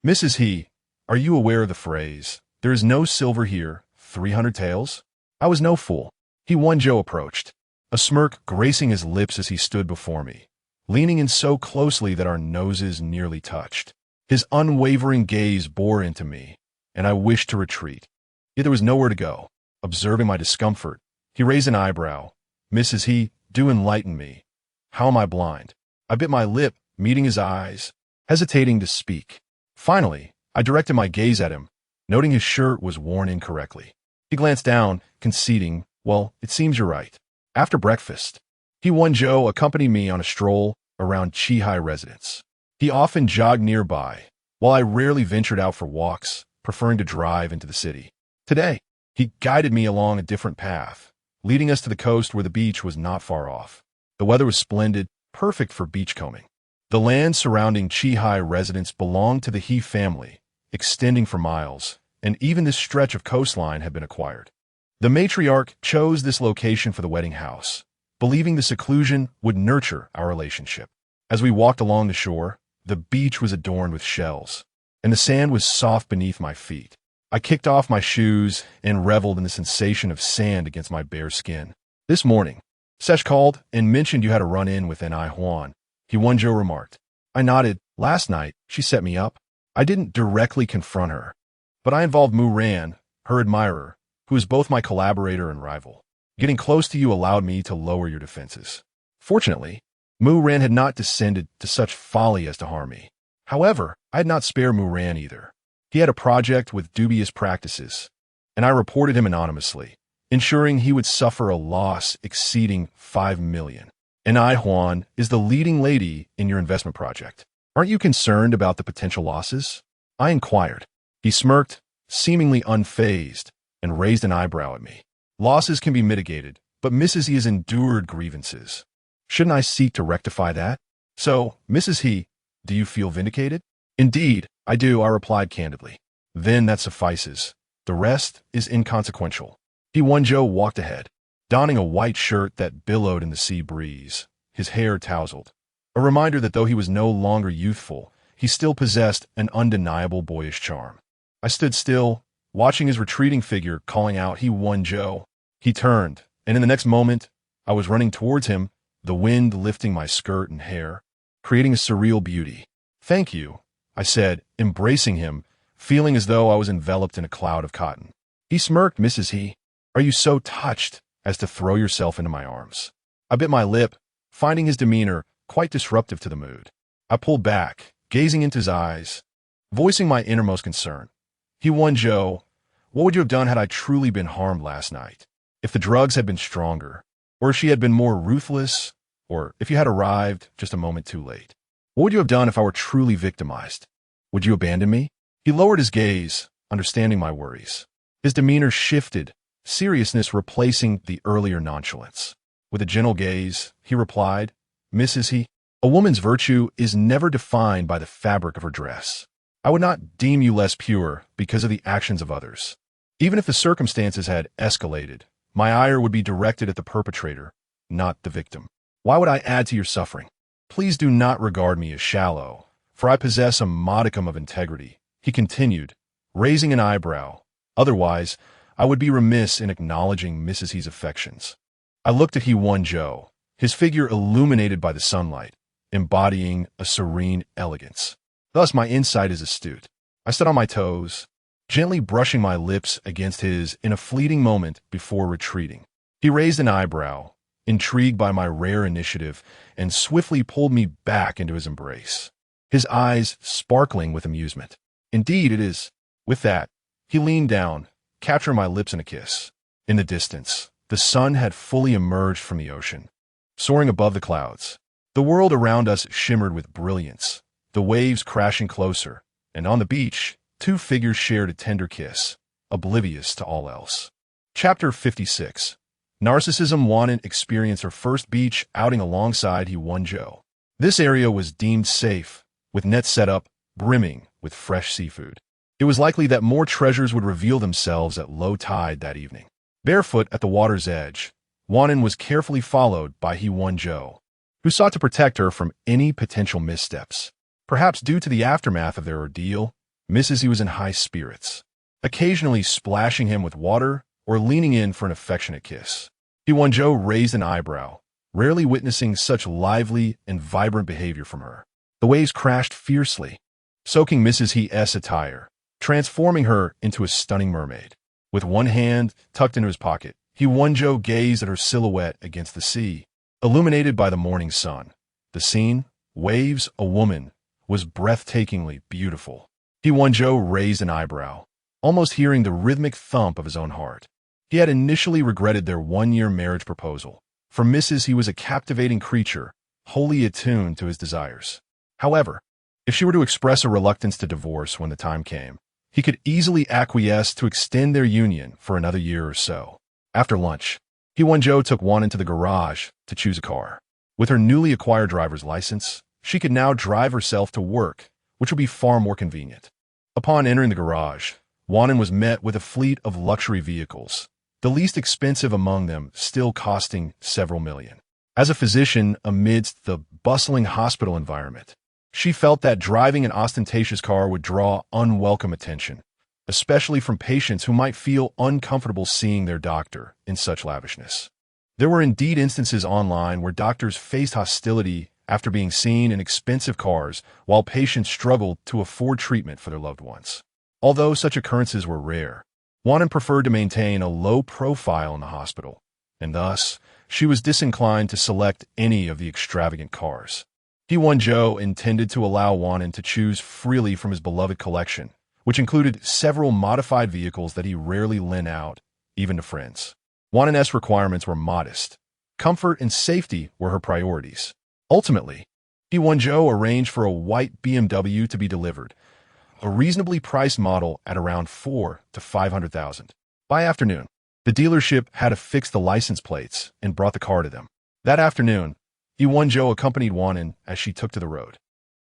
Speaker 1: Mrs. He, are you aware of the phrase, "There is no silver here, 300 taels"? I was no fool. He Wenzhou approached, a smirk gracing his lips as he stood before me, leaning in so closely that our noses nearly touched. His unwavering gaze bore into me, and I wished to retreat. Yet there was nowhere to go. Observing my discomfort, he raised an eyebrow. Mrs. He, do enlighten me. How am I blind? I bit my lip, meeting his eyes, hesitating to speak. Finally, I directed my gaze at him, noting his shirt was worn incorrectly. He glanced down, conceding, well, it seems you're right. After breakfast, He Wenzhou accompanied me on a stroll around Qihai residence. He often jogged nearby, while I rarely ventured out for walks, preferring to drive into the city. Today, he guided me along a different path, leading us to the coast where the beach was not far off. The weather was splendid, perfect for beachcombing. The land surrounding Qihai residence belonged to the He family, extending for miles, and even this stretch of coastline had been acquired. The matriarch chose this location for the wedding house, believing the seclusion would nurture our relationship. As we walked along the shore, the beach was adorned with shells, and the sand was soft beneath my feet. I kicked off my shoes and reveled in the sensation of sand against my bare skin. This morning, Sesh called and mentioned you had a run-in with Ni Huan. He Wenzhou remarked. I nodded. Last night, she set me up. I didn't directly confront her, but I involved Mu Ran, her admirer, who is both my collaborator and rival. Getting close to you allowed me to lower your defenses. Fortunately, Mu Ran had not descended to such folly as to harm me. However, I had not spared Mu Ran either. He had a project with dubious practices, and I reported him anonymously, ensuring he would suffer a loss exceeding 5 million. Ni Huan is the leading lady in your investment project. Aren't you concerned about the potential losses? I inquired. He smirked, seemingly unfazed, and raised an eyebrow at me. Losses can be mitigated, but Mrs. He has endured grievances. Shouldn't I seek to rectify that? So, Mrs. He, Do you feel vindicated? Indeed, I do, I replied candidly. Then that suffices. The rest is inconsequential. He Wenzhou walked ahead, donning a white shirt that billowed in the sea breeze, his hair tousled. A reminder that though he was no longer youthful, he still possessed an undeniable boyish charm. I stood still, watching his retreating figure, calling out, He Wenzhou. He turned, and in the next moment, I was running towards him, the wind lifting my skirt and hair, creating a surreal beauty. Thank you, I said, embracing him, feeling as though I was enveloped in a cloud of cotton. He smirked, Mrs. He. Are you so touched as to throw yourself into my arms? I bit my lip, finding his demeanor quite disruptive to the mood. I pulled back, gazing into his eyes, voicing my innermost concern. He Wenzhou, what would you have done had I truly been harmed last night? If the drugs had been stronger, or if she had been more ruthless, or if you had arrived just a moment too late? What would you have done if I were truly victimized? Would you abandon me? He lowered his gaze, understanding my worries. His demeanor shifted, seriousness replacing the earlier nonchalance. With a gentle gaze, he replied, Mrs. He, a woman's virtue is never defined by the fabric of her dress. I would not deem you less pure because of the actions of others. Even if the circumstances had escalated, my ire would be directed at the perpetrator, not the victim. Why would I add to your suffering? Please do not regard me as shallow, for I possess a modicum of integrity, he continued, raising an eyebrow. Otherwise, I would be remiss in acknowledging Mrs. He's affections. I looked at He Wenzhou, his figure illuminated by the sunlight, embodying a serene elegance. Thus my insight is astute. I stood on my toes, gently brushing my lips against his in a fleeting moment before retreating. He raised an eyebrow, intrigued by my rare initiative, and swiftly pulled me back into his embrace, his eyes sparkling with amusement. Indeed, it is. With that, he leaned down, capturing my lips in a kiss. In the distance, the sun had fully emerged from the ocean, soaring above the clouds. The world around us shimmered with brilliance, the waves crashing closer, and on the beach, two figures shared a tender kiss, oblivious to all else. Chapter 56. Narcissism. Wan'an experienced her first beach outing alongside He Wenzhou. This area was deemed safe, with nets set up, brimming with fresh seafood. It was likely that more treasures would reveal themselves at low tide that evening. Barefoot at the water's edge, Wan'an was carefully followed by He Wenzhou, who sought to protect her from any potential missteps. Perhaps due to the aftermath of their ordeal, Mrs. He was in high spirits, occasionally splashing him with water or leaning in for an affectionate kiss. He Wenzhou raised an eyebrow, rarely witnessing such lively and vibrant behavior from her. The waves crashed fiercely, soaking Mrs. He's attire, transforming her into a stunning mermaid. With one hand tucked into his pocket, He Wenzhou gazed at her silhouette against the sea, illuminated by the morning sun. The scene, waves, a woman, was breathtakingly beautiful. He Wenzhou raised an eyebrow, almost hearing the rhythmic thump of his own heart. He had initially regretted their one-year marriage proposal. For Mrs. He was a captivating creature, wholly attuned to his desires. However, if she were to express a reluctance to divorce when the time came, he could easily acquiesce to extend their union for another year or so. After lunch, He Wenzhou took Wan'an to the garage to choose a car. With her newly acquired driver's license, she could now drive herself to work, which would be far more convenient. Upon entering the garage, Wan'an was met with a fleet of luxury vehicles, the least expensive among them still costing several million. As a physician amidst the bustling hospital environment, she felt that driving an ostentatious car would draw unwelcome attention, especially from patients who might feel uncomfortable seeing their doctor in such lavishness. There were indeed instances online where doctors faced hostility after being seen in expensive cars while patients struggled to afford treatment for their loved ones. Although such occurrences were rare, Wan'an preferred to maintain a low profile in the hospital, and thus she was disinclined to select any of the extravagant cars. He Wenzhou intended to allow Wan'an to choose freely from his beloved collection, which included several modified vehicles that he rarely lent out, even to friends. Wan'an's requirements were modest. Comfort and safety were her priorities. Ultimately, He Wenzhou arranged for a white BMW to be delivered, a reasonably priced model at around $400,000 to $500,000. By afternoon, the dealership had affixed the license plates and brought the car to them. That afternoon, He Wenzhou accompanied Wan'an as she took to the road.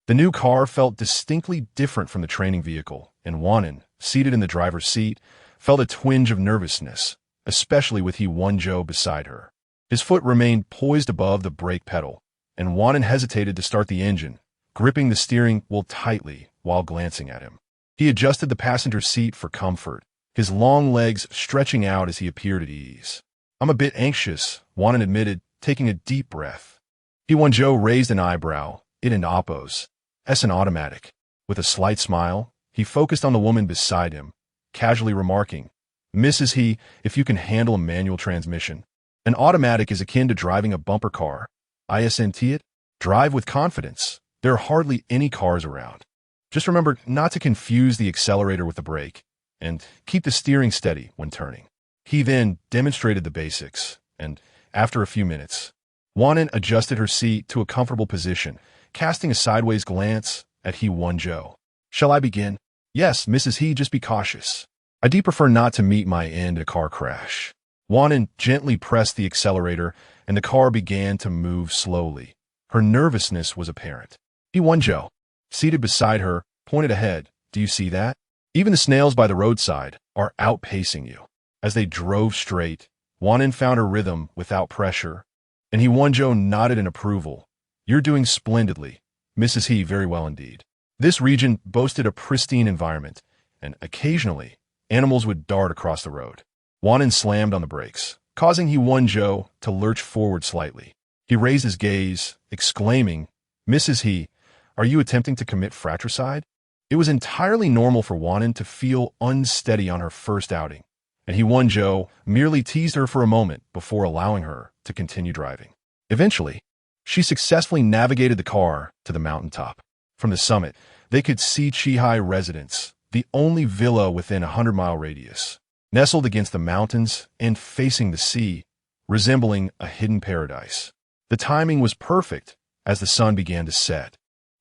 Speaker 1: The new car felt distinctly different from the training vehicle, and Wan'an, seated in the driver's seat, felt a twinge of nervousness, especially with He Wenzhou beside her. His foot remained poised above the brake pedal, and Wan'an hesitated to start the engine, gripping the steering wheel tightly while glancing at him. He adjusted the passenger seat for comfort, his long legs stretching out as he appeared at ease. "I'm a bit anxious," Wan'an admitted, taking a deep breath. He Wenzhou raised an eyebrow, it and Oppo's. "S an automatic." With a slight smile, he focused on the woman beside him, casually remarking, "Mrs. He, if you can handle a manual transmission. An automatic is akin to driving a bumper car. Isn't it? Drive with confidence. There are hardly any cars around. Just remember not to confuse the accelerator with the brake, and keep the steering steady when turning." He then demonstrated the basics, and after a few minutes, Wan'an adjusted her seat to a comfortable position, casting a sideways glance at He Wenzhou. "Shall I begin?" "Yes, Mrs. He, just be cautious. I do prefer not to meet my end in a car crash." Wan'an gently pressed the accelerator, and the car began to move slowly. Her nervousness was apparent. He Wenzhou, seated beside her, pointed ahead. "Do you see that? Even the snails by the roadside are outpacing you." As they drove straight, Wan'an found her rhythm without pressure, and He Wenzhou nodded in approval. "You're doing splendidly, Mrs. He, very well indeed." This region boasted a pristine environment, and occasionally, animals would dart across the road. Wan'an slammed on the brakes, causing He Wenzhou to lurch forward slightly. He raised his gaze, exclaiming, "Mrs. He, are you attempting to commit fratricide?" It was entirely normal for Wan'an to feel unsteady on her first outing, and He Wenzhou merely teased her for a moment before allowing her to continue driving. Eventually, she successfully navigated the car to the mountaintop. From the summit, they could see Chihai residence, the only villa within a 100-mile radius, nestled against the mountains and facing the sea, resembling a hidden paradise. The timing was perfect as the sun began to set,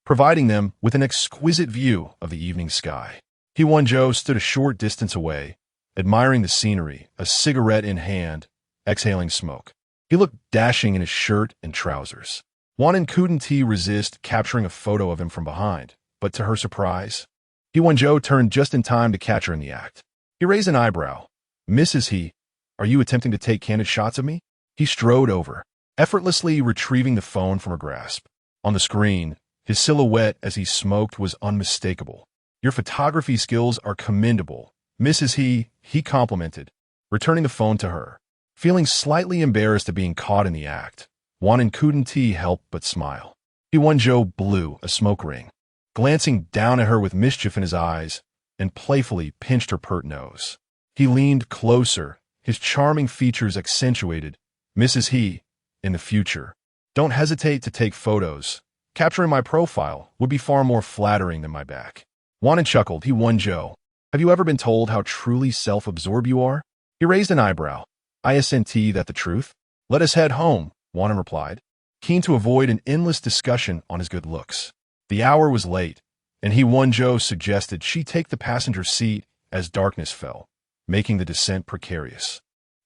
Speaker 1: providing them with an exquisite view of the evening sky. He Wenzhou stood a short distance away, admiring the scenery, a cigarette in hand, exhaling smoke. He looked dashing in his shirt and trousers. Wan'an couldn't resist capturing a photo of him from behind, but to her surprise, He Wenzhou turned just in time to catch her in the act. He raised an eyebrow. "Mrs. He, are you attempting to take candid shots of me?" He strode over, effortlessly retrieving the phone from her grasp. On the screen, his silhouette as he smoked was unmistakable. "Your photography skills are commendable, Mrs. He complimented, returning the phone to her. Feeling slightly embarrassed at being caught in the act, Wan'an couldn't help but smile. He Wenzhou blew a smoke ring, glancing down at her with mischief in his eyes, and playfully pinched her pert nose. He leaned closer, his charming features accentuated. "Mrs. He, in the future, don't hesitate to take photos. Capturing my profile would be far more flattering than my back." Wan'an chuckled. "He Wenzhou, have you ever been told how truly self-absorbed you are?" He raised an eyebrow. "Isn't that the truth?" "Let us head home," Wan'an replied, keen to avoid an endless discussion on his good looks. The hour was late, and He Wenzhou suggested she take the passenger seat as darkness fell, making the descent precarious.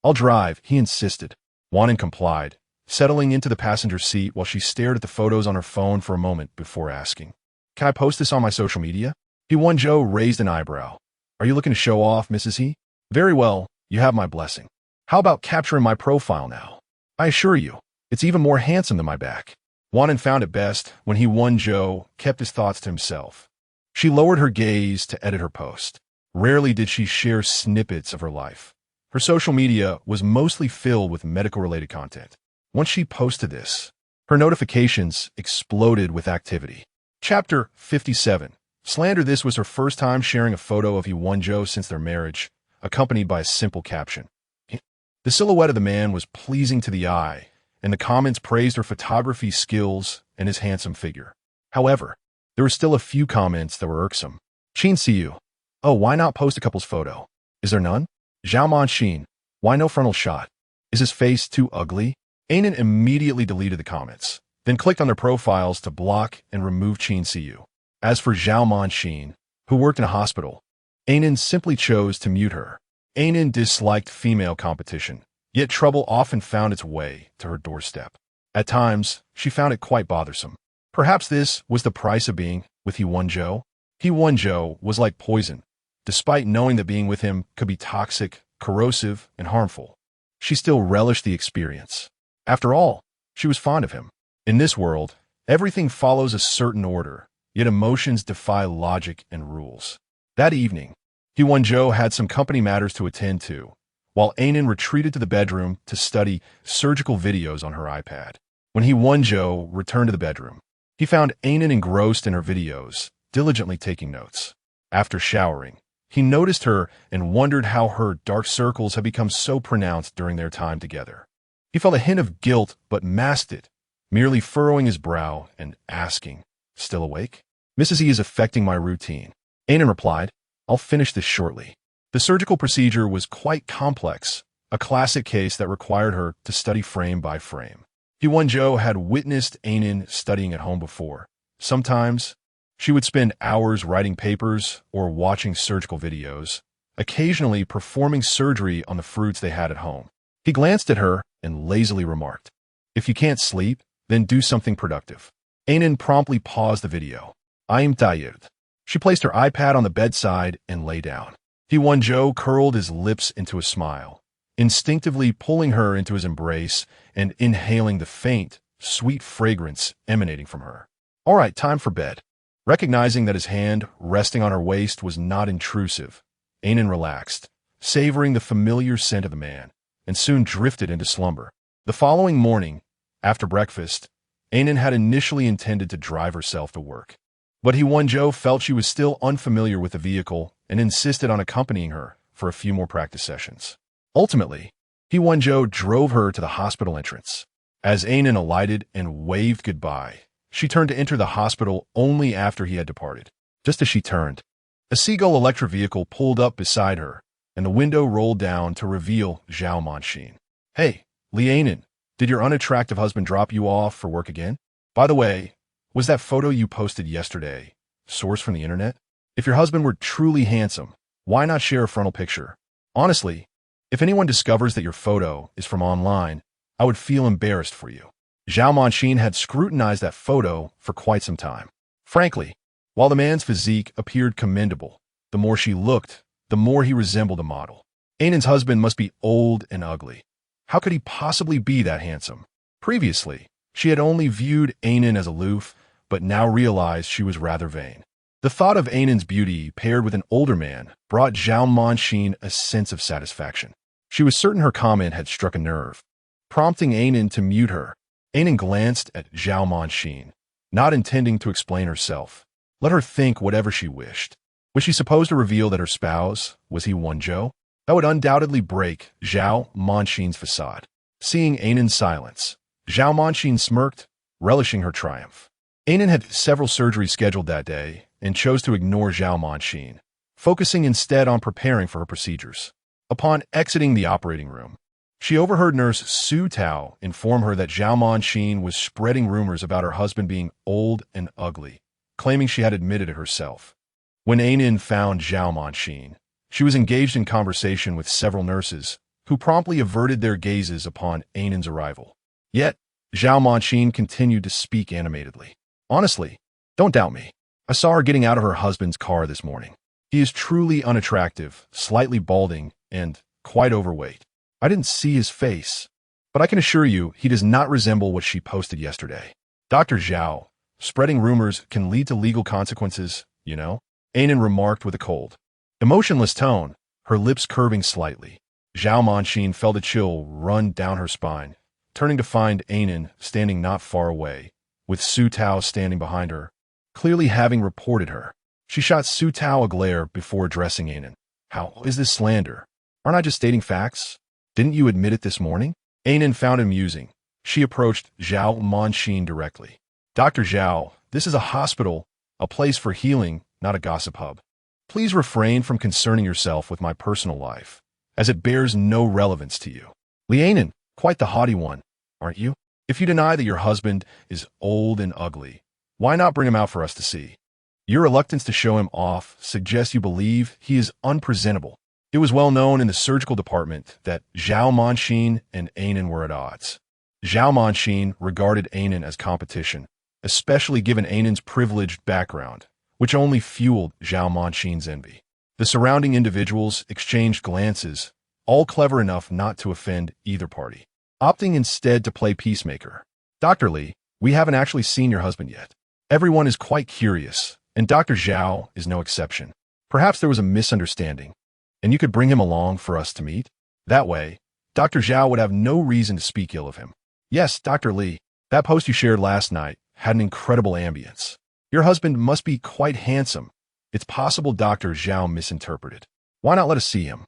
Speaker 1: "I'll drive," he insisted. Wan'an complied, settling into the passenger seat while she stared at the photos on her phone for a moment before asking, "Can I post this on my social media?" He Wenzhou raised an eyebrow. "Are you looking to show off, Mrs. He?" "Very well, you have my blessing. How about capturing my profile now? I assure you, it's even more handsome than my back." Wan'an found it best when He Wenzhou kept his thoughts to himself. She lowered her gaze to edit her post. Rarely did she share snippets of her life. Her social media was mostly filled with medical-related content. Once she posted this, her notifications exploded with activity. Chapter 57. Slander. This was her first time sharing a photo of He Wenzhou since their marriage, accompanied by a simple caption. The silhouette of the man was pleasing to the eye, and the comments praised her photography skills and his handsome figure. However, there were still a few comments that were irksome. "Qin Siyu. Oh, why not post a couple's photo? Is there none? Zhao Manxin. Why no frontal shot? Is his face too ugly?" Anan immediately deleted the comments, then clicked on their profiles to block and remove Qin Siyu. As for Zhao Manxin, who worked in a hospital, Anan simply chose to mute her. Anan disliked female competition, yet trouble often found its way to her doorstep. At times, she found it quite bothersome. Perhaps this was the price of being with He Wenzhou. He Wenzhou was like poison, despite knowing that being with him could be toxic, corrosive, and harmful. She still relished the experience. After all, she was fond of him. In this world, everything follows a certain order, yet emotions defy logic and rules. That evening, He Wenzhou had some company matters to attend to, while Anan retreated to the bedroom to study surgical videos on her iPad. When He Wenzhou returned to the bedroom, he found Anan engrossed in her videos, diligently taking notes. After showering, he noticed her and wondered how her dark circles had become so pronounced during their time together. He felt a hint of guilt but masked it, merely furrowing his brow and asking, "Still awake?" "Mrs. E is affecting my routine." Anan replied, "I'll finish this shortly." The surgical procedure was quite complex, a classic case that required her to study frame by frame. He Wenzhou had witnessed Anan studying at home before. Sometimes, she would spend hours writing papers or watching surgical videos, occasionally performing surgery on the fruits they had at home. He glanced at her and lazily remarked, "If you can't sleep, then do something productive." Anan promptly paused the video. "I am tired." She placed her iPad on the bedside and lay down. He Wenzhou curled his lips into a smile, instinctively pulling her into his embrace and inhaling the faint, sweet fragrance emanating from her. "All right, time for bed." Recognizing that his hand resting on her waist was not intrusive, Anan relaxed, savoring the familiar scent of the man, and soon drifted into slumber. The following morning, after breakfast, Anan had initially intended to drive herself to work. But He Wenzhou felt she was still unfamiliar with the vehicle and insisted on accompanying her for a few more practice sessions. Ultimately, He Wenzhou drove her to the hospital entrance. As Anan alighted and waved goodbye, she turned to enter the hospital only after he had departed. Just as she turned, a Seagull Electra vehicle pulled up beside her, and the window rolled down to reveal Zhao Manxin. "Hey, Li Wan'an, did your unattractive husband drop you off for work again? By the way, was that photo you posted yesterday sourced from the internet? If your husband were truly handsome, why not share a frontal picture? Honestly, if anyone discovers that your photo is from online, I would feel embarrassed for you." Zhao Manxin had scrutinized that photo for quite some time. Frankly, while the man's physique appeared commendable, the more she looked, the more he resembled a model. Anan's husband must be old and ugly. How could he possibly be that handsome? Previously, she had only viewed Anan as aloof, but now realized she was rather vain. The thought of Anan's beauty paired with an older man brought Zhao Manxin a sense of satisfaction. She was certain her comment had struck a nerve, prompting Anan to mute her. Anan glanced at Zhao Manxin, not intending to explain herself. Let her think whatever she wished. Was she supposed to reveal that her spouse was He Wenzhou? That would undoubtedly break Zhao Manxin's facade. Seeing Anan's silence, Zhao Manxin smirked, relishing her triumph. Anan had several surgeries scheduled that day and chose to ignore Zhao Manxin, focusing instead on preparing for her procedures. Upon exiting the operating room, she overheard nurse Su Tao inform her that Zhao Manxin was spreading rumors about her husband being old and ugly, claiming she had admitted it herself. When Anan found Zhao Manxin, she was engaged in conversation with several nurses, who promptly averted their gazes upon Anan's arrival. Yet, Zhao Manxin continued to speak animatedly. "Honestly, don't doubt me. I saw her getting out of her husband's car this morning. He is truly unattractive, slightly balding, and quite overweight. I didn't see his face, but I can assure you he does not resemble what she posted yesterday." "Dr. Zhao, spreading rumors can lead to legal consequences, you know," Anan remarked with a cold, emotionless tone, her lips curving slightly. Zhao Manxin felt a chill run down her spine, turning to find Anan standing not far away, with Su Tao standing behind her, clearly having reported her. She shot Su Tao a glare before addressing Anan. "How is this slander? Aren't I just stating facts? Didn't you admit it this morning?" Anan found him musing. She approached Zhao Manxin directly. "Dr. Zhao, this is a hospital, a place for healing, not a gossip hub. Please refrain from concerning yourself with my personal life, as it bears no relevance to you." "Li Wan'an, quite the haughty one, aren't you? If you deny that your husband is old and ugly, why not bring him out for us to see? Your reluctance to show him off suggests you believe he is unpresentable." It was well known in the surgical department that Zhao Manxin and Anan were at odds. Zhao Manxin regarded Anan as competition, especially given Ainan's privileged background, which only fueled Zhao Manxin's envy. The surrounding individuals exchanged glances, all clever enough not to offend either party, opting instead to play peacemaker. Dr. Li, we haven't actually seen your husband yet. Everyone is quite curious, and Dr. Zhao is no exception. Perhaps there was a misunderstanding, and you could bring him along for us to meet? That way, Dr. Zhao would have no reason to speak ill of him. Yes, Dr. Li, that post you shared last night had an incredible ambience. Your husband must be quite handsome. It's possible Dr. Zhao misinterpreted. Why not let us see him?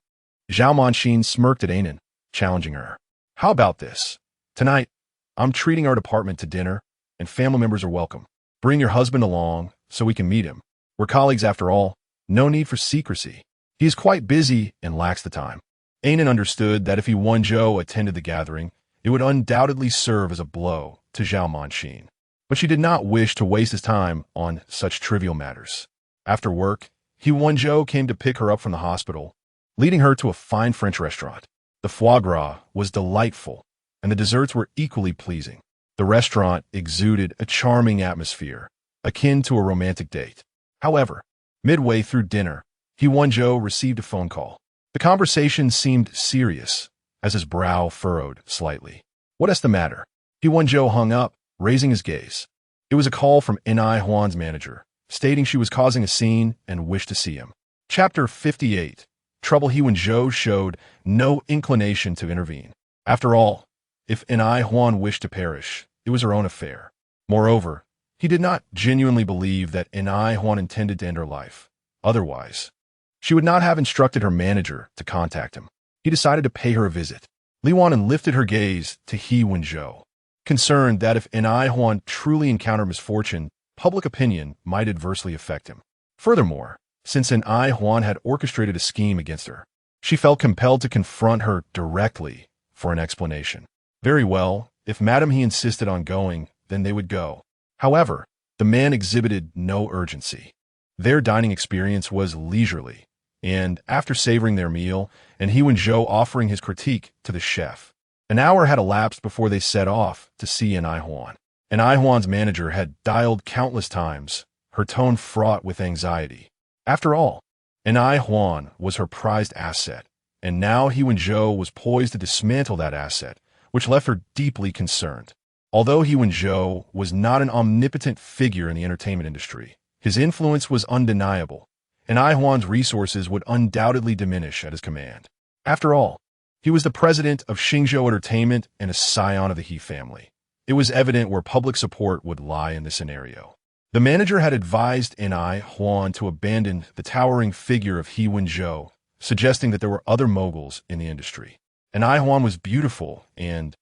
Speaker 1: Zhao Manxin smirked at Ainan, challenging her. How about this? Tonight, I'm treating our department to dinner, and family members are welcome. Bring your husband along so we can meet him. We're colleagues after all. No need for secrecy. He is quite busy and lacks the time. Ainan understood that if He Wenzhou attended the gathering, it would undoubtedly serve as a blow to Zhao Manxin. But she did not wish to waste his time on such trivial matters. After work, He Wenzhou came to pick her up from the hospital, leading her to a fine French restaurant. The foie gras was delightful, and the desserts were equally pleasing. The restaurant exuded a charming atmosphere, akin to a romantic date. However, midway through dinner, He Wenzhou received a phone call. The conversation seemed serious, as his brow furrowed slightly. What is the matter? He Wenzhou hung up, raising his gaze. It was a call from Ni Huan's manager, stating she was causing a scene and wished to see him. Chapter 58. Trouble. He Wenzhou showed no inclination to intervene. After all, if Ni Huan wished to perish, it was her own affair. Moreover, he did not genuinely believe that Ni Huan intended to end her life. Otherwise, she would not have instructed her manager to contact him. He decided to pay her a visit. Li Wan'an lifted her gaze to He Wenzhou, concerned that if Ni Huan truly encountered misfortune, public opinion might adversely affect him. Furthermore, since Ni Huan had orchestrated a scheme against her, she felt compelled to confront her directly for an explanation. Very well, if Madame He insisted on going, then they would go. However, the man exhibited no urgency. Their dining experience was leisurely, and after savoring their meal and He Wenzhou offering his critique to the chef, an hour had elapsed before they set off to see Ni Huan. Ni Huan's manager had dialed countless times, her tone fraught with anxiety. After all, Ni Huan was her prized asset, and now He Wenzhou was poised to dismantle that asset, which left her deeply concerned. Although He Wenzhou was not an omnipotent figure in the entertainment industry, his influence was undeniable, and Ni Huan's resources would undoubtedly diminish at his command. After all, he was the president of Xingzhou Entertainment and a scion of the He family. It was evident where public support would lie in this scenario. The manager had advised Ni Huan to abandon the towering figure of He Wenzhou, suggesting that there were other moguls in the industry. Ni Huan was beautiful and,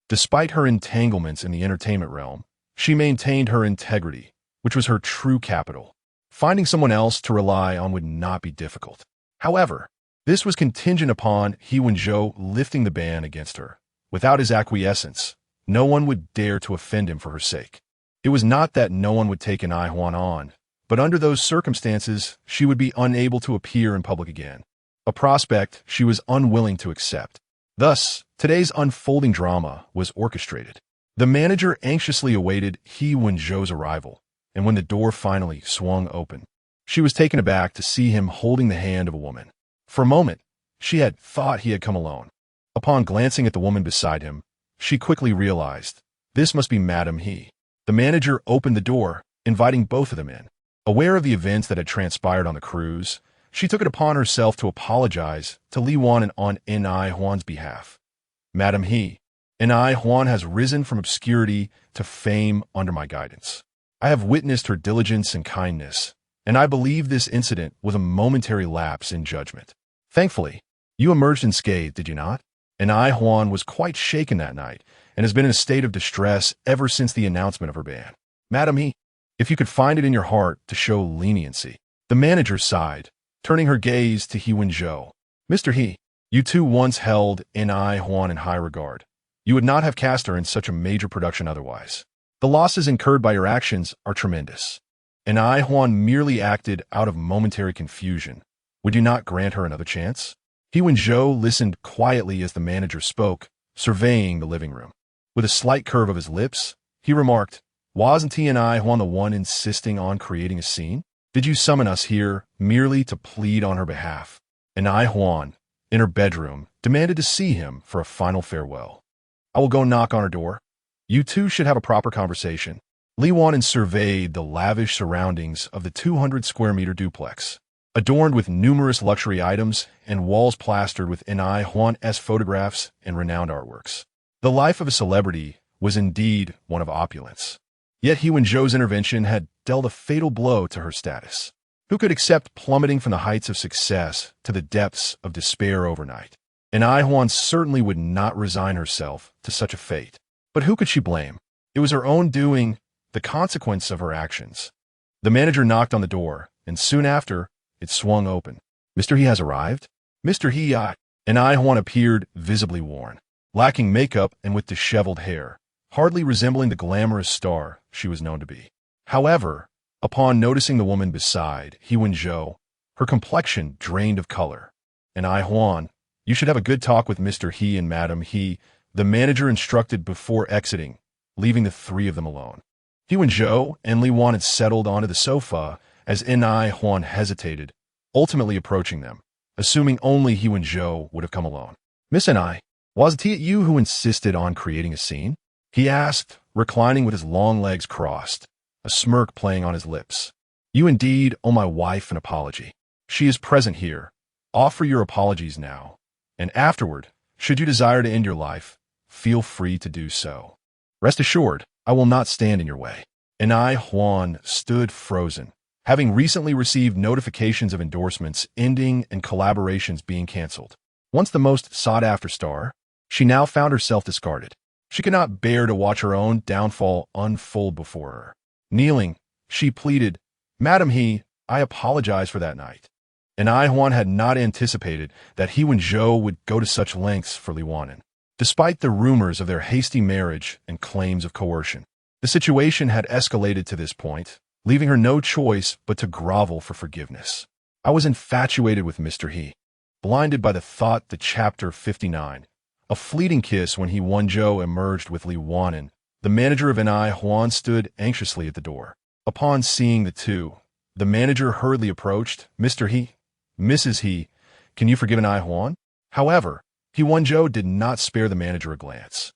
Speaker 1: despite her entanglements in the entertainment realm, she maintained her integrity, which was her true capital. Finding someone else to rely on would not be difficult. However, this was contingent upon He Wenzhou lifting the ban against her. Without his acquiescence, no one would dare to offend him for her sake. It was not that no one would take Ni Huan on, but under those circumstances, she would be unable to appear in public again, a prospect she was unwilling to accept. Thus, today's unfolding drama was orchestrated. The manager anxiously awaited He Wenzhou's arrival, and when the door finally swung open, she was taken aback to see him holding the hand of a woman. For a moment, she had thought he had come alone. Upon glancing at the woman beside him, she quickly realized, this must be Madame He. The manager opened the door, inviting both of them in. Aware of the events that had transpired on the cruise, she took it upon herself to apologize to Li Wan'an on Ni Huan's behalf. Madame He, Ni Huan has risen from obscurity to fame under my guidance. I have witnessed her diligence and kindness, and I believe this incident was a momentary lapse in judgment. Thankfully, you emerged unscathed, did you not? Ni Huan was quite shaken that night, and has been in a state of distress ever since the announcement of her ban. Madame He, if you could find it in your heart to show leniency. The manager sighed, turning her gaze to He Wenzhou. Mr. He, you two once held Ni Huan in high regard. You would not have cast her in such a major production otherwise. The losses incurred by your actions are tremendous. Ni Huan merely acted out of momentary confusion. Would you not grant her another chance? He Wenzhou listened quietly as the manager spoke, surveying the living room. With a slight curve of his lips, he remarked, Wasn't He and I Huan the one insisting on creating a scene? Did you summon us here merely to plead on her behalf? And I, Huan, in her bedroom, demanded to see him for a final farewell. I will go knock on her door. You two should have a proper conversation. Li Wan'an surveyed the lavish surroundings of the 200-square-meter duplex, adorned with numerous luxury items and walls plastered with Ni Huan's photographs and renowned artworks. The life of a celebrity was indeed one of opulence. Yet He Wenzhou's intervention had dealt a fatal blow to her status. Who could accept plummeting from the heights of success to the depths of despair overnight? And Huan certainly would not resign herself to such a fate. But who could she blame? It was her own doing, the consequence of her actions. The manager knocked on the door, and soon after, it swung open. Mr. He has arrived? Mr. He, and Huan appeared visibly worn, lacking makeup and with disheveled hair, hardly resembling the glamorous star she was known to be. However, upon noticing the woman beside He Wenzhou, her complexion drained of color. And Huan, you should have a good talk with Mr. He and Madam He, the manager instructed before exiting, leaving the three of them alone. He Wenzhou and Li Wan'an had settled onto the sofa as Huan hesitated, ultimately approaching them, assuming only He Wenzhou would have come alone. Miss wasn't it you who insisted on creating a scene? He asked, reclining with his long legs crossed, a smirk playing on his lips. You indeed owe my wife an apology. She is present here. Offer your apologies now, and afterward, should you desire to end your life, feel free to do so. Rest assured, I will not stand in your way. And Huan stood frozen, having recently received notifications of endorsements ending and collaborations being canceled. Once the most sought-after star, she now found herself discarded. She could not bear to watch her own downfall unfold before her. Kneeling, she pleaded, Madam He, I apologize for that night. And Huan had not anticipated that He Wenzhou would go to such lengths for Li Wan'an. Despite the rumors of their hasty marriage and claims of coercion, the situation had escalated to this point, leaving her no choice but to grovel for forgiveness. I was infatuated with Mr. He, blinded by the thought that Chapter 59, a fleeting kiss when He Wenzhou emerged with Li Wan'an. The manager of Huan stood anxiously at the door. Upon seeing the two, the manager hurriedly approached. Mr. He, Mrs. He, can you forgive Huan? However, He Wenzhou did not spare the manager a glance.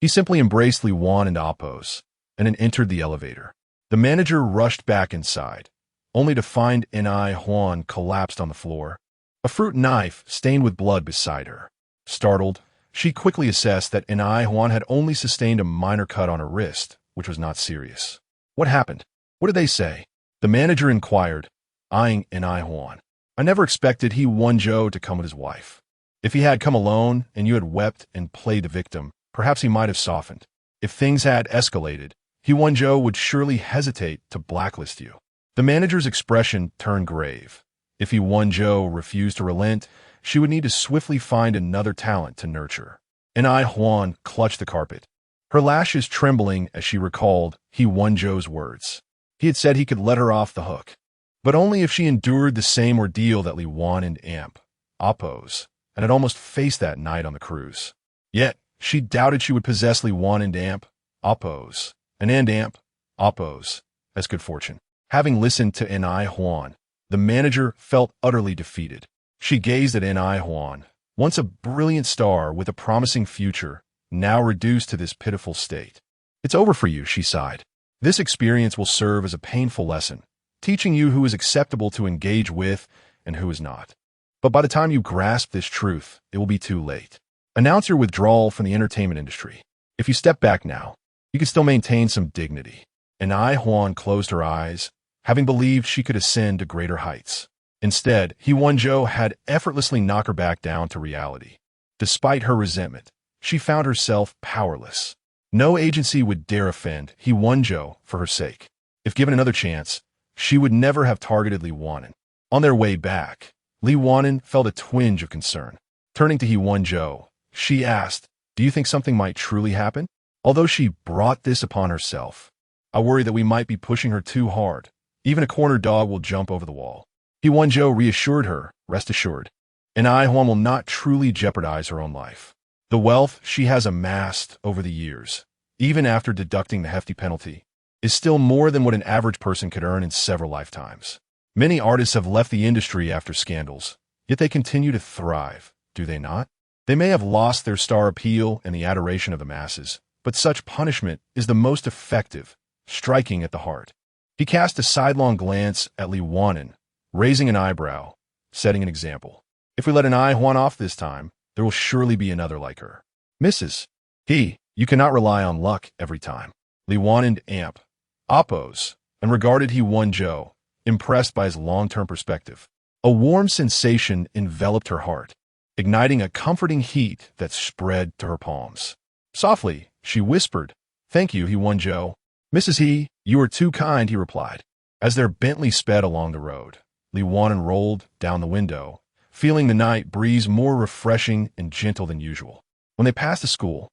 Speaker 1: He simply embraced Li Wan'an and oppose, and then entered the elevator. The manager rushed back inside, only to find Huan collapsed on the floor, a fruit knife stained with blood beside her. Startled, she quickly assessed that Huan had only sustained a minor cut on her wrist, which was not serious. What happened? What did they say? The manager inquired, eyeing Huan. I never expected He Wenzhou to come with his wife. If he had come alone and you had wept and played the victim, perhaps he might have softened. If things had escalated, He Wenzhou would surely hesitate to blacklist you. The manager's expression turned grave. If He Wenzhou refused to relent, she would need to swiftly find another talent to nurture. Huan clutched the carpet, her lashes trembling as she recalled He Wenzhou's words. He had said he could let her off the hook, but only if she endured the same ordeal that Li Wan'an and oppose, and had almost faced that night on the cruise. Yet, she doubted she would possess Li Wan'an and oppose, and oppose, as good fortune. Having listened to Huan, the manager felt utterly defeated. She gazed at Huan, once a brilliant star with a promising future, now reduced to this pitiful state. It's over for you, she sighed. This experience will serve as a painful lesson, teaching you who is acceptable to engage with and who is not. But by the time you grasp this truth, it will be too late. Announce your withdrawal from the entertainment industry. If you step back now, you can still maintain some dignity. And Huan closed her eyes, having believed she could ascend to greater heights. Instead, He Wenzhou had effortlessly knocked her back down to reality. Despite her resentment, she found herself powerless. No agency would dare offend He Wenzhou for her sake. If given another chance, she would never have targeted Li Wan'an. On their way back, Li Wan'an felt a twinge of concern. Turning to He Wenzhou, she asked, do you think something might truly happen? Although she brought this upon herself, I worry that we might be pushing her too hard. Even a cornered dog will jump over the wall. He Wenzhou reassured her, rest assured. Huan will not truly jeopardize her own life. The wealth she has amassed over the years, even after deducting the hefty penalty, is still more than what an average person could earn in several lifetimes. Many artists have left the industry after scandals, yet they continue to thrive, do they not? They may have lost their star appeal and the adoration of the masses, but such punishment is the most effective, striking at the heart. He cast a sidelong glance at Li Wan'an, raising an eyebrow, setting an example. If we let an eye one off this time, there will surely be another like her. Mrs. You cannot rely on luck every time. Li Wan'an amp, oppose, and regarded He Wenzhou, impressed by his long-term perspective. A warm sensation enveloped her heart, igniting a comforting heat that spread to her palms. Softly, she whispered, "Thank you, He Wenzhou." "Mrs. He, you are too kind," he replied. As their Bentley sped along the road, Li Wan'an rolled down the window, feeling the night breeze more refreshing and gentle than usual. When they passed the school,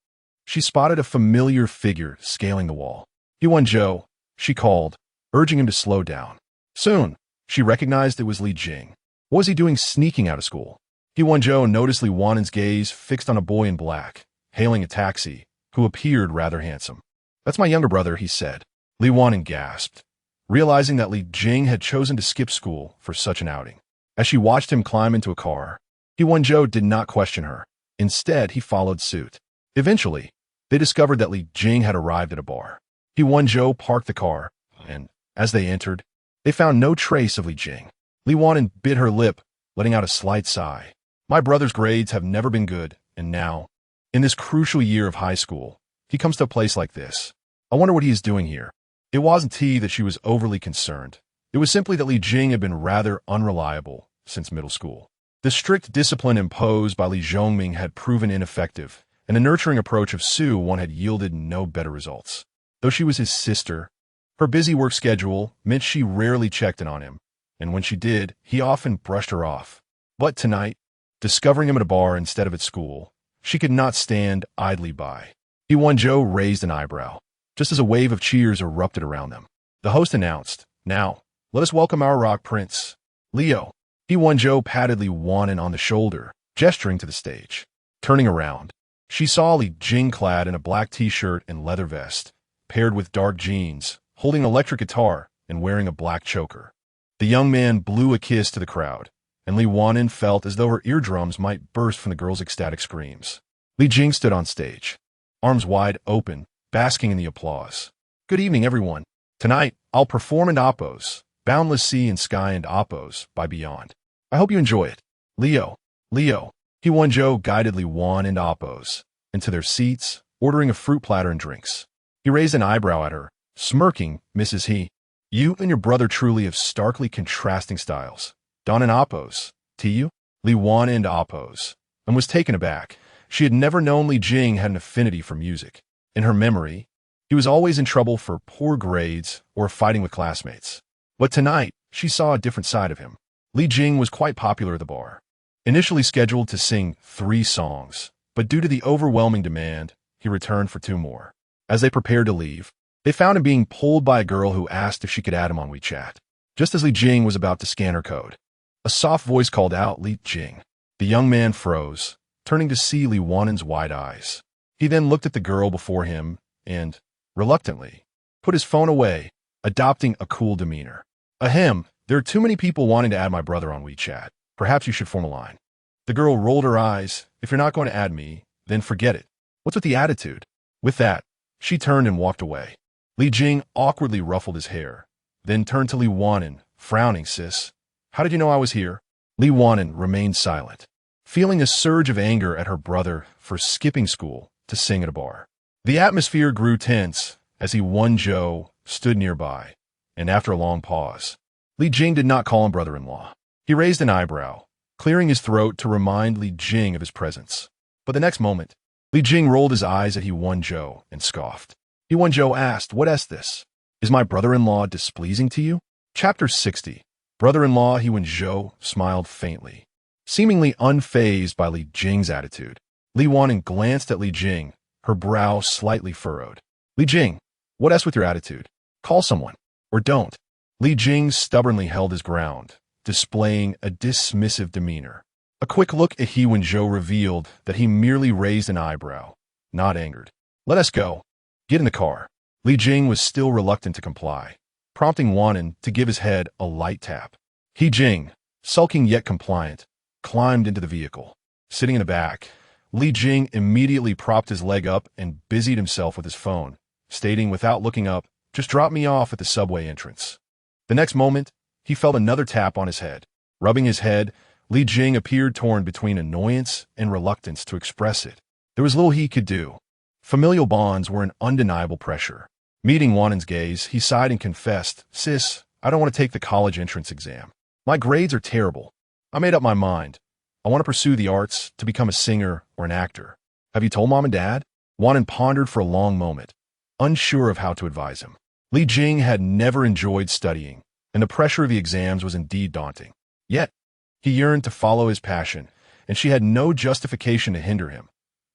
Speaker 1: she spotted a familiar figure scaling the wall. "He Wenzhou," she called, urging him to slow down. Soon, she recognized it was Li Jing. What was he doing sneaking out of school? He Wenzhou noticed Li Wan'an's gaze fixed on a boy in black, hailing a taxi, who appeared rather handsome. "That's my younger brother," he said. Li Wan'an gasped, realizing that Li Jing had chosen to skip school for such an outing. As she watched him climb into a car, He Wenzhou did not question her. Instead, he followed suit. Eventually, they discovered that Li Jing had arrived at a bar. He Wenzhou parked the car, and, as they entered, they found no trace of Li Jing. Li Wan'an bit her lip, letting out a slight sigh. "My brother's grades have never been good, and now, in this crucial year of high school, he comes to a place like this. I wonder what he is doing here." It wasn't that she was overly concerned. It was simply that Li Jing had been rather unreliable since middle school. The strict discipline imposed by Li Zhongming had proven ineffective, and the nurturing approach of Su Wan had yielded no better results. Though she was his sister, her busy work schedule meant she rarely checked in on him, and when she did, he often brushed her off. But tonight, discovering him at a bar instead of at school, she could not stand idly by. He Wenzhou raised an eyebrow, just as a wave of cheers erupted around them. The host announced, "Now, let us welcome our rock prince, Leo." He Wenzhou patted Li Wan'an on the shoulder, gesturing to the stage. Turning around, she saw Li Jing clad in a black t-shirt and leather vest, paired with dark jeans, holding an electric guitar and wearing a black choker. The young man blew a kiss to the crowd, and Li Wan'an felt as though her eardrums might burst from the girl's ecstatic screams. Li Jing stood on stage, arms wide open, basking in the applause. "Good evening, everyone. Tonight, I'll perform in Oppose, Boundless Sea and Sky and Oppose by Beyond. I hope you enjoy it. Leo." He Wenzhou guided Li Wan'an and Oppose into their seats, ordering a fruit platter and drinks. He raised an eyebrow at her, smirking. "Mrs. He, you and your brother truly have starkly contrasting styles. Don and Oppose, to you?" Li Wan'an and Oppose, and was taken aback. She had never known Li Jing had an affinity for music. In her memory, he was always in trouble for poor grades or fighting with classmates. But tonight, she saw a different side of him. Li Jing was quite popular at the bar. Initially scheduled to sing 3 songs, but due to the overwhelming demand, he returned for 2 more. As they prepared to leave, they found him being pulled by a girl who asked if she could add him on WeChat. Just as Li Jing was about to scan her code, a soft voice called out, "Li Jing." The young man froze, turning to see Li Wan'an's wide eyes. He then looked at the girl before him and, reluctantly, put his phone away, adopting a cool demeanor. "Ahem, there are too many people wanting to add my brother on WeChat. Perhaps you should form a line." The girl rolled her eyes. "If you're not going to add me, then forget it. What's with the attitude?" With that, she turned and walked away. Li Jing awkwardly ruffled his hair, then turned to Li Wan'an, frowning. "Sis, how did you know I was here?" Li Wan'an remained silent, feeling a surge of anger at her brother for skipping school to sing at a bar. The atmosphere grew tense as He Wenzhou stood nearby, and after a long pause, Li Jing did not call him brother-in-law. He raised an eyebrow, clearing his throat to remind Li Jing of his presence. But the next moment, Li Jing rolled his eyes at He Wenzhou and scoffed. He Wenzhou asked, "What is this? Is my brother-in-law displeasing to you?" Chapter 60. Brother-in-law He Wenzhou smiled faintly, seemingly unfazed by Li Jing's attitude. Li Wan'an glanced at Li Jing, her brow slightly furrowed. "Li Jing, what is with your attitude? Call someone, or don't." Li Jing stubbornly held his ground, displaying a dismissive demeanor. A quick look at He Wenzhou revealed that he merely raised an eyebrow, not angered. "Let us go. Get in the car." Li Jing was still reluctant to comply, prompting Wan'an to give his head a light tap. He Jing, sulking yet compliant, climbed into the vehicle. Sitting in the back, Li Jing immediately propped his leg up and busied himself with his phone, stating without looking up, "Just drop me off at the subway entrance." The next moment, he felt another tap on his head. Rubbing his head, Li Jing appeared torn between annoyance and reluctance to express it. There was little he could do. Familial bonds were an undeniable pressure. Meeting Wan'an's gaze, he sighed and confessed, "Sis, I don't want to take the college entrance exam. My grades are terrible. I made up my mind. I want to pursue the arts, to become a singer or an actor. Have you told Mom and Dad?" Wan'an pondered for a long moment, unsure of how to advise him. Li Jing had never enjoyed studying, and the pressure of the exams was indeed daunting. Yet, he yearned to follow his passion, and she had no justification to hinder him.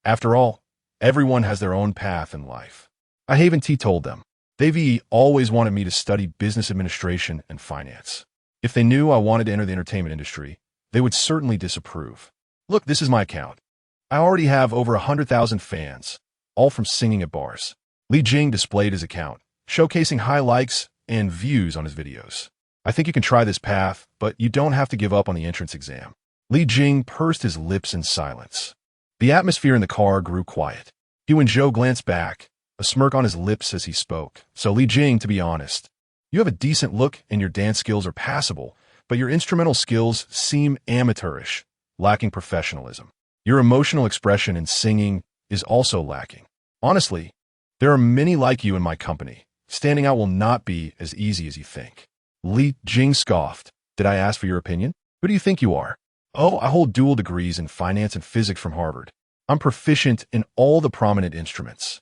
Speaker 1: After all, everyone has their own path in life. I haven't told them. They've always wanted me to study business administration and finance. If they knew I wanted to enter the entertainment industry, they would certainly disapprove. Look, this is my account. I already have over 100,000 fans, all from singing at bars. Li Jing displayed his account, showcasing high likes and views on his videos. I think you can try this path, but you don't have to give up on the entrance exam. Li Jing pursed his lips in silence. The atmosphere in the car grew quiet. He Wenzhou glanced back, a smirk on his lips as he spoke. "So Li Jing, to be honest, you have a decent look and your dance skills are passable, but your instrumental skills seem amateurish, lacking professionalism. Your emotional expression in singing is also lacking. Honestly, there are many like you in my company. Standing out will not be as easy as you think." Li Jing scoffed. "Did I ask for your opinion? Who do you think you are?" "Oh, I hold dual degrees in finance and physics from Harvard. I'm proficient in all the prominent instruments.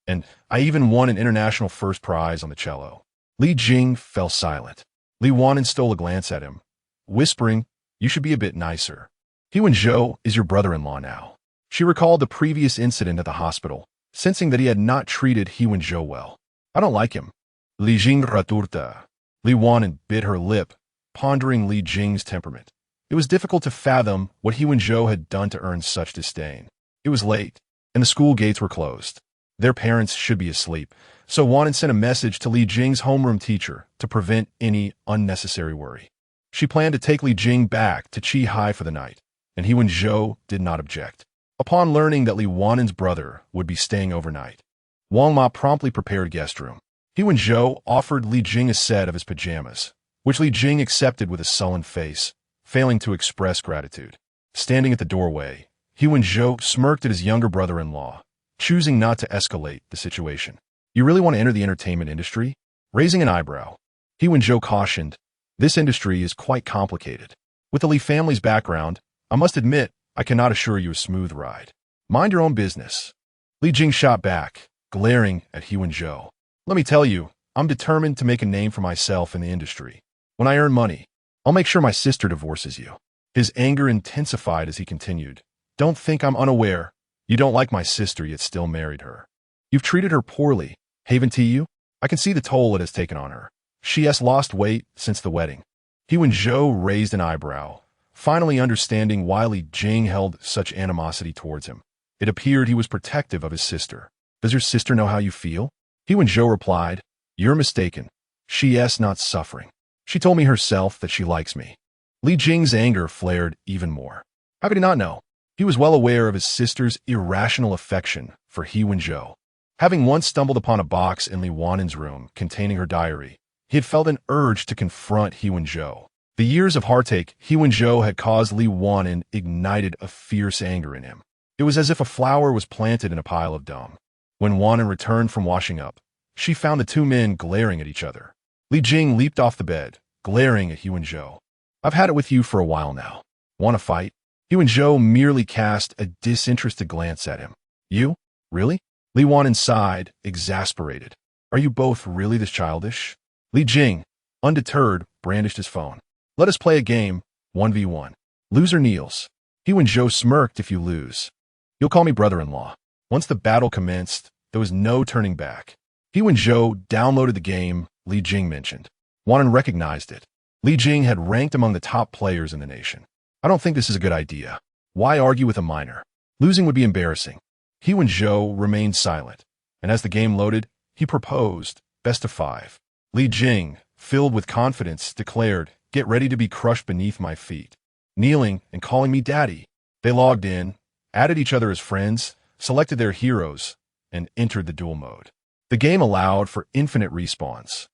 Speaker 1: And I even won an international first prize on the cello." Li Jing fell silent. Li Wan'an stole a glance at him, whispering, "You should be a bit nicer. He Wenzhou is your brother-in-law now." She recalled the previous incident at the hospital, sensing that he had not treated He Wenzhou well. "I don't like him." Li Jing raturta. Li Wan'an bit her lip, pondering Li Jing's temperament. It was difficult to fathom what He Wenzhou had done to earn such disdain. It was late, and the school gates were closed. Their parents should be asleep, so Wan'an sent a message to Li Jing's homeroom teacher to prevent any unnecessary worry. She planned to take Li Jing back to Qihai for the night, and He Wenzhou did not object. Upon learning that Li Wan'an's brother would be staying overnight, Wang Ma promptly prepared a guest room. He Wenzhou offered Li Jing a set of his pajamas, which Li Jing accepted with a sullen face, failing to express gratitude. Standing at the doorway, He Wenzhou smirked at his younger brother-in-law, choosing not to escalate the situation. "You really want to enter the entertainment industry?" Raising an eyebrow, He Wenzhou cautioned, "This industry is quite complicated. With the Li family's background, I must admit I cannot assure you a smooth ride. Mind your own business." Li Jing shot back, glaring at He Wenzhou. "Let me tell you, I'm determined to make a name for myself in the industry. When I earn money, I'll make sure my sister divorces you." His anger intensified as he continued, "Don't think I'm unaware. You don't like my sister, yet still married her. You've treated her poorly, haven't you? I can see the toll it has taken on her. She has lost weight since the wedding." He Wenzhou raised an eyebrow, finally understanding why Li Jing held such animosity towards him. It appeared he was protective of his sister. "Does your sister know how you feel?" He Wenzhou replied, "You're mistaken. She is not suffering. She told me herself that she likes me." Li Jing's anger flared even more. How could he not know? He was well aware of his sister's irrational affection for He Wenzhou. Having once stumbled upon a box in Li Wan'an's room containing her diary, he had felt an urge to confront He Wenzhou. The years of heartache He Wenzhou had caused Li Wan'an ignited a fierce anger in him. It was as if a flower was planted in a pile of dung. When Wan'an returned from washing up, she found the two men glaring at each other. Li Jing leaped off the bed, glaring at He Wenzhou. "I've had it with you for a while now. Want to fight?" He Wenzhou merely cast a disinterested glance at him. "You? Really?" Li Wan'an sighed, exasperated. "Are you both really this childish?" Li Jing, undeterred, brandished his phone. "Let us play a game, 1v1. Loser kneels. He Wenzhou smirked. "If you lose, you'll call me brother-in-law." Once the battle commenced, there was no turning back. He Wenzhou downloaded the game Li Jing mentioned. Wan'an recognized it. Li Jing had ranked among the top players in the nation. "I don't think this is a good idea. Why argue with a minor? Losing would be embarrassing." He Wenzhou remained silent, and as the game loaded, he proposed, best of 5. Li Jing, filled with confidence, declared, "Get ready to be crushed beneath my feet." Kneeling and calling me daddy, they logged in, added each other as friends, selected their heroes, and entered the duel mode. The game allowed for infinite respawns,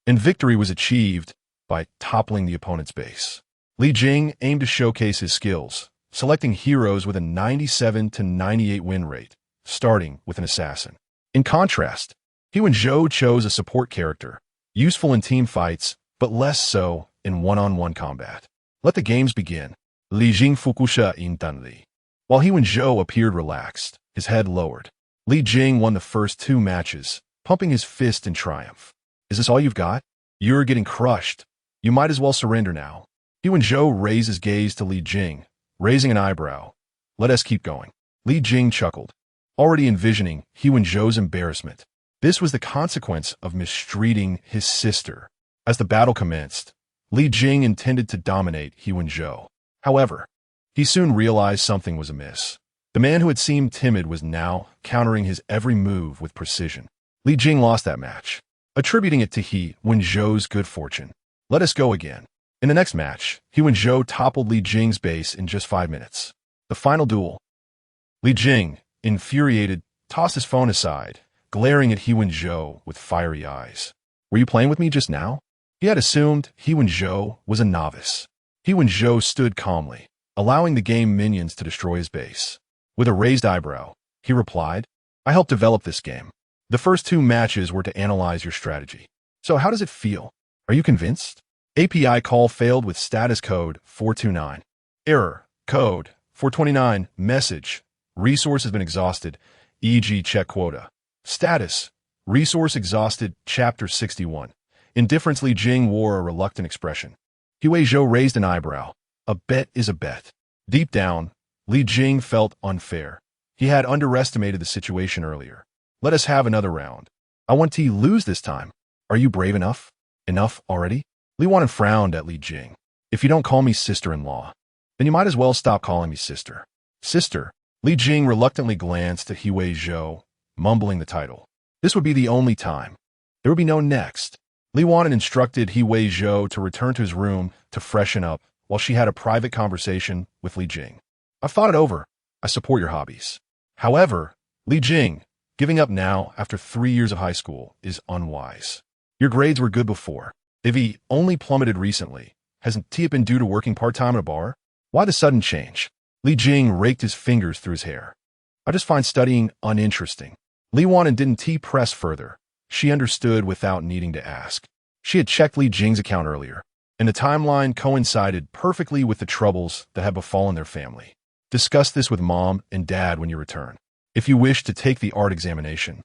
Speaker 1: and victory was achieved by toppling the opponent's base. Li Jing aimed to showcase his skills, selecting heroes with a 97 to 98 win rate, starting with an assassin. In contrast, He Wenzhou chose a support character, useful in team fights, but less so in one-on-one combat. Let the games begin. Li Jing fukusha in Dunli. While He Wenzhou appeared relaxed, his head lowered, Li Jing won the first 2 matches, pumping his fist in triumph. "Is this all you've got? You're getting crushed. You might as well surrender now." He Wenzhou raised his gaze to Li Jing, raising an eyebrow. "Let us keep going." Li Jing chuckled, already envisioning He Wenzhou's embarrassment. This was the consequence of mistreating his sister. As the battle commenced, Li Jing intended to dominate He Wenzhou. However, he soon realized something was amiss. The man who had seemed timid was now countering his every move with precision. Li Jing lost that match, attributing it to He Wenzhou's good fortune. Let us go again. In the next match, He Wenzhou toppled Li Jing's base in just 5 minutes. The final duel. Li Jing, infuriated, tossed his phone aside, glaring at He Wenzhou with fiery eyes. "Were you playing with me just now?" He had assumed He Wenzhou was a novice. He Wenzhou stood calmly, allowing the game minions to destroy his base. With a raised eyebrow, he replied, "I helped develop this game. The first 2 matches were to analyze your strategy. So how does it feel? Are you convinced?" API call failed with status code 429. Error, code 429, message, resource has been exhausted, e.g. check quota. Status, resource exhausted, chapter 61. Indifference. Li Jing wore a reluctant expression. He Wenzhou raised an eyebrow. A bet is a bet. Deep down, Li Jing felt unfair. He had underestimated the situation earlier. "Let us have another round. I want to lose this time. Are you brave enough? Enough already?" Li Wan'an frowned at Li Jing. "If you don't call me sister-in-law, then you might as well stop calling me sister." "Sister?" Li Jing reluctantly glanced at He Wenzhou, mumbling the title. This would be the only time. There would be no next. Li Wan'an instructed He Wenzhou to return to his room to freshen up while she had a private conversation with Li Jing. "I've thought it over. I support your hobbies. However, Li Jing, giving up now after 3 years of high school is unwise. Your grades were good before. They've only plummeted recently. Hasn't it been due to working part-time at a bar? Why the sudden change?" Li Jing raked his fingers through his hair. "I just find studying uninteresting." Li Wan'an didn't press further. She understood without needing to ask. She had checked Li Jing's account earlier, and the timeline coincided perfectly with the troubles that had befallen their family. "Discuss this with Mom and Dad when you return. If you wish to take the art examination,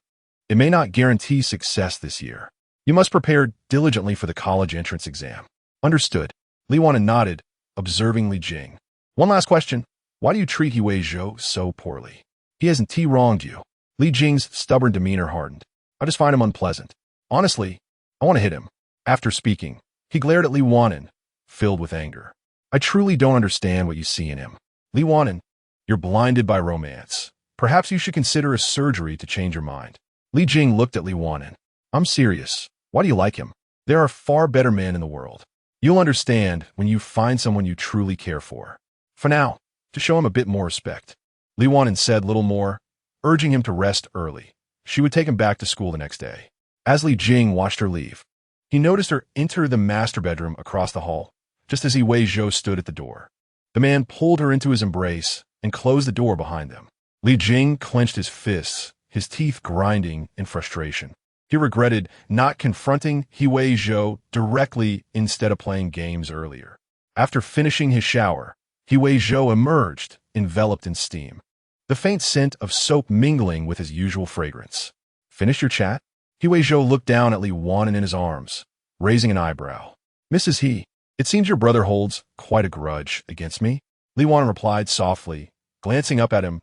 Speaker 1: it may not guarantee success this year. You must prepare diligently for the college entrance exam." "Understood." Li Wan'an nodded, observing Li Jing. "One last question. Why do you treat He Wenzhou so poorly? He hasn't wronged you." Li Jing's stubborn demeanor hardened. "I just find him unpleasant. Honestly, I want to hit him." After speaking, he glared at Li Wan'an, filled with anger. "I truly don't understand what you see in him. Li Wan'an, you're blinded by romance. Perhaps you should consider a surgery to change your mind." Li Jing looked at Li Wan'an. "I'm serious. Why do you like him? There are far better men in the world. You'll understand when you find someone you truly care for. For now, to show him a bit more respect." Li Wan'an said little more, urging him to rest early. She would take him back to school the next day. As Li Jing watched her leave, he noticed her enter the master bedroom across the hall, just as He Wenzhou stood at the door. The man pulled her into his embrace and closed the door behind them. Li Jing clenched his fists, his teeth grinding in frustration. He regretted not confronting He Wenzhou directly instead of playing games earlier. After finishing his shower, He Wenzhou emerged, enveloped in steam, the faint scent of soap mingling with his usual fragrance. "Finish your chat?" He Wenzhou looked down at Li Wan'an in his arms, raising an eyebrow. "Mrs. He, it seems your brother holds quite a grudge against me." Li Wan'an replied softly, glancing up at him.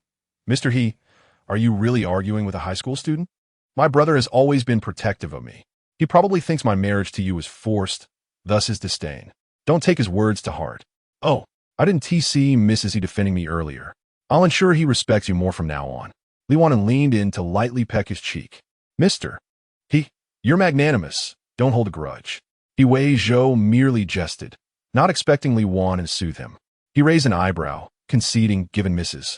Speaker 1: "Mr. He, are you really arguing with a high school student? My brother has always been protective of me. He probably thinks my marriage to you was forced, thus his disdain. Don't take his words to heart." "Oh, I didn't see Mrs. He defending me earlier. I'll ensure he respects you more from now on." Li Wan'an leaned in to lightly peck his cheek. "Mr. You're magnanimous. Don't hold a grudge. He Wenzhou merely jested, not expecting Li Wan'an to soothe him. He raised an eyebrow, conceding given Mrs.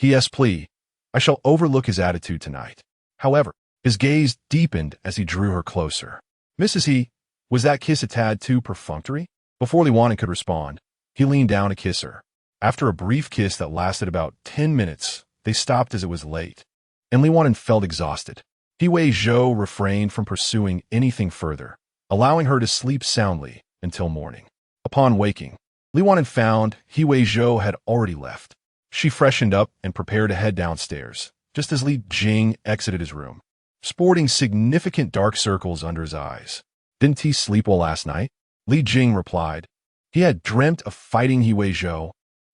Speaker 1: H's plea, I shall overlook his attitude tonight. However, his gaze deepened as he drew her closer. Mrs. He, was that kiss a tad too perfunctory? Before Li Wan'an could respond, he leaned down to kiss her. After a brief kiss that lasted about 10 minutes, they stopped as it was late, and Li Wan'an felt exhausted. He Wenzhou refrained from pursuing anything further, allowing her to sleep soundly until morning. Upon waking, Li Wan'an found He Wenzhou had already left. She freshened up and prepared to head downstairs, just as Li Jing exited his room, sporting significant dark circles under his eyes. Didn't he sleep well last night? Li Jing replied. He had dreamt of fighting He Wenzhou,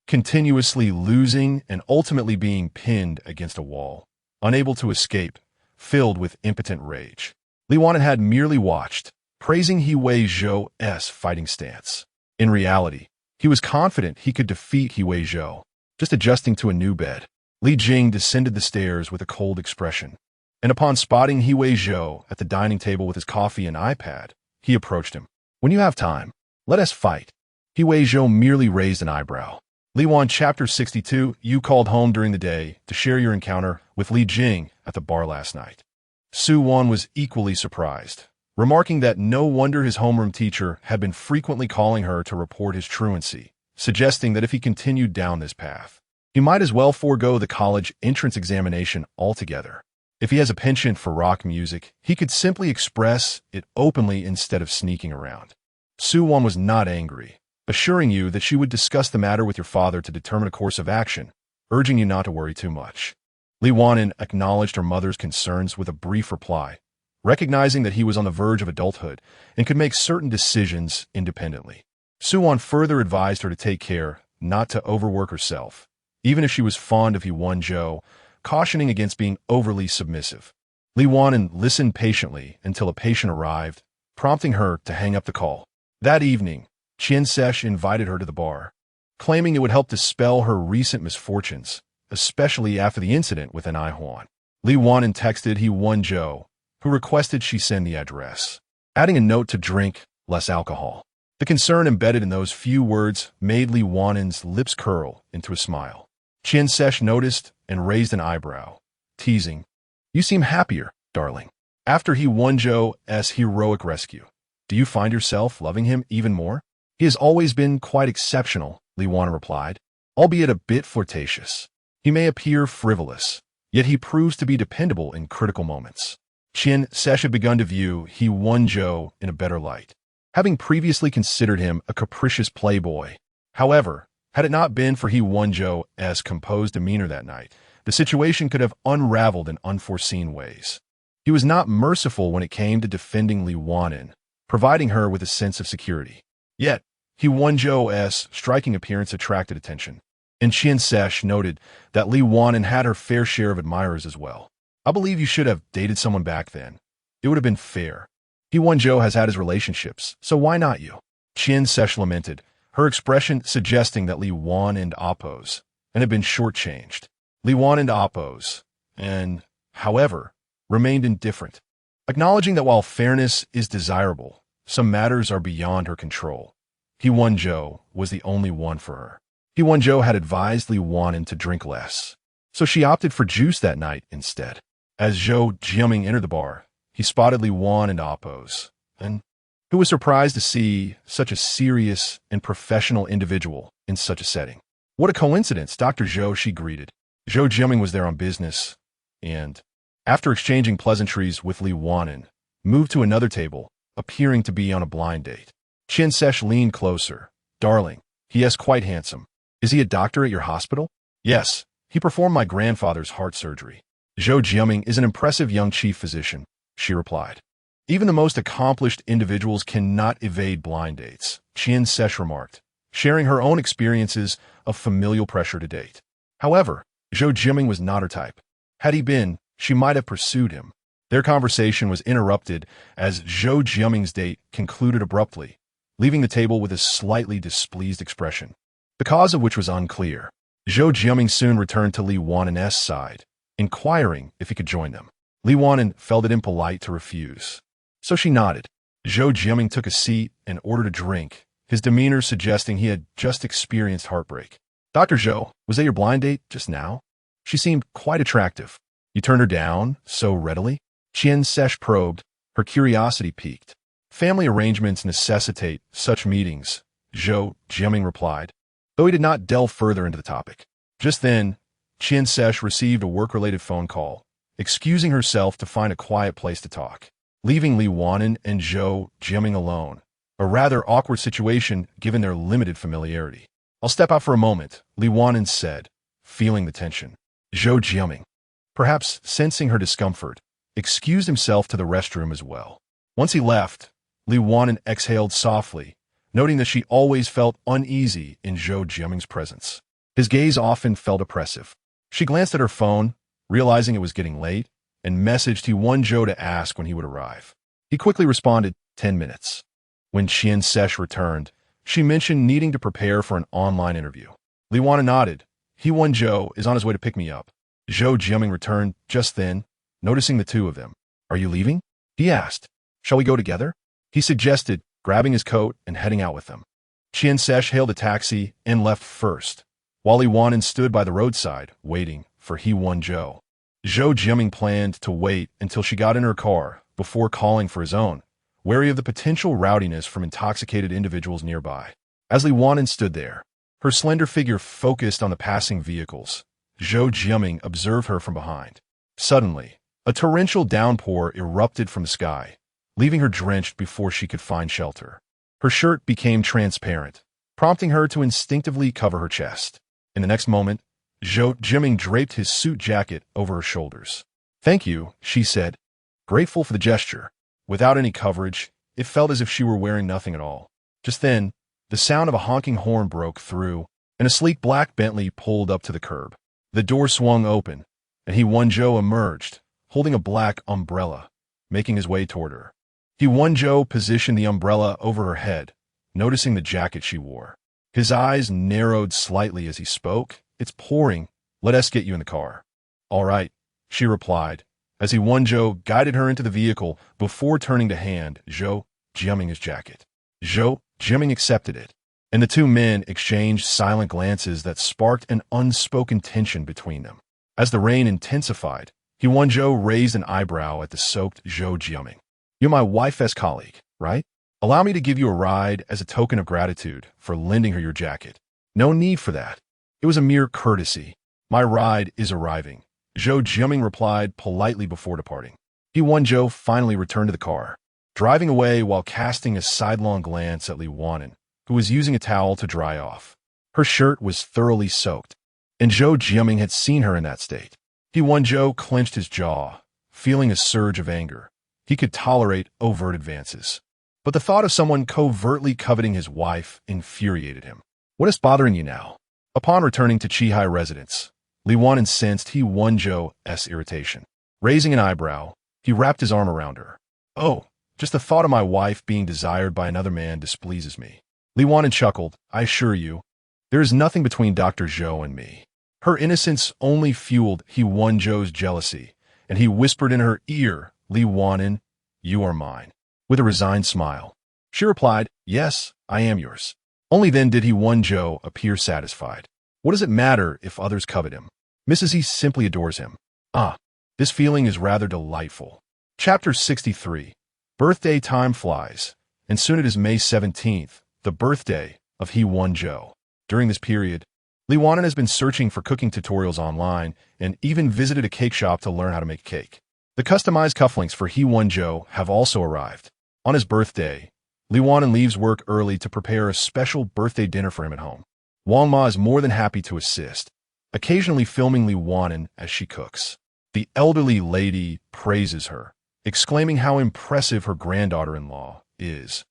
Speaker 1: continuously losing and ultimately being pinned against a wall, unable to escape, filled with impotent rage. Li Wan'an had merely watched, praising He Wenzhou's fighting stance. In reality, he was confident he could defeat He Wenzhou. Just adjusting to a new bed, Li Jing descended the stairs with a cold expression, and upon spotting He Wenzhou at the dining table with his coffee and iPad, he approached him. When you have time, let us fight. He Wenzhou merely raised an eyebrow. Li Wan'an Chapter 62. You called home during the day to share your encounter with Li Jing at the bar last night. Su Wan was equally surprised, remarking that no wonder his homeroom teacher had been frequently calling her to report his truancy, suggesting that if he continued down this path, he might as well forego the college entrance examination altogether. If he has a penchant for rock music, he could simply express it openly instead of sneaking around. Su Wan was not angry, assuring you that she would discuss the matter with your father to determine a course of action, urging you not to worry too much. Li Wan'an acknowledged her mother's concerns with a brief reply, recognizing that he was on the verge of adulthood and could make certain decisions independently. Su Wan further advised her to take care not to overwork herself, even if she was fond of He Wenzhou, cautioning against being overly submissive. Li Wan'an listened patiently until a patient arrived, prompting her to hang up the call. That evening, Qian Sesh invited her to the bar, claiming it would help dispel her recent misfortunes, especially after the incident with an Huan. Li Wan'an texted He Wenzhou, who requested she send the address, adding a note to drink less alcohol. The concern embedded in those few words made Li Wan'an's lips curl into a smile. Qian Sesh noticed and raised an eyebrow, teasing, You seem happier, darling. After He Wenzhou's heroic rescue, do you find yourself loving him even more? He has always been quite exceptional, Li Wan'an replied, albeit a bit flirtatious. He may appear frivolous, yet he proves to be dependable in critical moments. Qian Sesh had begun to view He Wenzhou in a better light, having previously considered him a capricious playboy. However, had it not been for He Wenzhou's composed demeanor that night, the situation could have unraveled in unforeseen ways. He was not merciful when it came to defending Li Wan'an, providing her with a sense of security. Yet, He Wenzhou's striking appearance attracted attention, and Qian Sesh noted that Li Wan'an had her fair share of admirers as well. I believe you should have dated someone back then. It would have been fair. He Wenzhou has had his relationships, so why not you? Qian Sesh lamented, her expression suggesting that Li Wan'an oppose, and had been shortchanged. Li Wan'an oppose, and, however, remained indifferent, acknowledging that while fairness is desirable, some matters are beyond her control. He Wenzhou was the only one for her. He Wenzhou had advised Li Wan'an to drink less, so she opted for juice that night instead. As Zhou Jiaming entered the bar, he spotted Li Wan'an oppose, and who was surprised to see such a serious and professional individual in such a setting. What a coincidence, Dr. Zhou, she greeted. Zhou Jiaming was there on business, and, after exchanging pleasantries with Li Wan'an, moved to another table, appearing to be on a blind date. Qian Sesh leaned closer. Darling, he is quite handsome. Is he a doctor at your hospital? Yes, he performed my grandfather's heart surgery. Zhou Jiaming is an impressive young chief physician, she replied. Even the most accomplished individuals cannot evade blind dates, Qian Sesh remarked, sharing her own experiences of familial pressure to date. However, Zhou Jiaming was not her type. Had he been, she might have pursued him. Their conversation was interrupted as Zhou Jiaming's date concluded abruptly, leaving the table with a slightly displeased expression, the cause of which was unclear. Zhou Jiaming soon returned to Li Wan'an's side, inquiring if he could join them. Li Wan'an felt it impolite to refuse, So she nodded. Zhou Jiaming took a seat and ordered a drink, his demeanor suggesting he had just experienced heartbreak. Dr. Zhou, was that your blind date just now? She seemed quite attractive. You turned her down so readily? Qian Sesh probed, her curiosity piqued. Family arrangements necessitate such meetings, Zhou Jiaming replied, though he did not delve further into the topic. Just then, Qian Sesh received a work-related phone call, excusing herself to find a quiet place to talk, leaving Li Wan'an and Zhou Jiaming alone, a rather awkward situation given their limited familiarity. I'll step out for a moment, Li Wan'an said, feeling the tension. Zhou Jiaming, perhaps sensing her discomfort, excused himself to the restroom as well. Once he left, Li Wan'an exhaled softly, noting that she always felt uneasy in Zhou Jiaming's presence. His gaze often felt oppressive. She glanced at her phone, realizing it was getting late, and messaged He Wenzhou to ask when he would arrive. He quickly responded, 10 minutes. When Qian Sesh returned, she mentioned needing to prepare for an online interview. Li Wan'an nodded. He Wenzhou is on his way to pick me up. Zhou Jiaming returned just then, noticing the two of them. Are you leaving? He asked. Shall we go together? He suggested, grabbing his coat and heading out with them. Qian Sesh hailed a taxi and left first, while Li Wan'an stood by the roadside, waiting for He Wenzhou. Zhou Jiaming planned to wait until she got in her car before calling for his own, wary of the potential rowdiness from intoxicated individuals nearby. As Li Wan'an stood there, her slender figure focused on the passing vehicles, Zhou Jiaming observed her from behind. Suddenly, a torrential downpour erupted from the sky, leaving her drenched before she could find shelter. Her shirt became transparent, prompting her to instinctively cover her chest. In the next moment, Zhou Jiaming draped his suit jacket over her shoulders. Thank you, she said, grateful for the gesture. Without any coverage, it felt as if she were wearing nothing at all. Just then, the sound of a honking horn broke through, and a sleek black Bentley pulled up to the curb. The door swung open, and He Wenzhou emerged, holding a black umbrella, making his way toward her. He Wenzhou positioned the umbrella over her head, noticing the jacket she wore. His eyes narrowed slightly as he spoke. It's pouring. Let us get you in the car. All right, she replied, as He Wenzhou guided her into the vehicle before turning to hand Zhou Jiaming his jacket. Zhou Jiaming accepted it, and the two men exchanged silent glances that sparked an unspoken tension between them. As the rain intensified, He Wenzhou raised an eyebrow at the soaked Zhou Jiaming. You're my wife's colleague, right? Allow me to give you a ride as a token of gratitude for lending her your jacket. No need for that. It was a mere courtesy. My ride is arriving, Zhou Jiaming replied politely before departing. He Wenzhou finally returned to the car, driving away while casting a sidelong glance at Li Wan'an, who was using a towel to dry off. Her shirt was thoroughly soaked, and Zhou Jiaming had seen her in that state. He Wenzhou clenched his jaw, feeling a surge of anger. He could tolerate overt advances, but the thought of someone covertly coveting his wife infuriated him. What is bothering you now? Upon returning to Qihai residence, Li Wan'an sensed He Wenzhou's irritation. Raising an eyebrow, he wrapped his arm around her. Oh, just the thought of my wife being desired by another man displeases me. Li Wan'an chuckled. I assure you, there is nothing between Dr. Zhou and me. Her innocence only fueled He Wenzhou's jealousy, and he whispered in her ear, Li Wan'an, you are mine. With a resigned smile, she replied, yes, I am yours. Only then did He Wenzhou appear satisfied. What does it matter if others covet him? Mrs. He simply adores him. Ah, this feeling is rather delightful. Chapter 63. Birthday time flies, and soon it is May 17th, the birthday of He Wenzhou. During this period, Li Wan'an has been searching for cooking tutorials online and even visited a cake shop to learn how to make cake. The customized cufflinks for He Wenzhou have also arrived. On his birthday, Li Wan'an leaves work early to prepare a special birthday dinner for him at home. Wang Ma is more than happy to assist, occasionally filming Li Wan'an as she cooks. The elderly lady praises her, exclaiming how impressive her granddaughter-in-law is,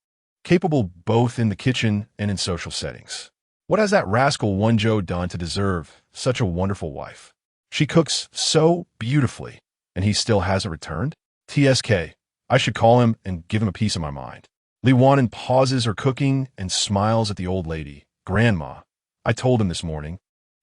Speaker 1: capable both in the kitchen and in social settings. What has that rascal Wenzhou done to deserve such a wonderful wife? She cooks so beautifully, and he still hasn't returned? TSK, I should call him and give him a piece of my mind. Li Wan'an pauses her cooking and smiles at the old lady. Grandma, I told him this morning,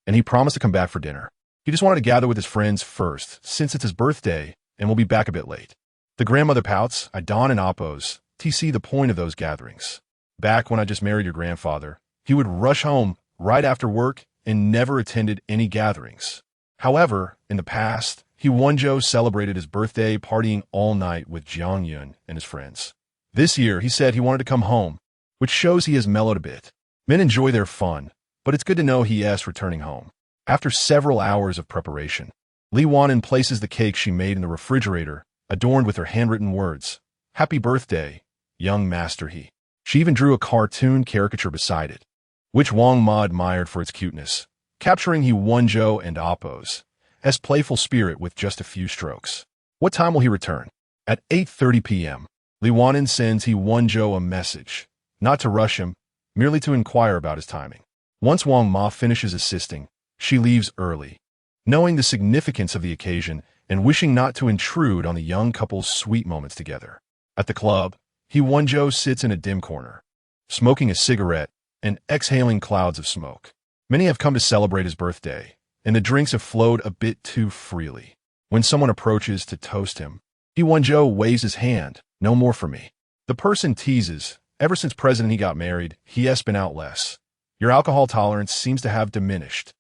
Speaker 1: and he promised to come back for dinner. He just wanted to gather with his friends first, since it's his birthday, and will be back a bit late. The grandmother pouts. I don and oppose. TC the point of those gatherings. Back when I just married your grandfather, he would rush home right after work and never attended any gatherings. However, in the past, He Wenzhou celebrated his birthday partying all night with Jiang Yun and his friends. This year, he said he wanted to come home, which shows he has mellowed a bit. Men enjoy their fun, but it's good to know he is returning home. After several hours of preparation, Li Wan'an places the cake she made in the refrigerator, adorned with her handwritten words, "Happy birthday, young Master He." She even drew a cartoon caricature beside it, which Wang Ma admired for its cuteness, capturing He Wenzhou and Appo's as playful spirit with just a few strokes. What time will he return? At 8:30 p.m., Li Wan'an sends He Wenzhou a message, not to rush him, merely to inquire about his timing. Once Wang Ma finishes assisting, she leaves early, knowing the significance of the occasion and wishing not to intrude on the young couple's sweet moments together. At the club, He Wenzhou sits in a dim corner, smoking a cigarette and exhaling clouds of smoke. Many have come to celebrate his birthday, and the drinks have flowed a bit too freely. When someone approaches to toast him, He Wenzhou waves his hand. "No more for me." The person teases. Ever since President He got married, he has been out less. Your alcohol tolerance seems to have diminished.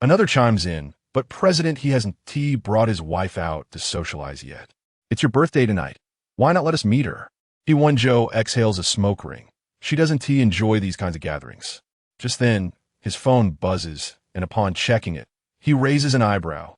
Speaker 1: Another chimes in, but President He hasn't brought his wife out to socialize yet. It's your birthday tonight. Why not let us meet her? He Wenzhou exhales a smoke ring. She doesn't enjoy these kinds of gatherings. Just then, his phone buzzes, and upon checking it, he raises an eyebrow.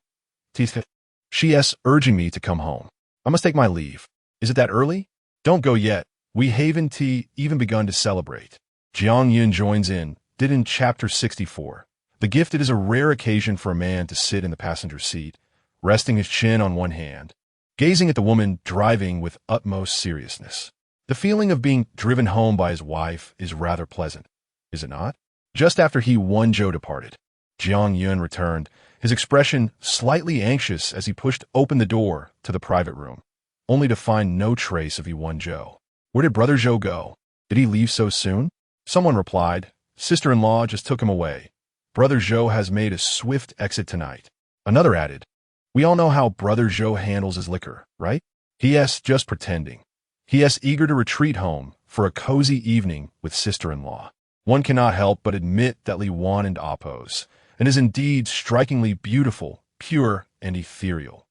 Speaker 1: She is urging me to come home. I must take my leave. Is it that early? Don't go yet. We haven't even begun to celebrate. Jiang Yun joins in, did in chapter 64. The gift: it is a rare occasion for a man to sit in the passenger seat, resting his chin on one hand, gazing at the woman driving with utmost seriousness. The feeling of being driven home by his wife is rather pleasant, is it not? Just after He Wenzhou departed, Jiang Yun returned, his expression slightly anxious as he pushed open the door to the private room, only to find no trace of He Wenzhou. Where did Brother Zhou go? Did he leave so soon? Someone replied, "Sister-in-law just took him away. Brother Zhou has made a swift exit tonight." Another added, "We all know how Brother Zhou handles his liquor, right? He is just pretending. He is eager to retreat home for a cozy evening with sister-in-law." One cannot help but admit that Li Wan'an and Appo's, and is indeed strikingly beautiful, pure, and ethereal.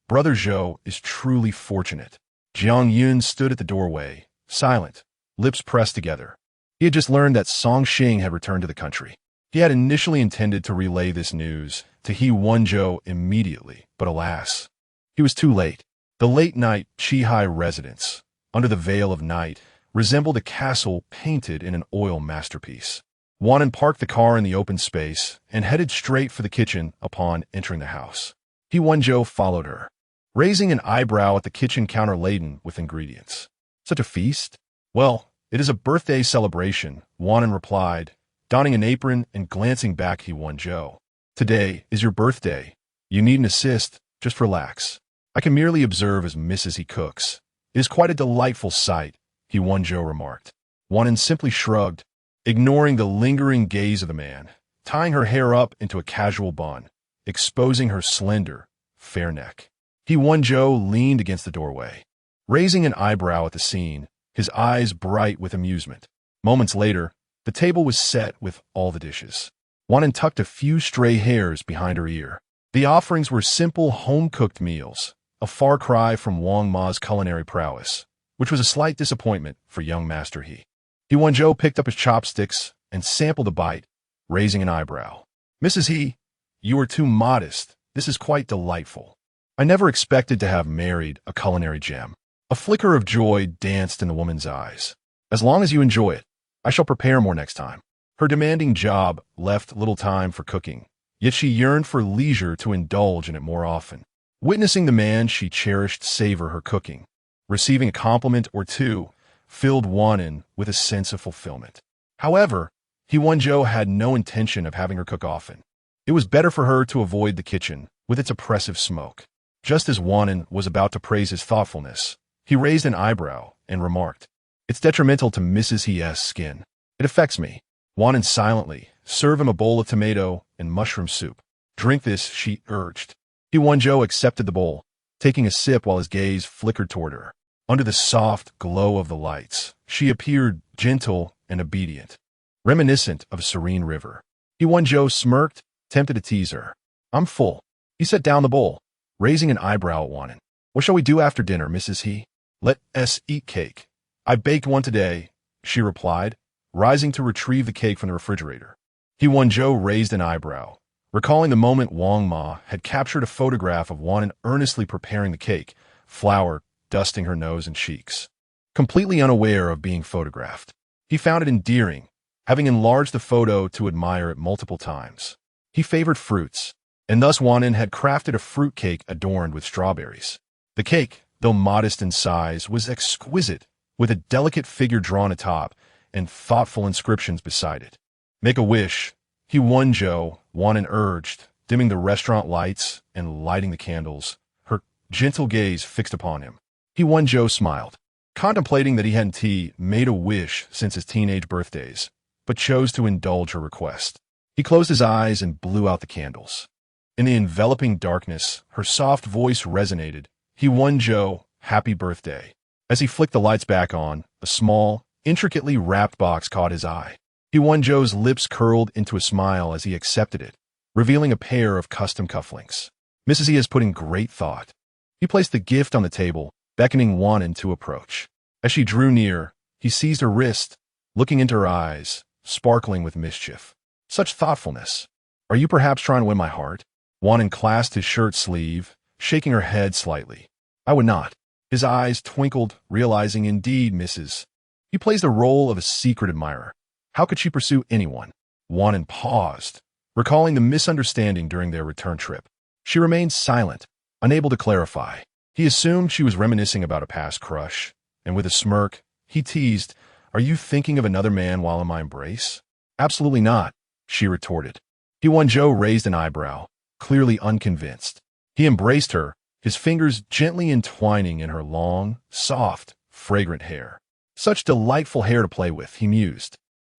Speaker 1: Brother Zhou is truly fortunate. Jiang Yun stood at the doorway, silent, lips pressed together. He had just learned that Song Xing had returned to the country. He had initially intended to relay this news to He Wenzhou immediately, but alas, he was too late. The late-night Qihai residence, under the veil of night, resembled a castle painted in an oil masterpiece. Wan'an parked the car in the open space and headed straight for the kitchen upon entering the house. He Wenzhou followed her, raising an eyebrow at the kitchen counter laden with ingredients. "Such a feast?" "Well, it is a birthday celebration," Wan'an replied, donning an apron and glancing back He Wenzhou. "Today is your birthday. You needn't assist, just relax. I can merely observe as Mrs. He cooks. It is quite a delightful sight," He Wenzhou remarked. Wan'an simply shrugged, ignoring the lingering gaze of the man, tying her hair up into a casual bun, exposing her slender, fair neck. He Wenzhou leaned against the doorway, raising an eyebrow at the scene, his eyes bright with amusement. Moments later, the table was set with all the dishes. Wan'an tucked a few stray hairs behind her ear. The offerings were simple home-cooked meals, a far cry from Wang Ma's culinary prowess, which was a slight disappointment for young Master He. He Wenzhou picked up his chopsticks and sampled a bite, raising an eyebrow. "Mrs. He, you are too modest. This is quite delightful. I never expected to have married a culinary gem." A flicker of joy danced in the woman's eyes. "As long as you enjoy it, I shall prepare more next time." Her demanding job left little time for cooking, yet she yearned for leisure to indulge in it more often. Witnessing the man she cherished savor her cooking, receiving a compliment or two, filled Wan'an with a sense of fulfillment. However, He Wenzhou had no intention of having her cook often. It was better for her to avoid the kitchen with its oppressive smoke. Just as Wan'an was about to praise his thoughtfulness, he raised an eyebrow and remarked, "It's detrimental to Mrs. He's skin. It affects me." Wan'an silently served him a bowl of tomato and mushroom soup. "Drink this," she urged. He Wenzhou accepted the bowl, taking a sip while his gaze flickered toward her. Under the soft glow of the lights, she appeared gentle and obedient, reminiscent of a serene river. He Wenzhou smirked, tempted to tease her. I'm full. He set down the bowl, raising an eyebrow at Wan'an. What shall we do after dinner, Mrs. He? Let us eat cake. I baked one today, she replied, rising to retrieve the cake from the refrigerator. He Wenzhou raised an eyebrow, recalling the moment Wang Ma had captured a photograph of Wan'an earnestly preparing the cake, flour dusting her nose and cheeks. Completely unaware of being photographed, he found it endearing, having enlarged the photo to admire it multiple times. He favored fruits, and thus Wan'an had crafted a fruit cake adorned with strawberries. The cake, though modest in size, was exquisite, with a delicate figure drawn atop and thoughtful inscriptions beside it. Make a wish, He Wenzhou, Wan'an urged, dimming the restaurant lights and lighting the candles, her gentle gaze fixed upon him. He Wenzhou smiled, contemplating that he hadn't made a wish since his teenage birthdays, but chose to indulge her request. He closed his eyes and blew out the candles. In the enveloping darkness, her soft voice resonated. He Wenzhou, happy birthday. As he flicked the lights back on, a small, intricately wrapped box caught his eye. He Wenzhou's lips curled into a smile as he accepted it, revealing a pair of custom cufflinks. Mrs. E has put in great thought. He placed the gift on the table, beckoning Wan'an to approach. As she drew near, he seized her wrist, looking into her eyes, sparkling with mischief. Such thoughtfulness. Are you perhaps trying to win my heart? Wan'an clasped his shirt sleeve, shaking her head slightly. I would not. His eyes twinkled, realizing indeed, Mrs. He plays the role of a secret admirer. How could she pursue anyone? Wan'an paused, recalling the misunderstanding during their return trip. She remained silent, unable to clarify. He assumed she was reminiscing about a past crush, and with a smirk, he teased, Are you thinking of another man while in my embrace? Absolutely not, she retorted. He Wenzhou raised an eyebrow, clearly unconvinced. He embraced her, his fingers gently entwining in her long, soft, fragrant hair. Such delightful hair to play with, he mused.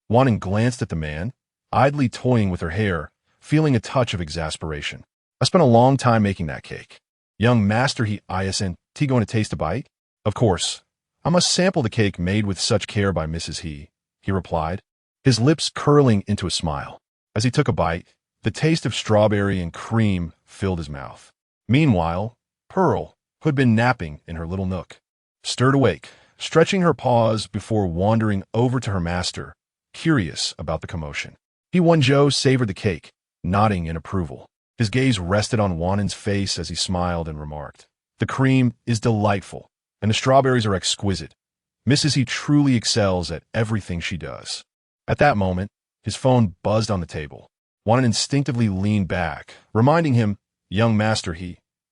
Speaker 1: Wan'an glanced at the man, idly toying with her hair, feeling a touch of exasperation. I spent a long time making that cake. Young master, he isn't going to taste a bite? Of course. I must sample the cake made with such care by Mrs. He replied, his lips curling into a smile. As he took a bite, the taste of strawberry and cream filled his mouth. Meanwhile, Pearl, who had been napping in her little nook, stirred awake, stretching her paws before wandering over to her master, curious about the commotion. He Wenzhou savored the cake, nodding in approval. His gaze rested on Wan'an's face as he smiled and remarked, The cream is delightful, and the strawberries are exquisite. Mrs. He truly excels at everything she does. At that moment, his phone buzzed on the table. Wan'an instinctively leaned back, reminding him, Young master,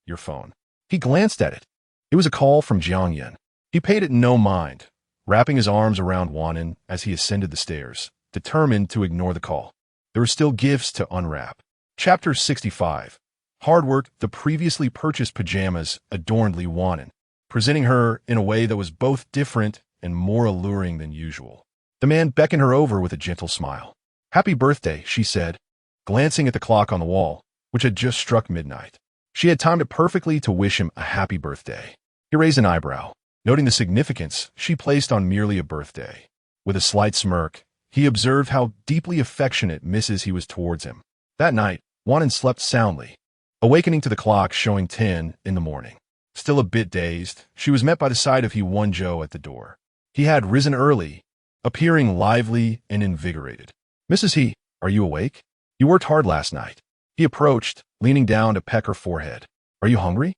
Speaker 1: your phone. He glanced at it. It was a call from Jiangyan. He paid it no mind, wrapping his arms around Wan'an as he ascended the stairs, determined to ignore the call. There were still gifts to unwrap. Chapter 65. Hard work. The previously purchased pajamas adorned Li Wan'an, presenting her in a way that was both different and more alluring than usual. The man beckoned her over with a gentle smile. Happy birthday, she said, glancing at the clock on the wall, which had just struck midnight. She had timed it perfectly to wish him a happy birthday. He raised an eyebrow, noting the significance she placed on merely a birthday. With a slight smirk, he observed how deeply affectionate Mrs. He was towards him. That night, Wan'an slept soundly, awakening to the clock showing 10 in the morning. Still a bit dazed, she was met by the sight of He Wenzhou at the door. He had risen early, appearing lively and invigorated. Mrs. He, are you awake? You worked hard last night. He approached, leaning down to peck her forehead. Are you hungry?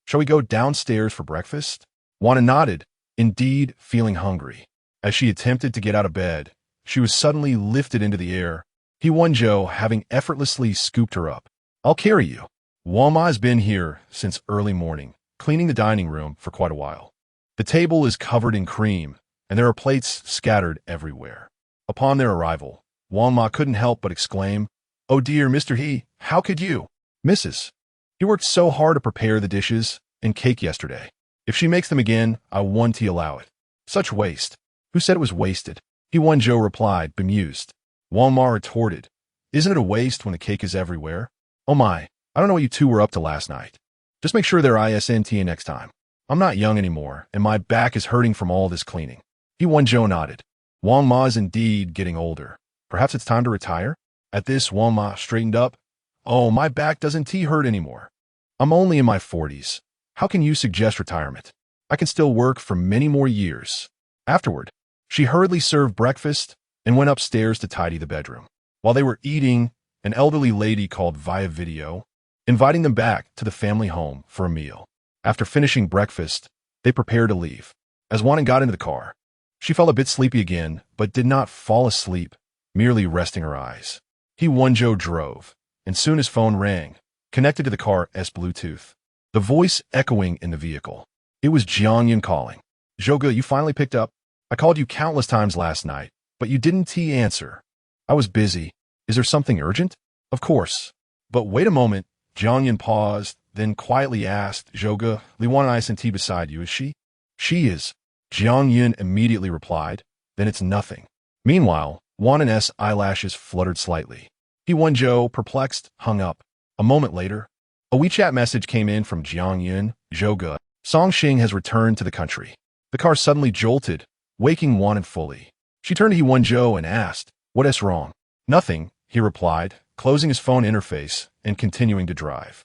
Speaker 1: Shall we go downstairs for breakfast? Wan'an nodded, indeed feeling hungry. As she attempted to get out of bed, she was suddenly lifted into the air, He Wenzhou having effortlessly scooped her up. I'll carry you. Wang Ma has been here since early morning, cleaning the dining room for quite a while. The table is covered in cream, and there are plates scattered everywhere. Upon their arrival, Wang Ma couldn't help but exclaim, Oh dear, Mr. He, how could you? Mrs. He worked so hard to prepare the dishes and cake yesterday. If she makes them again, I won't allow it. Such waste. Who said it was wasted? He Wenzhou replied, bemused. Wang Ma retorted, Isn't it a waste when the cake is everywhere? Oh my, I don't know what you two were up to last night. Just make sure they're ISNT next time. I'm not young anymore, and my back is hurting from all this cleaning. He Wenzhou nodded. Wang Ma is indeed getting older. Perhaps it's time to retire? At this, Wang Ma straightened up. Oh, my back doesn't hurt anymore. I'm only in my 40s. How can you suggest retirement? I can still work for many more years. Afterward, she hurriedly served breakfast and went upstairs to tidy the bedroom. While they were eating, an elderly lady called via video, inviting them back to the family home for a meal. After finishing breakfast, they prepared to leave. As Wan'an got into the car, she felt a bit sleepy again, but did not fall asleep, merely resting her eyes. He Wenzhou drove, and soon his phone rang, connected to the car's Bluetooth. The voice echoing in the vehicle. It was Jiang calling. Zhouge, you finally picked up? I called you countless times last night, but you didn't answer. I was busy. Is there something urgent? Of course. But wait a moment. Jiang paused, then quietly asked, Zhouge, Li Wan'an isn't beside you, is she? She is. Jiang immediately replied, then it's nothing. Meanwhile, Wan'an's eyelashes fluttered slightly. He Wenzhou, perplexed, hung up. A moment later, a WeChat message came in from Jiang Zhouge. Songxing has returned to the country. The car suddenly jolted, waking Wan'an fully. She turned to He Wenzhou and asked, what is wrong? Nothing, he replied, closing his phone interface and continuing to drive.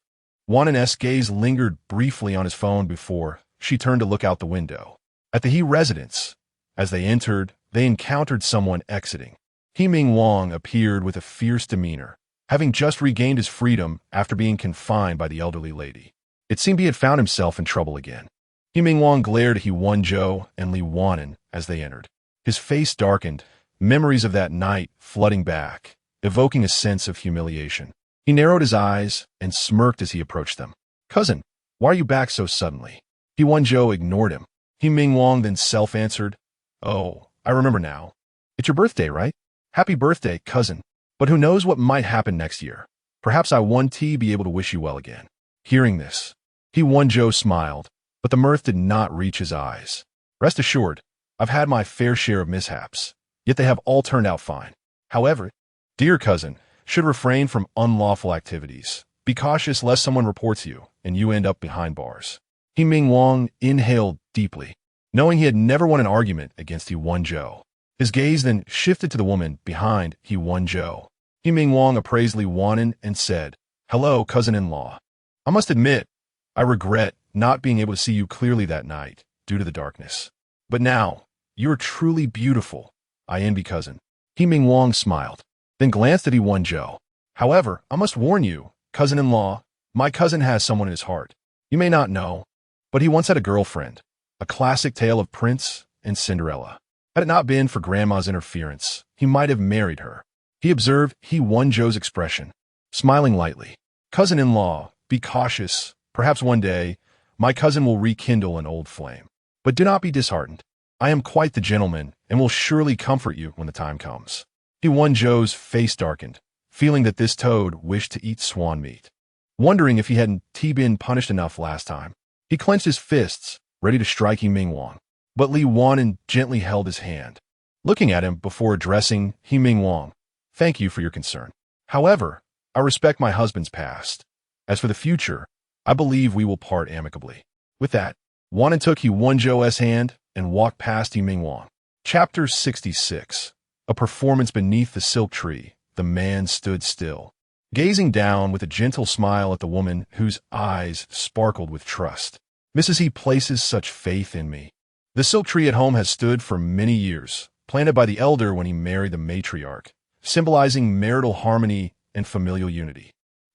Speaker 1: Wan'an's gaze lingered briefly on his phone before she turned to look out the window. At the He residence, as they entered, they encountered someone exiting. He Mingwang appeared with a fierce demeanor, having just regained his freedom after being confined by the elderly lady. It seemed he had found himself in trouble again. He Mingwang glared at He Wenzhou and Li Wan'an as they entered. His face darkened, memories of that night flooding back, evoking a sense of humiliation. He narrowed his eyes and smirked as he approached them. Cousin, why are you back so suddenly? He Wenzhou ignored him. He Mingwang then self-answered, Oh, I remember now. It's your birthday, right? Happy birthday, cousin. But who knows what might happen next year? Perhaps I won't be able to wish you well again. Hearing this, He Wenzhou smiled, but the mirth did not reach his eyes. Rest assured, I've had my fair share of mishaps, yet they have all turned out fine. However, dear cousin, should refrain from unlawful activities. Be cautious lest someone reports you and you end up behind bars. He Mingwang inhaled deeply, knowing he had never won an argument against He Wenzhou. His gaze then shifted to the woman behind He Wenzhou. He Mingwang appraised Li Wan'an and said, Hello, cousin-in-law. I must admit, I regret not being able to see you clearly that night due to the darkness. But now, you are truly beautiful. I envy cousin. He Mingwang smiled, then glanced at He Wenzhou. However, I must warn you, cousin-in-law, my cousin has someone in his heart. You may not know, but he once had a girlfriend, a classic tale of Prince and Cinderella. Had it not been for Grandma's interference, he might have married her. He observed He Wenzhou's expression, smiling lightly. Cousin-in-law, be cautious. Perhaps one day, my cousin will rekindle an old flame. But do not be disheartened. I am quite the gentleman and will surely comfort you when the time comes. He Wenzhou's face darkened, feeling that this toad wished to eat swan meat. Wondering if he hadn't been punished enough last time, he clenched his fists, ready to strike He Mingwang. But Li Wan'an gently held his hand, looking at him before addressing He Mingwang. Thank you for your concern. However, I respect my husband's past. As for the future, I believe we will part amicably. With that, Wan'an took He Wenzhou's hand and walked past He Mingwang. Chapter 66. A performance beneath the silk tree. The man stood still, gazing down with a gentle smile at the woman whose eyes sparkled with trust. Mrs. He places such faith in me. The silk tree at home has stood for many years, planted by the elder when he married the matriarch, symbolizing marital harmony and familial unity.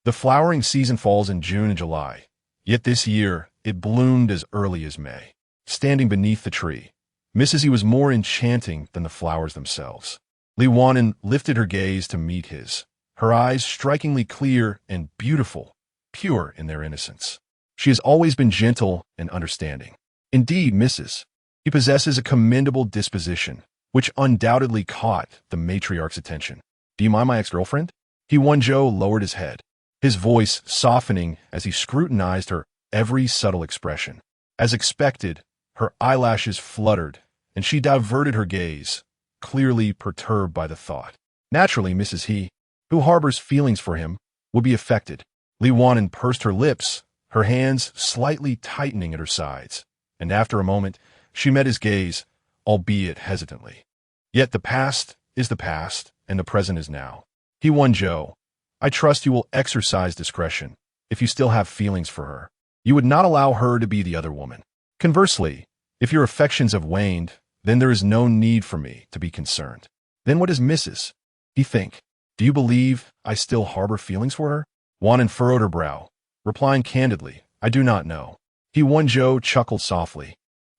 Speaker 1: The flowering season falls in June and July, yet this year it bloomed as early as May. Standing beneath the tree, Mrs. He was more enchanting than the flowers themselves. Li Wan'an lifted her gaze to meet his, her eyes strikingly clear and beautiful, pure in their innocence. She has always been gentle and understanding. Indeed, Mrs. He possesses a commendable disposition, which undoubtedly caught the matriarch's attention. Do you mind my ex-girlfriend? He Wenzhou lowered his head, his voice softening as he scrutinized her every subtle expression. As expected, her eyelashes fluttered, and she diverted her gaze, clearly perturbed by the thought. Naturally, Mrs. He, who harbors feelings for him, would be affected. Li Wan'an pursed her lips, her hands slightly tightening at her sides, and after a moment, she met his gaze, albeit hesitantly. Yet the past is the past, and the present is now. He Wenzhou, I trust you will exercise discretion if you still have feelings for her. You would not allow her to be the other woman. Conversely, if your affections have waned, then there is no need for me to be concerned. Then what does Mrs. He think? Do you believe I still harbor feelings for her? Wan'an furrowed her brow, replying candidly, I do not know. He Wenzhou chuckled softly,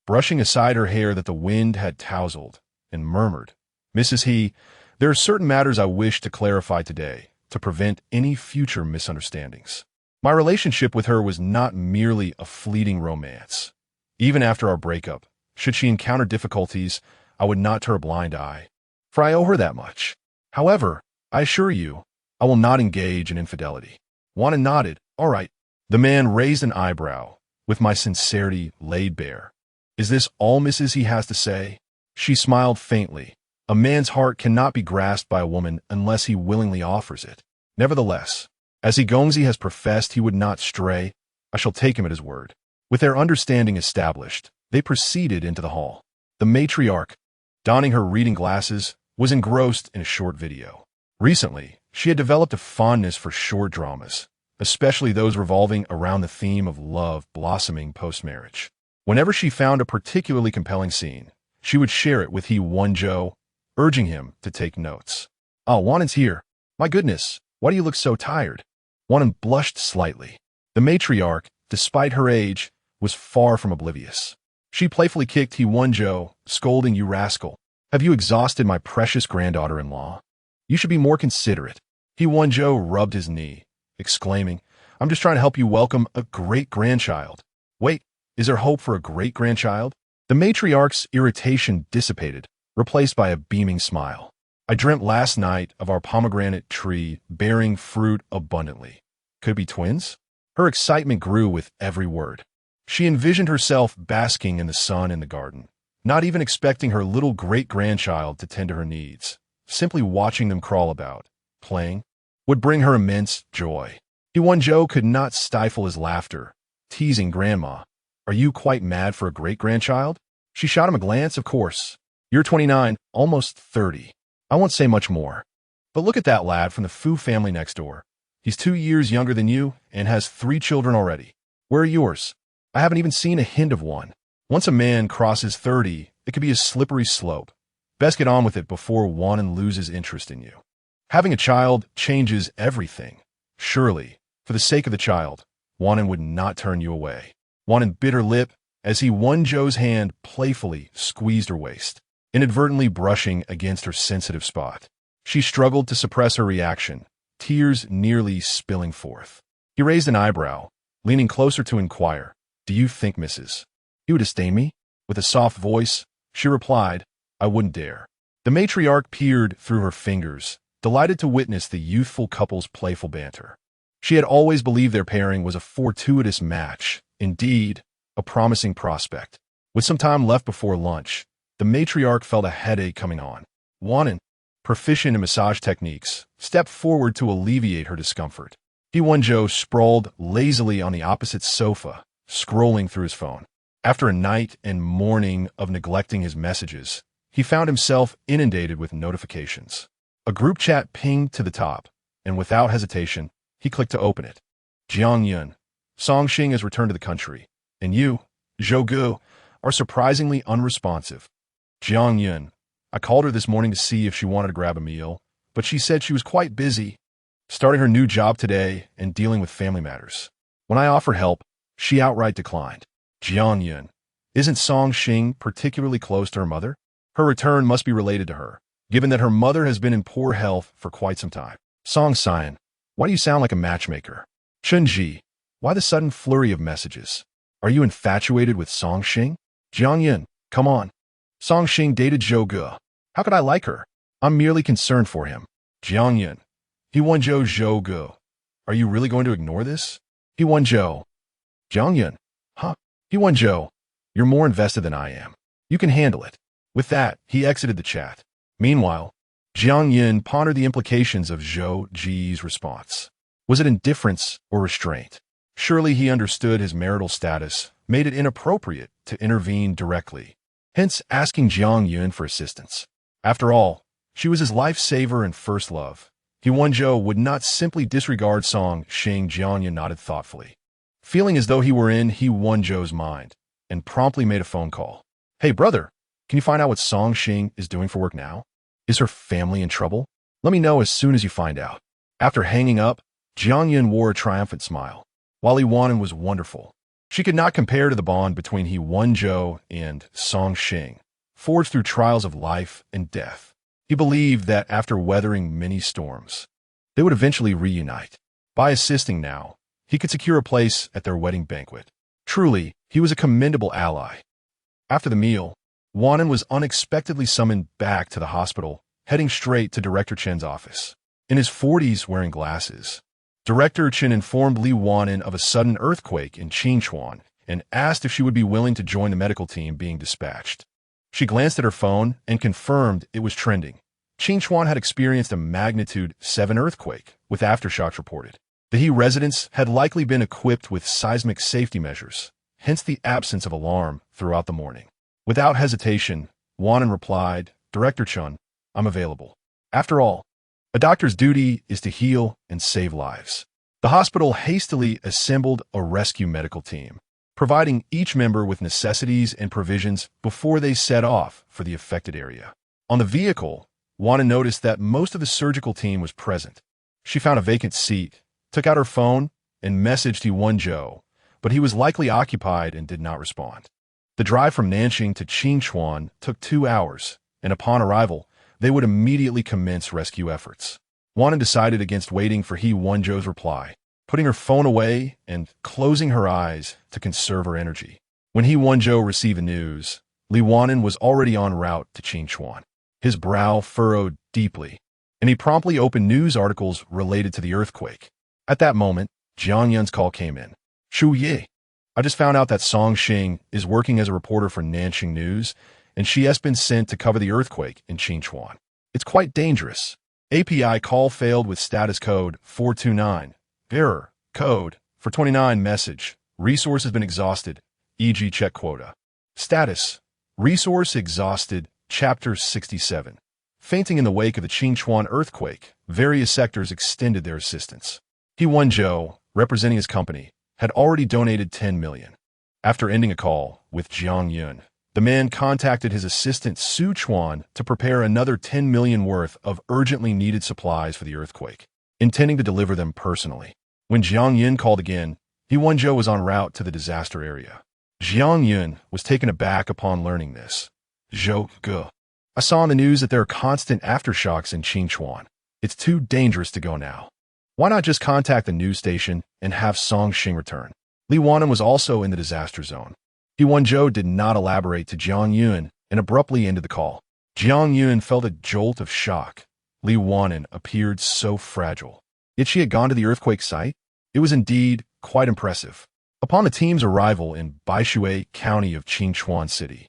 Speaker 1: brushing aside her hair that the wind had tousled, and murmured, Mrs. He, there are certain matters I wish to clarify today to prevent any future misunderstandings. My relationship with her was not merely a fleeting romance. Even after our breakup, should she encounter difficulties, I would not turn a blind eye, for I owe her that much. However, I assure you, I will not engage in infidelity. Wan'an nodded, all right. The man raised an eyebrow, with my sincerity laid bare. Is this all Mrs. He has to say? She smiled faintly. A man's heart cannot be grasped by a woman unless he willingly offers it. Nevertheless, as He Gongzi has professed he would not stray, I shall take him at his word. With their understanding established, they proceeded into the hall. The matriarch, donning her reading glasses, was engrossed in a short video. Recently, she had developed a fondness for short dramas, especially those revolving around the theme of love blossoming post-marriage. Whenever she found a particularly compelling scene, she would share it with He Wenzhou, urging him to take notes. Oh, Wan'an's here. My goodness, why do you look so tired? Wan'an blushed slightly. The matriarch, despite her age, was far from oblivious. She playfully kicked He Wenzhou, scolding, you rascal. Have you exhausted my precious granddaughter-in-law? You should be more considerate. He Wenzhou rubbed his knee, exclaiming, I'm just trying to help you welcome a great-grandchild. Wait, is there hope for a great-grandchild? The matriarch's irritation dissipated, replaced by a beaming smile. I dreamt last night of our pomegranate tree bearing fruit abundantly. Could it be twins? Her excitement grew with every word. She envisioned herself basking in the sun in the garden, not even expecting her little great-grandchild to tend to her needs. Simply watching them crawl about, playing, would bring her immense joy. He Wenzhou could not stifle his laughter, teasing Grandma. Are you quite mad for a great-grandchild? She shot him a glance, of course. You're 29, almost 30. I won't say much more. But look at that lad from the Fu family next door. He's 2 years younger than you and has 3 children already. Where are yours? I haven't even seen a hint of one. Once a man crosses 30, it could be a slippery slope. Best get on with it before Wan'an loses interest in you. Having a child changes everything. Surely, for the sake of the child, Wan'an would not turn you away. Wan'an bit her lip as He Wenzhou's hand playfully squeezed her waist, inadvertently brushing against her sensitive spot. She struggled to suppress her reaction, tears nearly spilling forth. He raised an eyebrow, leaning closer to inquire, Do you think, Mrs. You would disdain me? With a soft voice, she replied, I wouldn't dare. The matriarch peered through her fingers, delighted to witness the youthful couple's playful banter. She had always believed their pairing was a fortuitous match, indeed, a promising prospect. With some time left before lunch, the matriarch felt a headache coming on. Wan'an, proficient in massage techniques, stepped forward to alleviate her discomfort. He Wenzhou sprawled lazily on the opposite sofa, scrolling through his phone. After a night and morning of neglecting his messages, he found himself inundated with notifications. A group chat pinged to the top, and without hesitation, he clicked to open it. Jiang Yun, Song Xing has returned to the country, and you, Zhou Gu, are surprisingly unresponsive. Jiang Yun, I called her this morning to see if she wanted to grab a meal, but she said she was quite busy, starting her new job today and dealing with family matters. When I offered help, she outright declined. Jiang Yun, isn't Song Xing particularly close to her mother? Her return must be related to her, given that her mother has been in poor health for quite some time. Song Scion, why do you sound like a matchmaker? Chunji, why the sudden flurry of messages? Are you infatuated with Song Xing? Jiang Yun, come on. Song Xing dated Zhou Gu. How could I like her? I'm merely concerned for him. Jiang Yun, He Wenzhou Zhou Gu. Are you really going to ignore this? He Wenzhou. Jiang Yun, huh? He Wenzhou, you're more invested than I am. You can handle it. With that, he exited the chat. Meanwhile, Jiang Yun pondered the implications of Zhou Ji's response. Was it indifference or restraint? Surely he understood his marital status made it inappropriate to intervene directly, hence asking Jiang Yun for assistance. After all, she was his lifesaver and first love. He Wenzhou would not simply disregard Song Xing. Jiang Yun nodded thoughtfully, feeling as though he were in He Wenzhou's mind, and promptly made a phone call. Hey brother, can you find out what Song Xing is doing for work now? Is her family in trouble? Let me know as soon as you find out. After hanging up, Jiang Yun wore a triumphant smile. While Li Wan'an was wonderful, she could not compare to the bond between He Wenzhou and Song Xing, forged through trials of life and death. He believed that after weathering many storms, they would eventually reunite. By assisting now, he could secure a place at their wedding banquet. Truly, he was a commendable ally. After the meal, Wan'an was unexpectedly summoned back to the hospital, heading straight to Director Chen's office. In his 40s, wearing glasses, Director Chen informed Li Wan'an of a sudden earthquake in Qingchuan and asked if she would be willing to join the medical team being dispatched. She glanced at her phone and confirmed it was trending. Qingchuan had experienced a magnitude 7 earthquake, with aftershocks reported. The He residents had likely been equipped with seismic safety measures, hence the absence of alarm throughout the morning. Without hesitation, Wan'an replied, Director Chen, I'm available. After all, a doctor's duty is to heal and save lives. The hospital hastily assembled a rescue medical team, providing each member with necessities and provisions before they set off for the affected area. On the vehicle, Wan'an noticed that most of the surgical team was present. She found a vacant seat, took out her phone, and messaged He Wenzhou, but he was likely occupied and did not respond. The drive from Nanjing to Qingchuan took 2 hours, and upon arrival, they would immediately commence rescue efforts. Wan'an decided against waiting for He Wenzhou's reply, putting her phone away and closing her eyes to conserve her energy. When He Wenzhou received the news, Li Wan'an was already en route to Qingchuan. His brow furrowed deeply, and he promptly opened news articles related to the earthquake. At that moment, Jiang Yun's call came in. Shu Ye, I just found out that Song Xing is working as a reporter for Nanjing News, and she has been sent to cover the earthquake in Qingchuan. It's quite dangerous. API call failed with status code 429. Error. Code 429 message. Resource has been exhausted, e.g. check quota. Status. Resource exhausted, Chapter 67. Fainting in the wake of the Qingchuan earthquake, various sectors extended their assistance. He Wenzhou, representing his company, had already donated 10 million. After ending a call with Jiang Yun, the man contacted his assistant Su Chuan to prepare another 10 million worth of urgently needed supplies for the earthquake, intending to deliver them personally. When Jiang Yun called again, He Wenzhou was en route to the disaster area. Jiang Yun was taken aback upon learning this. Zhou Ge, I saw on the news that there are constant aftershocks in Qingchuan. It's too dangerous to go now. Why not just contact the news station and have Song Xing return? Li Wan'an was also in the disaster zone. He Wenzhou did not elaborate to Jiang Yun and abruptly ended the call. Jiang Yun felt a jolt of shock. Li Wan'an appeared so fragile. Yet she had gone to the earthquake site? It was indeed quite impressive. Upon the team's arrival in Baishui County of Qingchuan City,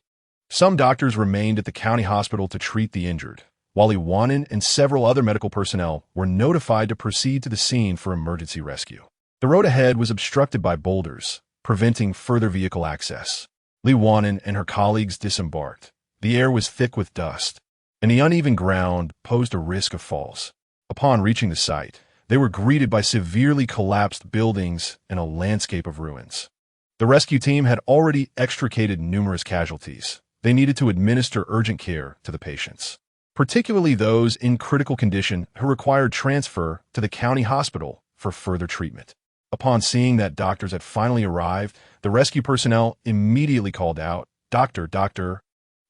Speaker 1: some doctors remained at the county hospital to treat the injured, while Li Wan'an and several other medical personnel were notified to proceed to the scene for emergency rescue. The road ahead was obstructed by boulders, preventing further vehicle access. Li Wan'an and her colleagues disembarked. The air was thick with dust, and the uneven ground posed a risk of falls. Upon reaching the site, they were greeted by severely collapsed buildings and a landscape of ruins. The rescue team had already extricated numerous casualties. They needed to administer urgent care to the patients, particularly those in critical condition who required transfer to the county hospital for further treatment. Upon seeing that doctors had finally arrived, the rescue personnel immediately called out, Doctor,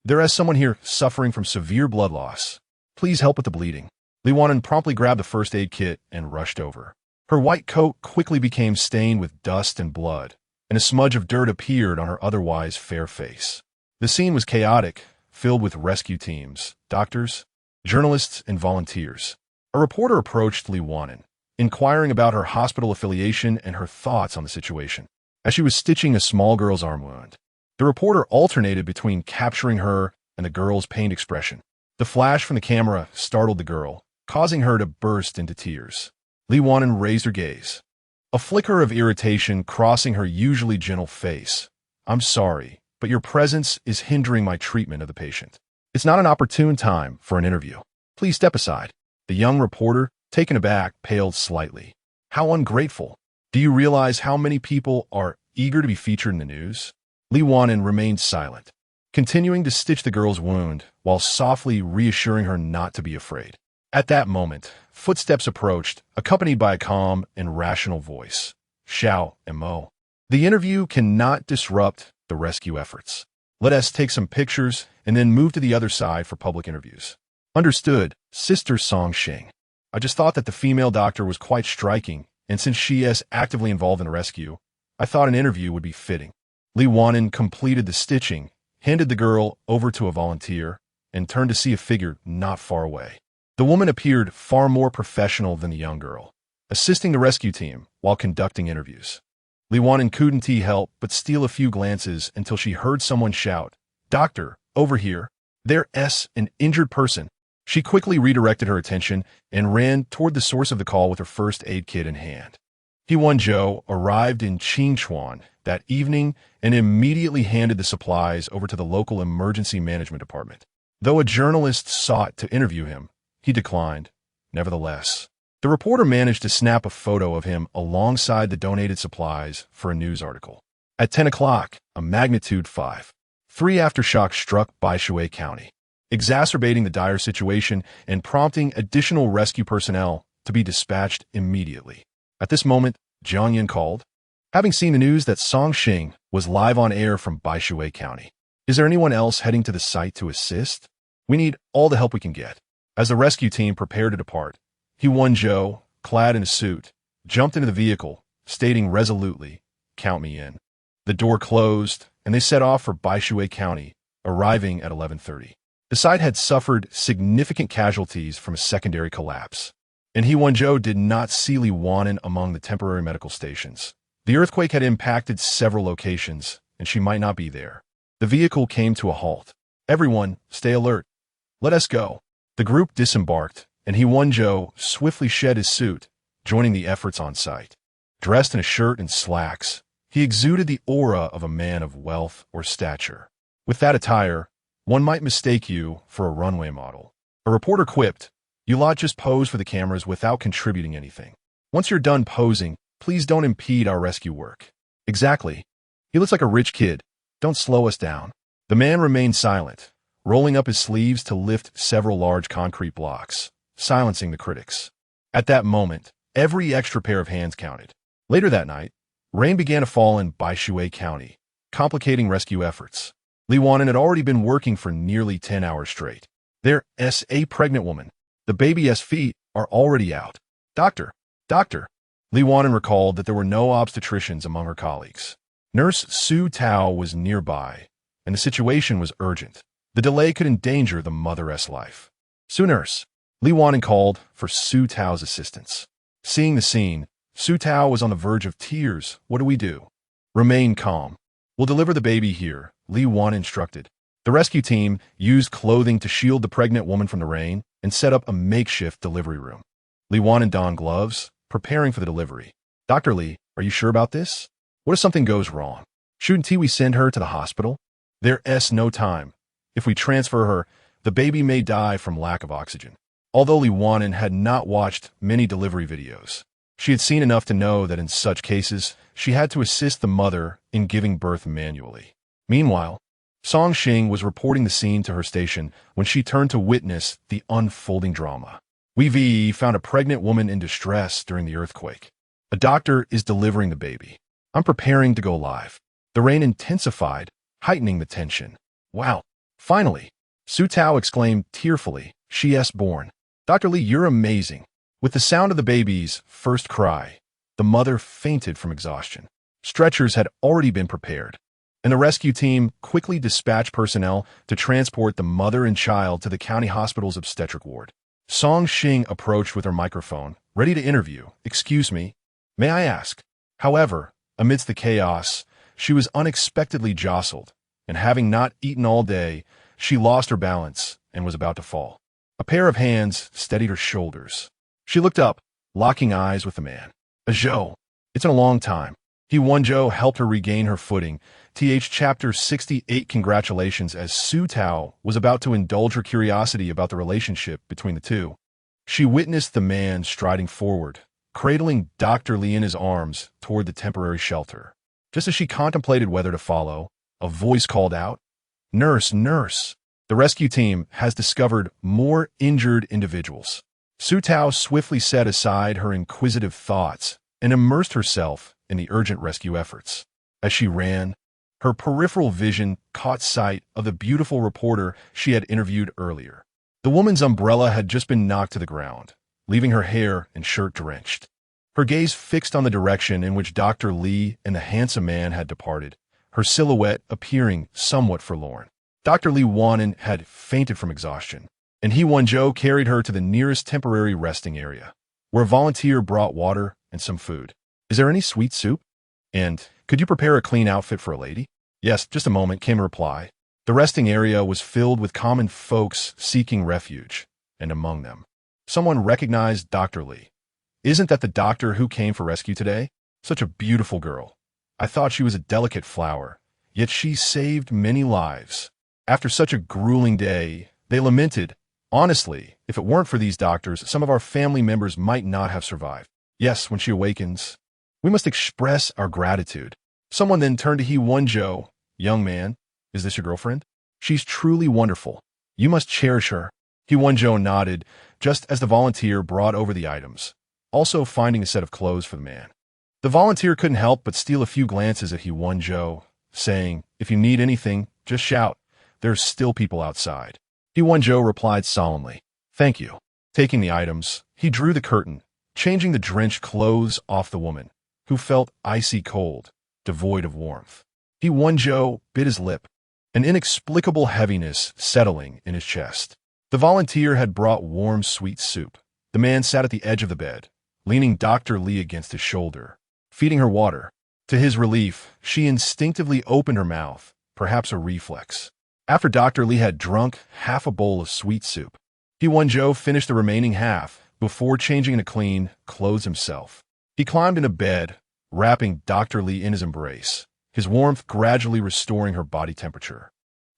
Speaker 1: there is someone here suffering from severe blood loss. Please help with the bleeding. Li Wan'an promptly grabbed the first aid kit and rushed over. Her white coat quickly became stained with dust and blood, and a smudge of dirt appeared on her otherwise fair face. The scene was chaotic, filled with rescue teams, doctors, journalists, and volunteers. A reporter approached Li Wan'an, inquiring about her hospital affiliation and her thoughts on the situation. As she was stitching a small girl's arm wound, the reporter alternated between capturing her and the girl's pained expression. The flash from the camera startled the girl, causing her to burst into tears. Li Wan'an raised her gaze. a flicker of irritation crossing her usually gentle face. "I'm sorry, but your presence is hindering my treatment of the patient. It's not an opportune time for an interview. Please step aside." The young reporter, taken aback, paled slightly. "How ungrateful. Do you realize how many people are eager to be featured in the news?" Li Wan'an remained silent, continuing to stitch the girl's wound while softly reassuring her not to be afraid. At that moment, footsteps approached, accompanied by a calm and rational voice. "Xiao and Mo. The interview cannot disrupt the rescue efforts. Let us take some pictures and then move to the other side for public interviews." "Understood, Sister Song Xing. I just thought that the female doctor was quite striking, and since she is actively involved in the rescue, I thought an interview would be fitting." Li Wan'an completed the stitching, handed the girl over to a volunteer, and turned to see a figure not far away. The woman appeared far more professional than the young girl, assisting the rescue team while conducting interviews. Li Wan'an couldn't help but steal a few glances until she heard someone shout, "Doctor, over here. There's an injured person." She quickly redirected her attention and ran toward the source of the call with her first aid kit in hand. He Wenzhou arrived in Qingchuan that evening and immediately handed the supplies over to the local emergency management department. Though a journalist sought to interview him, he declined. Nevertheless, the reporter managed to snap a photo of him alongside the donated supplies for a news article. At 10 o'clock, a magnitude 5.3 aftershock struck Baishui County, exacerbating the dire situation and prompting additional rescue personnel to be dispatched immediately. At this moment, Jiang Yin called, having seen the news that Song Xing was live on air from Baishui County. "Is there anyone else heading to the site to assist? We need all the help we can get." As the rescue team prepared to depart, He Wenzhou, clad in a suit, jumped into the vehicle, stating resolutely, "Count me in." The door closed, and they set off for Baishui County, arriving at 11:30. The site had suffered significant casualties from a secondary collapse, and He Wenzhou did not see Li Wan'an among the temporary medical stations. The earthquake had impacted several locations, and she might not be there. The vehicle came to a halt. "Everyone, stay alert. Let us go." The group disembarked, and He Wenzhou swiftly shed his suit, joining the efforts on site. Dressed in a shirt and slacks, he exuded the aura of a man of wealth or stature. With that attire, one might mistake you for a runway model. A reporter quipped, "You lot just pose for the cameras without contributing anything. Once you're done posing, please don't impede our rescue work." "Exactly. He looks like a rich kid. Don't slow us down." The man remained silent, rolling up his sleeves to lift several large concrete blocks, silencing the critics. At that moment, every extra pair of hands counted. Later that night, rain began to fall in Baishui County, complicating rescue efforts. Li Wan'an had already been working for nearly 10 hours straight. "There's a pregnant woman. The baby's feet are already out. Doctor, doctor." Li Wan'an recalled that there were no obstetricians among her colleagues. Nurse Su Tao was nearby, and the situation was urgent. The delay could endanger the mother's life. "Su Nurse." Li Wan'an called for Su Tao's assistance. Seeing the scene, Su Tao was on the verge of tears. "What do we do?" "Remain calm. We'll deliver the baby here," Li Wan'an instructed. The rescue team used clothing to shield the pregnant woman from the rain and set up a makeshift delivery room. Li Wan'an donned gloves, preparing for the delivery. "Dr. Li, are you sure about this? What if something goes wrong? Shouldn't we send her to the hospital? There's no time. If we transfer her, the baby may die from lack of oxygen." Although Li Wan'an had not watched many delivery videos, she had seen enough to know that in such cases, she had to assist the mother in giving birth manually. Meanwhile, Song Xing was reporting the scene to her station when she turned to witness the unfolding drama. "We've found a pregnant woman in distress during the earthquake. A doctor is delivering the baby. I'm preparing to go live." The rain intensified, heightening the tension. "Wow, finally!" Su Tao exclaimed tearfully. "She's born. Dr. Li, you're amazing." With the sound of the baby's first cry, the mother fainted from exhaustion. Stretchers had already been prepared, and the rescue team quickly dispatched personnel to transport the mother and child to the county hospital's obstetric ward. Song Xing approached with her microphone, ready to interview. "Excuse me, may I ask?" However, amidst the chaos, she was unexpectedly jostled, and having not eaten all day, she lost her balance and was about to fall. A pair of hands steadied her shoulders. She looked up, locking eyes with the man. "Zhou, It's been a long time. He Wenzhou helped her regain her footing. Chapter 68 Congratulations as Su Tao was about to indulge her curiosity about the relationship between the two. She witnessed the man striding forward, cradling Dr. Li in his arms toward the temporary shelter. Just as she contemplated whether to follow, a voice called out, "Nurse, nurse! The rescue team has discovered more injured individuals." Su Tao swiftly set aside her inquisitive thoughts and immersed herself in the urgent rescue efforts. As she ran, her peripheral vision caught sight of the beautiful reporter she had interviewed earlier. The woman's umbrella had just been knocked to the ground, leaving her hair and shirt drenched. Her gaze fixed on the direction in which Dr. Li and the handsome man had departed, her silhouette appearing somewhat forlorn. Dr. Li Wan'an had fainted from exhaustion, and He Wenzhou carried her to the nearest temporary resting area, where a volunteer brought water and some food. "Is there any sweet soup? And could you prepare a clean outfit for a lady?" "Yes, just a moment," came a reply. The resting area was filled with common folks seeking refuge, and among them, someone recognized Dr. Li. "Isn't that the doctor who came for rescue today? Such a beautiful girl. I thought she was a delicate flower, yet she saved many lives." After such a grueling day, they lamented, "Honestly, if it weren't for these doctors, some of our family members might not have survived." "Yes, when she awakens, we must express our gratitude." Someone then turned to He Wenzhou. "Young man, is this your girlfriend? She's truly wonderful. You must cherish her." He Wenzhou nodded, just as the volunteer brought over the items, also finding a set of clothes for the man. The volunteer couldn't help but steal a few glances at He Wenzhou, saying, "If you need anything, just shout. There's still people outside." He Wenzhou replied solemnly, "Thank you." Taking the items, he drew the curtain, changing the drenched clothes off the woman, who felt icy cold, devoid of warmth. He Wenzhou bit his lip, an inexplicable heaviness settling in his chest. The volunteer had brought warm, sweet soup. The man sat at the edge of the bed, leaning Dr. Li against his shoulder, feeding her water. To his relief, she instinctively opened her mouth, perhaps a reflex. After Dr. Li had drunk half a bowl of sweet soup, He Wenzhou finished the remaining half before changing into clean clothes himself. He climbed into bed, wrapping Dr. Li in his embrace, his warmth gradually restoring her body temperature.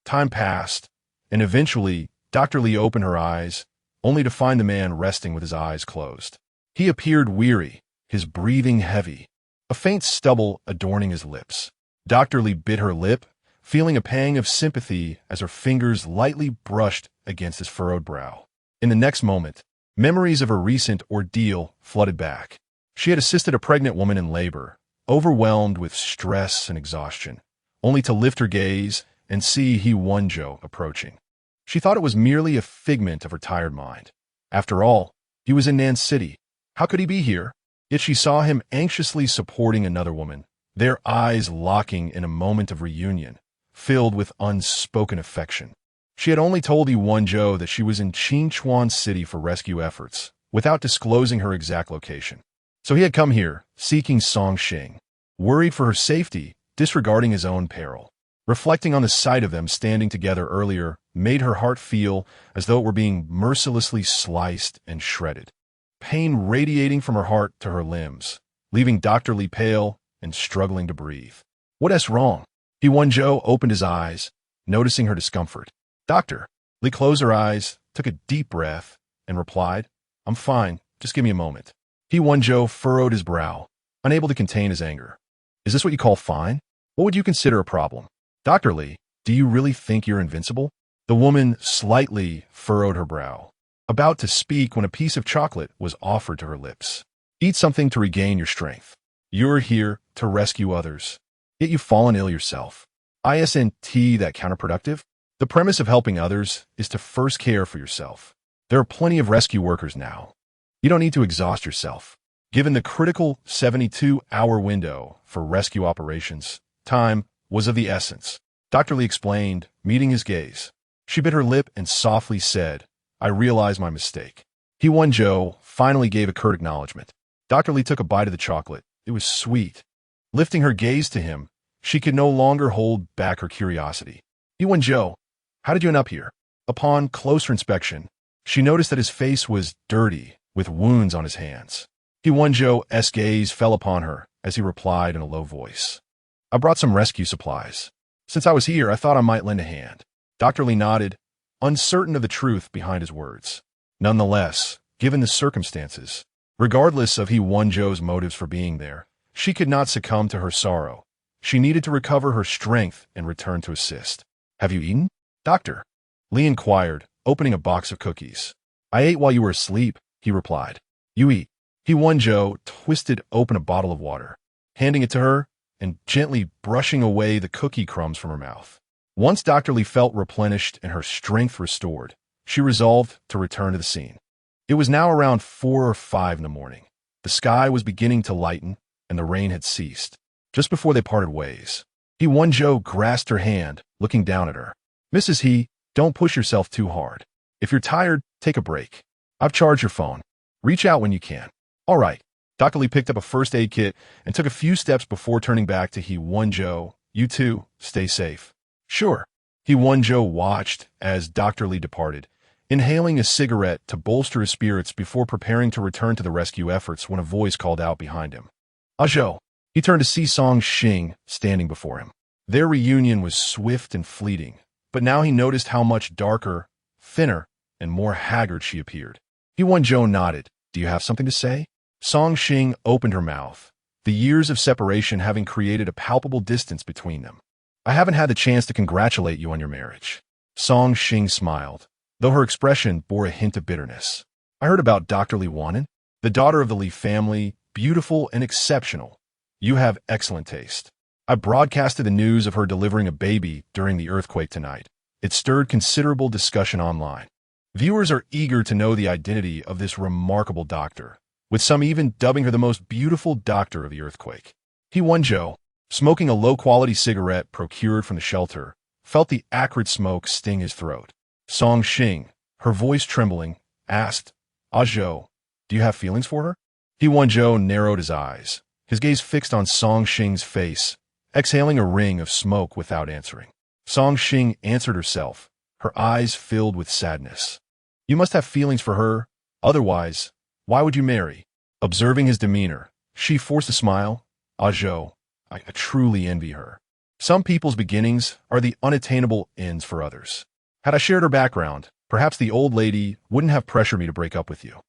Speaker 1: Time passed, and eventually Dr. Li opened her eyes, only to find the man resting with his eyes closed. He appeared weary, his breathing heavy, a faint stubble adorning his lips. Dr. Li bit her lip, feeling a pang of sympathy as her fingers lightly brushed against his furrowed brow. In the next moment, memories of her recent ordeal flooded back. She had assisted a pregnant woman in labor, overwhelmed with stress and exhaustion, only to lift her gaze and see He Wenzhou approaching. She thought it was merely a figment of her tired mind. After all, he was in Nan City. How could he be here? Yet she saw him anxiously supporting another woman, their eyes locking in a moment of reunion, filled with unspoken affection. She had only told He Wenzhou that she was in Qinchuan City for rescue efforts, without disclosing her exact location. So he had come here, seeking Songxing, worried for her safety, disregarding his own peril. Reflecting on the sight of them standing together earlier made her heart feel as though it were being mercilessly sliced and shredded. Pain radiating from her heart to her limbs, leaving Dr. Li pale and struggling to breathe. "What is wrong?" He Wenzhou opened his eyes, noticing her discomfort. "Doctor." Li closed her eyes, took a deep breath, and replied, "I'm fine, just give me a moment." He Wenzhou furrowed his brow, unable to contain his anger. "Is this what you call fine? What would you consider a problem?" "Dr. Li, do you really think you're invincible?" The woman slightly furrowed her brow, about to speak when a piece of chocolate was offered to her lips. "Eat something to regain your strength. You're here to rescue others, yet you've fallen ill yourself. Isn't that counterproductive? The premise of helping others is to first care for yourself. There are plenty of rescue workers now. You don't need to exhaust yourself." Given the critical 72-hour window for rescue operations, time was of the essence. Dr. Li explained, meeting his gaze. She bit her lip and softly said, "I realize my mistake." He Wenzhou finally gave a curt acknowledgement. Dr. Li took a bite of the chocolate. It was sweet. Lifting her gaze to him, she could no longer hold back her curiosity. "He Wenzhou, how did you end up here?" Upon closer inspection, she noticed that his face was dirty, with wounds on his hands. He Wenzhou's gaze fell upon her, as he replied in a low voice. I brought some rescue supplies. Since I was here, I thought I might lend a hand. Dr. Li nodded, uncertain of the truth behind his words. Nonetheless, given the circumstances, regardless of He Wenzhou's motives for being there, she could not succumb to her sorrow. She needed to recover her strength and return to assist. Have you eaten, Doctor? Li inquired, opening a box of cookies. I ate while you were asleep, he replied. You eat. He Wenzhou twisted open a bottle of water, handing it to her and gently brushing away the cookie crumbs from her mouth. Once Dr. Li felt replenished and her strength restored, she resolved to return to the scene. It was now around 4 or 5 in the morning. The sky was beginning to lighten, and the rain had ceased. Just before they parted ways, He Wenzhou grasped her hand, looking down at her. Mrs. He, don't push yourself too hard. If you're tired, take a break. I've charged your phone. Reach out when you can. All right. Dr. Li picked up a first aid kit and took a few steps before turning back to He Wenzhou. You too, stay safe. Sure. He Wenzhou watched as Dr. Li departed, inhaling a cigarette to bolster his spirits before preparing to return to the rescue efforts when a voice called out behind him. Zhou. He turned to see Song Xing standing before him. Their reunion was swift and fleeting, but now he noticed how much darker, thinner, and more haggard she appeared. He Wenzhou nodded. Do you have something to say? Song Xing opened her mouth, the years of separation having created a palpable distance between them. I haven't had the chance to congratulate you on your marriage. Song Xing smiled, though her expression bore a hint of bitterness. I heard about Dr. Li Wan'an, the daughter of the Li family, beautiful and exceptional. You have excellent taste. I broadcasted the news of her delivering a baby during the earthquake tonight. It stirred considerable discussion online. Viewers are eager to know the identity of this remarkable doctor, with some even dubbing her the most beautiful doctor of the earthquake. He Wenzhou, smoking a low-quality cigarette procured from the shelter, felt the acrid smoke sting his throat. Song Xing, her voice trembling, asked, Zhou, do you have feelings for her? He Wenzhou narrowed his eyes, his gaze fixed on Song Xing's face, exhaling a ring of smoke without answering. Song Xing answered herself, her eyes filled with sadness. You must have feelings for her, otherwise, why would you marry? Observing his demeanor, she forced a smile. Zhou, I truly envy her. Some people's beginnings are the unattainable ends for others. Had I shared her background, perhaps the old lady wouldn't have pressured me to break up with you.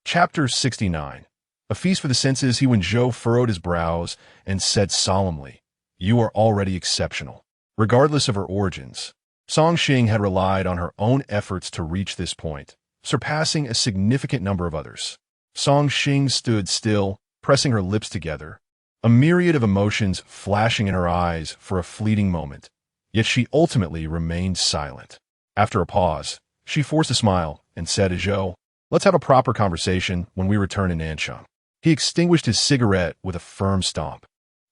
Speaker 1: Chapter 69. A feast for the senses. He Wenzhou furrowed his brows and said solemnly, You are already exceptional. Regardless of her origins, Song Xing had relied on her own efforts to reach this point, surpassing a significant number of others. Song Xing stood still, pressing her lips together, a myriad of emotions flashing in her eyes for a fleeting moment, yet she ultimately remained silent. After a pause, she forced a smile and said, Zhou, let's have a proper conversation when we return to Nanchang. He extinguished his cigarette with a firm stomp,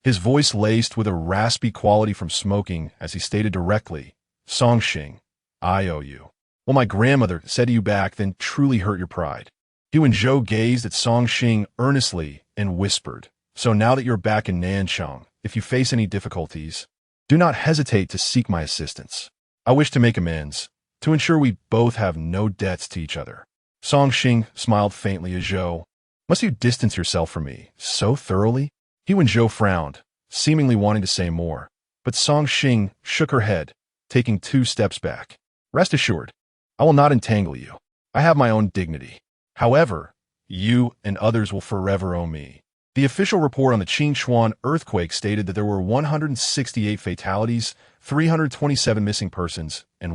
Speaker 1: his voice laced with a raspy quality from smoking as he stated directly, Song Xing, I owe you. What my grandmother said to you back then truly hurt your pride. He Wenzhou gazed at Song Xing earnestly and whispered, So now that you're back in Nanchang, if you face any difficulties, do not hesitate to seek my assistance. I wish to make amends, to ensure we both have no debts to each other. Song Xing smiled faintly at Zhou. Must you distance yourself from me so thoroughly? He Wenzhou frowned, seemingly wanting to say more, but Song Xing shook her head, taking 2 steps back. Rest assured, I will not entangle you. I have my own dignity. However, you and others will forever owe me. The official report on the Qingchuan earthquake stated that there were 168 fatalities, 327 missing persons, and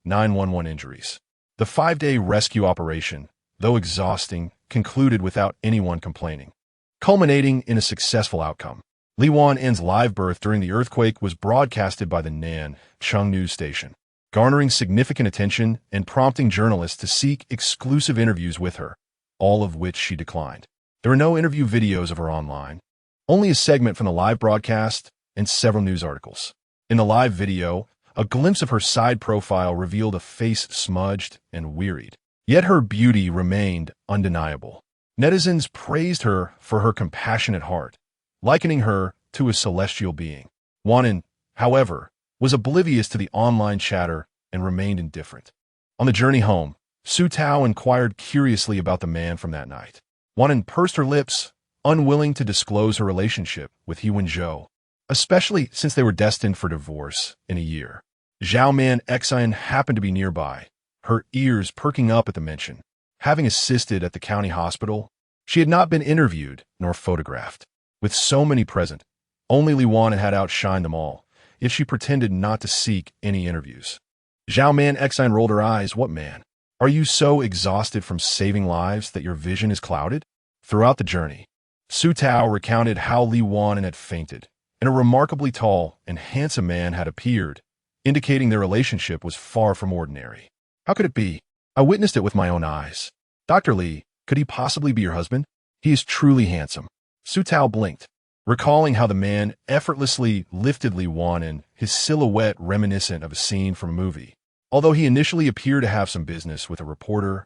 Speaker 1: 911 injuries. The 5-day rescue operation, though exhausting, concluded without anyone complaining, culminating in a successful outcome. Li Wan'an's live birth during the earthquake was broadcasted by the Nanchang news station, garnering significant attention and prompting journalists to seek exclusive interviews with her, all of which she declined. There are no interview videos of her online, only a segment from the live broadcast and several news articles. In the live video, a glimpse of her side profile revealed a face smudged and wearied, yet her beauty remained undeniable. Netizens praised her for her compassionate heart, likening her to a celestial being. Wan'an, however, was oblivious to the online chatter and remained indifferent. On the journey home, Su Tao inquired curiously about the man from that night. Wan'an pursed her lips, unwilling to disclose her relationship with He Wenzhou, especially since they were destined for divorce in a year. Zhao Man Xian happened to be nearby, her ears perking up at the mention. Having assisted at the county hospital, she had not been interviewed nor photographed. With so many present, only Li Wan'an had outshined them all, yet she pretended not to seek any interviews. Zhao Man Xian rolled her eyes. What man? Are you so exhausted from saving lives that your vision is clouded? Throughout the journey, Su Tao recounted how Li Wan'an had fainted, and a remarkably tall and handsome man had appeared, indicating their relationship was far from ordinary. How could it be? I witnessed it with my own eyes. Dr. Li, could he possibly be your husband? He is truly handsome. Su Tao blinked, recalling how the man effortlessly lifted Li Wan'an, his silhouette reminiscent of a scene from a movie. Although he initially appeared to have some business with a reporter,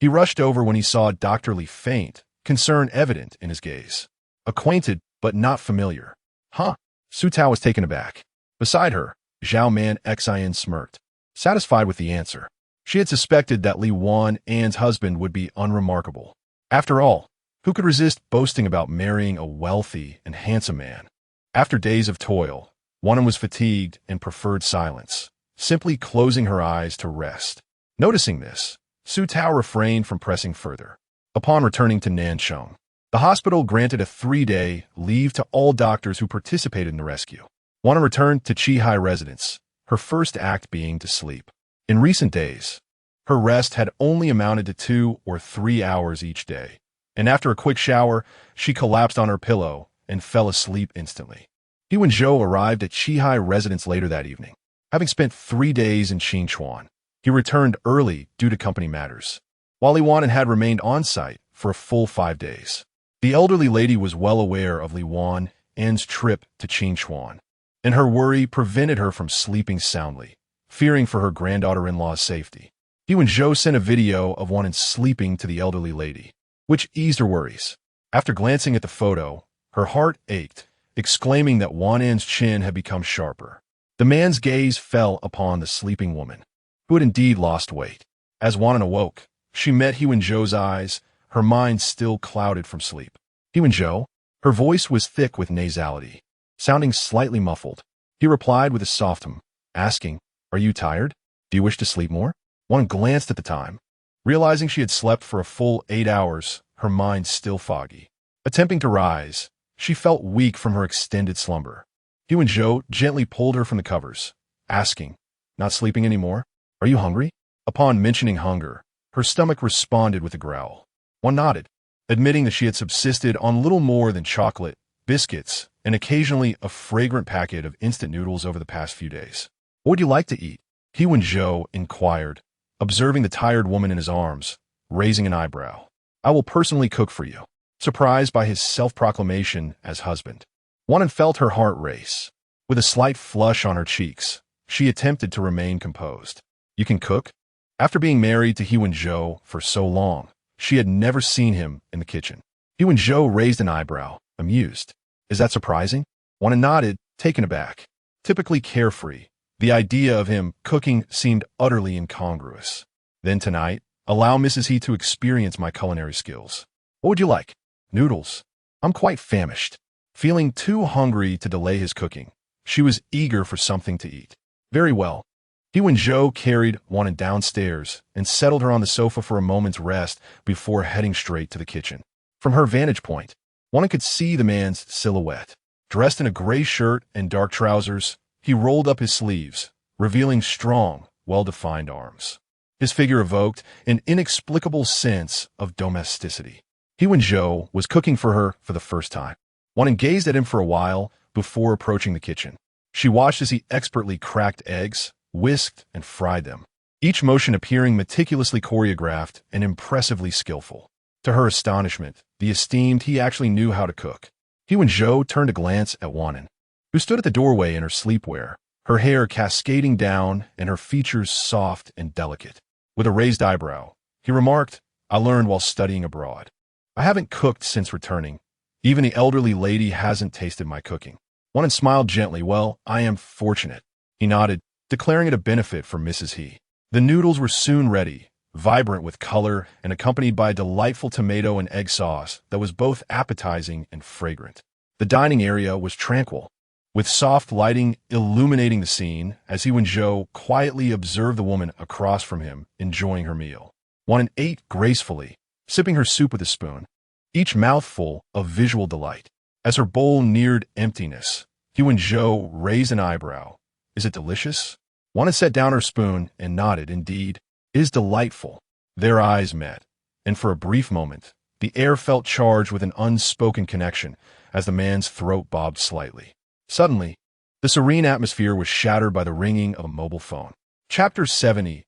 Speaker 1: he rushed over when he saw Dr. Li faint, concern evident in his gaze. Acquainted, but not familiar. Huh? Su Tao was taken aback. Beside her, Zhao Man Xian smirked, satisfied with the answer. She had suspected that Li Wan'an's husband would be unremarkable. After all, who could resist boasting about marrying a wealthy and handsome man? After days of toil, Wan'an was fatigued and preferred silence, simply closing her eyes to rest. Noticing this, Su Tao refrained from pressing further. Upon returning to Nancheng, the hospital granted a 3-day leave to all doctors who participated in the rescue. Wan'an returned to Qihai residence, her first act being to sleep. In recent days, her rest had only amounted to 2 or 3 hours each day, and after a quick shower, she collapsed on her pillow and fell asleep instantly. He Wenzhou arrived at Qihai residence later that evening. Having spent 3 days in Qingchuan, he returned early due to company matters, while Li Wan'an had remained on site for a full 5 days. The elderly lady was well aware of Li Wan'an's trip to Qingchuan, and her worry prevented her from sleeping soundly, fearing for her granddaughter-in-law's safety. He Wenzhou sent a video of Wan'an sleeping to the elderly lady, which eased her worries. After glancing at the photo, her heart ached, exclaiming that Wan'an's chin had become sharper. The man's gaze fell upon the sleeping woman, who had indeed lost weight. As Wan'an awoke, she met He Wenzhou's eyes, her mind still clouded from sleep. He Wenzhou? Her voice was thick with nasality, sounding slightly muffled. He replied with a soft hum, asking, "Are you tired? Do you wish to sleep more?" Wan'an glanced at the time, realizing she had slept for a full 8 hours, her mind still foggy. Attempting to rise, she felt weak from her extended slumber. He Wenzhou gently pulled her from the covers, asking, "Not sleeping anymore? Are you hungry?" Upon mentioning hunger, her stomach responded with a growl. One nodded, admitting that she had subsisted on little more than chocolate, biscuits, and occasionally a fragrant packet of instant noodles over the past few days. "What would you like to eat?" He Wenzhou inquired, observing the tired woman in his arms, raising an eyebrow. "I will personally cook for you." Surprised by his self-proclamation as husband, Wan'an felt her heart race. With a slight flush on her cheeks, she attempted to remain composed. "You can cook?" After being married to He Wenzhou for so long, she had never seen him in the kitchen. He Wenzhou raised an eyebrow, amused. "Is that surprising?" Wan'an nodded, taken aback. Typically carefree, the idea of him cooking seemed utterly incongruous. "Then tonight, allow Mrs. He to experience my culinary skills. What would you like?" "Noodles. I'm quite famished." Feeling too hungry to delay his cooking, she was eager for something to eat. "Very well." He Wenzhou carried Wan'an downstairs and settled her on the sofa for a moment's rest before heading straight to the kitchen. From her vantage point, Wan'an could see the man's silhouette. Dressed in a gray shirt and dark trousers, he rolled up his sleeves, revealing strong, well-defined arms. His figure evoked an inexplicable sense of domesticity. He Wenzhou was cooking for her for the first time. Wan'an gazed at him for a while before approaching the kitchen. She watched as he expertly cracked eggs, whisked, and fried them, each motion appearing meticulously choreographed and impressively skillful. To her astonishment, the esteemed he actually knew how to cook. He Wenzhou turned to glance at Wan'an, who stood at the doorway in her sleepwear, her hair cascading down and her features soft and delicate. With a raised eyebrow, he remarked, "I learned while studying abroad. I haven't cooked since returning. Even the elderly lady hasn't tasted my cooking." Wan'an smiled gently. "Well, I am fortunate." He nodded, declaring it a benefit for Mrs. He. The noodles were soon ready, vibrant with color and accompanied by a delightful tomato and egg sauce that was both appetizing and fragrant. The dining area was tranquil, with soft lighting illuminating the scene as He Wenzhou quietly observed the woman across from him enjoying her meal. Wan'an ate gracefully, sipping her soup with a spoon, each mouthful of visual delight. As her bowl neared emptiness, He Wenzhou raised an eyebrow. "Is it delicious?" Wan'an set down her spoon and nodded. "Indeed, it is delightful." Their eyes met, and for a brief moment, the air felt charged with an unspoken connection as the man's throat bobbed slightly. Suddenly, the serene atmosphere was shattered by the ringing of a mobile phone. Chapter 70.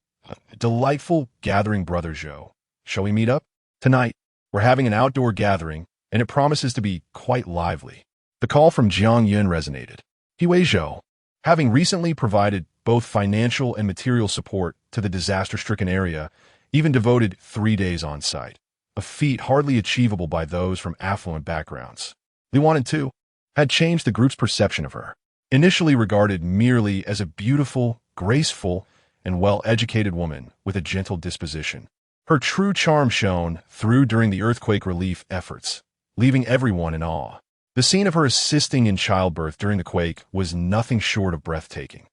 Speaker 1: Delightful gathering, Brother Zhou. Shall we meet up? Tonight, we're having an outdoor gathering, and it promises to be quite lively. The call from Jiang Yun resonated. He Wenzhou, having recently provided both financial and material support to the disaster-stricken area, even devoted 3 days on site, a feat hardly achievable by those from affluent backgrounds. Li Wan'an, too, had changed the group's perception of her. Initially regarded merely as a beautiful, graceful, and well-educated woman with a gentle disposition, her true charm shone through during the earthquake relief efforts, leaving everyone in awe. The scene of her assisting in childbirth during the quake was nothing short of breathtaking.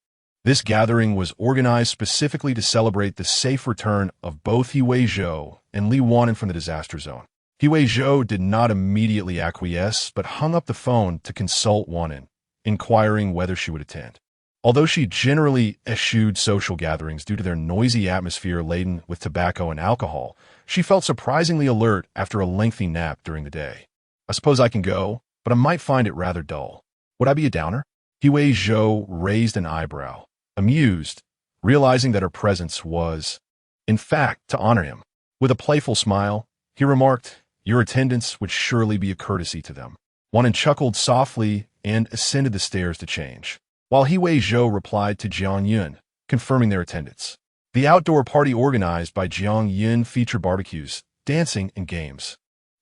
Speaker 1: This gathering was organized specifically to celebrate the safe return of both He Wenzhou and Li Wan'an from the disaster zone. He Wenzhou did not immediately acquiesce, but hung up the phone to consult Wan'an, inquiring whether she would attend. Although she generally eschewed social gatherings due to their noisy atmosphere laden with tobacco and alcohol, she felt surprisingly alert after a lengthy nap during the day. "I suppose I can go, but I might find it rather dull. Would I be a downer?" He Wenzhou raised an eyebrow, amused, realizing that her presence was, in fact, to honor him. With a playful smile, he remarked, "Your attendance would surely be a courtesy to them." Wan'an chuckled softly and ascended the stairs to change, while He Wenzhou replied to Jiang Yun, confirming their attendance. The outdoor party organized by Jiang Yun featured barbecues, dancing, and games,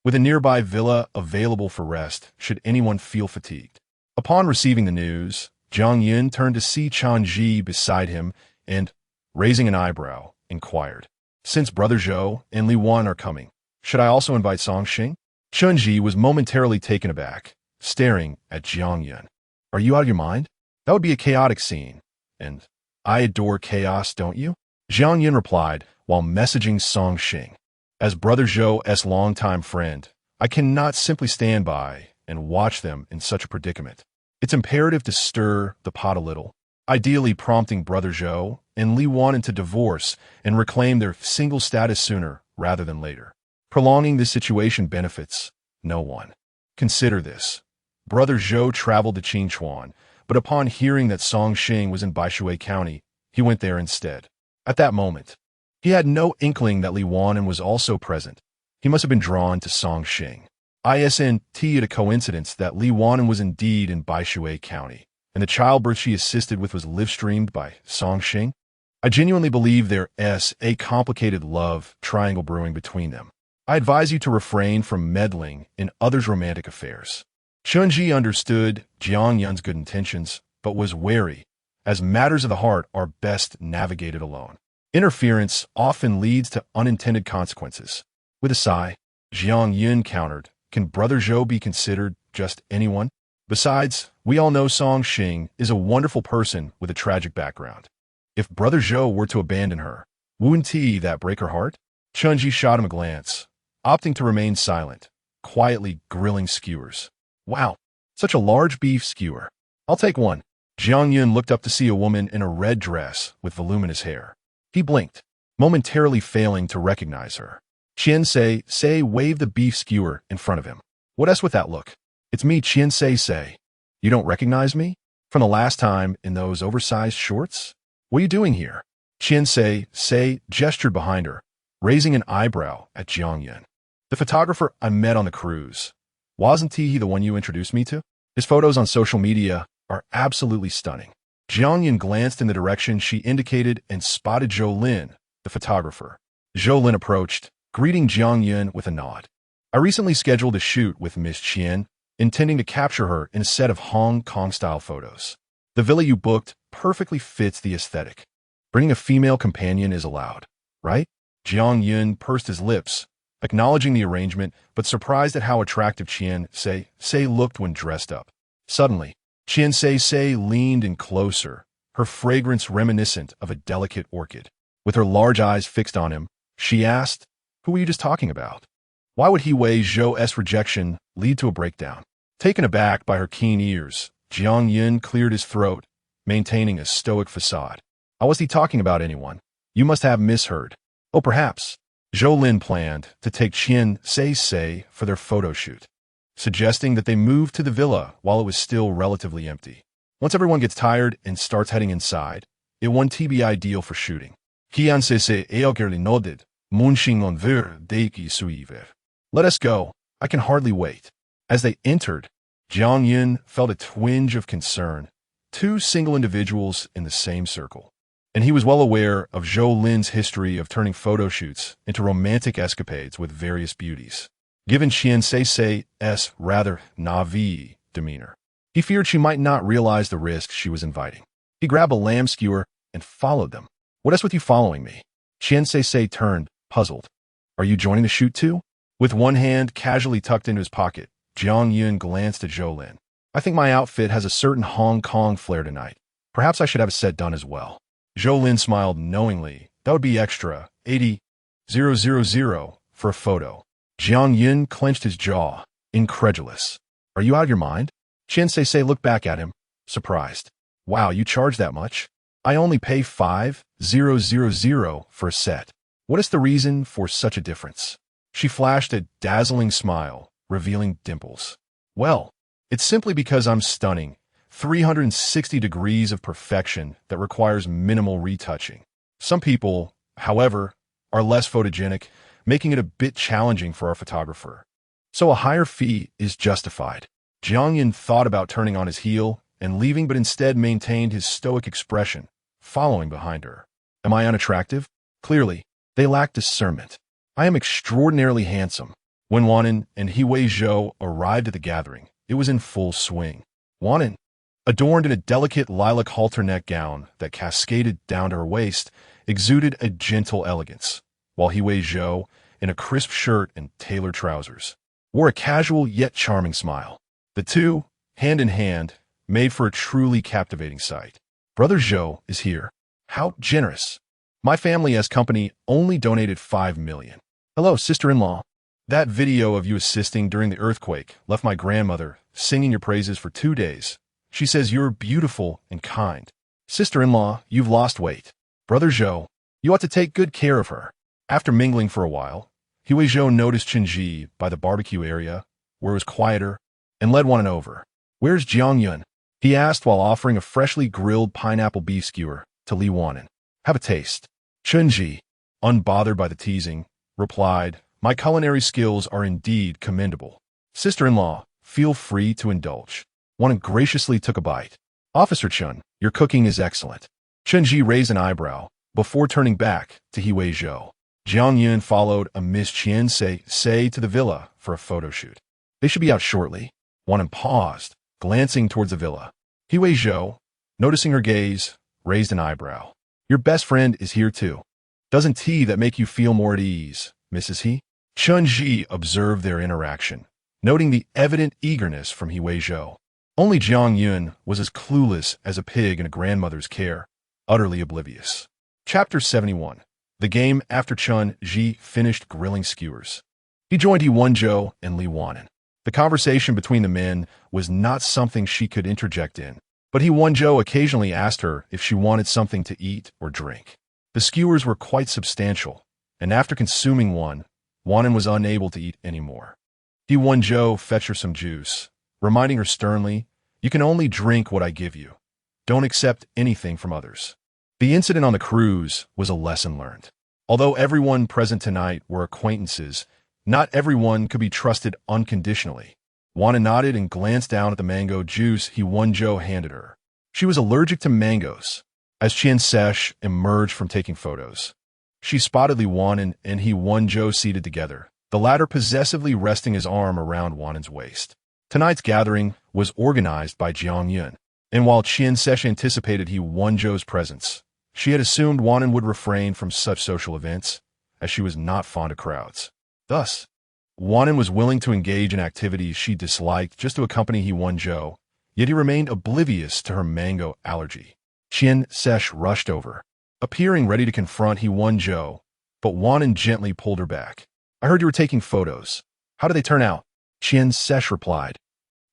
Speaker 1: with a nearby villa available for rest should anyone feel fatigued. Upon receiving the news, Jiang Yun turned to see Changji beside him and, raising an eyebrow, inquired, "Since Brother Zhou and Li Wan'an are coming, should I also invite Song Xing?" Chunji was momentarily taken aback, staring at Jiang Yun. "Are you out of your mind? That would be a chaotic scene. And I adore chaos, don't you?" Jiang Yun replied while messaging Song Xing. "As Brother Zhou's longtime friend, I cannot simply stand by and watch them in such a predicament. It's imperative to stir the pot a little, ideally prompting Brother Zhou and Li Wan'an to divorce and reclaim their single status sooner rather than later. Prolonging this situation benefits no one. Consider this. Brother Zhou traveled to Qingchuan, but upon hearing that Song Xing was in Baishui County, he went there instead. At that moment, he had no inkling that Li Wan'an was also present. He must have been drawn to Song Xing. Isn't it a coincidence that Li Wan'an was indeed in Baishui County, and the childbirth she assisted with was live-streamed by Song Xing? I genuinely believe there's a complicated love triangle brewing between them. I advise you to refrain from meddling in others' romantic affairs." Chunji understood Jiang Yun's good intentions, but was wary, as matters of the heart are best navigated alone. Interference often leads to unintended consequences. With a sigh, Jiang Yun countered, "Can Brother Zhou be considered just anyone? Besides, we all know Song Xing is a wonderful person with a tragic background. If Brother Zhou were to abandon her, wouldn't that break her heart?" Chunji shot him a glance, opting to remain silent, quietly grilling skewers. "Wow, such a large beef skewer. I'll take one." Jiang Yun looked up to see a woman in a red dress with voluminous hair. He blinked, momentarily failing to recognize her. Qian Sei waved the beef skewer in front of him. "What else with that look?" "It's me, Qian Sei. You don't recognize me? From the last time in those oversized shorts? What are you doing here?" Qian Sei gestured behind her, raising an eyebrow at Jiang Yun. "The photographer I met on the cruise. Wasn't he the one you introduced me to? His photos on social media are absolutely stunning." Jiang Yun glanced in the direction she indicated and spotted Zhou Lin, the photographer. Zhou Lin approached, greeting Jiang Yun with a nod. "I recently scheduled a shoot with Miss Qian, intending to capture her in a set of Hong Kong-style photos. The villa you booked perfectly fits the aesthetic. Bringing a female companion is allowed, right?" Jiang Yun pursed his lips, acknowledging the arrangement, but surprised at how attractive Qian Sei looked when dressed up. Suddenly, Qian Sei leaned in closer, her fragrance reminiscent of a delicate orchid. With her large eyes fixed on him, she asked, "Who were you just talking about? Why would He Wenzhou's rejection lead to a breakdown?" Taken aback by her keen ears, Jiang Yun cleared his throat, maintaining a stoic facade. "How was he talking about anyone? You must have misheard." "Oh, perhaps." Zhou Lin planned to take Qian Sei for their photo shoot, suggesting that they move to the villa while it was still relatively empty. Once everyone gets tired and starts heading inside, it won't be ideal for shooting. Qian Sei eagerly nodded, munching on ver deiki suiver. "Let us go. I can hardly wait." As they entered, Jiang Yun felt a twinge of concern. Two single individuals in the same circle. And he was well aware of Zhou Lin's history of turning photo shoots into romantic escapades with various beauties. Given Qian Sei's rather naive demeanor, he feared she might not realize the risk she was inviting. He grabbed a lamb skewer and followed them. "What is with you following me?" Qian Sei turned, puzzled. "Are you joining the shoot too?" With one hand casually tucked into his pocket, Jiang Yun glanced at Zhou Lin. "I think my outfit has a certain Hong Kong flair tonight. Perhaps I should have a set done as well." Zhou Lin smiled knowingly. "That would be extra 80,000 for a photo." Jiang Yun clenched his jaw, incredulous. "Are you out of your mind?" Qian Sei looked back at him, surprised. "Wow, you charge that much? I only pay 5,000 for a set. What is the reason for such a difference?" She flashed a dazzling smile, revealing dimples. "Well, it's simply because I'm stunning. 360 degrees of perfection that requires minimal retouching. Some people, however, are less photogenic, making it a bit challenging for our photographer. So a higher fee is justified." Jiang Yun thought about turning on his heel and leaving, but instead maintained his stoic expression, following behind her. "Am I unattractive?" Clearly, they lacked discernment. "I am extraordinarily handsome." When Wan'an and He Wenzhou arrived at the gathering, it was in full swing. Wan'an, adorned in a delicate lilac halter neck gown that cascaded down to her waist, exuded a gentle elegance, while He Wenzhou, in a crisp shirt and tailored trousers, wore a casual yet charming smile. The two, hand in hand, made for a truly captivating sight. "Brother Zhou is here. How generous. My family as company only donated 5 million. Hello, sister-in-law. That video of you assisting during the earthquake left my grandmother singing your praises for 2 days. She says you're beautiful and kind. Sister-in-law, you've lost weight. Brother Zhou, you ought to take good care of her." After mingling for a while, He Wenzhou noticed Chenji by the barbecue area, where it was quieter, and led Wan'an over. "Where's Jiang Yun?" he asked while offering a freshly grilled pineapple beef skewer to Li Wan'an. "Have a taste." Chenji, unbothered by the teasing, replied, "My culinary skills are indeed commendable. Sister-in-law, feel free to indulge." Wan'an graciously took a bite. "Officer Chun, your cooking is excellent." Chenji raised an eyebrow, before turning back to He Wenzhou. Jiang Yun followed a Miss Qian Sei to the villa for a photo shoot. "They should be out shortly." Wan'an paused, glancing towards the villa. He Wenzhou, noticing her gaze, raised an eyebrow. "Your best friend is here too. Doesn't tea that make you feel more at ease, Mrs. He?" Chun-Ji observed their interaction, noting the evident eagerness from He Wenzhou. Only Jiang Yun was as clueless as a pig in a grandmother's care, utterly oblivious. Chapter 71. The game after Chun-Ji finished grilling skewers. He joined He Wenzhou and Li Wan'an. The conversation between the men was not something she could interject in, but He Wenzhou occasionally asked her if she wanted something to eat or drink. The skewers were quite substantial, and after consuming one, Wan'an was unable to eat any more. He Wenzhou fetched her some juice, reminding her sternly, "You can only drink what I give you. Don't accept anything from others." The incident on the cruise was a lesson learned. Although everyone present tonight were acquaintances, not everyone could be trusted unconditionally. Wan'an nodded and glanced down at the mango juice He Wenzhou handed her. She was allergic to mangoes. As Qian Sei emerged from taking photos, she spotted Li Wan'an and He Wenzhou seated together, the latter possessively resting his arm around Wan'an's waist. Tonight's gathering was organized by Jiang Yun, and while Qian Sei anticipated He Wenzhou's presence, she had assumed Wan'an would refrain from such social events, as she was not fond of crowds. Thus, Wan'an was willing to engage in activities she disliked just to accompany He Wenzhou, yet he remained oblivious to her mango allergy. Qian Sesh rushed over, appearing ready to confront He Wenzhou, but Wan'an gently pulled her back. I heard you were taking photos. How did they turn out? Qian Sesh replied.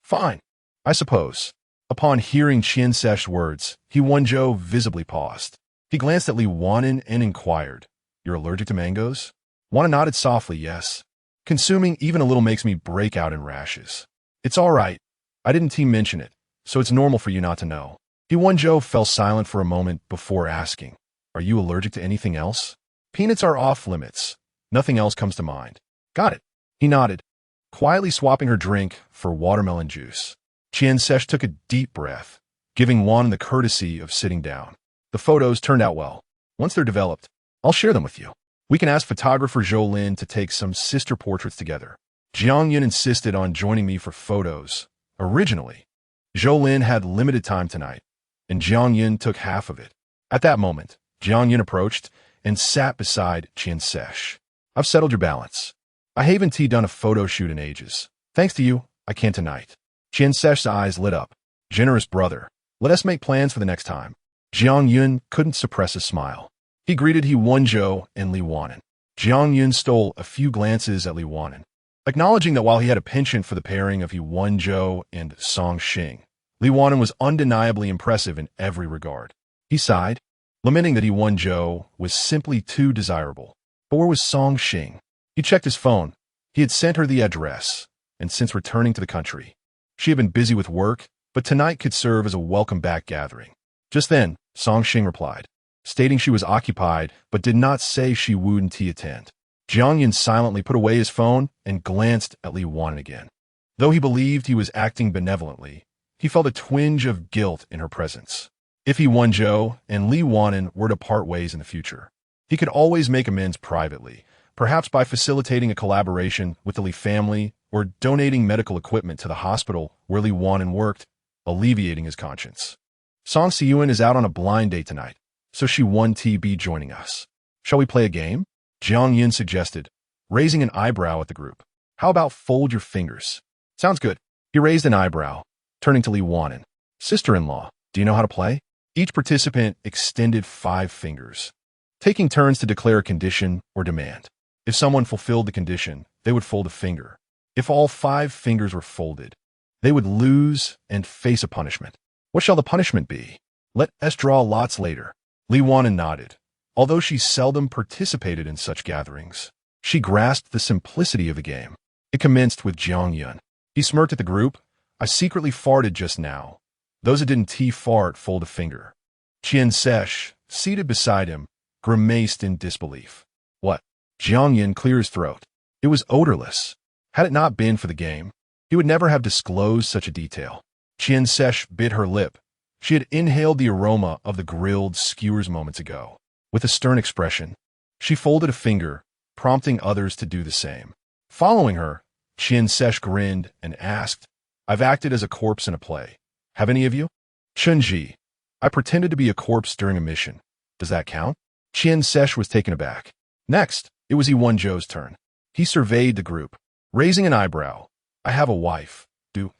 Speaker 1: Fine, I suppose. Upon hearing Qian Sesh's words, He Wenzhou visibly paused. He glanced at Li Wan'an and inquired, You're allergic to mangoes? Wan'an nodded softly, yes. Consuming even a little makes me break out in rashes. It's all right. I didn't mention it, so it's normal for you not to know. He Wenzhou fell silent for a moment before asking, Are you allergic to anything else? Peanuts are off limits. Nothing else comes to mind. Got it. He nodded, quietly swapping her drink for watermelon juice. Qian Sesh took a deep breath, giving Wan'an the courtesy of sitting down. The photos turned out well. Once they're developed, I'll share them with you. We can ask photographer Zhou Lin to take some sister portraits together. Jiang Yun insisted on joining me for photos. Originally, Zhou Lin had limited time tonight, and Jiang Yun took half of it. At that moment, Jiang Yun approached and sat beside Qian Sesh. I've settled your balance. I haven't done a photo shoot in ages. Thanks to you, I can tonight. Qian Sesh's eyes lit up. Generous brother. Let us make plans for the next time. Jiang Yun couldn't suppress a smile. He greeted He Wenzhou and Li Wan'an. Jiang Yun stole a few glances at Li Wan'an, acknowledging that while he had a penchant for the pairing of He Wenzhou and Song Xing, Li Wan'an was undeniably impressive in every regard. He sighed, lamenting that He Wenzhou was simply too desirable. But where was Song Xing? He checked his phone. He had sent her the address, and since returning to the country, she had been busy with work, but tonight could serve as a welcome-back gathering. Just then, Song Xing replied, stating she was occupied but did not say she wouldn't attend. Jiang Yun silently put away his phone and glanced at Li Wan'an again. Though he believed he was acting benevolently, he felt a twinge of guilt in her presence. If He Wenzhou and Li Wan'an were to part ways in the future, he could always make amends privately, perhaps by facilitating a collaboration with the Li family or donating medical equipment to the hospital where Li Wan'an worked, alleviating his conscience. Song Siyuan is out on a blind date tonight, so she won't be joining us. Shall we play a game? Jiang Yun suggested, raising an eyebrow at the group. How about fold your fingers? Sounds good. He raised an eyebrow, turning to Li Wan'an. Sister-in-law, do you know how to play? Each participant extended 5 fingers, taking turns to declare a condition or demand. If someone fulfilled the condition, they would fold a finger. If all 5 fingers were folded, they would lose and face a punishment. What shall the punishment be? Let us draw lots later. Li Wan'an nodded. Although she seldom participated in such gatherings, she grasped the simplicity of the game. It commenced with Jiang Yun. He smirked at the group. I secretly farted just now. Those that didn't fart fold a finger. Qian Sesh, seated beside him, grimaced in disbelief. What? Jiang Yun cleared his throat. It was odorless. Had it not been for the game, he would never have disclosed such a detail. Qian Sesh bit her lip. She had inhaled the aroma of the grilled skewers moments ago. With a stern expression, she folded a finger, prompting others to do the same. Following her, Qian Sesh grinned and asked, I've acted as a corpse in a play. Have any of you? Chunji, I pretended to be a corpse during a mission. Does that count? Qian Sesh was taken aback. Next, it was He Wenzhou's turn. He surveyed the group, raising an eyebrow. I have a wife. Do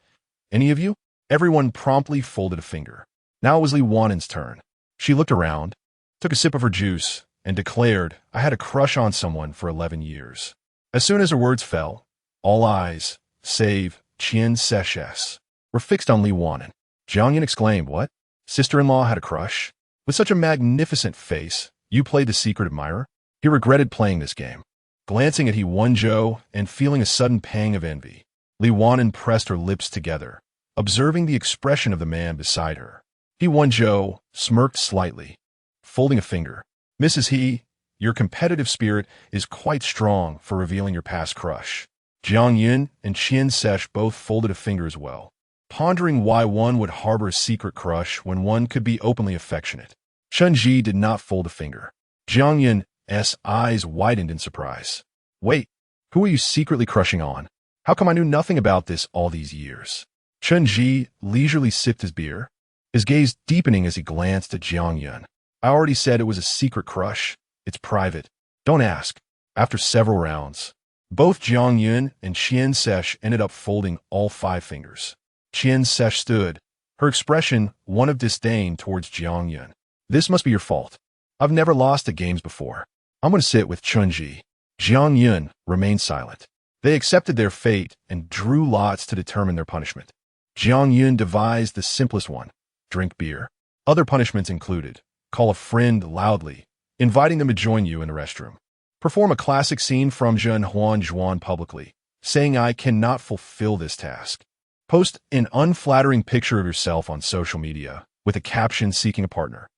Speaker 1: any of you? Everyone promptly folded a finger. Now it was Li Wan'an's turn. She looked around, took a sip of her juice, and declared, I had a crush on someone for 11 years. As soon as her words fell, all eyes, save Qian Sesh's, were fixed on Li Wan'an. Jiang Yun exclaimed, What? Sister-in-law had a crush? With such a magnificent face, you played the secret admirer? He regretted playing this game. Glancing at He Wenzhou and feeling a sudden pang of envy, Li Wan'an pressed her lips together, observing the expression of the man beside her. He Wenzhou smirked slightly, folding a finger. Mrs. He, your competitive spirit is quite strong for revealing your past crush. Jiang Yun and Qian Sesh both folded a finger as well, pondering why one would harbor a secret crush when one could be openly affectionate. Chunji did not fold a finger. Jiang Yun's eyes widened in surprise. Wait, who are you secretly crushing on? How come I knew nothing about this all these years? Chunji leisurely sipped his beer, his gaze deepening as he glanced at Jiang Yun. I already said it was a secret crush. It's private. Don't ask. After several rounds, both Jiang Yun and Qian Sesh ended up folding all 5 fingers. Qian Sesh stood, her expression one of disdain towards Jiang Yun. This must be your fault. I've never lost at games before. I'm going to sit with Chunji. Jiang Yun remained silent. They accepted their fate and drew lots to determine their punishment. Jiang Yun devised the simplest one: drink beer. Other punishments included: call a friend loudly, inviting them to join you in the restroom. Perform a classic scene from Zhen Huan publicly, saying I cannot fulfill this task. Post an unflattering picture of yourself on social media with a caption seeking a partner.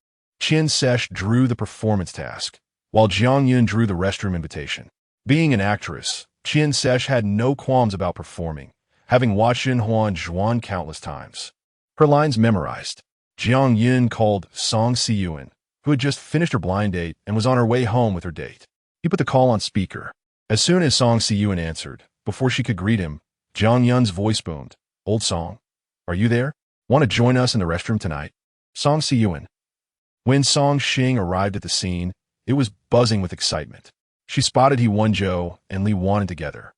Speaker 1: Qian Sesh drew the performance task, while Jiang Yun drew the restroom invitation. Being an actress, Qian Sesh had no qualms about performing, having watched Zhen Huan countless times. Her lines memorized. Jiang Yun called Song Siyuan, who had just finished her blind date and was on her way home with her date. He put the call on speaker. As soon as Song Siyuan answered, before she could greet him, Jiang Yun's voice boomed. Old Song, are you there? Want to join us in the restroom tonight? Song Siyuan. When Song Xing arrived at the scene, it was buzzing with excitement. She spotted He Wenzhou and Li Wan'an together,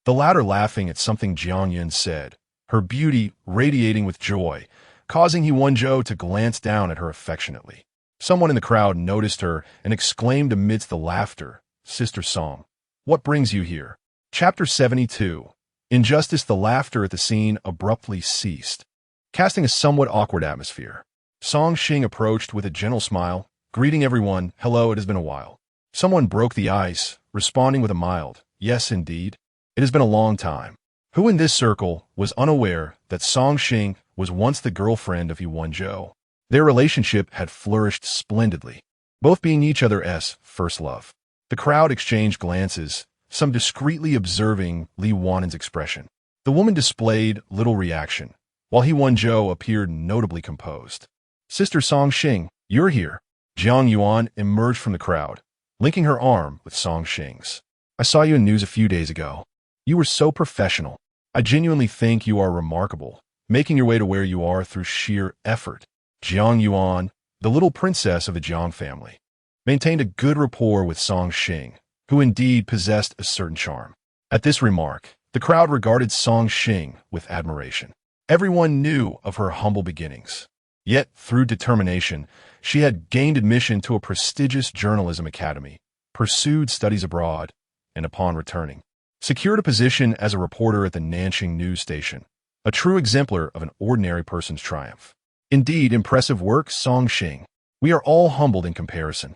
Speaker 1: the latter laughing at something Jiang Yun said, her beauty radiating with joy, causing He Wenzhou to glance down at her affectionately. Someone in the crowd noticed her and exclaimed amidst the laughter, Sister Song, what brings you here? Chapter 72. Injustice. The laughter at the scene abruptly ceased, casting a somewhat awkward atmosphere. Song Xing approached with a gentle smile, greeting everyone. Hello, it has been a while. Someone broke the ice, responding with a mild, yes indeed. It has been a long time. Who in this circle was unaware that Song Xing was once the girlfriend of He Wenzhou? Their relationship had flourished splendidly, both being each other's first love. The crowd exchanged glances, some discreetly observing Li Wan'an's expression. The woman displayed little reaction, while He Wenzhou appeared notably composed. Sister Song Xing, you're here. Jiang Yuan emerged from the crowd, linking her arm with Song Xing's. I saw you in news a few days ago. You were so professional. I genuinely think you are remarkable, making your way to where you are through sheer effort. Jiang Yuan, the little princess of the Jiang family, maintained a good rapport with Song Xing, who indeed possessed a certain charm. At this remark, the crowd regarded Song Xing with admiration. Everyone knew of her humble beginnings. Yet, through determination, she had gained admission to a prestigious journalism academy, pursued studies abroad, and upon returning, secured a position as a reporter at the Nanxing news station, a true exemplar of an ordinary person's triumph. Indeed, impressive work, Song Xing. We are all humbled in comparison.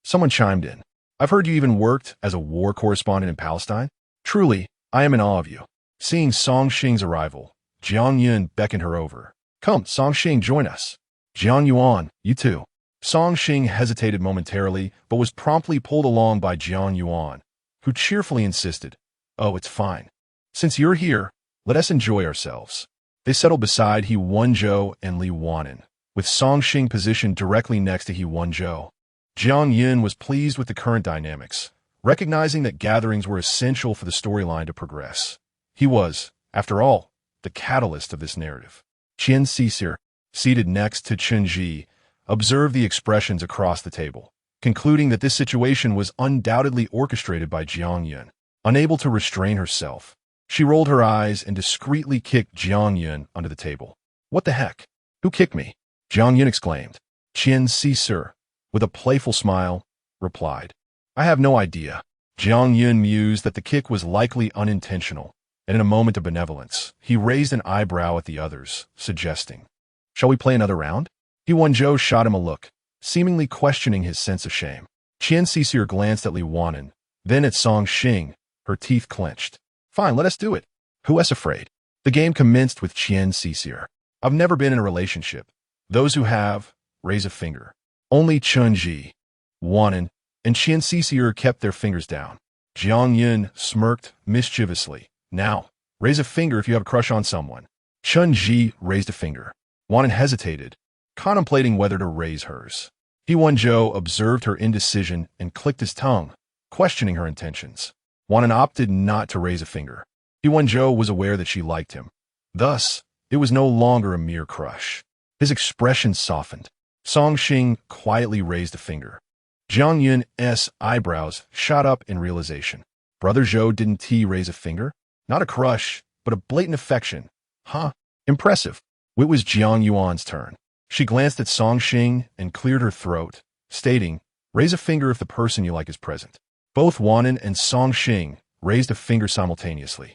Speaker 1: Someone chimed in. I've heard you even worked as a war correspondent in Palestine. Truly, I am in awe of you. Seeing Song Xing's arrival, Jiang Yun beckoned her over. Come, Song Xing, join us. Jiang Yuan, you too. Song Xing hesitated momentarily, but was promptly pulled along by Jiang Yuan, who cheerfully insisted, oh, it's fine. Since you're here, let us enjoy ourselves. They settled beside He Wenzhou and Li Wan'an, with Song Xing positioned directly next to He Wenzhou. Jiang Yun was pleased with the current dynamics, recognizing that gatherings were essential for the storyline to progress. He was, after all, the catalyst of this narrative. Qian Sisir, seated next to Chunji, observed the expressions across the table, concluding that this situation was undoubtedly orchestrated by Jiang Yun. Unable to restrain herself, she rolled her eyes and discreetly kicked Jiang Yun under the table. What the heck? Who kicked me? Jiang Yun exclaimed. Qian Sisir, with a playful smile, replied, I have no idea. Jiang Yun mused that the kick was likely unintentional, and in a moment of benevolence, he raised an eyebrow at the others, suggesting, shall we play another round? He Wenzhou shot him a look, seemingly questioning his sense of shame. Qian Sisir glanced at Li Wan'an, then at Song Xing, her teeth clenched. Fine, let us do it. Who is afraid? The game commenced with Qian Sisir. I've never been in a relationship. Those who have, raise a finger. Only Chunji, Wan'an, and Qian Sisir kept their fingers down. Jiang Yun smirked mischievously. Now, raise a finger if you have a crush on someone. Chunji raised a finger. Wan'an hesitated, contemplating whether to raise hers. He Wenzhou observed her indecision and clicked his tongue, questioning her intentions. Wan'an opted not to raise a finger. He Wenzhou was aware that she liked him. Thus, it was no longer a mere crush. His expression softened. Song Xing quietly raised a finger. Jiang Yun's eyebrows shot up in realization. Brother Zhou didn't he raise a finger? Not a crush, but a blatant affection. Huh? Impressive. It was Jiang Yuan's turn. She glanced at Song Xing and cleared her throat, stating, "Raise a finger if the person you like is present." Both Wan'an and Song Xing raised a finger simultaneously.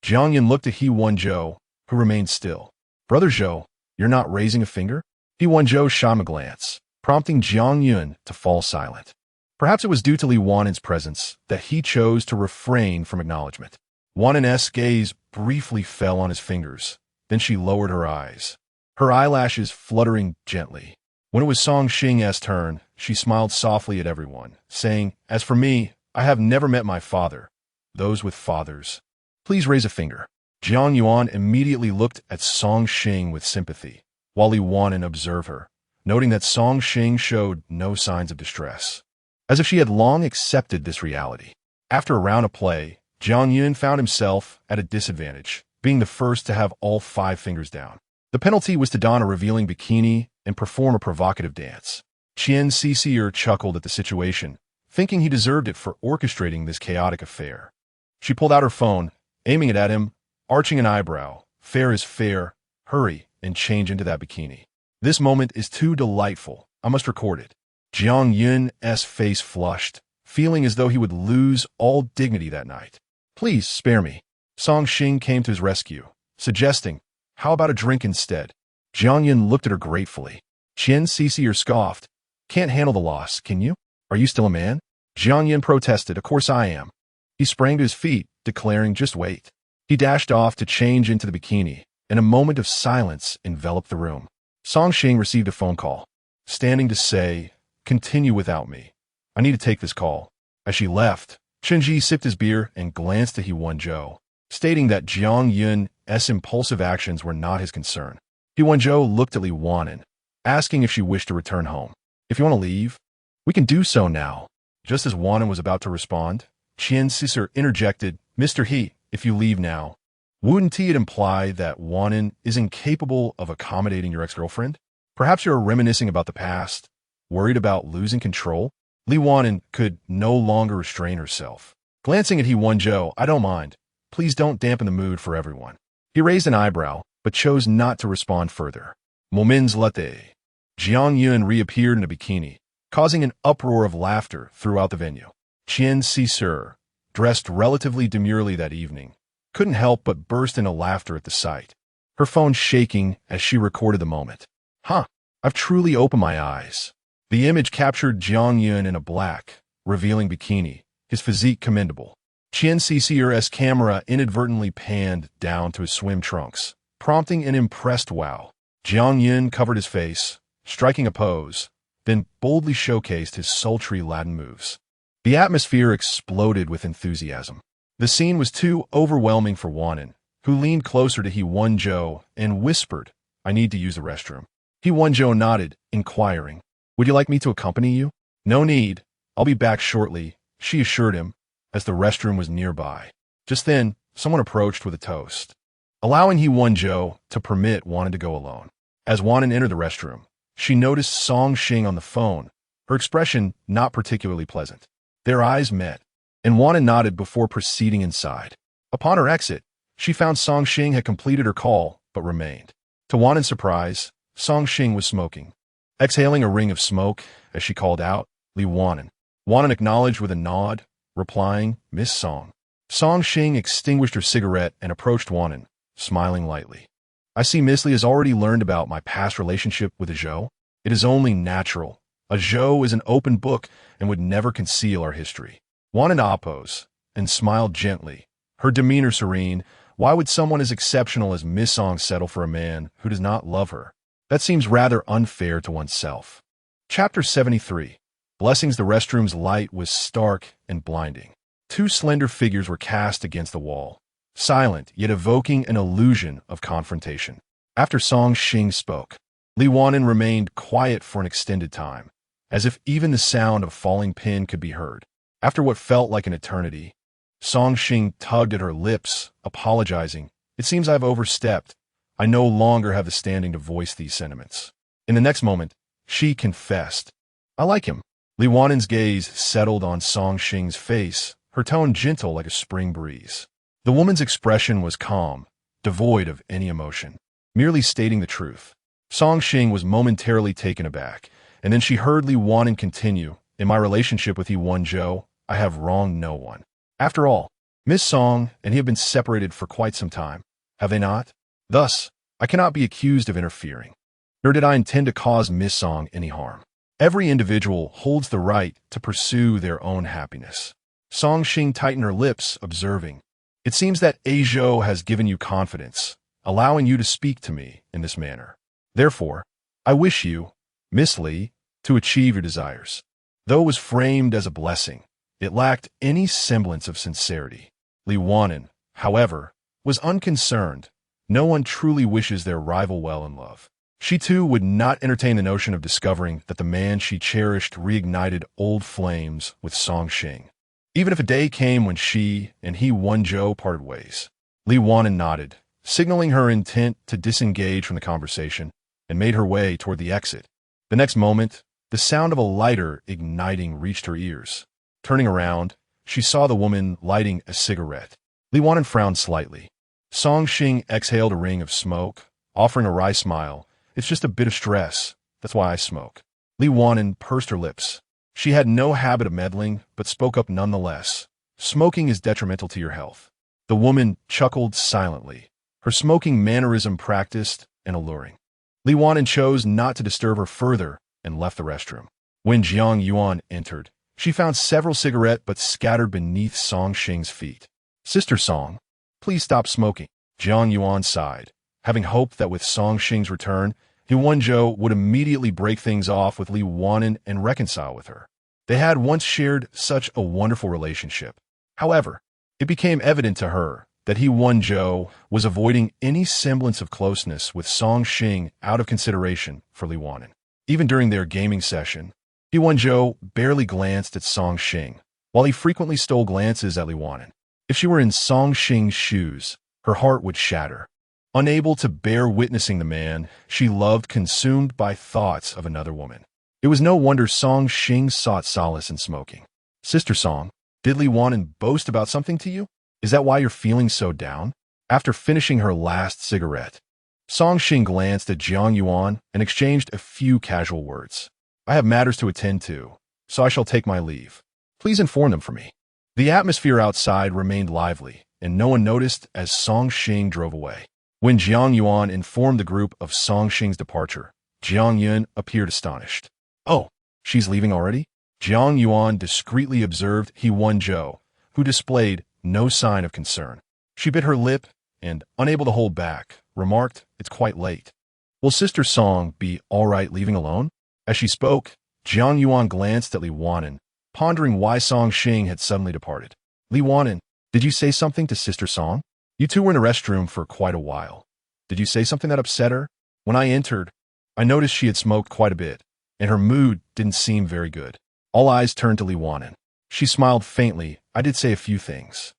Speaker 1: Jiang Yun looked at He Wenzhou, who remained still. "Brother Zhou, you're not raising a finger?" He Wenzhou shot him a glance, prompting Jiang Yun to fall silent. Perhaps it was due to Li Wan'an's presence that he chose to refrain from acknowledgement. Wan'an's gaze briefly fell on his fingers, then she lowered her eyes, her eyelashes fluttering gently. When it was Song Xing's turn, she smiled softly at everyone, saying, "As for me, I have never met my father. Those with fathers, please raise a finger." Jiang Yuan immediately looked at Song Xing with sympathy, while Li Wan'an observed her, noting that Song Xing showed no signs of distress, as if she had long accepted this reality. After a round of play, Jiang Yun found himself at a disadvantage, being the first to have all 5 fingers down. The penalty was to don a revealing bikini and perform a provocative dance. Qian Cicier chuckled at the situation, thinking he deserved it for orchestrating this chaotic affair. She pulled out her phone, aiming it at him, arching an eyebrow. "Fair is fair. Hurry and change into that bikini. This moment is too delightful. I must record it." Jiang Yun's face flushed, feeling as though he would lose all dignity that night. "Please spare me." Song Xing came to his rescue, suggesting, "How about a drink instead?" Jiang Yun looked at her gratefully. Qian Cicier scoffed, "Can't handle the loss, can you? Are you still a man?" Jiang Yun protested, "Of course I am." He sprang to his feet, declaring, "Just wait." He dashed off to change into the bikini, and a moment of silence enveloped the room. Song Xing received a phone call, standing to say, "Continue without me. I need to take this call." As she left, Chenji sipped his beer and glanced at He Wenzhou, stating that Jiang Yun's impulsive actions were not his concern. He Wenzhou looked at Li Wan'an, asking if she wished to return home. "If you want to leave, we can do so now." Just as Wan'an was about to respond, Qian Cicier interjected, "Mr. He, if you leave now, wouldn't it imply that Wan'an is incapable of accommodating your ex-girlfriend? Perhaps you're reminiscing about the past, worried about losing control?" Li Wan'an could no longer restrain herself. Glancing at He Wenzhou, "I don't mind. Please don't dampen the mood for everyone." He raised an eyebrow, but chose not to respond further. Moments later, Jiang Yun reappeared in a bikini, causing an uproar of laughter throughout the venue. Qian Cicier, dressed relatively demurely that evening, couldn't help but burst into laughter at the sight, her phone shaking as she recorded the moment. "Huh, I've truly opened my eyes." The image captured Jiang Yun in a black, revealing bikini, his physique commendable. Qian Cicier's camera inadvertently panned down to his swim trunks, prompting an impressed wow. Jiang Yun covered his face, striking a pose, then boldly showcased his sultry Latin moves. The atmosphere exploded with enthusiasm. The scene was too overwhelming for Wan'an, who leaned closer to He Wenzhou and whispered, "I need to use the restroom." He Wenzhou nodded, inquiring, "Would you like me to accompany you?" "No need. I'll be back shortly," she assured him, as the restroom was nearby. Just then, someone approached with a toast, allowing He Wenzhou to permit Wan'an to go alone. As Wan'an entered the restroom, she noticed Song Xing on the phone, her expression not particularly pleasant. Their eyes met, and Wan'an nodded before proceeding inside. Upon her exit, she found Song Xing had completed her call, but remained. To Wan'an's surprise, Song Xing was smoking, exhaling a ring of smoke as she called out, "Li Wan'an." Wan'an acknowledged with a nod, replying, "Miss Song." Song Xing extinguished her cigarette and approached Wan'an, smiling lightly. "I see Miss Li has already learned about my past relationship with a Zhou. It is only natural. A Zhou is an open book and would never conceal our history." Wan'an opposed and smiled gently, her demeanor serene. Why would someone as exceptional as Miss Song settle for a man who does not love her? That seems rather unfair to oneself. Chapter 73. Blessings. The restroom's light was stark and blinding. 2 slender figures were cast against the wall, silent yet evoking an illusion of confrontation. After Song Xing spoke, Li Wan'an remained quiet for an extended time, as if even the sound of a falling pin could be heard. After what felt like an eternity, Song Xing tugged at her lips, apologizing. "It seems I've overstepped. I no longer have the standing to voice these sentiments." In the next moment, she confessed, "I like him." Li Wan'an's gaze settled on Song Xing's face, her tone gentle like a spring breeze. The woman's expression was calm, devoid of any emotion, merely stating the truth. Song Xing was momentarily taken aback, and then she heard Li Wan'an continue, "In my relationship with He Wenzhou, I have wronged no one. After all, Miss Song and he have been separated for quite some time, have they not? Thus, I cannot be accused of interfering, nor did I intend to cause Miss Song any harm. Every individual holds the right to pursue their own happiness." Song Xing tightened her lips, observing, "It seems that Zhou has given you confidence, allowing you to speak to me in this manner. Therefore, I wish you, Miss Li, to achieve your desires." Though it was framed as a blessing, it lacked any semblance of sincerity. Li Wan'an, however, was unconcerned. No one truly wishes their rival well in love. She too would not entertain the notion of discovering that the man she cherished reignited old flames with Song Xing, even if a day came when she and He Wenzhou parted ways. Li Wan'an nodded, signaling her intent to disengage from the conversation, and made her way toward the exit. The next moment, the sound of a lighter igniting reached her ears. Turning around, she saw the woman lighting a cigarette. Li Wan'an frowned slightly. Song Xing exhaled a ring of smoke, offering a wry smile. "It's just a bit of stress. That's why I smoke." Li Wan'an pursed her lips. She had no habit of meddling, but spoke up nonetheless. "Smoking is detrimental to your health." The woman chuckled silently, her smoking mannerism practiced and alluring. Li Wan'an chose not to disturb her further and left the restroom. When Jiang Yuan entered, she found several cigarette butts scattered beneath Song Xing's feet. "Sister Song, please stop smoking." Jiang Yuan sighed, having hoped that with Song Xing's return, He Wenzhou would immediately break things off with Li Wan'an and reconcile with her. They had once shared such a wonderful relationship. However, it became evident to her that He Wenzhou was avoiding any semblance of closeness with Song Xing out of consideration for Li Wan'an. Even during their gaming session, He Wenzhou barely glanced at Song Xing, while he frequently stole glances at Li Wan'an. If she were in Song Xing's shoes, her heart would shatter. Unable to bear witnessing the man she loved consumed by thoughts of another woman. It was no wonder Song Xing sought solace in smoking. "Sister Song, did Li Wan'an boast about something to you? Is that why you're feeling so down?" After finishing her last cigarette, Song Xing glanced at Jiang Yuan and exchanged a few casual words. "I have matters to attend to, so I shall take my leave. Please inform them for me." The atmosphere outside remained lively, and no one noticed as Song Xing drove away. When Jiang Yuan informed the group of Song Xing's departure, Jiang Yun appeared astonished. "Oh, she's leaving already?" Jiang Yuan discreetly observed He Wenzhou, who displayed no sign of concern. She bit her lip and, unable to hold back, remarked, "It's quite late. Will Sister Song be all right leaving alone?" As she spoke, Jiang Yuan glanced at Li Wan'an, pondering why Song Xing had suddenly departed. "Li Wan'an, did you say something to Sister Song? You two were in the restroom for quite a while. Did you say something that upset her? When I entered, I noticed she had smoked quite a bit, and her mood didn't seem very good." All eyes turned to Li Wan'an. She smiled faintly. "I did say a few things.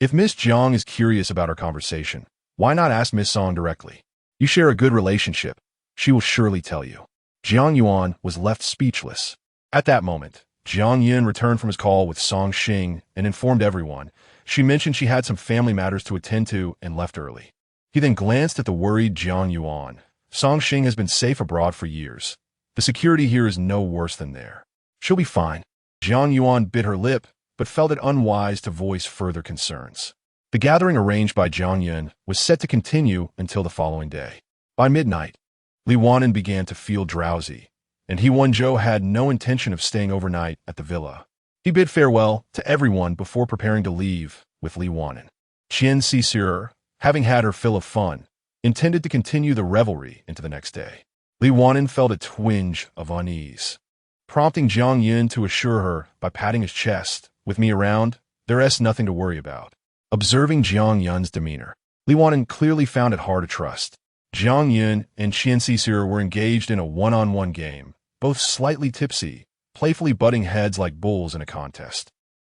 Speaker 1: If Miss Jiang is curious about our conversation, why not ask Miss Song directly? You share a good relationship. She will surely tell you." Jiang Yuan was left speechless. At that moment, Jiang Yun returned from his call with Song Xing and informed everyone. She mentioned she had some family matters to attend to and left early. He then glanced at the worried Jiang Yuan. "Song Xing has been safe abroad for years. The security here is no worse than there. She'll be fine." Jiang Yuan bit her lip, but felt it unwise to voice further concerns. The gathering arranged by Jiang Yun was set to continue until the following day. By midnight, Li Wan'an began to feel drowsy, and He Wenzhou had no intention of staying overnight at the villa. He bid farewell to everyone before preparing to leave with Li Wan'an. Qian Sisir, having had her fill of fun, intended to continue the revelry into the next day. Li Wan'an felt a twinge of unease, prompting Jiang Yun to assure her by patting his chest, "With me around, there's nothing to worry about." Observing Jiang Yun's demeanor, Li Wan'an clearly found it hard to trust. Jiang Yun and Qian Sisir were engaged in a one-on-one game, both slightly tipsy, playfully butting heads like bulls in a contest.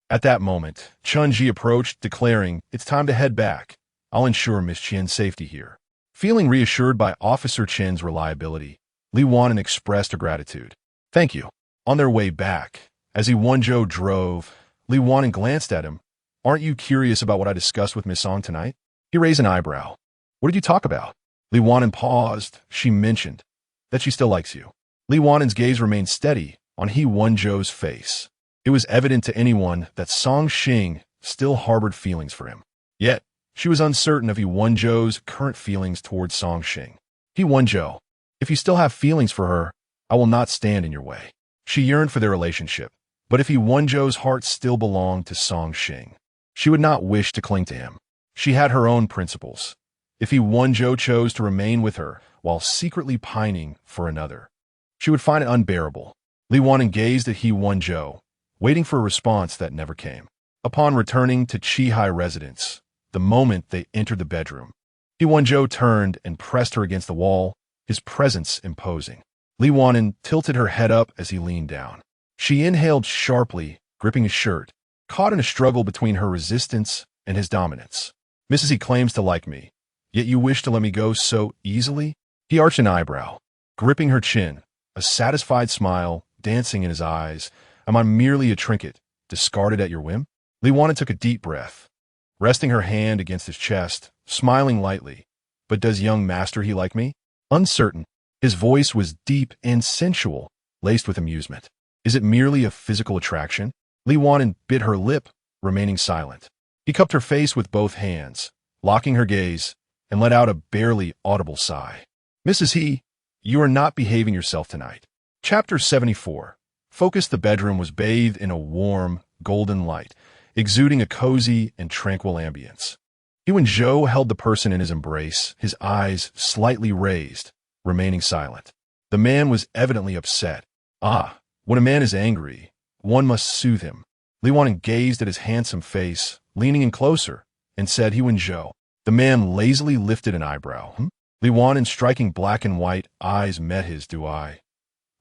Speaker 1: At that moment, Chun Ji approached, declaring, "It's time to head back. I'll ensure Miss Qian's safety here." Feeling reassured by Officer Chen's reliability, Li Wan'an expressed her gratitude. "Thank you." On their way back, As He Wenzhou drove, Li Wan'an glanced at him. "Aren't you curious about what I discussed with Miss Song tonight?" He raised an eyebrow. "What did you talk about?" Li Wan'an paused. "She mentioned that she still likes you." Li Wan'an's gaze remained steady on He Wenzhou's face. It was evident to anyone that Song Xing still harbored feelings for him. Yet, she was uncertain of He Wenzhou's current feelings towards Song Xing. "He Wenzhou, if you still have feelings for her, I will not stand in your way." She yearned for their relationship, but if He Wenzhou's heart still belonged to Song Xing, she would not wish to cling to him. She had her own principles. If He Wenzhou chose to remain with her while secretly pining for another, she would find it unbearable. Li Wan'an gazed at He Wenzhou, waiting for a response that never came. Upon returning to Qihai residence, the moment they entered the bedroom, He Wenzhou turned and pressed her against the wall, his presence imposing. Li Wan'an tilted her head up as he leaned down. She inhaled sharply, gripping his shirt, caught in a struggle between her resistance and his dominance. "Mrs. He claims to like me, yet you wish to let me go so easily?" He arched an eyebrow, gripping her chin, a satisfied smile dancing in his eyes. "Am I merely a trinket, discarded at your whim?" Li Wan'an took a deep breath, resting her hand against his chest, smiling lightly. "But does young master he like me?" Uncertain, his voice was deep and sensual, laced with amusement. "Is it merely a physical attraction?" Li Wan'an bit her lip, remaining silent. He cupped her face with both hands, locking her gaze, and let out a barely audible sigh. "Mrs. He, you are not behaving yourself tonight." Chapter 74. The bedroom was bathed in a warm, golden light, exuding a cozy and tranquil ambience. He Wenzhou held the person in his embrace, his eyes slightly raised, remaining silent. The man was evidently upset. When a man is angry, one must soothe him. Li Wan'an gazed at his handsome face, leaning in closer, and said, "He Wenzhou." The man lazily lifted an eyebrow. Li Wan'an's striking black and white eyes met his. "Do I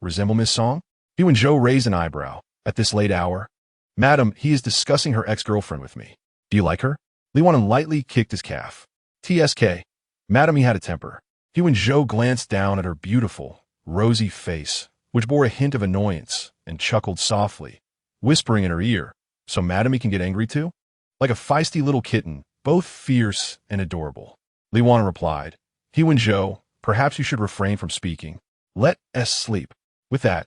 Speaker 1: resemble Miss Song?" He Wenzhou raised an eyebrow. "At this late hour?" "Madam, he is discussing her ex-girlfriend with me." "Do you like her?" Li Wan'an lightly kicked his calf. "Tsk. Madam, he had a temper." He Wenzhou glanced down at her beautiful, rosy face, which bore a hint of annoyance, and chuckled softly, whispering in her ear, "So madam he can get angry too?" "Like a feisty little kitten, both fierce and adorable." Li Wan'an replied, "He Wenzhou, perhaps you should refrain from speaking. Let us sleep." With that,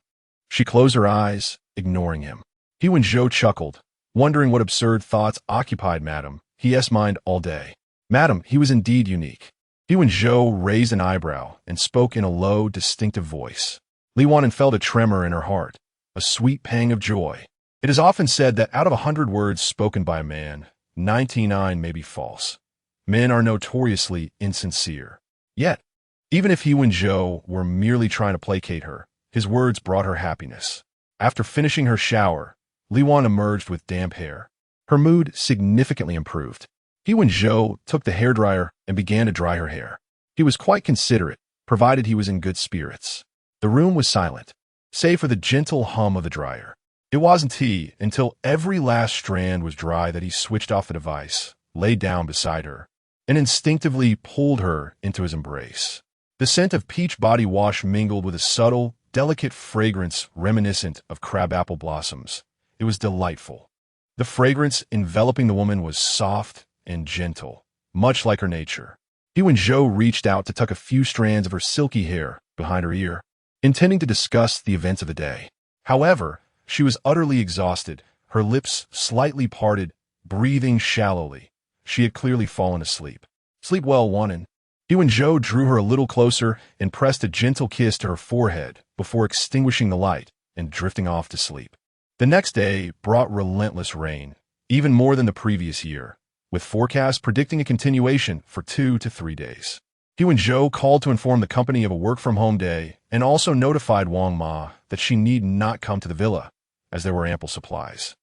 Speaker 1: she closed her eyes, ignoring him. He Wenzhou chuckled, wondering what absurd thoughts occupied Madame He's mind all day. Madame, he was indeed unique. He Wenzhou raised an eyebrow and spoke in a low, distinctive voice. Li Wan'an felt a tremor in her heart, a sweet pang of joy. It is often said that out of 100 words spoken by a man, 99 may be false. Men are notoriously insincere. Yet, even if He Wenzhou were merely trying to placate her, his words brought her happiness. After finishing her shower, Li Wan'an emerged with damp hair. Her mood significantly improved. He Wenzhou took the hairdryer and began to dry her hair. He was quite considerate, provided he was in good spirits. The room was silent, save for the gentle hum of the dryer. It wasn't until every last strand was dry that he switched off the device, lay down beside her, and instinctively pulled her into his embrace. The scent of peach body wash mingled with a subtle, delicate fragrance reminiscent of crabapple blossoms. It was delightful. The fragrance enveloping the woman was soft and gentle, much like her nature. He Wenzhou reached out to tuck a few strands of her silky hair behind her ear, intending to discuss the events of the day. However, she was utterly exhausted, her lips slightly parted, breathing shallowly. She had clearly fallen asleep. "Sleep well, Wan'an." He Wenzhou drew her a little closer and pressed a gentle kiss to her forehead before extinguishing the light and drifting off to sleep. The next day brought relentless rain, even more than the previous year, with forecasts predicting a continuation for 2 to 3 days. He Wenzhou called to inform the company of a work-from-home day and also notified Wang Ma that she need not come to the villa, as there were ample supplies.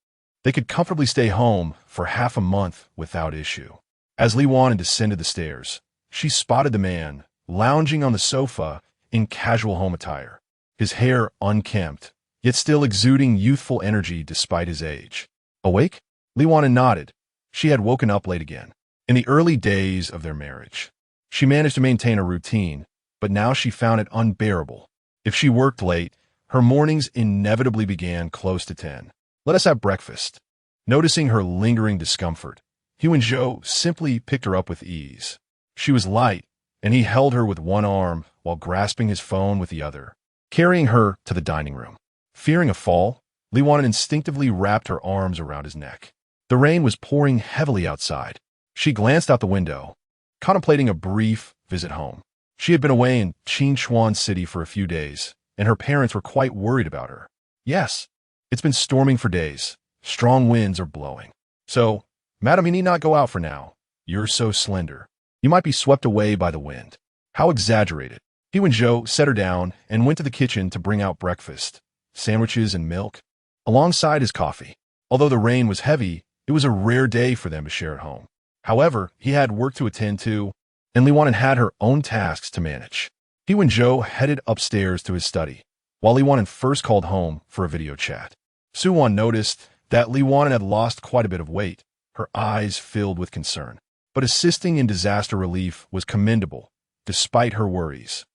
Speaker 1: They could comfortably stay home for half a month without issue. As Li Wan'an descended the stairs, she spotted the man lounging on the sofa in casual home attire, his hair unkempt, yet still exuding youthful energy despite his age. "Awake?" Li Wan'an nodded. She had woken up late again. In the early days of their marriage, she managed to maintain a routine, but now she found it unbearable. If she worked late, Her mornings inevitably began close to 10. "Let us have breakfast." Noticing her lingering discomfort, He Wenzhou simply picked her up with ease. She was light, and he held her with one arm while grasping his phone with the other, carrying her to the dining room. Fearing a fall, Li Wan'an instinctively wrapped her arms around his neck. The rain was pouring heavily outside. She glanced out the window, contemplating a brief visit home. She had been away in Qinchuan City for a few days, and her parents were quite worried about her. "Yes, it's been storming for days. Strong winds are blowing. So, madam, you need not go out for now. You're so slender. You might be swept away by the wind." How exaggerated. He Wenzhou set her down and went to the kitchen to bring out breakfast, sandwiches and milk, alongside his coffee. Although the rain was heavy, it was a rare day for them to share at home. However, he had work to attend to, and Li Wan'an had her own tasks to manage. He Wenzhou headed upstairs to his study, while Li Wan'an first called home for a video chat. Suwan noticed that Li Wan'an had lost quite a bit of weight, her eyes filled with concern. But assisting in disaster relief was commendable, despite her worries.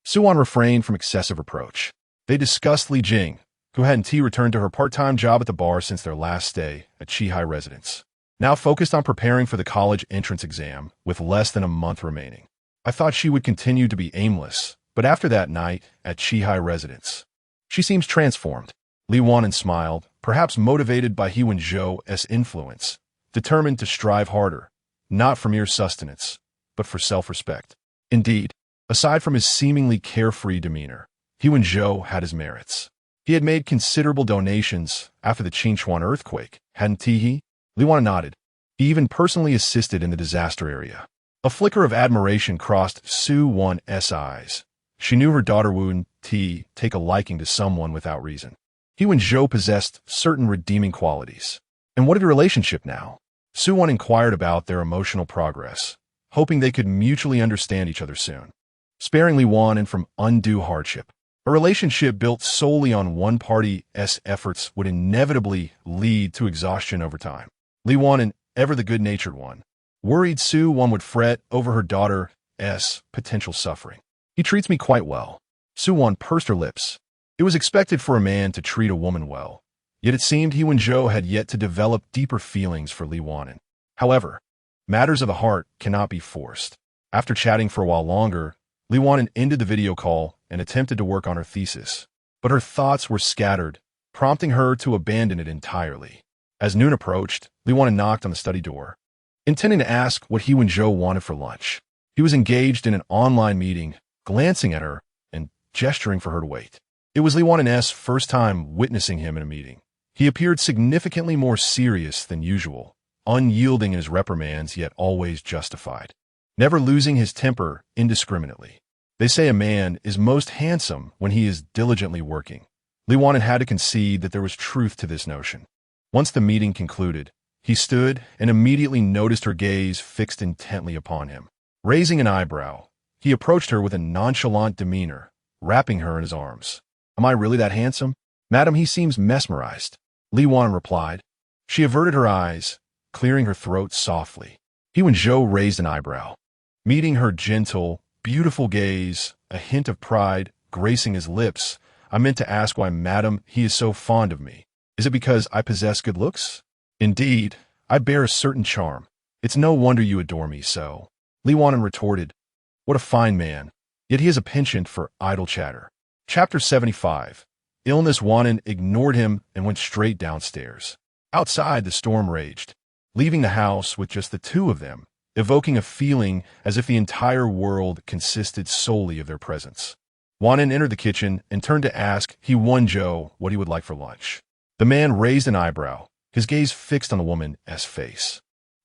Speaker 1: Suwan refrained from excessive reproach. They discussed Li Jing, who hadn't returned to her part-time job at the bar since their last stay at Chihai residence. Now focused on preparing for the college entrance exam with less than a month remaining. "I thought she would continue to be aimless, but after that night at Chihai residence, she seems transformed." Li Wan'an smiled, perhaps motivated by He Wenzhou's influence, determined to strive harder, not for mere sustenance, but for self-respect. Indeed, aside from his seemingly carefree demeanor, He Wenzhou had his merits. He had made considerable donations after the Qinchuan earthquake, hadn't he? Li Wan'an nodded. He even personally assisted in the disaster area. A flicker of admiration crossed Su Wan's eyes. She knew her daughter wouldn't take a liking to someone without reason. He Wenzhou possessed certain redeeming qualities. And what of your relationship now? Su Wan inquired about their emotional progress, hoping they could mutually understand each other soon, sparing Li Wan'an from undue hardship. A relationship built solely on one party's efforts would inevitably lead to exhaustion over time. Li Wan'an, ever the good-natured one, worried Su Wan would fret over her daughter's potential suffering. "He treats me quite well." Su Wan pursed her lips. It was expected for a man to treat a woman well, yet it seemed He Wenzhou had yet to develop deeper feelings for Li Wan'an. However, matters of the heart cannot be forced. After chatting for a while longer, Li Wan'an ended the video call and attempted to work on her thesis, but her thoughts were scattered, prompting her to abandon it entirely. As noon approached, Li Wan'an knocked on the study door, intending to ask what He Wenzhou wanted for lunch. He was engaged in an online meeting, glancing at her and gesturing for her to wait. It was Li Wan'an's first time witnessing him in a meeting. He appeared significantly more serious than usual, unyielding in his reprimands yet always justified, never losing his temper indiscriminately. They say a man is most handsome when he is diligently working. Li Wan'an had to concede that there was truth to this notion. Once the meeting concluded, he stood and immediately noticed her gaze fixed intently upon him. Raising an eyebrow, he approached her with a nonchalant demeanor, wrapping her in his arms. "Am I really that handsome?" "Madam, he seems mesmerized," Li Wan'an replied. She averted her eyes, clearing her throat softly. He Wenzhou raised an eyebrow. Meeting her gentle, beautiful gaze, a hint of pride gracing his lips, "I meant to ask why, madam, he is so fond of me. Is it because I possess good looks?" "Indeed, I bear a certain charm. It's no wonder you adore me so." Li Wan'an retorted. What a fine man, yet he has a penchant for idle chatter. Chapter 75. Illness. Wan'an ignored him and went straight downstairs. Outside, the storm raged, leaving the house with just the two of them, evoking a feeling as if the entire world consisted solely of their presence. Wan'an entered the kitchen and turned to ask He Wenzhou what he would like for lunch. The man raised an eyebrow, his gaze fixed on the woman's face.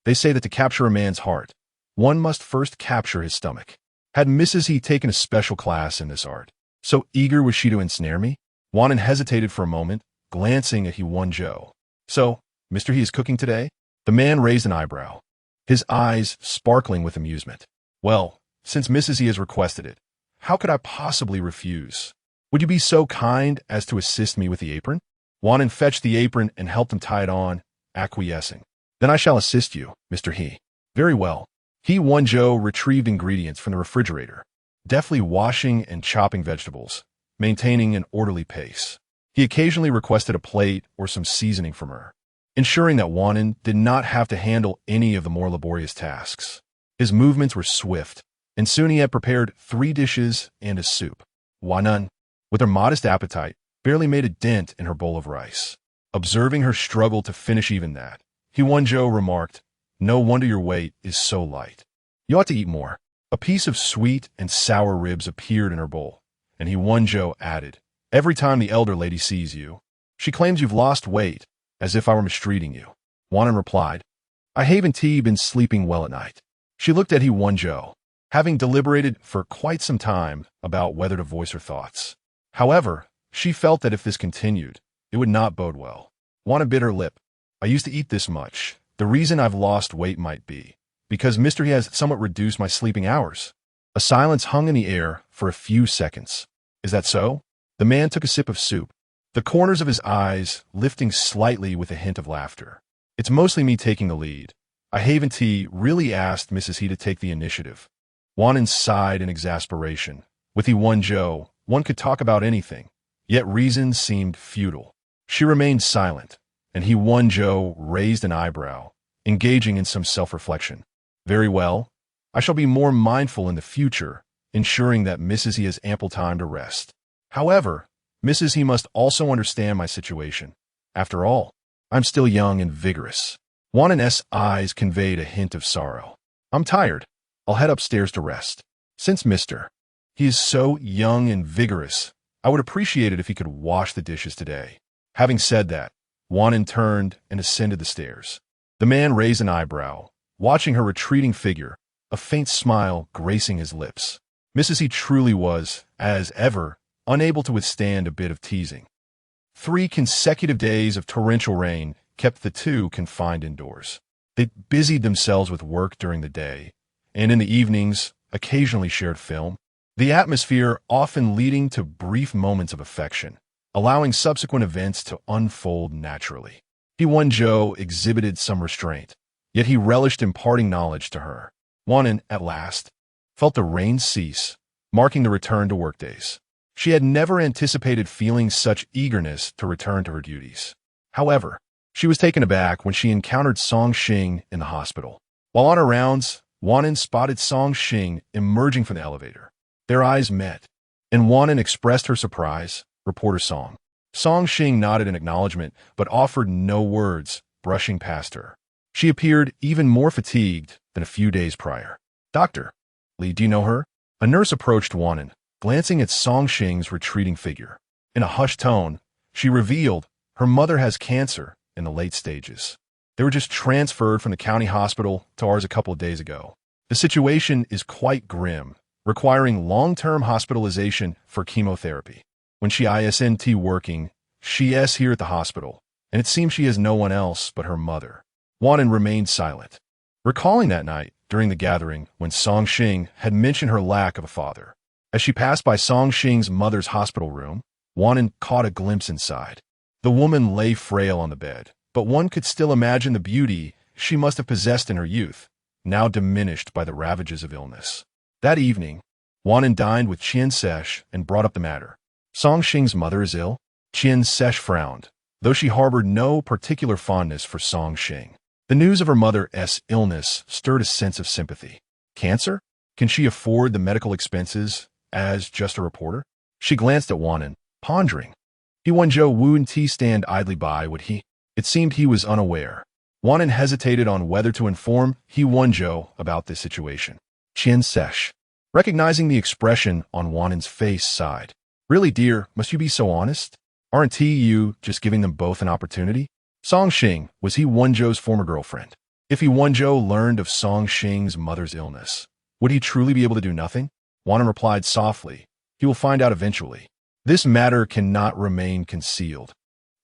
Speaker 1: They say that to capture a man's heart, one must first capture his stomach. Had Mrs. He taken a special class in this art? So eager was she to ensnare me? Wan'an hesitated for a moment, glancing at He Wenzhou. "So, Mr. He is cooking today?" The man raised an eyebrow, his eyes sparkling with amusement. "Well, since Mrs. He has requested it, how could I possibly refuse? Would you be so kind as to assist me with the apron?" Wan'an fetched the apron and helped him tie it on, acquiescing. "Then I shall assist you, Mr. He." "Very well." He Wenzhou retrieved ingredients from the refrigerator, deftly washing and chopping vegetables, maintaining an orderly pace. He occasionally requested a plate or some seasoning from her, ensuring that Wan'an did not have to handle any of the more laborious tasks. His movements were swift, and soon he had prepared 3 dishes and a soup. Wan'an, with her modest appetite, barely made a dent in her bowl of rice. Observing her struggle to finish even that, He Wenzhou remarked, "No wonder your weight is so light. You ought to eat more." A piece of sweet and sour ribs appeared in her bowl, and He Wenzhou added, "Every time the elder lady sees you, she claims you've lost weight, as if I were mistreating you." Wan'an replied, "I haven't been sleeping well at night." She looked at He Wenzhou, having deliberated for quite some time about whether to voice her thoughts. However, she felt that if this continued, it would not bode well. Wan'an bit her lip. "I used to eat this much. The reason I've lost weight might be because Mr. He has somewhat reduced my sleeping hours." A silence hung in the air for a few seconds. "Is that so?" The man took a sip of soup, the corners of his eyes lifting slightly with a hint of laughter. "It's mostly me taking the lead. I haven't really asked Mrs. He to take the initiative." Wan'an sighed in exasperation. With He Wenzhou, one could talk about anything, yet reason seemed futile. She remained silent, and He Wenzhou raised an eyebrow, engaging in some self-reflection. "Very well. I shall be more mindful in the future, ensuring that Mrs. He has ample time to rest. However, Mrs. He must also understand my situation. After all, I'm still young and vigorous." Wan'an's eyes conveyed a hint of sorrow. "I'm tired. I'll head upstairs to rest. Since Mr. He is so young and vigorous, I would appreciate it if he could wash the dishes today." Having said that, Wan'an turned and ascended the stairs. The man raised an eyebrow, watching her retreating figure, a faint smile gracing his lips. Mrs. He truly was, as ever, unable to withstand a bit of teasing. 3 consecutive days of torrential rain kept the two confined indoors. They busied themselves with work during the day, and in the evenings occasionally shared film, the atmosphere often leading to brief moments of affection, allowing subsequent events to unfold naturally. He Wenzhou exhibited some restraint, yet he relished imparting knowledge to her. Wan'an, at last, felt the rain cease, marking the return to workdays. She had never anticipated feeling such eagerness to return to her duties. However, she was taken aback when she encountered Song Xing in the hospital. While on her rounds, Wan'an spotted Song Xing emerging from the elevator. Their eyes met, and Wan'an expressed her surprise. "Reporter Song." Song Xing nodded in acknowledgement, but offered no words, brushing past her. She appeared even more fatigued than a few days prior. "Dr. Li, do you know her?" A nurse approached Wan'an, glancing at Song Xing's retreating figure. In a hushed tone, she revealed her mother has cancer in the late stages. They were just transferred from the county hospital to ours a couple of days ago. The situation is quite grim, requiring long-term hospitalization for chemotherapy. When she isn't working, she is here at the hospital, and it seems she has no one else but her mother. Wan'an remained silent, recalling that night during the gathering when Song Xing had mentioned her lack of a father. As she passed by Song Xing's mother's hospital room, Wan'an caught a glimpse inside. The woman lay frail on the bed, but one could still imagine the beauty she must have possessed in her youth, now diminished by the ravages of illness. That evening, Wan'an dined with Qian Sesh and brought up the matter. "Song Xing's mother is ill?" Qian Sesh frowned, though she harbored no particular fondness for Song Xing. The news of her mother's illness stirred a sense of sympathy. "Cancer? Can she afford the medical expenses as just a reporter?" She glanced at Wan'an, pondering. He Wenzhou wouldn't stand idly by, would he? It seemed he was unaware. Wan'an hesitated on whether to inform He Wenzhou about this situation. Qian Sesh, recognizing the expression on Wan'an's face, sighed. "Really, dear, must you be so honest? Aren't you just giving them both an opportunity?" Song Xing was He Wenzhou's former girlfriend. If He Wenzhou learned of Song Xing's mother's illness, would he truly be able to do nothing? Wan'an replied softly, "He will find out eventually. This matter cannot remain concealed,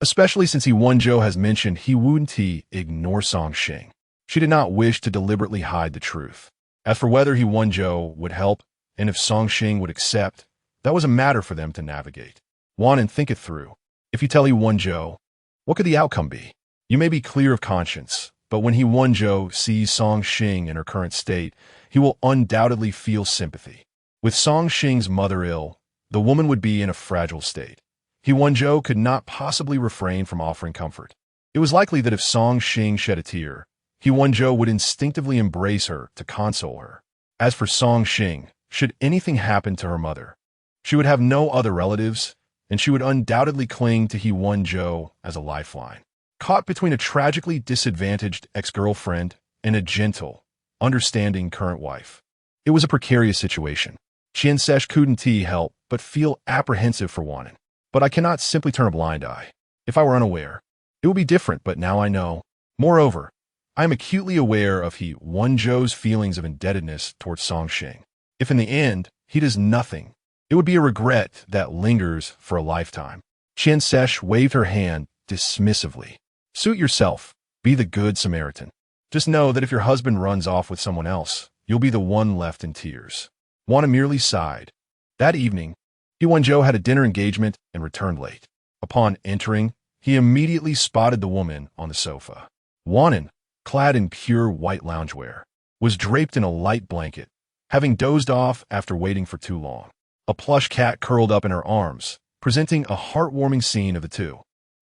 Speaker 1: especially since He Wenzhou has mentioned he wouldn't ignore Song Xing." She did not wish to deliberately hide the truth. As for whether He Wenzhou would help, and if Song Xing would accept, that was a matter for them to navigate. Wan'an, think it through. If you tell He Wenzhou, what could the outcome be? You may be clear of conscience, but when He Wenzhou sees Song Xing in her current state, he will undoubtedly feel sympathy. With Song Xing's mother ill, the woman would be in a fragile state. He Wenzhou could not possibly refrain from offering comfort. It was likely that if Song Xing shed a tear, He Wenzhou would instinctively embrace her to console her. As for Song Xing, should anything happen to her mother, she would have no other relatives, and she would undoubtedly cling to He Wenzhou as a lifeline. Caught between a tragically disadvantaged ex-girlfriend and a gentle, understanding current wife, it was a precarious situation. Qiansesh couldn't help but feel apprehensive for Wan'an. But I cannot simply turn a blind eye. If I were unaware, it would be different, but now I know. Moreover, I am acutely aware of He Wenzhou's feelings of indebtedness towards Song Xing. If in the end, he does nothing, it would be a regret that lingers for a lifetime. Qiansesh waved her hand dismissively. Suit yourself. Be the good Samaritan. Just know that if your husband runs off with someone else, you'll be the one left in tears. Wan'an merely sighed. That evening, He Wenzhou had a dinner engagement and returned late. Upon entering, he immediately spotted the woman on the sofa. Wan'an, clad in pure white loungewear, was draped in a light blanket, having dozed off after waiting for too long. A plush cat curled up in her arms, presenting a heartwarming scene of the two.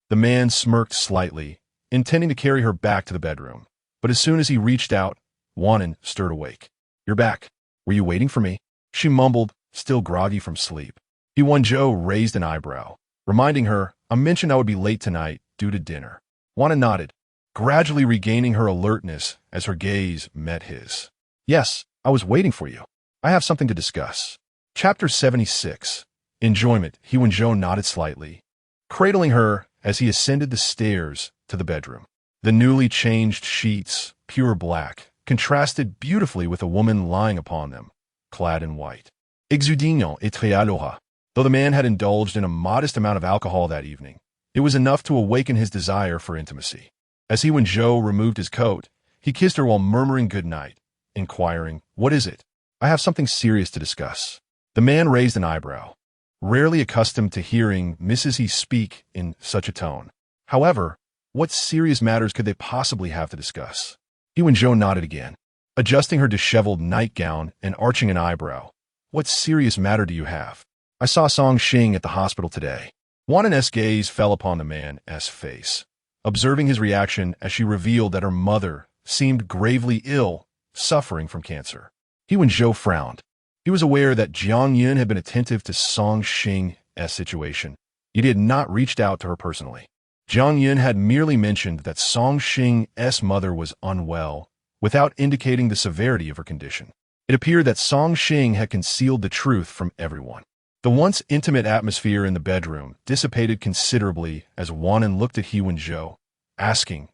Speaker 1: The man smirked slightly, intending to carry her back to the bedroom. But as soon as he reached out, Wan'an stirred awake. "You're back. Were you waiting for me?" She mumbled, still groggy from sleep. He Wenzhou raised an eyebrow, reminding her, "I mentioned I would be late tonight due to dinner." Wan'an nodded, gradually regaining her alertness as her gaze met his. "Yes, I was waiting for you. I have something to discuss." Chapter 76. Enjoyment. He Wenzhou nodded slightly, cradling her as he ascended the stairs to the bedroom. The newly changed sheets, pure black, contrasted beautifully with a woman lying upon them, clad in white. Exudinant et très aloha. Though the man had indulged in a modest amount of alcohol that evening, it was enough to awaken his desire for intimacy. As He Wenzhou removed his coat, he kissed her while murmuring good night, inquiring, "What is it?" "I have something serious to discuss." The man raised an eyebrow, rarely accustomed to hearing Mrs. He speak in such a tone. However, what serious matters could they possibly have to discuss? He Wenzhou nodded again, adjusting her disheveled nightgown and arching an eyebrow. "What serious matter do you have?" "I saw Song Xing at the hospital today." Wan'an's gaze fell upon the man's face, observing his reaction as she revealed that her mother seemed gravely ill, suffering from cancer. He Wenzhou frowned. He was aware that Jiang Yun had been attentive to Song Xing's situation, yet he had not reached out to her personally. Jiang Yun had merely mentioned that Song Xing's mother was unwell, without indicating the severity of her condition. It appeared that Song Xing had concealed the truth from everyone. The once intimate atmosphere in the bedroom dissipated considerably as Wan'an looked at He Wenzhou, asking,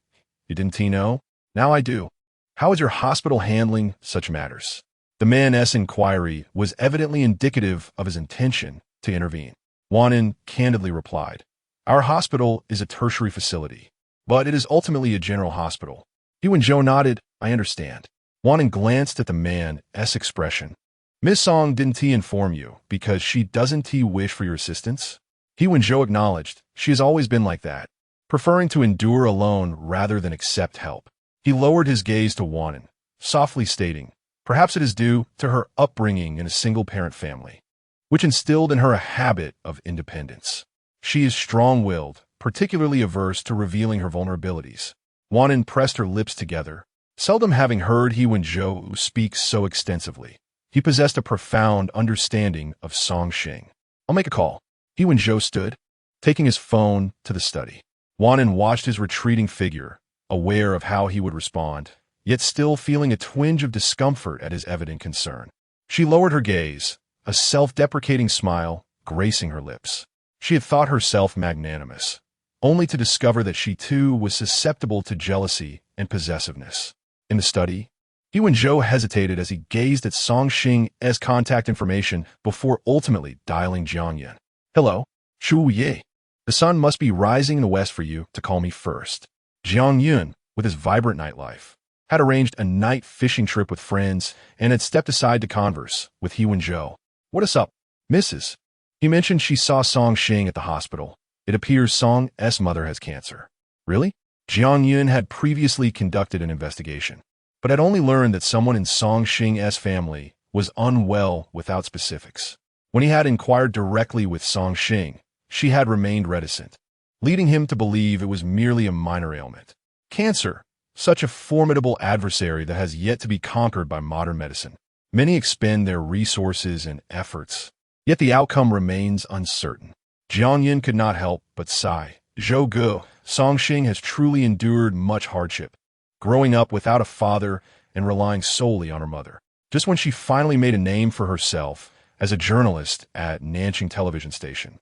Speaker 1: "You didn't know? Now I do. How is your hospital handling such matters?" The man's inquiry was evidently indicative of his intention to intervene. Wan'an candidly replied, "Our hospital is a tertiary facility, but it is ultimately a general hospital." He Wenzhou nodded, "I understand." Wan'an glanced at the man's expression. "Miss Song didn't inform you because she doesn't wish for your assistance?" He Wenzhou acknowledged, "She has always been like that, preferring to endure alone rather than accept help." He lowered his gaze to Wan'an, softly stating, "Perhaps it is due to her upbringing in a single-parent family, which instilled in her a habit of independence. She is strong-willed, particularly averse to revealing her vulnerabilities." Wan'an pressed her lips together, seldom having heard He Wenzhou speak so extensively. He possessed a profound understanding of Song Xing. "I'll make a call." He Wenzhou stood, taking his phone to the study. Wan'an watched his retreating figure, aware of how he would respond, yet still feeling a twinge of discomfort at his evident concern. She lowered her gaze, a self-deprecating smile gracing her lips. She had thought herself magnanimous, only to discover that she too was susceptible to jealousy and possessiveness. In the study, He Wenzhou hesitated as he gazed at Song Xing's contact information before ultimately dialing Jiang Yun. "Hello, Shu Ye. The sun must be rising in the west for you to call me first." Jiang Yun, with his vibrant nightlife, had arranged a night fishing trip with friends and had stepped aside to converse with He Wenzhou. "What is up, Mrs.? He mentioned she saw Song Xing at the hospital. It appears Song's mother has cancer." "Really?" Jiang Yun had previously conducted an investigation, but had only learned that someone in Song Xing's family was unwell without specifics. When he had inquired directly with Song Xing, she had remained reticent, leading him to believe it was merely a minor ailment. Cancer, such a formidable adversary that has yet to be conquered by modern medicine. Many expend their resources and efforts, yet the outcome remains uncertain. Jiang Yin could not help but sigh. Zhou Ge, Song Xing has truly endured much hardship, growing up without a father and relying solely on her mother. Just when she finally made a name for herself as a journalist at Nanjing television station,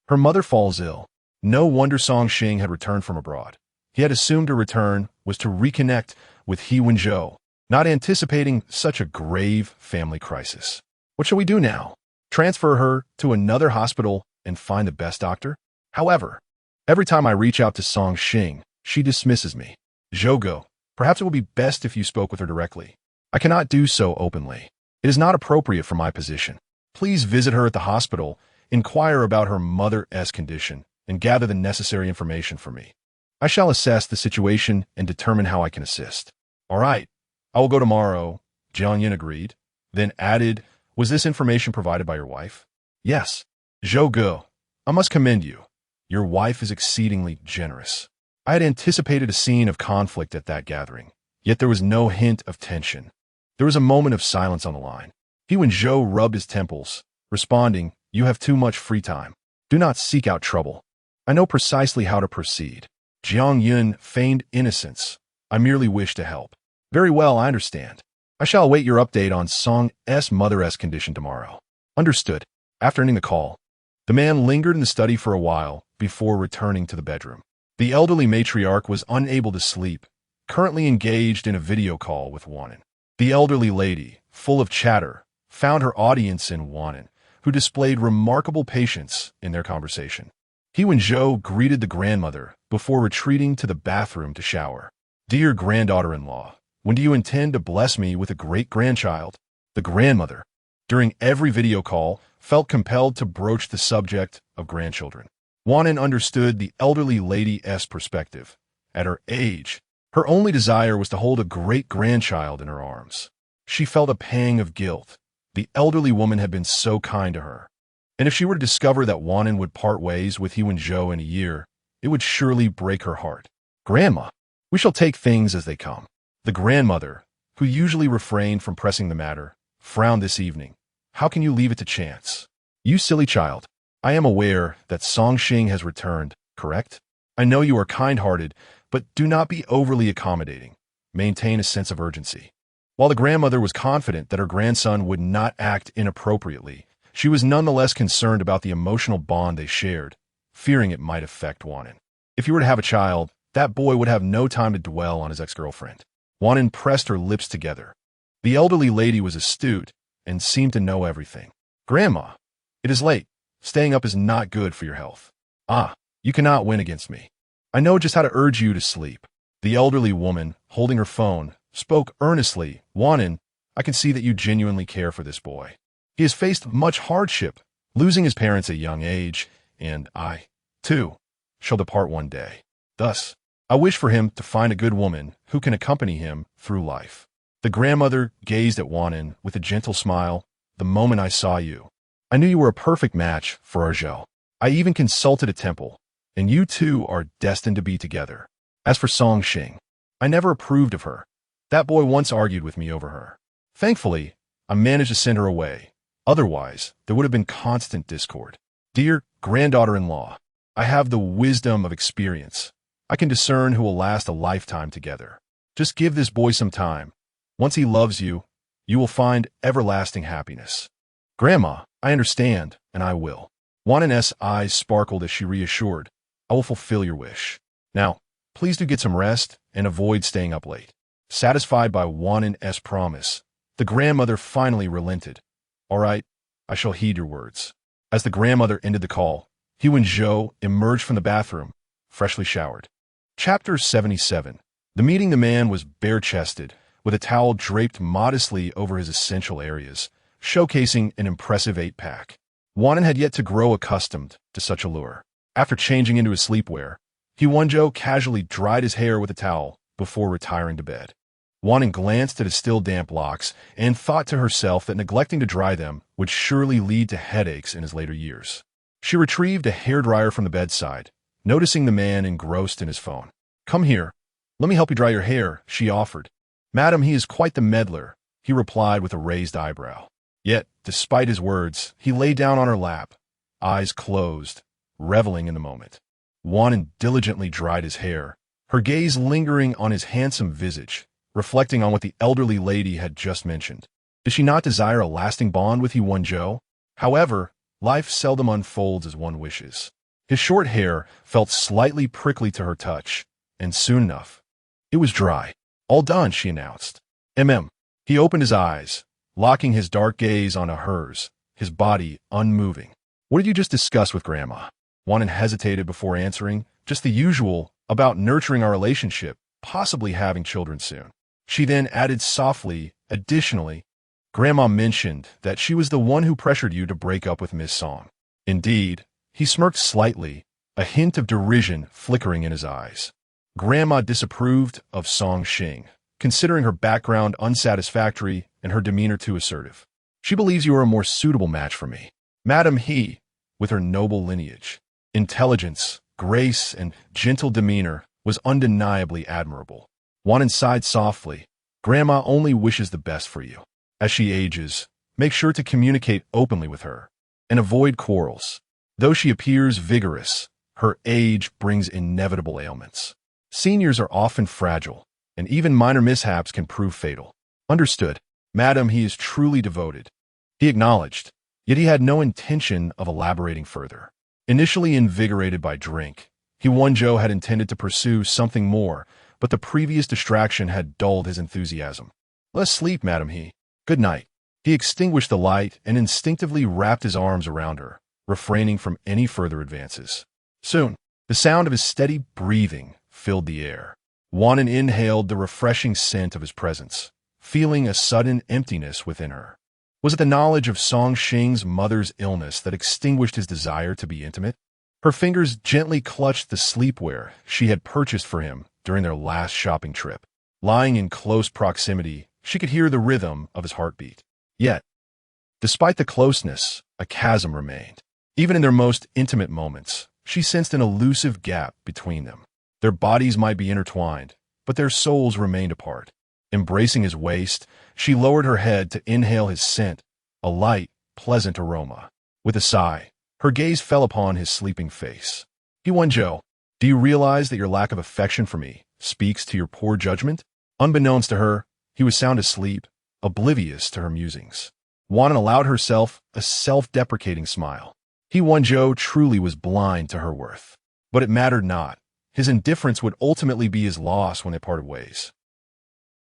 Speaker 1: her mother falls ill. No wonder Song Xing had returned from abroad. He had assumed her return was to reconnect with He Wenzhou, not anticipating such a grave family crisis. What shall we do now? Transfer her to another hospital and find the best doctor? However, every time I reach out to Song Xing, she dismisses me. Zhou Ge, perhaps it would be best if you spoke with her directly. I cannot do so openly. It is not appropriate for my position. Please visit her at the hospital, inquire about her mother's condition, and gather the necessary information for me. I shall assess the situation and determine how I can assist. All right, I will go tomorrow, Jiang Yin agreed, then added, was this information provided by your wife? Yes. Zhou Ge, I must commend you. Your wife is exceedingly generous. I had anticipated a scene of conflict at that gathering, yet there was no hint of tension. There was a moment of silence on the line. He Wenzhou rubbed his temples, responding, you have too much free time. Do not seek out trouble. I know precisely how to proceed. Jiang Yin feigned innocence. I merely wish to help. Very well, I understand. I shall await your update on Song's mother's condition tomorrow. Understood. After ending the call, the man lingered in the study for a while before returning to the bedroom. The elderly matriarch was unable to sleep, currently engaged in a video call with Wan'an. The elderly lady, full of chatter, found her audience in Wan'an, who displayed remarkable patience in their conversation. He Wenzhou greeted the grandmother before retreating to the bathroom to shower. Dear granddaughter-in-law, when do you intend to bless me with a great-grandchild? The grandmother, during every video call, felt compelled to broach the subject of grandchildren. Wan'an understood the elderly lady's perspective. At her age, her only desire was to hold a great-grandchild in her arms. She felt a pang of guilt. The elderly woman had been so kind to her. And if she were to discover that Wan'an would part ways with He Wenzhou in a year, it would surely break her heart. Grandma, we shall take things as they come. The grandmother, who usually refrained from pressing the matter, frowned this evening. How can you leave it to chance? You silly child. I am aware that Song Xing has returned, correct? I know you are kind-hearted, but do not be overly accommodating. Maintain a sense of urgency. While the grandmother was confident that her grandson would not act inappropriately, she was nonetheless concerned about the emotional bond they shared, fearing it might affect Wan'an. If he were to have a child, that boy would have no time to dwell on his ex-girlfriend. Wan'an pressed her lips together. The elderly lady was astute and seemed to know everything. Grandma, it is late. Staying up is not good for your health. Ah, you cannot win against me. I know just how to urge you to sleep. The elderly woman, holding her phone, spoke earnestly. Wan'an, I can see that you genuinely care for this boy. He has faced much hardship, losing his parents at a young age, and I, too, shall depart one day. Thus, I wish for him to find a good woman who can accompany him through life. The grandmother gazed at Wan'an with a gentle smile. The moment I saw you, I knew you were a perfect match for our Zhou. I even consulted a temple, and you two are destined to be together. As for Song Xing, I never approved of her. That boy once argued with me over her. Thankfully, I managed to send her away. Otherwise, there would have been constant discord. Dear granddaughter-in-law, I have the wisdom of experience. I can discern who will last a lifetime together. Just give this boy some time. Once he loves you, you will find everlasting happiness. Grandma, I understand, and I will. Wan'an's eyes sparkled as she reassured, I will fulfill your wish. Now, please do get some rest and avoid staying up late. Satisfied by Wan'an's promise, the grandmother finally relented. All right, I shall heed your words. As the grandmother ended the call, He Wenzhou emerged from the bathroom, freshly showered. Chapter 77. The man was bare-chested, with a towel draped modestly over his essential areas, showcasing an impressive 8-pack. Wan'an had yet to grow accustomed to such allure. After changing into his sleepwear, He Wenzhou casually dried his hair with a towel before retiring to bed. Wan'an glanced at his still damp locks and thought to herself that neglecting to dry them would surely lead to headaches in his later years. She retrieved a hairdryer from the bedside, noticing the man engrossed in his phone. "Come here. Let me help you dry your hair," she offered. "Madam, he is quite the meddler," he replied with a raised eyebrow. Yet, despite his words, he lay down on her lap, eyes closed, reveling in the moment. Wan'an diligently dried his hair, her gaze lingering on his handsome visage, reflecting on what the elderly lady had just mentioned. Did she not desire a lasting bond with He Wenzhou? However, life seldom unfolds as one wishes. His short hair felt slightly prickly to her touch, and soon enough, it was dry. "All done," she announced. He opened his eyes, locking his dark gaze onto hers, his body unmoving. "What did you just discuss with Grandma?" Wan'an hesitated before answering. "Just the usual, about nurturing our relationship, possibly having children soon." She then added softly, "Additionally, Grandma mentioned that she was the one who pressured you to break up with Miss Song." "Indeed." He smirked slightly, a hint of derision flickering in his eyes. Grandma disapproved of Song Xing, considering her background unsatisfactory and her demeanor too assertive. "She believes you are a more suitable match for me." Madam He, with her noble lineage, intelligence, grace, and gentle demeanor, was undeniably admirable. Wan'an sighed softly. "Grandma only wishes the best for you. As she ages, make sure to communicate openly with her, and avoid quarrels. Though she appears vigorous, her age brings inevitable ailments. Seniors are often fragile, and even minor mishaps can prove fatal." "Understood." "Madam, he is truly devoted," he acknowledged, yet he had no intention of elaborating further. Initially invigorated by drink, He Wenzhou had intended to pursue something more, but the previous distraction had dulled his enthusiasm. "Let us sleep, Madam He. Good night." He extinguished the light and instinctively wrapped his arms around her, refraining from any further advances. Soon, the sound of his steady breathing filled the air. Wan'an inhaled the refreshing scent of his presence, feeling a sudden emptiness within her. Was it the knowledge of Song Xing's mother's illness that extinguished his desire to be intimate? Her fingers gently clutched the sleepwear she had purchased for him during their last shopping trip. Lying in close proximity, she could hear the rhythm of his heartbeat. Yet, despite the closeness, a chasm remained. Even in their most intimate moments, she sensed an elusive gap between them. Their bodies might be intertwined, but their souls remained apart. Embracing his waist, she lowered her head to inhale his scent, a light, pleasant aroma. With a sigh, her gaze fell upon his sleeping face. "He Wenzhou, do you realize that your lack of affection for me speaks to your poor judgment?" Unbeknownst to her, he was sound asleep, oblivious to her musings. Wan'an allowed herself a self-deprecating smile. He Wenzhou truly was blind to her worth. But it mattered not. His indifference would ultimately be his loss when they parted ways.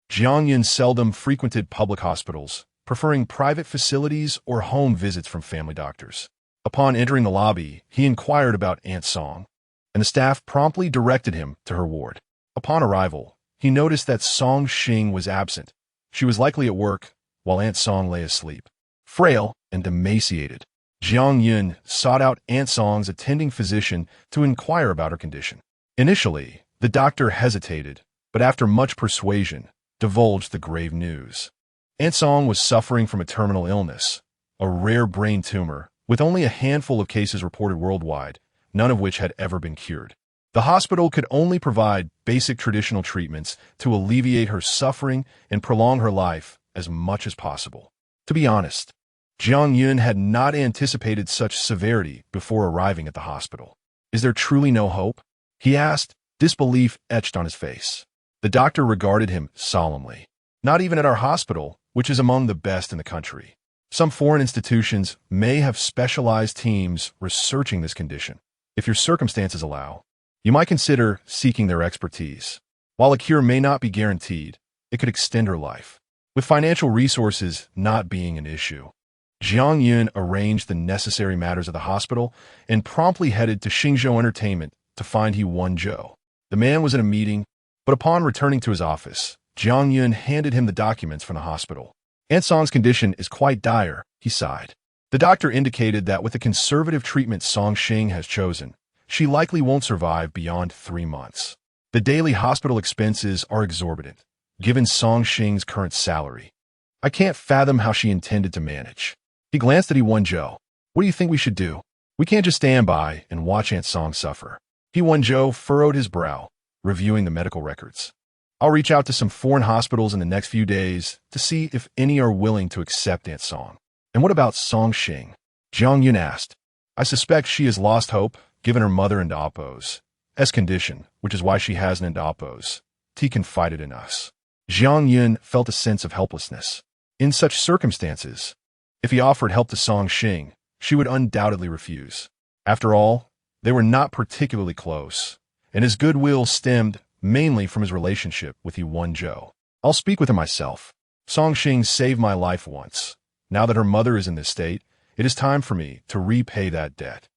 Speaker 1: Jiang Yun seldom frequented public hospitals, preferring private facilities or home visits from family doctors. Upon entering the lobby, he inquired about Aunt Song, and the staff promptly directed him to her ward. Upon arrival, he noticed that Song Xing was absent. She was likely at work, while Aunt Song lay asleep. Frail and emaciated, Jiang Yun sought out Aunt Song's attending physician to inquire about her condition. Initially, the doctor hesitated, but after much persuasion, divulged the grave news. Aunt Song was suffering from a terminal illness, a rare brain tumor, with only a handful of cases reported worldwide, none of which had ever been cured. The hospital could only provide basic traditional treatments to alleviate her suffering and prolong her life as much as possible. To be honest, Jiang Yun had not anticipated such severity before arriving at the hospital. "Is there truly no hope?" he asked, disbelief etched on his face. The doctor regarded him solemnly. "Not even at our hospital, which is among the best in the country. Some foreign institutions may have specialized teams researching this condition. If your circumstances allow, you might consider seeking their expertise. While a cure may not be guaranteed, it could extend her life." With financial resources not being an issue, Jiang Yun arranged the necessary matters of the hospital and promptly headed to Xingzhou Entertainment to find He Wenzhou. The man was in a meeting, but upon returning to his office, Jiang Yun handed him the documents from the hospital. "Aunt Song's condition is quite dire," he sighed. The doctor indicated that with the conservative treatment Song Xing has chosen, she likely won't survive beyond 3 months. The daily hospital expenses are exorbitant, given Song Xing's current salary. I can't fathom how she intended to manage. He glanced at He Wenzhou. What do you think we should do? We can't just stand by and watch Aunt Song suffer. He Wenzhou furrowed his brow, reviewing the medical records. I'll reach out to some foreign hospitals in the next few days to see if any are willing to accept Aunt Song. And what about Song Xing? Jiang Yun asked. I suspect she has lost hope, given her mother and Appo's condition, which is why she hasn't and Appo's. He confided in us. Jiang Yun felt a sense of helplessness. In such circumstances, if he offered help to Song Xing, she would undoubtedly refuse. After all, they were not particularly close, and his goodwill stemmed mainly from his relationship with He Wenzhou. I'll speak with her myself. Song Xing saved my life once. Now that her mother is in this state, it is time for me to repay that debt.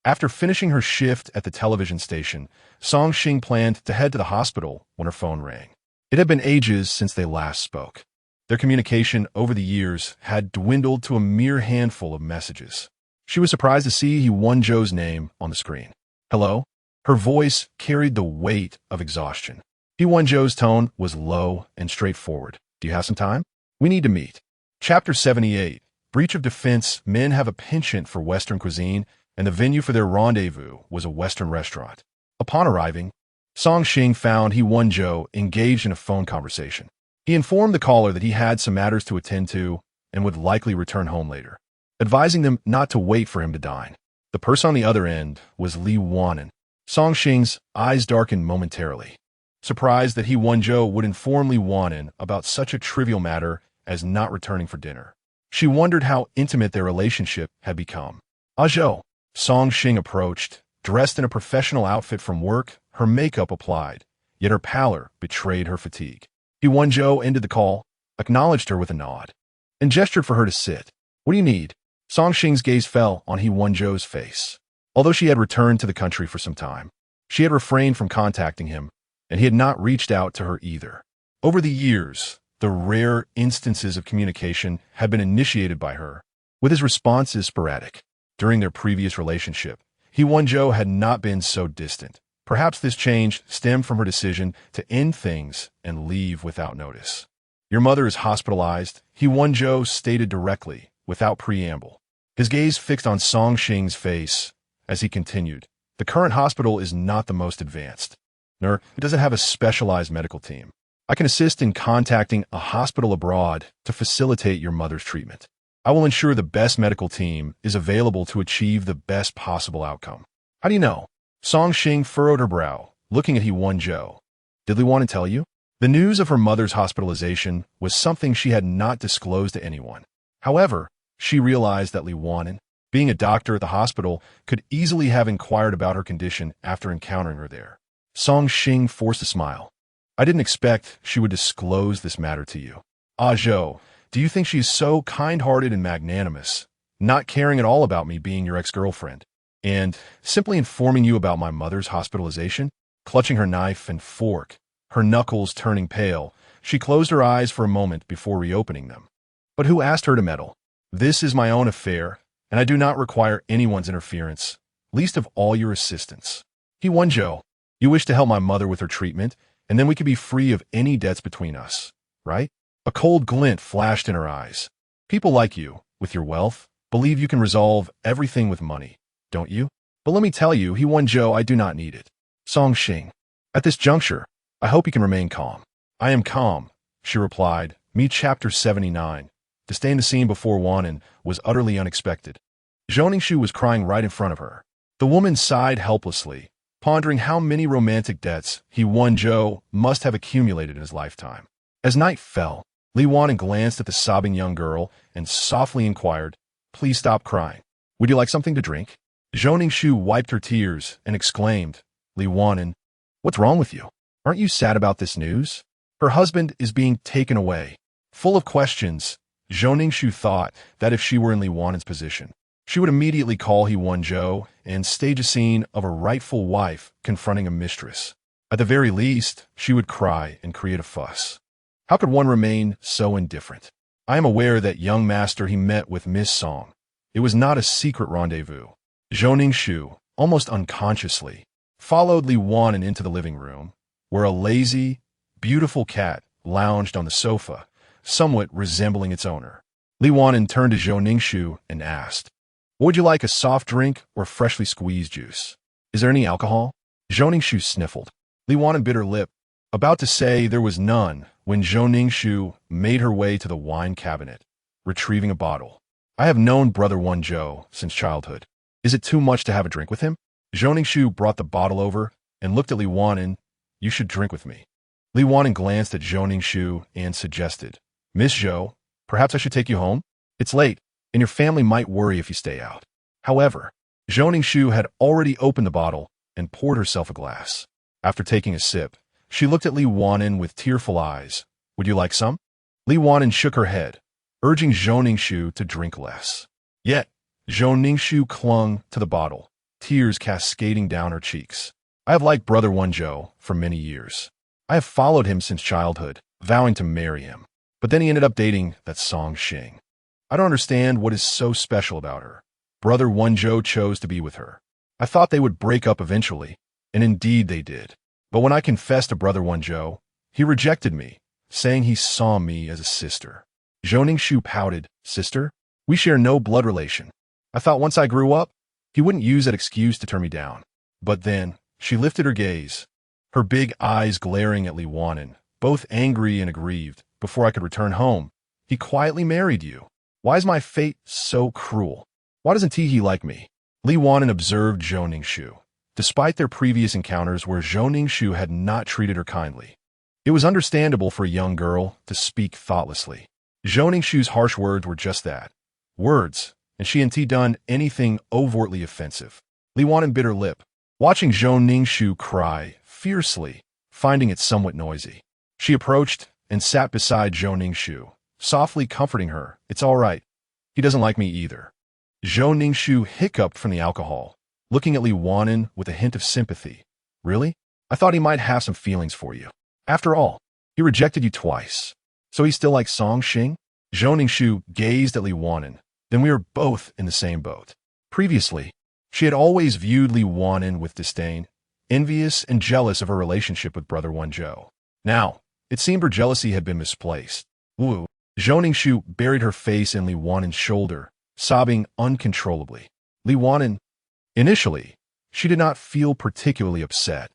Speaker 1: After finishing her shift at the television station, Song Xing planned to head to the hospital when her phone rang. It had been ages since they last spoke. Their communication over the years had dwindled to a mere handful of messages. She was surprised to see He Wenzhou's name on the screen. Hello? Her voice carried the weight of exhaustion. He Wenzhou's tone was low and straightforward. Do you have some time? We need to meet. Chapter 78. Breach of defense. Men have a penchant for Western cuisine, and the venue for their rendezvous was a Western restaurant. Upon arriving, Song Xing found He Wenzhou engaged in a phone conversation. He informed the caller that he had some matters to attend to and would likely return home later, advising them not to wait for him to dine. The person on the other end was Li Wan'an. Song Xing's eyes darkened momentarily, surprised that He Wenzhou would inform Li Wan'an about such a trivial matter as not returning for dinner. She wondered how intimate their relationship had become. Zhou. Song Xing approached, dressed in a professional outfit from work, her makeup applied, yet her pallor betrayed her fatigue. He Wenzhou ended the call, acknowledged her with a nod, and gestured for her to sit. What do you need? Song Xing's gaze fell on He Wenzhou's face. Although she had returned to the country for some time, she had refrained from contacting him, and he had not reached out to her either. Over the years, the rare instances of communication had been initiated by her, with his responses sporadic. During their previous relationship, He Wenzhou had not been so distant. Perhaps this change stemmed from her decision to end things and leave without notice. Your mother is hospitalized, He Wenzhou stated directly, without preamble. His gaze fixed on Song Xing's face as he continued. The current hospital is not the most advanced, nor it doesn't have a specialized medical team. I can assist in contacting a hospital abroad to facilitate your mother's treatment. I will ensure the best medical team is available to achieve the best possible outcome. How do you know? Song Xing furrowed her brow, looking at He Wenzhou. Did Li Wan'an tell you? The news of her mother's hospitalization was something she had not disclosed to anyone. However, she realized that Li Wan'an, being a doctor at the hospital, could easily have inquired about her condition after encountering her there. Song Xing forced a smile. I didn't expect she would disclose this matter to you. Zhou, do you think she is so kind-hearted and magnanimous, not caring at all about me being your ex-girlfriend, and simply informing you about my mother's hospitalization? Clutching her knife and fork, her knuckles turning pale, she closed her eyes for a moment before reopening them. But who asked her to meddle? This is my own affair, and I do not require anyone's interference, least of all your assistance. He Wenzhou, you wish to help my mother with her treatment, and then we could be free of any debts between us, right? A cold glint flashed in her eyes. People like you, with your wealth, believe you can resolve everything with money, don't you? But let me tell you, He Wenzhou, I do not need it. Song Xing. At this juncture, I hope you can remain calm. I am calm, she replied. Me Chapter 79. To stay in the scene before Wan'an was utterly unexpected. Zhou Ningshu was crying right in front of her. The woman sighed helplessly, pondering how many romantic debts He Wenzhou must have accumulated in his lifetime. As night fell, Li Wan'an glanced at the sobbing young girl and softly inquired, Please stop crying. Would you like something to drink? Zhou Ningshu wiped her tears and exclaimed, Li Wan'an, what's wrong with you? Aren't you sad about this news? Her husband is being taken away. Full of questions, Zhou Ningshu thought that if she were in Li Wan'an's position, she would immediately call He Wenzhou and stage a scene of a rightful wife confronting a mistress. At the very least, she would cry and create a fuss. How could one remain so indifferent? I am aware that young master he met with Miss Song. It was not a secret rendezvous. Zhou Ningshu, almost unconsciously, followed Li Wan'an into the living room, where a lazy, beautiful cat lounged on the sofa, somewhat resembling its owner. Li Wan'an turned to Zhou Ningxu and asked, "Would you like a soft drink or freshly squeezed juice? Is there any alcohol?" Zhou Ningxu sniffled. Li Wan'an bit her lip, about to say there was none, when Zhou Ningxu made her way to the wine cabinet, retrieving a bottle. "I have known Brother Wenzhou since childhood. Is it too much to have a drink with him?" Zhou Ningxu brought the bottle over and looked at Li Wan'an. "You should drink with me." Li Wan'an glanced at Zhou Ningxu and suggested, "Miss Zhou, perhaps I should take you home? It's late, and your family might worry if you stay out." However, Zhou Ningxu had already opened the bottle and poured herself a glass. After taking a sip, she looked at Li Wan'an with tearful eyes. "Would you like some?" Li Wan'an shook her head, urging Zhou Ningxu to drink less. Yet, Zhou Ningxu clung to the bottle, tears cascading down her cheeks. "I have liked Brother Wenzhou for many years. I have followed him since childhood, vowing to marry him. But then he ended up dating that Song Xing. I don't understand what is so special about her. Brother Wenzhou chose to be with her. I thought they would break up eventually, and indeed they did. But when I confessed to Brother Wenzhou, he rejected me, saying he saw me as a sister." Zhou Ningxu pouted. "Sister? We share no blood relation. I thought once I grew up, he wouldn't use that excuse to turn me down." But then, she lifted her gaze, her big eyes glaring at Li Wan'an, both angry and aggrieved. "Before I could return home, he quietly married you. Why is my fate so cruel? Why doesn't he like me?" Li Wan'an observed Zhou Ningxu. Despite their previous encounters where Zhou Ningxu had not treated her kindly, it was understandable for a young girl to speak thoughtlessly. Zhou Ningxu's harsh words were just that, words, and she hadn't done anything overtly offensive. Li Wan'an bit her lip, watching Zhou Ningxu cry fiercely, finding it somewhat noisy. She approached and sat beside Zhou Ningxu, softly comforting her. "It's all right. He doesn't like me either." Zhou Ningxu hiccuped from the alcohol, looking at Li Wan'an with a hint of sympathy. "Really? I thought he might have some feelings for you. After all, he rejected you twice. So he still likes Song Xing?" Zhou Ningxu gazed at Li Wan'an. "Then we are both in the same boat." Previously, she had always viewed Li Wan'an with disdain, envious and jealous of her relationship with Brother Wenzhou. Now, it seemed her jealousy had been misplaced. "Woo." Zhou Ningxu buried her face in Li Wan'an's shoulder, sobbing uncontrollably. Li Wan'an, initially, she did not feel particularly upset.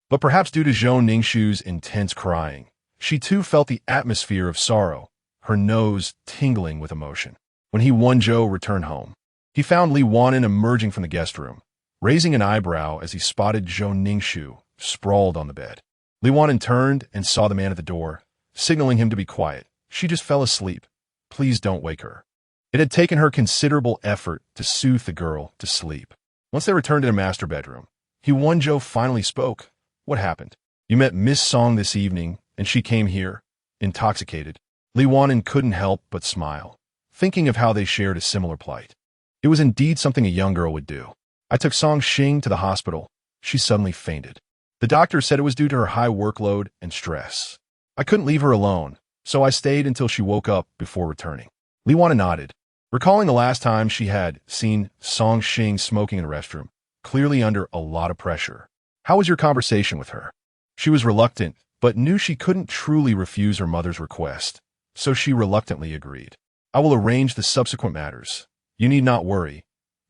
Speaker 1: But perhaps due to Zhou Ningxu's intense crying, she too felt the atmosphere of sorrow, her nose tingling with emotion. When He Wenzhou returned home, he found Li Wan'an emerging from the guest room, raising an eyebrow as he spotted Zhou Ningxu sprawled on the bed. Li Wan'an turned and saw the man at the door, signaling him to be quiet. "She just fell asleep. Please don't wake her." It had taken her considerable effort to soothe the girl to sleep. Once they returned to their master bedroom, He Wenzhou finally spoke. "What happened? You met Miss Song this evening, and she came here, intoxicated." Li Wan'an couldn't help but smile, thinking of how they shared a similar plight. It was indeed something a young girl would do. "I took Song Xing to the hospital. She suddenly fainted. The doctor said it was due to her high workload and stress. I couldn't leave her alone, so I stayed until she woke up before returning." Li Wan'an nodded, recalling the last time she had seen Song Xing smoking in the restroom, clearly under a lot of pressure. "How was your conversation with her?" She was reluctant, but knew she couldn't truly refuse her mother's request, so she reluctantly agreed. "I will arrange the subsequent matters. You need not worry,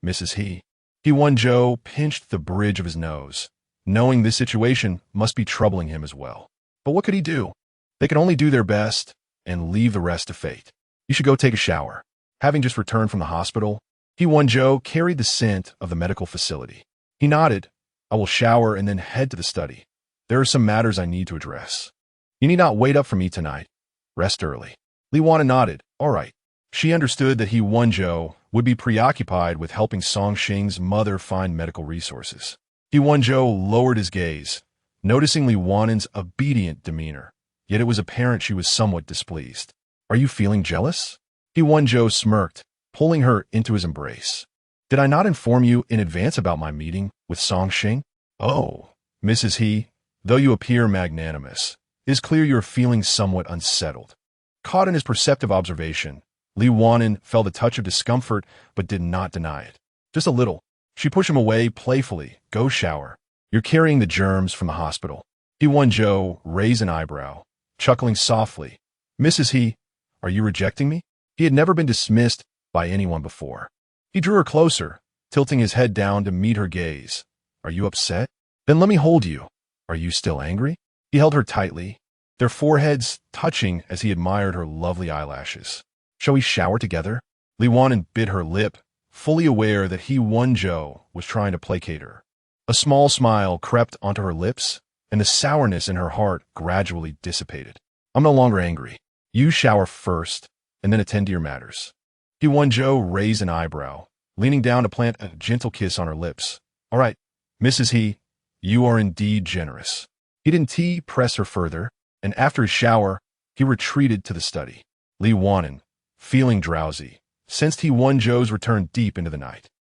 Speaker 1: Mrs. He." He Wenzhou pinched the bridge of his nose, knowing this situation must be troubling him as well. But what could he do? They could only do their best and leave the rest to fate. "You should go take a shower." Having just returned from the hospital, He Wenzhou carried the scent of the medical facility. He nodded. "I will shower and then head to the study. There are some matters I need to address. You need not wait up for me tonight. Rest early." Li Wan'an nodded. "All right." She understood that He Wenzhou would be preoccupied with helping Song Xing's mother find medical resources. He Wenzhou lowered his gaze, noticing Li Wan'an's obedient demeanor, yet it was apparent she was somewhat displeased. "Are you feeling jealous?" He Wenzhou smirked, pulling her into his embrace. "Did I not inform you in advance about my meeting with Song Xing?" "Oh, Mrs. He, though you appear magnanimous, it is clear you are feeling somewhat unsettled." Caught in his perceptive observation, Li Wan'an felt a touch of discomfort but did not deny it. "Just a little." She pushed him away playfully. "Go shower. You're carrying the germs from the hospital." He Wenzhou raised an eyebrow, chuckling softly. Mrs. He, are you rejecting me? He had never been dismissed by anyone before. He drew her closer, tilting his head down to meet her gaze. Are you upset? Then let me hold you. Are you still angry? He held her tightly, their foreheads touching as he admired her lovely eyelashes. Shall we shower together? Li Wan'an bit her lip, fully aware that He Wenzhou was trying to placate her. A small smile crept onto her lips, and the sourness in her heart gradually dissipated. I'm no longer angry. You shower first, and then attend to your matters. He Wenzhou raised an eyebrow, leaning down to plant a gentle kiss on her lips. All right, Mrs. He, you are indeed generous. He didn't press her further, and after his shower, he retreated to the study. Li Wan'an, feeling drowsy, sensed He Wenzhou's return deep into the night.